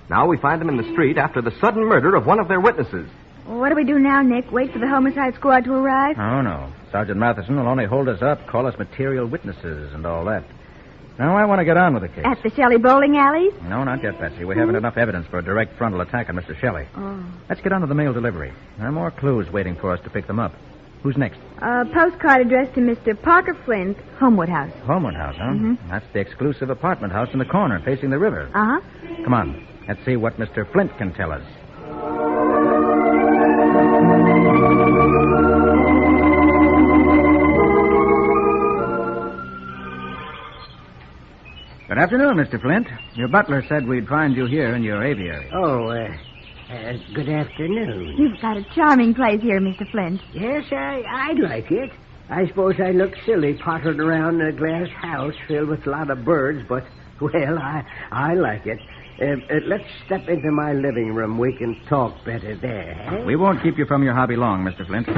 Now we find them in the street after the sudden murder of one of their witnesses. What do we do now, Nick? Wait for the homicide squad to arrive? Oh, no. Sergeant Matheson will only hold us up, call us material witnesses and all that. Now, I want to get on with the case. At the Shelley bowling alleys? No, not yet, Patsy. We haven't enough evidence for a direct frontal attack on Mr. Shelley. Oh. Let's get on to the mail delivery. There are more clues waiting for us to pick them up. Who's next? A postcard addressed to Mr. Parker Flint, Homewood House. Homewood House, huh? Mm-hmm. That's the exclusive apartment house in the corner facing the river. Uh-huh. Come on. Let's see what Mr. Flint can tell us. Good afternoon, Mr. Flint. Your butler said we'd find you here in your aviary. Oh, good afternoon. You've got a charming place here, Mr. Flint. Yes, I'd like it. I suppose I look silly pottering around a glass house filled with a lot of birds, but, well, I like it. Let's step into my living room. We can talk better there, eh? We won't keep you from your hobby long, Mr. Flint.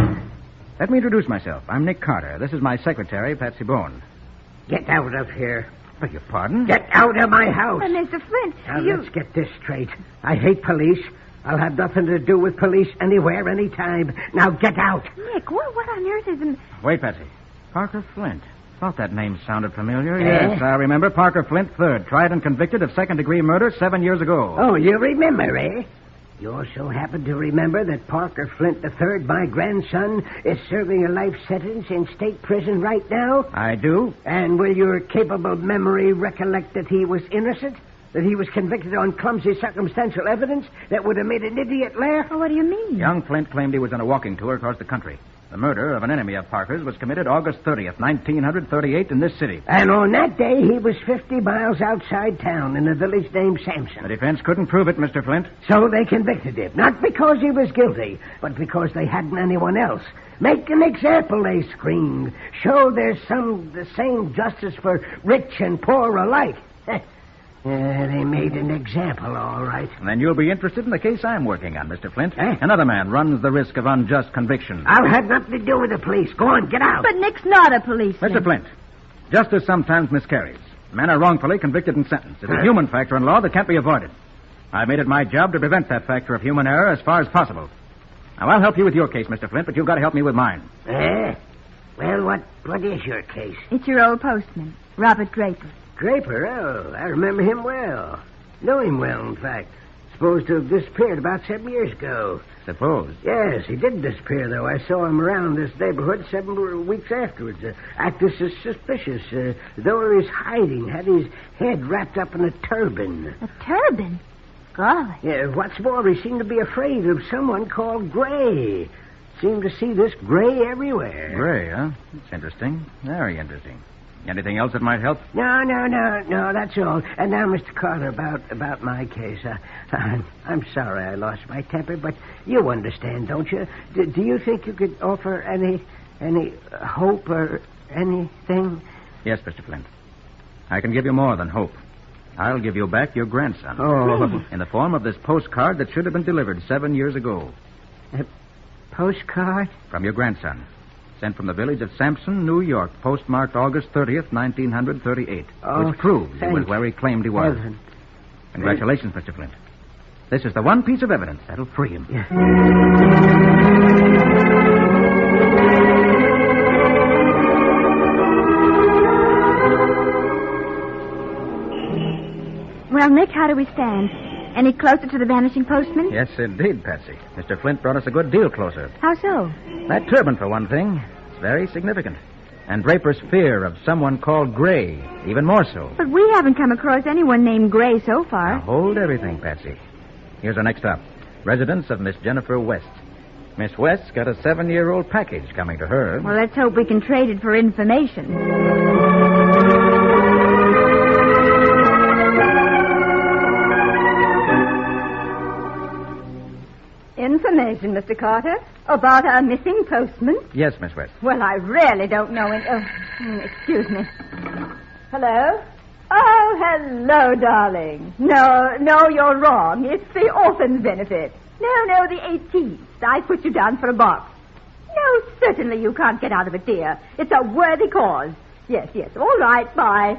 Let me introduce myself. I'm Nick Carter. This is my secretary, Patsy Bone. Get out of here. Beg your pardon? Get out of my house. Mr. Flint, Now, let's get this straight. I hate police. I'll have nothing to do with police anywhere, anytime. Now, get out. Nick, what on earth is... Wait, Patsy. Parker Flint. Thought that name sounded familiar. Yes, I remember. Parker Flint, 3rd. Tried and convicted of second-degree murder 7 years ago. Oh, you remember, eh? You also happen to remember that Parker Flint III, my grandson, is serving a life sentence in state prison right now? I do. And will your capable memory recollect that he was innocent? That he was convicted on clumsy circumstantial evidence that would have made an idiot laugh? What do you mean? Young Flint claimed he was on a walking tour across the country. The murder of an enemy of Parker's was committed August 30th, 1938 in this city. And on that day, he was 50 miles outside town in a village named Sampson. The defense couldn't prove it, Mr. Flint. So they convicted him. Not because he was guilty, but because they hadn't anyone else. Make an example, they screamed. Show there's the same justice for rich and poor alike. They made an example, all right. Then you'll be interested in the case I'm working on, Mr. Flint. Another man runs the risk of unjust conviction. I'll have nothing to do with the police. Go on, get out. But Nick's not a policeman. Mr. Flint, justice sometimes miscarries. Men are wrongfully convicted and sentenced. It's a human factor in law that can't be avoided. I made it my job to prevent that factor of human error as far as possible. Now, I'll help you with your case, Mr. Flint, but you've got to help me with mine. Well, what is your case? It's your old postman, Robert Draper. Draper? Oh, I remember him well. Know him well, in fact. Supposed to have disappeared about 7 years ago. Suppose? Yes, he did disappear, though. I saw him around this neighborhood 7 weeks afterwards. Acted suspicious, though he was hiding. Had his head wrapped up in a turban. A turban? Golly. Yeah, what's more, he seemed to be afraid of someone called Gray. Seemed to see this Gray everywhere. Gray, huh? That's interesting. Very interesting. Anything else that might help? No, that's all. And now, Mr. Carter, about my case. I'm sorry I lost my temper, but you understand, don't you? Do you think you could offer any hope or anything? Yes, Mr. Flint. I can give you more than hope. I'll give you back your grandson. Oh. In the form of this postcard that should have been delivered 7 years ago. A postcard? From your grandson. Sent from the village of Sampson, New York, postmarked August 30th, 1938. Oh, which proves he was where he claimed he was. Heaven. Congratulations, Mr. Flint. This is the one piece of evidence that'll free him. Yeah. Well, Nick, how do we stand? Any closer to the vanishing postman? Yes, indeed, Patsy. Mr. Flint brought us a good deal closer. How so? That turban, for one thing. It's very significant. And Draper's fear of someone called Gray, even more so. But we haven't come across anyone named Gray so far. Now, hold everything, Patsy. Here's our next stop. Residence of Miss Jennifer West. Miss West's got a 7-year-old package coming to her. Well, let's hope we can trade it for information. Information, Mr. Carter, about our missing postman? Yes, Miss West. Well, I really don't know it. Excuse me. Hello? Oh, hello, darling. No, you're wrong. It's the orphan's benefit. No, the 18th. I put you down for a box. No, certainly you can't get out of it, dear. It's a worthy cause. Yes. All right, bye.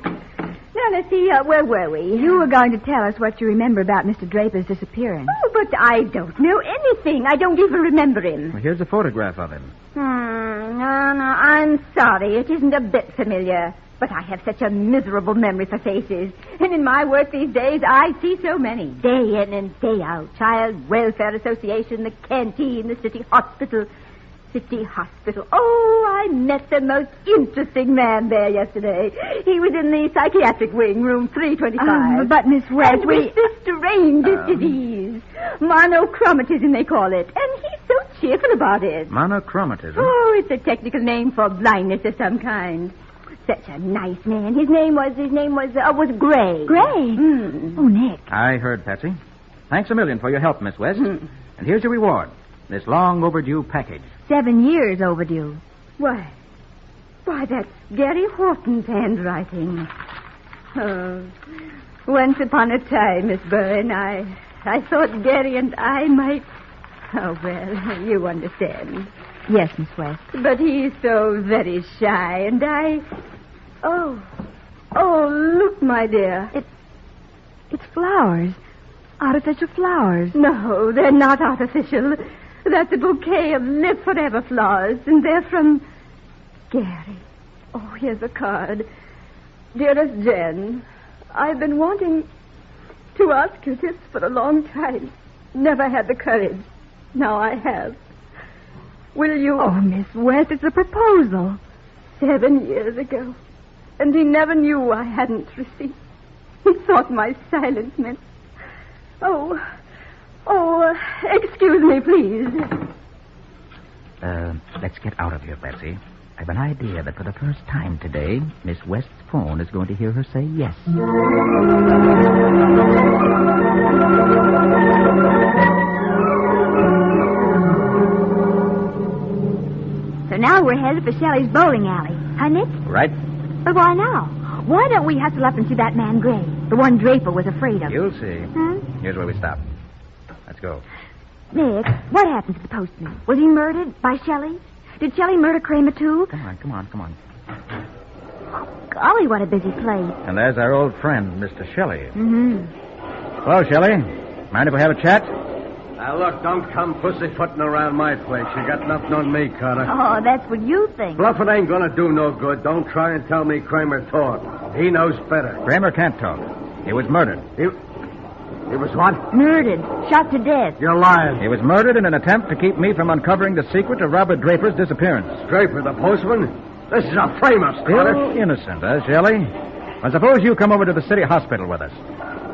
Now, let's see, where were we? You were going to tell us what you remember about Mr. Draper's disappearance. Oh, but I don't know anything. I don't even remember him. Well, here's a photograph of him. No, I'm sorry. It isn't a bit familiar. But I have such a miserable memory for faces. And in my work these days, I see so many. Day in and day out. Child Welfare Association, the canteen, the city hospital. City hospital. Oh, I met the most interesting man there yesterday. He was in the psychiatric wing, room 325. But, Miss West, and with this strangest disease. Monochromatism, they call it. And he's so cheerful about it. Monochromatism? Oh, it's a technical name for blindness of some kind. Such a nice man. His name was Gray. Gray? Oh, Nick. I heard, Patsy. Thanks a million for your help, Miss West. And here's your reward. This long overdue package. 7 years overdue. Why, that's Gary Horton's handwriting. Oh, once upon a time, Miss Byrne, I thought Gary and I might... Oh, well, you understand. Yes, Miss West. But he's so very shy, and I... Oh, look, my dear. It's flowers. Artificial flowers. No, they're not artificial. That's a bouquet of Live Forever flowers, and they're from Gary. Oh, here's a card. Dearest Jen, I've been wanting to ask you this for a long time. Never had the courage. Now I have. Will you... Oh, Miss West, it's a proposal. 7 years ago. And he never knew I hadn't received. He thought my silence meant... Oh, excuse me, please. Let's get out of here, Betsy. I've an idea that for the first time today, Miss West's phone is going to hear her say yes. So now we're headed for Shelley's bowling alley. Huh, Nick? Right. But why now? Why don't we hustle up and see that man Gray? The one Draper was afraid of. You'll see. Huh? Here's where we stop. Let's go. Nick, what happened to the postman? Was he murdered by Shelley? Did Shelley murder Kramer, too? Come on. Golly, what a busy place. And there's our old friend, Mr. Shelley. Mm-hmm. Hello, Shelley. Mind if we have a chat? Now, look, don't come pussyfooting around my place. You got nothing on me, Carter. Oh, that's what you think. Bluffing ain't gonna do no good. Don't try and tell me Kramer talked. He knows better. Kramer can't talk. He was murdered. He was what? Murdered. Shot to death. You're lying. He was murdered in an attempt to keep me from uncovering the secret of Robert Draper's disappearance. Draper, the postman? This is a frame-up, Carter. Still innocent, Shelley? Well, suppose you come over to the city hospital with us.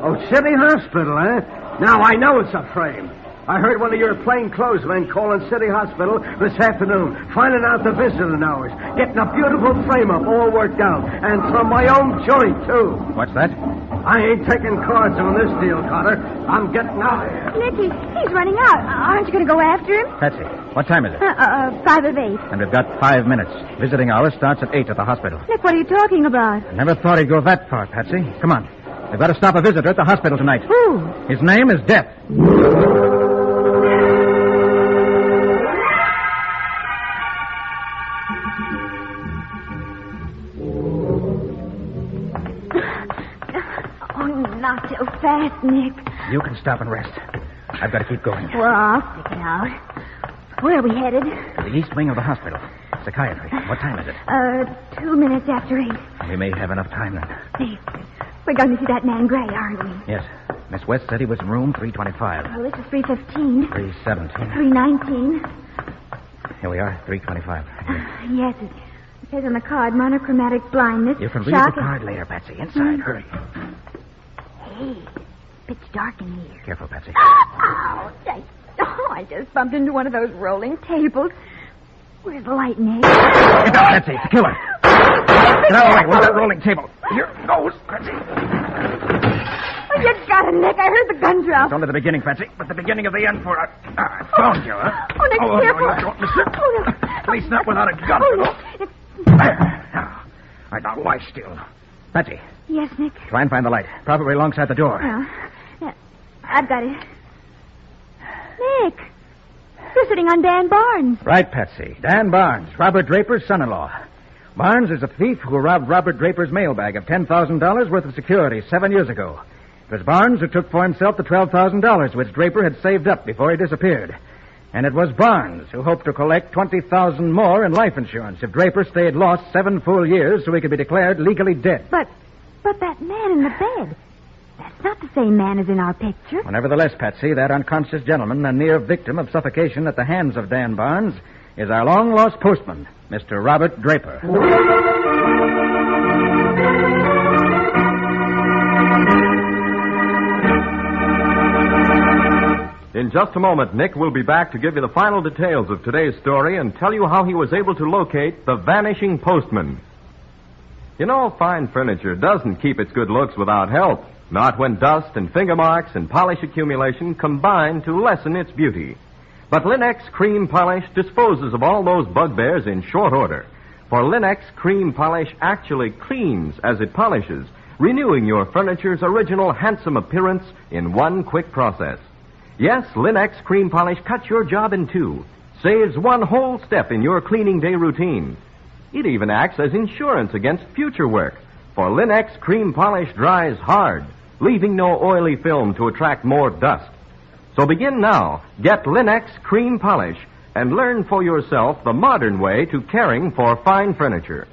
Oh, city hospital, eh? Now I know it's a frame. I heard one of your plainclothesmen calling City Hospital this afternoon, finding out the visiting hours, getting a beautiful frame-up all worked out, and from my own joint, too. What's that? I ain't taking cards on this deal, Carter. I'm getting out of here. Nicky, he's running out. Aren't you going to go after him? Patsy, what time is it? 5 of 8. And we've got 5 minutes. Visiting hours starts at 8 at the hospital. Nick, what are you talking about? I never thought he'd go that far, Patsy. Come on. We've got to stop a visitor at the hospital tonight. Who? His name is Death. Not so fast, Nick. You can stop and rest. I've got to keep going. Well, I'll stick it out. Where are we headed? To the east wing of the hospital. Psychiatry. What time is it? 2 minutes after 8. We may have enough time then. Hey, we're going to see that man Gray, aren't we? Yes. Miss West said he was in room 325. Well, this is 315. 317. 319. Here we are, 325. Yes, it says on the card, monochromatic blindness. You can read the card later, Patsy. Inside, hurry. Hey, pitch dark in here. Careful, Patsy. I just bumped into one of those rolling tables. Where's the light, Nick? Get down, Patsy. It's a killer. Get out of the way. Where's that rolling table? Here goes, Patsy. Oh, you got it, Nick. I heard the gun drop. It's only the beginning, Patsy, but the beginning of the end for us. I found you, huh? Oh, Nick, careful. No, you don't, mister. Oh, no. At least not without a gun. Oh, Nick. There. Now, all right, now lie still. Patsy. Yes, Nick. Try and find the light. Probably alongside the door. Yeah, I've got it. You're sitting on Dan Barnes. Right, Patsy. Dan Barnes, Robert Draper's son-in-law. Barnes is a thief who robbed Robert Draper's mailbag of $10,000 worth of securities 7 years ago. It was Barnes who took for himself the $12,000 which Draper had saved up before he disappeared. And it was Barnes who hoped to collect $20,000 more in life insurance if Draper stayed lost 7 full years so he could be declared legally dead. But that man in the bed, that's not the same man as in our picture. Well, nevertheless, Patsy, that unconscious gentleman, a near victim of suffocation at the hands of Dan Barnes, is our long-lost postman, Mr. Robert Draper. In just a moment, Nick will be back to give you the final details of today's story and tell you how he was able to locate the vanishing postman. You know, fine furniture doesn't keep its good looks without help. Not when dust and finger marks and polish accumulation combine to lessen its beauty. But Linex Cream Polish disposes of all those bugbears in short order. For Linex Cream Polish actually cleans as it polishes, renewing your furniture's original handsome appearance in one quick process. Yes, Linex Cream Polish cuts your job in two, saves one whole step in your cleaning day routine. It even acts as insurance against future work, for Linex Cream Polish dries hard, leaving no oily film to attract more dust. So begin now. Get Linex Cream Polish and learn for yourself the modern way to caring for fine furniture.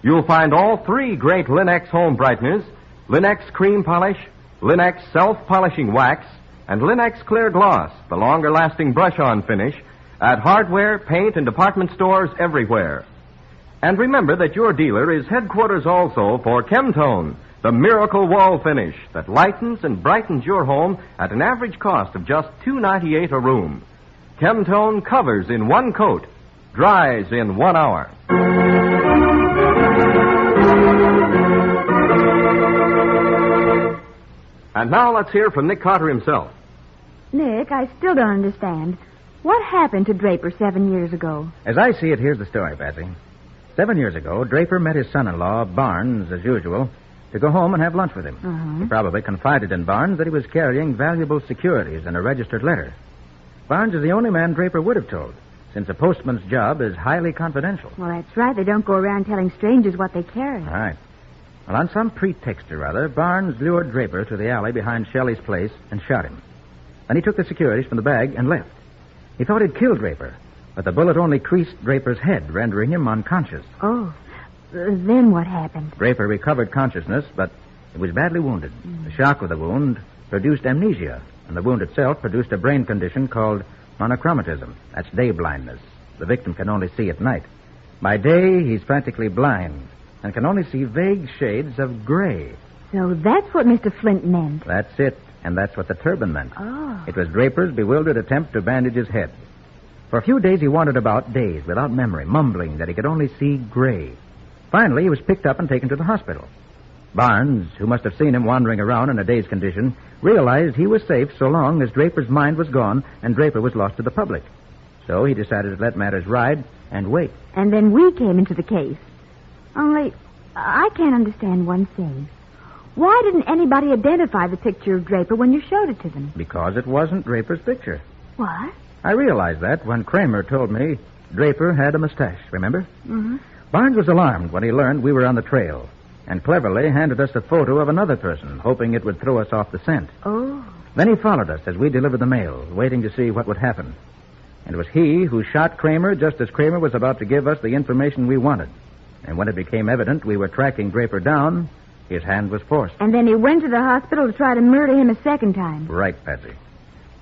You'll find all 3 great Linex home brighteners, Linex Cream Polish, Linex Self-Polishing Wax, and Linex Clear Gloss, the longer-lasting brush-on finish, at hardware, paint, and department stores everywhere. And remember that your dealer is headquarters also for Chemtone, the miracle wall finish that lightens and brightens your home at an average cost of just $2.98 a room. Chemtone covers in one coat, dries in 1 hour. And now let's hear from Nick Carter himself. Nick, I still don't understand. What happened to Draper 7 years ago? As I see it, here's the story, Patsy. 7 years ago, Draper met his son-in-law, Barnes, as usual, to go home and have lunch with him. Uh-huh. He probably confided in Barnes that he was carrying valuable securities in a registered letter. Barnes is the only man Draper would have told, since a postman's job is highly confidential. Well, that's right. They don't go around telling strangers what they carry. All right. Well, on some pretext or other, Barnes lured Draper to the alley behind Shelley's place and shot him. Then he took the securities from the bag and left. He thought he'd killed Draper, but the bullet only creased Draper's head, rendering him unconscious. Oh, then what happened? Draper recovered consciousness, but he was badly wounded. The shock of the wound produced amnesia, and the wound itself produced a brain condition called monochromatism. That's day blindness. The victim can only see at night. By day, he's practically blind and can only see vague shades of gray. So that's what Mr. Flint meant. That's it, and that's what the turban meant. Oh. It was Draper's bewildered attempt to bandage his head. For a few days, he wandered about, dazed, without memory, mumbling that he could only see gray. Finally, he was picked up and taken to the hospital. Barnes, who must have seen him wandering around in a dazed condition, realized he was safe so long as Draper's mind was gone and Draper was lost to the public. So he decided to let matters ride and wait. And then we came into the case. Only, I can't understand one thing. Why didn't anybody identify the picture of Draper when you showed it to them? Because it wasn't Draper's picture. What? I realized that when Kramer told me Draper had a mustache, remember? Mm-hmm. Barnes was alarmed when he learned we were on the trail and cleverly handed us a photo of another person, hoping it would throw us off the scent. Oh. Then he followed us as we delivered the mail, waiting to see what would happen. And it was he who shot Kramer just as Kramer was about to give us the information we wanted. And when it became evident we were tracking Draper down, his hand was forced. And then he went to the hospital to try to murder him a second time. Right, Patsy.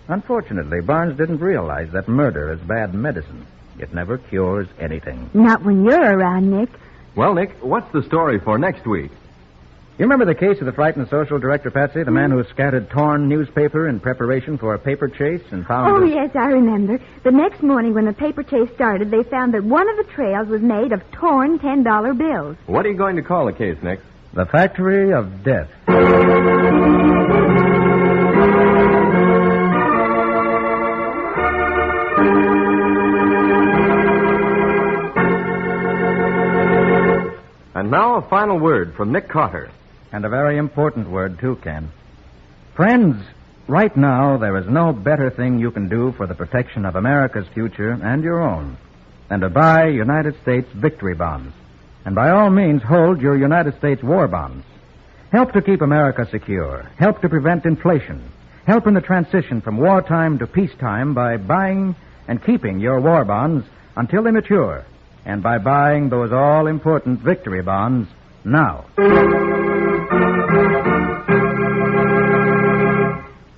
Unfortunately, Barnes didn't realize that murder is bad medicine. It never cures anything. Not when you're around, Nick. Well, Nick, what's the story for next week? You remember the case of the frightened social director, Patsy? The man who scattered torn newspaper in preparation for a paper chase and found... Oh, yes, I remember. The next morning when the paper chase started, they found that one of the trails was made of torn $10 bills. What are you going to call the case, Nick? The Factory of Death. And now a final word from Nick Carter. And a very important word, too, Ken. Friends, Right now, there is no better thing you can do for the protection of America's future and your own than to buy United States victory bonds. And by all means, hold your United States war bonds. Help to keep America secure. Help to prevent inflation. Help in the transition from wartime to peacetime by buying and keeping your war bonds until they mature, and by buying those all-important victory bonds now.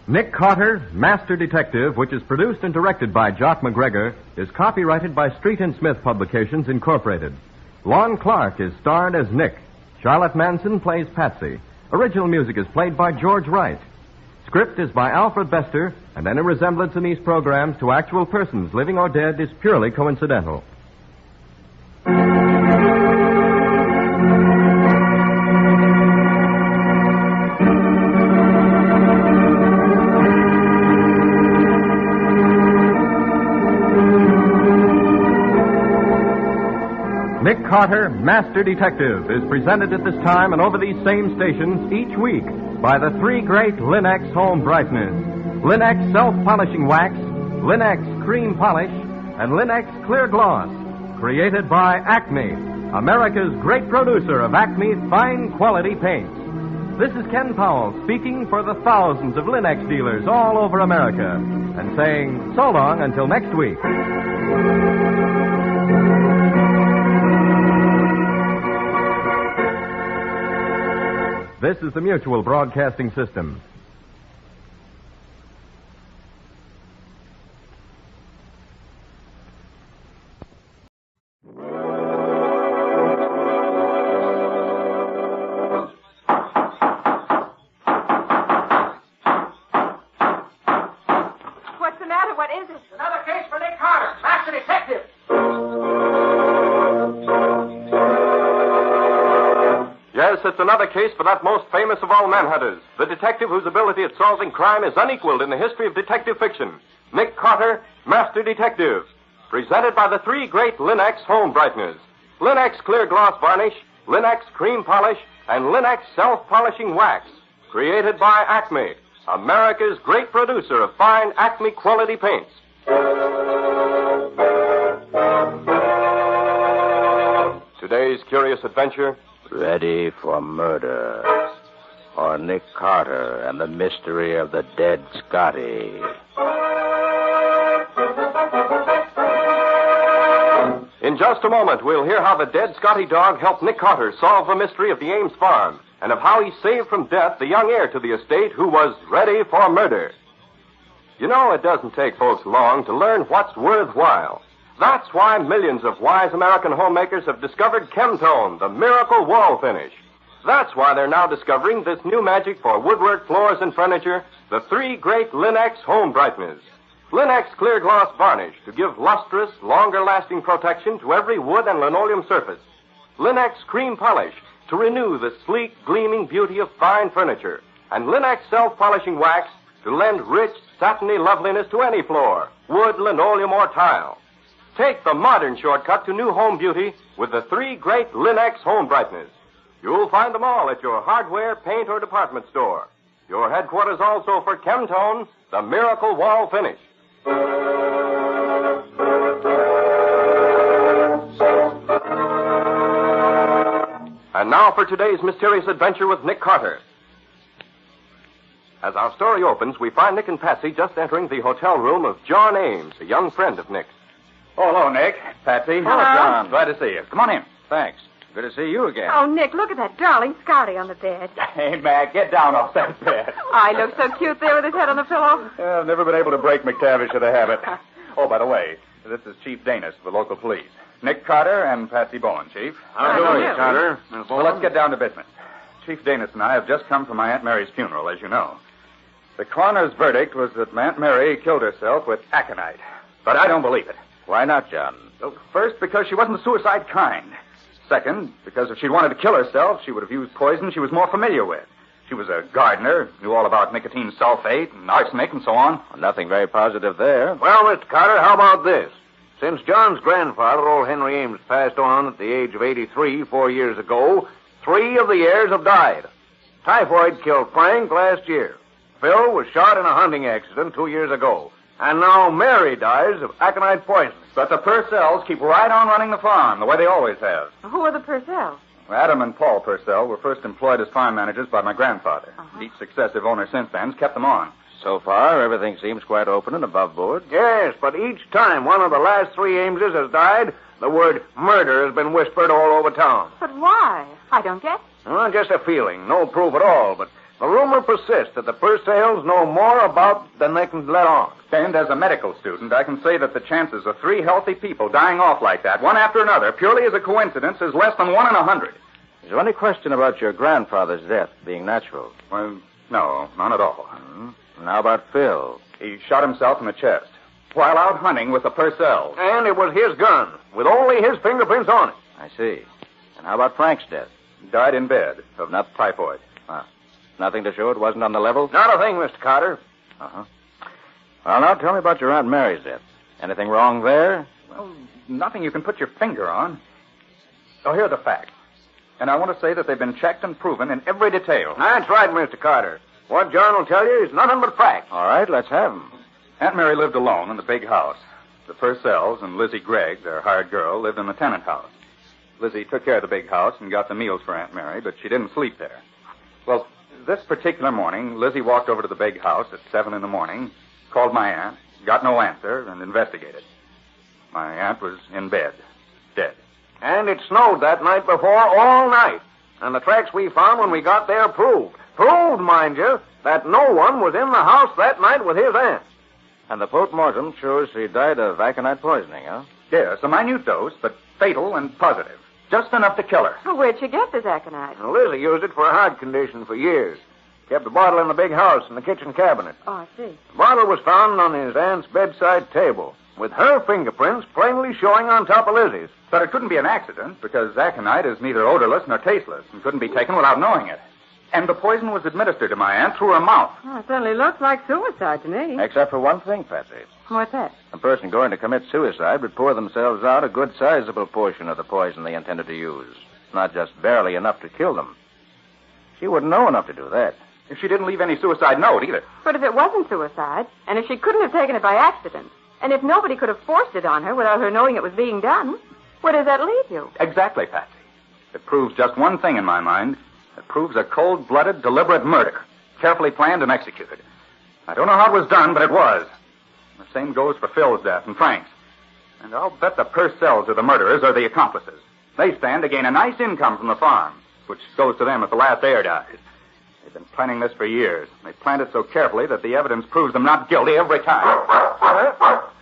Nick Carter, Master Detective, which is produced and directed by Jock McGregor, is copyrighted by Street and Smith Publications, Incorporated. Lon Clark is starred as Nick. Charlotte Manson plays Patsy. Original music is played by George Wright. Script is by Alfred Bester, and any resemblance in these programs to actual persons, living or dead, is purely coincidental. Nick Carter, Master Detective, is presented at this time and over these same stations each week by the three great Linex home brighteners: Linex self-polishing wax, Linex cream polish, and Linex clear gloss, created by Acme, America's great producer of Acme fine quality paints. This is Ken Powell speaking for the thousands of Linex dealers all over America and saying so long until next week. This is the Mutual Broadcasting System. What's the matter? What is it? Another case for Nick Carter, Master Detective. Yes, it's another case for that most famous of all manhunters, the detective whose ability at solving crime is unequaled in the history of detective fiction, Nick Carter, Master Detective. Presented by the three great Linex home brighteners: Linex clear gloss varnish, Linex cream polish, and Linex self-polishing wax. Created by Acme, America's great producer of fine Acme quality paints. Today's curious adventure: Ready for murder. Or Nick Carter and the mystery of the dead Scotty. In just a moment, we'll hear how the dead Scotty dog helped Nick Carter solve the mystery of the Ames farm, and of how he saved from death the young heir to the estate who was ready for murder. You know, it doesn't take folks long to learn what's worthwhile. That's why millions of wise American homemakers have discovered Chemtone, the miracle wall finish. That's why they're now discovering this new magic for woodwork, floors, and furniture, the three great Linex home brighteners. Linex clear gloss varnish to give lustrous, longer-lasting protection to every wood and linoleum surface. Linex cream polish to renew the sleek, gleaming beauty of fine furniture. And Linex self-polishing wax to lend rich, satiny loveliness to any floor, wood, linoleum, or tile. Take the modern shortcut to new home beauty with the three great Linex home brighteners. You'll find them all at your hardware, paint, or department store. Your headquarters also for Chemtone, the miracle wall finish. And now for today's mysterious adventure with Nick Carter. As our story opens, we find Nick and Patsy just entering the hotel room of John Ames, a young friend of Nick's. Oh, hello, Nick. Patsy. Hello. John. Glad to see you. Come on in. Thanks. Good to see you again. Oh, Nick, look at that darling Scotty on the bed. Hey, Mac, get down off that bed. I look so cute there with his head on the pillow. I've never been able to break McTavish of the habit. Oh, by the way, this is Chief Danis of the local police. Nick Carter and Patsy Bowen, Chief. How do you, Carter? Well, let's get down to business. Chief Danis and I have just come from my Aunt Mary's funeral, as you know. The coroner's verdict was that Aunt Mary killed herself with aconite. But I don't believe it. Why not, John? First, because she wasn't the suicide kind. Second, because if she'd wanted to kill herself, she would have used poison she was more familiar with. She was a gardener, knew all about nicotine sulfate and arsenic and so on. Well, nothing very positive there. Well, Mr. Carter, how about this? Since John's grandfather, old Henry Ames, passed on at the age of 83 4 years ago, 3 of the heirs have died. Typhoid killed Frank last year. Phil was shot in a hunting accident 2 years ago. And now Mary dies of aconite poison. But the Purcells keep right on running the farm, the way they always have. Who are the Purcells? Adam and Paul Purcell were first employed as farm managers by my grandfather. Each successive owner since then has kept them on. So far, everything seems quite open and above board. Yes, but each time one of the last 3 Ameses has died, the word murder has been whispered all over town. But why? I don't get it. Well, just a feeling, no proof at all, but the rumor persists that the Purcells know more about than they can let on. And as a medical student, I can say that the chances of 3 healthy people dying off like that, one after another, purely as a coincidence, is less than 1 in 100. Is there any question about your grandfather's death being natural? Well, no, none at all. And how about Phil? He shot himself in the chest while out hunting with the Purcells. And it was his gun, with only his fingerprints on it. I see. And how about Frank's death? He died in bed of typhoid. Nothing to show it wasn't on the level? Not a thing, Mr. Carter. Uh-huh. Well, now tell me about your Aunt Mary's death. Anything wrong there? Well, nothing you can put your finger on. Oh, here are the facts. And I want to say that they've been checked and proven in every detail. That's right, Mr. Carter. What John will tell you is nothing but facts. All right, let's have them. Aunt Mary lived alone in the big house. The Purcells and Lizzie Gregg, their hired girl, lived in the tenant house. Lizzie took care of the big house and got the meals for Aunt Mary, but she didn't sleep there. Well, this particular morning, Lizzie walked over to the big house at 7 in the morning, called my aunt, got no answer, and investigated. My aunt was in bed, dead. And it snowed that night before all night. And the tracks we found when we got there proved, mind you, that no one was in the house that night with his aunt. And the post-mortem shows she died of aconite poisoning, huh? Yes, a minute dose, but fatal and positive. Just enough to kill her. Where'd you get this aconite? Well, Lizzie used it for a heart condition for years. Kept the bottle in the big house in the kitchen cabinet. Oh, I see. The bottle was found on his aunt's bedside table, with her fingerprints plainly showing on top of Lizzie's. But it couldn't be an accident, because aconite is neither odorless nor tasteless and couldn't be taken without knowing it. And the poison was administered to my aunt through her mouth. Oh, it certainly looks like suicide to me. Except for one thing, Patsy. What's that? A person going to commit suicide would pour themselves out a good sizable portion of the poison they intended to use. Not just barely enough to kill them. She wouldn't know enough to do that. If she didn't leave any suicide note, either. But if it wasn't suicide, and if she couldn't have taken it by accident, and if nobody could have forced it on her without her knowing it was being done, where does that leave you? Exactly, Patsy. It proves just one thing in my mind. It proves a cold-blooded, deliberate murder, carefully planned and executed. I don't know how it was done, but it was. The same goes for Phil's death and Frank's. And I'll bet the Purcells are the murderers or the accomplices. They stand to gain a nice income from the farm, which goes to them if the last heir dies. They've been planning this for years. They planned it so carefully that the evidence proves them not guilty every time.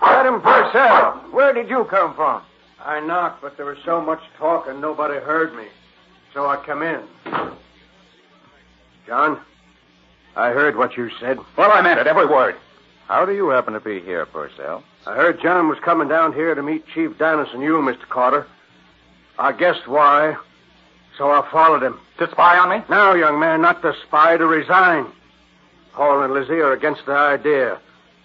Adam Purcell, where did you come from? I knocked, but there was so much talk and nobody heard me. So I come in. John, I heard what you said. Well, I meant it, every word. How do you happen to be here, Purcell? I heard John was coming down here to meet Chief Dennis and you, Mr. Carter. I guessed why, so I followed him. To spy on me? No, young man, not to spy, to resign. Paul and Lizzie are against the idea.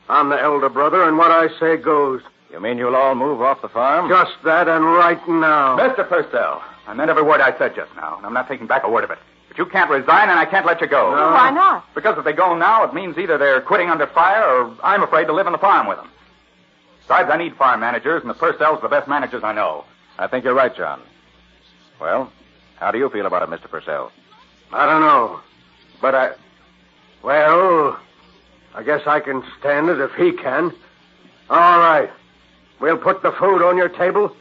I'm the elder brother, and what I say goes. You mean you'll all move off the farm? Just that, and right now. Mr. Purcell, I meant every word I said just now, and I'm not taking back a word of it. But you can't resign, and I can't let you go. No. Why not? Because if they go now, it means either they're quitting under fire, or I'm afraid to live on the farm with them. Besides, I need farm managers, and the Purcells are the best managers I know. I think you're right, John. Well, how do you feel about it, Mr. Purcell? I don't know. But well, I guess I can stand it if he can. All right. We'll put the food on your table,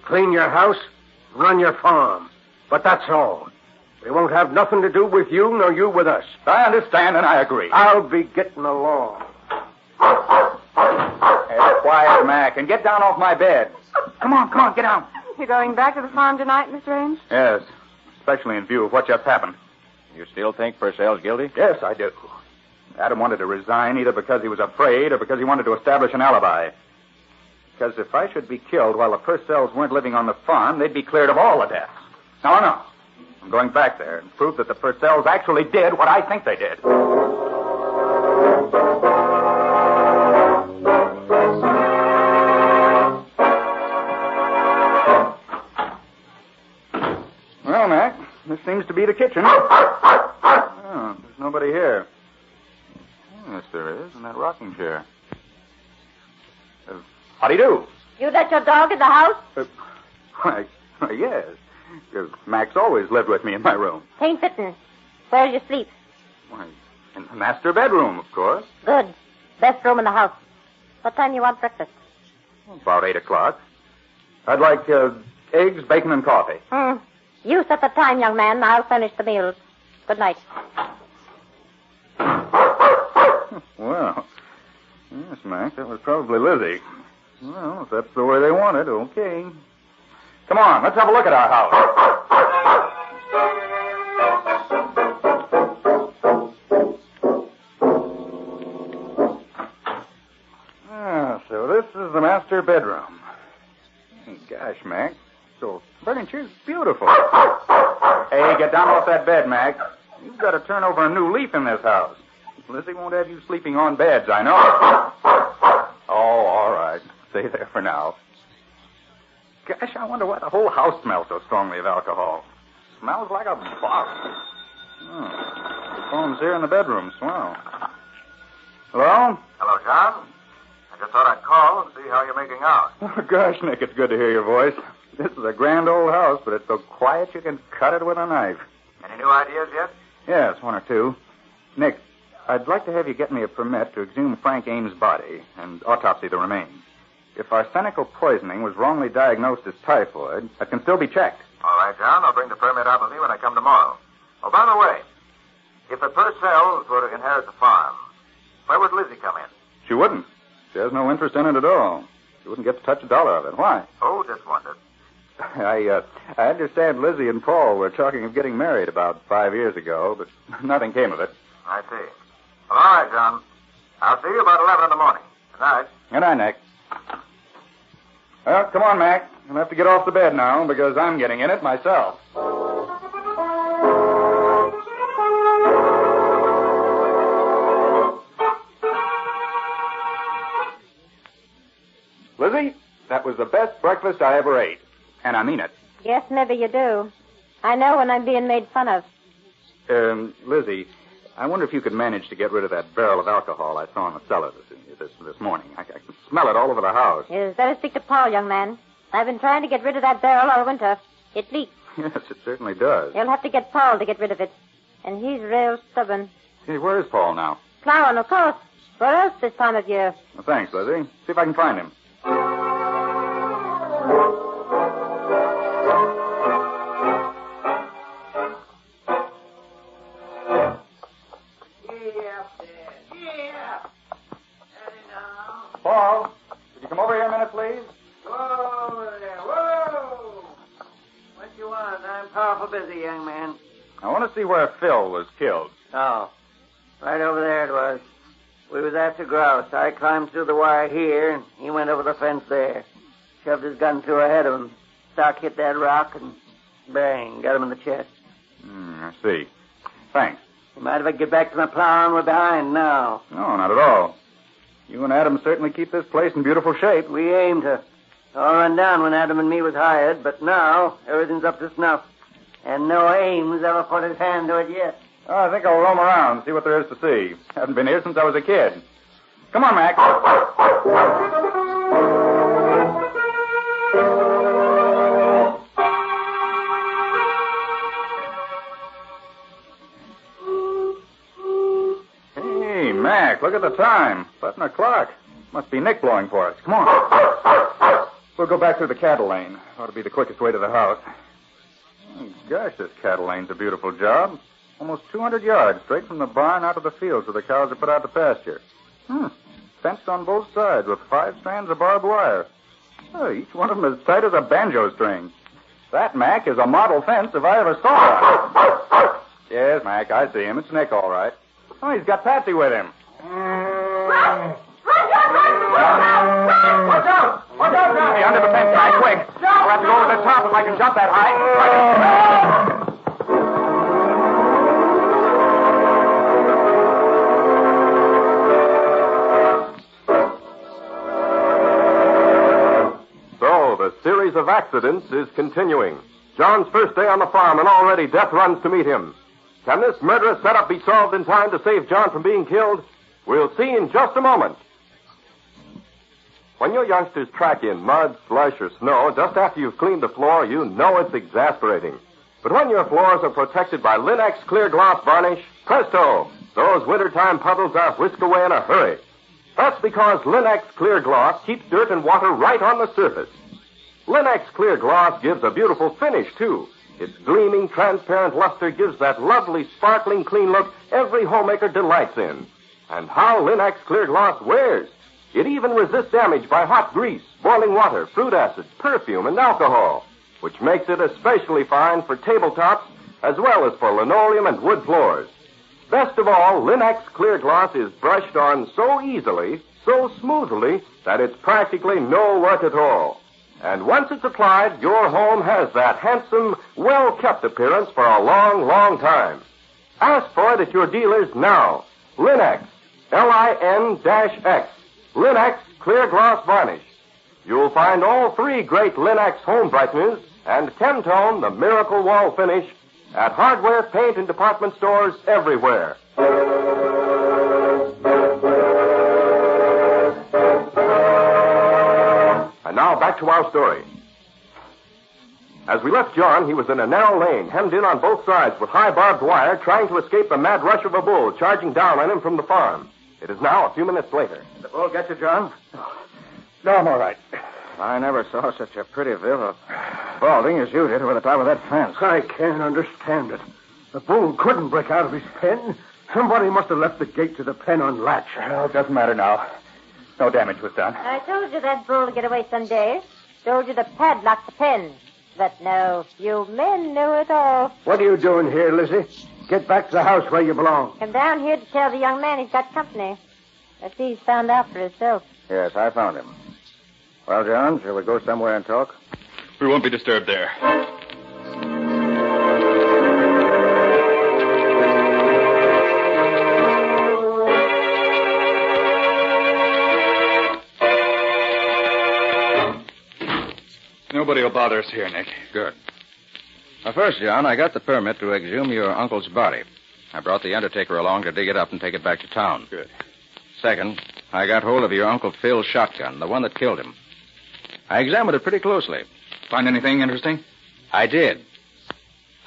clean your house, run your farm. But that's all. We won't have nothing to do with you, nor you with us. I understand, and I agree. I'll be getting along. Hey, quiet, Mac, and get down off my bed. Come on, get down. You going back to the farm tonight, Mr. Ames? Yes, especially in view of what just happened. You still think Purcell's guilty? Yes, I do. Adam wanted to resign either because he was afraid or because he wanted to establish an alibi. Because if I should be killed while the Purcells weren't living on the farm, they'd be cleared of all the deaths. No. I'm going back there and prove that the Purcells actually did what I think they did. Well, Mac, this seems to be the kitchen. Oh, there's nobody here. there is, in that rocking chair. How do you do? You let your dog in the house? Why, yes. Max always lived with me in my room. Ain't fitting. Where you sleep? Why, in the master bedroom, of course. Good. Best room in the house. What time you want breakfast? About 8 o'clock. I'd like eggs, bacon, and coffee. You set the time, young man. I'll furnish the meals. Good night. Well, yes, Max, that was probably Lizzie. Well, if that's the way they want it, okay. Come on, let's have a look at our house. So this is the master bedroom. Gosh, Mac, so furniture's beautiful. Hey, get down off that bed, Mac. You've got to turn over a new leaf in this house. Lizzie won't have you sleeping on beds, I know. Oh, all right. Stay there for now. Gosh, I wonder why the whole house smells so strongly of alcohol. Smells like a bar. The phone's here in the bedroom. Swell. Hello? Hello, John. I just thought I'd call and see how you're making out. Oh, gosh, Nick, it's good to hear your voice. This is a grand old house, but it's so quiet you can cut it with a knife. Any new ideas yet? Yes, one or two. Nick, I'd like to have you get me a permit to exhume Frank Ames' body and autopsy the remains. If arsenical poisoning was wrongly diagnosed as typhoid, that can still be checked. All right, John. I'll bring the permit out with me when I come tomorrow. Oh, by the way, if the Purcells were to inherit the farm, where would Lizzie come in? She wouldn't. She has no interest in it at all. She wouldn't get to touch a dollar of it. Why? Oh, just wondered. I understand Lizzie and Paul were talking of getting married about 5 years ago, but nothing came of it. I see. Well, all right, John. I'll see you about 11 in the morning. Good night. Good night, Nick. Well, come on, Mac. You'll have to get off the bed now because I'm getting in it myself. Lizzie, that was the best breakfast I ever ate. And I mean it. Yes, maybe you do. I know when I'm being made fun of. Lizzie, I wonder if you could manage to get rid of that barrel of alcohol I saw in the cellar this morning. I can smell it all over the house. You'd better speak to Paul, young man. I've been trying to get rid of that barrel all winter. It leaks. Yes, it certainly does. You'll have to get Paul to get rid of it. And he's real stubborn. Hey, where is Paul now? Plowing, of course. Where else this time of year? Well, thanks, Lizzie. See if I can find him. Paul, could you come over here a minute, please? Whoa there, whoa! What you want? I'm powerful busy, young man. I want to see where Phil was killed. Oh, right over there it was. We was after grouse. I climbed through the wire here, and he went over the fence there. Shoved his gun through ahead of him. Stock hit that rock, and bang, got him in the chest. I see. Thanks. You mind if I get back to my plowing? We're behind now. No, not at all. You and Adam certainly keep this place in beautiful shape. We aimed to. All run down when Adam and me was hired, but now everything's up to snuff. And no Ames ever put his hand to it yet. Oh, I think I'll roam around and see what there is to see. Haven't been here since I was a kid. Come on, Mac. Hey, Mac, look at the time. 11 o'clock. Must be Nick blowing for us. Come on. We'll go back through the cattle lane. Ought to be the quickest way to the house. Oh, gosh, this cattle lane's a beautiful job. Almost 200 yards, straight from the barn out to the fields where the cows are put out to pasture. Fenced on both sides with 5 strands of barbed wire. Oh, each one of them as tight as a banjo string. That, Mac, is a model fence if I ever saw one. Yes, Mac, I see him. It's Nick, all right. Oh, he's got Patsy with him. Watch out! Watch out, Johnny! Under the fence, guy, quick! I'll have to go over the top if I can jump that high. So, the series of accidents is continuing. John's first day on the farm, and already death runs to meet him. Can this murderous setup be solved in time to save John from being killed? We'll see in just a moment. When your youngsters track in mud, slush, or snow just after you've cleaned the floor, you know it's exasperating. But when your floors are protected by Linex clear gloss varnish, presto, those wintertime puddles are whisked away in a hurry. That's because Linex clear gloss keeps dirt and water right on the surface. Linex clear gloss gives a beautiful finish, too. Its gleaming, transparent luster gives that lovely, sparkling, clean look every homemaker delights in. And how Linex clear gloss wears. It even resists damage by hot grease, boiling water, fruit acids, perfume, and alcohol, which makes it especially fine for tabletops as well as for linoleum and wood floors. Best of all, Linex clear gloss is brushed on so easily, so smoothly, that it's practically no work at all. And once it's applied, your home has that handsome, well-kept appearance for a long, long time. Ask for it at your dealers now. Linex, Lin-X, Linex Clear Gloss Varnish. You'll find all three great Linex home brighteners and Chemtone, the miracle wall finish, at hardware, paint, and department stores everywhere. And now back to our story. As we left John, he was in a narrow lane, hemmed in on both sides with high barbed wire, trying to escape the mad rush of a bull charging down on him from the farm. It is now a few minutes later. The bull get you, John? No, I'm all right. I never saw such a pretty view of balding as you did over the top of that fence. I can't understand it. The bull couldn't break out of his pen. Somebody must have left the gate to the pen unlatched. Well, it doesn't matter now. No damage was done. I told you that bull would get away someday. Told you to padlock the pen. But no, you men knew it all. What are you doing here, Lizzie? Get back to the house where you belong. Come down here to tell the young man he's got company. Let's see he's found out for himself. Yes, I found him. Well, John, shall we go somewhere and talk? We won't be disturbed there. Nobody will bother us here, Nick. Good. Well, first, John, I got the permit to exhume your uncle's body. I brought the undertaker along to dig it up and take it back to town. Good. Second, I got hold of your Uncle Phil's shotgun, the one that killed him. I examined it pretty closely. Find anything interesting? I did.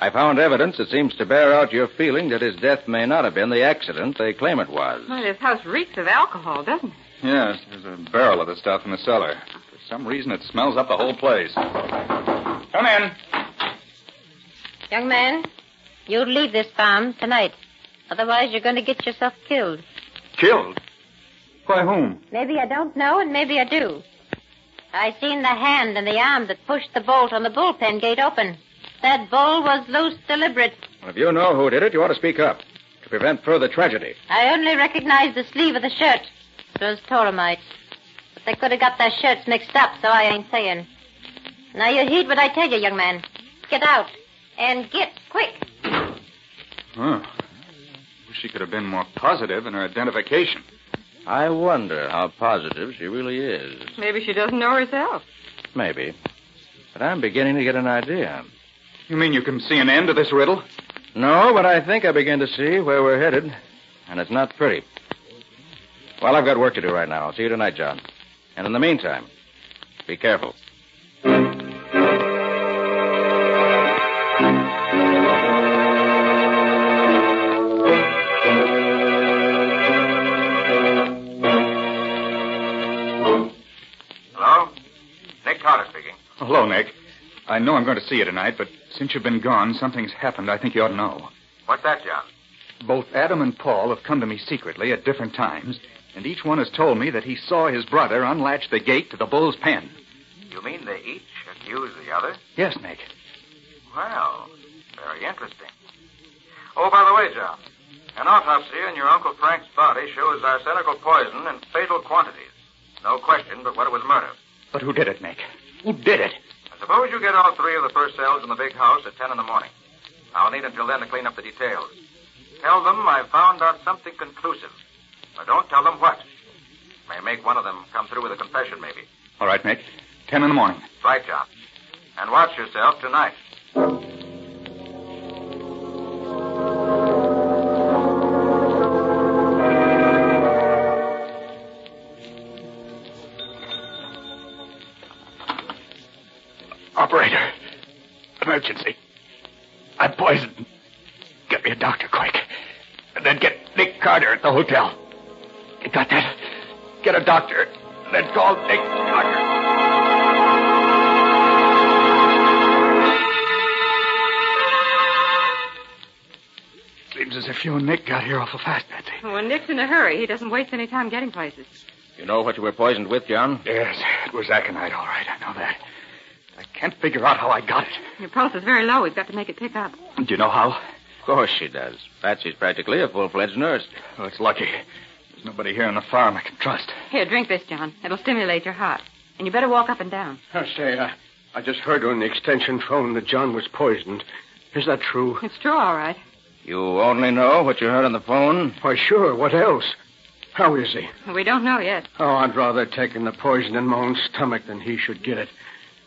I found evidence that seems to bear out your feeling that his death may not have been the accident they claim it was. Well, this house reeks of alcohol, doesn't it? Yes, there's a barrel of the stuff in the cellar. For some reason, it smells up the whole place. Come in. Young man, you leave this farm tonight. Otherwise, you're going to get yourself killed. Killed? By whom? Maybe I don't know, and maybe I do. I seen the hand and the arm that pushed the bolt on the bullpen gate open. That bolt was loose deliberate. Well, if you know who did it, you ought to speak up to prevent further tragedy. I only recognize the sleeve of the shirt. It was Toromite. But they could have got their shirts mixed up, so I ain't saying. Now you heed what I tell you, young man. Get out. And get quick. Oh. Wish she could have been more positive in her identification. I wonder how positive she really is. Maybe she doesn't know herself. Maybe. But I'm beginning to get an idea. You mean you can see an end to this riddle? No, but I think I begin to see where we're headed. And it's not pretty. Well, I've got work to do right now. I'll see you tonight, John. And in the meantime, be careful. Hello, Nick. I know I'm going to see you tonight, but since you've been gone, something's happened I think you ought to know. What's that, John? Both Adam and Paul have come to me secretly at different times, and each one has told me that he saw his brother unlatch the gate to the bull's pen. You mean they each accuse the other? Yes, Nick. Well, very interesting. Oh, by the way, John, an autopsy on your Uncle Frank's body shows arsenical poison in fatal quantities. No question but what it was murder. But who did it, Nick? Who did it? I suppose you get all three of the first cells in the big house at 10 in the morning. I'll need until then to clean up the details. Tell them I found out something conclusive. But don't tell them what. May make one of them come through with a confession, maybe. All right, Nick. 10 in the morning. Right, John. And watch yourself tonight. poisoned. Get me a doctor, quick. And then get Nick Carter at the hotel. You got that? Get a doctor, and then call Nick Carter. Seems as if you and Nick got here awful fast, Patsy. Well, Nick's in a hurry. He doesn't waste any time getting places. You know what you were poisoned with, John? Yes, it was aconite, all right. I know that. I can't figure out how I got it. Your pulse is very low. We've got to make it pick up. Do you know how? Of course she does. Patsy's practically a full-fledged nurse. Oh, it's lucky. There's nobody here on the farm I can trust. Here, drink this, John. It'll stimulate your heart. And you better walk up and down. I just heard on the extension phone that John was poisoned. Is that true? It's true, all right. You only know what you heard on the phone? Why, sure. What else? How is he? We don't know yet. Oh, I'd rather taken the poison in my own stomach than he should get it.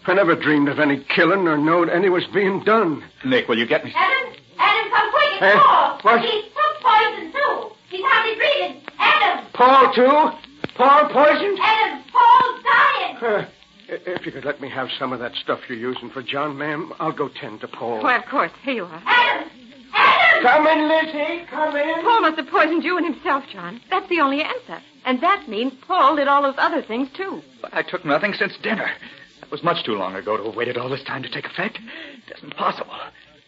I never dreamed of any killing or knowed any was being done. Nick, will you get me... Adam, come quick. It's Paul. What? He's took poison, too. He's hardly breathing. Adam. Paul, too? Paul poisoned? Adam, Paul's dying. If you could let me have some of that stuff you're using for John, ma'am, I'll go tend to Paul. Why, of course. Here you are. Adam! Come in, Lizzie. Come in. Paul must have poisoned you and himself, John. That's the only answer. And that means Paul did all those other things, too. But I took nothing since dinner. That was much too long ago to have waited all this time to take effect. It isn't possible.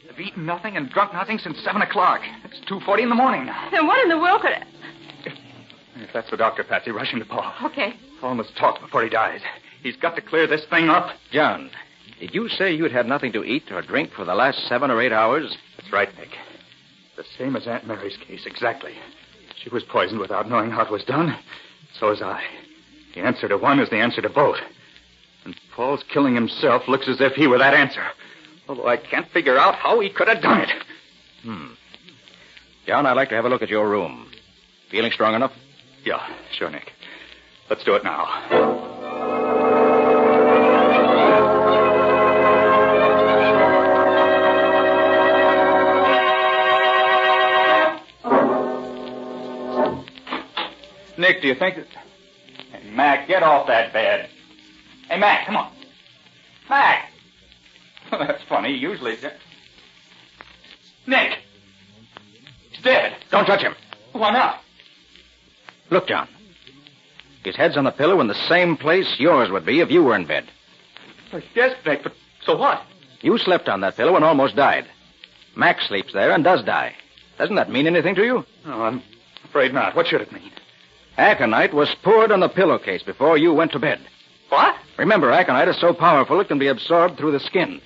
I've eaten nothing and drunk nothing since 7 o'clock. It's 2:40 in the morning now. Then what in the world could... If that's the doctor, Patsy, rush him to Paul. Okay. Paul must talk before he dies. He's got to clear this thing up. John, did you say you'd had nothing to eat or drink for the last 7 or 8 hours? That's right, Nick. The same as Aunt Mary's case, exactly. She was poisoned without knowing how it was done. So was I. The answer to one is the answer to both. And Paul's killing himself looks as if he were that answer. Although I can't figure out how he could have done it. John, I'd like to have a look at your room. Feeling strong enough? Yeah, sure, Nick. Let's do it now. Nick, do you think that... Hey, Mac, get off that bed. Hey, Mac, come on. Mac! That's funny. Usually... Nick! He's dead. Don't touch him. Why not? Look, John. His head's on the pillow in the same place yours would be if you were in bed. Yes, Nick, but so what? You slept on that pillow and almost died. Mac sleeps there and does die. Doesn't that mean anything to you? No, I'm afraid not. What should it mean? Aconite was poured on the pillowcase before you went to bed. What? Remember, aconite is so powerful it can be absorbed through the skin,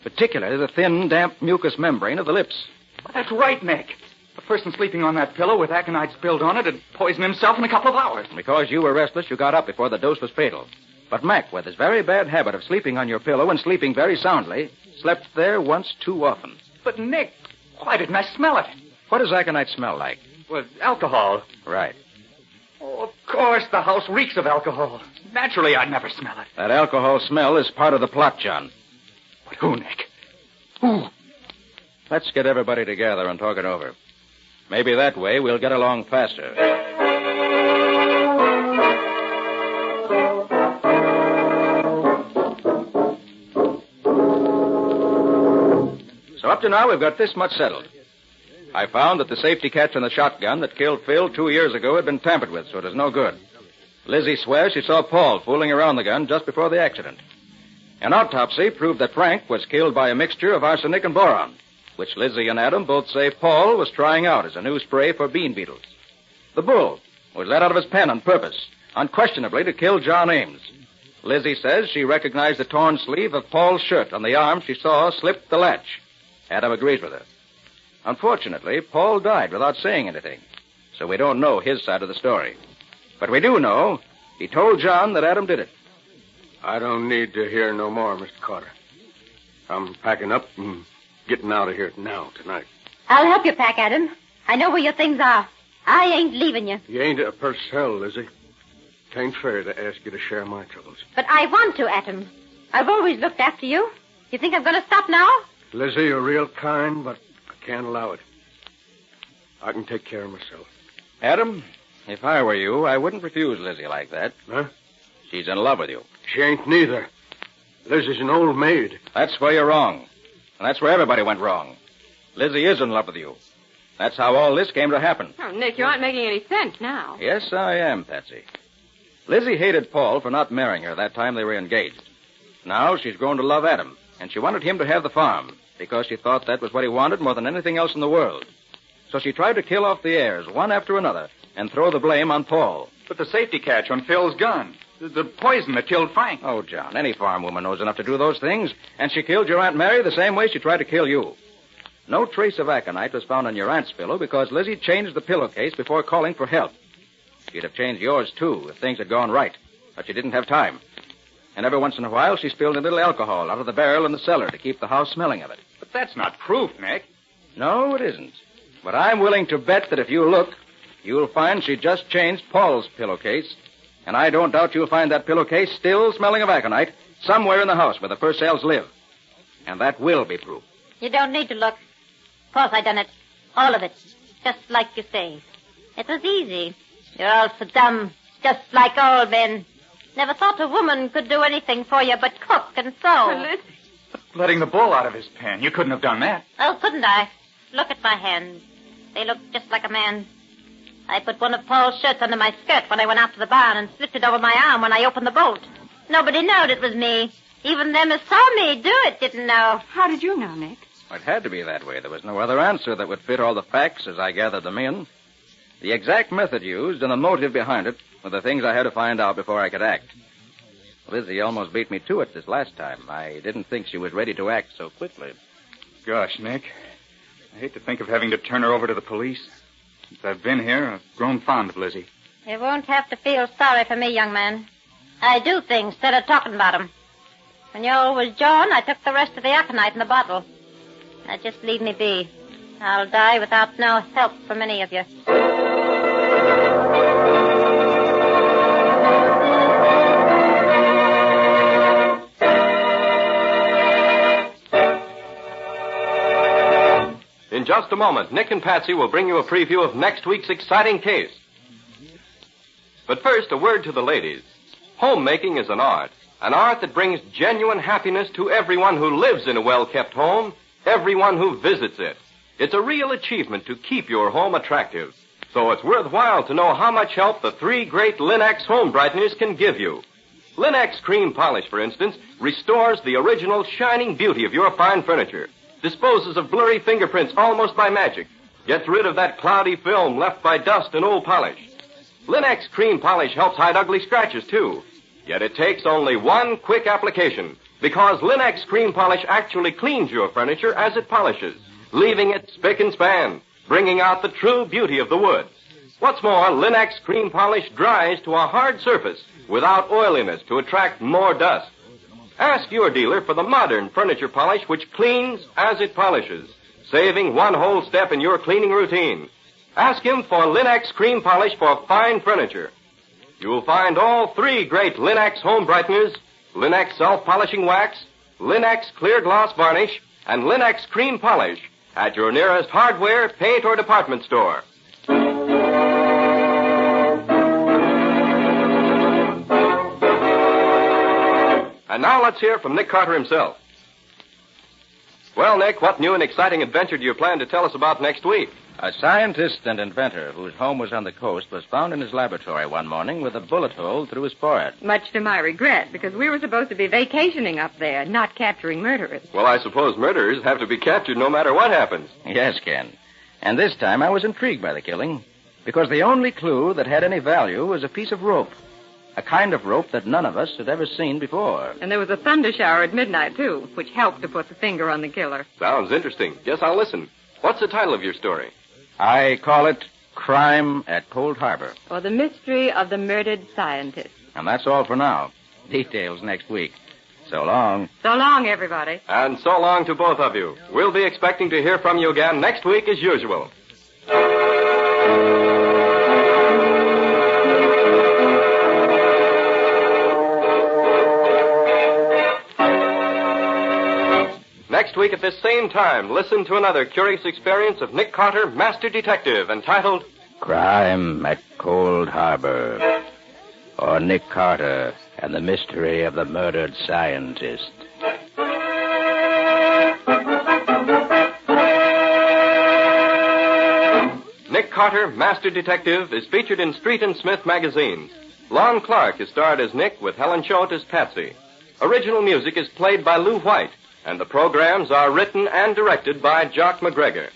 particularly the thin, damp mucous membrane of the lips. That's right, Nick. A person sleeping on that pillow with aconite spilled on it had poisoned himself in a couple of hours. Because you were restless, you got up before the dose was fatal. But Mac, with his very bad habit of sleeping on your pillow and sleeping very soundly, slept there once too often. But, Nick, why didn't I smell it? What does aconite smell like? Well, alcohol. Right. Oh, of course, the house reeks of alcohol. Naturally, I'd never smell it. That alcohol smell is part of the plot, John. But who, Nick? Who? Let's get everybody together and talk it over. Maybe that way we'll get along faster. So up to now, we've got this much settled. I found that the safety catch on the shotgun that killed Phil 2 years ago had been tampered with, so it is no good. Lizzie swears she saw Paul fooling around the gun just before the accident. An autopsy proved that Frank was killed by a mixture of arsenic and boron, which Lizzie and Adam both say Paul was trying out as a new spray for bean beetles. The bull was let out of his pen on purpose, unquestionably to kill John Ames. Lizzie says she recognized the torn sleeve of Paul's shirt on the arm she saw slip the latch. Adam agrees with her. Unfortunately, Paul died without saying anything, so we don't know his side of the story. But we do know he told John that Adam did it. I don't need to hear no more, Mr. Carter. I'm packing up and getting out of here now, tonight. I'll help you pack, Adam. I know where your things are. I ain't leaving you. You ain't a Purcell, Lizzie. It ain't fair to ask you to share my troubles. But I want to, Adam. I've always looked after you. You think I'm going to stop now? Lizzie, you're real kind, but I can't allow it. I can take care of myself. Adam, if I were you, I wouldn't refuse Lizzie like that. Huh? She's in love with you. She ain't neither. Lizzie's an old maid. That's where you're wrong. And that's where everybody went wrong. Lizzie is in love with you. That's how all this came to happen. Oh, Nick, you aren't making any sense now. Yes, I am, Patsy. Lizzie hated Paul for not marrying her that time they were engaged. Now she's grown to love Adam, and she wanted him to have the farm because she thought that was what he wanted more than anything else in the world. So she tried to kill off the heirs, one after another, and throw the blame on Paul. But the safety catch on Phil's gun. The poison that killed Frank. Oh, John, any farm woman knows enough to do those things, and she killed your Aunt Mary the same way she tried to kill you. No trace of aconite was found on your aunt's pillow because Lizzie changed the pillowcase before calling for help. She'd have changed yours, too, if things had gone right, but she didn't have time. And every once in a while, she spilled a little alcohol out of the barrel in the cellar to keep the house smelling of it. But that's not proof, Nick. No, it isn't. But I'm willing to bet that if you look, you'll find she just changed Paul's pillowcase. And I don't doubt you'll find that pillowcase still smelling of aconite somewhere in the house where the Purcells live. And that will be proof. You don't need to look. Of course I done it. All of it. Just like you say. It was easy. You're all so dumb. Just like old men. Never thought a woman could do anything for you but cook and sew. Letting the bull out of his pen. You couldn't have done that. Oh, couldn't I? Look at my hands. They look just like a man. I put one of Paul's shirts under my skirt when I went out to the barn and slipped it over my arm when I opened the bolt. Nobody knowed it was me. Even them who saw me do it didn't know. How did you know, Nick? It had to be that way. There was no other answer that would fit all the facts as I gathered them in. The exact method used and the motive behind it were the things I had to find out before I could act. Lizzie almost beat me to it this last time. I didn't think she was ready to act so quickly. Gosh, Nick. I hate to think of having to turn her over to the police. Since I've been here, I've grown fond of Lizzie. You won't have to feel sorry for me, young man. I do things instead of talking about them. When you was John, I took the rest of the aconite in the bottle. Now just leave me be. I'll die without no help from any of you. In just a moment, Nick and Patsy will bring you a preview of next week's exciting case. But first, a word to the ladies. Homemaking is an art that brings genuine happiness to everyone who lives in a well-kept home, everyone who visits it. It's a real achievement to keep your home attractive. So it's worthwhile to know how much help the three great Lin-X home brighteners can give you. Lin-X Cream Polish, for instance, restores the original shining beauty of your fine furniture, disposes of blurry fingerprints almost by magic, gets rid of that cloudy film left by dust and old polish. Lin-X Cream Polish helps hide ugly scratches, too. Yet it takes only one quick application, because Lin-X Cream Polish actually cleans your furniture as it polishes, leaving it spick and span, bringing out the true beauty of the wood. What's more, Lin-X Cream Polish dries to a hard surface without oiliness to attract more dust. Ask your dealer for the modern furniture polish which cleans as it polishes, saving one whole step in your cleaning routine. Ask him for Lin-X Cream Polish for fine furniture. You'll find all three great Lin-X home brighteners, Lin-X self-polishing wax, Lin-X clear gloss varnish, and Lin-X Cream Polish at your nearest hardware, paint, or department store. And now let's hear from Nick Carter himself. Well, Nick, what new and exciting adventure do you plan to tell us about next week? A scientist and inventor whose home was on the coast was found in his laboratory one morning with a bullet hole through his forehead. Much to my regret, because we were supposed to be vacationing up there, not capturing murderers. Well, I suppose murderers have to be captured no matter what happens. Yes, Ken. And this time I was intrigued by the killing, because the only clue that had any value was a piece of rope. A kind of rope that none of us had ever seen before. And there was a thunder shower at midnight, too, which helped to put the finger on the killer. Sounds interesting. Yes, I'll listen. What's the title of your story? I call it Crime at Cold Harbor. Or The Mystery of the Murdered Scientist. And that's all for now. Details next week. So long. So long, everybody. And so long to both of you. We'll be expecting to hear from you again next week as usual. Next week at this same time, listen to another curious experience of Nick Carter, Master Detective, entitled Crime at Cold Harbor. Or Nick Carter and the Mystery of the Murdered Scientist. Nick Carter, Master Detective, is featured in Street and Smith magazines. Lon Clark is starred as Nick with Helen Choate as Patsy. Original music is played by Lou White, and the programs are written and directed by Jock McGregor.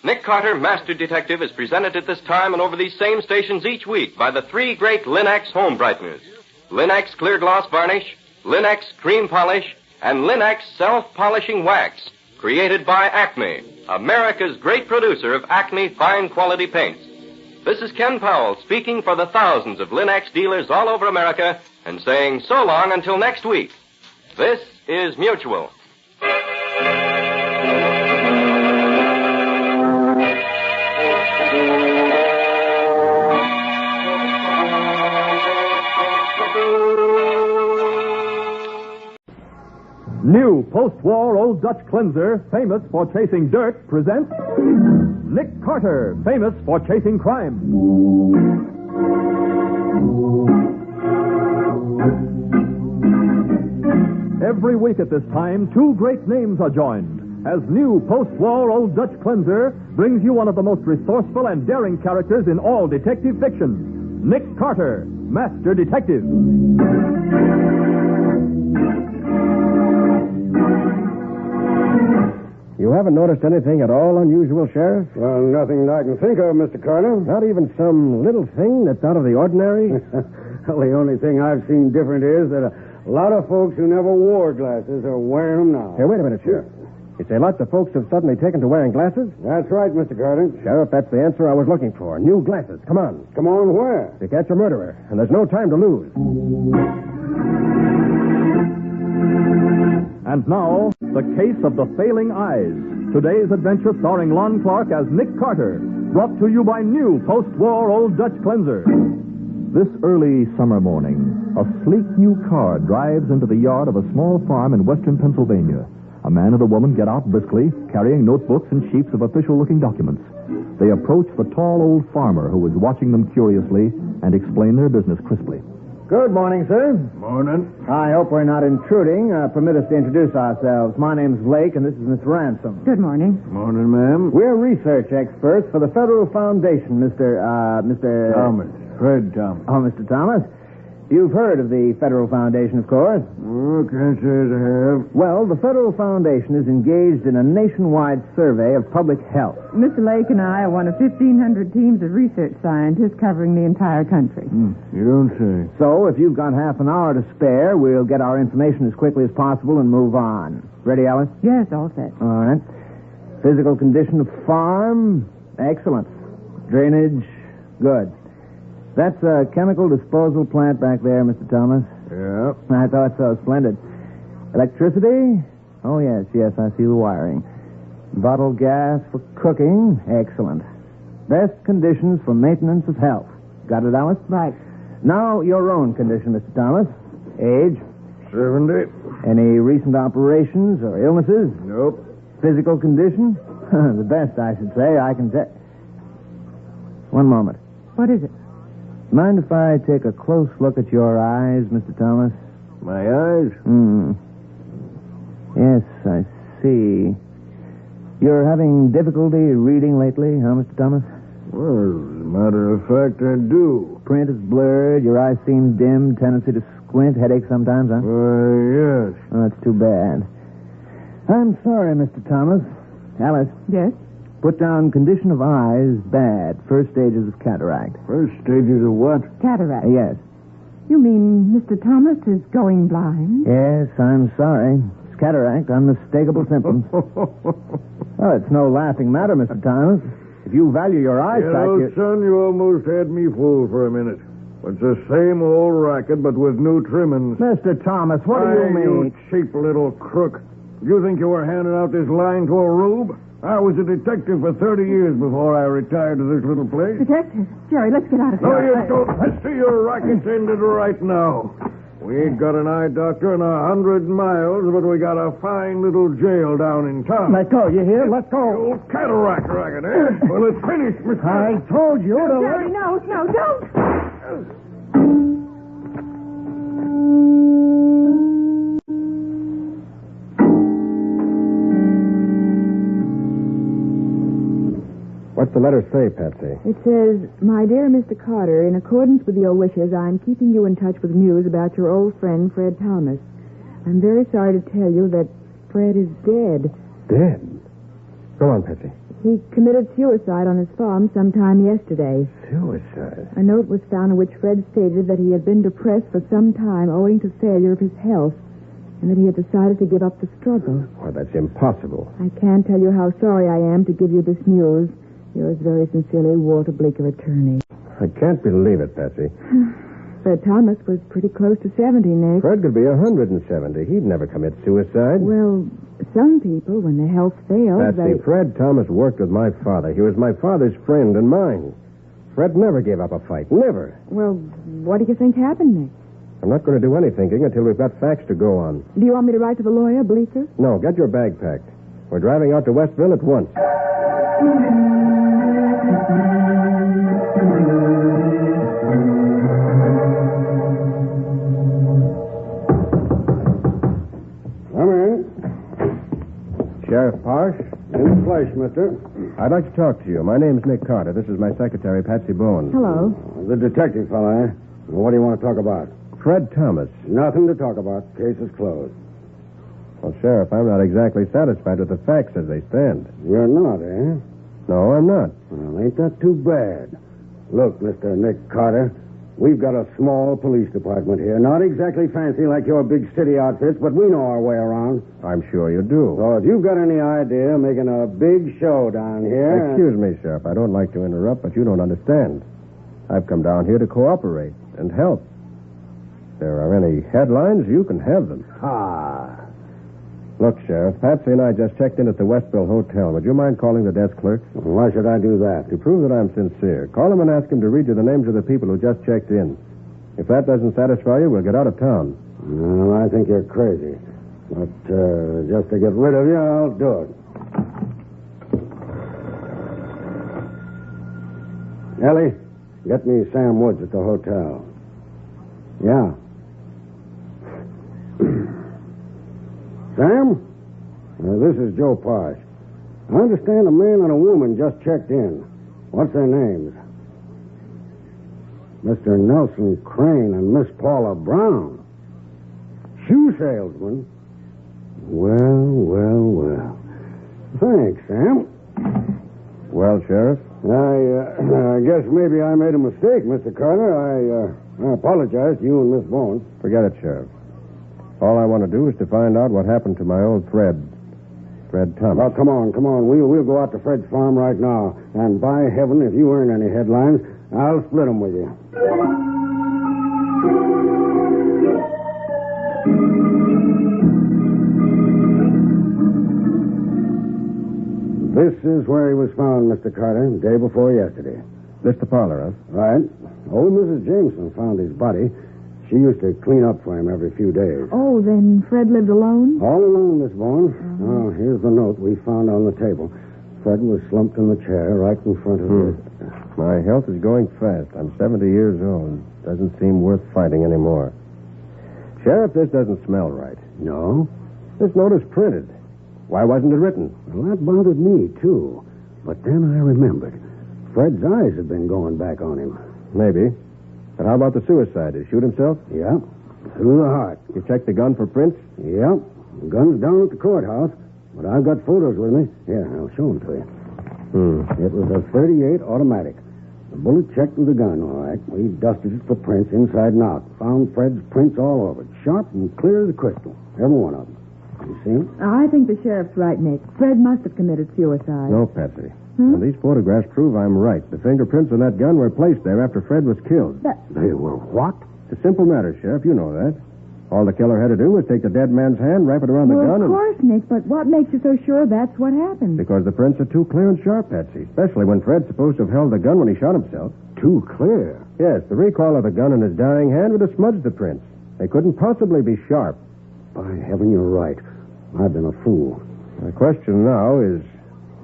Nick Carter, Master Detective, is presented at this time and over these same stations each week by the three great Linux home brighteners. Linux Clear Gloss Varnish, Linux Cream Polish, and Linux Self-Polishing Wax, created by Acme, America's great producer of Acme fine quality paints. This is Ken Powell speaking for the thousands of Linux dealers all over America and saying so long until next week. This is Mutual. New post-war Old Dutch cleanser, famous for chasing dirt, presents Nick Carter, famous for chasing crime. Every week at this time, two great names are joined, as new post-war Old Dutch cleanser brings you one of the most resourceful and daring characters in all detective fiction, Nick Carter, Master Detective. You haven't noticed anything at all unusual, Sheriff? Well, nothing that I can think of, Mr. Carter. Not even some little thing that's out of the ordinary? Well, the only thing I've seen different is that a lot of folks who never wore glasses are wearing them now. Hey, wait a minute, Sheriff. You say lots of folks have suddenly taken to wearing glasses? That's right, Mr. Carter. Sheriff, that's the answer I was looking for. New glasses. Come on. Come on where? To catch a murderer. And there's no time to lose. And now, the case of the failing eyes. Today's adventure starring Lon Clark as Nick Carter. Brought to you by new post-war Old Dutch cleanser. This early summer morning, a sleek new car drives into the yard of a small farm in western Pennsylvania. A man and a woman get out briskly, carrying notebooks and sheets of official-looking documents. They approach the tall old farmer who is watching them curiously and explain their business crisply. Good morning, sir. Morning. I hope we're not intruding. Permit us to introduce ourselves. My name's Blake, and this is Miss Ransom. Good morning. Morning, ma'am. We're research experts for the Federal Foundation, Mr. Thomas. Fred Thomas. Oh, Mr. Thomas. You've heard of the Federal Foundation, of course. Oh, can't say as I have. Well, the Federal Foundation is engaged in a nationwide survey of public health. Mr. Lake and I are one of 1,500 teams of research scientists covering the entire country. You don't say. So, if you've got half an hour to spare, we'll get our information as quickly as possible and move on. Ready, Alice? Yes, all set. All right. Physical condition of farm? Excellent. Drainage? Good. That's a chemical disposal plant back there, Mr. Thomas. Yeah. I thought so. Splendid. Electricity? Oh, yes, I see the wiring. Bottled gas for cooking? Excellent. Best conditions for maintenance of health. Got it, Alice? Right. Now, your own condition, Mr. Thomas. Age? 70. Any recent operations or illnesses? Nope. Physical condition? The best, I should say. I can say. One moment. What is it? Mind if I take a close look at your eyes, Mr. Thomas? My eyes? Yes, I see. You're having difficulty reading lately, huh, Mr. Thomas? Well, as a matter of fact, I do. Print is blurred, your eyes seem dim, tendency to squint, headache sometimes, huh? Yes. Oh, that's too bad. I'm sorry, Mr. Thomas. Alice. Yes? Put down condition of eyes bad. First stages of cataract. First stages of what? Cataract. Yes. You mean Mr. Thomas is going blind? Yes, I'm sorry. It's cataract, unmistakable symptoms. Well, it's no laughing matter, Mr. Thomas. If you value your eyesight... Son, you almost had me fooled for a minute. It's the same old racket, but with new trimmings. Mr. Thomas, what do you mean? You cheap little crook. You think you were handing out this line to a rube? I was a detective for 30 years before I retired to this little place. Detective? Jerry, let's get out of here. No, you don't. Let's see your rackets ended right now. We ain't got an eye doctor in 100 miles, but we got a fine little jail down in town. Let go, you hear? Let go. The old cataract racket, eh? Well, it's finished, Mr. I told you to Jerry, no, don't. What's the letter say, Patsy? It says, "My dear Mr. Carter, in accordance with your wishes, I'm keeping you in touch with news about your old friend, Fred Thomas. I'm very sorry to tell you that Fred is dead. Dead? Go on, Patsy. He committed suicide on his farm sometime yesterday. Suicide? A note was found in which Fred stated that he had been depressed for some time owing to failure of his health, and that he had decided to give up the struggle. Well, that's impossible. I can't tell you how sorry I am to give you this news. Yours very sincerely, Walter Bleecker, attorney." I can't believe it, Patsy. Fred Thomas was pretty close to 70, Nick. Fred could be 170. He'd never commit suicide. Well, some people, when their health fails, Patsy, Fred Thomas worked with my father. He was my father's friend and mine. Fred never gave up a fight. Never. Well, what do you think happened, Nick? I'm not going to do any thinking until we've got facts to go on. Do you want me to write to the lawyer, Bleecker? No, get your bag packed. We're driving out to Westville at once. Come in. Sheriff Parsh? In the flesh, mister. I'd like to talk to you. My name's Nick Carter. This is my secretary, Patsy Bowen. Hello. The detective fella, eh? What do you want to talk about? Fred Thomas. Nothing to talk about. Case is closed. Well, Sheriff, I'm not exactly satisfied with the facts as they stand. You're not, eh? No, I'm not. Well, ain't that too bad? Look, Mr. Nick Carter, we've got a small police department here. Not exactly fancy like your big city outfits, but we know our way around. I'm sure you do. So if you've got any idea of making a big show down here... Excuse me, Sheriff. I don't like to interrupt, but you don't understand. I've come down here to cooperate and help. If there are any headlines, you can have them. Ah. Look, Sheriff, Patsy and I just checked in at the Westville Hotel. Would you mind calling the desk clerk? Why should I do that? To prove that I'm sincere. Call him and ask him to read you the names of the people who just checked in. If that doesn't satisfy you, we'll get out of town. Well, I think you're crazy. But just to get rid of you, I'll do it. Ellie, get me Sam Woods at the hotel. Yeah. Sam? This is Joe Parsh. I understand a man and a woman just checked in. What's their names? Mr. Nelson Crane and Miss Paula Brown. Shoe salesman? Well. Thanks, Sam. Well, Sheriff? I guess maybe I made a mistake, Mr. Carter. I apologize to you and Miss Bowen. Forget it, Sheriff. All I want to do is to find out what happened to my old Fred Thomas. Well, come on. We'll go out to Fred's farm right now. And by heaven, if you earn any headlines, I'll split them with you. This is where he was found, Mr. Carter, the day before yesterday. This the parlor, huh? Right. Old Mrs. Jameson found his body. She used to clean up for him every few days. Oh, then Fred lived alone? All alone, Miss Bowen. Oh, here's the note we found on the table. Fred was slumped in the chair right in front of her. My health is going fast. I'm 70 years old. Doesn't seem worth fighting anymore. Sheriff, this doesn't smell right. No? This note is printed. Why wasn't it written? Well, that bothered me, too. But then I remembered. Fred's eyes had been going back on him. Maybe. But how about the suicide? Did he shoot himself? Yeah. Through the heart. You checked the gun for prints? Yeah. The gun's down at the courthouse. But I've got photos with me. Here, I'll show them to you. It was a .38 automatic. The bullet checked with the gun, all right. We dusted it for prints inside and out. Found Fred's prints all over it. Sharp and clear as a crystal. Every one of them. You see them? I think the sheriff's right, Nick. Fred must have committed suicide. No, Patsy. Well, these photographs prove I'm right. The fingerprints on that gun were placed there after Fred was killed. They were what? It's a simple matter, Sheriff. You know that. All the killer had to do was take the dead man's hand, wrap it around the gun, of course, Nick, but what makes you so sure that's what happened? Because the prints are too clear and sharp, Patsy, especially when Fred's supposed to have held the gun when he shot himself. Too clear? Yes, the recoil of the gun in his dying hand would have smudged the prints. They couldn't possibly be sharp. By heaven, you're right. I've been a fool. The question now is,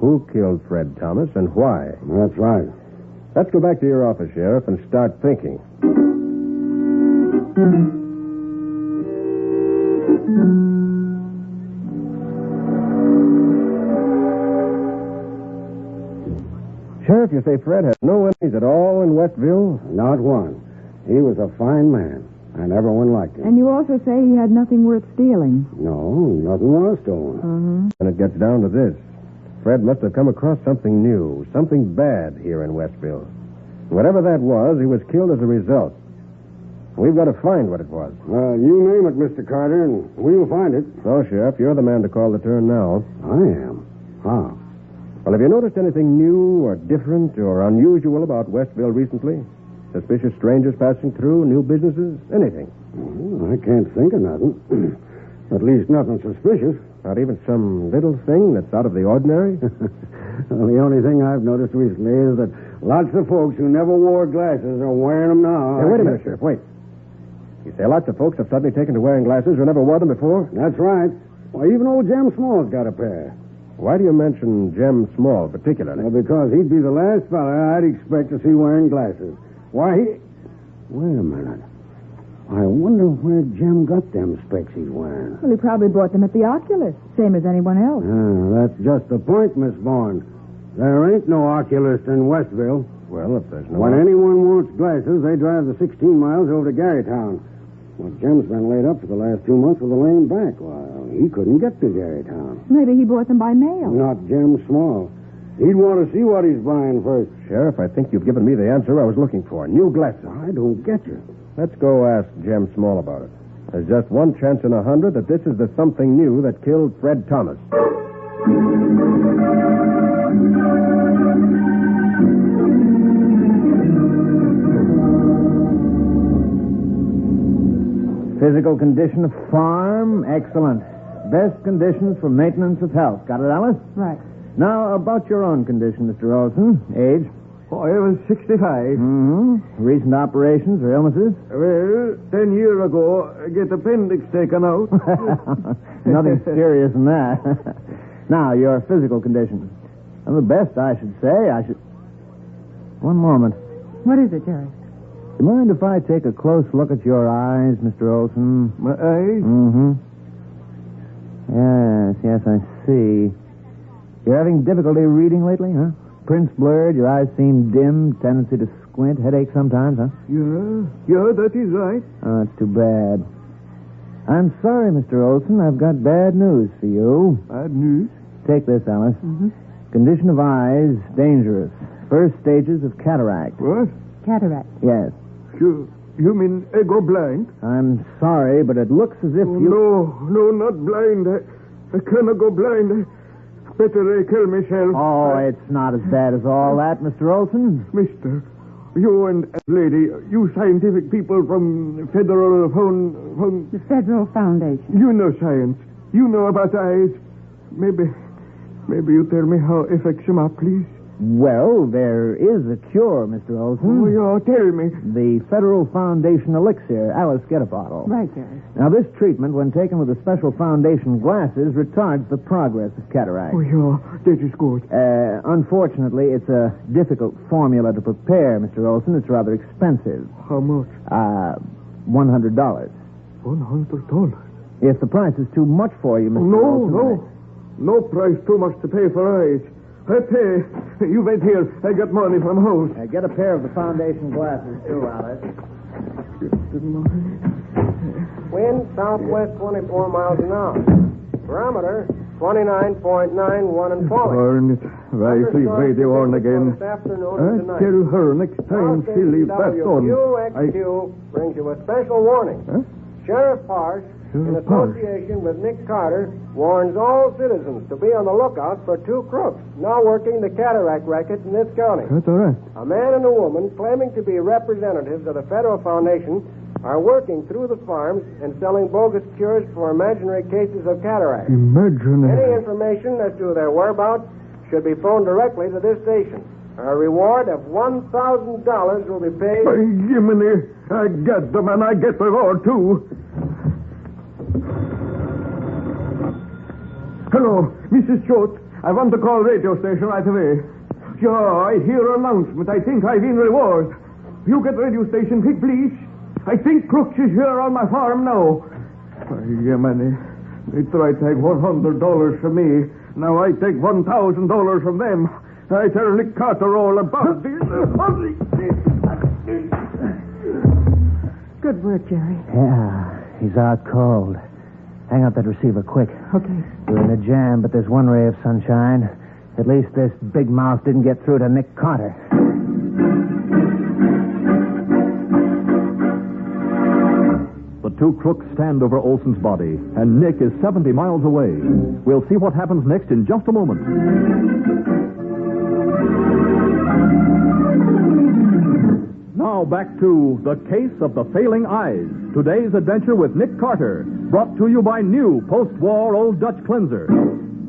who killed Fred Thomas and why? That's right. Let's go back to your office, Sheriff, and start thinking. Sheriff, you say Fred had no enemies at all in Westville? Not one. He was a fine man, and everyone liked him. And you also say he had nothing worth stealing. No, nothing was stolen. And it gets down to this. Fred must have come across something new, something bad here in Westville. Whatever that was, he was killed as a result. We've got to find what it was. Well, you name it, Mr. Carter, and we'll find it. So, Sheriff, you're the man to call the turn now. I am. How? Well, have you noticed anything new or different or unusual about Westville recently? Suspicious strangers passing through, new businesses, anything? Well, I can't think of nothing. At least nothing suspicious. Not even some little thing that's out of the ordinary? Well, the only thing I've noticed recently is that lots of folks who never wore glasses are wearing them now. Hey, wait a minute, Sheriff, wait. You say lots of folks have suddenly taken to wearing glasses who never wore them before? That's right. Why, even old Jem Small's got a pair. Why do you mention Jem Small particularly? Well, because he'd be the last fella I'd expect to see wearing glasses. Why, he... Wait a minute. I wonder where Jem got them specs he's wearing. Well, he probably bought them at the oculist, same as anyone else. That's just the point, Miss Bourne. There ain't no oculist in Westville. Well, if there's no... When anyone wants glasses, they drive the 16 miles over to Garytown. Well, Jem's been laid up for the last 2 months with a lame back. Well, he couldn't get to Garytown. Maybe he bought them by mail. Not Jem Small. He'd want to see what he's buying first. Sheriff, I think you've given me the answer I was looking for. New glasses. I don't get you. Let's go ask Jem Small about it. There's just one chance in 100 that this is the something new that killed Fred Thomas. Physical condition of farm, excellent. Best conditions for maintenance of health. Got it, Alice? Right. Now, about your own condition, Mr. Olson. Age? Oh, I was 65. Mm-hmm. Recent operations or illnesses? Well, 10 years ago, I get appendix taken out. Nothing serious in that. Now, your physical condition. Well, the best, I should say. One moment. What is it, Jerry? Do you mind if I take a close look at your eyes, Mr. Olson? My eyes? Mm-hmm. Yes, I see. You're having difficulty reading lately, huh? Prints blurred, your eyes seem dim, tendency to squint, headache sometimes, huh? Yeah, that is right. Oh, that's too bad. I'm sorry, Mr. Olson. I've got bad news for you. Bad news? Take this, Alice. Mm-hmm. Condition of eyes, dangerous. First stages of cataract. What? Cataract. Yes. You mean I go blind? I'm sorry, but it looks as if you... No, not blind. I cannot go blind. Better I kill myself. Oh, it's not as bad as all that, Mr. Olson. Mister, you and lady, you scientific people from The Federal Foundation. You know science. You know about eyes. Maybe you tell me how it affects them up, please. Well, there is a cure, Mr. Olson. Oh, yeah, tell me. The Federal Foundation elixir. Alice, get a bottle. Right, Jerry. Now, this treatment, when taken with the special foundation glasses, retards the progress of cataract. Oh, yeah, that is good. Unfortunately, it's a difficult formula to prepare, Mr. Olson. It's rather expensive. How much? $100. $100? If the price is too much for you, Mr. Olson... No price too much to pay for eyes. I pay. You wait here. I got money from home. Get a pair of the foundation glasses, too, Alice. Wind southwest 24 miles an hour. Barometer 29.91 and falling. Darn it. Why please radio on again? This afternoon and tonight. Tell her next time she leaves that on. WQXQ brings you a special warning. Huh? Sheriff Parsh, in association with Nick Carter, warns all citizens to be on the lookout for two crooks now working the cataract racket in this county. That's all right. A man and a woman claiming to be representatives of the Federal Foundation are working through the farms and selling bogus cures for imaginary cases of cataract. Imaginary? Any information as to their whereabouts should be phoned directly to this station. A reward of $1,000 will be paid. By Jiminy, I get them and I get the reward, too. Hello, Mrs. Schultz. I want to call radio station right away. Sure, I hear announcement. I think I've in reward. You get radio station, quick, please. I think Crooks is here on my farm now. Jiminy, they try to take $100 from me. Now I take $1,000 from them. I tell Nick Carter all about this. Good work, Jerry. Yeah, he's out cold. Hang up that receiver quick. Okay. We're in a jam, but there's one ray of sunshine. At least this big mouth didn't get through to Nick Carter. The two crooks stand over Olson's body, and Nick is 70 miles away. We'll see what happens next in just a moment. Now back to The Case of the Failing Eyes. Today's adventure with Nick Carter, brought to you by new post-war Old Dutch Cleanser.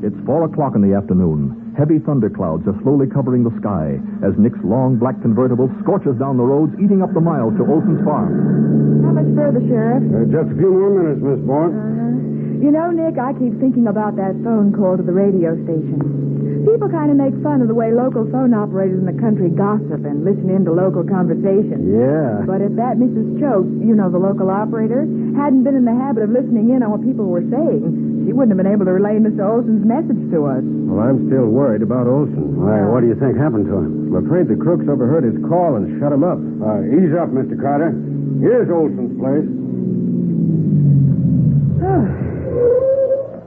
It's 4 o'clock in the afternoon. Heavy thunderclouds are slowly covering the sky as Nick's long black convertible scorches down the roads, eating up the miles to Olson's farm. How much further, Sheriff? Just a few more minutes, Miss Bourne. You know, Nick, I keep thinking about that phone call to the radio station. People kind of make fun of the way local phone operators in the country gossip and listen in to local conversations. Yeah. But if that Mrs. Choate, you know, the local operator, hadn't been in the habit of listening in on what people were saying, she wouldn't have been able to relay Mr. Olson's message to us. Well, I'm still worried about Olson. Why, what do you think happened to him? I'm afraid the crooks overheard his call and shut him up. Ease up, Mr. Carter. Here's Olson's place.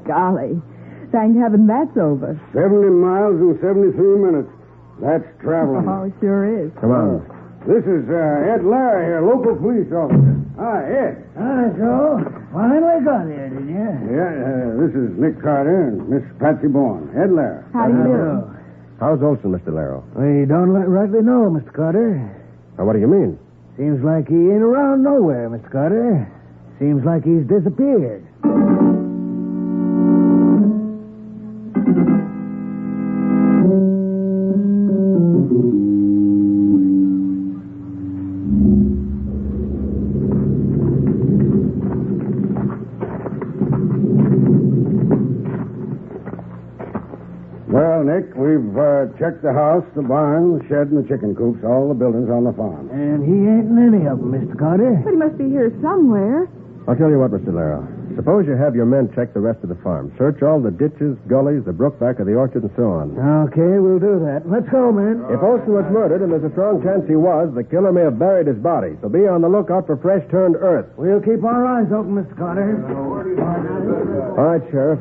Golly. Thank heaven that's over. 70 miles in 73 minutes. That's traveling. Oh, it sure is. Come on. This is Ed Larry here, local police officer. Hi, Ed. Hi, Joe. Finally got here, did you? Yeah, this is Nick Carter and Miss Patsy Bourne. Ed Larry. How do you do? How's Olson, Mr. Larrow? We don't rightly know, Mr. Carter. Now, what do you mean? Seems like he ain't around nowhere, Mr. Carter. Seems like he's disappeared. Well, Nick, we've checked the house, the barn, the shed, and the chicken coops, all the buildings on the farm. And he ain't in any of them, Mr. Carter. But he must be here somewhere. I'll tell you what, Mr. Larrow. Suppose you have your men check the rest of the farm. Search all the ditches, gullies, the brook back of the orchard, and so on. Okay, we'll do that. Let's go, men. If Olson was murdered, and there's a strong chance he was, the killer may have buried his body. So be on the lookout for fresh turned earth. We'll keep our eyes open, Mr. Carter. All right, Sheriff.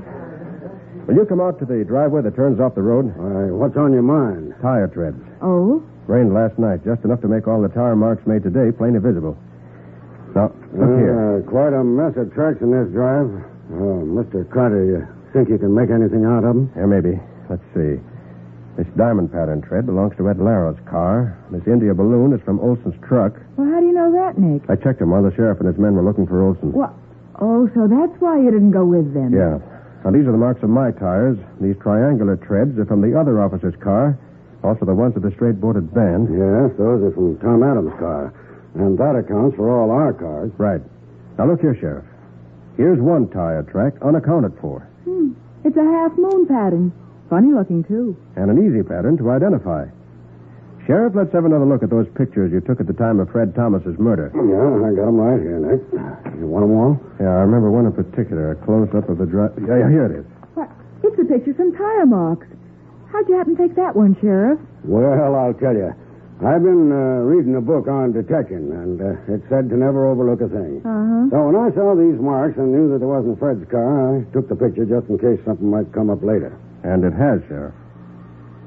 Will you come out to the driveway that turns off the road? What's on your mind? Tire treads. Oh? Rained last night, just enough to make all the tire marks made today plainly visible. Now, look here. Quite a mess of tracks in this drive. Mr. Carter, you think you can make anything out of them? Yeah, maybe. Let's see. This diamond pattern tread belongs to Ed Larrow's car. This India balloon is from Olson's truck. Well, how do you know that, Nick? I checked him while the sheriff and his men were looking for Olson. What? Oh, so that's why you didn't go with them. Yeah. Now, these are the marks of my tires. These triangular treads are from the other officer's car. Also, the ones with the straight-boarded band. Yes, those are from Tom Adams' car. And that accounts for all our cars. Right. Now, look here, Sheriff. Here's one tire track unaccounted for. It's a half-moon pattern. Funny looking, too. And an easy pattern to identify. Sheriff, let's have another look at those pictures you took at the time of Fred Thomas's murder. Yeah, I got them right here, Nick. You want them all? Yeah, I remember one in particular, a close-up of the drive. Yeah, here it is. What? It's a picture from tire marks. How'd you happen to take that one, Sheriff? Well, I'll tell you. I've been reading a book on detection, and it said to never overlook a thing. Uh-huh. So when I saw these marks and knew that it wasn't Fred's car, I took the picture just in case something might come up later. And it has, Sheriff.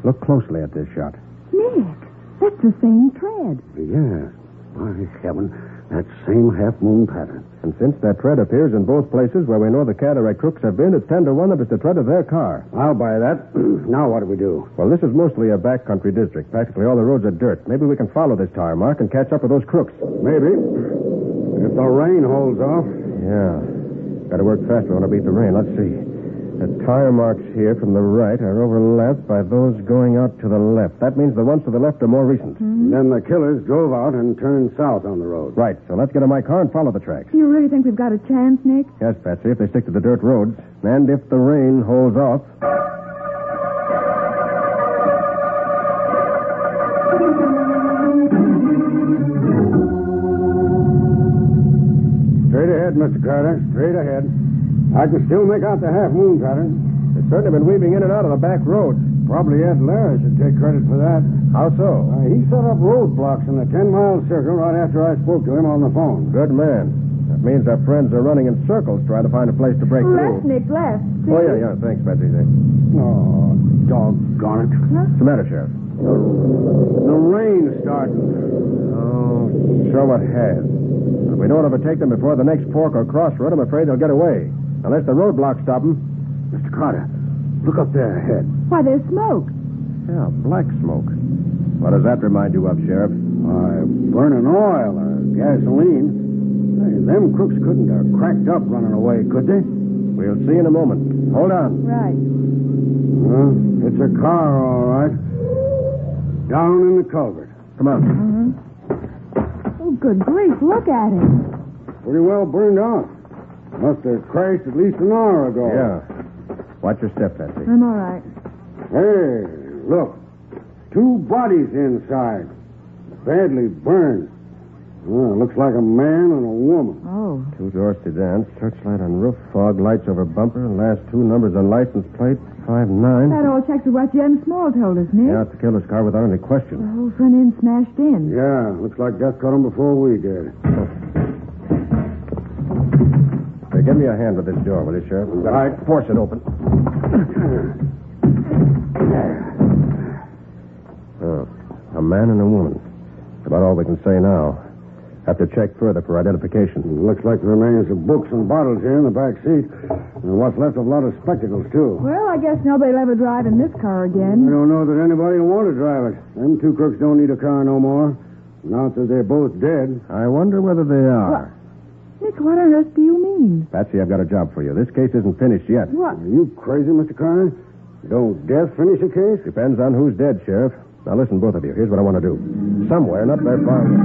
Look closely at this shot. Nick, that's the same tread. Yeah. By heaven, that same half-moon pattern. And since that tread appears in both places where we know the Cataract crooks have been, it's 10 to 1 that it's the tread of their car. I'll buy that. Now what do we do? Well, this is mostly a backcountry district. Practically all the roads are dirt. Maybe we can follow this tire mark and catch up with those crooks. Maybe. If the rain holds off. Yeah. Got to work fast. We want to beat the rain. Let's see. The tire marks here from the right are overlapped by those going out to the left. That means the ones to the left are more recent. Mm-hmm. Then the killers drove out and turned south on the road. Right. So let's get in my car and follow the tracks. You really think we've got a chance, Nick? Yes, Patsy, if they stick to the dirt roads. And if the rain holds off. Straight ahead, Mr. Carter. Straight ahead. I can still make out the half-moon pattern. They've certainly been weaving in and out of the back roads. Probably Ed Lara should take credit for that. How so? He set up roadblocks in a 10-mile circle right after I spoke to him on the phone. Good man. That means our friends are running in circles trying to find a place to break Left, through. Nick, left. See? Oh, yeah. Thanks, Betsy. Oh, doggone it. What's the matter, Sheriff? The rain's starting. Oh, sure it has. If we don't overtake them before the next fork or crossroad, I'm afraid they'll get away. Unless the roadblocks stop them. Mr. Carter, look up there ahead. Why, there's smoke. Yeah, black smoke. What does that remind you of, Sheriff? Burning oil or gasoline. Hey, them crooks couldn't have cracked up running away, could they? We'll see in a moment. Hold on. Right. Well, it's a car, all right. Down in the culvert. Come on. Oh, good grief, look at it. Pretty well burned out. Must have crashed at least an hour ago. Yeah. Watch your step, Betsy. I'm all right. Hey, look. 2 bodies inside. Badly burned. Well, looks like a man and a woman. Oh. 2-door sedans, searchlight on roof, fog lights over bumper, last 2 numbers on license plate, 5-9. That all checks with what Jem Small told us, Nick. Yeah, it's the killer's car without any question. The whole front end smashed in. Yeah, looks like death caught him before we did. Hey, give me a hand with this door, will you, Sheriff? All right. Force it open. Oh, a man and a woman. That's about all we can say now. Have to check further for identification. Looks like the remains of books and bottles here in the back seat. And what's left of a lot of spectacles, too. Well, I guess nobody'll ever drive in this car I again. don't know that anybody will want to drive it. Them 2 crooks don't need a car no more. Not that they're both dead. I wonder whether they are. Nick, what on earth do you mean? Patsy, I've got a job for you. This case isn't finished yet. What? Are you crazy, Mr. Carter? Don't death finish a case? Depends on who's dead, Sheriff. Now, listen, both of you. Here's what I want to do. Somewhere, not very far away.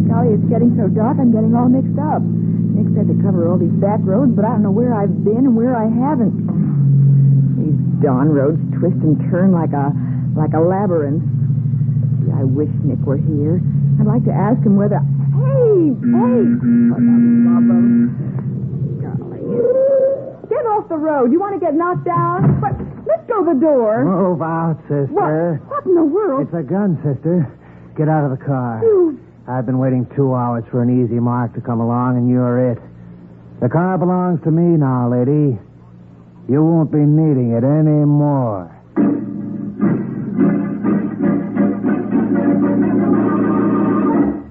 Golly, it's getting so dark, I'm getting all mixed up. Nick said to cover all these back roads, but I don't know where I've been and where I haven't. These dawn roads twist and turn like a labyrinth. Gee, I wish Nick were here. I'd like to ask him whether... Hey! For the love of... Golly. Get off the road. You want to get knocked down? But let's go the door. Move out, sister. What in the world? It's a gun, sister. Get out of the car. You... I've been waiting 2 hours for an easy mark to come along, and you're it. The car belongs to me now, lady. You won't be needing it anymore.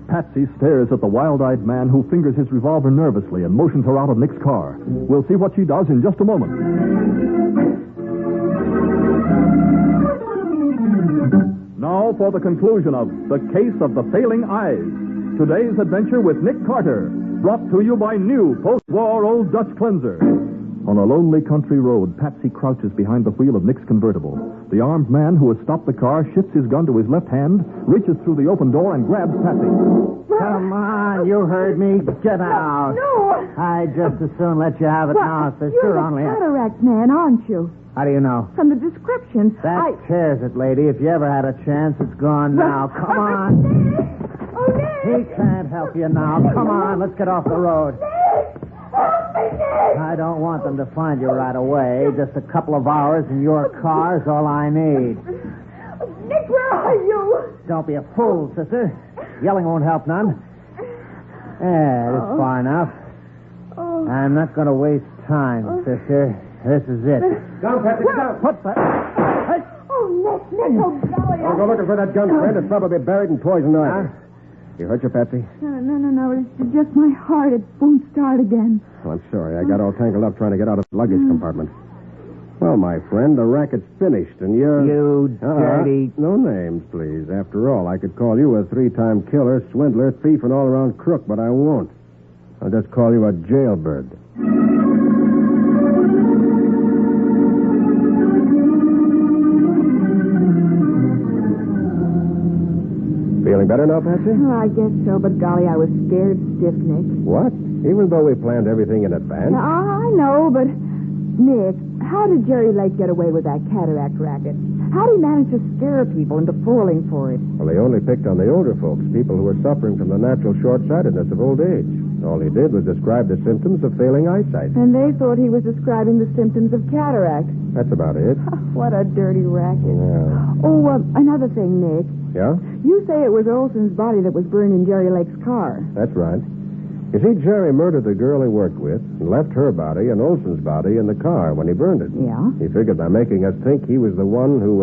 Patsy stares at the wild-eyed man who fingers his revolver nervously and motions her out of Nick's car. We'll see what she does in just a moment. Now for the conclusion of The Case of the Failing Eyes. Today's adventure with Nick Carter, brought to you by new post-war Old Dutch Cleanser. On a lonely country road, Patsy crouches behind the wheel of Nick's convertible. The armed man who has stopped the car shifts his gun to his left hand, reaches through the open door, and grabs Patsy. Come on, you heard me. Get out. No. I'd just as soon let you have it now, sister. You're the Only cataract man, aren't you? How do you know? From the description. That tears it, lady. If you ever had a chance, it's gone now. Come on. Oh, Nick! He can't help you now. Come on, let's get off the road. I don't want them to find you right away. Just a couple of hours in your car is all I need. Nick, where are you? Don't be a fool, sister. Yelling won't help none. Yeah, it's far enough. Oh. I'm not going to waste time, sister. This is it. Down, Patsy, down. What the... Oh, Nick, oh, golly. I'll go looking for that gun, friend. It's probably buried in poison ivy. You hurt your Patsy? No. It's just my heart. It won't start again. Oh, I'm sorry. I got all tangled up trying to get out of the luggage compartment. Well, my friend, the racket's finished, and you're... You dirty... No names, please. After all, I could call you a 3-time killer, swindler, thief, and all-around crook, but I won't. I'll just call you a jailbird. Feeling better now, Patsy? Oh, I guess so, but golly, I was scared stiff, Nick. What? Even though we planned everything in advance? I know, but... Nick, how did Jerry Lake get away with that cataract racket? How did he manage to scare people into falling for it? Well, they only picked on the older folks, people who were suffering from the natural short-sightedness of old age. All he did was describe the symptoms of failing eyesight. And they thought he was describing the symptoms of cataract. That's about it. What a dirty racket. Yeah. Oh, another thing, Nick. Yeah? You say it was Olson's body that was burned in Jerry Lake's car. That's right. You see, Jerry murdered the girl he worked with and left her body and Olson's body in the car when he burned it. Yeah? He figured by making us think he was the one who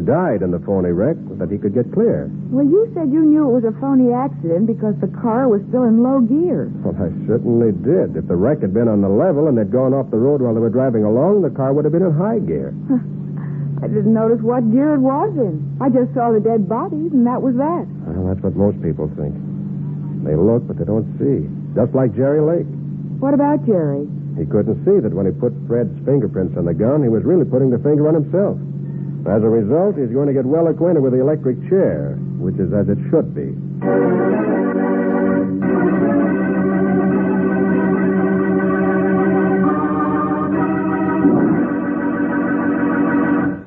died in the phony wreck that he could get clear. Well, you said you knew it was a phony accident because the car was still in low gear. Well, I certainly did. If the wreck had been on the level and they'd gone off the road while they were driving along, the car would have been in high gear. I didn't notice what gear it was in. I just saw the dead bodies, and that was that. Well, that's what most people think. They look, but they don't see. Just like Jerry Lake. What about Jerry? He couldn't see that when he put Fred's fingerprints on the gun, he was really putting the finger on himself. As a result, he's going to get well acquainted with the electric chair, which is as it should be.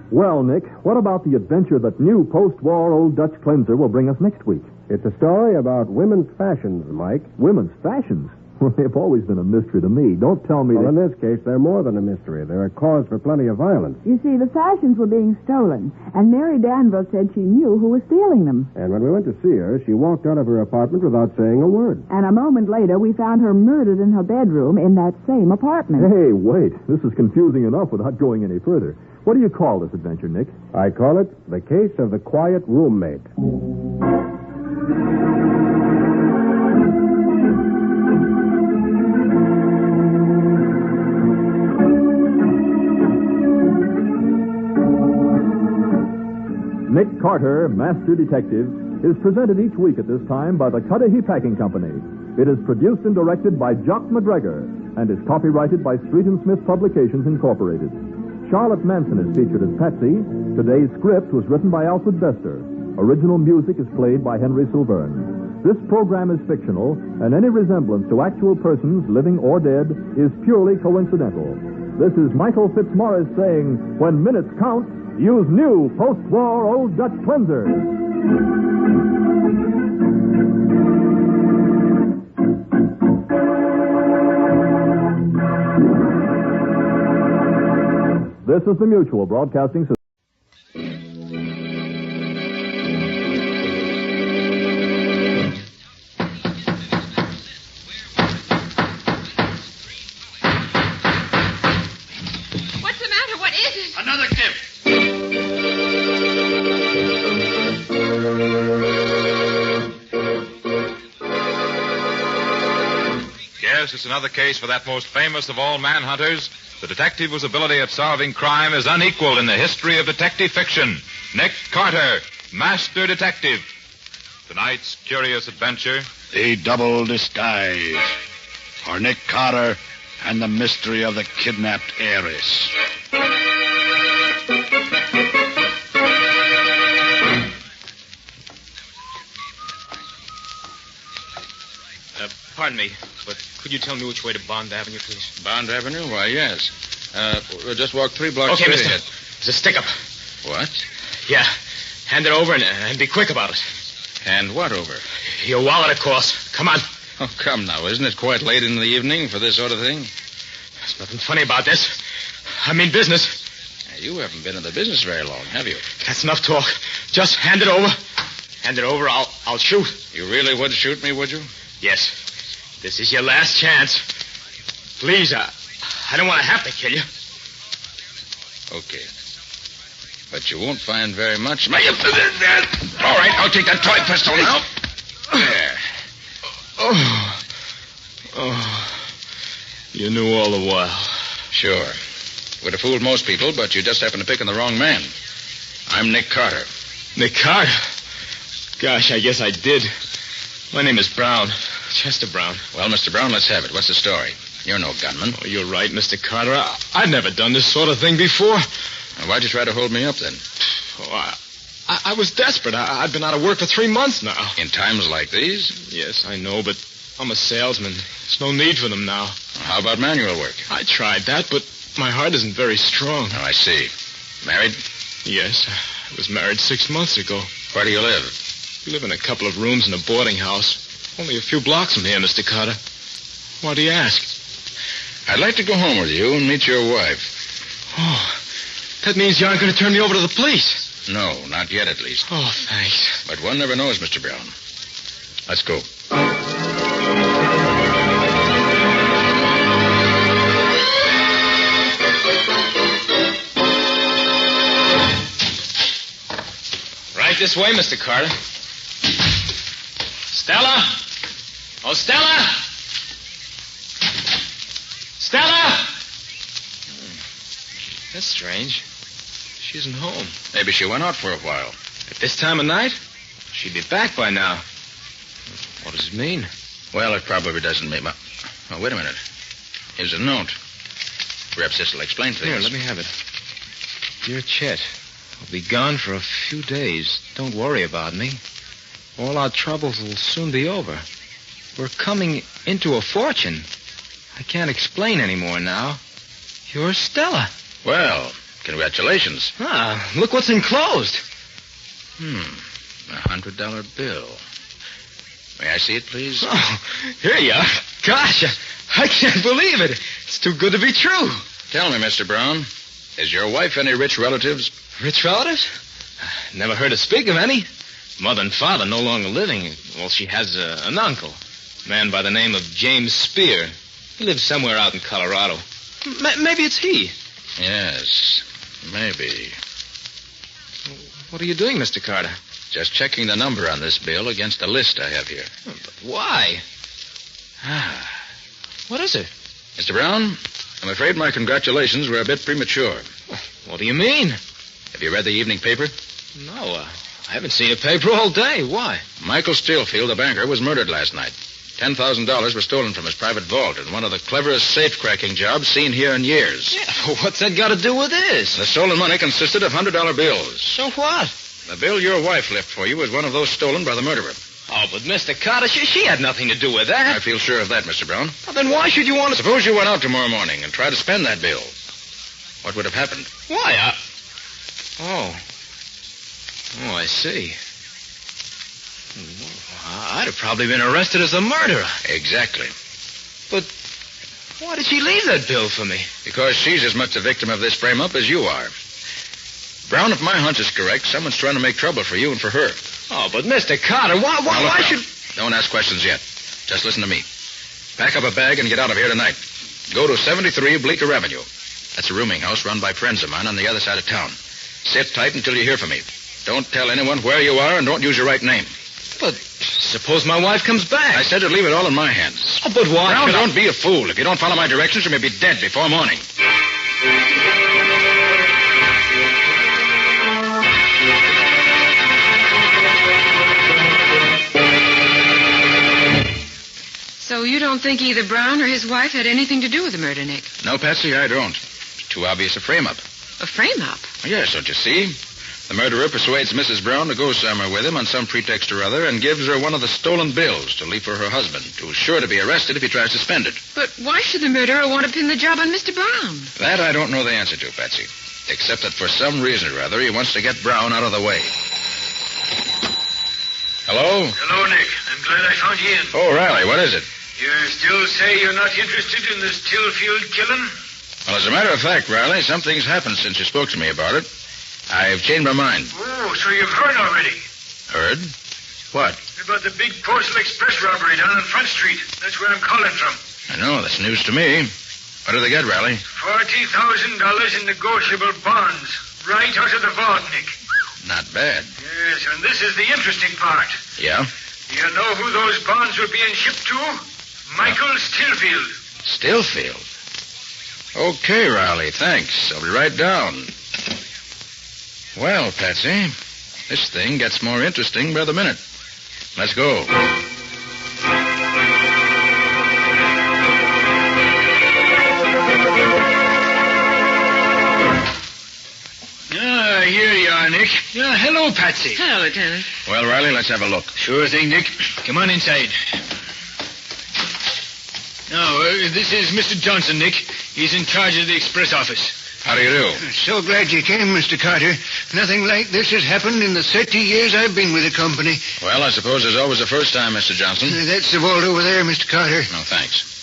Well, Nick, what about the adventure that new post-war Old Dutch Cleanser will bring us next week? It's a story about women's fashions, Mike. Women's fashions? Well, they've always been a mystery to me. Don't tell me in this case, they're more than a mystery. They're a cause for plenty of violence. You see, the fashions were being stolen, and Mary Danville said she knew who was stealing them. And when we went to see her, she walked out of her apartment without saying a word. And a moment later, we found her murdered in her bedroom in that same apartment. Hey, wait. This is confusing enough without going any further. What do you call this adventure, Nick? I call it The Case of the Quiet Roommate. Nick Carter, Master Detective, is presented each week at this time by the Cudahy Packing Company. It is produced and directed by Jock McGregor and is copyrighted by Street & Smith Publications, Incorporated. Charlotte Manson is featured as Patsy. Today's script was written by Alfred Bester. Original music is played by Henry Silverne. This program is fictional, and any resemblance to actual persons, living or dead, is purely coincidental. This is Michael Fitzmaurice saying, when minutes count, use new post-war Old Dutch Cleanser. This is the Mutual Broadcasting System. What's the matter? What is it? Another tip. Yes, it's another case for that most famous of all manhunters, the detective whose ability at solving crime is unequaled in the history of detective fiction. Nick Carter, Master Detective. Tonight's curious adventure. The Double Disguise. For Nick Carter and the mystery of the kidnapped heiress. Pardon me, but could you tell me which way to Bond Avenue, please? Bond Avenue? Why, yes. We'll just walk 3 blocks Okay, straight mister. ahead. It's a stick-up. What? Yeah. Hand it over and be quick about it. Hand what over? Your wallet, of course. Come on. Oh, come now. Isn't it quite late in the evening for this sort of thing? There's nothing funny about this. I mean business. Now, you haven't been in the business very long, have you? That's enough talk. Just hand it over. Hand it over, I'll shoot. You really would shoot me, would you? Yes. This is your last chance. Please, I don't want to have to kill you. Okay. But you won't find very much. All right, I'll take that toy pistol now. There. Oh. You knew all the while. Sure. Would have fooled most people, but you just happened to pick on the wrong man. I'm Nick Carter. Nick Carter? Gosh, I guess I did. My name is Brown. Chester Brown. Well, Mr. Brown, let's have it. What's the story? You're no gunman. Oh, you're right, Mr. Carter. I've never done this sort of thing before. Now, why'd you try to hold me up, then? Oh, I was desperate. I've been out of work for 3 months now. In times like these? Yes, I know, but I'm a salesman. There's no need for them now. How about manual work? I tried that, but my heart isn't very strong. Oh, I see. Married? Yes, I was married 6 months ago. Where do you live? We live in a couple of rooms in a boarding house. Only a few blocks from here, Mr. Carter. Why do you ask? I'd like to go home with you and meet your wife. Oh, that means you aren't going to turn me over to the police. No, not yet at least. Oh, thanks. But one never knows, Mr. Brown. Let's go. Right this way, Mr. Carter. Stella? Oh, Stella! Stella! That's strange. She isn't home. Maybe she went out for a while. At this time of night? She'd be back by now. What does it mean? Well, it probably doesn't mean much. Oh, wait a minute. Here's a note. Perhaps this will explain things. Here, let me have it. Dear Chet, I'll be gone for a few days. Don't worry about me. All our troubles will soon be over. We're coming into a fortune. I can't explain any more now. You're Stella. Well, congratulations. Ah, look what's enclosed. $100 bill. May I see it, please? Oh, here you are. Gosh, I can't believe it. It's too good to be true. Tell me, Mr. Brown, is your wife any rich relatives? Rich relatives? Never heard her speak of any. Mother and father no longer living. Well, she has an uncle, a man by the name of James Spear. He lives somewhere out in Colorado. Maybe it's he. Yes, maybe. What are you doing, Mr. Carter? Just checking the number on this bill against a list I have here. But why? What is it? Mr. Brown, I'm afraid my congratulations were a bit premature. What do you mean? Have you read the evening paper? No, I haven't seen a paper all day. Why? Michael Stillfield, the banker, was murdered last night. $10,000 was stolen from his private vault in one of the cleverest safe-cracking jobs seen here in years. Yeah, what's that got to do with this? The stolen money consisted of $100 bills. So what? The bill your wife left for you was one of those stolen by the murderer. Oh, but Mr. Carter, she had nothing to do with that. I feel sure of that, Mr. Brown. Well, then why should you want to... Suppose you went out tomorrow morning and tried to spend that bill. What would have happened? Why, Oh, I see. I'd have probably been arrested as a murderer. Exactly. But why did she leave that bill for me? Because she's as much a victim of this frame-up as you are. Brown, if my hunch is correct, someone's trying to make trouble for you and for her. Oh, but Mr. Carter, why should... Don't ask questions yet. Just listen to me. Pack up a bag and get out of here tonight. Go to 73 Bleecker Avenue. That's a rooming house run by friends of mine on the other side of town. Sit tight until you hear from me. Don't tell anyone where you are and don't use your right name. But suppose my wife comes back. I said to leave it all in my hands. Oh, but why? Brown, don't be a fool. If you don't follow my directions, you may be dead before morning. So you don't think either Brown or his wife had anything to do with the murder, Nick? No, Patsy, I don't. It's too obvious a frame-up. A frame-up? Yes, don't you see? The murderer persuades Mrs. Brown to go somewhere with him on some pretext or other and gives her one of the stolen bills to leave for her husband, who's sure to be arrested if he tries to spend it. But why should the murderer want to pin the job on Mr. Brown? That I don't know the answer to, Patsy. Except that for some reason or other, he wants to get Brown out of the way. Hello? Hello, Nick. I'm glad I found you in. Oh, Riley, what is it? You still say you're not interested in the Stillfield killing? Well, as a matter of fact, Riley, something's happened since you spoke to me about it. I've changed my mind. Oh, so you've heard already? Heard? What? About the big Postal Express robbery down on Front Street. That's where I'm calling from. I know, that's news to me. What do they get, Riley? $40,000 in negotiable bonds. Right out of the vault, Nick. Not bad. Yes, and this is the interesting part. Yeah? You know who those bonds were being shipped to? Michael Stillfield. Stillfield? Okay, Riley, thanks. I'll be right down. Well, Patsy, this thing gets more interesting by the minute. Let's go. Here you are, Nick. Yeah, hello, Patsy. Hello, Lieutenant. Well, Riley, let's have a look. Sure thing, Nick. Come on inside. Now, this is Mr. Johnson, Nick. He's in charge of the express office. How do you do? So glad you came, Mr. Carter. Nothing like this has happened in the 30 years I've been with the company. Well, I suppose there's always a first time, Mr. Johnson. That's the vault over there, Mr. Carter. No, thanks.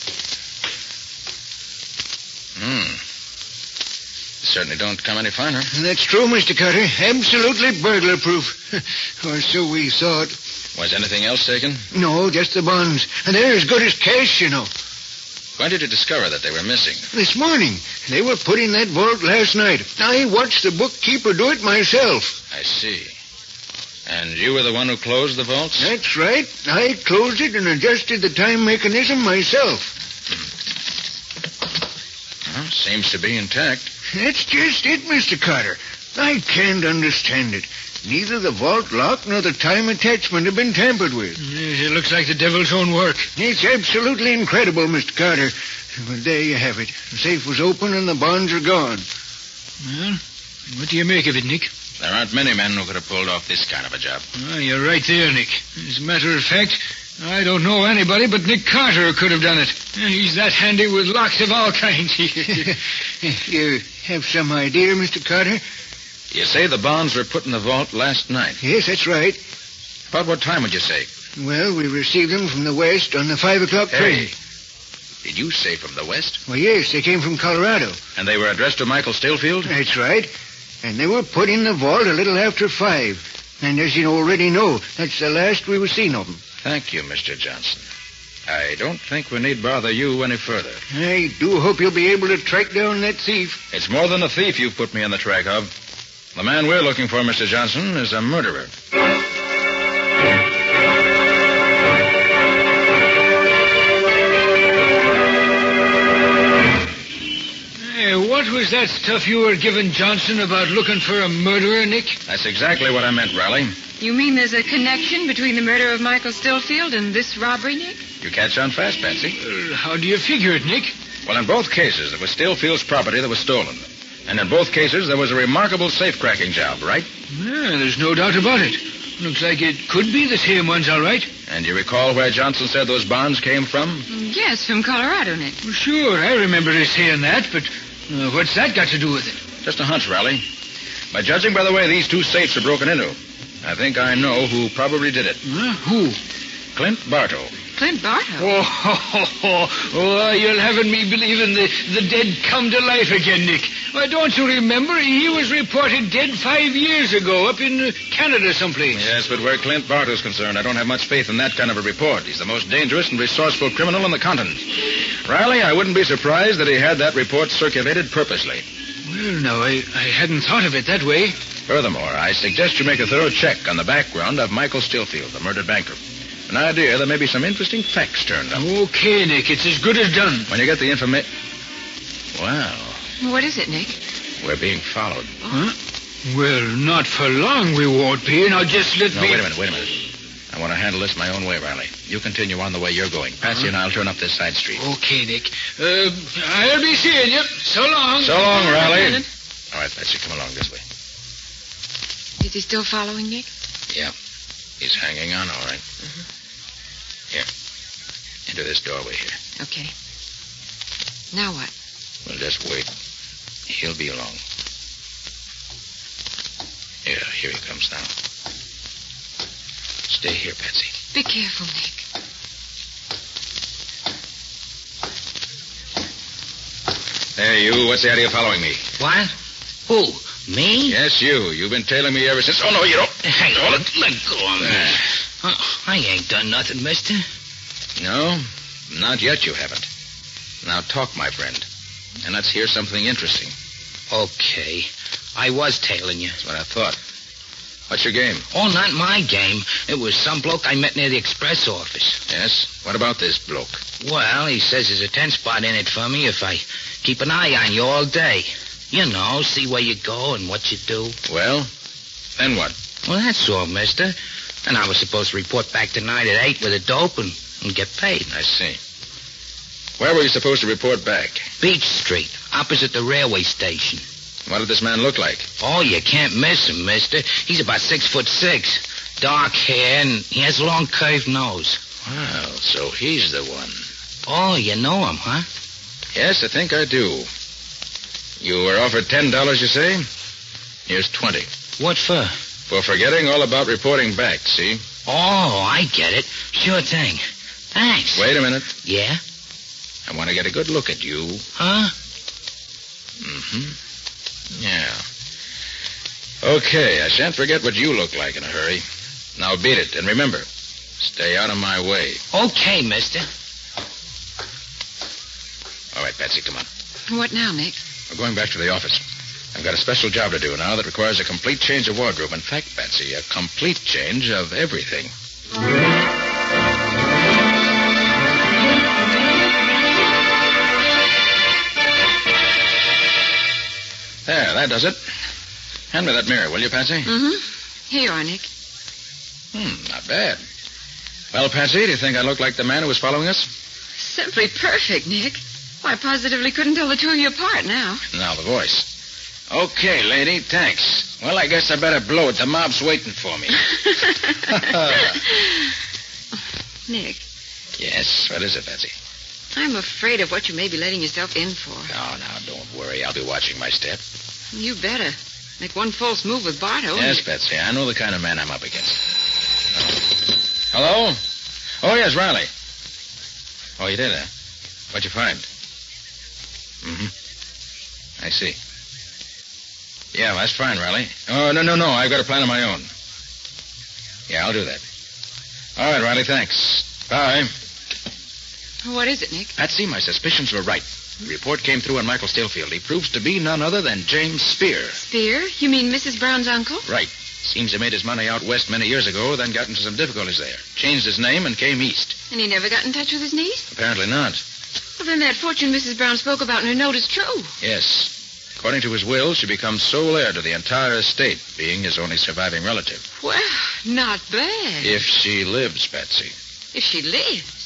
Certainly don't come any finer. That's true, Mr. Carter. Absolutely burglar-proof. Or so we thought. Was anything else taken? No, just the bonds. And they're as good as cash, you know. When did you discover that they were missing? This morning. They were put in that vault last night. I watched the bookkeeper do it myself. I see. And you were the one who closed the vaults? That's right. I closed it and adjusted the time mechanism myself. Well, seems to be intact. That's just it, Mr. Carter. I can't understand it. Neither the vault lock nor the time attachment have been tampered with. Yes, it looks like the devil's own work. It's absolutely incredible, Mr. Carter. But there you have it. The safe was open and the bonds are gone. Well, what do you make of it, Nick? There aren't many men who could have pulled off this kind of a job. Well, you're right there, Nick. As a matter of fact, I don't know anybody but Nick Carter who could have done it. He's that handy with locks of all kinds. You have some idea, Mr. Carter? You say the bonds were put in the vault last night? Yes, that's right. About what time would you say? Well, we received them from the west on the 5 o'clock train. Did you say from the west? Well, yes, they came from Colorado. And they were addressed to Michael Stillfield? That's right. And they were put in the vault a little after 5. And as you already know, that's the last we were seen of them. Thank you, Mr. Johnson. I don't think we need bother you any further. I do hope you'll be able to track down that thief. It's more than a thief you've put me on the track of. The man we're looking for, Mr. Johnson, is a murderer. Hey, what was that stuff you were giving Johnson about looking for a murderer, Nick? That's exactly what I meant, Raleigh. You mean there's a connection between the murder of Michael Stillfield and this robbery, Nick? You catch on fast, Patsy. How do you figure it, Nick? Well, in both cases, it was Stillfield's property that was stolen. And in both cases, there was a remarkable safe-cracking job, right? Yeah, there's no doubt about it. Looks like it could be the same ones, all right. And you recall where Johnson said those bonds came from? Yes, from Colorado, Nick. Well, sure, I remember his saying that, but what's that got to do with it? Just a hunch, Raleigh. By judging by the way these two safes are broken into, I think I know who probably did it. Who? Clint Bartow. Clint Bartow? Oh, you're having me believing the dead come to life again, Nick. Why, don't you remember? He was reported dead 5 years ago up in Canada someplace. Yes, but where Clint Bartow's concerned, I don't have much faith in that kind of a report. He's the most dangerous and resourceful criminal on the continent. Riley, I wouldn't be surprised that he had that report circulated purposely. Well, no, I hadn't thought of it that way. Furthermore, I suggest you make a thorough check on the background of Michael Stillfield, the murdered banker. An idea there may be some interesting facts turned up. Okay, Nick, it's as good as done. When you get the information... Well... What is it, Nick? We're being followed. Huh? Well, not for long we won't be. Now just let me... Wait a minute. I want to handle this my own way, Riley. You continue on the way you're going. Patsy and I'll turn up this side street. Okay, Nick. I'll be seeing you. So long. So long, Riley. All right, Patsy, come along this way. Is he still following, Nick? Yeah. He's hanging on, all right. Here. Into this doorway here. Okay. Now what? We'll just wait. He'll be along. Yeah, here he comes now. Stay here, Patsy. Be careful, Nick. Hey, you. What's the idea of following me? What? Who? Me? Yes, you. You've been tailing me ever since... Oh, no, you don't. Hey, let go of me. I ain't done nothing, mister. No, not yet you haven't. Now talk, my friend. And let's hear something interesting. Okay. I was tailing you. That's what I thought. What's your game? Oh, not my game. It was some bloke I met near the express office. Yes? What about this bloke? Well, he says there's a 10 spot in it for me if I keep an eye on you all day. You know, see where you go and what you do. Well, then what? Well, that's all, mister. And I was supposed to report back tonight at 8 with the dope and get paid. I see. Where were you supposed to report back? Beach Street, opposite the railway station. What did this man look like? Oh, you can't miss him, mister. He's about 6'6", dark hair, and he has a long curved nose. Well, so he's the one. Oh, you know him, huh? Yes, I think I do. You were offered $10, you say? Here's 20. What for? For forgetting all about reporting back, see? Oh, I get it. Sure thing. Thanks. Wait a minute. Yeah? I want to get a good look at you. Huh? Mm-hmm. Yeah. Okay, I shan't forget what you look like in a hurry. Now beat it, and remember, stay out of my way. Okay, mister. All right, Patsy, come on. What now, Nick? We're going back to the office. I've got a special job to do now that requires a complete change of wardrobe. In fact, Patsy, a complete change of everything. There, that does it. Hand me that mirror, will you, Patsy? Mm-hmm. Here you are, Nick. Not bad. Well, Patsy, do you think I look like the man who was following us? Simply perfect, Nick. Why, I positively couldn't tell the two of you apart now. Now, the voice. Okay, lady, thanks. Well, I guess I better blow it. The mob's waiting for me. Nick. Yes, what is it, Patsy? I'm afraid of what you may be letting yourself in for. No, don't worry. I'll be watching my step. You better. Make one false move with Barto. Yes, Patsy, I know the kind of man I'm up against. Hello? Oh, yes, Riley. Oh, you did, huh? What'd you find? I see. Yeah, that's fine, Riley. Oh, no. I've got a plan of my own. Yeah, I'll do that. All right, Riley, thanks. Bye. What is it, Nick? Patsy, my suspicions were right. The report came through on Michael Stillfield. He proves to be none other than James Spear. Spear? You mean Mrs. Brown's uncle? Right. Seems he made his money out west many years ago, then got into some difficulties there. Changed his name and came east. And he never got in touch with his niece? Apparently not. Well, then that fortune Mrs. Brown spoke about in her note is true. Yes. According to his will, she becomes sole heir to the entire estate, being his only surviving relative. Well, not bad. If she lives, Patsy. If she lives?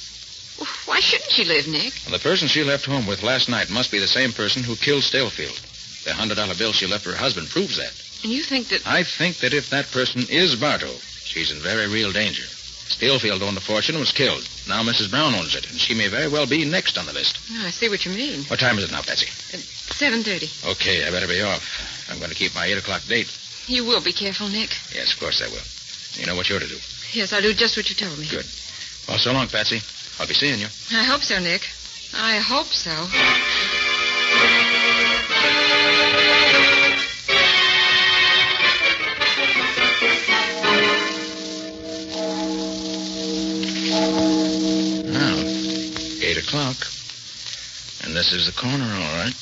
Well, why shouldn't she live, Nick? Well, the person she left home with last night must be the same person who killed Stillfield. The $100 bill she left her husband proves that. And you think that... I think that if that person is Barto, she's in very real danger. Stillfield owned the fortune and was killed. Now Mrs. Brown owns it, and she may very well be next on the list. Oh, I see what you mean. What time is it now, Patsy? 7:30. Okay, I better be off. I'm going to keep my 8 o'clock date. You will be careful, Nick. Yes, of course I will. You know what you're to do. Yes, I'll do just what you told me. Good. Well, so long, Patsy. I'll be seeing you. I hope so, Nick. I hope so. Now, 8 o'clock. And this is the corner, all right.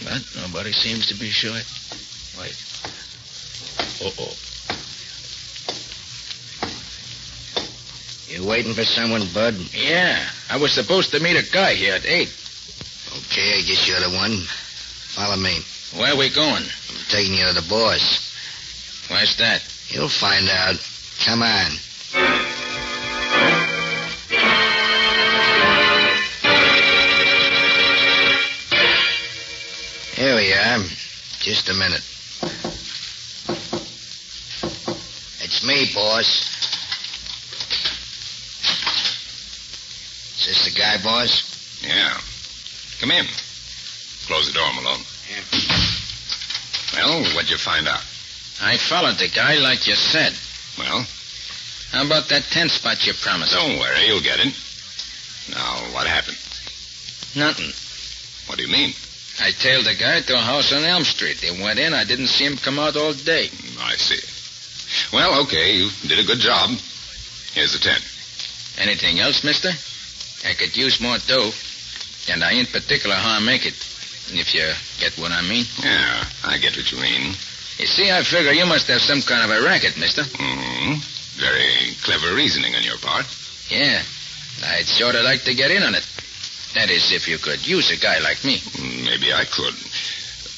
But nobody seems to be sure. Wait. Uh-oh. You waiting for someone, Bud? Yeah. I was supposed to meet a guy here at 8. Okay, I guess you're the one. Follow me. Where are we going? I'm taking you to the boss. Why's that? You'll find out. Come on. Here we are. Just a minute. It's me, boss. Is this the guy, boss? Yeah. Come in. Close the door, Malone. Yeah. Well, what'd you find out? I followed the guy like you said. Well? How about that tent spot you promised? Don't worry, you'll get it. Now, what happened? Nothing. What do you mean? I tailed the guy to a house on Elm Street. He went in. I didn't see him come out all day. I see. Well, okay, you did a good job. Here's the tent. Anything else, mister? I could use more dough. And I ain't particular how I make it. If you get what I mean. Yeah, I get what you mean. You see, I figure you must have some kind of a racket, mister. Mm-hmm. Very clever reasoning on your part. Yeah. I'd sort of like to get in on it. That is, if you could use a guy like me. Maybe I could.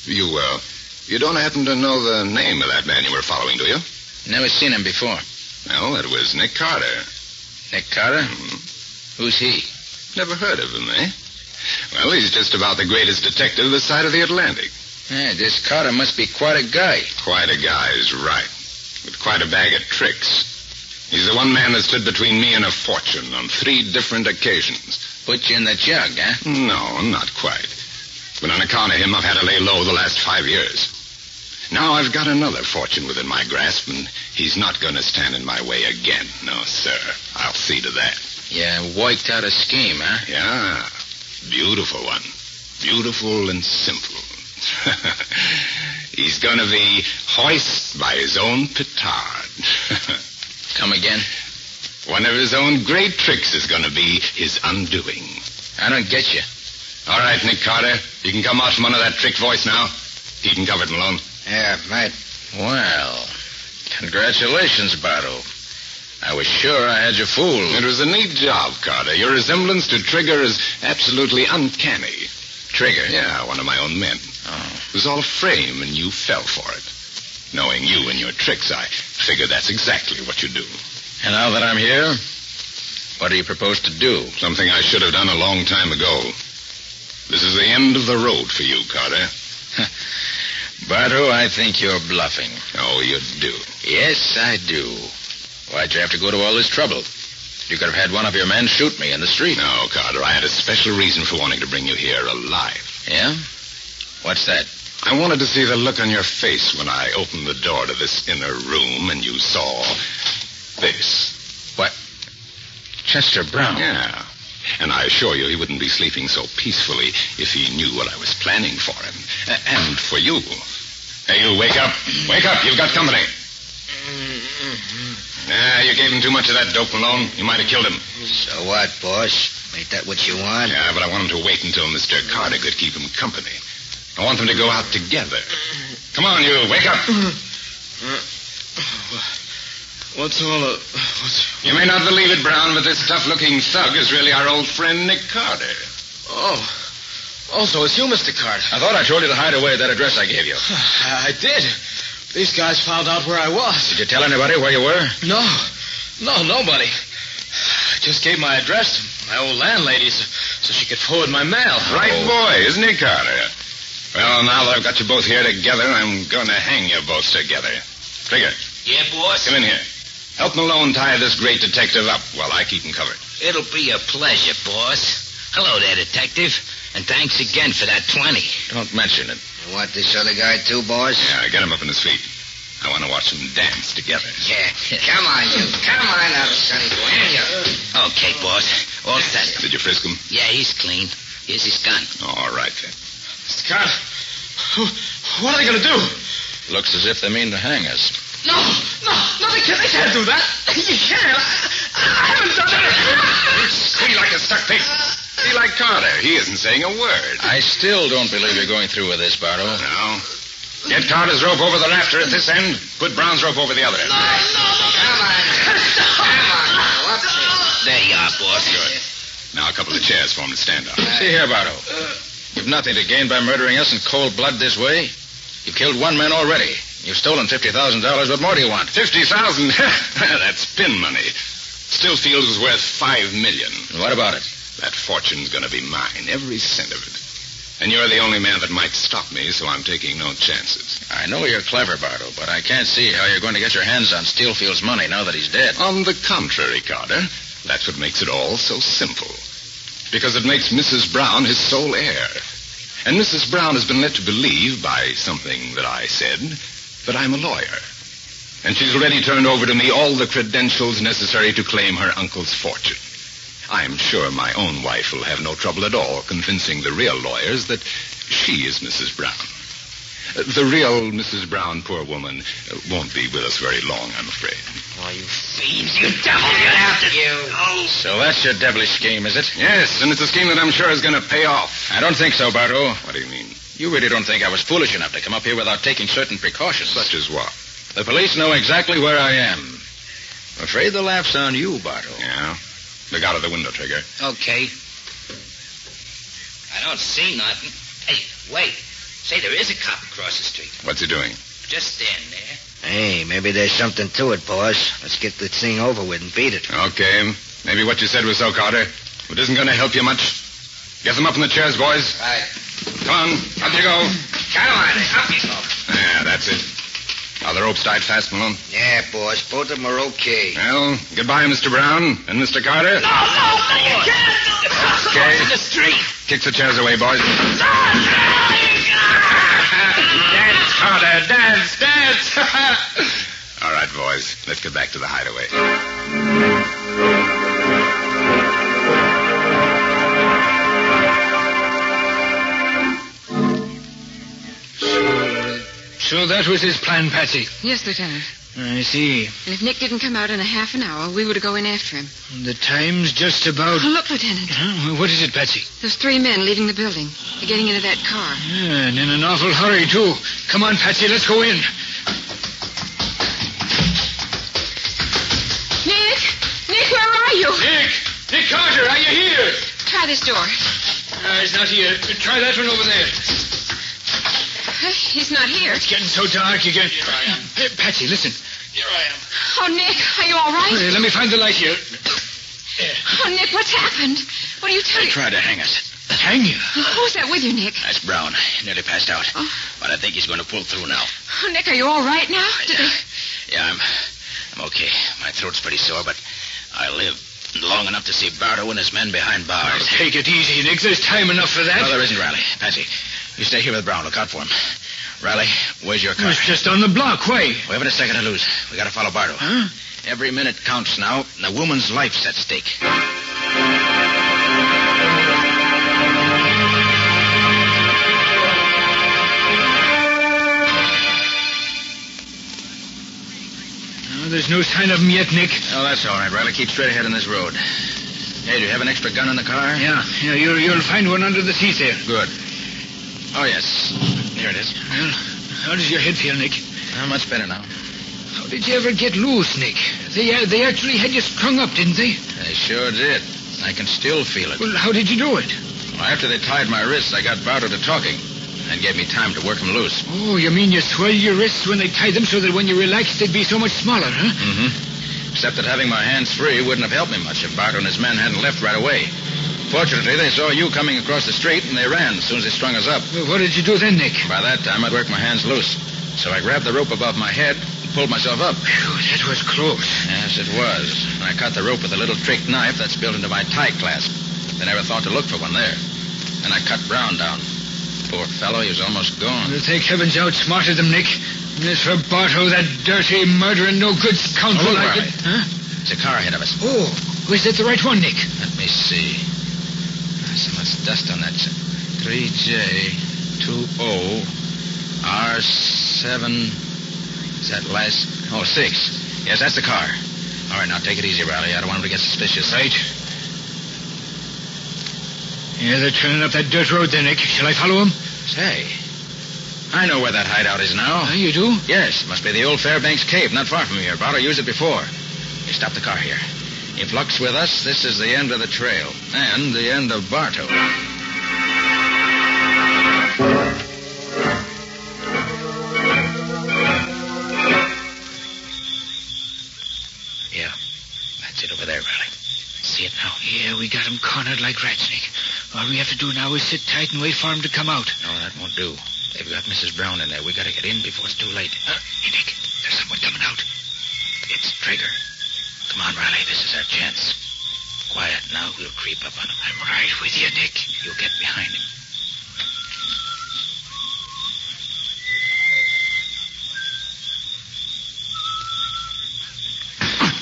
You don't happen to know the name of that man you were following, do you? Never seen him before. Well, it was Nick Carter. Nick Carter? Mm-hmm. Who's he? Never heard of him, eh? Well, he's just about the greatest detective this side of the Atlantic. Yeah, this Carter must be quite a guy. Quite a guy is right. With quite a bag of tricks. He's the one man that stood between me and a fortune on 3 different occasions. Put you in the jug, huh? No, not quite. But on account of him, I've had to lay low the last 5 years. Now I've got another fortune within my grasp, and he's not going to stand in my way again. No, sir. I'll see to that. Yeah, worked out a scheme, huh? Yeah. Beautiful one. Beautiful and simple. He's going to be hoist by his own petard. Come again? One of his own great tricks is going to be his undoing. I don't get you. All right, Nick Carter. You can come out from under that trick voice now. Keep him covered, Malone. Yeah, mate. Well, congratulations, Bardo. I was sure I had you fooled. It was a neat job, Carter. Your resemblance to Trigger is absolutely uncanny. Trigger? Yeah, one of my own men. Oh. It was all frame, and you fell for it. Knowing you and your tricks, I figure that's exactly what you do. And now that I'm here, what do you propose to do? Something I should have done a long time ago. This is the end of the road for you, Carter. Bardo, I think you're bluffing. Oh, you do? Yes, I do. Why'd you have to go to all this trouble? You could have had one of your men shoot me in the street. No, Carter, I had a special reason for wanting to bring you here alive. Yeah? What's that? I wanted to see the look on your face when I opened the door to this inner room and you saw this. What? Chester Brown? Yeah. And I assure you he wouldn't be sleeping so peacefully if he knew what I was planning for him. And for you. Hey, you, wake up. Wake up. You've got company. You gave him too much of that dope, Malone. You might have killed him. So what, boss? Ain't that what you want? Yeah, but I want him to wait until Mr. Carter could keep him company. I want them to go out together. Come on, you. Wake up. What's all of... You may not believe it, Brown, but this tough-looking thug is really our old friend Nick Carter. Oh, so it's you, Mr. Carter. I thought I told you to hide away at that address I gave you. I did. These guys found out where I was. Did you tell anybody where you were? No, nobody. I just gave my address to my old landlady so she could forward my mail. Right boy, isn't he, Carter? Well, now that I've got you both here together, I'm going to hang you both together. Trigger. Yeah, boss? Come in here. Help Malone tie this great detective up while I keep him covered. It'll be a pleasure, boss. Hello there, detective. And thanks again for that 20. Don't mention it. You want this other guy too, boss? Yeah, get him up on his feet. I want to watch them dance together. Yeah. Come on, you. Come on up, sonny boy. Okay, boss. All set. Did you frisk him? Yeah, he's clean. Here's his gun. All right, then. Mr. Carter, what are they going to do? Looks as if they mean to hang us. No, they can't do that. You can't. I haven't done it. Squeal like a stuck pig. Be like Carter. He isn't saying a word. I still don't believe you're going through with this, Bardo. No. Get Carter's rope over the rafter at this end. Put Brown's rope over the other end. No. Come on. Up there you are, boss. Good. Now a couple of chairs for him to stand on. See here, Bardo. You've nothing to gain by murdering us in cold blood this way. You've killed one man already. You've stolen $50,000. What more do you want? $50,000? That's spin money. Stillfield is worth $5 million. And what about it? That fortune's going to be mine, every cent of it. And you're the only man that might stop me, so I'm taking no chances. I know you're clever, Bardo, but I can't see how you're going to get your hands on Stillfield's money now that he's dead. On the contrary, Carter, that's what makes it all so simple. Because it makes Mrs. Brown his sole heir. And Mrs. Brown has been led to believe, by something that I said, that I'm a lawyer. And she's already turned over to me all the credentials necessary to claim her uncle's fortune. I'm sure my own wife will have no trouble at all convincing the real lawyers that she is Mrs. Brown. The real Mrs. Brown, poor woman, won't be with us very long, I'm afraid. Oh, you fiends, you devil, you have to... Oh. So that's your devilish scheme, is it? Yes, and it's a scheme that I'm sure is going to pay off. I don't think so, Bardo. What do you mean? You really don't think I was foolish enough to come up here without taking certain precautions? Such as what? The police know exactly where I am. I'm afraid the laugh's on you, Bardo. Yeah? Look out of the window, Trigger. Okay. I don't see nothing. Hey, wait. Say, there is a cop across the street. What's he doing? Just stand there. Hey, maybe there's something to it, boss. Let's get this thing over with and beat it. Okay. Maybe what you said was so, Carter. It isn't going to help you much. Get them up in the chairs, boys. Right. Come on. Up you go. Come on. Up you go. Yeah, that's it. Are the ropes tied fast, Malone? Yeah, boss. Both of them are okay. Well, goodbye, Mr. Brown and Mr. Carter. No, you can't. Okay. In the street. Kick the chairs away, boys. No, Dance, Carter, dance. boys. Let's get back to the hideaway. So that was his plan, Patsy. Yes, Lieutenant. I see. And if Nick didn't come out in a half an hour, we were to go in after him. The time's just about... Oh, look, Lieutenant. Huh? What is it, Patsy? There's 3 men leaving the building. They're getting into that car. Yeah, and in an awful hurry, too. Come on, Patsy, let's go in. Nick, where are you? Nick Carter, are you here? Try this door. He's not here. Try that one over there. He's not here. It's getting so dark again. Here I am. Hey, Patsy, listen. Here I am. Oh, Nick, are you all right? Let me find the light here. Oh, Nick, what's happened? What are you They telling? tried to hang us. Hang you? Who's that with you, Nick? That's Brown. Nearly passed out. Oh. But I think he's going to pull through now. Oh, Nick, are you all right now? Yeah, I'm okay. My throat's pretty sore, but I live long enough to see Bartow and his men behind bars. Take it easy, Nick. There's time enough for that. No, there isn't, Riley. Patsy, you stay here with Brown. Look out for him. Riley, where's your car? It's just on the block. Why? We haven't a second to lose. We got to follow Bartow. Huh? Every minute counts now, and the woman's life's at stake. There's no sign of him yet, Nick. Oh, that's all right, Riley. Keep straight ahead on this road. Hey, do you have an extra gun in the car? Yeah, you'll find one under the seat there. Good. Oh, yes. Here it is. Well, how does your head feel, Nick? Much better now. How did you ever get loose, Nick? They actually had you strung up, didn't they? They sure did. I can still feel it. Well, how did you do it? Well, after they tied my wrists, I got Bartow to talking and gave me time to work them loose. Oh, you mean you swelled your wrists when they tied them so that when you relaxed, they'd be so much smaller, huh? Mm-hmm. Except that having my hands free wouldn't have helped me much if Bartow and his men hadn't left right away. Fortunately, they saw you coming across the street, and they ran as soon as they strung us up. Well, what did you do then, Nick? By that time, I'd worked my hands loose. So I grabbed the rope above my head and pulled myself up. Phew, that was close. Yes, it was. And I cut the rope with a little trick knife that's built into my tie clasp. They never thought to look for one there. Then I cut Brown down. Poor fellow, he was almost gone. Well, thank heavens you outsmarted them, Nick. And as for Bartow, that dirty, murdering, no-good scoundrel... Oh, look, Riley. Huh? It's a car ahead of us. Oh, was that the right one, Nick? Let me see. There's so much dust on that. 3J20 R7... Is that last... Oh, 6. Yes, that's the car. All right, now take it easy, Riley. I don't want him to get suspicious. Right. Yeah, they're turning up that dirt road there, Nick. Shall I follow them? Say, I know where that hideout is now. Oh, you do? Yes, must be the old Fairbanks Cave, not far from here. Bartow used it before. You stop the car here. If luck's with us, this is the end of the trail. And the end of Bartow. Yeah, that's it over there, Riley. See it now? Yeah, we got him cornered like rats, Nick. All we have to do now is sit tight and wait for him to come out. No, that won't do. They've got Mrs. Brown in there. We got to get in before it's too late. Hey, Nick, there's someone coming out. It's Trigger. Come on, Riley. This is our chance. Quiet now. We'll creep up on him. I'm right with you, Nick. You get behind him.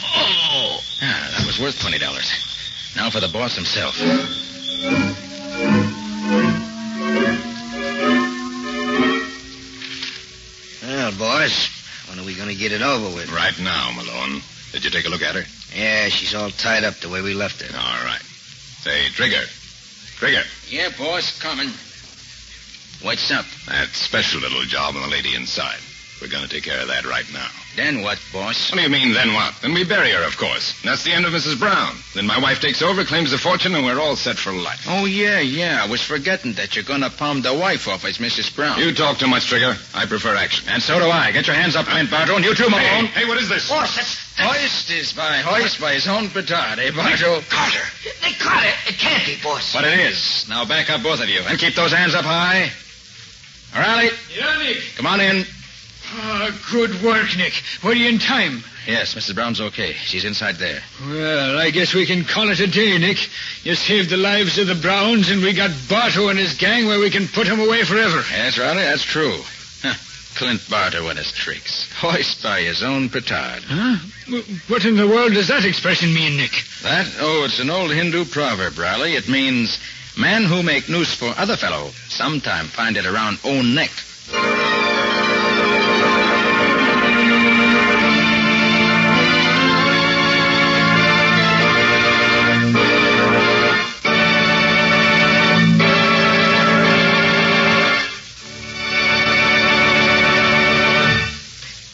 Oh! Ah, that was worth $20. Now for the boss himself. Well, boss, when are we going to get it over with? Right now, Malone. Did you take a look at her? Yeah, she's all tied up the way we left her. All right. Say, Trigger. Trigger. Yeah, boss, coming. What's up? That special little job on the lady inside. We're going to take care of that right now. Then what, boss? What do you mean, then what? Then we bury her, of course. That's the end of Mrs. Brown. Then my wife takes over, claims the fortune, and we're all set for life. Oh, yeah. I was forgetting that you're going to palm the wife off as Mrs. Brown. You talk too much, Trigger. I prefer action. And so do I. Get your hands up, Clint Bartow, and you too, Malone. Hey, what is this? Boss, that's... Hoist by his own petard, eh, Bartow? Carter. They caught it. It can't be, boss. But it is. Now back up, both of you, and keep those hands up high. Riley. Yeah, Nick. Come on in. Oh, good work, Nick. Were you in time? Yes, Mrs. Brown's okay. She's inside there. Well, I guess we can call it a day, Nick. You saved the lives of the Browns, and we got Bartow and his gang where we can put him away forever. Yes, Riley, that's true. Huh. Clint Barter won his tricks. Hoist by his own petard. Huh? What in the world does that expression mean, Nick? That? Oh, it's an old Hindu proverb, Riley. It means, men who make noose for other fellow sometime find it around own neck.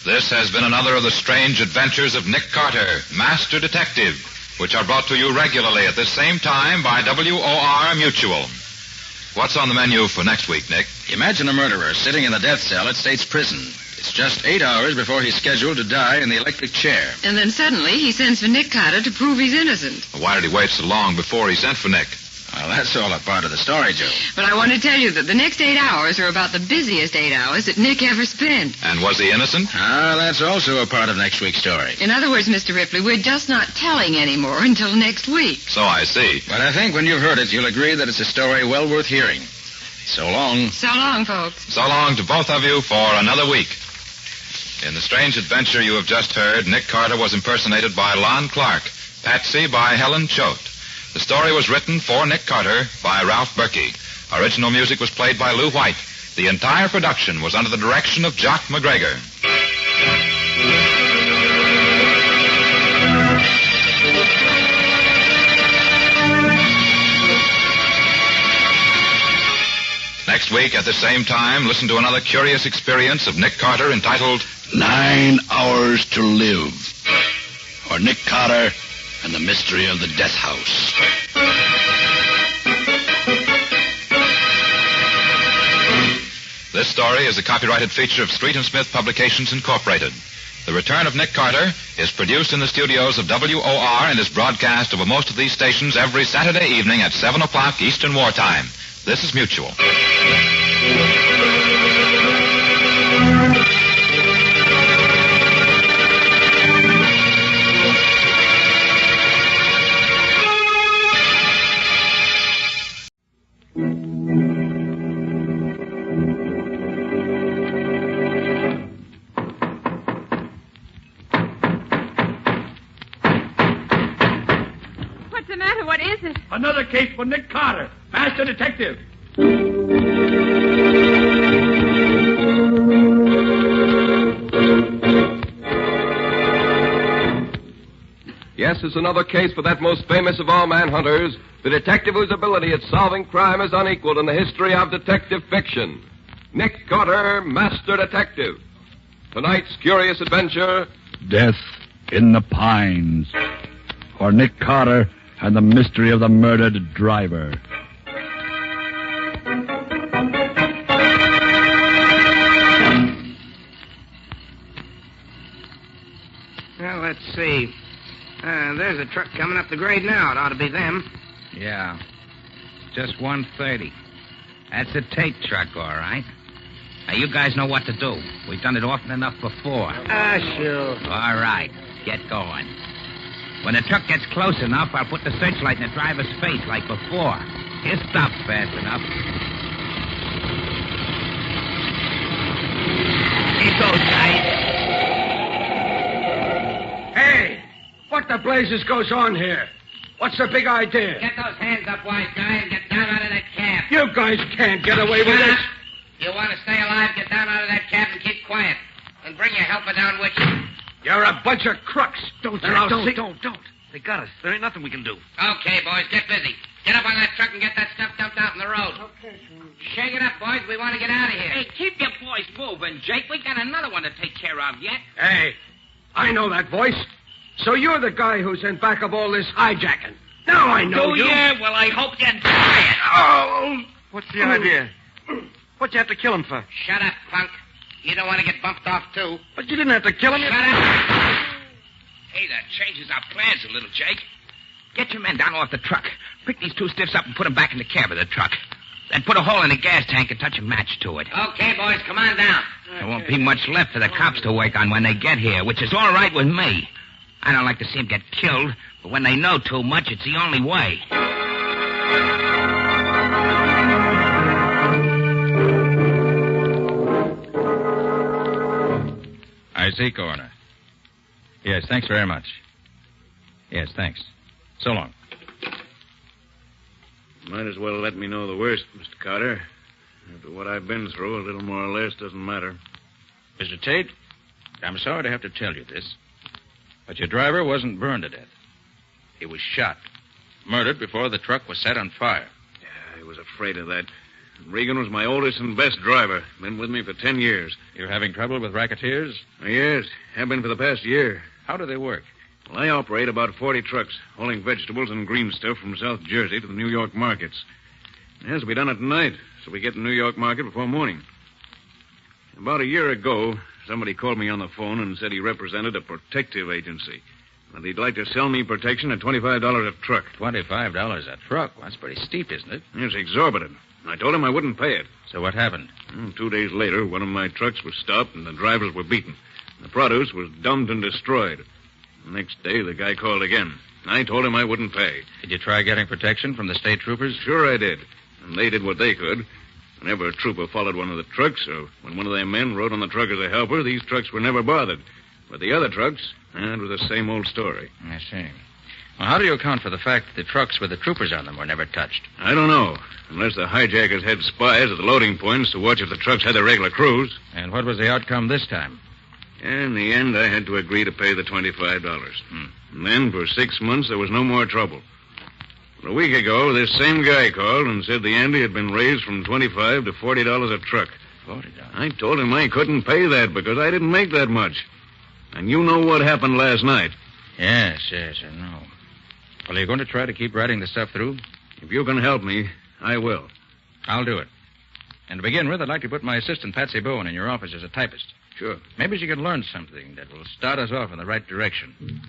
This has been another of the strange adventures of Nick Carter, Master Detective, which are brought to you regularly at this same time by WOR Mutual. What's on the menu for next week, Nick? Imagine a murderer sitting in the death cell at State's prison. It's just 8 hours before he's scheduled to die in the electric chair. And then suddenly he sends for Nick Carter to prove he's innocent. Why did he wait so long before he sent for Nick? Well, that's all a part of the story, Joe. But I want to tell you that the next 8 hours are about the busiest 8 hours that Nick ever spent. And was he innocent? That's also a part of next week's story. In other words, Mr. Ripley, we're just not telling anymore until next week. So I see. But I think when you've heard it, you'll agree that it's a story well worth hearing. So long. So long, folks. So long to both of you for another week. In the strange adventure you have just heard, Nick Carter was impersonated by Lon Clark, Patsy by Helen Choate. The story was written for Nick Carter by Ralph Berkey. Original music was played by Lou White. The entire production was under the direction of Jock McGregor. Next week, at the same time, listen to another curious experience of Nick Carter entitled 9 Hours to Live. Or Nick Carter and the Mystery of the Death House. This story is a copyrighted feature of Street & Smith Publications, Incorporated. The Return of Nick Carter is produced in the studios of WOR and is broadcast over most of these stations every Saturday evening at 7 o'clock Eastern Wartime. This is Mutual. What's the matter? What is it? Another case for Nick Carter, Master Detective. Yes, it's another case for that most famous of all manhunters, the detective whose ability at solving crime is unequaled in the history of detective fiction. Nick Carter, Master Detective. Tonight's curious adventure, Death in the Pines. Or Nick Carter and the Mystery of the Murdered Driver. Well, let's see. There's a truck coming up the grade now. It ought to be them. Yeah. Just 1:30. That's a tape truck, all right. Now, you guys know what to do. We've done it often enough before. Sure. All right. Get going. When the truck gets close enough, I'll put the searchlight in the driver's face like before. He'll stop fast enough. Keep those tight. Hey, what the blazes goes on here? What's the big idea? Get those hands up, wise guy, and get down out of that cab. You guys can't get away with this. You want to stay alive, get down out of that cab and keep quiet. And bring your helper down with you. You're a bunch of crooks. Don't. They got us. There ain't nothing we can do. Okay, boys, get busy. Get up on that truck and get that stuff dumped out in the road. Okay, shake it up, boys. We want to get out of here. Hey, keep your boys moving, Jake. We got another one to take care of yet. Hey, I know that voice. So you're the guy who's in back of all this hijacking. Now I know you. Oh, yeah? Well, I hope you try it. Oh! What's the idea? What'd you have to kill him for? Shut up, punk. You don't want to get bumped off, too. But you didn't have to kill him. Shut up. Hey, that changes our plans a little, Jake. Get your men down off the truck. Pick these two stiffs up and put them back in the cab of the truck. Then put a hole in the gas tank and touch a match to it. Okay, boys, come on down. There won't be much left for the cops to work on when they get here, which is all right with me. I don't like to see them get killed, but when they know too much, it's the only way. see, Coroner. Yes, thanks very much. Yes, thanks. So long. Might as well let me know the worst, Mr. Carter. After what I've been through, a little more or less doesn't matter. Mr. Tate, I'm sorry to have to tell you this, but your driver wasn't burned to death. He was shot. Murdered before the truck was set on fire. Yeah, I was afraid of that. Regan was my oldest and best driver. Been with me for 10 years. You're having trouble with racketeers? Yes, have been for the past year. How do they work? Well, I operate about 40 trucks, hauling vegetables and green stuff from South Jersey to the New York markets. It has to be done at night, so we get to the New York market before morning. About a year ago, somebody called me on the phone and said he represented a protective agency. And he'd like to sell me protection at $25 a truck. $25 a truck? Well, that's pretty steep, isn't it? It's exorbitant. I told him I wouldn't pay it. So what happened? 2 days later, one of my trucks was stopped and the drivers were beaten. The produce was dumped and destroyed. The next day, the guy called again. I told him I wouldn't pay. Did you try getting protection from the state troopers? Sure I did. And they did what they could. Whenever a trooper followed one of the trucks, or when one of their men rode on the truck as a helper, these trucks were never bothered. But the other trucks, it was the same old story. I see. Well, how do you account for the fact that the trucks with the troopers on them were never touched? I don't know. Unless the hijackers had spies at the loading points to watch if the trucks had their regular crews. And what was the outcome this time? In the end, I had to agree to pay the $25. And then, for 6 months, there was no more trouble. A week ago, this same guy called and said the ante had been raised from $25 to $40 a truck. $40? I told him I couldn't pay that because I didn't make that much. And you know what happened last night. Yes, I know. Well, are you going to try to keep writing the stuff through? If you can help me, I will. I'll do it. And to begin with, I'd like to put my assistant, Patsy Bowen, in your office as a typist. Sure. Maybe she can learn something that will start us off in the right direction.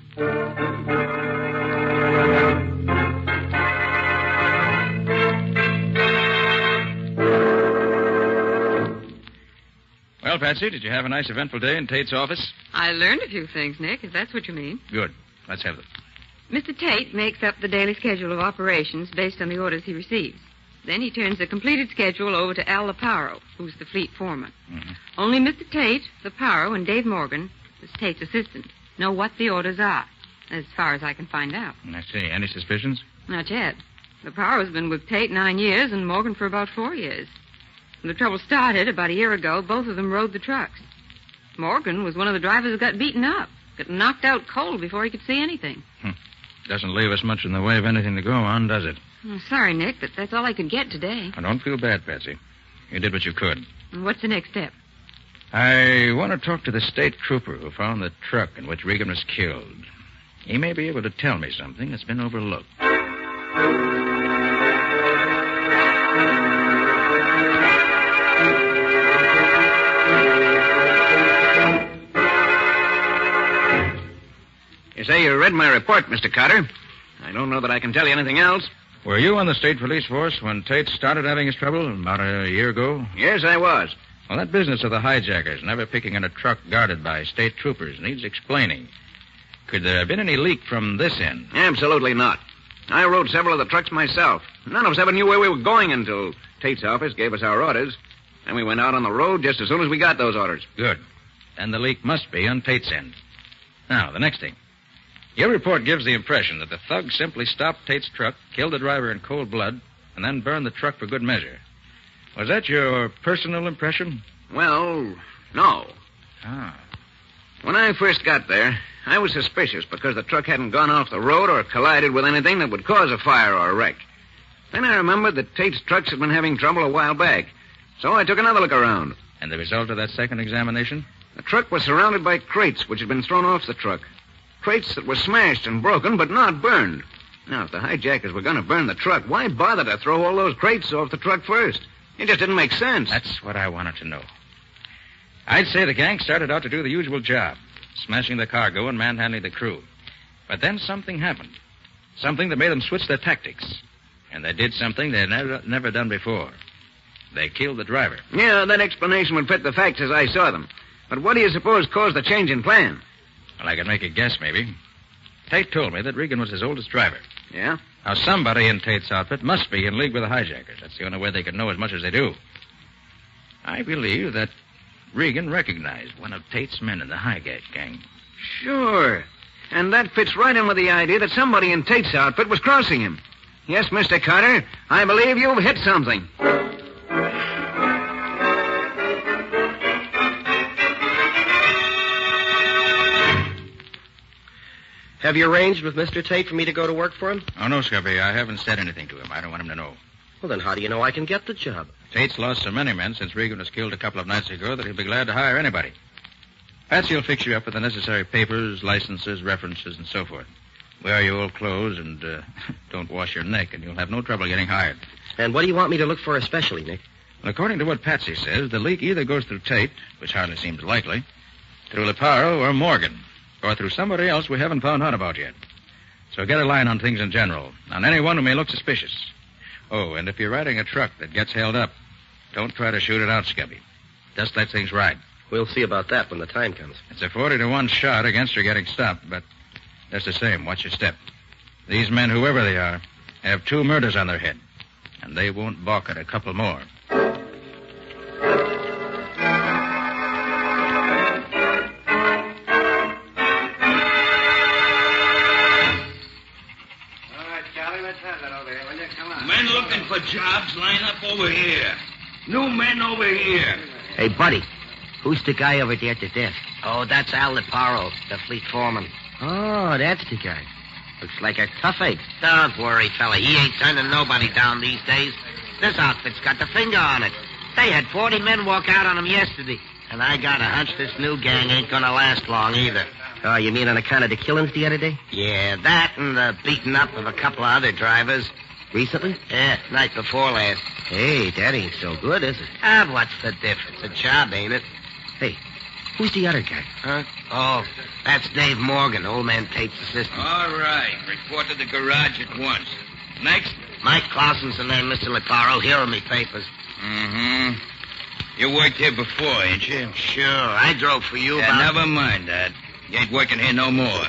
Well, Patsy, did you have a nice eventful day in Tate's office? I learned a few things, Nick, if that's what you mean. Good. Let's have them. Mr. Tate makes up the daily schedule of operations based on the orders he receives. Then he turns the completed schedule over to Al Laparo, who's the fleet foreman. Mm-hmm. Only Mr. Tate, Laparo, and Dave Morgan, who's Tate's assistant, know what the orders are, as far as I can find out. I see. Any suspicions? Not yet. Laparo's been with Tate 9 years and Morgan for about 4 years. When the trouble started about a year ago, both of them rode the trucks. Morgan was one of the drivers who got beaten up, got knocked out cold before he could see anything. Doesn't leave us much in the way of anything to go on, does it? I'm sorry, Nick, but that's all I could get today. I don't feel bad, Patsy. You did what you could. And what's the next step? I want to talk to the state trooper who found the truck in which Regan was killed. He may be able to tell me something that's been overlooked. You say you read my report, Mr. Carter. I don't know that I can tell you anything else. Were you on the state police force when Tate started having his trouble about a year ago? Yes, I was. Well, that business of the hijackers never picking in a truck guarded by state troopers needs explaining. Could there have been any leak from this end? Absolutely not. I rode several of the trucks myself. None of us ever knew where we were going until Tate's office gave us our orders. And we went out on the road just as soon as we got those orders. Good. Then the leak must be on Tate's end. Now, the next thing. Your report gives the impression that the thug simply stopped Tate's truck, killed the driver in cold blood, and then burned the truck for good measure. Was that your personal impression? Well, no. Ah. When I first got there, I was suspicious because the truck hadn't gone off the road or collided with anything that would cause a fire or a wreck. Then I remembered that Tate's trucks had been having trouble a while back, so I took another look around. And the result of that second examination? The truck was surrounded by crates which had been thrown off the truck. Crates that were smashed and broken, but not burned. Now, if the hijackers were going to burn the truck, why bother to throw all those crates off the truck first? It just didn't make sense. That's what I wanted to know. I'd say the gang started out to do the usual job, smashing the cargo and manhandling the crew. But then something happened. Something that made them switch their tactics. And they did something they had never done before. They killed the driver. Yeah, that explanation would fit the facts as I saw them. But what do you suppose caused the change in plan? Well, I could make a guess, maybe. Tate told me that Regan was his oldest driver. Yeah? Now, somebody in Tate's outfit must be in league with the hijackers. That's the only way they could know as much as they do. I believe that Regan recognized one of Tate's men in the Highgate gang. Sure. And that fits right in with the idea that somebody in Tate's outfit was crossing him. Yes, Mr. Carter, I believe you've hit something. Have you arranged with Mr. Tate for me to go to work for him? Oh, no, Scubby. I haven't said anything to him. I don't want him to know. Well, then how do you know I can get the job? Tate's lost so many men since Regan was killed a couple of nights ago that he'll be glad to hire anybody. Patsy will fix you up with the necessary papers, licenses, references, and so forth. Wear your old clothes and don't wash your neck, and you'll have no trouble getting hired. And what do you want me to look for especially, Nick? Well, according to what Patsy says, the leak either goes through Tate, which hardly seems likely, through Leparo or Morgan, or through somebody else we haven't found out about yet. So get a line on things in general, on anyone who may look suspicious. Oh, and if you're riding a truck that gets held up, don't try to shoot it out, Scubby. Just let things ride. We'll see about that when the time comes. It's a 40-to-1 shot against her getting stopped, but just the same, watch your step. These men, whoever they are, have 2 murders on their head, and they won't balk at a couple more. Men looking for jobs, line up over here. New men over here. Hey, buddy, who's the guy over there at the desk? Oh, that's Al Leparo, the fleet foreman. Oh, that's the guy. Looks like a tough egg. Don't worry, fella. He ain't turning nobody down these days. This outfit's got the finger on it. They had 40 men walk out on him yesterday. And I got a hunch this new gang ain't gonna last long either. Oh, you mean on account of the killings the other day? Yeah, that and the beating up of a couple of other drivers. Recently? Yeah, night before last. Hey, that ain't so good, is it? Ah, what's the difference? A job, ain't it? Hey, who's the other guy? Huh? Oh, that's Dave Morgan, old man Tate's assistant. All right. Report to the garage at once. Next? Mike Clausen's the name, Mr. Leparo. Here are me papers. Mm-hmm. You worked here before, ain't you? Sure. I drove for you Yeah, never mind that. You ain't working here no more.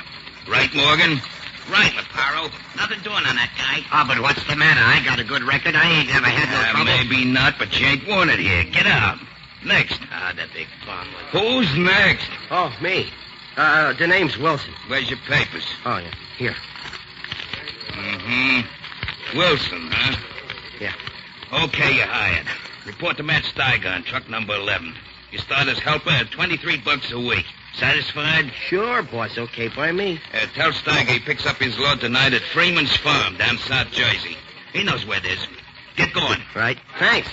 Right, Morgan? Right, Leparo. Nothing doing on that guy. Oh, but what's the matter? I got a good record. I ain't never had no trouble. Maybe not, but you ain't wanted here. Get out. Next. Ah, the big bomb. Who's next? Oh, me. The name's Wilson. Where's your papers? Oh, yeah. Here. Mm-hmm. Wilson, huh? Yeah. Okay, you're hired. Report to Matt Steiger on truck number 11. You start as helper at $23 a week. Satisfied? Sure, boss. Okay by me. Tell Steiger he picks up his load tonight at Freeman's Farm down South Jersey. He knows where it is. Get going. Right. Thanks.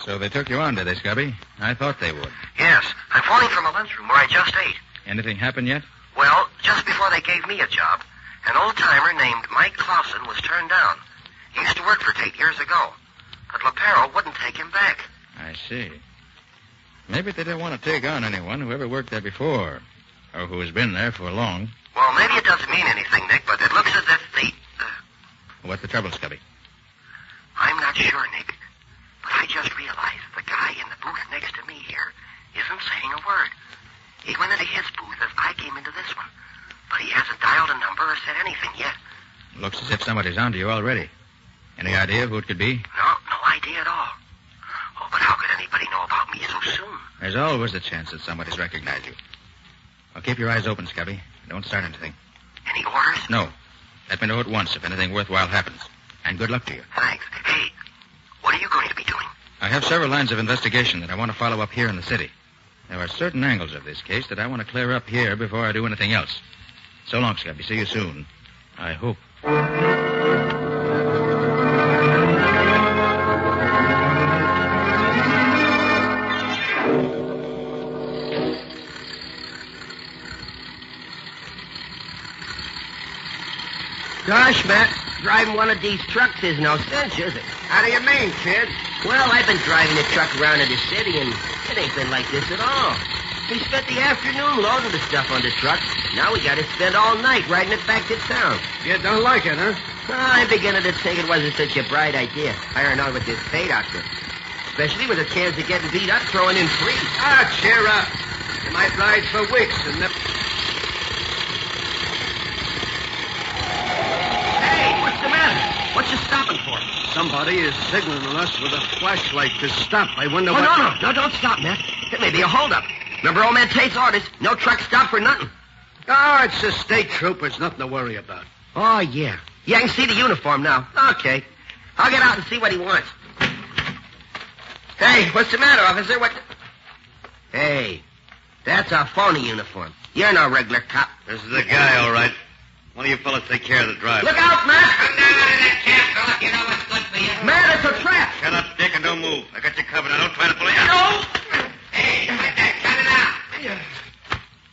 So they took you on, did they, Scubby? I thought they would. Yes. I'm phoning from a lunchroom where I just ate. Anything happened yet? Well, just before they gave me a job, an old-timer named Mike Clausen was turned down. He used to work for Tate years ago. But Leparo wouldn't take him back. I see. Maybe they didn't want to take on anyone who ever worked there before, or who has been there for long. Well, maybe it doesn't mean anything, Nick, but it looks as if the... What's the trouble, Scubby? I'm not sure, Nick. But I just realized the guy in the booth next to me here isn't saying a word. He went into his booth as I came into this one. But he hasn't dialed a number or said anything yet. Looks as if somebody's onto you already. Any idea who it could be? No idea at all. Oh, but how could anybody know about me so soon? There's always a chance that somebody's recognized you. Well, keep your eyes open, Scubby. Don't start anything. Any orders? No. Let me know at once if anything worthwhile happens. And good luck to you. Thanks. Hey, what are you going to be doing? I have several lines of investigation that I want to follow up here in the city. There are certain angles of this case that I want to clear up here before I do anything else. So long, Scubby. See you soon. I hope. Gosh, Matt, driving one of these trucks is no cinch, is it? How do you mean, kid? Well, I've been driving a truck around in the city, and it ain't been like this at all. We spent the afternoon loading the stuff on the truck. Now we got to spend all night riding it back to town. You don't like it, huh? I'm beginning to think it wasn't such a bright idea, hiring on with this Tate outfit. Especially with a chance of getting beat up throwing in free. Ah, cheer up. You might ride for weeks and stopping for? Somebody is signaling us with a flashlight to stop. I wonder what... No, don't stop, Matt. It may be a holdup. Remember old man Tate's orders? No truck stop for nothing. Oh, it's the state troopers. Nothing to worry about. Oh, yeah. Yeah, I can see the uniform now. Okay. I'll get out and see what he wants. Hey, what's the matter, officer? What? Hey, that's a phony uniform. You're no regular cop. This is the guy, all right. One of you fellas take care of the driver. Look out, Matt! Come down out of that cab, fella. You know what's good for you. Matt, it's a trap. Shut up, Dick, and don't move. I got you covered. Now, don't try to pull it out. No! Hey, like that. Cut it out.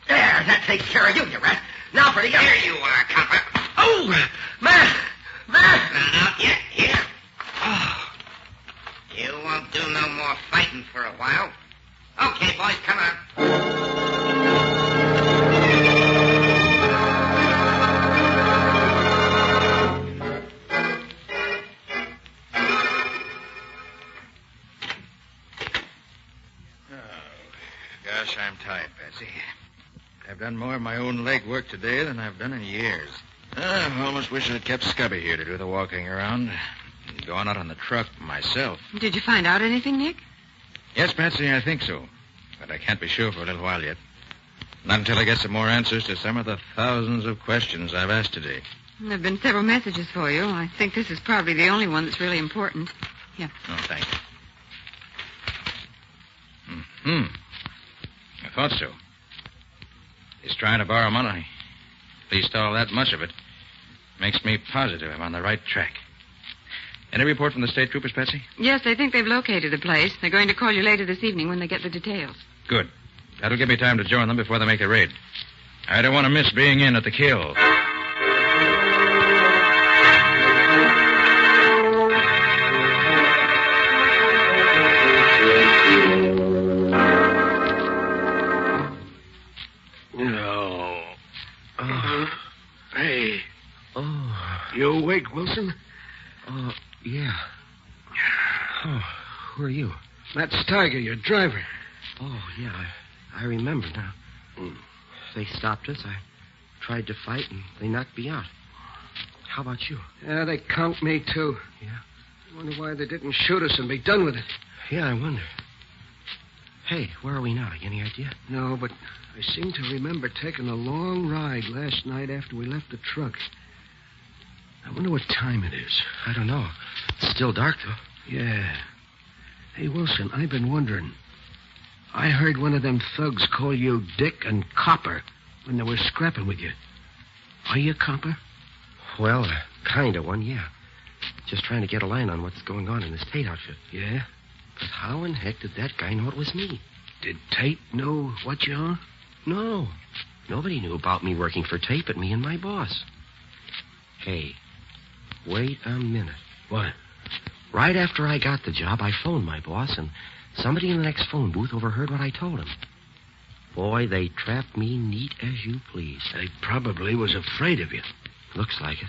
There, that takes care of you, you rat. Now for the other. Here you are, copper. Oh, Matt! Not yet. Here. Oh. You won't do no more fighting for a while. Okay, boys, come on. Gosh, I'm tired, Patsy. I've done more of my own leg work today than I've done in years. I almost wish I'd kept Scubby here to do the walking around. Going out on the truck myself. Did you find out anything, Nick? Yes, Patsy, I think so. But I can't be sure for a little while yet. Not until I get some more answers to some of the thousands of questions I've asked today. There have been several messages for you. I think this is probably the only one that's really important. Yeah. Oh, thank you. I thought so. He's trying to borrow money. At least all that much of it. Makes me positive I'm on the right track. Any report from the state troopers, Patsy? Yes, they think they've located the place. They're going to call you later this evening when they get the details. Good. That'll give me time to join them before they make the raid. I don't want to miss being in at the kill. No. Hey. Oh. You awake, Wilson? Yeah. Oh, who are you? That's Tiger, your driver. Oh, yeah, I remember now. They stopped us. I tried to fight, and they knocked me out. How about you? Yeah, they count me, too. Yeah. I wonder why they didn't shoot us and be done with it. Yeah, I wonder. Hey, where are we now? Any idea? No, but I seem to remember taking a long ride last night after we left the truck. I wonder what time it is. I don't know. It's still dark, though. Yeah. Hey, Wilson, I've been wondering. I heard one of them thugs call you Dick and Copper when they were scrapping with you. Are you Copper? Well, kind of one, yeah. Just trying to get a line on what's going on in the state outfit. Yeah? But how in heck did that guy know it was me? Did Tate know what you are? No. Nobody knew about me working for Tate but me and my boss. Hey, wait a minute. What? Right after I got the job, I phoned my boss, and somebody in the next phone booth overheard what I told him. Boy, they trapped me neat as you please. They probably was afraid of you. Looks like it.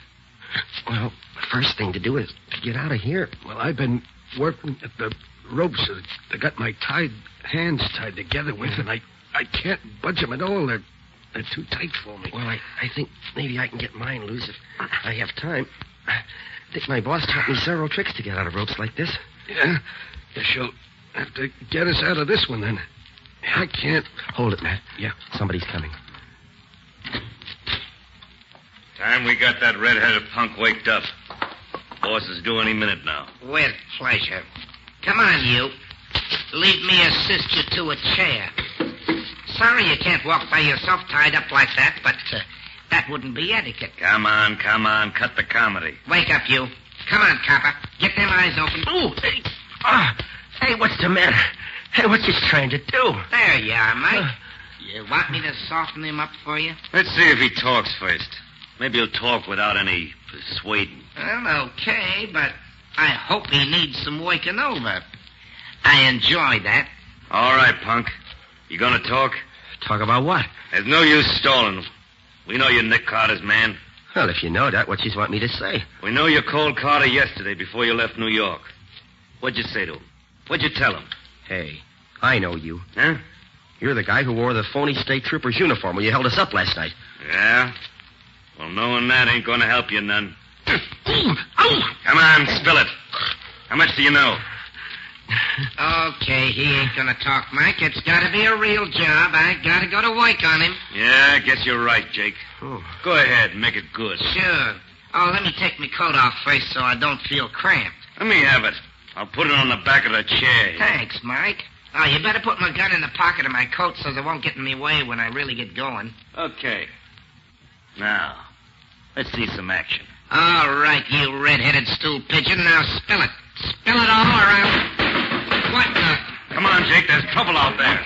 Well, the first thing to do is to get out of here. Well, I've been working at the ropes that I got my hands tied together with, and I can't budge them at all. They're too tight for me. Well, I think maybe I can get mine loose if I have time. I think my boss taught me several tricks to get out of ropes like this. Yeah? Guess you'll have to get us out of this one, then. I can't. Hold it, Matt. Yeah. Somebody's coming. Time we got that red-headed punk waked up. Boss is due any minute now. With pleasure. Come on, you. Leave me assist you to a chair. Sorry you can't walk by yourself tied up like that, but that wouldn't be etiquette. Come on. Cut the comedy. Wake up, you. Come on, copper. Get them eyes open. Ooh, hey. Hey, what's the matter? Hey, what you trying to do? There you are, Mike. You want me to soften him up for you? Let's see if he talks first. Maybe he'll talk without any persuading. Well, okay, but I hope he needs some waking over. I enjoy that. All right, punk. You gonna talk? Talk about what? There's no use stalling. We know you're Nick Carter's man. Well, if you know that, what you want me to say? We know you called Carter yesterday before you left New York. What'd you say to him? What'd you tell him? Hey, I know you. Huh? You're the guy who wore the phony state trooper's uniform when you held us up last night. Yeah? Well, knowing that ain't gonna help you none. Come on, spill it. How much do you know? Okay, he ain't gonna talk, Mike. It's gotta be a real job. I gotta go to work on him. Yeah, I guess you're right, Jake. Go ahead, make it good. Sure. Oh, let me take my coat off first so I don't feel cramped. Let me have it. I'll put it on the back of the chair. Thanks, Mike. Oh, you better put my gun in the pocket of my coat so it won't get in my way when I really get going. Okay. Now, let's see some action. All right, you red-headed stool pigeon. Now spill it. Spill it all around. What the... Come on, Jake. There's trouble out there.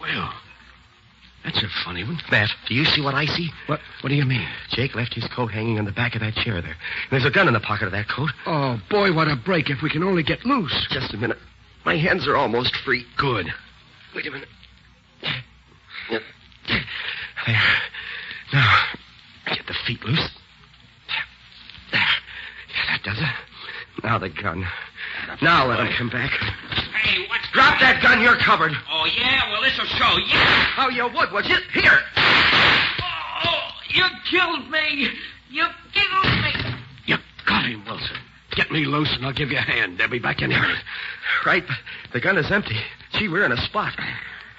Well, that's a funny one. Matt, do you see what I see? What do you mean? Jake left his coat hanging on the back of that chair there. And there's a gun in the pocket of that coat. Oh, boy, what a break if we can only get loose. Just a minute. My hands are almost free. Good. Wait a minute. There. Now, get the feet loose. There. Yeah, that does it. Now the gun. Now let him come back. Hey, what's... Drop that gun. You're covered. Oh, yeah? Well, this'll show. Yeah. Oh, you would you? Here. Oh, you killed me. You killed me. You got him, Wilson. Get me loose and I'll give you a hand. They'll be back in here. Right. The gun is empty. Gee, we're in a spot.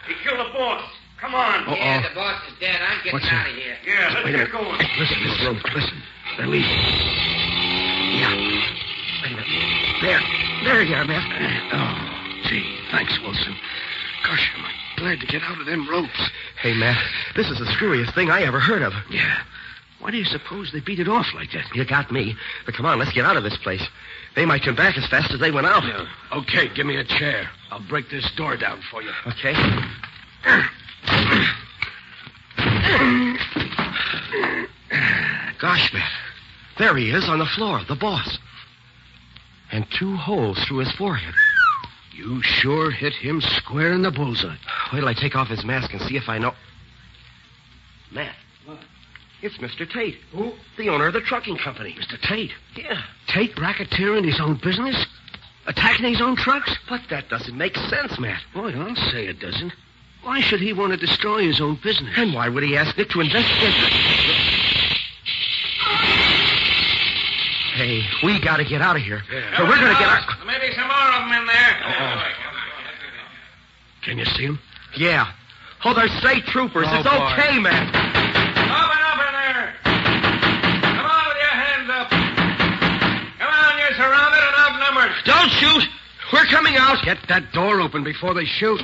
He killed the boss. Come on. Yeah, the boss is dead. I'm getting out of here. Yeah, let's get going. Listen, Miss Rose, listen. They're leaving. Yeah. Wait a minute. There you are, Matt. Oh, gee. Thanks, Wilson. Gosh, am I glad to get out of them ropes. Hey, Matt, this is the screwiest thing I ever heard of. Yeah. Why do you suppose they beat it off like that? You got me. But come on, let's get out of this place. They might come back as fast as they went out. Yeah. Okay, give me a chair. I'll break this door down for you. Okay. Gosh, Matt. There he is on the floor, the boss. And 2 holes through his forehead. You sure hit him square in the bullseye. Wait till I take off his mask and see if I know. Matt. What? It's Mr. Tate. Who? The owner of the trucking company. Mr. Tate? Yeah. Tate racketeering his own business? Attacking his own trucks? But that doesn't make sense, Matt. Boy, I'll say it doesn't. Why should he want to destroy his own business? And why would he ask Nick to investigate? Hey, we got to get out of here. Yeah. Or we're going to get out. There may be some more of them in there. Can you see him? Yeah. Oh, they're state troopers. Oh, it's boy. okay, man. Open up in there. Come on with your hands up. Come on, you're surrounded and outnumbered. Don't shoot. We're coming out. Get that door open before they shoot.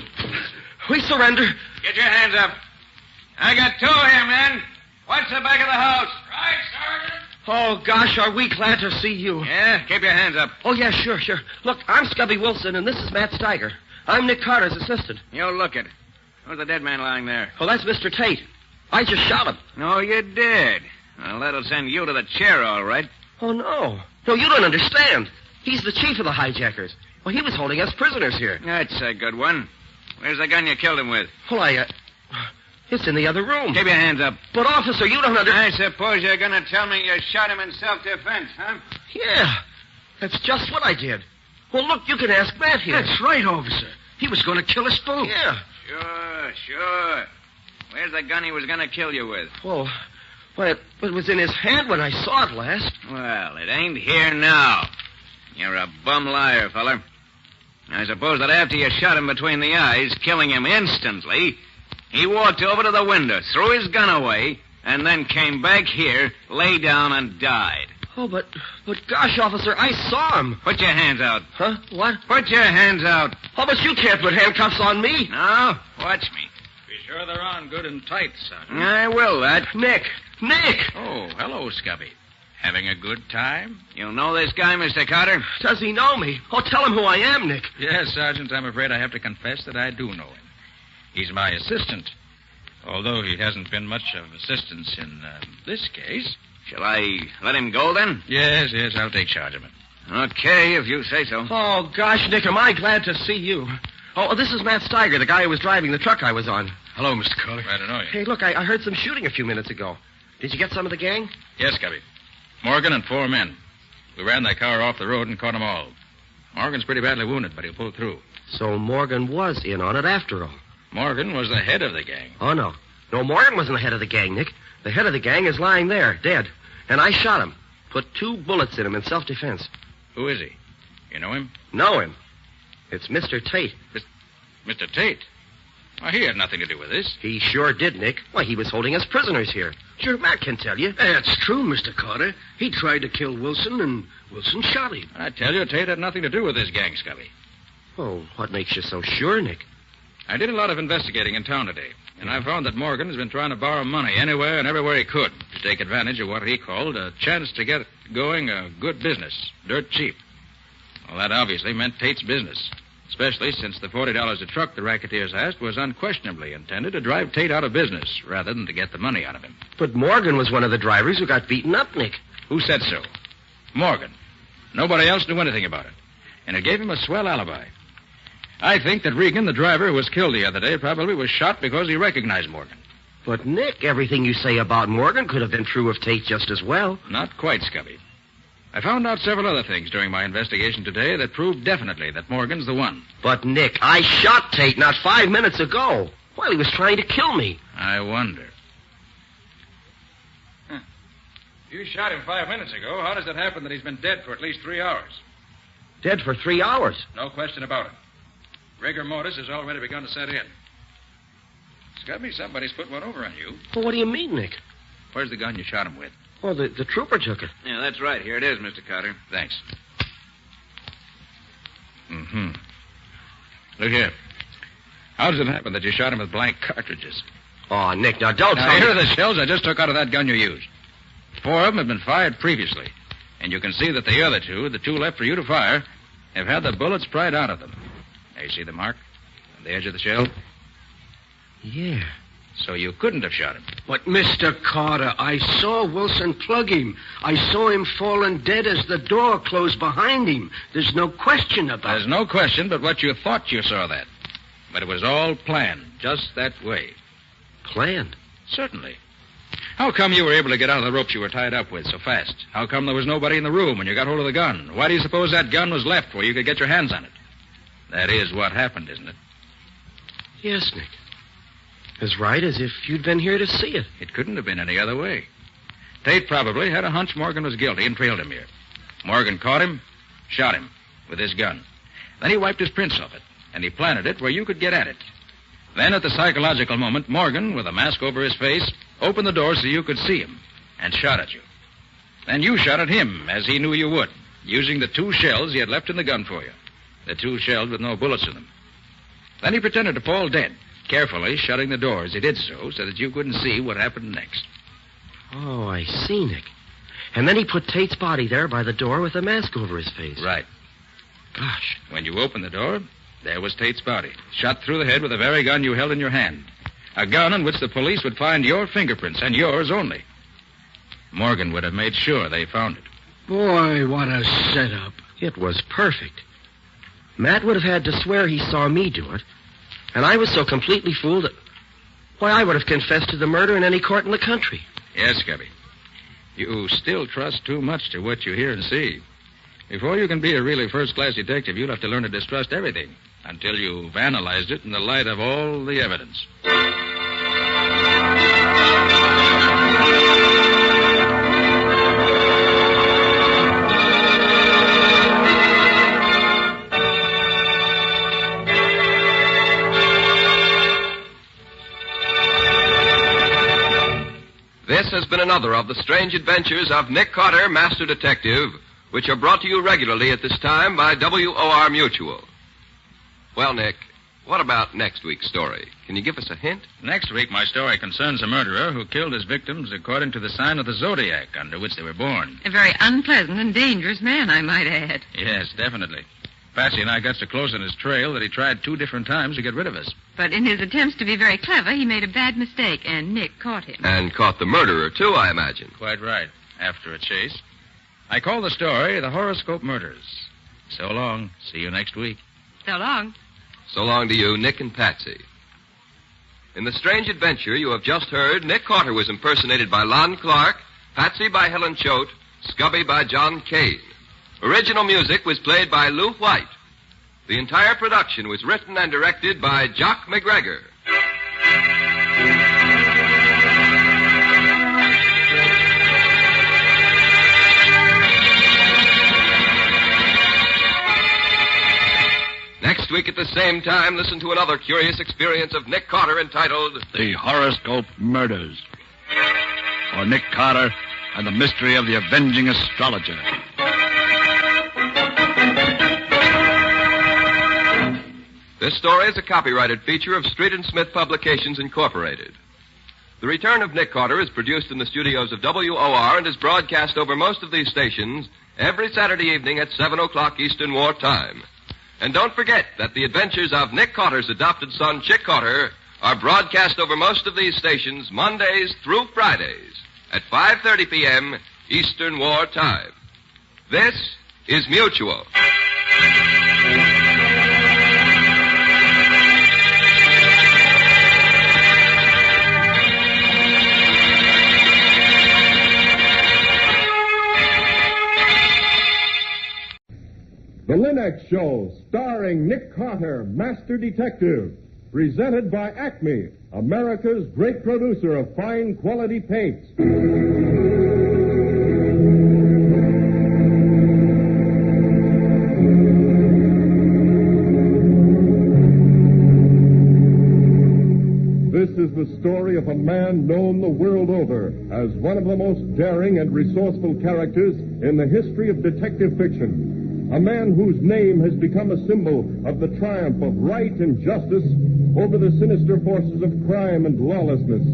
We surrender. Get your hands up. I got 2 here, men. Watch the back of the house. Right, Sergeant. Oh, gosh, are we glad to see you. Yeah, keep your hands up. Oh, yeah, sure. Look, I'm Scubby Wilson, and this is Matt Steiger. I'm Nick Carter's assistant. You look it. Who's the dead man lying there? Oh, that's Mr. Tate. I just shot him. No, you did. Well, that'll send you to the chair, all right. Oh, no. No, you don't understand. He's the chief of the hijackers. Well, he was holding us prisoners here. That's a good one. Where's the gun you killed him with? Well, it's in the other room. Keep your hands up. But, officer, you don't understand. I suppose you're going to tell me you shot him in self-defense, huh? Yeah. That's just what I did. Well, look, you can ask Matt here. That's right, officer. He was going to kill us both. Yeah. Sure. Where's the gun he was going to kill you with? Well, it was in his hand when I saw it last. Well, it ain't here now. You're a bum liar, feller. I suppose that after you shot him between the eyes, killing him instantly, he walked over to the window, threw his gun away, and then came back here, lay down, and died. Oh, but gosh, officer, I saw him. Put your hands out. Huh? What? Put your hands out. Oh, but you can't put handcuffs on me. No? Watch me. Be sure they're on good and tight, Sergeant. I will, that. Nick! Oh, hello, Scubby. Having a good time? You know this guy, Mr. Carter? Does he know me? Oh, tell him who I am, Nick. Yes, Sergeant, I'm afraid I have to confess that I do know him. He's my assistant, although he hasn't been much of assistance in this case. Shall I let him go, then? Yes, I'll take charge of him. Okay, if you say so. Oh, gosh, Nick, am I glad to see you. Oh, this is Matt Steiger, the guy who was driving the truck I was on. Hello, Mr. Carter. Glad to know you. Hey, look, I heard some shooting a few minutes ago. Did you get some of the gang? Yes, Scubby. Morgan and 4 men. We ran that car off the road and caught them all. Morgan's pretty badly wounded, but he'll pull through. So Morgan was in on it after all. Morgan was the head of the gang. Oh, no. No, Morgan wasn't the head of the gang, Nick. The head of the gang is lying there, dead. And I shot him. Put 2 bullets in him in self-defense. Who is he? You know him? Know him. It's Mr. Tate. Mr. Tate? Why, he had nothing to do with this. He sure did, Nick. Why, he was holding us prisoners here. Sure, Matt can tell you. That's true, Mr. Carter. He tried to kill Wilson, and Wilson shot him. I tell you, Tate had nothing to do with this gang, Scubby. Oh, what makes you so sure, Nick? I did a lot of investigating in town today, and I found that Morgan has been trying to borrow money anywhere and everywhere he could to take advantage of what he called a chance to get going a good business, dirt cheap. Well, that obviously meant Tate's business, especially since the $40 a truck the racketeers asked was unquestionably intended to drive Tate out of business rather than to get the money out of him. But Morgan was one of the drivers who got beaten up, Nick. Who said so? Morgan. Nobody else knew anything about it, and it gave him a swell alibi. I think that Regan, the driver who was killed the other day, probably was shot because he recognized Morgan. But, Nick, everything you say about Morgan could have been true of Tate just as well. Not quite, Scubby. I found out several other things during my investigation today that proved definitely that Morgan's the one. But, Nick, I shot Tate not 5 minutes ago while he was trying to kill me. I wonder. You shot him 5 minutes ago. How does it happen that he's been dead for at least 3 hours? Dead for 3 hours? No question about it. Rigor mortis has already begun to set in. Scubby, somebody's put one over on you. Well, what do you mean, Nick? Where's the gun you shot him with? Well, the trooper took it. Yeah, that's right. Here it is, Mr. Carter. Thanks. Mm-hmm. Look here. How does it happen that you shot him with blank cartridges? Oh, Nick, now don't tell me. Here are the shells I just took out of that gun you used. 4 of them have been fired previously. And you can see that the other 2, the 2 left for you to fire, have had the bullets pried out of them. Now, you see the mark on the edge of the shell? Yeah. So you couldn't have shot him. But, Mr. Carter, I saw Wilson plug him. I saw him falling dead as the door closed behind him. There's no question about it. There's no question but what you thought you saw that. But it was all planned, just that way. Planned? Certainly. How come you were able to get out of the ropes you were tied up with so fast? How come there was nobody in the room when you got hold of the gun? Why do you suppose that gun was left where you could get your hands on it? That is what happened, isn't it? Yes, Nick. As right as if you'd been here to see it. It couldn't have been any other way. Tate probably had a hunch Morgan was guilty and trailed him here. Morgan caught him, shot him with his gun. Then he wiped his prints off it, and he planted it where you could get at it. Then, at the psychological moment, Morgan, with a mask over his face, opened the door so you could see him and shot at you. Then you shot at him, as he knew you would, using the 2 shells he had left in the gun for you. The 2 shells with no bullets in them. Then he pretended to fall dead, carefully shutting the door as he did so that you couldn't see what happened next. Oh, I see, Nick. And then he put Tate's body there by the door with a mask over his face. Right. Gosh. When you opened the door, there was Tate's body, shot through the head with the very gun you held in your hand. A gun on which the police would find your fingerprints, and yours only. Morgan would have made sure they found it. Boy, what a setup. It was perfect. Matt would have had to swear he saw me do it. And I was so completely fooled that... Why, I would have confessed to the murder in any court in the country. Yes, Scubby. You still trust too much to what you hear and see. Before you can be a really first-class detective, you'll have to learn to distrust everything until you've analyzed it in the light of all the evidence. This has been another of the strange adventures of Nick Carter, Master Detective, which are brought to you regularly at this time by WOR Mutual. Well, Nick, what about next week's story? Can you give us a hint? Next week, my story concerns a murderer who killed his victims according to the sign of the zodiac under which they were born. A very unpleasant and dangerous man, I might add. Yes, definitely. Patsy and I got so close on his trail that he tried 2 different times to get rid of us. But in his attempts to be very clever, he made a bad mistake, and Nick caught him. And caught the murderer, too, I imagine. Quite right. After a chase. I call the story The Horoscope Murders. So long. See you next week. So long. So long to you, Nick and Patsy. In the strange adventure you have just heard, Nick Carter was impersonated by Lon Clark, Patsy by Helen Choate, Scubby by John Kane. Original music was played by Lou White. The entire production was written and directed by Jock McGregor. Next week at the same time, listen to another curious experience of Nick Carter entitled The Horoscope Murders. For Nick Carter and the Mystery of the Avenging Astrologer. This story is a copyrighted feature of Street and Smith Publications, Incorporated. The Return of Nick Carter is produced in the studios of WOR and is broadcast over most of these stations every Saturday evening at 7 o'clock Eastern War Time. And don't forget that the adventures of Nick Carter's adopted son, Chick Carter, are broadcast over most of these stations Mondays through Fridays at 5:30 p.m. Eastern War Time. This is Mutual. The Linux Show, starring Nick Carter, Master Detective. Presented by Acme, America's great producer of fine quality paints. This is the story of a man known the world over as one of the most daring and resourceful characters in the history of detective fiction. A man whose name has become a symbol of the triumph of right and justice over the sinister forces of crime and lawlessness.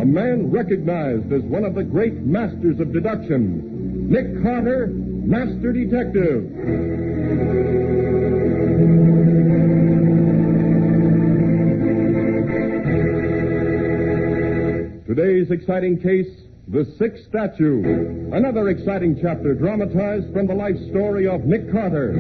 A man recognized as one of the great masters of deduction. Nick Carter, Master Detective. Today's exciting case, The Sixth Statue. Another exciting chapter dramatized from the life story of Nick Carter.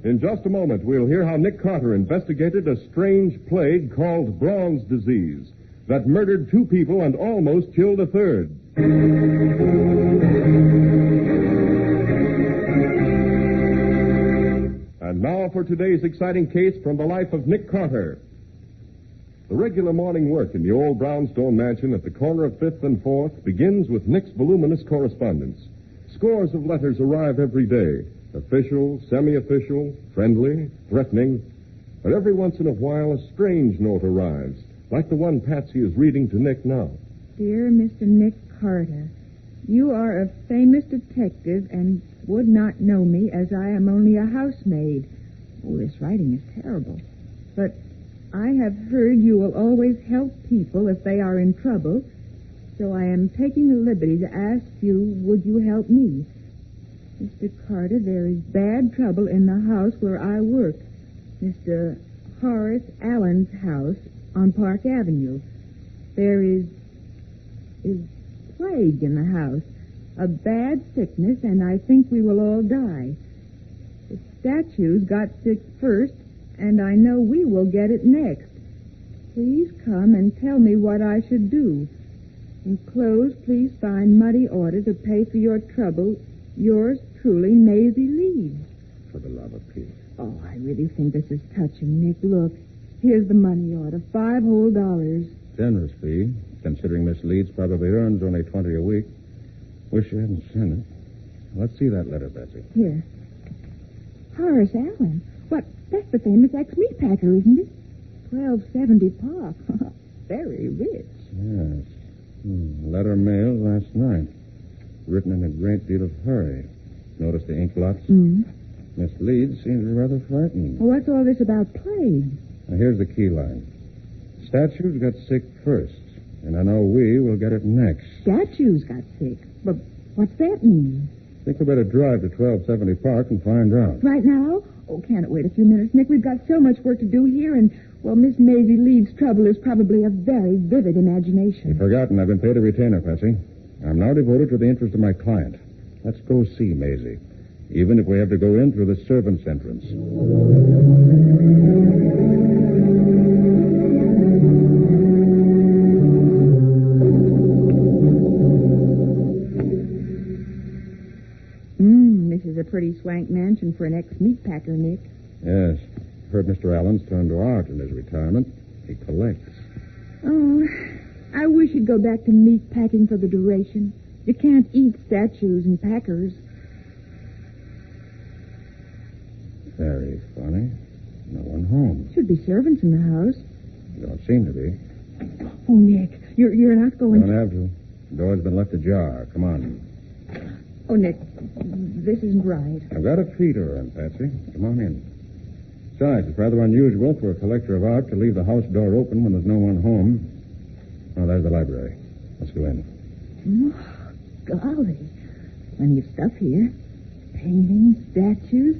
In just a moment, we'll hear how Nick Carter investigated a strange plague called bronze disease that murdered 2 people and almost killed a third. And now for today's exciting case from the life of Nick Carter. The regular morning work in the old brownstone mansion at the corner of 5th and 4th begins with Nick's voluminous correspondence. Scores of letters arrive every day. Official, semi-official, friendly, threatening. But every once in a while, a strange note arrives, like the one Patsy is reading to Nick now. Dear Mr. Nick Carter, you are a famous detective and would not know me as I am only a housemaid. Oh, this writing is terrible. But I have heard you will always help people if they are in trouble, so I am taking the liberty to ask you, would you help me? Mr. Carter, there is bad trouble in the house where I work. Mr. Horace Allen's house on Park Avenue. There is plague in the house. A bad sickness, and I think we will all die. The statues got sick first, and I know we will get it next. Please come and tell me what I should do. Enclosed, please find money order to pay for your trouble. Yours truly, Maisie Leeds. For the love of Pete. Oh, I really think this is touching, Nick. Look, here's the money order, $5 whole. Generous fee, considering Miss Leeds probably earns only $20 a week. Wish you hadn't sent it. Let's see that letter, Betsy. Here. Horace Allen. What? That's the famous ex-meat packer, isn't it? 1270 Park. Very rich. Yes. Letter mailed last night. Written in a great deal of hurry. Notice the ink blots? Miss Leeds seems rather frightened. Well, what's all this about plague? Now, here's the key line. Statues got sick first, and I know we will get it next. Statues got sick? But what's that mean? I think we better drive to 1270 Park and find out. Right now? Oh, can't it wait a few minutes, Nick? We've got so much work to do here, and, well, Miss Maisie Leeds' trouble is probably a very vivid imagination. You've forgotten I've been paid a retainer, Patsy. I'm now devoted to the interest of my client. Let's go see Maisie, even if we have to go in through the servants' entrance. This is a pretty swank mansion for an ex-meat packer, Nick. Yes. Heard Mr. Allen's turned to art in his retirement. He collects. Oh, I wish he'd go back to meat packing for the duration. You can't eat statues and packers. Very funny. No one home. Should be servants in the house. Don't seem to be. Oh, Nick, you're not going Don't have to. The door's been left ajar. Come on. Oh, Nick, this isn't right. I've got a fee to earn, Patsy. Come on in. Besides, it's rather unusual for a collector of art to leave the house door open when there's no one home. Oh, there's the library. Let's go in. Oh, golly. Plenty of stuff here. Paintings, statues.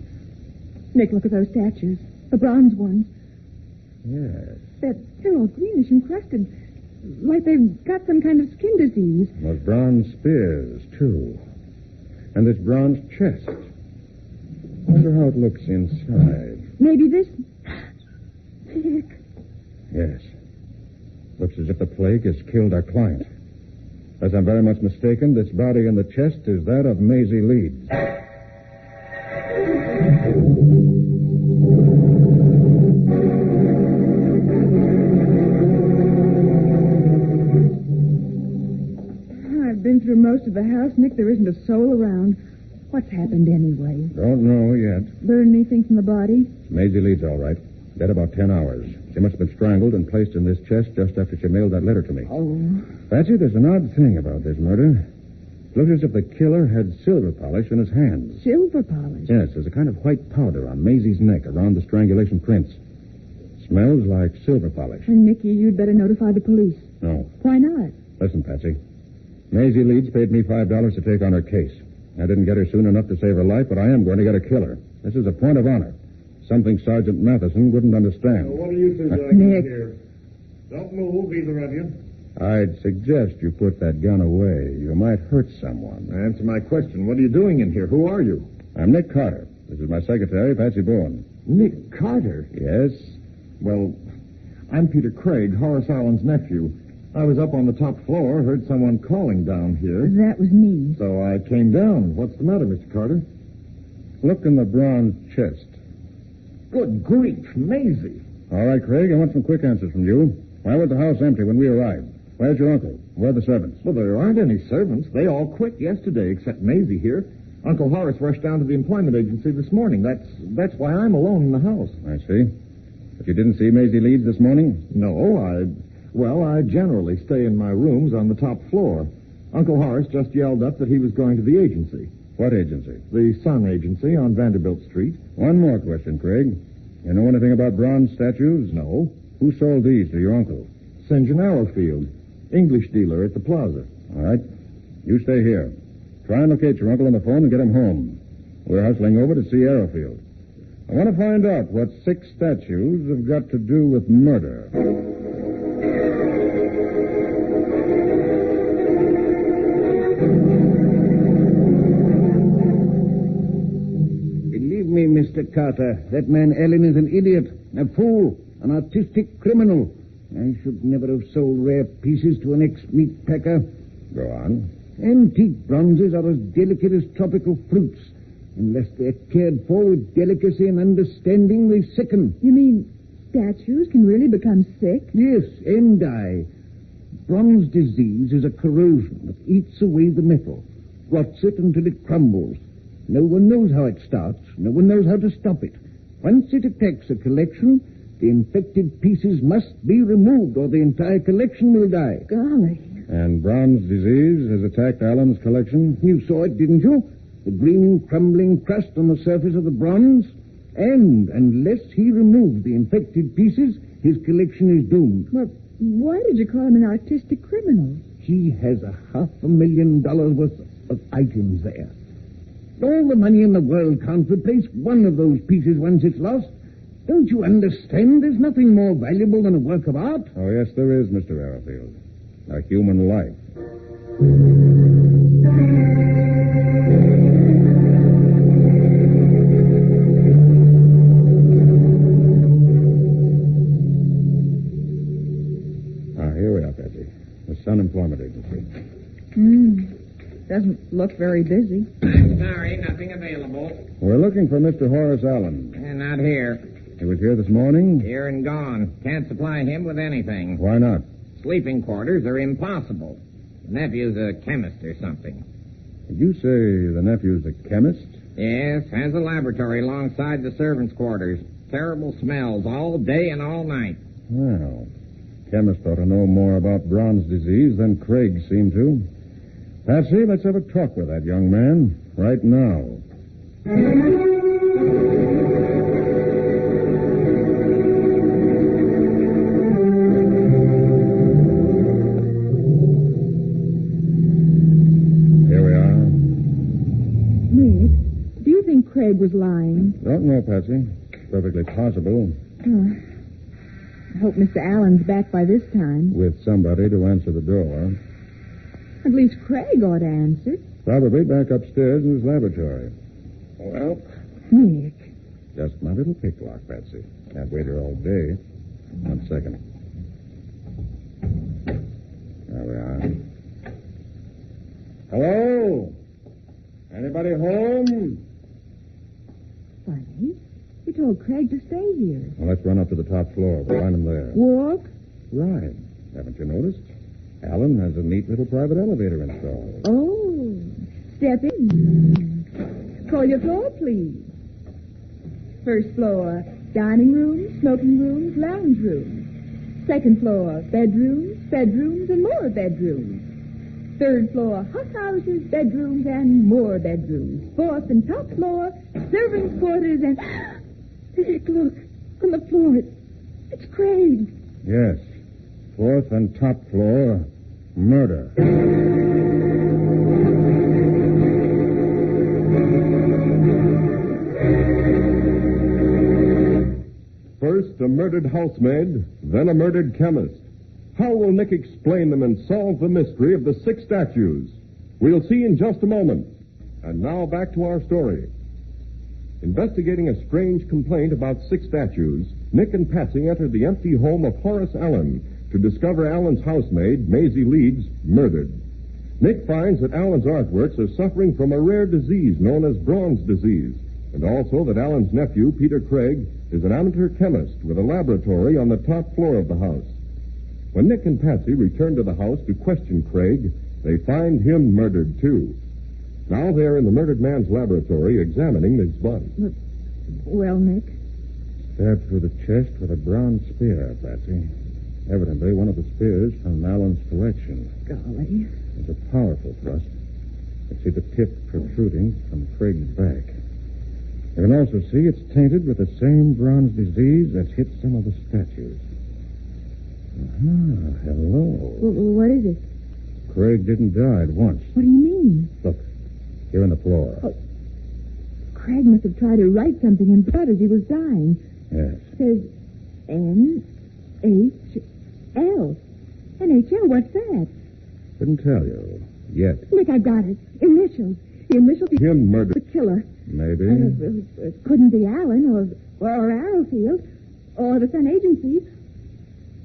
Nick, look at those statues. The bronze ones. Yes. They're all greenish and crusted. Like they've got some kind of skin disease. Those bronze spears, too. And this bronze chest. Wonder how it looks inside. Maybe this... Nick. Yes. Looks as if the plague has killed our client. As I'm very much mistaken, this body in the chest is that of Maisie Leeds. I've been through most of the house, Nick. There isn't a soul around. What's happened anyway? Don't know yet. Learn anything from the body? It's Maisie Leeds, all right. Dead about 10 hours. She must have been strangled and placed in this chest just after she mailed that letter to me. Oh. Patsy, there's an odd thing about this murder. It looks as if the killer had silver polish in his hands. Silver polish? Yes, there's a kind of white powder on Maisie's neck around the strangulation prints. Smells like silver polish. And, Nicky, you'd better notify the police. No. Why not? Listen, Patsy. Maisie Leeds paid me $5 to take on her case. I didn't get her soon enough to save her life, but I am going to get a killer. This is a point of honor. Something Sergeant Matheson wouldn't understand. What are you two doing Nick. here? Don't move, either of you. I'd suggest you put that gun away. You might hurt someone. Answer my question. What are you doing in here? Who are you? I'm Nick Carter. This is my secretary, Patsy Bowen. Nick Carter? Yes? Well, I'm Peter Craig, Horace Allen's nephew. I was up on the top floor, heard someone calling down here. That was me. So I came down. What's the matter, Mr. Carter? Look in the bronze chest. Good grief, Maisie. All right, Craig, I want some quick answers from you. Why was the house empty when we arrived? Where's your uncle? Where are the servants? Well, there aren't any servants. They all quit yesterday, except Maisie here. Uncle Horace rushed down to the employment agency this morning. That's why I'm alone in the house. I see. But you didn't see Maisie Leeds this morning? No, I generally stay in my rooms on the top floor. Uncle Horace just yelled up that he was going to the agency. What agency? The Sun Agency on Vanderbilt Street. One more question, Craig. You know anything about bronze statues? No. Who sold these to your uncle? St. John Arrowfield, English dealer at the plaza. All right. You stay here. Try and locate your uncle on the phone and get him home. We're hustling over to see Arrowfield. I want to find out what 6 statues have got to do with murder. Believe me, Mr. Carter, that man Allen is an idiot, a fool, an artistic criminal. I should never have sold rare pieces to an ex-meat packer. Go on. Antique bronzes are as delicate as tropical fruits. Unless they're cared for with delicacy and understanding, they sicken. You mean statues can really become sick? Yes, and die. Bronze disease is a corrosion that eats away the metal, rots it until it crumbles. No one knows how it starts. No one knows how to stop it. Once it attacks a collection, the infected pieces must be removed or the entire collection will die. Golly. And bronze disease has attacked Allen's collection? You saw it, didn't you? The green, crumbling crust on the surface of the bronze. And unless he removes the infected pieces, his collection is doomed. Well, why did you call him an artistic criminal? He has $500,000 worth of items there. All the money in the world can't replace one of those pieces once it's lost. Don't you understand? There's nothing more valuable than a work of art. Oh, yes, there is, Mr. Arrowfield. A human life. Here we are, Patsy. The Sun Employment Agency. Doesn't look very busy. Sorry, nothing available. We're looking for Mr. Horace Allen. Not here. He was here this morning? Here and gone. Can't supply him with anything. Why not? Sleeping quarters are impossible. Nephew's a chemist or something. Did you say the nephew's a chemist? Yes, has a laboratory alongside the servants' quarters. Terrible smells all day and all night. Well, chemist ought to know more about bronze disease than Craig seemed to. Patsy, let's have a talk with that young man right now. Craig was lying. Don't know, Patsy. Perfectly possible. I hope Mr. Allen's back by this time. With somebody to answer the door. At least Craig ought to answer. Probably back upstairs in his laboratory. Well, Nick. Just my little pick lock, Patsy. Can't wait here all day. 1 second. There we are. Hello? Anybody home? Funny. You told Craig to stay here. Well, let's run up to the top floor. We'll find him there. Walk? Right. Haven't you noticed? Alan has a neat little private elevator installed. Oh. Step in. Call your floor, please. First floor, dining room, smoking rooms, lounge room. Second floor, bedrooms, and more bedrooms. Third floor, hot houses, bedrooms, and more bedrooms. Fourth and top floor, servants' quarters, and... Dick, look, on the floor, it's Craig. Yes. Fourth and top floor, murder. First, a murdered housemaid, then a murdered chemist. How will Nick explain them and solve the mystery of the 6 statues? We'll see in just a moment. And now back to our story. Investigating a strange complaint about 6 statues, Nick and Patsy entered the empty home of Horace Allen to discover Allen's housemaid, Maisie Leeds, murdered. Nick finds that Allen's artworks are suffering from a rare disease known as bronze disease, and also that Allen's nephew, Peter Craig, is an amateur chemist with a laboratory on the top floor of the house. When Nick and Patsy return to the house to question Craig, they find him murdered, too. Now they're in the murdered man's laboratory examining his body. Well, Nick? Stabbed through the chest with a bronze spear, Patsy. Evidently one of the spears from Allen's collection. Golly. It's a powerful thrust. You see the tip protruding from Craig's back. You can also see it's tainted with the same bronze disease that's hit some of the statues. Hello. What is it? Craig didn't die at once. What do you mean? Look, here on the floor. Oh, Craig must have tried to write something in blood as he was dying. Yes. It says N-H-L. N-H-L, what's that? Couldn't tell you yet. Nick, I got it. Initials. The initials... Him murdered. The killer. Maybe. It couldn't be Allen or Arrowfield or the Sun Agency.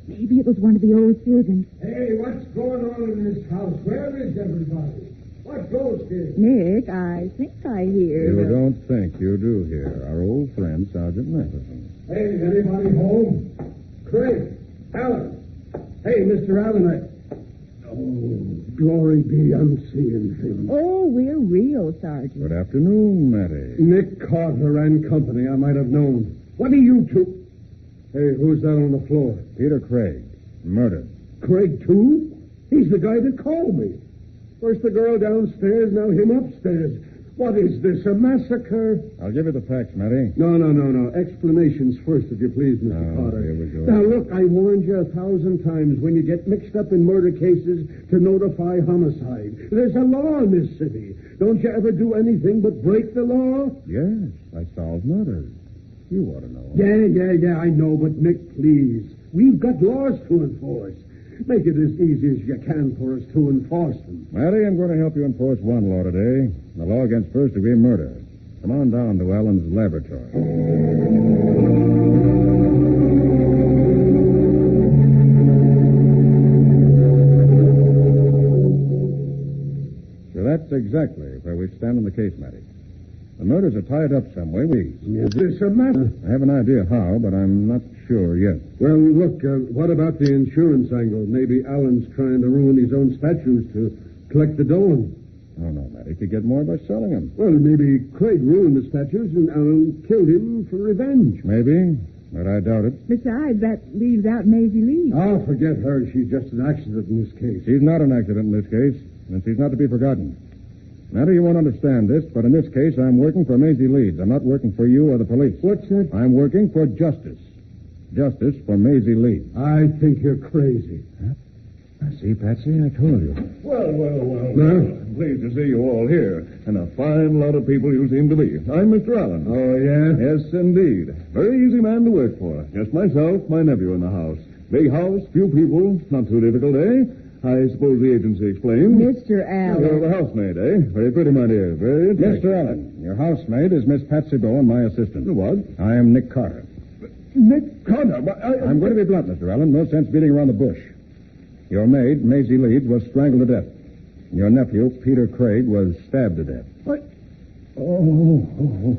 Maybe it was one of the old servants. Hey, what's going on in this house? Where is everybody? What goes here? Nick, I think I hear... You don't think you do hear. Our old friend, Sergeant Matheson. Hey, anybody home? Craig, Allen. Hey, Mr. Allen, Oh, glory be unseen things. Oh, we're real, Sergeant. Good afternoon, Matty. Nick Carter and company, I might have known. What are you two? Hey, who's that on the floor? Peter Craig, murdered. Craig, too? He's the guy that called me. First the girl downstairs, now him upstairs. What is this, a massacre? I'll give you the facts, Matty. No. Explanations first, if you please, Mr. Carter. Here we go. Now, look, I warned you 1,000 times when you get mixed up in murder cases to notify homicide. There's a law in this city. Don't you ever do anything but break the law? Yes, I solved murders. You ought to know. Yeah, I know, but Nick, please. We've got laws to enforce. Make it as easy as you can for us to enforce them. Matty, I'm going to help you enforce one law today. The law against first-degree murder. Come on down to Allen's laboratory. So that's exactly where we stand in the case, Matty. The murders are tied up some way. Is this a matter? I have an idea how, but I'm not sure yet. Well, look, what about the insurance angle? Maybe Alan's trying to ruin his own statues to collect the dough. Oh, no, Matt. He could get more by selling them. Well, maybe Craig ruined the statues and Alan killed him for revenge. Maybe, but I doubt it. Besides, that leaves out Maisie Lee. Oh, forget her. She's just an accident in this case. She's not an accident in this case, and she's not to be forgotten. Matter, you won't understand this, but in this case, I'm working for Maisie Leeds. I'm not working for you or the police. What's that? I'm working for justice. Justice for Maisie Leeds. I think you're crazy. Huh? See, Patsy, I told you. Well. I'm pleased to see you all here. And a fine lot of people you seem to be. I'm Mr. Allen. Oh, yeah? Yes, indeed. Very easy man to work for. Just myself, my nephew in the house. Big house, few people, not too difficult, eh? I suppose the agency explained. Mr. Allen. You're the housemaid, eh? Very pretty, my dear. Very attractive. Mr. Allen, your housemaid is Miss Patsy Bowen, my assistant. What? I am Nick Carter. Nick Carter? I'm going to be blunt, Mr. Allen. No sense beating around the bush. Your maid, Maisie Leeds, was strangled to death. Your nephew, Peter Craig, was stabbed to death. What? Oh.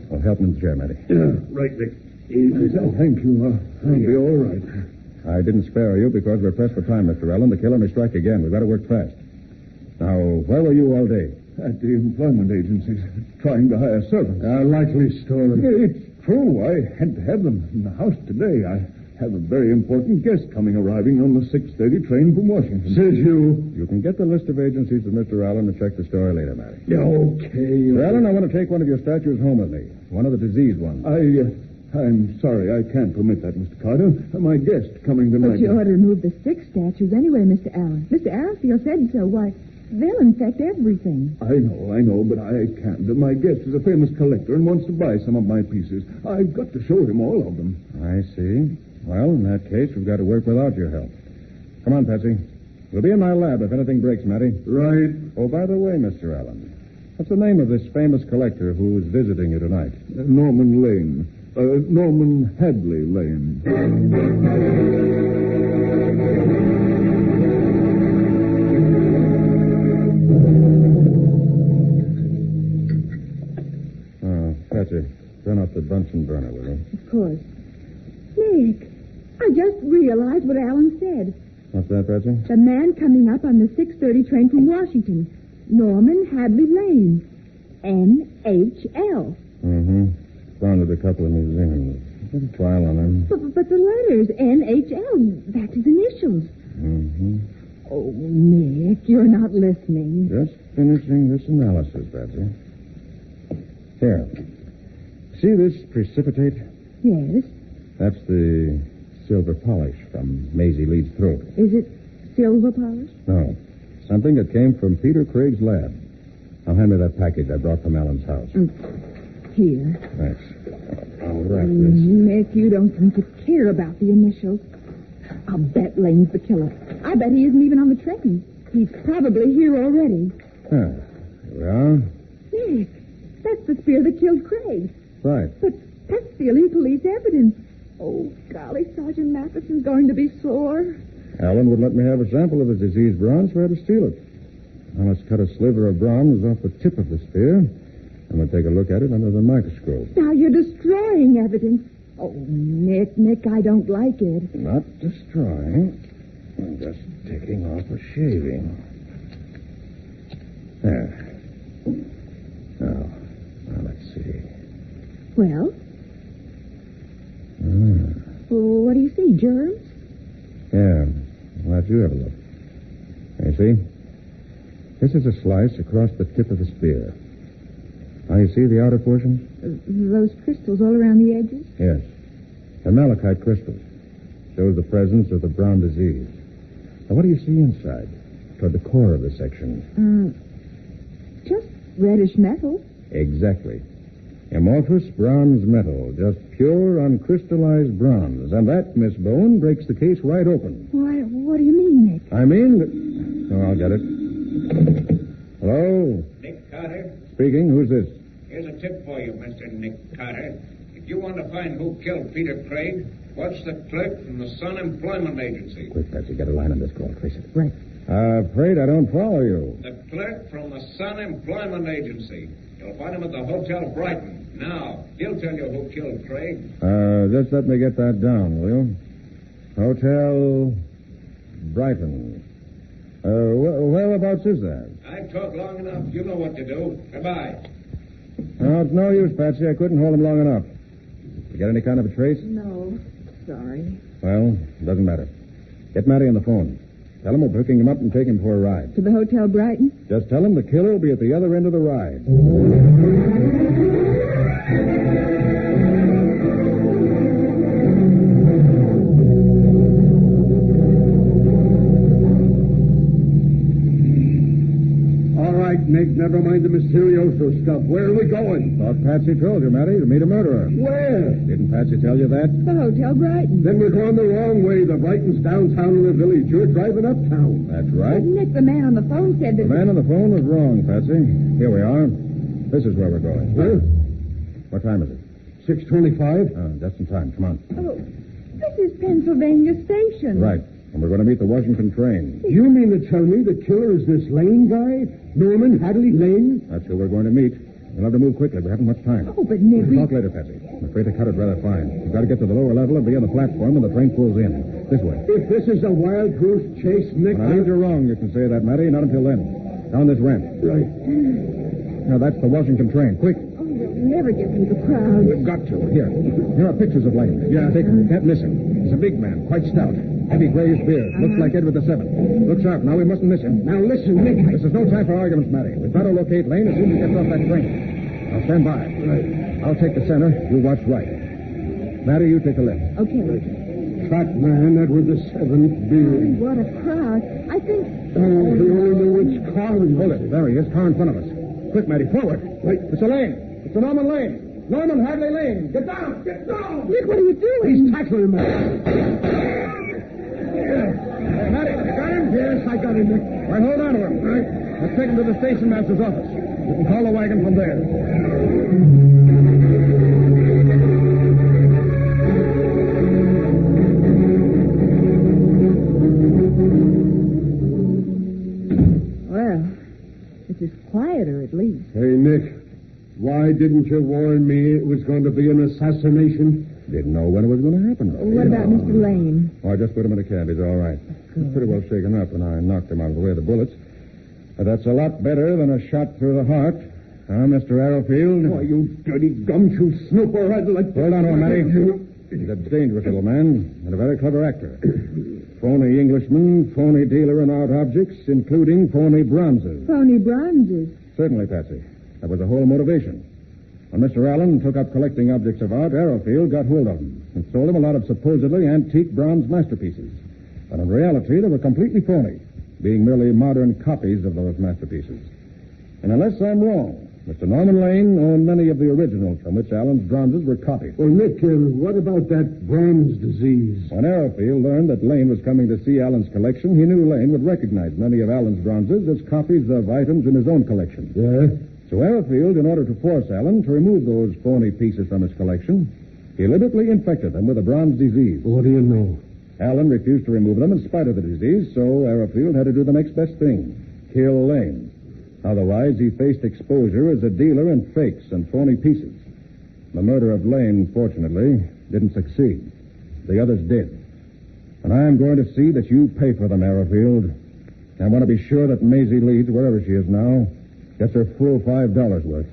Well, help me in the chair, Matty. Right, Nick. Thank you. I'll be all right. I didn't spare you because we're pressed for time, Mr. Allen. The killer may strike again. We've got to work fast. Now, where were you all day? At the employment agencies, trying to hire servants. A likely story. It's true. I had to have them in the house today. I have a very important guest arriving on the 6:30 train from Washington. Says you. You can get the list of agencies with Mr. Allen and check the story later, Matty. Yeah, okay. Mr. Allen, I want to take one of your statues home with me. One of the diseased ones. I'm sorry, I can't permit that, Mr. Carter. My guest coming tonight. But you ought to remove the 6 statues anyway, Mr. Allen. Mr. Arrowfield said so. Why, they'll infect everything. I know, but I can't. My guest is a famous collector and wants to buy some of my pieces. I've got to show him all of them. I see. Well, in that case, we've got to work without your help. Come on, Patsy. We'll be in my lab if anything breaks, Matty. Right. Oh, by the way, Mr. Allen, what's the name of this famous collector who's visiting you tonight? Norman Lane. Norman Hadley Lane. Patsy, turn off the Bunsen burner, will you? Of course. Nick, I just realized what Alan said. What's that, Patsy? The man coming up on the 6:30 train from Washington. Norman Hadley Lane. NHL. Mm-hmm. Found at a couple of museums. Get a file on him. But the letters, NHL, that's his initials. Mm-hmm. Oh, Nick, you're not listening. Just finishing this analysis, Patsy. Here. See this precipitate? Yes. That's the silver polish from Maisie Leeds' throat. Is it silver polish? No. Something that came from Peter Craig's lab. Now, hand me that package I brought from Alan's house. Here. Thanks. I'll wrap this. Nick, you don't seem to care about the initials. I'll bet Lane's the killer. I bet he isn't even on the train. He's probably here already. Here we are. Nick, that's the spear that killed Craig. Right. But that's stealing police evidence. Oh, golly, Sergeant Matheson's going to be sore. Alan would let me have a sample of his diseased bronze, so I had to steal it. Now let's cut a sliver of bronze off the tip of the spear, and we'll take a look at it under the microscope. Now you're destroying evidence. Oh, Nick, I don't like it. Not destroying. I'm just taking off a shaving. There. Now let's see. Well? Well, what do you see, germs? Yeah. Why don't you have a look? You see? This is a slice across the tip of the spear. Now, you see the outer portion? Those crystals all around the edges? Yes. They're malachite crystals. Shows the presence of the brown disease. Now, what do you see inside? Toward the core of the section? Just reddish metal. Exactly. Amorphous bronze metal. Just pure, uncrystallized bronze. And that, Miss Bowen, breaks the case right open. Why, what do you mean, Nick? I mean that... Oh, I'll get it. Hello? Nick Carter? Speaking. Who's this? Here's a tip for you, Mr. Nick Carter. If you want to find who killed Peter Craig, watch the clerk from the Sun Employment Agency. Quick, Patsy, get a line on this call. Trace it. Right. Afraid I don't follow you. The clerk from the Sun Employment Agency. You'll find him at the Hotel Brighton. Now, he'll tell you who killed Craig. Just let me get that down, will you? Hotel Brighton. Whereabouts is that? I've talked long enough. You know what to do. Goodbye. No, it's no use, Patsy. I couldn't hold him long enough. You get any kind of a trace? No. Sorry. Well, it doesn't matter. Get Matty on the phone. Tell him we're picking him up and taking him for a ride. To the Hotel Brighton? Just tell him the killer will be at the other end of the ride. All right, Nick, never mind the Mysterioso stuff. Where are we going? Thought Patsy told you, Matty, to meet a murderer. Where? Didn't Patsy tell you that? The Hotel Brighton. Then we're going the wrong way. The Brighton's downtown in the village. You're driving uptown. That's right. Nick, the man on the phone said that... The man on the phone was wrong, Patsy. Here we are. This is where we're going. Huh? What time is it? 6:25. Just in time. Come on. Oh, this is Pennsylvania Station. Right. And we're going to meet the Washington train. You mean to tell me the killer is this Lane guy? Norman Hadley Lane? That's who we're going to meet. We'll have to move quickly. We haven't much time. Oh, but Nick... We'll talk later, Patsy. I'm afraid to cut it rather fine. We've got to get to the lower level and be on the platform when the train pulls in. This way. If this is a wild goose chase, Nick... When I think you're wrong, you can say that, Matty. Not until then. Down this ramp. Right. Now, that's the Washington train. Quick. Oh, we'll never get through the crowd. We've got to. Here are pictures of Lane. Yeah. Take him. You can't miss him. He's a big man, quite stout. Heavy grayish beard. Looks like Edward VII. Look sharp. Now, we mustn't miss him. Now, listen, Nick. This is no time for arguments, Matty. We've got to locate Lane as soon as he gets off that train. Now, stand by. Right. I'll take the center. You watch right. Matty, you take the left. Okay. Fat man, Edward VII, beard. What a crowd. I think... Oh, we only know which car we Hold it. There he is. Car in front of us. Quick, Matty. Forward. Right. It's a Lane. It's a Norman Lane. Norman Hadley Lane. Get down. Get down. Nick, what are you doing? He's tackling me. Hey, Matty, you got him? Yes, I got him, Nick. Right, hold on to him. Right. Let's take him to the station master's office. You can call the wagon from there. Well, this is quieter at least. Hey, Nick, why didn't you warn me it was going to be an assassination? Didn't know when it was going to happen. What about Mr. Lane? Oh, I just put him in a cab. He's all right. He's pretty well shaken up, and I knocked him out of the way of the bullets. But that's a lot better than a shot through the heart. Huh, Mr. Arrowfield? Why, you dirty gumshoe snooper, I'd like to... Hold on to him, Matty. He's a dangerous little man and a very clever actor. Phony Englishman, phony dealer in art objects, including phony bronzes. Phony bronzes? Certainly, Patsy. That was the whole motivation. When Mr. Allen took up collecting objects of art, Arrowfield got hold of them and sold him a lot of supposedly antique bronze masterpieces. But in reality, they were completely phony, being merely modern copies of those masterpieces. And unless I'm wrong, Mr. Norman Lane owned many of the originals from which Allen's bronzes were copied. Well, Nick, what about that bronze disease? When Arrowfield learned that Lane was coming to see Allen's collection, he knew Lane would recognize many of Allen's bronzes as copies of items in his own collection. Yeah? So Arrowfield, in order to force Allen to remove those phony pieces from his collection, he deliberately infected them with a bronze disease. What do you know? Allen refused to remove them in spite of the disease, so Arrowfield had to do the next best thing, kill Lane. Otherwise, he faced exposure as a dealer in fakes and phony pieces. The murder of Lane, fortunately, didn't succeed. The others did. And I am going to see that you pay for them, Arrowfield. I want to be sure that Maisie Leeds, wherever she is now, gets her full $5 worth.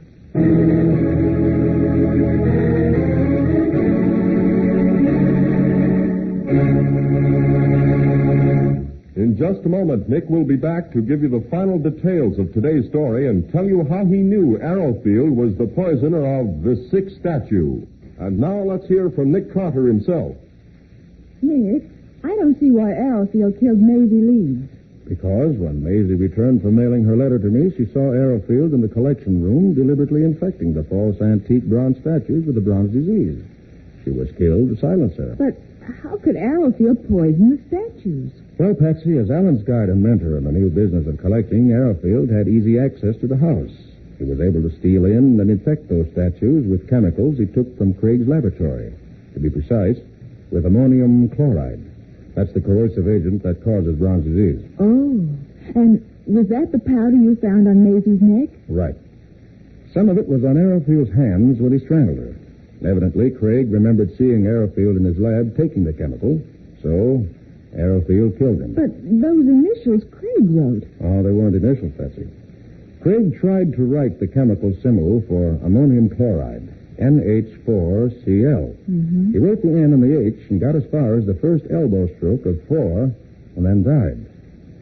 In just a moment, Nick will be back to give you the final details of today's story and tell you how he knew Arrowfield was the poisoner of the sixth statue. And now let's hear from Nick Carter himself. Nick, I don't see why Arrowfield killed Maisie Leeds. Because when Maisie returned from mailing her letter to me, she saw Arrowfield in the collection room deliberately infecting the false antique bronze statues with the bronze disease. She was killed to silence her. But how could Arrowfield poison the statues? Well, Patsy, as Allen's guide and mentor in the new business of collecting, Arrowfield had easy access to the house. He was able to steal in and infect those statues with chemicals he took from Craig's laboratory. To be precise, with ammonium chloride. That's the corrosive agent that causes bronze disease. Oh, and was that the powder you found on Maisie's neck? Right. Some of it was on Arrowfield's hands when he strangled her. Evidently, Craig remembered seeing Arrowfield in his lab taking the chemical, so Arrowfield killed him. But those initials Craig wrote. Oh, they weren't initials, Patsy. Craig tried to write the chemical symbol for ammonium chloride, NH4Cl. Mm-hmm. He wrote the N and the H and got as far as the first elbow stroke of 4 and then died.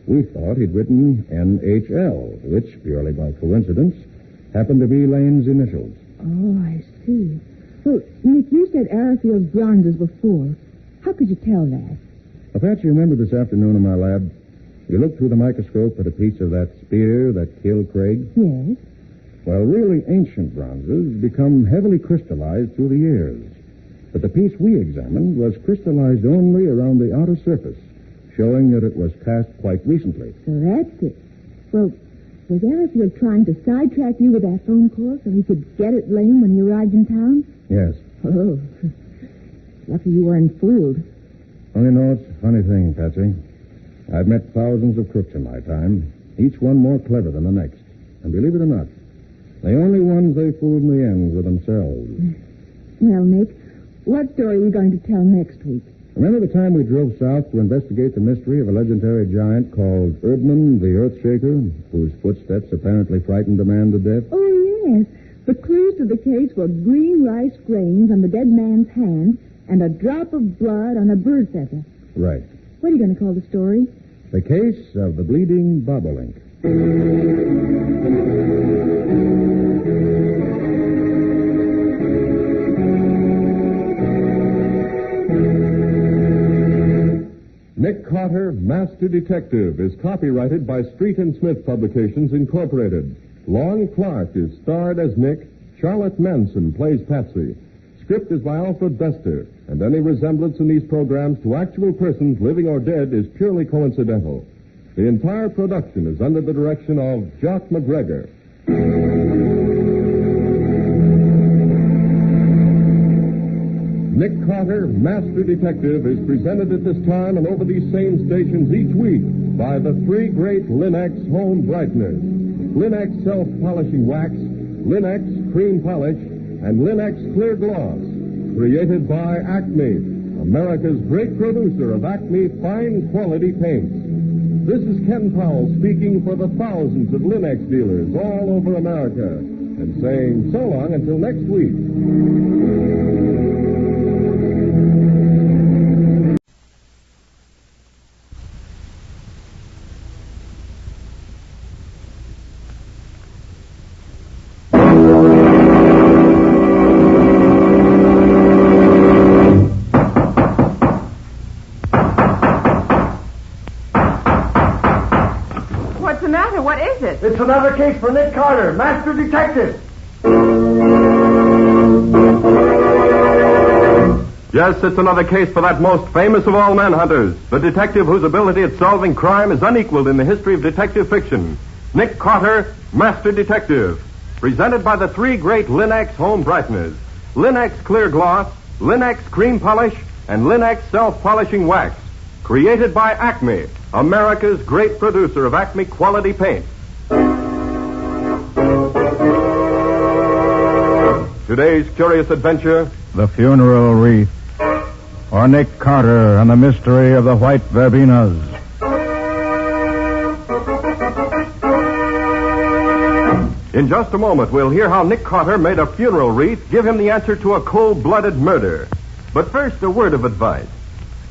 We thought he'd written NHL, which, purely by coincidence, happened to be Lane's initials. Oh, I see. Well, Nick, you said Arrowfield's bronzes were 4. How could you tell that? Well, Patsy, remember this afternoon in my lab? You looked through the microscope at a piece of that spear that killed Craig? Yes. Well, really ancient bronzes become heavily crystallized through the years. But the piece we examined was crystallized only around the outer surface, showing that it was cast quite recently. So that's it. Well, was Arrowfield trying to sidetrack you with that phone call so he could get at Lane when he arrived in town? Yes. Oh, lucky you weren't fooled. Well, you know, it's a funny thing, Patsy. I've met thousands of crooks in my time, each one more clever than the next. And believe it or not, the only ones they fooled in the end were themselves. Well, Nick, what story are you going to tell next week? Remember the time we drove south to investigate the mystery of a legendary giant called Erdman the Earthshaker, whose footsteps apparently frightened a man to death? Oh, yes. The clues to the case were green rice grains on the dead man's hand and a drop of blood on a bird feather. Right. What are you going to call the story? The Case of the Bleeding Bobolink. Nick Carter, Master Detective, is copyrighted by Street and Smith Publications, Incorporated. Lon Clark is starred as Nick. Charlotte Manson plays Patsy. Script is by Alfred Bester, and any resemblance in these programs to actual persons, living or dead, is purely coincidental. The entire production is under the direction of Jock McGregor. Nick Carter, Master Detective, is presented at this time and over these same stations each week by the three great Linex home brighteners: Linex self-polishing wax, Linex cream polish, and Linex clear gloss. Created by Acme, America's great producer of Acme fine quality paints. This is Ken Powell speaking for the thousands of Linex dealers all over America and saying so long until next week. What is it? It's another case for Nick Carter, Master Detective. Yes, it's another case for that most famous of all manhunters, the detective whose ability at solving crime is unequaled in the history of detective fiction. Nick Carter, Master Detective. Presented by the three great Linex home brighteners: Linex clear gloss, Linex cream polish, and Linex self-polishing wax. Created by Acme, America's great producer of Acme quality paint. Today's curious adventure: The Funeral Wreath, or Nick Carter and the Mystery of the White Verbenas. In just a moment, we'll hear how Nick Carter made a funeral wreath give him the answer to a cold-blooded murder. But first, a word of advice.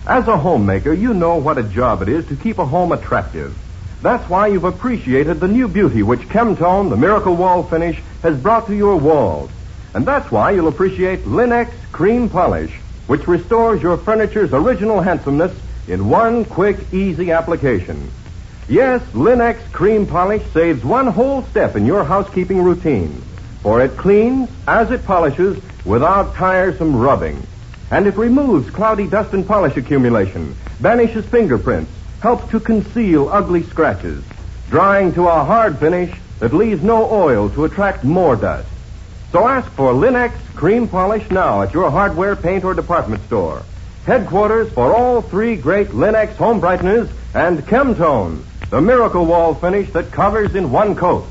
As a homemaker, you know what a job it is to keep a home attractive. That's why you've appreciated the new beauty which Chemtone, the miracle wall finish, has brought to your walls. And that's why you'll appreciate Linex cream polish, which restores your furniture's original handsomeness in one quick, easy application. Yes, Linex cream polish saves one whole step in your housekeeping routine, for it cleans as it polishes without tiresome rubbing. And it removes cloudy dust and polish accumulation, banishes fingerprints, helps to conceal ugly scratches, drying to a hard finish that leaves no oil to attract more dust. So ask for Linex cream polish now at your hardware, paint, or department store. Headquarters for all three great Linex home brighteners and Chemtone, the miracle wall finish that covers in one coat.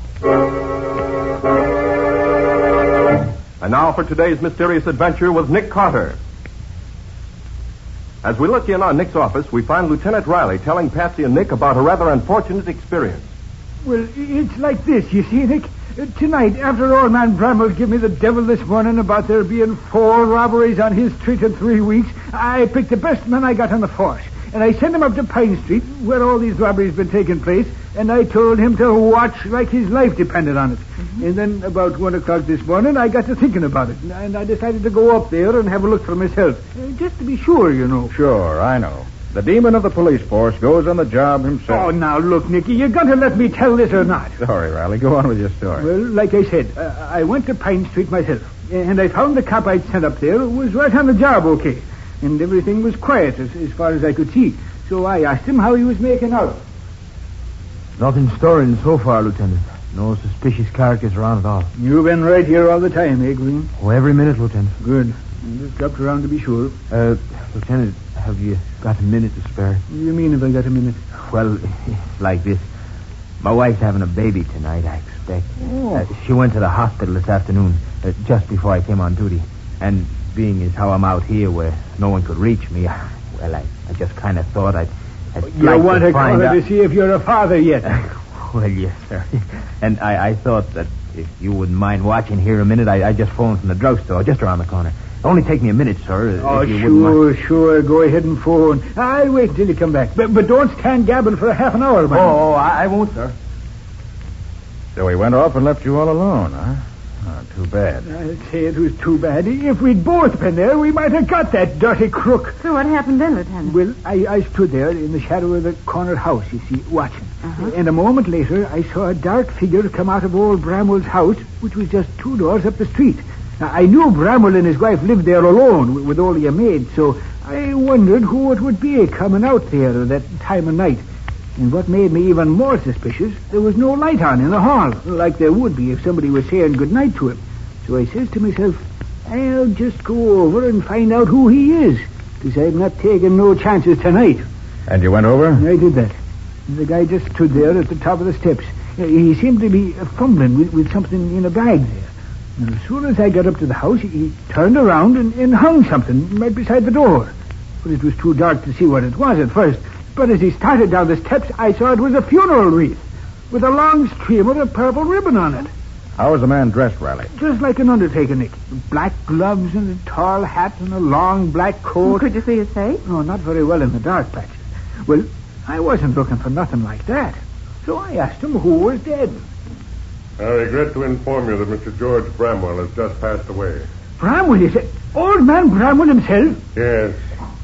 And now for today's mysterious adventure with Nick Carter. As we look in on Nick's office, we find Lieutenant Riley telling Patsy and Nick about a rather unfortunate experience. Well, it's like this, you see, Nick. Tonight, after old man Bramwell gave me the devil this morning about there being 4 robberies on his street in 3 weeks, I picked the best man I got on the force. And I sent him up to Pine Street, where all these robberies been taking place, and I told him to watch like his life depended on it. Mm-hmm. And then about 1 o'clock this morning, I got to thinking about it, and I decided to go up there and have a look for myself. Just to be sure, you know. Sure, I know. The demon of the police force goes on the job himself. Oh, now, look, Nicky, you got to let me tell this or not. Sorry, Riley. Go on with your story. Well, like I said, I went to Pine Street myself, and I found the cop I'd sent up there was right on the job okay, and everything was quiet as far as I could see. So I asked him how he was making out. Nothing stirring so far, Lieutenant. No suspicious characters around at all. You've been right here all the time, eh, Green? Oh, every minute, Lieutenant. Good. I just dropped around to be sure. Lieutenant, have you got a minute to spare? What do you mean, have I got a minute? Well, it's like this. My wife's having a baby tonight, I expect. Oh. She went to the hospital this afternoon, just before I came on duty. And being as how I'm out here where no one could reach me, well, I just kind of thought I'd you like want to call find her to see if you're a father yet? Well, yes, sir. And I thought that if you wouldn't mind watching here a minute, I just phoned from the drugstore just around the corner. Only take me a minute, sir. Oh, if you wouldn't mind. Sure. Go ahead and phone. I'll wait until you come back. But don't stand gabbing for a half an hour, man. Oh, I won't, sir. So he went off and left you all alone, huh? Oh, too bad. I'd say it was too bad. If we'd both been there, we might have got that dirty crook. So what happened then, Lieutenant? Well, I stood there in the shadow of the corner house, you see, watching. Uh-huh. And a moment later, I saw a dark figure come out of old Bramwell's house, which was just 2 doors up the street. Now, I knew Bramwell and his wife lived there alone, with only a maid, so I wondered who it would be coming out there at that time of night. And what made me even more suspicious, there was no light on in the hall, like there would be if somebody was saying goodnight to him. So I says to myself, I'll just go over and find out who he is, because I'm not taking no chances tonight. And you went over? I did that. And the guy just stood there at the top of the steps. He seemed to be fumbling with something in a bag there. And as soon as I got up to the house, he turned around and hung something right beside the door. But it was too dark to see what it was at first. But as he started down the steps, I saw it was a funeral wreath with a long streamer of purple ribbon on it. How was the man dressed, Riley? Just like an undertaker, Nick. Black gloves and a tall hat and a long black coat. Could you see his face? No, not very well in the dark patches. Well, I wasn't looking for nothing like that. So I asked him who was dead. I regret to inform you that Mr. George Bramwell has just passed away. Bramwell, you say? Old man Bramwell himself? Yes,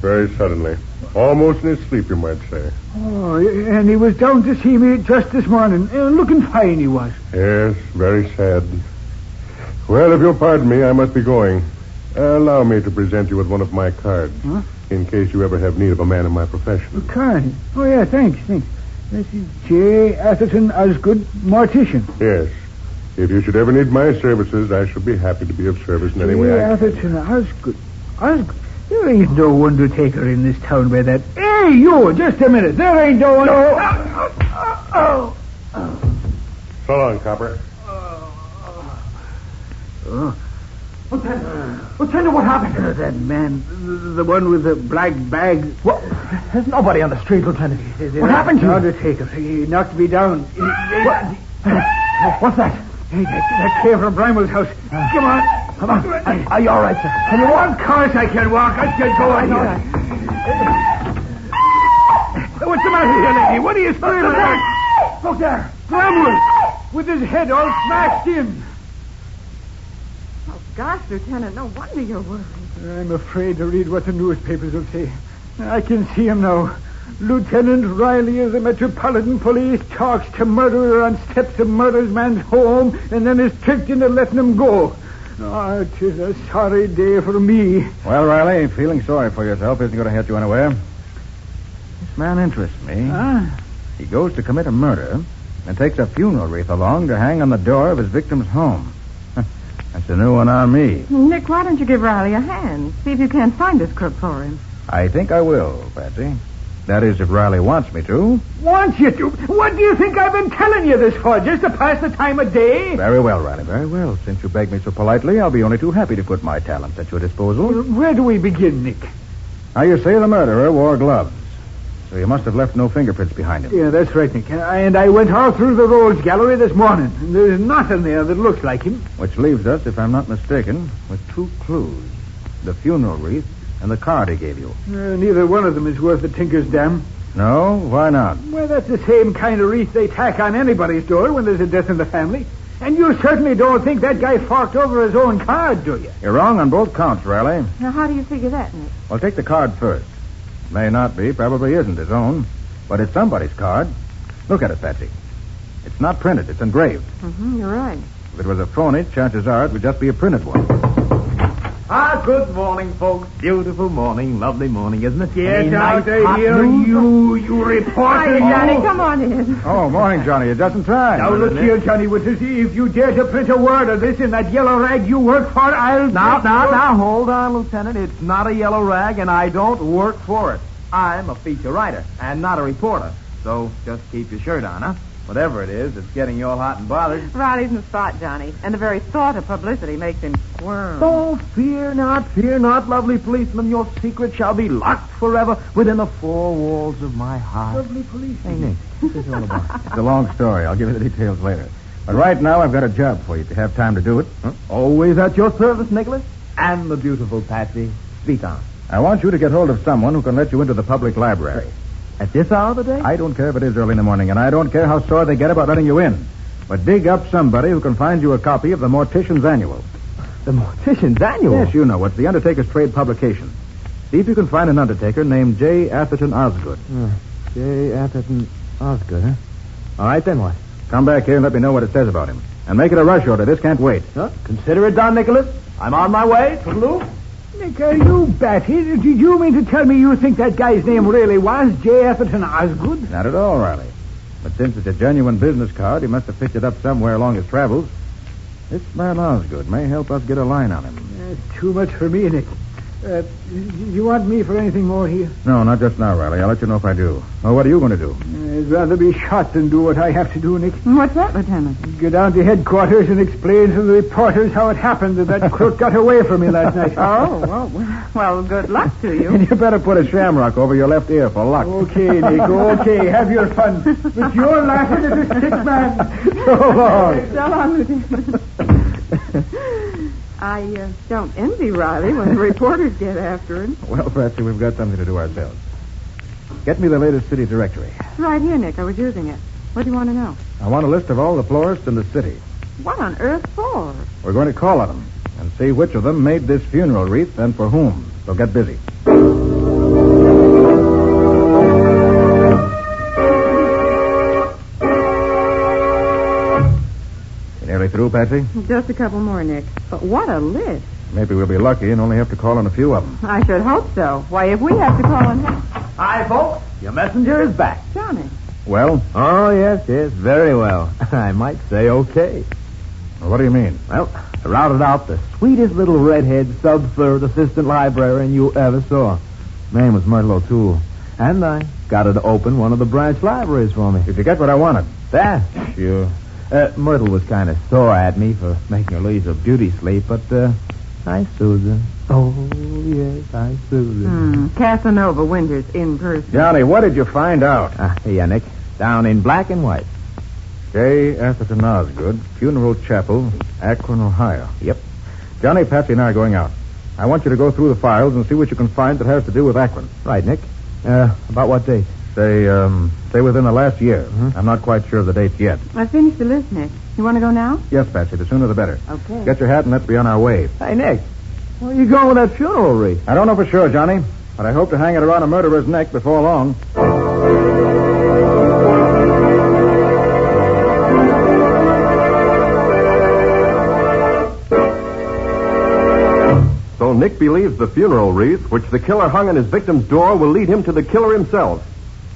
very suddenly. Almost in his sleep, you might say. Oh, and he was down to see me just this morning. Looking fine, he was. Yes, very sad. Well, if you'll pardon me, I must be going. Allow me to present you with one of my cards, in case you ever have need of a man in my profession. A card? Oh, yeah, thanks. This is J. Atherton Osgood, mortician. Yes. If you should ever need my services, I shall be happy to be of service in any way I can. Atherton Osgood. Osgood? There ain't no undertaker in this town by that. Hey, you, just a minute. There ain't no one. No. So long, Copper. Lieutenant, what happened? That man, the one with the black bag. What? There's nobody on the street, Lieutenant. What happened to you? Undertaker. He knocked me down. What's that? Hey, that came from Bramwell's house. Come on. Are you all right, sir? Can you walk? Of course I can walk. I can go on. What's the matter here, lady? What are you screaming at? Look there. Bramwell, with his head all smashed in. Oh, gosh, Lieutenant, no wonder you're worried. I'm afraid to read what the newspapers will say. I can see him now. Lieutenant Riley of the Metropolitan Police talks to murderer on steps of murder's man's home and then is tricked into letting him go. Oh, it is a sorry day for me. Well, Riley, feeling sorry for yourself isn't going to hurt you anywhere. This man interests me. Huh? He goes to commit a murder and takes a funeral wreath along to hang on the door of his victim's home. That's a new one on me. Nick, why don't you give Riley a hand? See if you can't find this crook for him. I think I will, Patsy. That is, if Riley wants me to. Want you to? What do you think I've been telling you this for? Just to pass the time of day? Very well, Riley, very well. Since you begged me so politely, I'll be only too happy to put my talents at your disposal. Where do we begin, Nick? Now, you say the murderer wore gloves. So you must have left no fingerprints behind him. Yeah, that's right, Nick. And I went all through the Rolls Gallery this morning. And there's nothing there that looks like him. Which leaves us, if I'm not mistaken, with two clues. The funeral wreath and the card he gave you. Neither one of them is worth a tinker's dam. No? Why not? Well, that's the same kind of wreath they tack on anybody's door when there's a death in the family. And you certainly don't think that guy forked over his own card, do you? You're wrong on both counts, Riley. Now, how do you figure that, Nick? Well, take the card first. May not be, probably isn't his own. But it's somebody's card. Look at it, Patsy. It's not printed, it's engraved. You're right. If it was a phony, chances are it would just be a printed one. Good morning, folks. Beautiful morning, lovely morning, isn't it? Get out of here, you reporter. Hi, Johnny, come on in. Oh, morning, Johnny. You're just in time. Now, look here, Johnny Winters. If you dare to print a word of this in that yellow rag you work for, I'll... Now, hold on, Lieutenant. It's not a yellow rag, and I don't work for it. I'm a feature writer, and not a reporter. So just keep your shirt on, huh? Whatever it is, it's getting you all hot and bothered. Riley's in the spot, Johnny, and the very thought of publicity makes him squirm. Oh, fear not, lovely policeman. Your secret shall be locked forever within the four walls of my heart. Lovely policeman. Hey, Nick, what's this all about? It's a long story. I'll give you the details later. But right now, I've got a job for you if you have time to do it. Huh? Always at your service, Nicholas. And the beautiful Patsy. Speak on. I want you to get hold of someone who can let you into the public library. At this hour of the day? I don't care if it is early in the morning, and I don't care how sore they get about letting you in. But dig up somebody who can find you a copy of the Mortician's Annual. The Mortician's Annual? Yes, you know. It's the Undertaker's trade publication. See if you can find an undertaker named J. Atherton Osgood. J. Atherton Osgood, huh? All right, then what? Come back here and let me know what it says about him. And make it a rush order. This can't wait. Consider it done, Nicholas. I'm on my way. Toodaloo. Nick, are you batty? Did you mean to tell me you think that guy's name really was J. Atherton Osgood? Not at all, Riley. But since it's a genuine business card, he must have picked it up somewhere along his travels. This man Osgood may help us get a line on him. Too much for me, Nick. You want me for anything more here? No, not just now, Riley. I'll let you know if I do. Well, what are you going to do? I'd rather be shot than do what I have to do, Nick. What's that, Lieutenant? Go down to headquarters and explain to the reporters how it happened that crook got away from me last night. Well, good luck to you. And you better put a shamrock over your left ear for luck. Okay, Nick, okay. Have your fun. But you're laughing at a sick man. So long. So long, Lieutenant. I don't envy Riley when the reporters get after him. Well, Patsy, we've got something to do ourselves. Get me the latest city directory. It's right here, Nick. I was using it. What do you want to know? I want a list of all the florists in the city. What on earth for? We're going to call on them and see which of them made this funeral wreath and for whom. So get busy. Nearly through, Patsy? Just a couple more, Nick. But what a list. Maybe we'll be lucky and only have to call on a few of them. I should hope so. Why, if we have to call on him... Hi, folks. Your messenger is back. Johnny. Well? Oh, yes, very well. I might say okay. Well, what do you mean? Well, I routed out the sweetest little redhead sub-third assistant librarian you ever saw. Name was Myrtle O'Toole. And I got her to open one of the branch libraries for me. Did you get what I wanted? That? Sure. Myrtle was kind of sore at me for making her lose her beauty sleep, but I soothed her. Oh, yes, I soothed her. Casanova Winters in person. Johnny, what did you find out? Here, Nick. Down in black and white. J. Atherton Osgood, Funeral Chapel, Akron, Ohio. Yep. Johnny, Patsy, and I are going out. I want you to go through the files and see what you can find that has to do with Akron. Right, Nick. About what date? Say within the last year. I'm not quite sure of the dates yet. I finished the list, Nick. You want to go now? Yes, Patsy. The sooner the better. Okay. Get your hat and let's be on our way. Hey, Nick. Where are you going with that funeral wreath? I don't know for sure, Johnny, but I hope to hang it around a murderer's neck before long. So Nick believes the funeral wreath, which the killer hung on his victim's door, will lead him to the killer himself.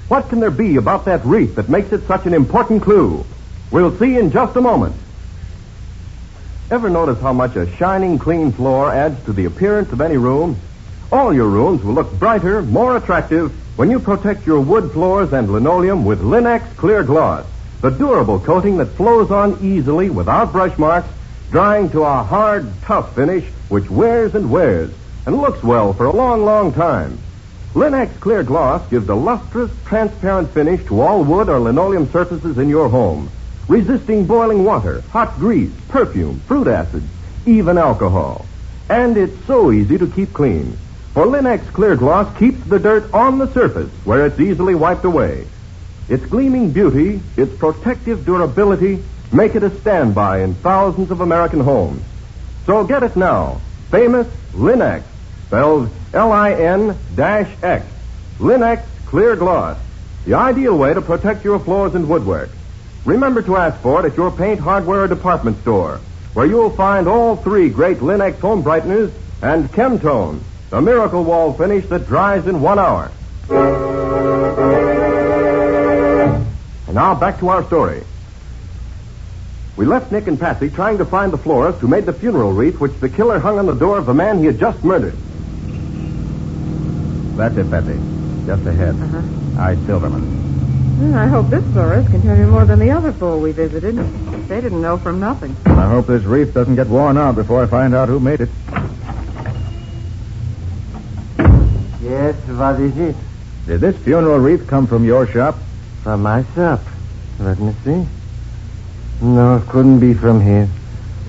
What can there be about that wreath that makes it such an important clue? We'll see in just a moment. Ever notice how much a shining, clean floor adds to the appearance of any room? All your rooms will look brighter, more attractive when you protect your wood floors and linoleum with Linex Clear Gloss, the durable coating that flows on easily without brush marks, drying to a hard, tough finish which wears and wears and looks well for a long, long time. Linex Clear Gloss gives a lustrous, transparent finish to all wood or linoleum surfaces in your home, resisting boiling water, hot grease, perfume, fruit acids, even alcohol. And it's so easy to keep clean. For Linex Clear Gloss keeps the dirt on the surface where it's easily wiped away. Its gleaming beauty, its protective durability, make it a standby in thousands of American homes. So get it now. Famous Linex, spelled L-I-N-X. Linex Clear Gloss, the ideal way to protect your floors and woodwork. Remember to ask for it at your paint, hardware, or department store, where you'll find all three great Linex home brighteners and Chemtone, the miracle wall finish that dries in 1 hour. And now back to our story. We left Nick and Patsy trying to find the florist who made the funeral wreath which the killer hung on the door of the man he had just murdered. That's it, Patsy. Just ahead. I, Silverman. Well, I hope this florist can tell you more than the other four we visited. They didn't know from nothing. I hope this wreath doesn't get worn out before I find out who made it. Yes, what is it? Did this funeral wreath come from your shop? From my shop. Let me see. No, it couldn't be from here.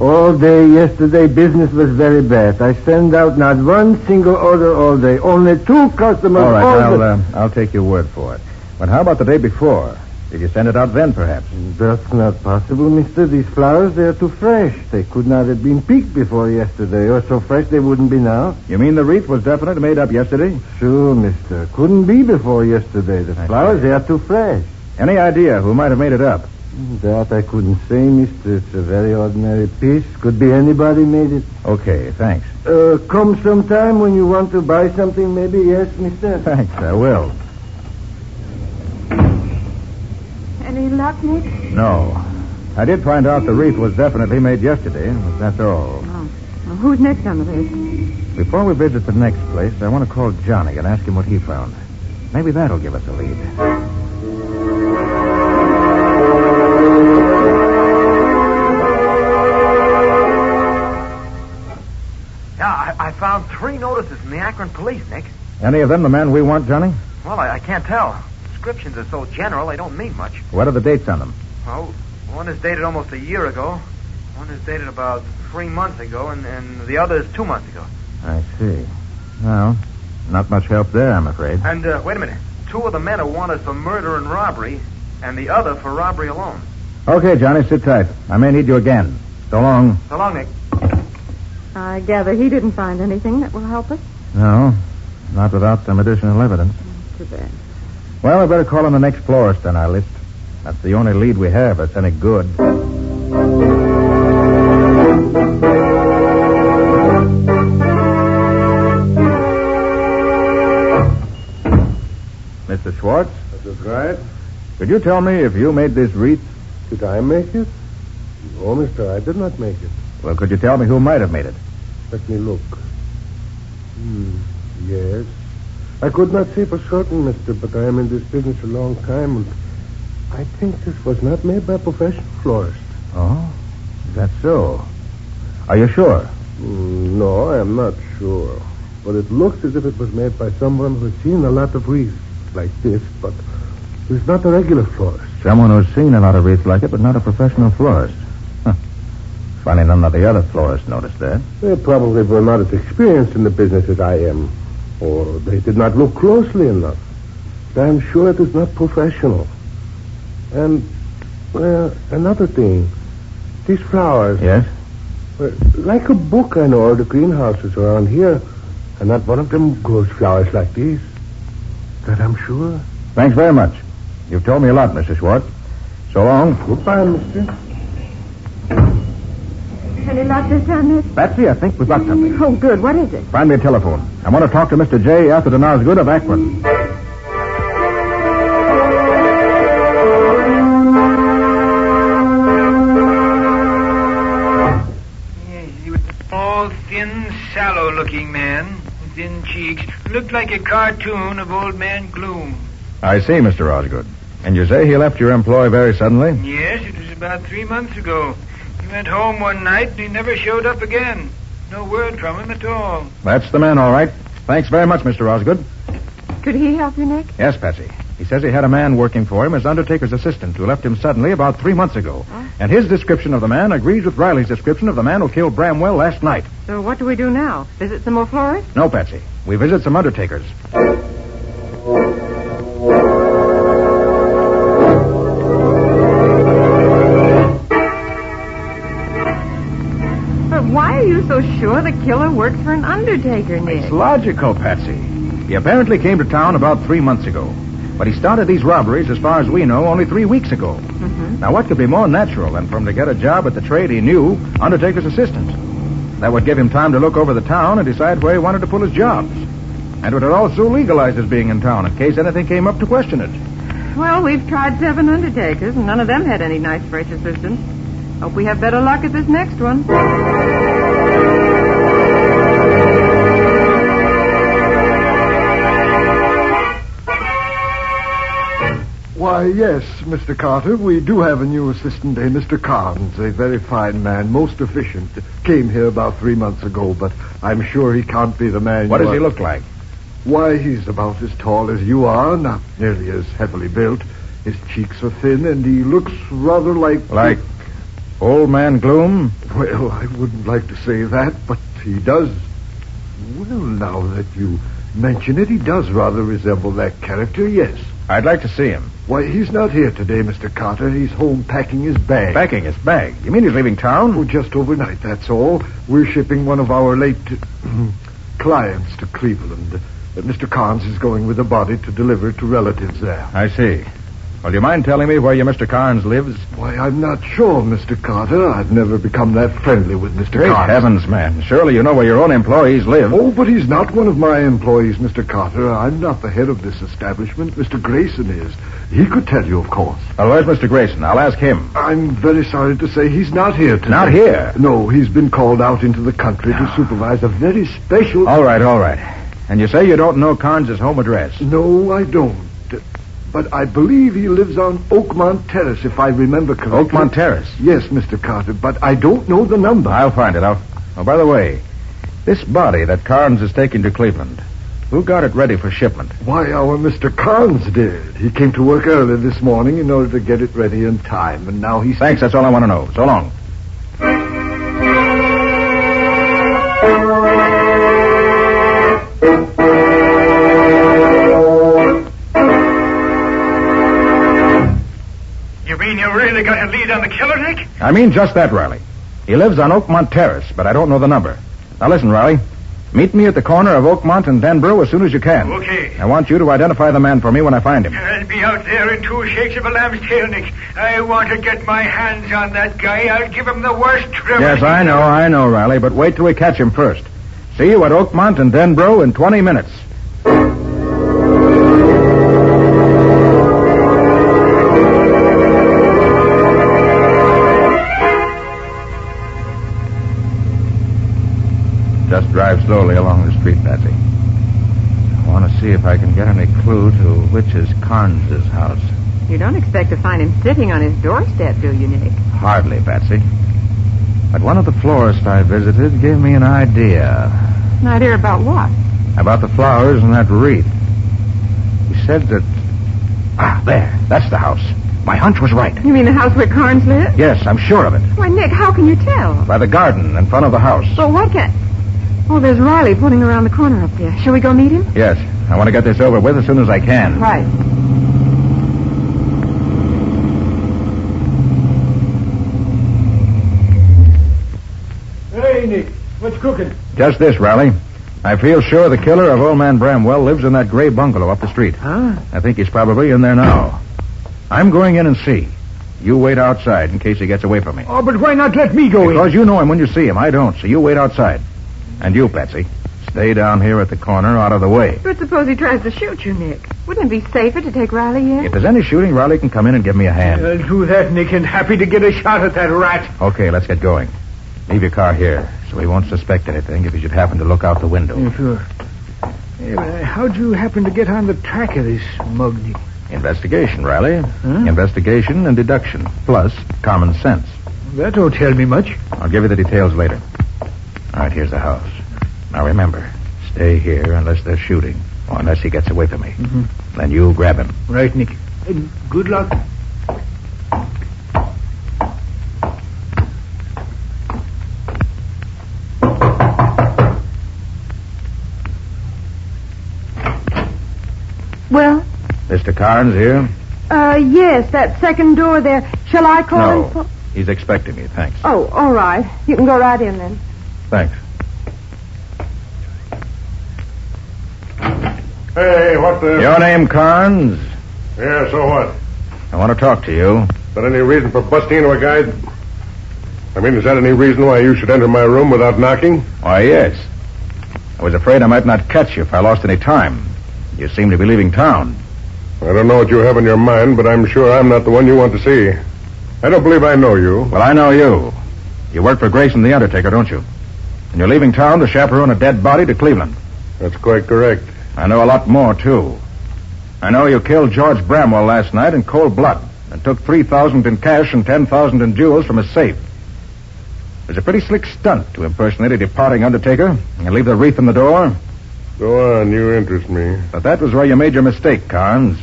All day yesterday, business was very bad. I sent out not one single order all day. Only 2 customers. All right, I'll take your word for it. But how about the day before? Did you send it out then, perhaps? That's not possible, mister. These flowers, they're too fresh. They could not have been picked before yesterday, or so fresh they wouldn't be now. You mean the wreath was definitely made up yesterday? Sure, mister. Couldn't be before yesterday. The flowers, they are too fresh. Any idea who might have made it up? That I couldn't say, mister. It's a very ordinary piece. Could be anybody made it. Okay, thanks. Come sometime when you want to buy something, maybe. Yes, mister? Thanks, I will. Any luck, Nick? No. I did find out the wreath was definitely made yesterday, but that's all. Oh. Well, who's next on the list? Before we visit the next place, I want to call Johnny and ask him what he found. Maybe that'll give us a lead. Yeah, I found 3 notices from the Akron police, Nick. Any of them the man we want, Johnny? Well, I can't tell. Descriptions are so general, they don't mean much. What are the dates on them? Well, one is dated almost a year ago. One is dated about 3 months ago, and the other is 2 months ago. I see. Well, not much help there, I'm afraid. And, wait a minute. 2 of the men are wanted for murder and robbery, and the other for robbery alone. Okay, Johnny, sit tight. I may need you again. So long. So long, Nick. I gather he didn't find anything that will help us? No, not without some additional evidence. Too bad. Well, I better call on the next florist on our list. That's the only lead we have that's any good. Mr. Schwartz? That's right. Could you tell me if you made this wreath? Did I make it? No, mister, I did not make it. Well, could you tell me who might have made it? Let me look. Yes. I could not say for certain, mister, but I am in this business a long time, and I think this was not made by a professional florist. Oh? Is that so? Are you sure? No, I am not sure. But it looks as if it was made by someone who has seen a lot of wreaths like this, but who's not a regular florist. Someone who's seen a lot of wreaths like it, but not a professional florist. Funny none of the other florists noticed that. They probably were not as experienced in the business as I am. Or they did not look closely enough. I'm sure it is not professional. And, well, another thing. These flowers. Yes? Well, like a book I know of the greenhouses around here. And not one of them grows flowers like these. That I'm sure. Thanks very much. You've told me a lot, Mr. Schwartz. So long. Goodbye, mister. Any luck this time, Nick? Patsy, I think we've got something. Oh, good. What is it? Find me a telephone. I want to talk to Mr. J. Arthur Denar's of Akron. Yes, he was a small, thin, sallow-looking man with thin cheeks. Looked like a cartoon of Old Man Gloom. I see, Mr. Osgood. And you say he left your employ very suddenly? Yes, it was about 3 months ago. He went home one night and he never showed up again. No word from him at all. That's the man, all right. Thanks very much, Mr. Osgood. Could he help you, Nick? Yes, Patsy. He says he had a man working for him as undertaker's assistant who left him suddenly about 3 months ago. Huh? And his description of the man agrees with Riley's description of the man who killed Bramwell last night. So what do we do now? Visit some more florists? No, Patsy. We visit some undertakers. But why are you so sure the killer works for an undertaker, Nick? It's logical, Patsy. He apparently came to town about 3 months ago. But he started these robberies, as far as we know, only 3 weeks ago. Mm-hmm. Now, what could be more natural than for him to get a job at the trade he knew, undertaker's assistant? That would give him time to look over the town and decide where he wanted to pull his jobs. And it would also legalize his being in town in case anything came up to question it. Well, we've tried 7 undertakers, and none of them had any nice, fresh assistants. Hope we have better luck at this next one. Why, yes, Mr. Carter, we do have a new assistant, Mr. Carnes, a very fine man, most efficient. Came here about 3 months ago, but I'm sure he can't be the man. What does he look like? Why, he's about as tall as you are, not nearly as heavily built. His cheeks are thin, and he looks rather like... Like Old Man Gloom? Well, I wouldn't like to say that, but he does. Well, now that you mention it, he does rather resemble that character, yes. I'd like to see him. Why, he's not here today, Mr. Carter. He's home packing his bag. Packing his bag? You mean he's leaving town? Oh, just overnight, that's all. We're shipping one of our late clients to Cleveland. Mr. Carnes is going with the body to deliver it to relatives there. I see. Well, do you mind telling me where your Mr. Carnes lives? Why, I'm not sure, Mr. Carter. I've never become that friendly with Mr. Great Carnes. heavens, man. Surely you know where your own employees live. Oh, but he's not one of my employees, Mr. Carter. I'm not the head of this establishment. Mr. Grayson is. He could tell you, of course. Well, where's Mr. Grayson? I'll ask him. I'm very sorry to say he's not here today. Not here? No, he's been called out into the country to supervise a very special... All right. And you say you don't know Carnes' home address? No, I don't. But I believe he lives on Oakmont Terrace, if I remember correctly. Oakmont Terrace? Yes, Mr. Carter, but I don't know the number. I'll find it. Oh, by the way, this body that Carnes is taking to Cleveland, who got it ready for shipment? Why, our Mr. Carnes did. He came to work early this morning in order to get it ready in time, and now he's... Thanks, that's all I want to know. So long. You mean you really got a lead on the killer, Nick? I mean just that, Riley. He lives on Oakmont Terrace, but I don't know the number. Now listen, Riley. Meet me at the corner of Oakmont and Denbrough as soon as you can. Okay. I want you to identify the man for me when I find him. I'll be out there in 2 shakes of a lamb's tail, Nick. I want to get my hands on that guy. I'll give him the worst trip. Yes, I know, Riley, but wait till we catch him first. See you at Oakmont and Denbrough in 20 minutes. Just drive slowly along the street, Patsy. I want to see if I can get any clue to which is Carnes' house. You don't expect to find him sitting on his doorstep, do you, Nick? Hardly, Patsy. But one of the florists I visited gave me an idea. An idea about what? About the flowers and that wreath. He said that... there. That's the house. My hunch was right. You mean the house where Carnes lives? Yes, I'm sure of it. Why, Nick, how can you tell? By the garden in front of the house. But what can... Oh, there's Riley putting around the corner up there. Shall we go meet him? Yes. I want to get this over with as soon as I can. Right. Hey, Nick. What's cooking? Just this, Riley. I feel sure the killer of Old Man Bramwell lives in that gray bungalow up the street. Huh? I think he's probably in there now. I'm going in and see. You wait outside in case he gets away from me. Oh, but why not let me go in? Because you know him when you see him. I don't, so you wait outside. And you, Patsy, stay down here at the corner out of the way. But suppose he tries to shoot you, Nick. Wouldn't it be safer to take Riley in? If there's any shooting, Riley can come in and give me a hand. I'll do that, Nick, and happy to get a shot at that rat. Okay, let's get going. Leave your car here so he won't suspect anything if he should happen to look out the window. Yeah, sure. Hey, how'd you happen to get on the track of this mug, Nick? Investigation, Riley. Investigation and deduction, plus common sense. That don't tell me much. I'll give you the details later. All right, here's the house. Now remember, stay here unless they're shooting, or unless he gets away from me. Then you grab him. Right, Nick. And good luck. Well? Mr. Carnes here? Yes, that second door there. Shall I call him? No. He's expecting me, thanks. Oh, all right. You can go right in then. Thanks. Hey, what the... Your name, Carnes? Yeah, so what? I want to talk to you. Is that any reason for busting into a guy? I mean, is that any reason why you should enter my room without knocking? Why, yes. I was afraid I might not catch you if I lost any time. You seem to be leaving town. I don't know what you have in your mind, but I'm sure I'm not the one you want to see. I don't believe I know you. Well, I know you. You work for Grayson the Undertaker, don't you? And you're leaving town to chaperone a dead body to Cleveland. That's quite correct. I know a lot more, too. I know you killed George Bramwell last night in cold blood and took $3,000 in cash and $10,000 in jewels from his safe. It was a pretty slick stunt to impersonate a departing Undertaker and leave the wreath in the door. Go on, you interest me. But that was where you made your mistake, Carnes.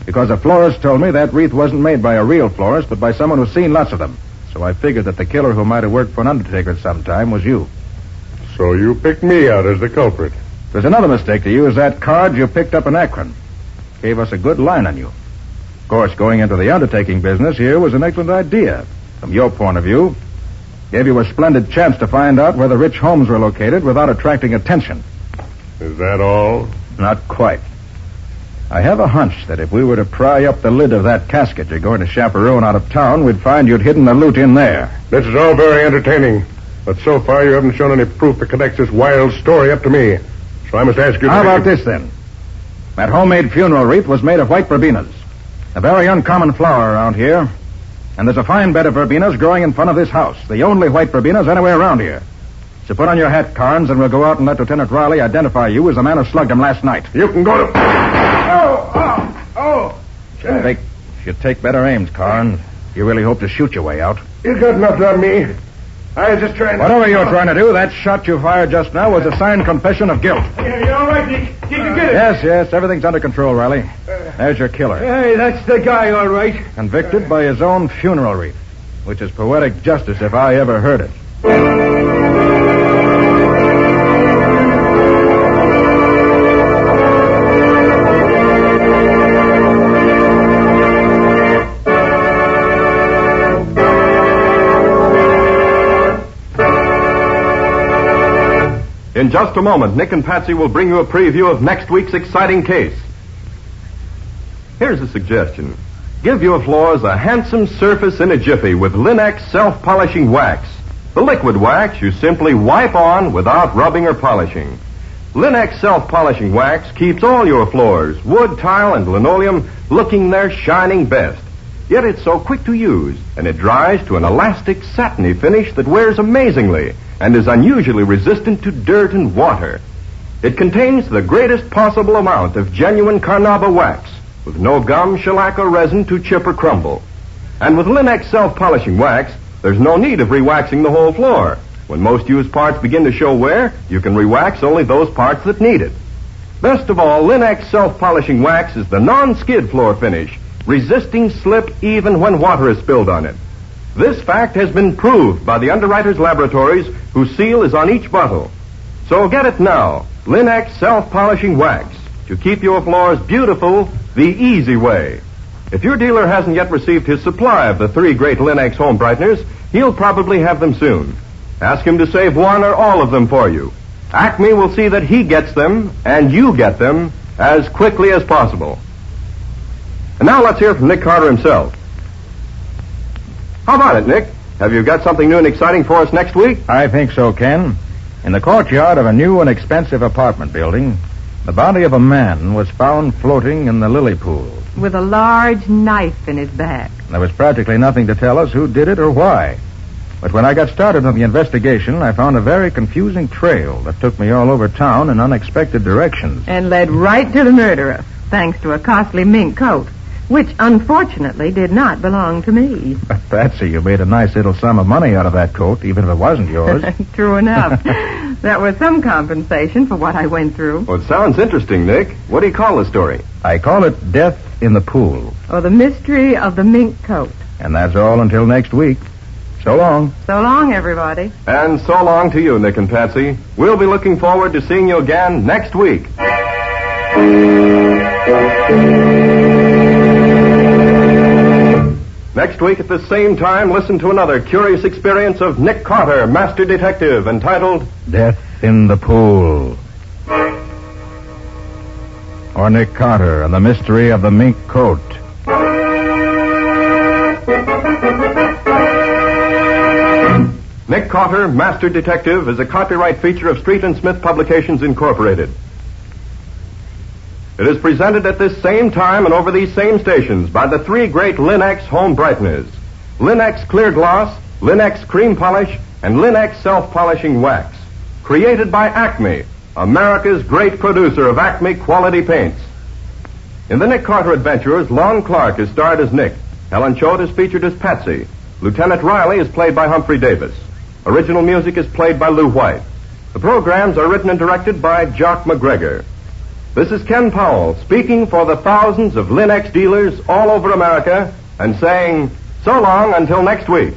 Because a florist told me that wreath wasn't made by a real florist, but by someone who's seen lots of them. So I figured that the killer who might have worked for an Undertaker at some time was you. So you picked me out as the culprit. There's another mistake to use that card you picked up in Akron. Gave us a good line on you. Of course, going into the undertaking business here was an excellent idea. From your point of view, gave you a splendid chance to find out where the rich homes were located without attracting attention. Is that all? Not quite. I have a hunch that if we were to pry up the lid of that casket you're going to chaperone out of town, we'd find you'd hidden the loot in there. This is all very entertaining. But so far you haven't shown any proof that connects this wild story up to me. So I must ask you... How about this, then? That homemade funeral wreath was made of white verbenas. A very uncommon flower around here. And there's a fine bed of verbenas growing in front of this house. The only white verbenas anywhere around here. So put on your hat, Carnes, and we'll go out and let Lieutenant Riley identify you as the man who slugged him last night. You can go to... Should take better aims, Carnes. You really hope to shoot your way out. You got nothing on me. I was just trying to... Whatever you're trying to do, that shot you fired just now was a signed confession of guilt. You all right, Nick? Did you get it? Yes, everything's under control, Riley. There's your killer. Hey, that's the guy, all right. Convicted by his own funeral wreath, which is poetic justice if I ever heard it. In just a moment, Nick and Patsy will bring you a preview of next week's exciting case. Here's a suggestion. Give your floors a handsome surface in a jiffy with Linex self-polishing wax. The liquid wax you simply wipe on without rubbing or polishing. Linex self-polishing wax keeps all your floors, wood, tile, and linoleum, looking their shining best. Yet it's so quick to use, and it dries to an elastic, satiny finish that wears amazingly and is unusually resistant to dirt and water. It contains the greatest possible amount of genuine carnauba wax, with no gum, shellac, or resin to chip or crumble. And with Linex self-polishing wax, there's no need of rewaxing the whole floor. When most used parts begin to show wear, you can rewax only those parts that need it. Best of all, Linex self-polishing wax is the non-skid floor finish, resisting slip even when water is spilled on it. This fact has been proved by the underwriters' laboratories, whose seal is on each bottle. So get it now, Linex self-polishing wax, to keep your floors beautiful the easy way. If your dealer hasn't yet received his supply of the 3 great Linex home brighteners, he'll probably have them soon. Ask him to save one or all of them for you. Acme will see that he gets them, and you get them, as quickly as possible. And now let's hear from Nick Carter himself. How about it, Nick? Have you got something new and exciting for us next week? I think so, Ken. In the courtyard of a new and expensive apartment building, the body of a man was found floating in the lily pool. With a large knife in his back. There was practically nothing to tell us who did it or why. But when I got started on the investigation, I found a very confusing trail that took me all over town in unexpected directions. And led right to the murderer, thanks to a costly mink coat, which unfortunately did not belong to me. Patsy, you made a nice little sum of money out of that coat, even if it wasn't yours. True enough. That was some compensation for what I went through. Well, it sounds interesting, Nick. What do you call the story? I call it Death in the Pool. Or the mystery of the mink coat. And that's all until next week. So long. So long, everybody. And so long to you, Nick and Patsy. We'll be looking forward to seeing you again next week. Next week at the same time, listen to another curious experience of Nick Carter, Master Detective, entitled Death in the Pool. Or Nick Carter and the mystery of the mink coat. Nick Carter, Master Detective, is a copyright feature of Street and Smith Publications, Incorporated. It is presented at this same time and over these same stations by the three great Linex home brighteners: Linex Clear Gloss, Linex Cream Polish, and Linex Self-Polishing Wax. Created by Acme, America's great producer of Acme quality paints. In the Nick Carter Adventures, Lon Clark is starred as Nick. Helen Choate is featured as Patsy. Lieutenant Riley is played by Humphrey Davis. Original music is played by Lou White. The programs are written and directed by Jock McGregor. This is Ken Powell speaking for the thousands of Linex dealers all over America and saying so long until next week.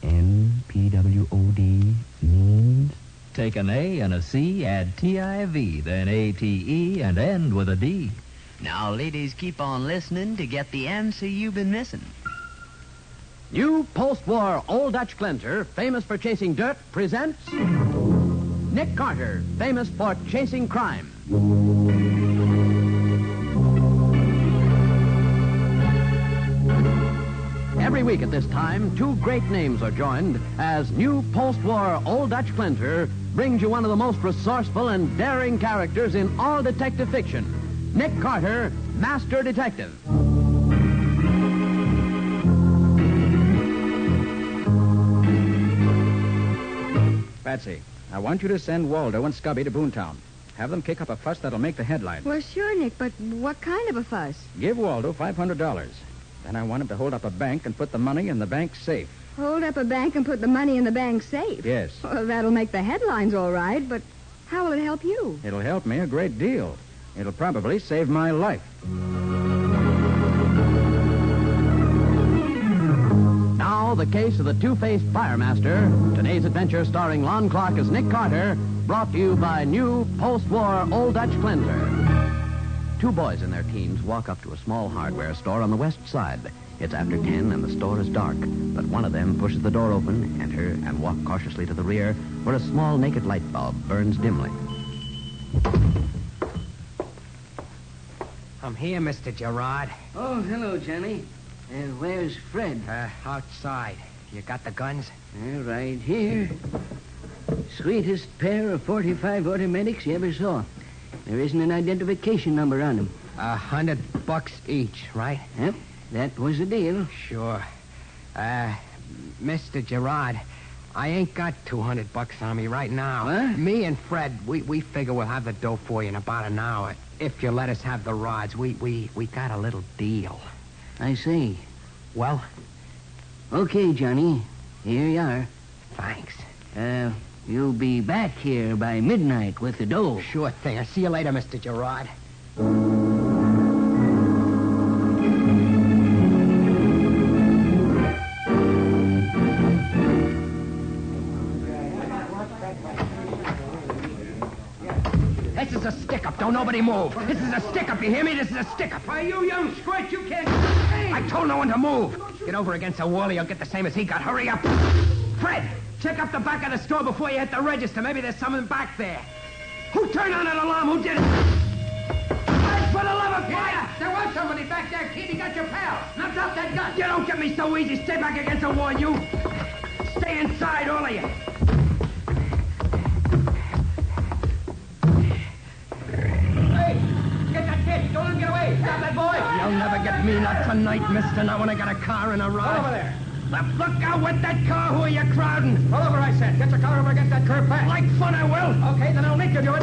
NPWOD means? Take an A and a C, add TIV, then ATE, and end with a D. Now, ladies, keep on listening to get the answer you've been missing. New post-war Old Dutch cleanser, famous for chasing dirt, presents Nick Carter, famous for chasing crime. Every week at this time, two great names are joined as new post-war Old Dutch Clinter brings you one of the most resourceful and daring characters in all detective fiction, Nick Carter, Master Detective. Patsy, I want you to send Waldo and Scubby to Boontown. Have them kick up a fuss that'll make the headlines. Well, sure, Nick, but what kind of a fuss? Give Waldo $500. Then I want him to hold up a bank and put the money in the bank safe. Hold up a bank and put the money in the bank safe? Yes. Well, that'll make the headlines all right, but how will it help you? It'll help me a great deal. It'll probably save my life. Now, the case of the two-faced firemaster. Today's adventure starring Lon Clark as Nick Carter, brought to you by new post-war Old Dutch Cleanser. Two boys in their teens walk up to a small hardware store on the west side. It's after 10 and the store is dark, but one of them pushes the door open, enter, and walk cautiously to the rear, where a small naked light bulb burns dimly. I'm here, Mr. Gerard. Oh, hello, Johnny. Where's Fred? Outside. You got the guns? Right here. Sweetest pair of .45 automatics you ever saw. There isn't an identification number on them. $100 each, right? Yep, that was the deal. Sure. Mr. Gerard, I ain't got $200 on me right now. What? Me and Fred, we figure we'll have the dough for you in about an hour. If you let us have the rods, we got a little deal. I see. Well? Okay, Johnny. Here you are. Thanks. You'll be back here by midnight with the dough. Sure thing. I'll see you later, Mr. Gerard. This is a stick-up. Don't nobody move. This is a stick-up. You hear me? This is a stick-up. Why, you young squirt, you can't... I told no one to move. Get over against the wall or you'll get the same as he got. Hurry up. Fred, check up the back of the store before you hit the register. Maybe there's someone back there. Who turned on that alarm? Who did it? For the love of God! Yeah, there was somebody back there, kid. He got your pal. Now drop that gun. You don't get me so easy. Stay back against the wall, you. Stay inside, all of you. Hey, get that kid. Don't let him get away. Stop that boy. You'll never get me, not tonight, mister. Not when I got a car and a rod. Pull over there. Look out with that car. Who are you crowding? Pull over, I said. Get your car over against that curb fast. Like fun, I will. Okay, then I'll make you do it.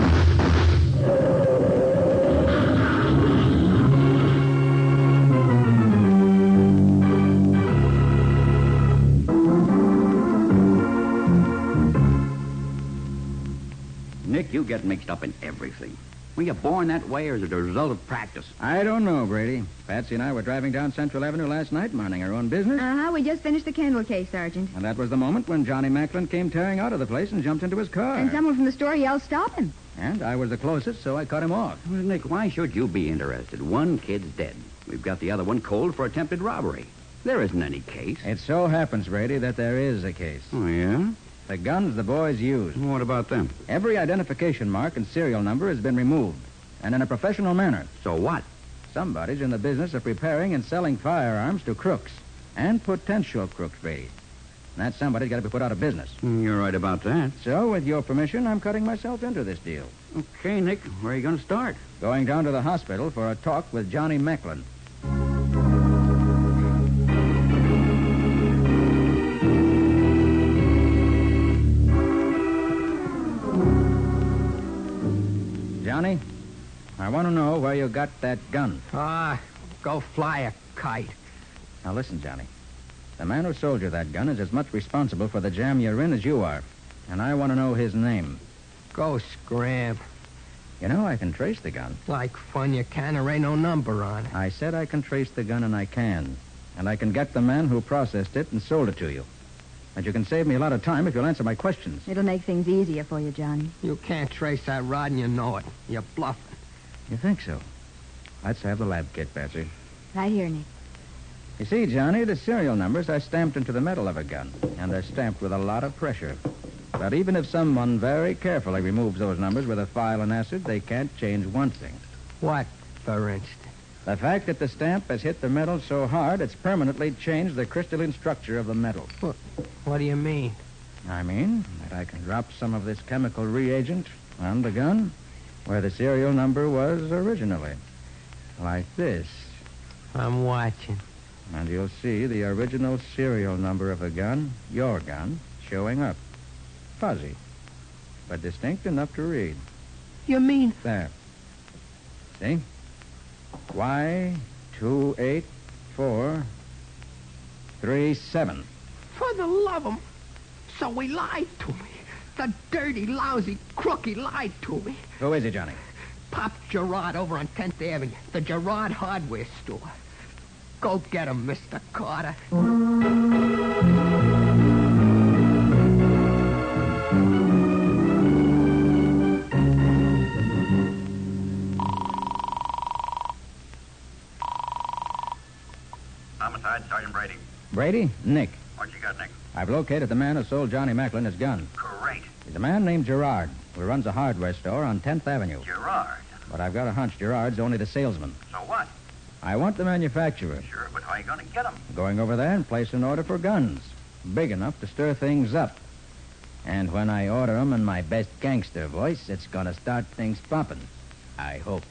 Nick, you get mixed up in everything. Were you born that way, or is it a result of practice? I don't know, Brady. Patsy and I were driving down Central Avenue last night, minding our own business. We just finished the candle case, Sergeant. And that was the moment when Johnny Macklin came tearing out of the place and jumped into his car. And someone from the store yelled, "Stop him." And I was the closest, so I cut him off. Well, Nick, why should you be interested? One kid's dead. We've got the other one cold for attempted robbery. There isn't any case. It so happens, Brady, that there is a case. Oh, yeah? The guns the boys used. What about them? Every identification mark and serial number has been removed, and in a professional manner. So what? Somebody's in the business of preparing and selling firearms to crooks, and potential crooks, Brady. And that somebody's got to be put out of business. You're right about that. So, with your permission, I'm cutting myself into this deal. Okay, Nick, where are you going to start? Going down to the hospital for a talk with Johnny Macklin. Johnny, I want to know where you got that gun. Go fly a kite. Now listen, Johnny. The man who sold you that gun is as much responsible for the jam you're in as you are. And I want to know his name. Go scram. You know, I can trace the gun. Like fun you can. There ain't no number on it. I said I can trace the gun, and I can. And I can get the man who processed it and sold it to you. And you can save me a lot of time if you'll answer my questions. It'll make things easier for you, Johnny. You can't trace that rod and you know it. You're bluffing. You think so? Let's have the lab kit, Patsy. Right here, Nick. You see, Johnny, the serial numbers are stamped into the metal of a gun, and they're stamped with a lot of pressure. But even if someone very carefully removes those numbers with a file and acid, they can't change one thing. What, for instance? The fact that the stamp has hit the metal so hard, it's permanently changed the crystalline structure of the metal. What do you mean? I mean that I can drop some of this chemical reagent on the gun where the serial number was originally. Like this. I'm watching. And you'll see the original serial number of the gun, your gun, showing up. Fuzzy, but distinct enough to read. You mean? There. See? Y28437. For the love of 'em. So he lied to me. The dirty, lousy crook, he lied to me. Who is he, Johnny? Pop Gerard over on 10th Avenue. The Gerard hardware store. Go get him, Mr. Carter. Homicide, Sergeant Brady. Brady? Nick. What you got, Nick? I've located the man who sold Johnny Macklin his gun. Great. He's a man named Gerard, who runs a hardware store on 10th Avenue. Gerard. But I've got a hunch Gerard's only the salesman. So what? I want the manufacturer. Sure, but how are you going to get him? Going over there and place an order for guns. Big enough to stir things up. And when I order 'em in my best gangster voice, it's going to start things popping. I hope.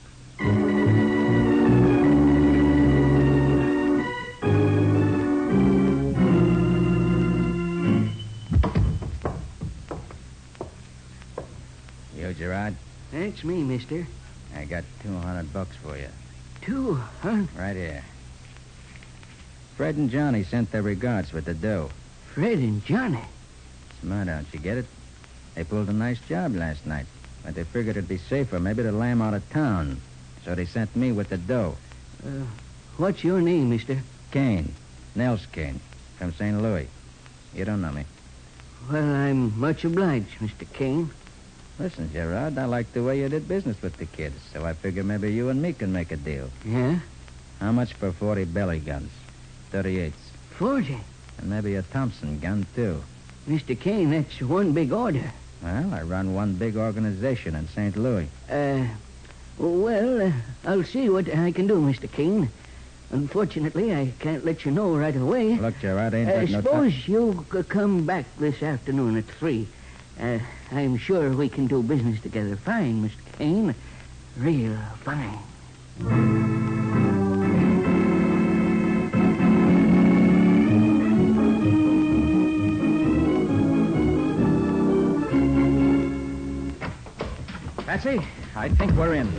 You, Gerard? That's me, mister. I got $200 for you. Two, huh? Right here. Fred and Johnny sent their regards with the dough. Fred and Johnny? Smart, don't you get it? They pulled a nice job last night, but they figured it'd be safer maybe to lay 'em out of town. So they sent me with the dough. What's your name, mister? Kane. Nels Kane. From St. Louis. You don't know me. Well, I'm much obliged, Mr. Kane. Listen, Gerard, I like the way you did business with the kids, so I figure maybe you and me can make a deal. Yeah? How much for 40 belly guns? 38s. 40? And maybe a Thompson gun, too. Mr. Kane, that's one big order. Well, I run one big organization in St. Louis. I'll see what I can do, Mr. Kane. Unfortunately, I can't let you know right away. Look, Gerard, ain't got no time. Suppose you come back this afternoon at 3. I'm sure we can do business together fine, Mr. Kane. Real fine. Patsy, I think we're in.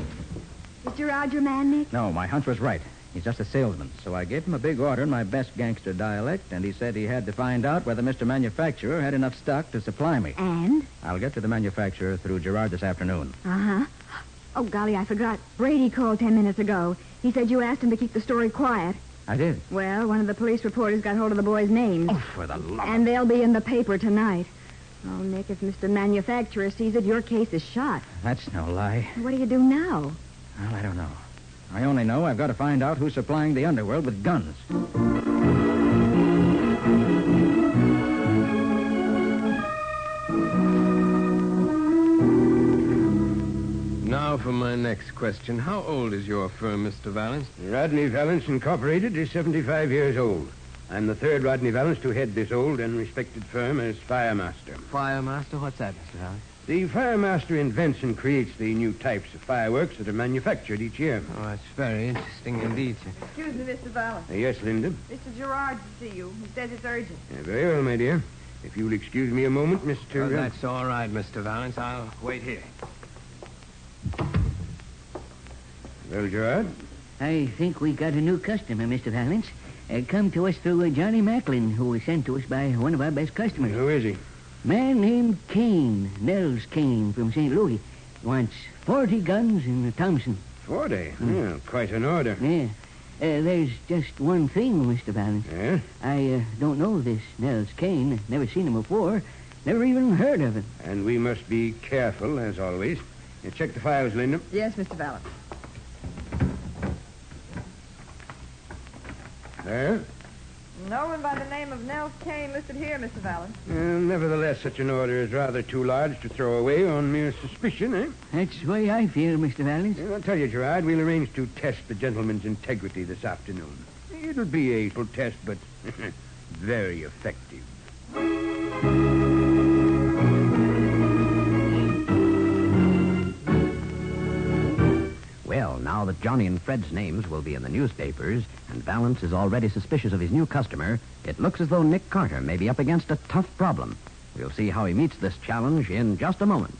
Is Gerard your man, Nick? No, my hunch was right. He's just a salesman. So I gave him a big order in my best gangster dialect, and he said he had to find out whether Mr. Manufacturer had enough stock to supply me. And? I'll get to the manufacturer through Gerard this afternoon. Uh-huh. Oh, golly, I forgot. Brady called 10 minutes ago. He said you asked him to keep the story quiet. I did. Well, one of the police reporters got hold of the boys' names. Oh, for the love of... And they'll be in the paper tonight. Oh, Nick, if Mr. Manufacturer sees it, your case is shot. That's no lie. What do you do now? Well, I don't know. I only know I've got to find out who's supplying the underworld with guns. Now for my next question. How old is your firm, Mr. Valance? Rodney Valance Incorporated is 75 years old. I'm the third Rodney Valance to head this old and respected firm as firemaster. Firemaster? What's that, Mr. Valance? The firemaster invents and creates the new types of fireworks that are manufactured each year. Oh, that's very interesting indeed, sir. Excuse me, Mr. Valance. Yes, Linda? Mr. Gerard to see you. He says it's urgent. Very well, my dear. If you'll excuse me a moment, Mr. Oh, that's all right, Mr. Valance. I'll wait here. Well, Gerard? I think we got a new customer, Mr. Valance. Come to us through Johnny Macklin, who was sent to us by one of our best customers. Who is he? Man named Kane, Nels Kane from St. Louis. Wants 40 guns and a Thompson. 40? Well, quite an order. Yeah. There's just one thing, Mr. Valance. Yeah? I don't know this Nels Kane. Never seen him before. Never even heard of him. And we must be careful, as always. Check the files, Linda. Yes, Mr. Valance. There? No one by the name of Nels Kane listed here, Mr. Valance. Nevertheless, such an order is rather too large to throw away on mere suspicion, eh? That's the way I feel, Mr. Valance. I'll tell you, Gerard, we'll arrange to test the gentleman's integrity this afternoon. It'll be a little test, but very effective. Well, now that Johnny and Fred's names will be in the newspapers, and Valance is already suspicious of his new customer, it looks as though Nick Carter may be up against a tough problem. We'll see how he meets this challenge in just a moment.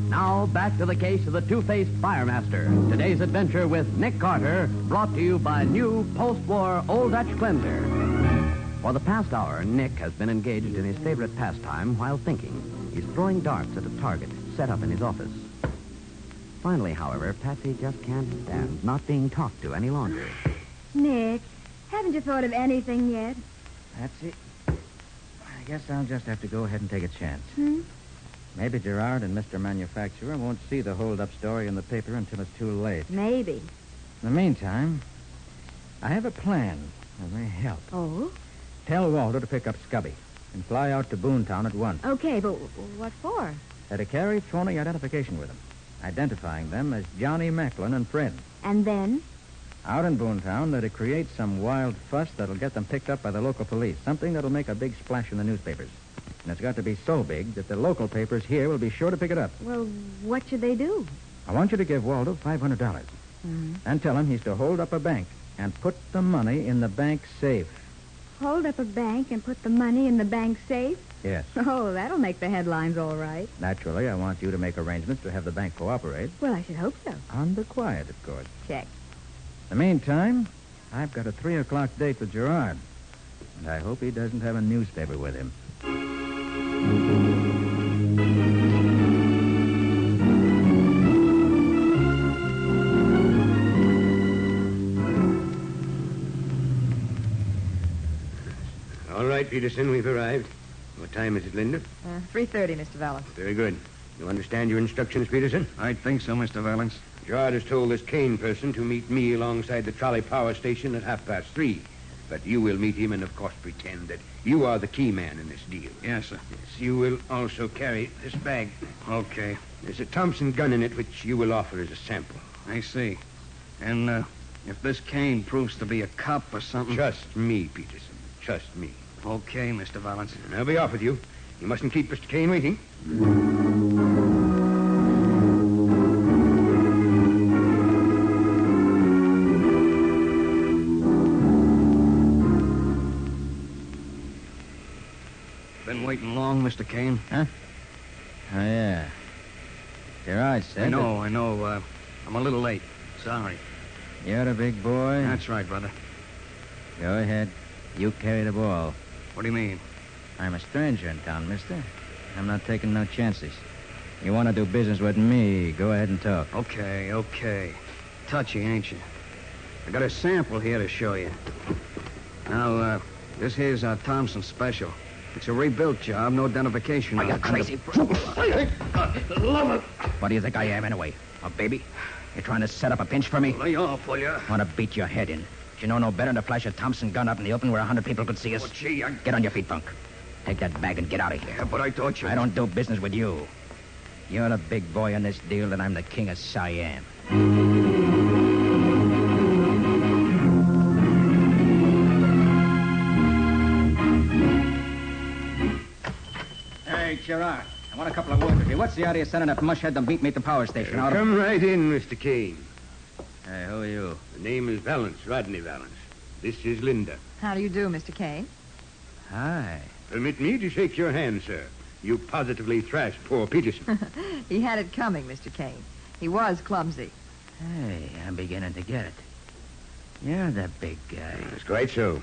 Now, back to the case of the two-faced firemaster. Today's adventure with Nick Carter, brought to you by new post-war Old Dutch cleanser. For the past hour, Nick has been engaged in his favorite pastime while thinking. He's throwing darts at a target set up in his office. Finally, however, Patsy just can't stand not being talked to any longer. Nick, haven't you thought of anything yet? Patsy, I guess I'll just have to go ahead and take a chance. Hmm? Maybe Gerard and Mr. Manufacturer won't see the hold-up story in the paper until it's too late. Maybe. In the meantime, I have a plan that may help. Oh? Tell Walter to pick up Scubby and fly out to Boontown at once. Okay, but what for? To carry phony identification with him, identifying them as Johnny Macklin and Fred. And then? Out in Boontown, they're to create some wild fuss that'll get them picked up by the local police, something that'll make a big splash in the newspapers. And it's got to be so big that the local papers here will be sure to pick it up. Well, what should they do? I want you to give Waldo $500 Mm-hmm. and tell him he's to hold up a bank and put the money in the bank safe. Hold up a bank and put the money in the bank safe? Yes. Oh, that'll make the headlines all right. Naturally, I want you to make arrangements to have the bank cooperate. Well, I should hope so. On the quiet, of course. Check. In the meantime, I've got a 3 o'clock date with Gerard. And I hope he doesn't have a newspaper with him. All right, Peterson, we've arrived. What time is it, Linda? 3:30, Mr. Valance. Very good. You understand your instructions, Peterson? I think so, Mr. Valance. Gerard has told this Kane person to meet me alongside the trolley power station at 3:30. But you will meet him and, of course, pretend that you are the key man in this deal. Yes, sir. Yes, you will also carry this bag. Okay. There's a Thompson gun in it, which you will offer as a sample. I see. And, if this Kane proves to be a cop or something... Trust me, Peterson. Trust me. Okay, Mr. Valance. And I'll be off with you. You mustn't keep Mr. Kane waiting. Been waiting long, Mr. Kane? Huh? Oh, yeah. Gerard said... I know. I'm a little late. Sorry. You're the big boy? That's right, brother. Go ahead. You carry the ball. What do you mean? I'm a stranger in town, mister. I'm not taking no chances. You want to do business with me, go ahead and talk. Okay. Touchy, ain't you? I got a sample here to show you. Now, this here's our Thompson special. It's a rebuilt job, no identification. Are you crazy? What do you think I am, anyway? A baby? You trying to set up a pinch for me? Lay off, will you? Want to beat your head in. You know no better than to flash a Thompson gun out in the open where 100 people could see us? Oh, gee, Get on your feet, Bunk. Take that bag and get out of here. Yeah, but I thought you... I don't do business with you. You're the big boy in this deal, and I'm the king of Siam. Hey, Gerard, I want a couple of words with you. What's the idea of sending that mushhead to meet me at the power station? Come right in, Mr. Kane. Hey, who are you? The name is Valance, Rodney Valance. This is Linda. How do you do, Mr. Kane? Hi. Permit me to shake your hand, sir. You positively thrashed poor Peterson. He had it coming, Mr. Kane. He was clumsy. Hey, I'm beginning to get it. You're the big guy. That's quite so.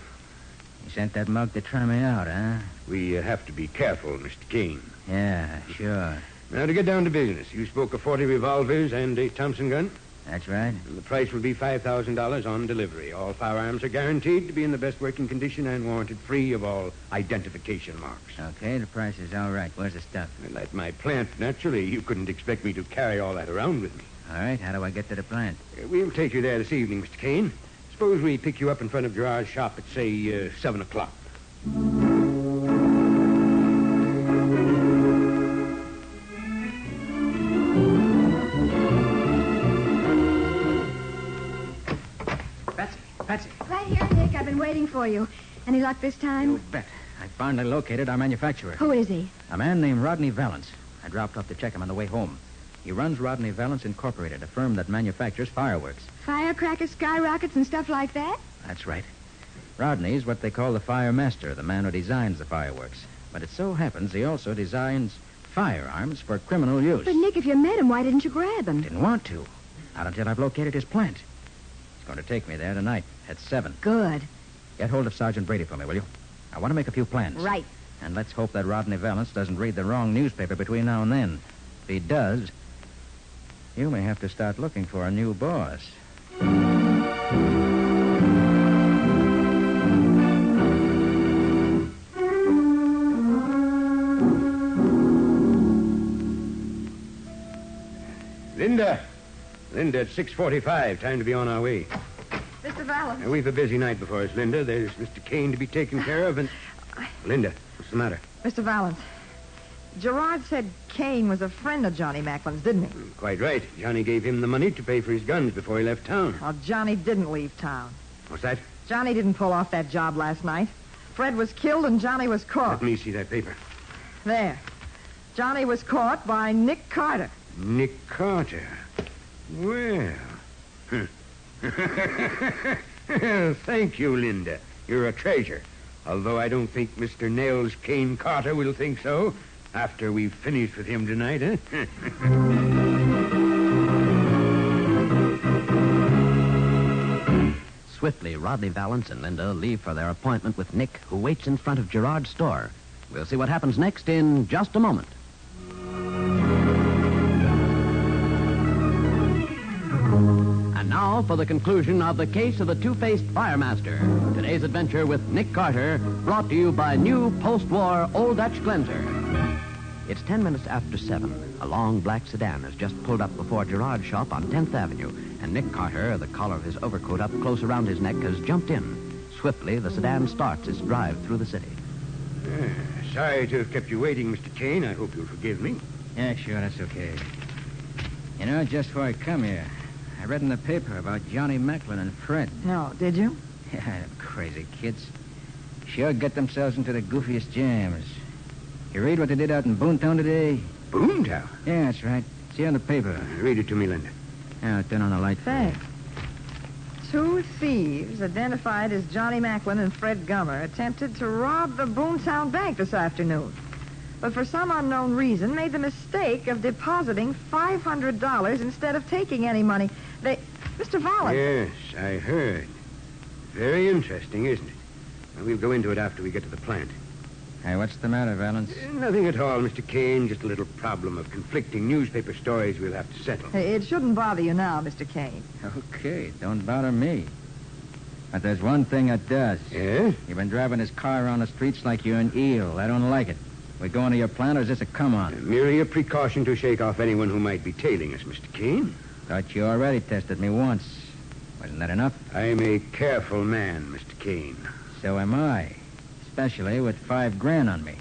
You sent that mug to try me out, huh? We have to be careful, Mr. Kane. Yeah, sure. Now, to get down to business, you spoke of 40 revolvers and a Thompson gun. That's right. And the price will be $5,000 on delivery. All firearms are guaranteed to be in the best working condition and warranted free of all identification marks. Okay, the price is all right. Where's the stuff? Well, at my plant, naturally, you couldn't expect me to carry all that around with me. All right, how do I get to the plant? We'll take you there this evening, Mr. Kane. Suppose we pick you up in front of Gerard's shop at, say, 7 o'clock. Patsy. Right here, Nick. I've been waiting for you. Any luck this time? You bet. I finally located our manufacturer. Who is he? A man named Rodney Valance. I dropped off to check him on the way home. He runs Rodney Valance Incorporated, a firm that manufactures fireworks. Firecrackers, skyrockets, and stuff like that? That's right. Rodney's what they call the fire master, the man who designs the fireworks. But it so happens he also designs firearms for criminal use. But, Nick, if you met him, why didn't you grab him? Didn't want to. Not until I've located his plant. He's going to take me there tonight at 7. Good. Get hold of Sergeant Brady for me, will you? I want to make a few plans. Right. And let's hope that Rodney Valance doesn't read the wrong newspaper between now and then. If he does, you may have to start looking for a new boss. Linda, it's 6:45. Time to be on our way. Mr. Valance. We've a busy night before us, Linda. There's Mr. Kane to be taken care of, and... Linda, what's the matter? Mr. Valance, Gerard said Kane was a friend of Johnny Macklin's, didn't he? Quite right. Johnny gave him the money to pay for his guns before he left town. Well, Johnny didn't leave town. What's that? Johnny didn't pull off that job last night. Fred was killed and Johnny was caught. Let me see that paper. There. Johnny was caught by Nick Carter. Nick Carter. Well. Thank you, Linda. You're a treasure. Although I don't think Mr. Nels Kane Carter will think so after we've finished with him tonight, eh? Swiftly, Rodney Valance and Linda leave for their appointment with Nick, who waits in front of Gerard's store. We'll see what happens next in just a moment. And now for the conclusion of the case of the two-faced firemaster. Today's adventure with Nick Carter, brought to you by new post-war Old Dutch Cleanser. It's 10 minutes after 7. A long black sedan has just pulled up before Gerard's shop on 10th Avenue, and Nick Carter, the collar of his overcoat up close around his neck, has jumped in. Swiftly, the sedan starts its drive through the city. Sorry to have kept you waiting, Mr. Kane. I hope you'll forgive me. Yeah, sure, that's okay. You know, just before I come here, I read in the paper about Johnny Macklin and Fred. No, did you? Yeah, them crazy kids. Sure get themselves into the goofiest jams. You read what they did out in Boontown today? Boontown? Yeah, that's right. See on the paper. Read it to me, Linda. Yeah, turn on the light. Thanks. 2 thieves identified as Johnny Macklin and Fred Gummer attempted to rob the Boontown Bank this afternoon, but for some unknown reason made the mistake of depositing $500 instead of taking any money. Mr. Valance. Yes, I heard. Very interesting, isn't it? Well, we'll go into it after we get to the plant. Hey, what's the matter, Valance? Nothing at all, Mr. Kane. Just a little problem of conflicting newspaper stories we'll have to settle. It shouldn't bother you now, Mr. Kane. Okay, don't bother me. But there's one thing it does. Yeah? You've been driving this car around the streets like you're an eel. I don't like it. We going to your plant, or is this a come-on? Merely a precaution to shake off anyone who might be tailing us, Mr. Kane. Thought you already tested me once. Wasn't that enough? I'm a careful man, Mr. Kane. So am I. Especially with $5,000 on me.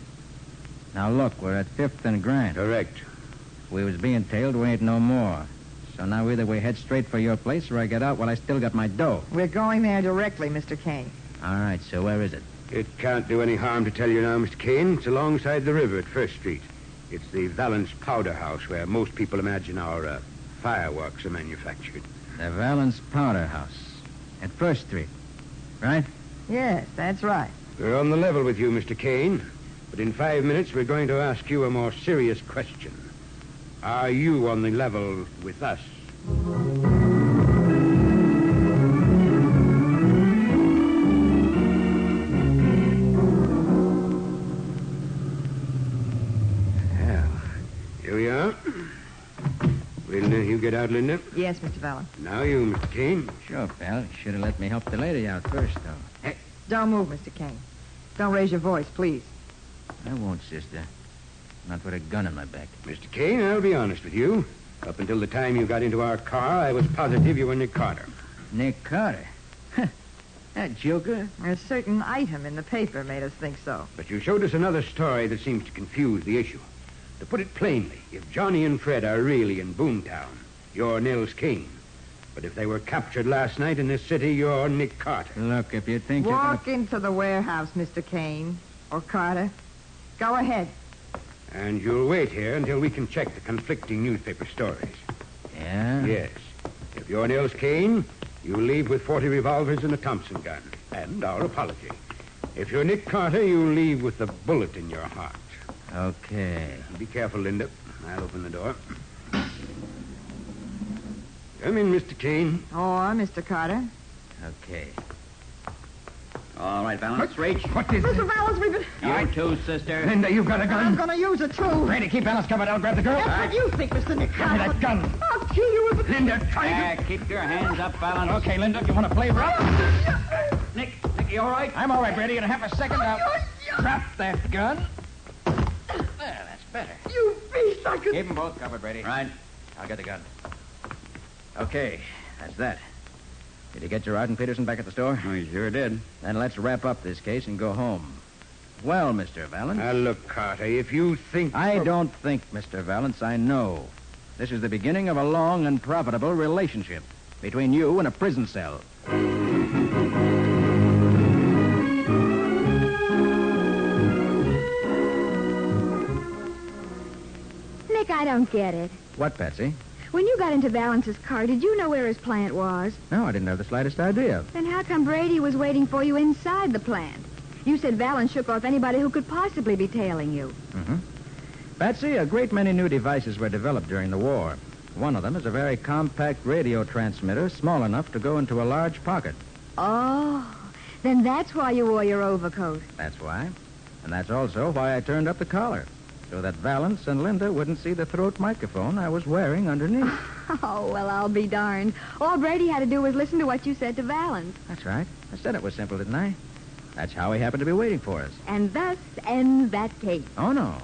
Now, look, we're at 5th and Grand. Correct. If we was being tailed, we ain't no more. So now either we head straight for your place or I get out while I still got my dough. We're going there directly, Mr. Kane. All right, so where is it? It can't do any harm to tell you now, Mr. Kane. It's alongside the river at First Street. It's the Valance Powder House where most people imagine our fireworks are manufactured. The Valance Powder House at First Street, right? Yes, that's right. We're on the level with you, Mr. Kane. But in 5 minutes, we're going to ask you a more serious question. Are you on the level with us? Well, here we are. Will you get out, Linda? Yes, Mr. Valance. Now you, Mr. Kane. Sure, pal. Should have let me help the lady out first, though. Hey. Don't move, Mr. Kane. Don't raise your voice, please. I won't, sister. Not with a gun in my back. Mr. Kane, I'll be honest with you. Up until the time you got into our car, I was positive you were Nick Carter. Nick Carter? That joker? A certain item in the paper made us think so. But you showed us another story that seems to confuse the issue. To put it plainly, if Johnny and Fred are really in Boomtown, you're Nels Kane. But if they were captured last night in this city, you're Nick Carter. Look, if you think Walk into the warehouse, Mr. Kane. Or Carter. Go ahead. And you'll wait here until we can check the conflicting newspaper stories. Yeah? Yes. If you're Nels Kane, you leave with 40 revolvers and a Thompson gun. And our apology. If you're Nick Carter, you leave with the bullet in your heart. Okay. Be careful, Linda. I'll open the door. Come in, Mr. Kane. Or Mr. Carter. Okay. All right, Valance, Rach. What is Mr. Valance, we've been... You too, sister. Linda, you've got a gun. I'm going to use it, too. Ready, keep Alice covered. I'll grab the girl. That's what you think, Mr. Nick Give me Carter. that gun. I'll kill you with it. Linda, try to... Keep your hands up, Valance. Okay, Linda, you want to play rough? Nick, you all right? I'm all right, Brady. In a half a second, I'll drop that gun. There, that's better. You beast, I could... Keep them both covered, Brady. Right. I'll get the gun. Okay, that's that. Did you get Gerard and Peterson back at the store? Oh, you sure did. Then let's wrap up this case and go home. Well, Mr. Valance. Now, look, Carter, if you think... I don't think, Mr. Valance. I know. This is the beginning of a long and profitable relationship between you and a prison cell. Nick, I don't get it. What, Patsy? When you got into Valance's car, did you know where his plant was? No, I didn't have the slightest idea. Then how come Brady was waiting for you inside the plant? You said Valance shook off anybody who could possibly be tailing you. Mm-hmm. Patsy, a great many new devices were developed during the war. One of them is a very compact radio transmitter, small enough to go into a large pocket. Oh, then that's why you wore your overcoat. That's why. And that's also why I turned up the collar, so that Valance and Linda wouldn't see the throat microphone I was wearing underneath. Oh, well, I'll be darned. All Brady had to do was listen to what you said to Valance. That's right. I said it was simple, didn't I? That's how he happened to be waiting for us. And thus ends that case. Oh, no,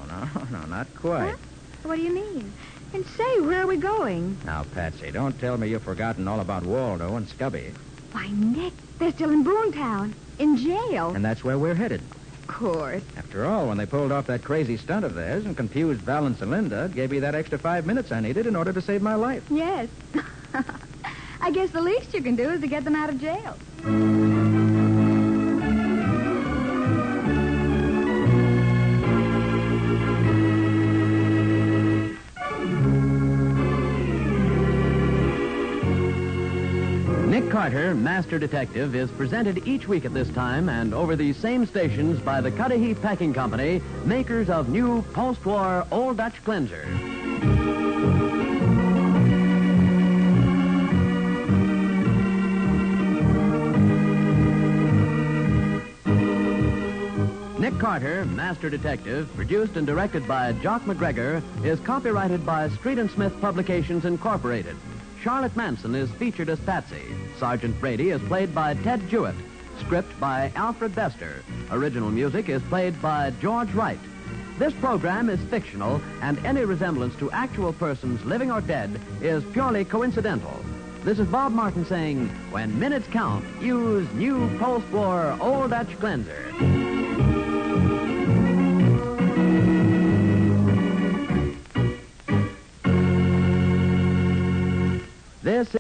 not quite. Huh? What do you mean? And say, where are we going? Now, Patsy, don't tell me you've forgotten all about Waldo and Scubby. Why, Nick, they're still in Boomtown, in jail. And that's where we're headed. Of course. After all, when they pulled off that crazy stunt of theirs and confused Valance and Linda, it gave me that extra 5 minutes I needed in order to save my life. Yes. I guess the least you can do is to get them out of jail. Nick Carter, Master Detective, is presented each week at this time and over these same stations by the Cudahy Packing Company, makers of new post-war Old Dutch Cleanser. Nick Carter, Master Detective, produced and directed by Jock McGregor, is copyrighted by Street and Smith Publications, Incorporated. Charlotte Manson is featured as Patsy. Sergeant Brady is played by Ted Jewett. Script by Alfred Bester. Original music is played by George Wright. This program is fictional, and any resemblance to actual persons, living or dead, is purely coincidental. This is Bob Martin saying, when minutes count, use new post-war Old Dutch Cleanser. This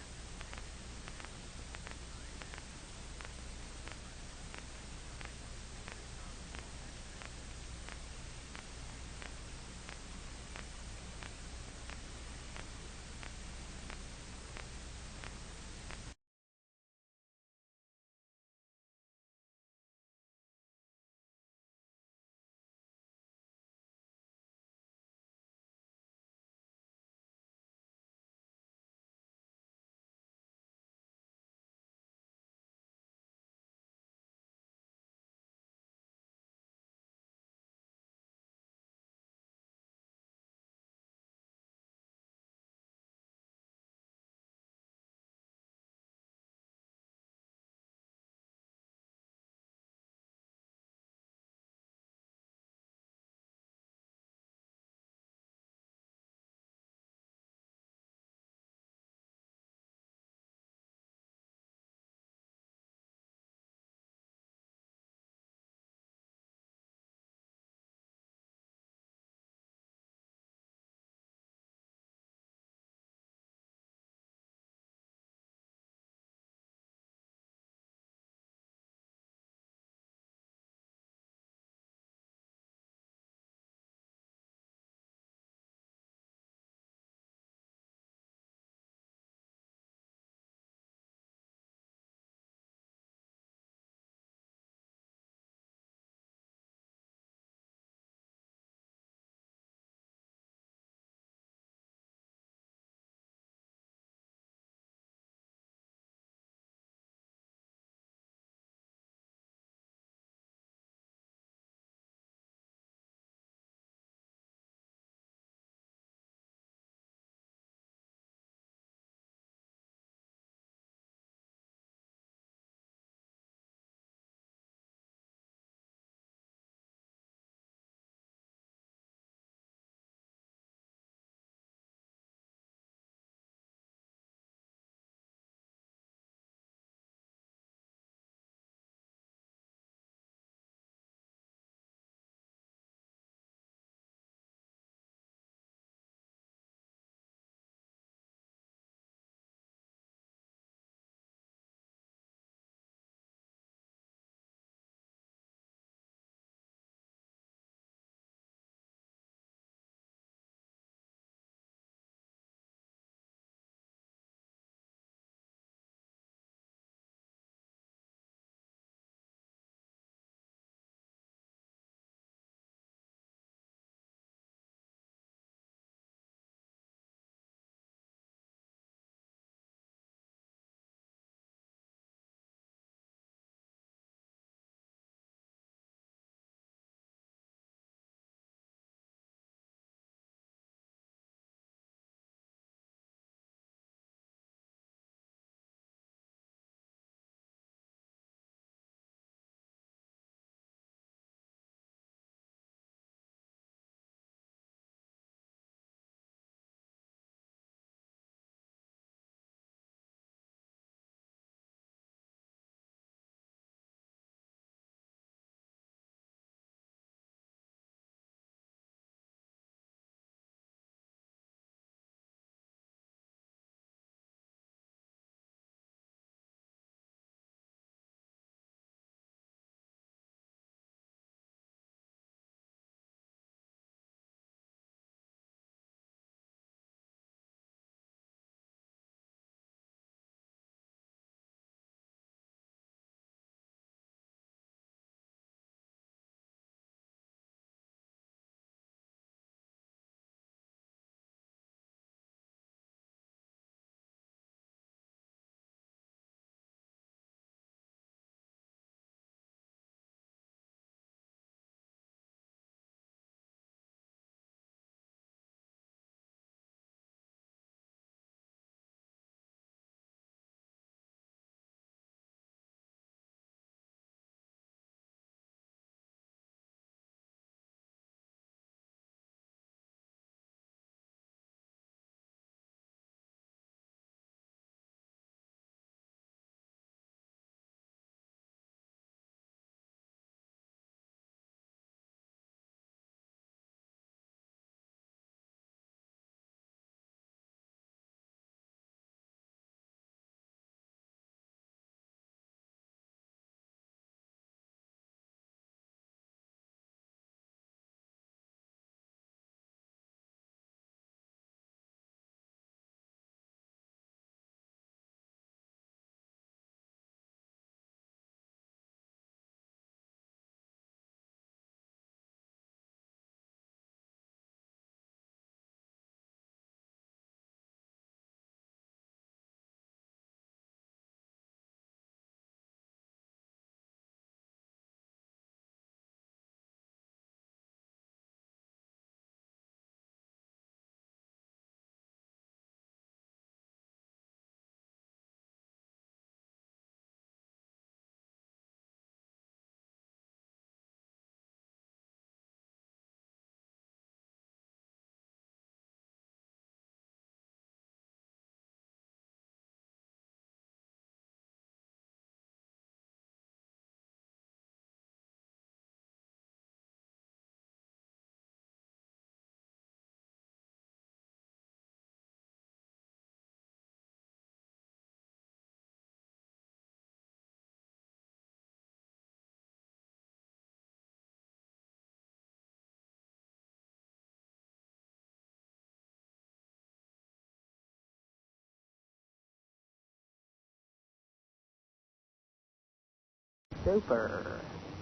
Super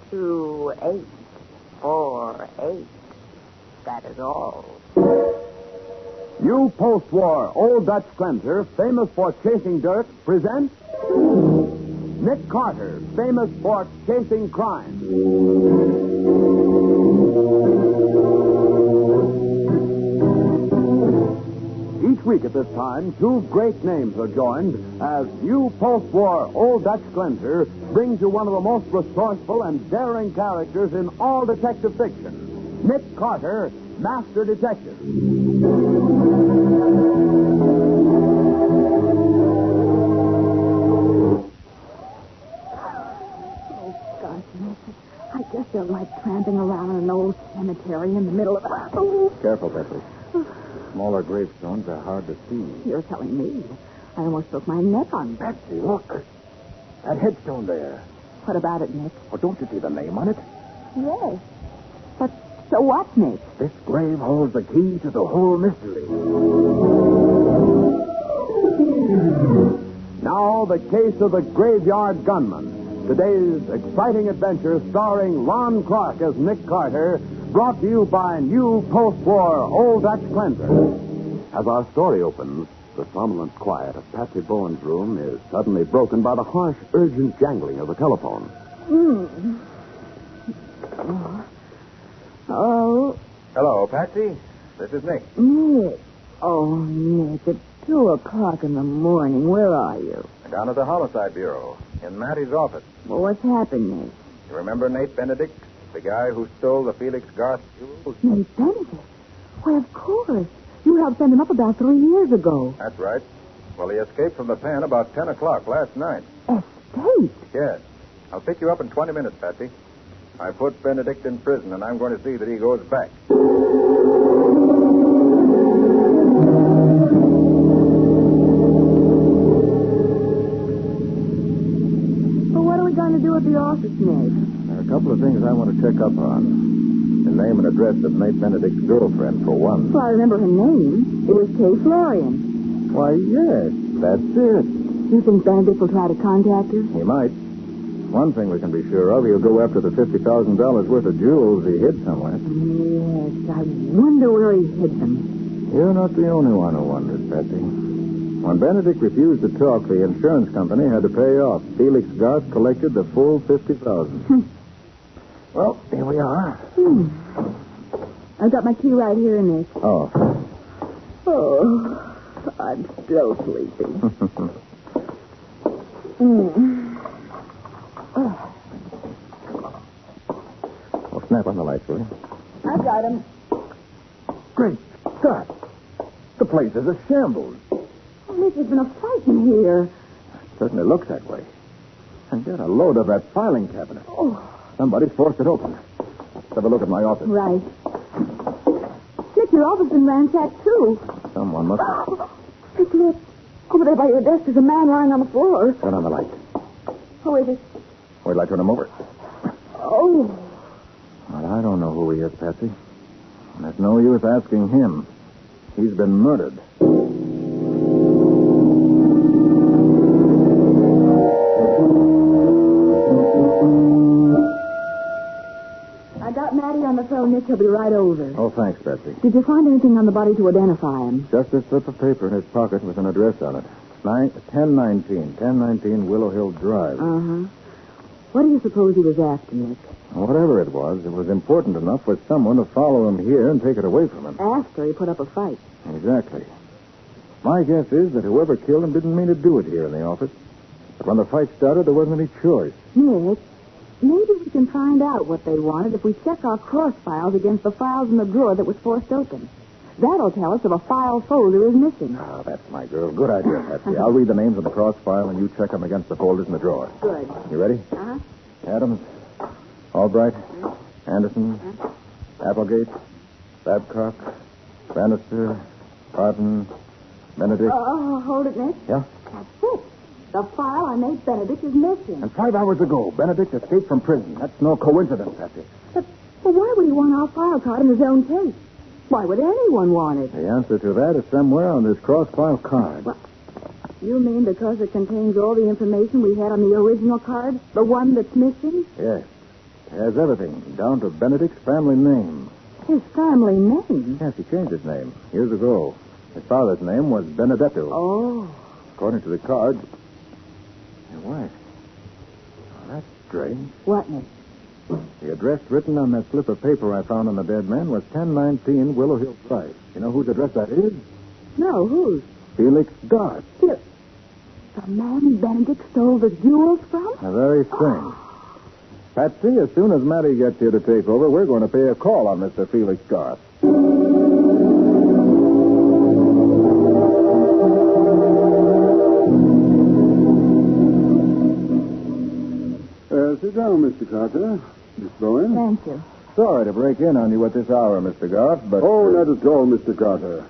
2848. That is all. New post-war Old Dutch cleanser, famous for chasing dirt, presents Nick Carter, famous for chasing crime. Each week at this time, two great names are joined as new post-war Old Dutch cleanser brings you one of the most resourceful and daring characters in all detective fiction, Nick Carter, Master Detective. Oh, gosh, Nick. I just don't like tramping around in an old cemetery in the middle of... Oh. Careful, Betsy. Smaller gravestones are hard to see. You're telling me. I almost broke my neck on that. Betsy, look. That headstone there. What about it, Nick? Oh, don't you see the name on it? Yes. But so what, Nick? This grave holds the key to the whole mystery. Now, the case of the Graveyard Gunman. Today's exciting adventure starring Lon Clark as Nick Carter, brought to you by new post-war Old Dutch cleanser. As our story opens, the somnolent quiet of Patsy Bowen's room is suddenly broken by the harsh, urgent jangling of the telephone. Oh. Hello, Patsy. This is Nick. Nick. Oh, Nick, it's 2 o'clock in the morning. Where are you? Down at the Homicide Bureau, in Matty's office. Well, what's happened, Nick? You remember Nate Benedict? The guy who stole the Felix Garth jewels? Nate Benedict? Why, of course. You helped send him up about 3 years ago. That's right. Well, he escaped from the pen about 10 o'clock last night. Escaped? Yes. I'll pick you up in 20 minutes, Patsy. I put Benedict in prison, and I'm going to see that he goes back. Well, what are we going to do at the office, Nick? There are a couple of things I want to check up on. The name and address of Nate Benedict's girlfriend, for one. Well, I remember her name. It was Kay Florian. Why, yes, that's it. You think Benedict will try to contact her? He might. One thing we can be sure of, he'll go after the $50,000 worth of jewels he hid somewhere. Yes, I wonder where he hid them. You're not the only one who wonders, Patsy. When Benedict refused to talk, the insurance company had to pay off. Felix Garth collected the full $50,000. Well, here we are. I've got my key right here, Nick. Oh. Oh, I'm so sleepy. Well, snap on the lights, will you? I've got him. Great Scott. The place is a shambles. Oh, Nick, there's been a fight in here. Certainly looks that way. And get a load of that filing cabinet. Oh. Somebody's forced it open. Let's have a look at my office. Right. Nick, your office has been ransacked, too. Someone must have... Nick, look. Over there by your desk there's a man lying on the floor. Turn on the light. Who is it? Wait till I turn him over. Oh. Well, I don't know who he is, Patsy. And there's no use asking him. He's been murdered. I got Matty on the phone, Nick. He'll be right over. Oh, thanks, Patsy. Did you find anything on the body to identify him? Just a slip of paper in his pocket with an address on it. 1019 Willow Hill Drive. Uh-huh. What do you suppose he was after, Nick? Whatever it was important enough for someone to follow him here and take it away from him. After he put up a fight. Exactly. My guess is that whoever killed him didn't mean to do it here in the office. But when the fight started, there wasn't any choice. Nick, maybe we can find out what they wanted if we check our cross files against the files in the drawer that was forced open. That'll tell us if a file folder is missing. Ah, that's my girl. Good idea, Patsy. I'll read the names of the cross file and you check them against the folders in the drawer. Good. You ready? Uh-huh. Adams, Albright, Anderson, Applegate, Babcock, Bannister, Barton, Benedict. Oh, hold it, Nick. Yeah? That's it. The file on Nate Benedict is missing. And 5 hours ago, Benedict escaped from prison. That's no coincidence, Patsy. But why would he want our file card in his own case? Why would anyone want it? The answer to that is somewhere on this cross-file card. What? You mean because it contains all the information we had on the original card? The one that's missing? Yes. It has everything, down to Benedict's family name. His family name? Yes, he changed his name years ago. His father's name was Benedetto. Oh. According to the card. Hey, wait. Oh, that's strange. What, Nick? The address written on that slip of paper I found on the dead man was 1019 Willow Hill Drive. You know whose address that is? No, whose? Felix Garth. Here. The man Benedict stole the jewels from? The very thing. Patsy, as soon as Matty gets here to take over, we're going to pay a call on Mr. Felix Garth. Sit down, Mr. Carter. Miss Bowen. Thank you. Sorry to break in on you at this hour, Mr. Garth, but... Oh, not at all, Mr. Carter.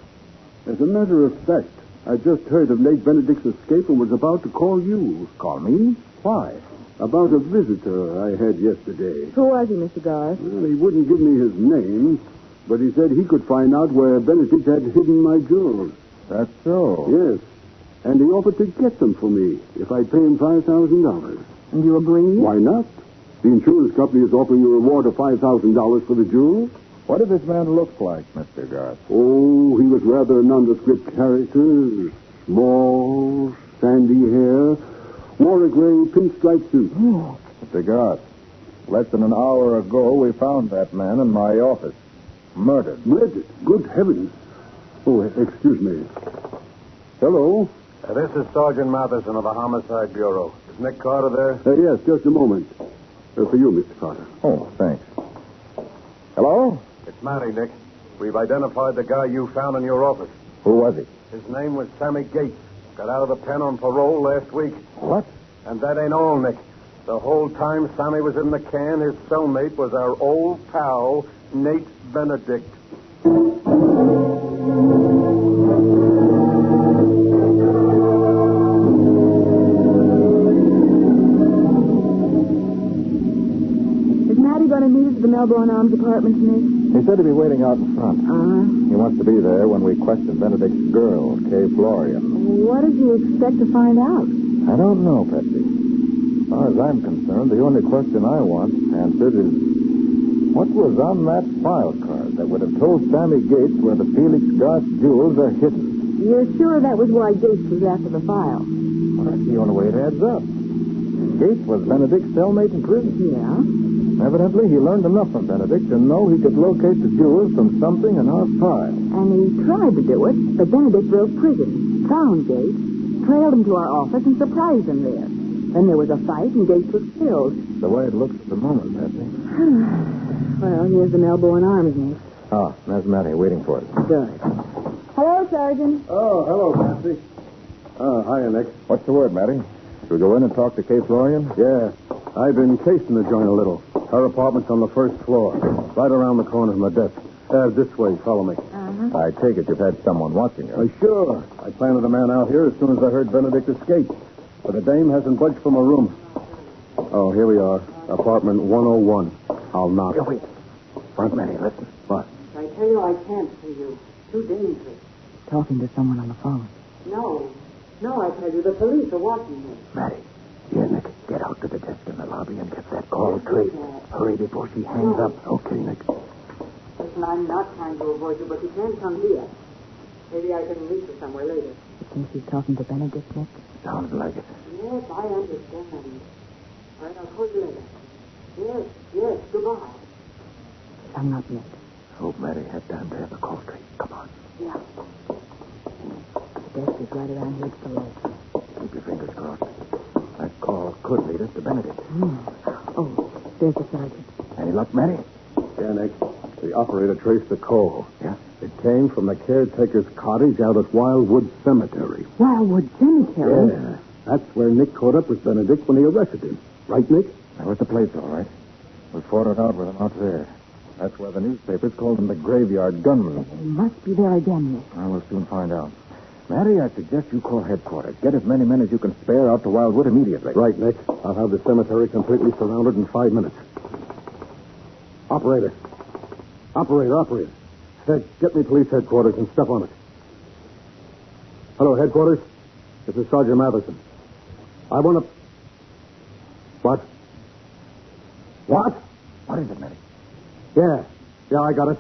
As a matter of fact, I just heard of Nate Benedict's escape and was about to call you. Call me? Why? About a visitor I had yesterday. Who was he, Mr. Garth? Well, he wouldn't give me his name, but he said he could find out where Benedict had hidden my jewels. That's so? Yes. And he offered to get them for me if I'd pay him $5,000. And you agreed? Why not? The insurance company is offering a reward of $5,000 for the jewels. What did this man look like, Mr. Garth? Oh, he was rather a nondescript character. Small, sandy hair. Wore a gray pinstripe suit. Oh. Mr. Garth, less than an hour ago, we found that man in my office. Murdered. Murdered? Good heavens. Oh, excuse me. Hello? This is Sergeant Matheson of the Homicide Bureau. Is Nick Carter there? Yes, just a moment. For you, Mr. Carter. Oh, thanks. Hello? It's Matty, Nick. We've identified the guy you found in your office. Who was he? His name was Sammy Gates. Got out of the pen on parole last week. What? And that ain't all, Nick. The whole time Sammy was in the can, his cellmate was our old pal, Nate Benedict. Going to meet us at the Melbourne Arms Apartments, Nick? He said to be waiting out in front. He wants to be there when we question Benedict's girl, Kay Florian. What does he expect to find out? I don't know, Patsy. As far as I'm concerned, the only question I want answered is, what was on that file card that would have told Sammy Gates where the Felix Garth jewels are hidden? You're sure that was why Gates was after the file? Well, that's the only way it adds up. Gates was Benedict's cellmate in prison. Yeah? Evidently, he learned enough from Benedict to know he could locate the jewels from something in our file. And he tried to do it, but Benedict broke prison, found Gates, trailed him to our office, and surprised him there. Then there was a fight, and Gates was killed. The way it looks at the moment, Patsy. Well, here's the Melbourne Arms, Nick. Ah, there's Matty waiting for us. Good. Hello, Sergeant. Oh, hello, Patsy. Oh, hiya, Nick. What's the word, Matty? Should we go in and talk to Kay Florian? Yeah. I've been casing the joint a little. Her apartment's on the first floor, right around the corner from the desk. This way, follow me. I take it you've had someone watching her. Sure. I planted a man out here as soon as I heard Benedict escape. But the dame hasn't budged from her room. Oh, here we are. Apartment 101. I'll knock. Here, wait. Front Matty, listen. What? I tell you, I can't see you. Too dangerous. Talking to someone on the phone. No, I tell you, the police are watching me. Matty. Here, Nick. Get out to the desk in the lobby and get that call straight. Hurry before she hangs up. Okay, Nick. Listen, I'm not trying to avoid you, but you can't come here. Maybe I can meet you somewhere later. You think she's talking to Benedict, Nick? Sounds like it. Yes, I understand. All right, I'll call you later. Yes, goodbye. I'm not Nick. Hope Matty had time to have the call straight. Come on. Yeah. The desk is right around here to the left. Keep your fingers crossed. That call could lead us to Benedict. Oh, there's the sergeant. Any luck, Matty? Yeah, Nick. The operator traced the call. Yeah? It came from the caretaker's cottage out at Wildwood Cemetery. Wildwood Cemetery? Yeah. That's where Nick caught up with Benedict when he arrested him. Right, Nick? That was the place, all right. We fought it out with him out there. That's why the newspapers called him the graveyard gunman. He must be there again, Nick. I will soon find out. Matty, I suggest you call headquarters. Get as many men as you can spare out to Wildwood immediately. Right, Nick. I'll have the cemetery completely surrounded in 5 minutes. Operator. Hey, get me police headquarters and step on it. Hello, headquarters. This is Sergeant Matheson. I want to... What? What? What is it, Matty? Yeah, I got it.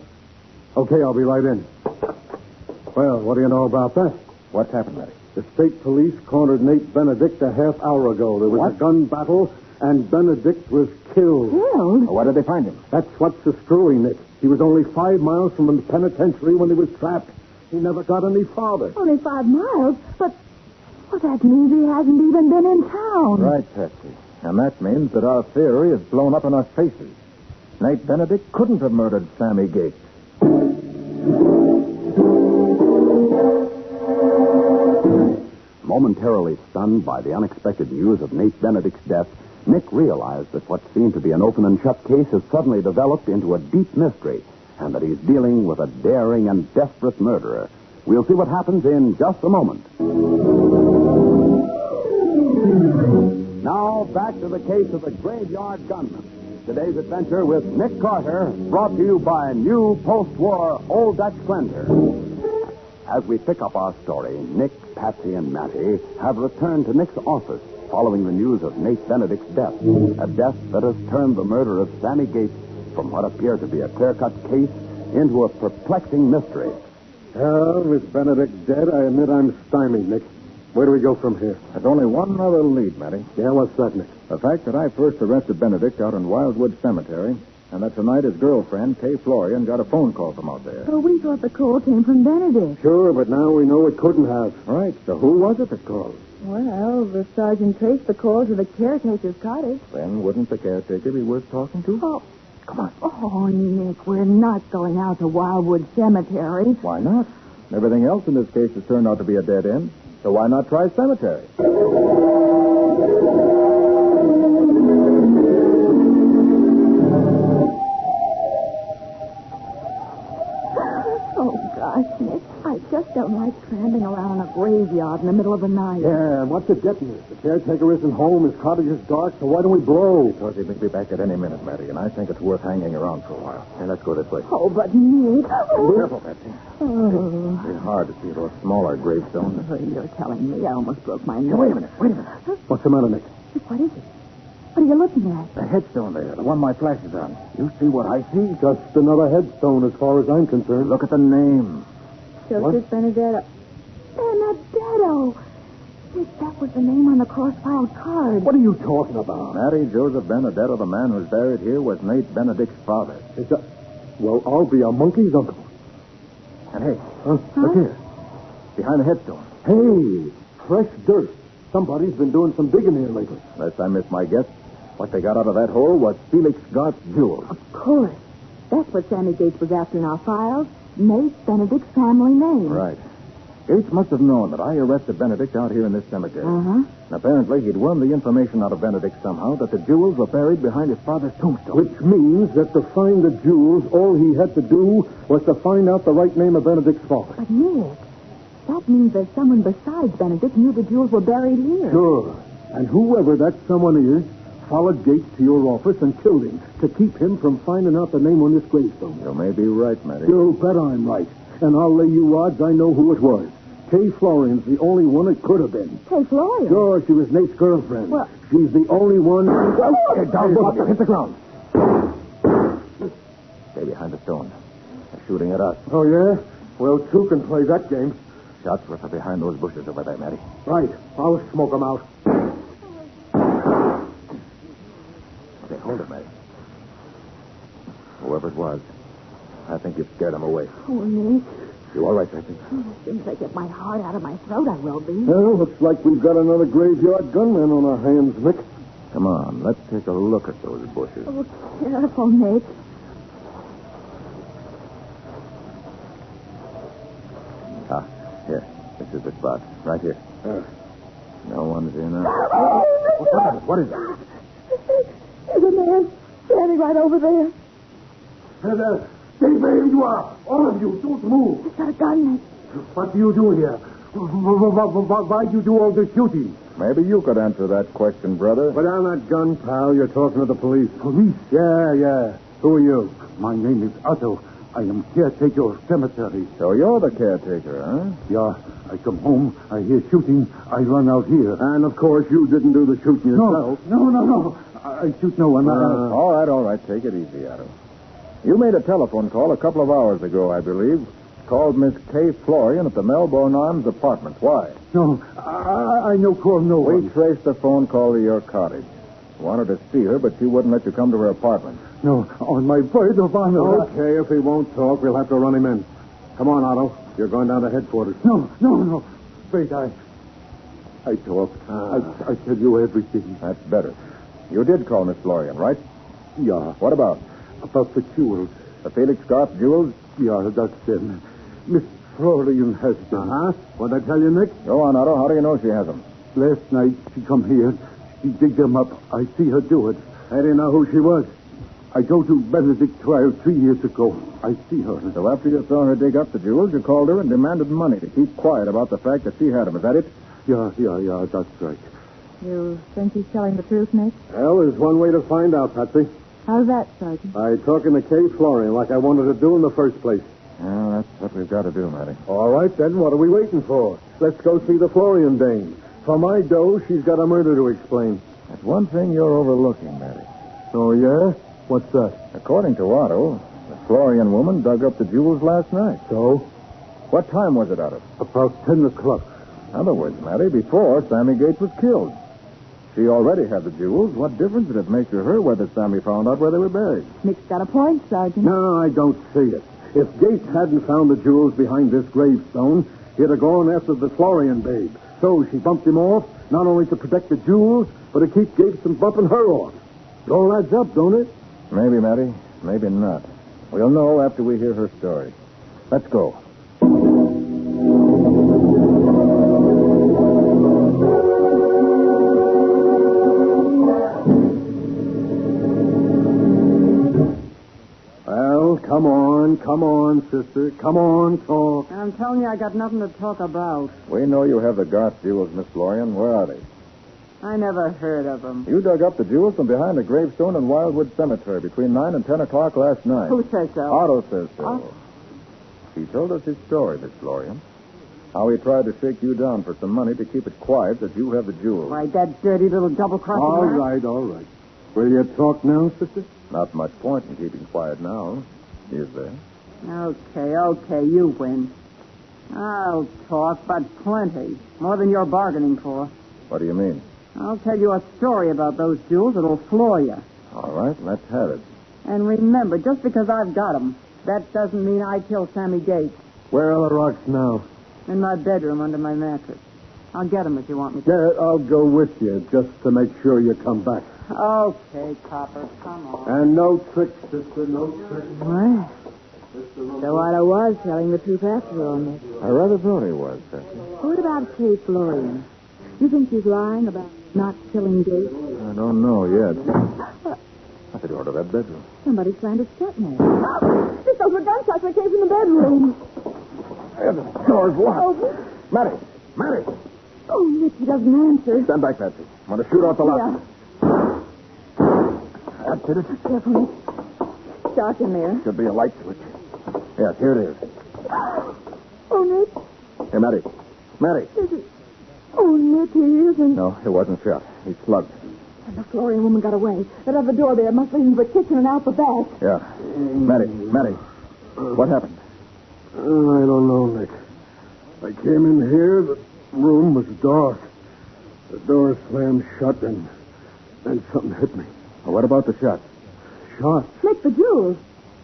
Okay, I'll be right in. Well, what do you know about that? What's happened, Matty? The state police cornered Nate Benedict a half hour ago. There was a gun battle, and Benedict was killed. Killed? Why did they find him? That's what's so screwy, Nick. He was only 5 miles from the penitentiary when he was trapped. He never got any farther. Only 5 miles? But, well, that means he hasn't even been in town. Right, Patsy. And that means that our theory is blown up in our faces. Nate Benedict couldn't have murdered Sammy Gates. Momentarily stunned by the unexpected news of Nate Benedict's death, Nick realized that what seemed to be an open and shut case has suddenly developed into a deep mystery, and that he's dealing with a daring and desperate murderer. We'll see what happens in just a moment. Now, back to the case of the Graveyard Gunman. Today's adventure with Nick Carter, brought to you by new post-war Old Dutch Cleanser. As we pick up our story, Nick, Patsy, and Matty have returned to Nick's office following the news of Nate Benedict's death, a death that has turned the murder of Sammy Gates from what appeared to be a clear-cut case into a perplexing mystery. Well, with Benedict dead, I admit I'm stymied, Nick. Where do we go from here? There's only one other lead, Matty. Yeah, what's that, Nick? The fact that I first arrested Benedict out in Wildwood Cemetery, and that tonight his girlfriend, Kay Florian, got a phone call from out there. So we thought the call came from Benedict. Sure, but now we know it couldn't have. Right, so who was it that called? Well, the sergeant traced the call to the caretaker's cottage. Then wouldn't the caretaker be worth talking to? Oh, come on. Oh, Nick, we're not going out to Wildwood Cemetery. Why not? Everything else in this case has turned out to be a dead end. So why not try cemetery? Oh, gosh, Nick, I just don't like tramping around a graveyard in the middle of the night. Yeah, and what's it getting us? The caretaker isn't home, his cottage is dark, so why don't we blow? Because he may be back at any minute, Matty, and I think it's worth hanging around for a while. Hey, let's go this way. Oh, but Nick... Be careful, Patsy. Oh. It's hard to see those smaller gravestones. Oh, you're telling me I almost broke my nose. Hey, wait a minute. What's the matter, Nick? Nick, what is it? What are you looking at? The headstone there, the one my flash is on. You see what I see? Just another headstone as far as I'm concerned. Look at the name. Joseph Benedetto. Benedetto! Nick, that was the name on the cross-filed card. What are you talking about? Matty Joseph Benedetto, the man who's buried here, was Nate Benedict's father. Is that... Well, I'll be a monkey's uncle. And hey, look here. Behind the headstone. Hey, fresh dirt. Somebody's been doing some digging here lately. Unless I missed my guess, what they got out of that hole was Felix Gart's jewels. Of course. That's what Sammy Gates was after in our files. Nate Benedict's family name. Right. Gates must have known that I arrested Benedict out here in this cemetery. Uh-huh. And apparently he'd wormed the information out of Benedict somehow that the jewels were buried behind his father's tombstone. Which means that to find the jewels, all he had to do was to find out the right name of Benedict's father. But, Nick, that means that someone besides Benedict knew the jewels were buried here. Sure. And whoever that someone is followed Gates to your office and killed him to keep him from finding out the name on this gravestone. You may be right, Matty. You bet I'm right. And I'll lay you odds I know who it was. Kay Florian's the only one it could have been. Kay Florian? Sure, she was Nate's girlfriend. Well... She's the only one... Hey, down, Buster. Hit the ground. Stay behind the stone. They're shooting at us. Oh, yeah? Well, two can play that game. Shots were from behind those bushes over there, Matty. Right. I'll smoke them out. Okay, hold it, Matty. Whoever it was, I think you've scared him away. Oh, Nick. You all right, Patsy? As soon as I get my heart out of my throat, I will be. Well, looks like we've got another graveyard gunman on our hands, Nick. Come on, let's take a look at those bushes. Oh, careful, Nick. Ah, here. This is the spot. Right here. No one's in. What is it? There's a man standing right over there. Hey there. Stay where you are. All of you, don't move. He's got a gun, Nick. What do you do here? Why do you do all this shooting? Maybe you could answer that question, brother. Put down that gun, pal. You're talking to the police. Police? Yeah. Who are you? My name is Otto. I am caretaker of cemetery. So you're the caretaker, huh? Yeah. I come home, I hear shooting, I run out here. And, of course, you didn't do the shooting yourself. No. I shoot no one. All right. Take it easy, Otto. You made a telephone call a couple of hours ago, I believe. Called Miss Kay Florian at the Melbourne Arms apartment. Why? No, I no call no one. We traced the phone call to your cottage. Wanted to see her, but she wouldn't let you come to her apartment. No, on my word of honor. Okay, if he won't talk, we'll have to run him in. Come on, Otto. You're going down to headquarters. No. Wait, I talk. I tell you everything. That's better. You did call Miss Florian, right? Yeah. What about? About the jewels. The Felix Garth jewels? Yeah, that's them. Miss Florian has them. Uh-huh. What'd I tell you, Nick? Go on, Otto. How do you know she has them? Last night, she come here. She dig them up. I see her do it. I didn't know who she was. I go to Benedict trial 3 years ago. I see her. So after you saw her dig up the jewels, you called her and demanded money to keep quiet about the fact that she had them. Is that it? Yeah, that's right. You think he's telling the truth, Nick? Well, there's one way to find out, Patsy. How's that, Sergeant? By talking to Kay Florian like I wanted to do in the first place. Well, that's what we've got to do, Matty. All right, then. What are we waiting for? Let's go see the Florian dame. For my dough, she's got a murder to explain. There's one thing you're overlooking, Matty. Oh, yeah? What's that? According to Otto, the Florian woman dug up the jewels last night. So? What time was it, Otto? About 10 o'clock. In other words, Matty, before Sammy Gates was killed. She already had the jewels. What difference did it make to her whether Sammy found out where they were buried? Nick's got a point, Sergeant. No, I don't see it. If Gates hadn't found the jewels behind this gravestone, he'd have gone after the Florian babe. So she bumped him off, not only to protect the jewels, but to keep Gates from bumping her off. It all adds up, don't it? Maybe, Matty. Maybe not. We'll know after we hear her story. Let's go. Well, come on, sister. Come on, talk. I'm telling you, I got nothing to talk about. We know you have the Garth jewels, Miss Florian. Where are they? I never heard of them. You dug up the jewels from behind a gravestone in Wildwood Cemetery between 9 and 10 o'clock last night. Who says so? Otto says so. He told us his story, Miss Florian. How he tried to shake you down for some money to keep it quiet that you have the jewels. Why, that dirty little double-crossing All rat. right. Will you talk now, sister? Not much point in keeping quiet now, is there? Okay, you win. I'll talk, but plenty. More than you're bargaining for. What do you mean? I'll tell you a story about those jewels that'll floor you. All right, let's have it. And remember, just because I've got them, that doesn't mean I killed Sammy Gates. Where are the rocks now? In my bedroom under my mattress. I'll get them if you want me to. Yeah, I'll go with you just to make sure you come back. Okay, Copper, come on. And no tricks, sister, no tricks. What? So Otto was telling the truth after all, Nick. I rather thought he was, Patsy. What about Kay Florian? You think she's lying about not killing Gates? I don't know yet. At the door to that bedroom. Somebody slammed a stepmother. Those were gunshots that came from the bedroom. Hey, the door's locked. Matty! Oh, Nick, he doesn't answer. Stand back, Patsy. I'm going to shoot off the lock. Yeah. That's it. Careful, Nick. It's dark in there. Should be a light switch. Yes, here it is. Oh, Nick. Hey, Matty. Oh, Nick, he isn't. No, it wasn't shot. He's slugged. And the Florian woman got away. That other door there must lead into the kitchen and out the back. Yeah. Matty. What happened? I don't know, Nick. I came in here, the room was dark. The door slammed shut, and then something hit me. Well, what about the shots? Shots? Nick, the jewels.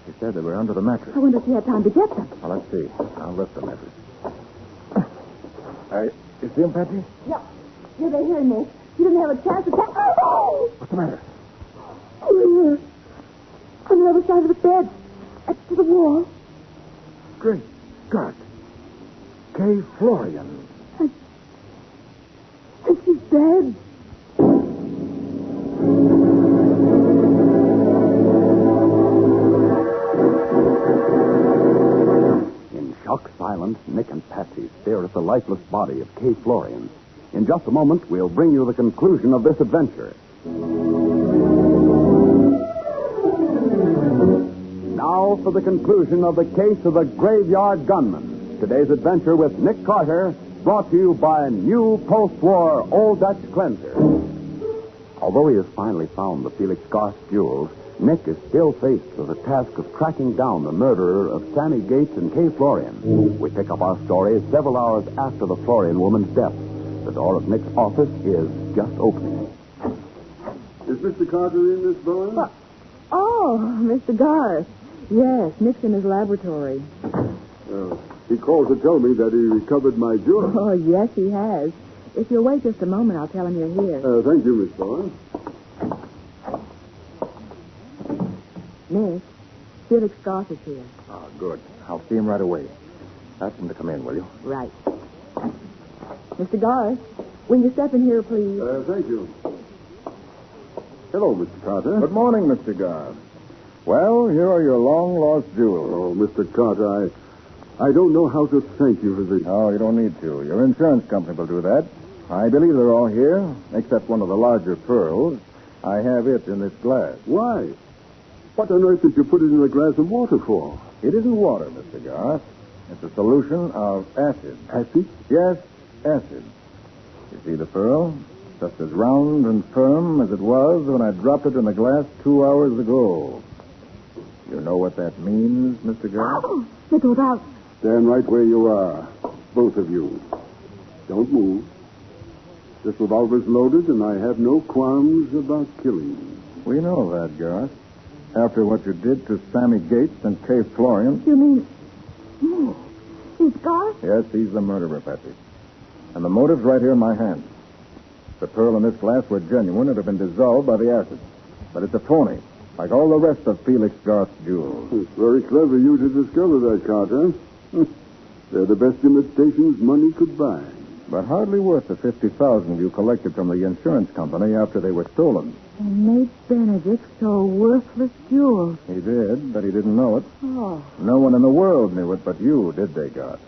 He said they were under the mattress. I wonder if he had time to get them. Well, let's see. I'll lift the mattress. You see him, Patsy? Yeah, they're here, Nick. You didn't have a chance to catch... Oh! What's the matter? Over here. On the other side of the bed. Up to the wall. Great God. Kay Florian. And she's dead. In shocked silence, Nick and Patsy stare at the lifeless body of Kay Florian. In just a moment, we'll bring you the conclusion of this adventure. Now, now for the conclusion of the case of the Graveyard Gunman. Today's adventure with Nick Carter, brought to you by new post-war Old Dutch Cleanser. Although he has finally found the Felix Garth jewels, Nick is still faced with the task of tracking down the murderer of Sammy Gates and Kay Florian. We pick up our story several hours after the Florian woman's death. The door of Nick's office is just opening. Is Mr. Carter in, Miss Bowen? Oh, Mr. Garth. Yes, Nick's in his laboratory. He called to tell me that he recovered my jewels. Oh, yes, he has. If you'll wait just a moment, I'll tell him you're here. Thank you, Miss Bowen. Nick, Felix Garth is here. Ah, good. I'll see him right away. Ask him to come in, will you? Right. Mr. Garth, will you step in here, please? Thank you. Hello, Mr. Carter. Good morning, Mr. Garth. Well, here are your long-lost jewels. Oh, Mr. Carter, I don't know how to thank you for this. Oh, you don't need to. Your insurance company will do that. I believe they're all here, except one of the larger pearls. I have it in this glass. Why? What on earth did you put it in a glass of water for? It isn't water, Mr. Garth. It's a solution of acid. Acid? Yes, acid. You see the pearl? Just as round and firm as it was when I dropped it in the glass 2 hours ago. You know what that means, Mr. Garth? Oh, Nick, look out. Stand right where you are, both of you. Don't move. This revolver's loaded, and I have no qualms about killing you. We know that, Garth. After what you did to Sammy Gates and Kay Florian. You mean... He's Garth? Yes, he's the murderer, Patsy. And the motive's right here in my hand. If the pearl in this glass were genuine, it'd have been dissolved by the acid. But it's a phony, like all the rest of Felix Garth's jewels. It's very clever of you to discover that, Carter. They're the best imitations money could buy. But hardly worth the $50,000 you collected from the insurance company after they were stolen. And Nate Benedict stole worthless jewels. He did, but he didn't know it. Oh. No one in the world knew it but you, did they, Garth?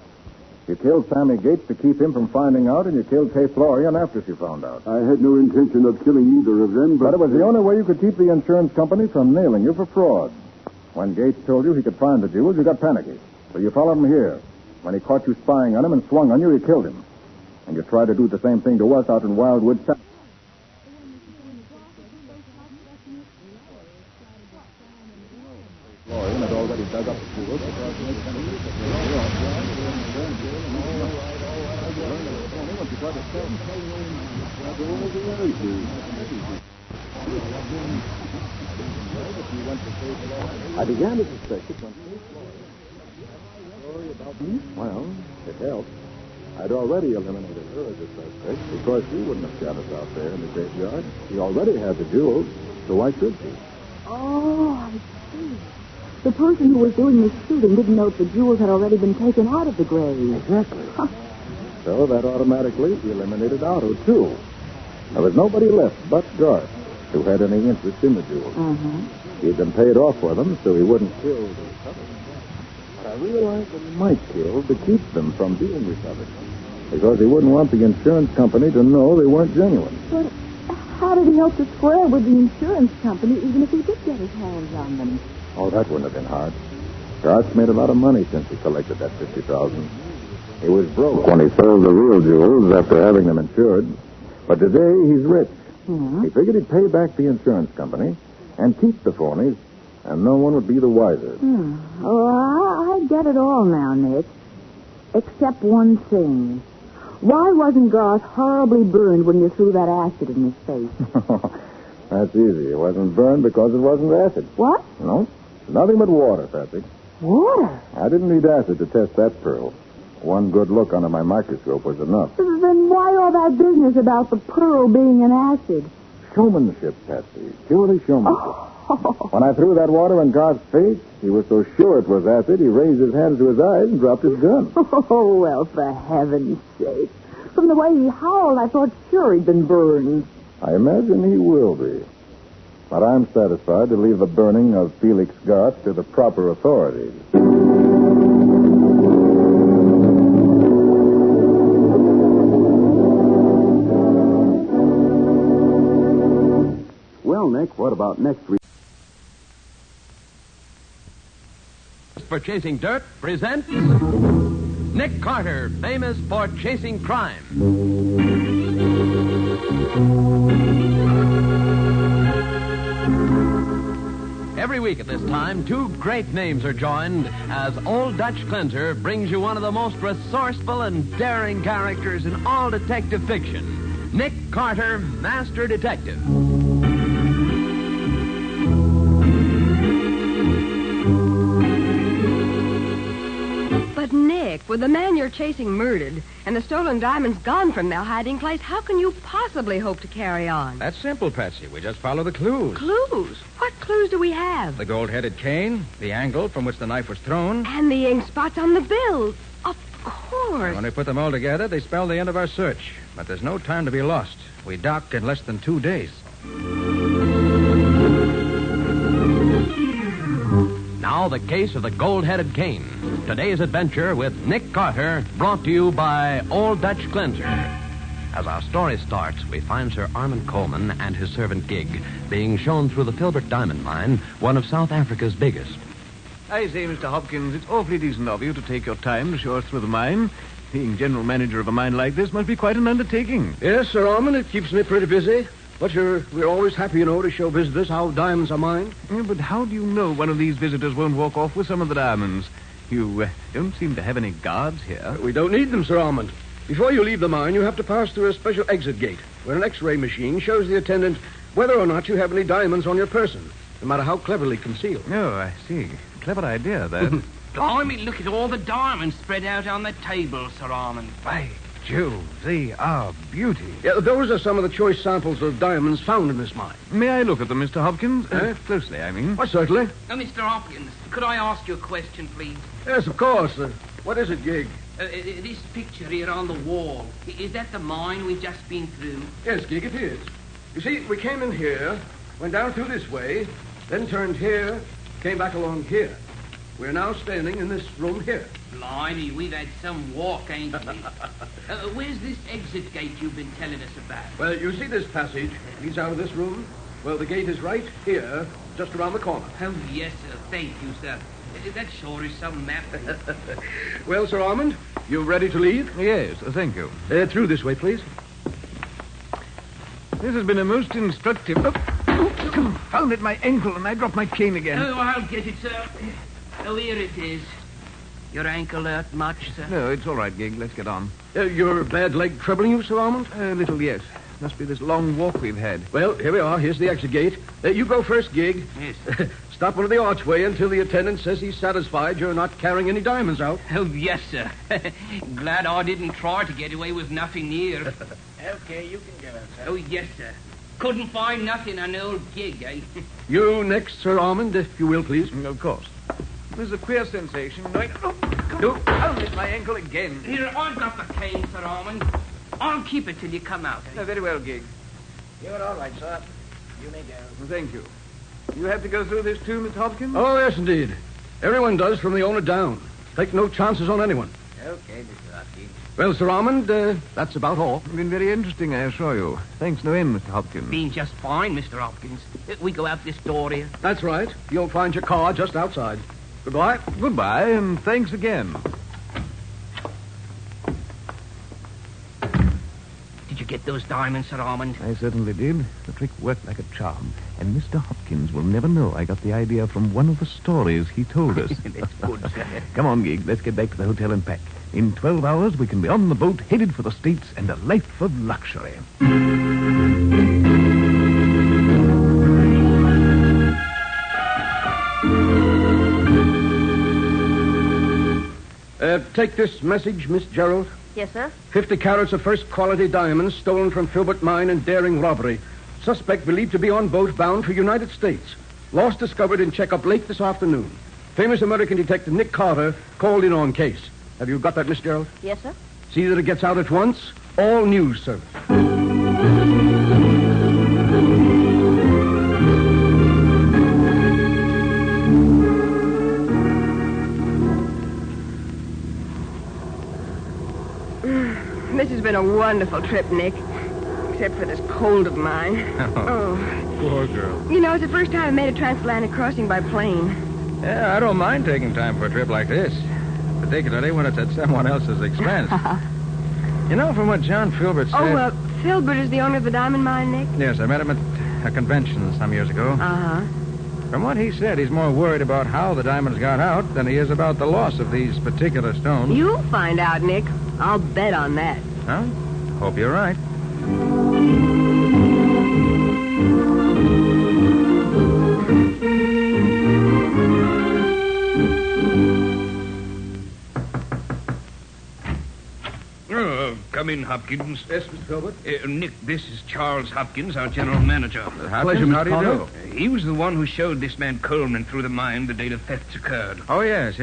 You killed Sammy Gates to keep him from finding out, and you killed Kay Florian after she found out. I had no intention of killing either of them, But it was the only way you could keep the insurance company from nailing you for fraud. When Gates told you he could find the jewels, you got panicky. So you followed him here. When he caught you spying on him and swung on you, you killed him. And you tried to do the same thing to us out in Wildwood. Florian had already dug up the jewels I began to suspect it when... Well, it helped. I'd already eliminated her as a suspect because she wouldn't have got us out there in the graveyard. She already had the jewels, so why should she? Oh, I see. The person who was doing the shooting didn't know if the jewels had already been taken out of the grave. Exactly. So that automatically eliminated Otto, too. There was nobody left but Garth who had any interest in the jewels. He'd been paid off for them, so he wouldn't kill the recovered. But I realized that he might kill to keep them from being recovered. Because he wouldn't want the insurance company to know they weren't genuine. But how did he hope to square with the insurance company even if he did get his hands on them? Oh, that wouldn't have been hard. Garth's made a lot of money since he collected that $50,000. He was broke when he sold the real jewels after having them insured. But today he's rich. He figured he'd pay back the insurance company and keep the phonies, and no one would be the wiser. Oh, I get it all now, Nick. Except one thing. Why wasn't Garth horribly burned when you threw that acid in his face? That's easy. It wasn't burned because it wasn't acid. What? No. Nothing but water, Patsy. Water? I didn't need acid to test that pearl. One good look under my microscope was enough. Then why all that business about the pearl being an acid? Showmanship, Patsy. Purely showmanship. When I threw that water in Garth's face, he was so sure it was acid, he raised his hands to his eyes and dropped his gun. Oh, well, for heaven's sake. From the way he howled, I thought sure he'd been burned. I imagine he will be. But I'm satisfied to leave the burning of Felix Garth to the proper authorities. Well, Nick, what about next week? for chasing dirt, presents Nick Carter, famous for chasing crime. Every week at this time, two great names are joined as Old Dutch Cleanser brings you one of the most resourceful and daring characters in all detective fiction, Nick Carter, Master Detective. But, Nick, with the man you're chasing murdered and the stolen diamonds gone from their hiding place, how can you possibly hope to carry on? That's simple, Patsy. We just follow the clues. Clues? What clues do we have? The gold-headed cane, the angle from which the knife was thrown. And the ink spots on the bill. Of course. When we put them all together, they spell the end of our search. But there's no time to be lost. We dock in less than 2 days. Now, the case of the gold-headed cane. Today's adventure with Nick Carter, brought to you by Old Dutch Cleanser. As our story starts, we find Sir Armand Coleman and his servant Gig being shown through the Filbert Diamond Mine, one of South Africa's biggest. I say, Mr. Hopkins, it's awfully decent of you to take your time to show us through the mine. Being general manager of a mine like this must be quite an undertaking. Yes, Sir Armand, it keeps me pretty busy. But we're always happy, to show visitors how diamonds are mined. Yeah, but how do you know one of these visitors won't walk off with some of the diamonds? You don't seem to have any guards here. We don't need them, Sir Armand. Before you leave the mine, you have to pass through a special exit gate, where an X-ray machine shows the attendant whether or not you have any diamonds on your person, no matter how cleverly concealed. Oh, I see. Clever idea, that. Blimey, look at all the diamonds spread out on the table, Sir Armand. By Jove, they are beauty. Yeah, those are some of the choice samples of diamonds found in this mine. May I look at them, Mr. Hopkins? Closely, I mean. Why, certainly. Now, Mr. Hopkins, could I ask you a question, please? Yes, of course. What is it, Gig? This picture here on the wall, is that the mine we've just been through? Yes, Gig, it is. You see, we came in here, went down through this way, then turned here, came back along here. We're now standing in this room here. Blimey, we've had some walk, ain't we? Where's this exit gate you've been telling us about? Well, you see this passage leads out of this room? Well, the gate is right here, just around the corner. Oh, yes, sir. Thank you, sir. That sure is some map. Well, Sir Armand, you ready to leave? Yes, thank you. Through this way, please. This has been a most instructive... Oh, confound it, my ankle, and I dropped my cane again. Oh, I'll get it, sir. Oh, here it is. Your ankle hurt much, sir? No, it's all right, Gig. Let's get on. Your bad leg troubling you, Sir Armand? A little, yes. Must be this long walk we've had. Well, here we are. Here's the exit gate. You go first, Gig. Yes. Stop under the archway until the attendant says he's satisfied you're not carrying any diamonds out. Oh, yes, sir. Glad I didn't try to get away with nothing near. Okay, you can go, sir. Oh, yes, sir. Couldn't find nothing on the old Gig, eh? You next, Sir Armand, if you will, please. Of course. There's a queer sensation. Confound it, my ankle again. Here, I've got the cane, Sir Armand. I'll keep it till you come out. Oh, very well, Gig. You're all right, sir. You may go. Thank you. You have to go through this too, Mr. Hopkins? Oh, yes, indeed. Everyone does from the owner down. Take no chances on anyone. Okay, Mr. Hopkins. Well, Sir Armand, that's about all. Been very interesting, I assure you. Thanks no end, Mr. Hopkins. Been just fine, Mr. Hopkins. We go out this door here. That's right. You'll find your car just outside. Goodbye. Goodbye, and thanks again. Did you get those diamonds, Sir Armand? I certainly did. The trick worked like a charm. And Mr. Hopkins will never know I got the idea from one of the stories he told us. That's good, sir. Come on, Gig. Let's get back to the hotel and pack. In 12 hours, we can be on the boat, headed for the States, and a life of luxury. Take this message, Miss Gerald. Yes, sir? 50 carats of first-quality diamonds stolen from Filbert Mine in daring robbery. Suspect believed to be on boat bound for United States. Loss discovered in checkup late this afternoon. Famous American detective Nick Carter called in on case. Have you got that, Miss Gerald? Yes, sir. See that it gets out at once. All news service. This has been a wonderful trip, Nick. Except for this cold of mine. Oh. Poor girl. You know, it's the first time I made a transatlantic crossing by plane. Yeah, I don't mind taking time for a trip like this, particularly when it's at someone else's expense. You know, from what John Filbert said... Filbert is the owner of the diamond mine, Nick? Yes, I met him at a convention some years ago. Uh-huh. From what he said, he's more worried about how the diamonds got out than he is about the loss of these particular stones. You'll find out, Nick. I'll bet on that. Huh? Hope you're right. Come in, Hopkins. Yes, Mr. Filbert? Nick, this is Charles Hopkins, our general manager. Hopkins, how do you do? He was the one who showed this man Coleman through the mine the day the thefts occurred. Oh, yes.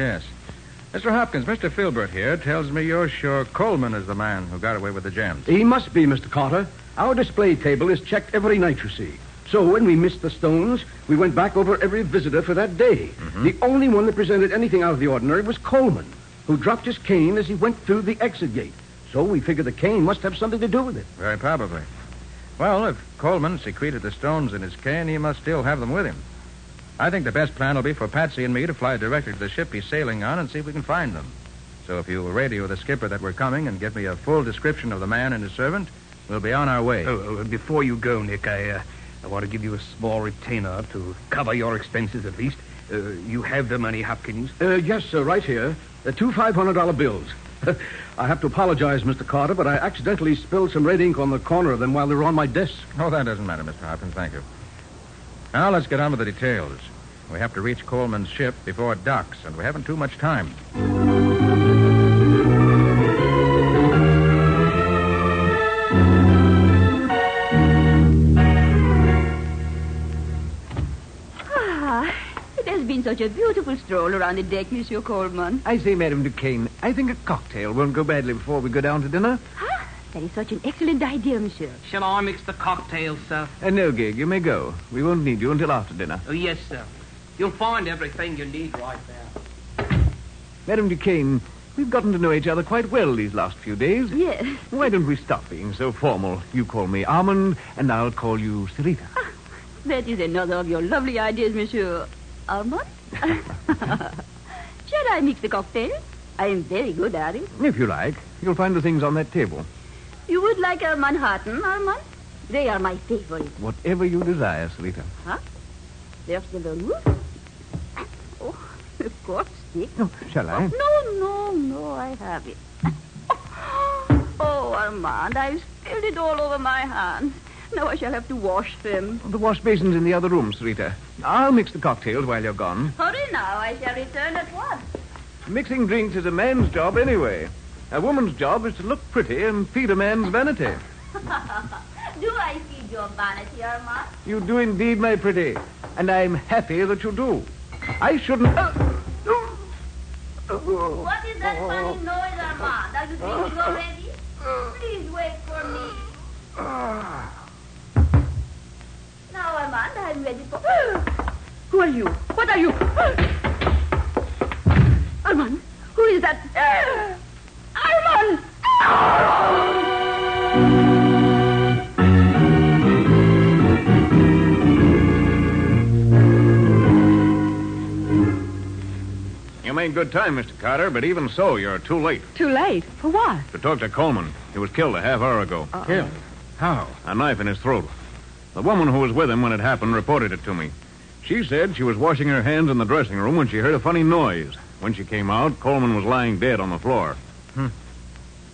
Mr. Hopkins, Mr. Filbert here tells me you're sure Coleman is the man who got away with the gems. He must be, Mr. Carter. Our display table is checked every night, you see. So when we missed the stones, we went back over every visitor for that day. Mm-hmm. The only one that presented anything out of the ordinary was Coleman, who dropped his cane as he went through the exit gate. So we figured the cane must have something to do with it. Very probably. Well, if Coleman secreted the stones in his cane, he must still have them with him. I think the best plan will be for Patsy and me to fly directly to the ship he's sailing on and see if we can find them. So if you'll radio the skipper that we're coming and get me a full description of the man and his servant, we'll be on our way. Before you go, Nick, I want to give you a small retainer to cover your expenses at least. You have the money, Hopkins? Yes, sir, right here. Two $500 bills. I have to apologize, Mr. Carter, but I accidentally spilled some red ink on the corner of them while they were on my desk. Oh, that doesn't matter, Mr. Hopkins. Thank you. Now, let's get on with the details. We have to reach Coleman's ship before it docks, and we haven't too much time. It has been such a beautiful stroll around the deck, Monsieur Coleman. I say, Madame Duquesne, I think a cocktail won't go badly before we go down to dinner. Ah, that is such an excellent idea, Monsieur. Shall I mix the cocktails, sir? No, Gig, you may go. We won't need you until after dinner. Oh, yes, sir. You'll find everything you need right there. Madame Duquesne, we've gotten to know each other quite well these last few days. Yes. Why don't we stop being so formal? You call me Armand, and I'll call you Sarita. That is another of your lovely ideas, Monsieur Armand. Shall I mix the cocktail? I am very good at it. If you like. You'll find the things on that table. You would like a Manhattan, Armand? They are my favorite. Whatever you desire, Sarita. Huh? There's the vermouth. Oh, of course, Dick. Oh, shall I? No, I have it. Oh, Armand, I've spilled it all over my hands. Now I shall have to wash them. The wash basin's in the other room, Sarita. I'll mix the cocktails while you're gone. Hurry now, I shall return at once. Mixing drinks is a man's job anyway. A woman's job is to look pretty and feed a man's vanity. Do I feed your vanity, Armand? You do indeed, my pretty. And I'm happy that you do. I shouldn't... What is that funny noise, Armand? Are you drinking already? Please wait for me. Now, Armand, I'm ready for... Who are you? What are you? Armand, who is that? Armand! You made good time, Mr. Carter, but even so, you're too late. Too late? For what? To talk to Coleman. He was killed a half hour ago. Killed? How? A knife in his throat. The woman who was with him when it happened reported it to me. She said she was washing her hands in the dressing room when she heard a funny noise. When she came out, Coleman was lying dead on the floor.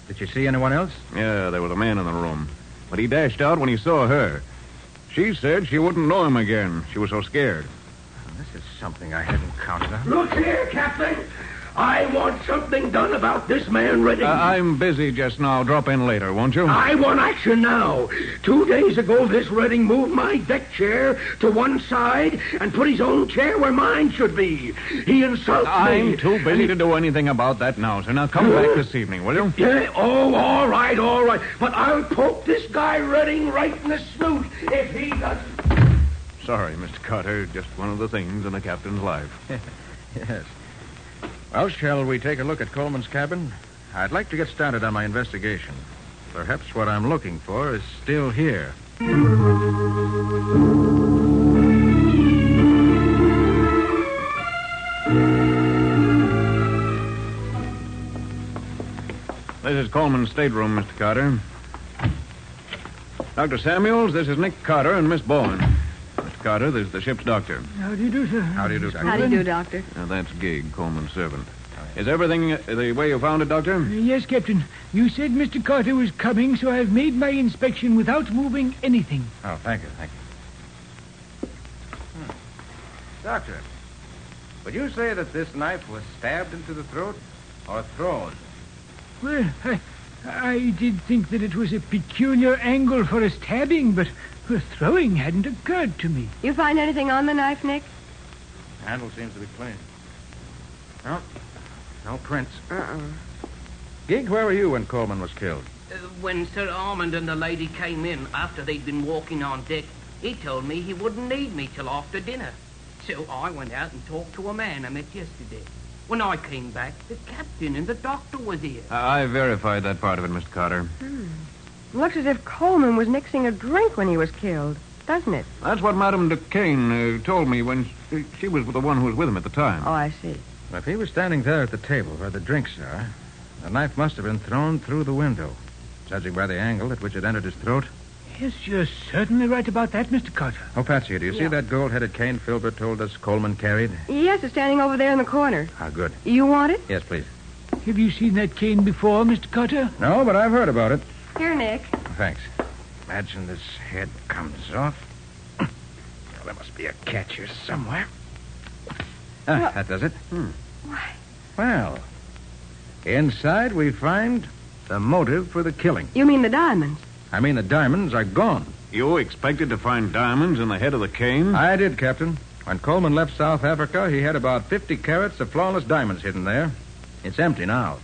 Did you see anyone else? Yeah, there was a man in the room. But he dashed out when he saw her. She said she wouldn't know him again. She was so scared. This is something I hadn't counted on. Look here, Captain. I want something done about this man Redding. I'm busy just now. Drop in later, won't you? I want action now. 2 days ago, this Redding moved my deck chair to one side and put his own chair where mine should be. He insulted me. I'm too busy to do anything about that now, sir. Now come back this evening, will you? Yeah, all right. But I'll poke this guy Redding right in the snoot if he doesn't. Sorry, Mr. Carter. Just one of the things in a captain's life. Yes. Well, shall we take a look at Coleman's cabin? I'd like to get started on my investigation. Perhaps what I'm looking for is still here. This is Coleman's stateroom, Mr. Carter. Dr. Samuels, this is Nick Carter and Miss Bowen. Mr. Carter, this is the ship's doctor. How do you do, sir? How do you do, Doctor? How do you do, Doctor? Now, that's Gig, Coleman's servant. Is everything the way you found it, Doctor? Yes, Captain. You said Mr. Carter was coming, so I've made my inspection without moving anything. Oh, thank you. Doctor, would you say that this knife was stabbed into the throat or thrown? Well, I did think that it was a peculiar angle for a stabbing, but throwing hadn't occurred to me. You find anything on the knife, Nick? Handle seems to be clean. No prints. Uh-uh. Gig, where were you when Coleman was killed? When Sir Armand and the lady came in after they'd been walking on deck, he told me he wouldn't need me till after dinner. So I went out and talked to a man I met yesterday. When I came back, the captain and the doctor was here. I verified that part of it, Mr. Carter. Looks as if Coleman was mixing a drink when he was killed, doesn't it? That's what Madame Duquesne told me when she was the one who was with him at the time. Oh, I see. Well, if he was standing there at the table where the drinks are, the knife must have been thrown through the window, judging by the angle at which it entered his throat. Yes, you're certainly right about that, Mr. Carter. Oh, Patsy, do you see that gold-headed cane Filbert told us Coleman carried? Yes, it's standing over there in the corner. Ah, good. You want it? Yes, please. Have you seen that cane before, Mr. Carter? No, but I've heard about it. Here, Nick. Thanks. Imagine this head comes off. Well, there must be a catch here somewhere. That does it. Why? Well, inside we find the motive for the killing. You mean the diamonds? I mean, the diamonds are gone. You expected to find diamonds in the head of the cane? I did, Captain. When Coleman left South Africa, he had about 50 carats of flawless diamonds hidden there. It's empty now.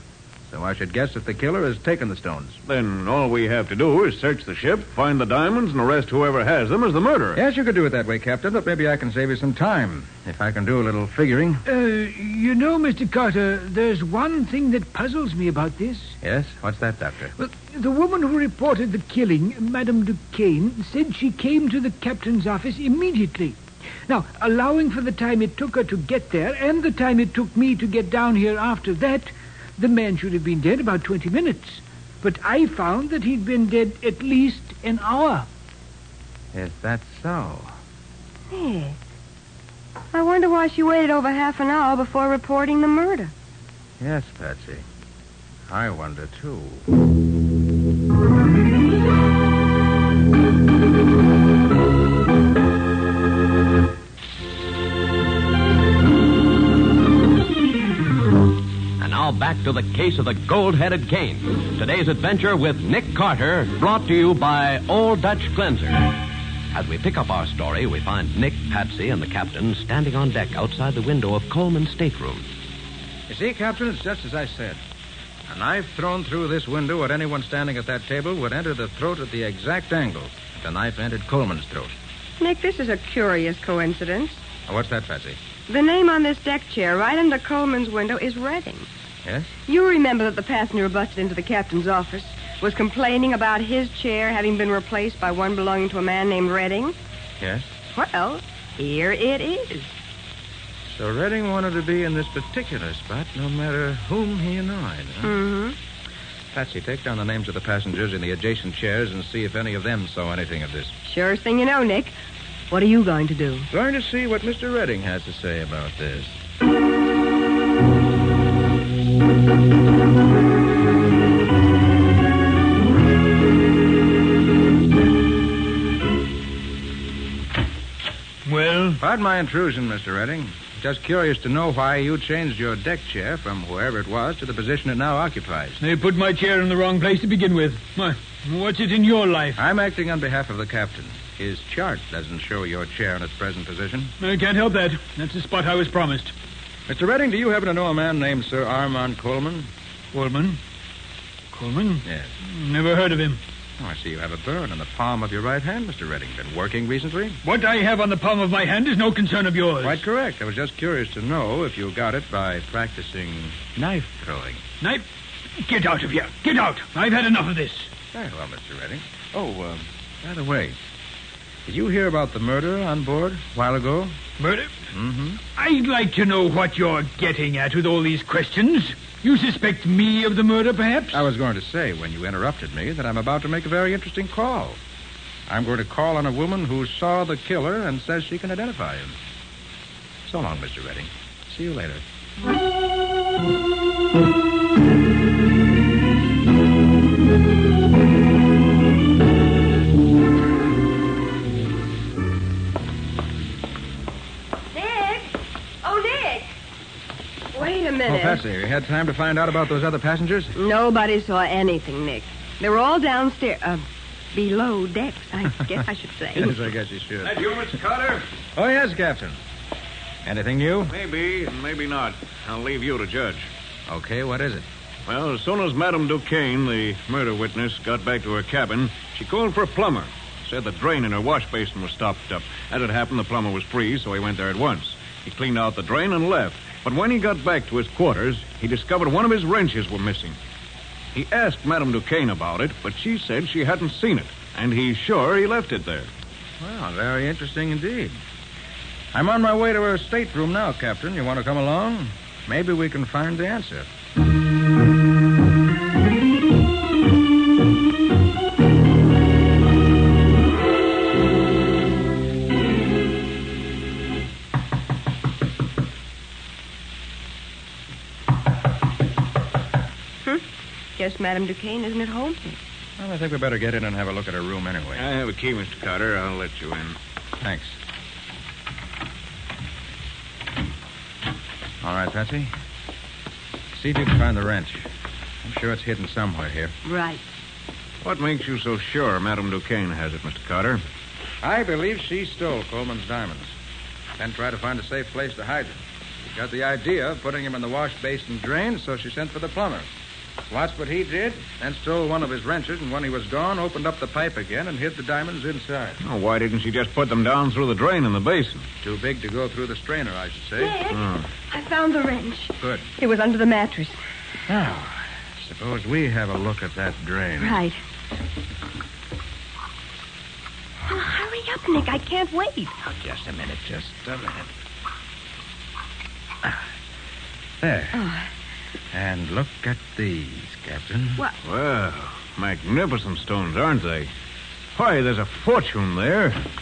So I should guess that the killer has taken the stones. Then all we have to do is search the ship, find the diamonds, and arrest whoever has them as the murderer. Yes, you could do it that way, Captain, but maybe I can save you some time, if I can do a little figuring. You know, Mr. Carter, there's one thing that puzzles me about this. Yes? What's that, Doctor? Well, the woman who reported the killing, Madame Duquesne, said she came to the captain's office immediately. Now, allowing for the time it took her to get there and the time it took me to get down here after that, the man should have been dead about 20 minutes. But I found that he'd been dead at least an hour. Is that so? Nick, I wonder why she waited over half an hour before reporting the murder. Yes, Patsy. I wonder, too. Now back to the case of the gold-headed cane. Today's adventure with Nick Carter, brought to you by Old Dutch Cleanser. As we pick up our story, we find Nick, Patsy, and the captain standing on deck outside the window of Coleman's stateroom. You see, Captain, it's just as I said. A knife thrown through this window at anyone standing at that table would enter the throat at the exact angle that the knife entered Coleman's throat. Nick, this is a curious coincidence. Oh, what's that, Patsy? The name on this deck chair right under Coleman's window is Redding. Yes? You remember that the passenger who busted into the captain's office was complaining about his chair having been replaced by one belonging to a man named Redding? Yes? Well, here it is. So Redding wanted to be in this particular spot no matter whom he annoyed, huh? Mm-hmm. Patsy, take down the names of the passengers in the adjacent chairs and see if any of them saw anything of this. Surest thing you know, Nick. What are you going to do? Going to see what Mr. Redding has to say about this. Well? Pardon my intrusion, Mr. Redding. Just curious to know why you changed your deck chair from wherever it was to the position it now occupies. They put my chair in the wrong place to begin with. What's it in your life? I'm acting on behalf of the captain. His chart doesn't show your chair in its present position. I can't help that. That's the spot I was promised. Mr. Redding, do you happen to know a man named Sir Armand Coleman? Coleman? Coleman? Yes. Never heard of him. Oh, I see you have a burn on the palm of your right hand, Mr. Redding. Been working recently? What I have on the palm of my hand is no concern of yours. Quite correct. I was just curious to know if you got it by practicing knife throwing. Knife? Get out of here. Get out. I've had enough of this. Very well, Mr. Redding. Oh, by the way, did you hear about the murder on board a while ago? Murder? Mm-hmm. I'd like to know what you're getting at with all these questions. You suspect me of the murder, perhaps? I was going to say, when you interrupted me, that I'm about to make a very interesting call. I'm going to call on a woman who saw the killer and says she can identify him. So long, Mr. Redding. See you later. Nick! Oh, Nick! Wait a minute. Oh, Patsy, you had time to find out about those other passengers? Nobody saw anything, Nick. They were all downstairs. Below decks, I guess I should say. Yes, I guess you should. That you, Mr. Carter? Oh, yes, Captain. Anything new? Maybe, and maybe not. I'll leave you to judge. Okay, what is it? Well, as soon as Madame Duquesne, the murder witness, got back to her cabin, she called for a plumber. Said the drain in her wash basin was stopped up. As it happened, the plumber was free, so he went there at once. He cleaned out the drain and left. But when he got back to his quarters, he discovered one of his wrenches were missing. He asked Madame Duquesne about it, but she said she hadn't seen it, and he's sure he left it there. Well, very interesting indeed. I'm on my way to her stateroom now, Captain. You want to come along? Maybe we can find the answer. Guess Madame Duquesne isn't at home. Well, I think we better get in and have a look at her room anyway. I have a key, Mr. Carter. I'll let you in. Thanks. All right, Patsy. See if you can find the wrench. I'm sure it's hidden somewhere here. Right. What makes you so sure Madame Duquesne has it, Mr. Carter? I believe she stole Coleman's diamonds. Then tried to find a safe place to hide them. She got the idea of putting him in the wash basin drain, so she sent for the plumber. Watched what he did, then stole one of his wrenches, and when he was gone, opened up the pipe again and hid the diamonds inside. Oh, why didn't she just put them down through the drain in the basin? Too big to go through the strainer, I should say. Nick, I found the wrench. Good. It was under the mattress. Now, suppose we have a look at that drain. Right. Well, hurry up, Nick. I can't wait. Oh, just a minute. There. Oh. And look at these, Captain. What? Well, magnificent stones, aren't they? Why, there's a fortune there.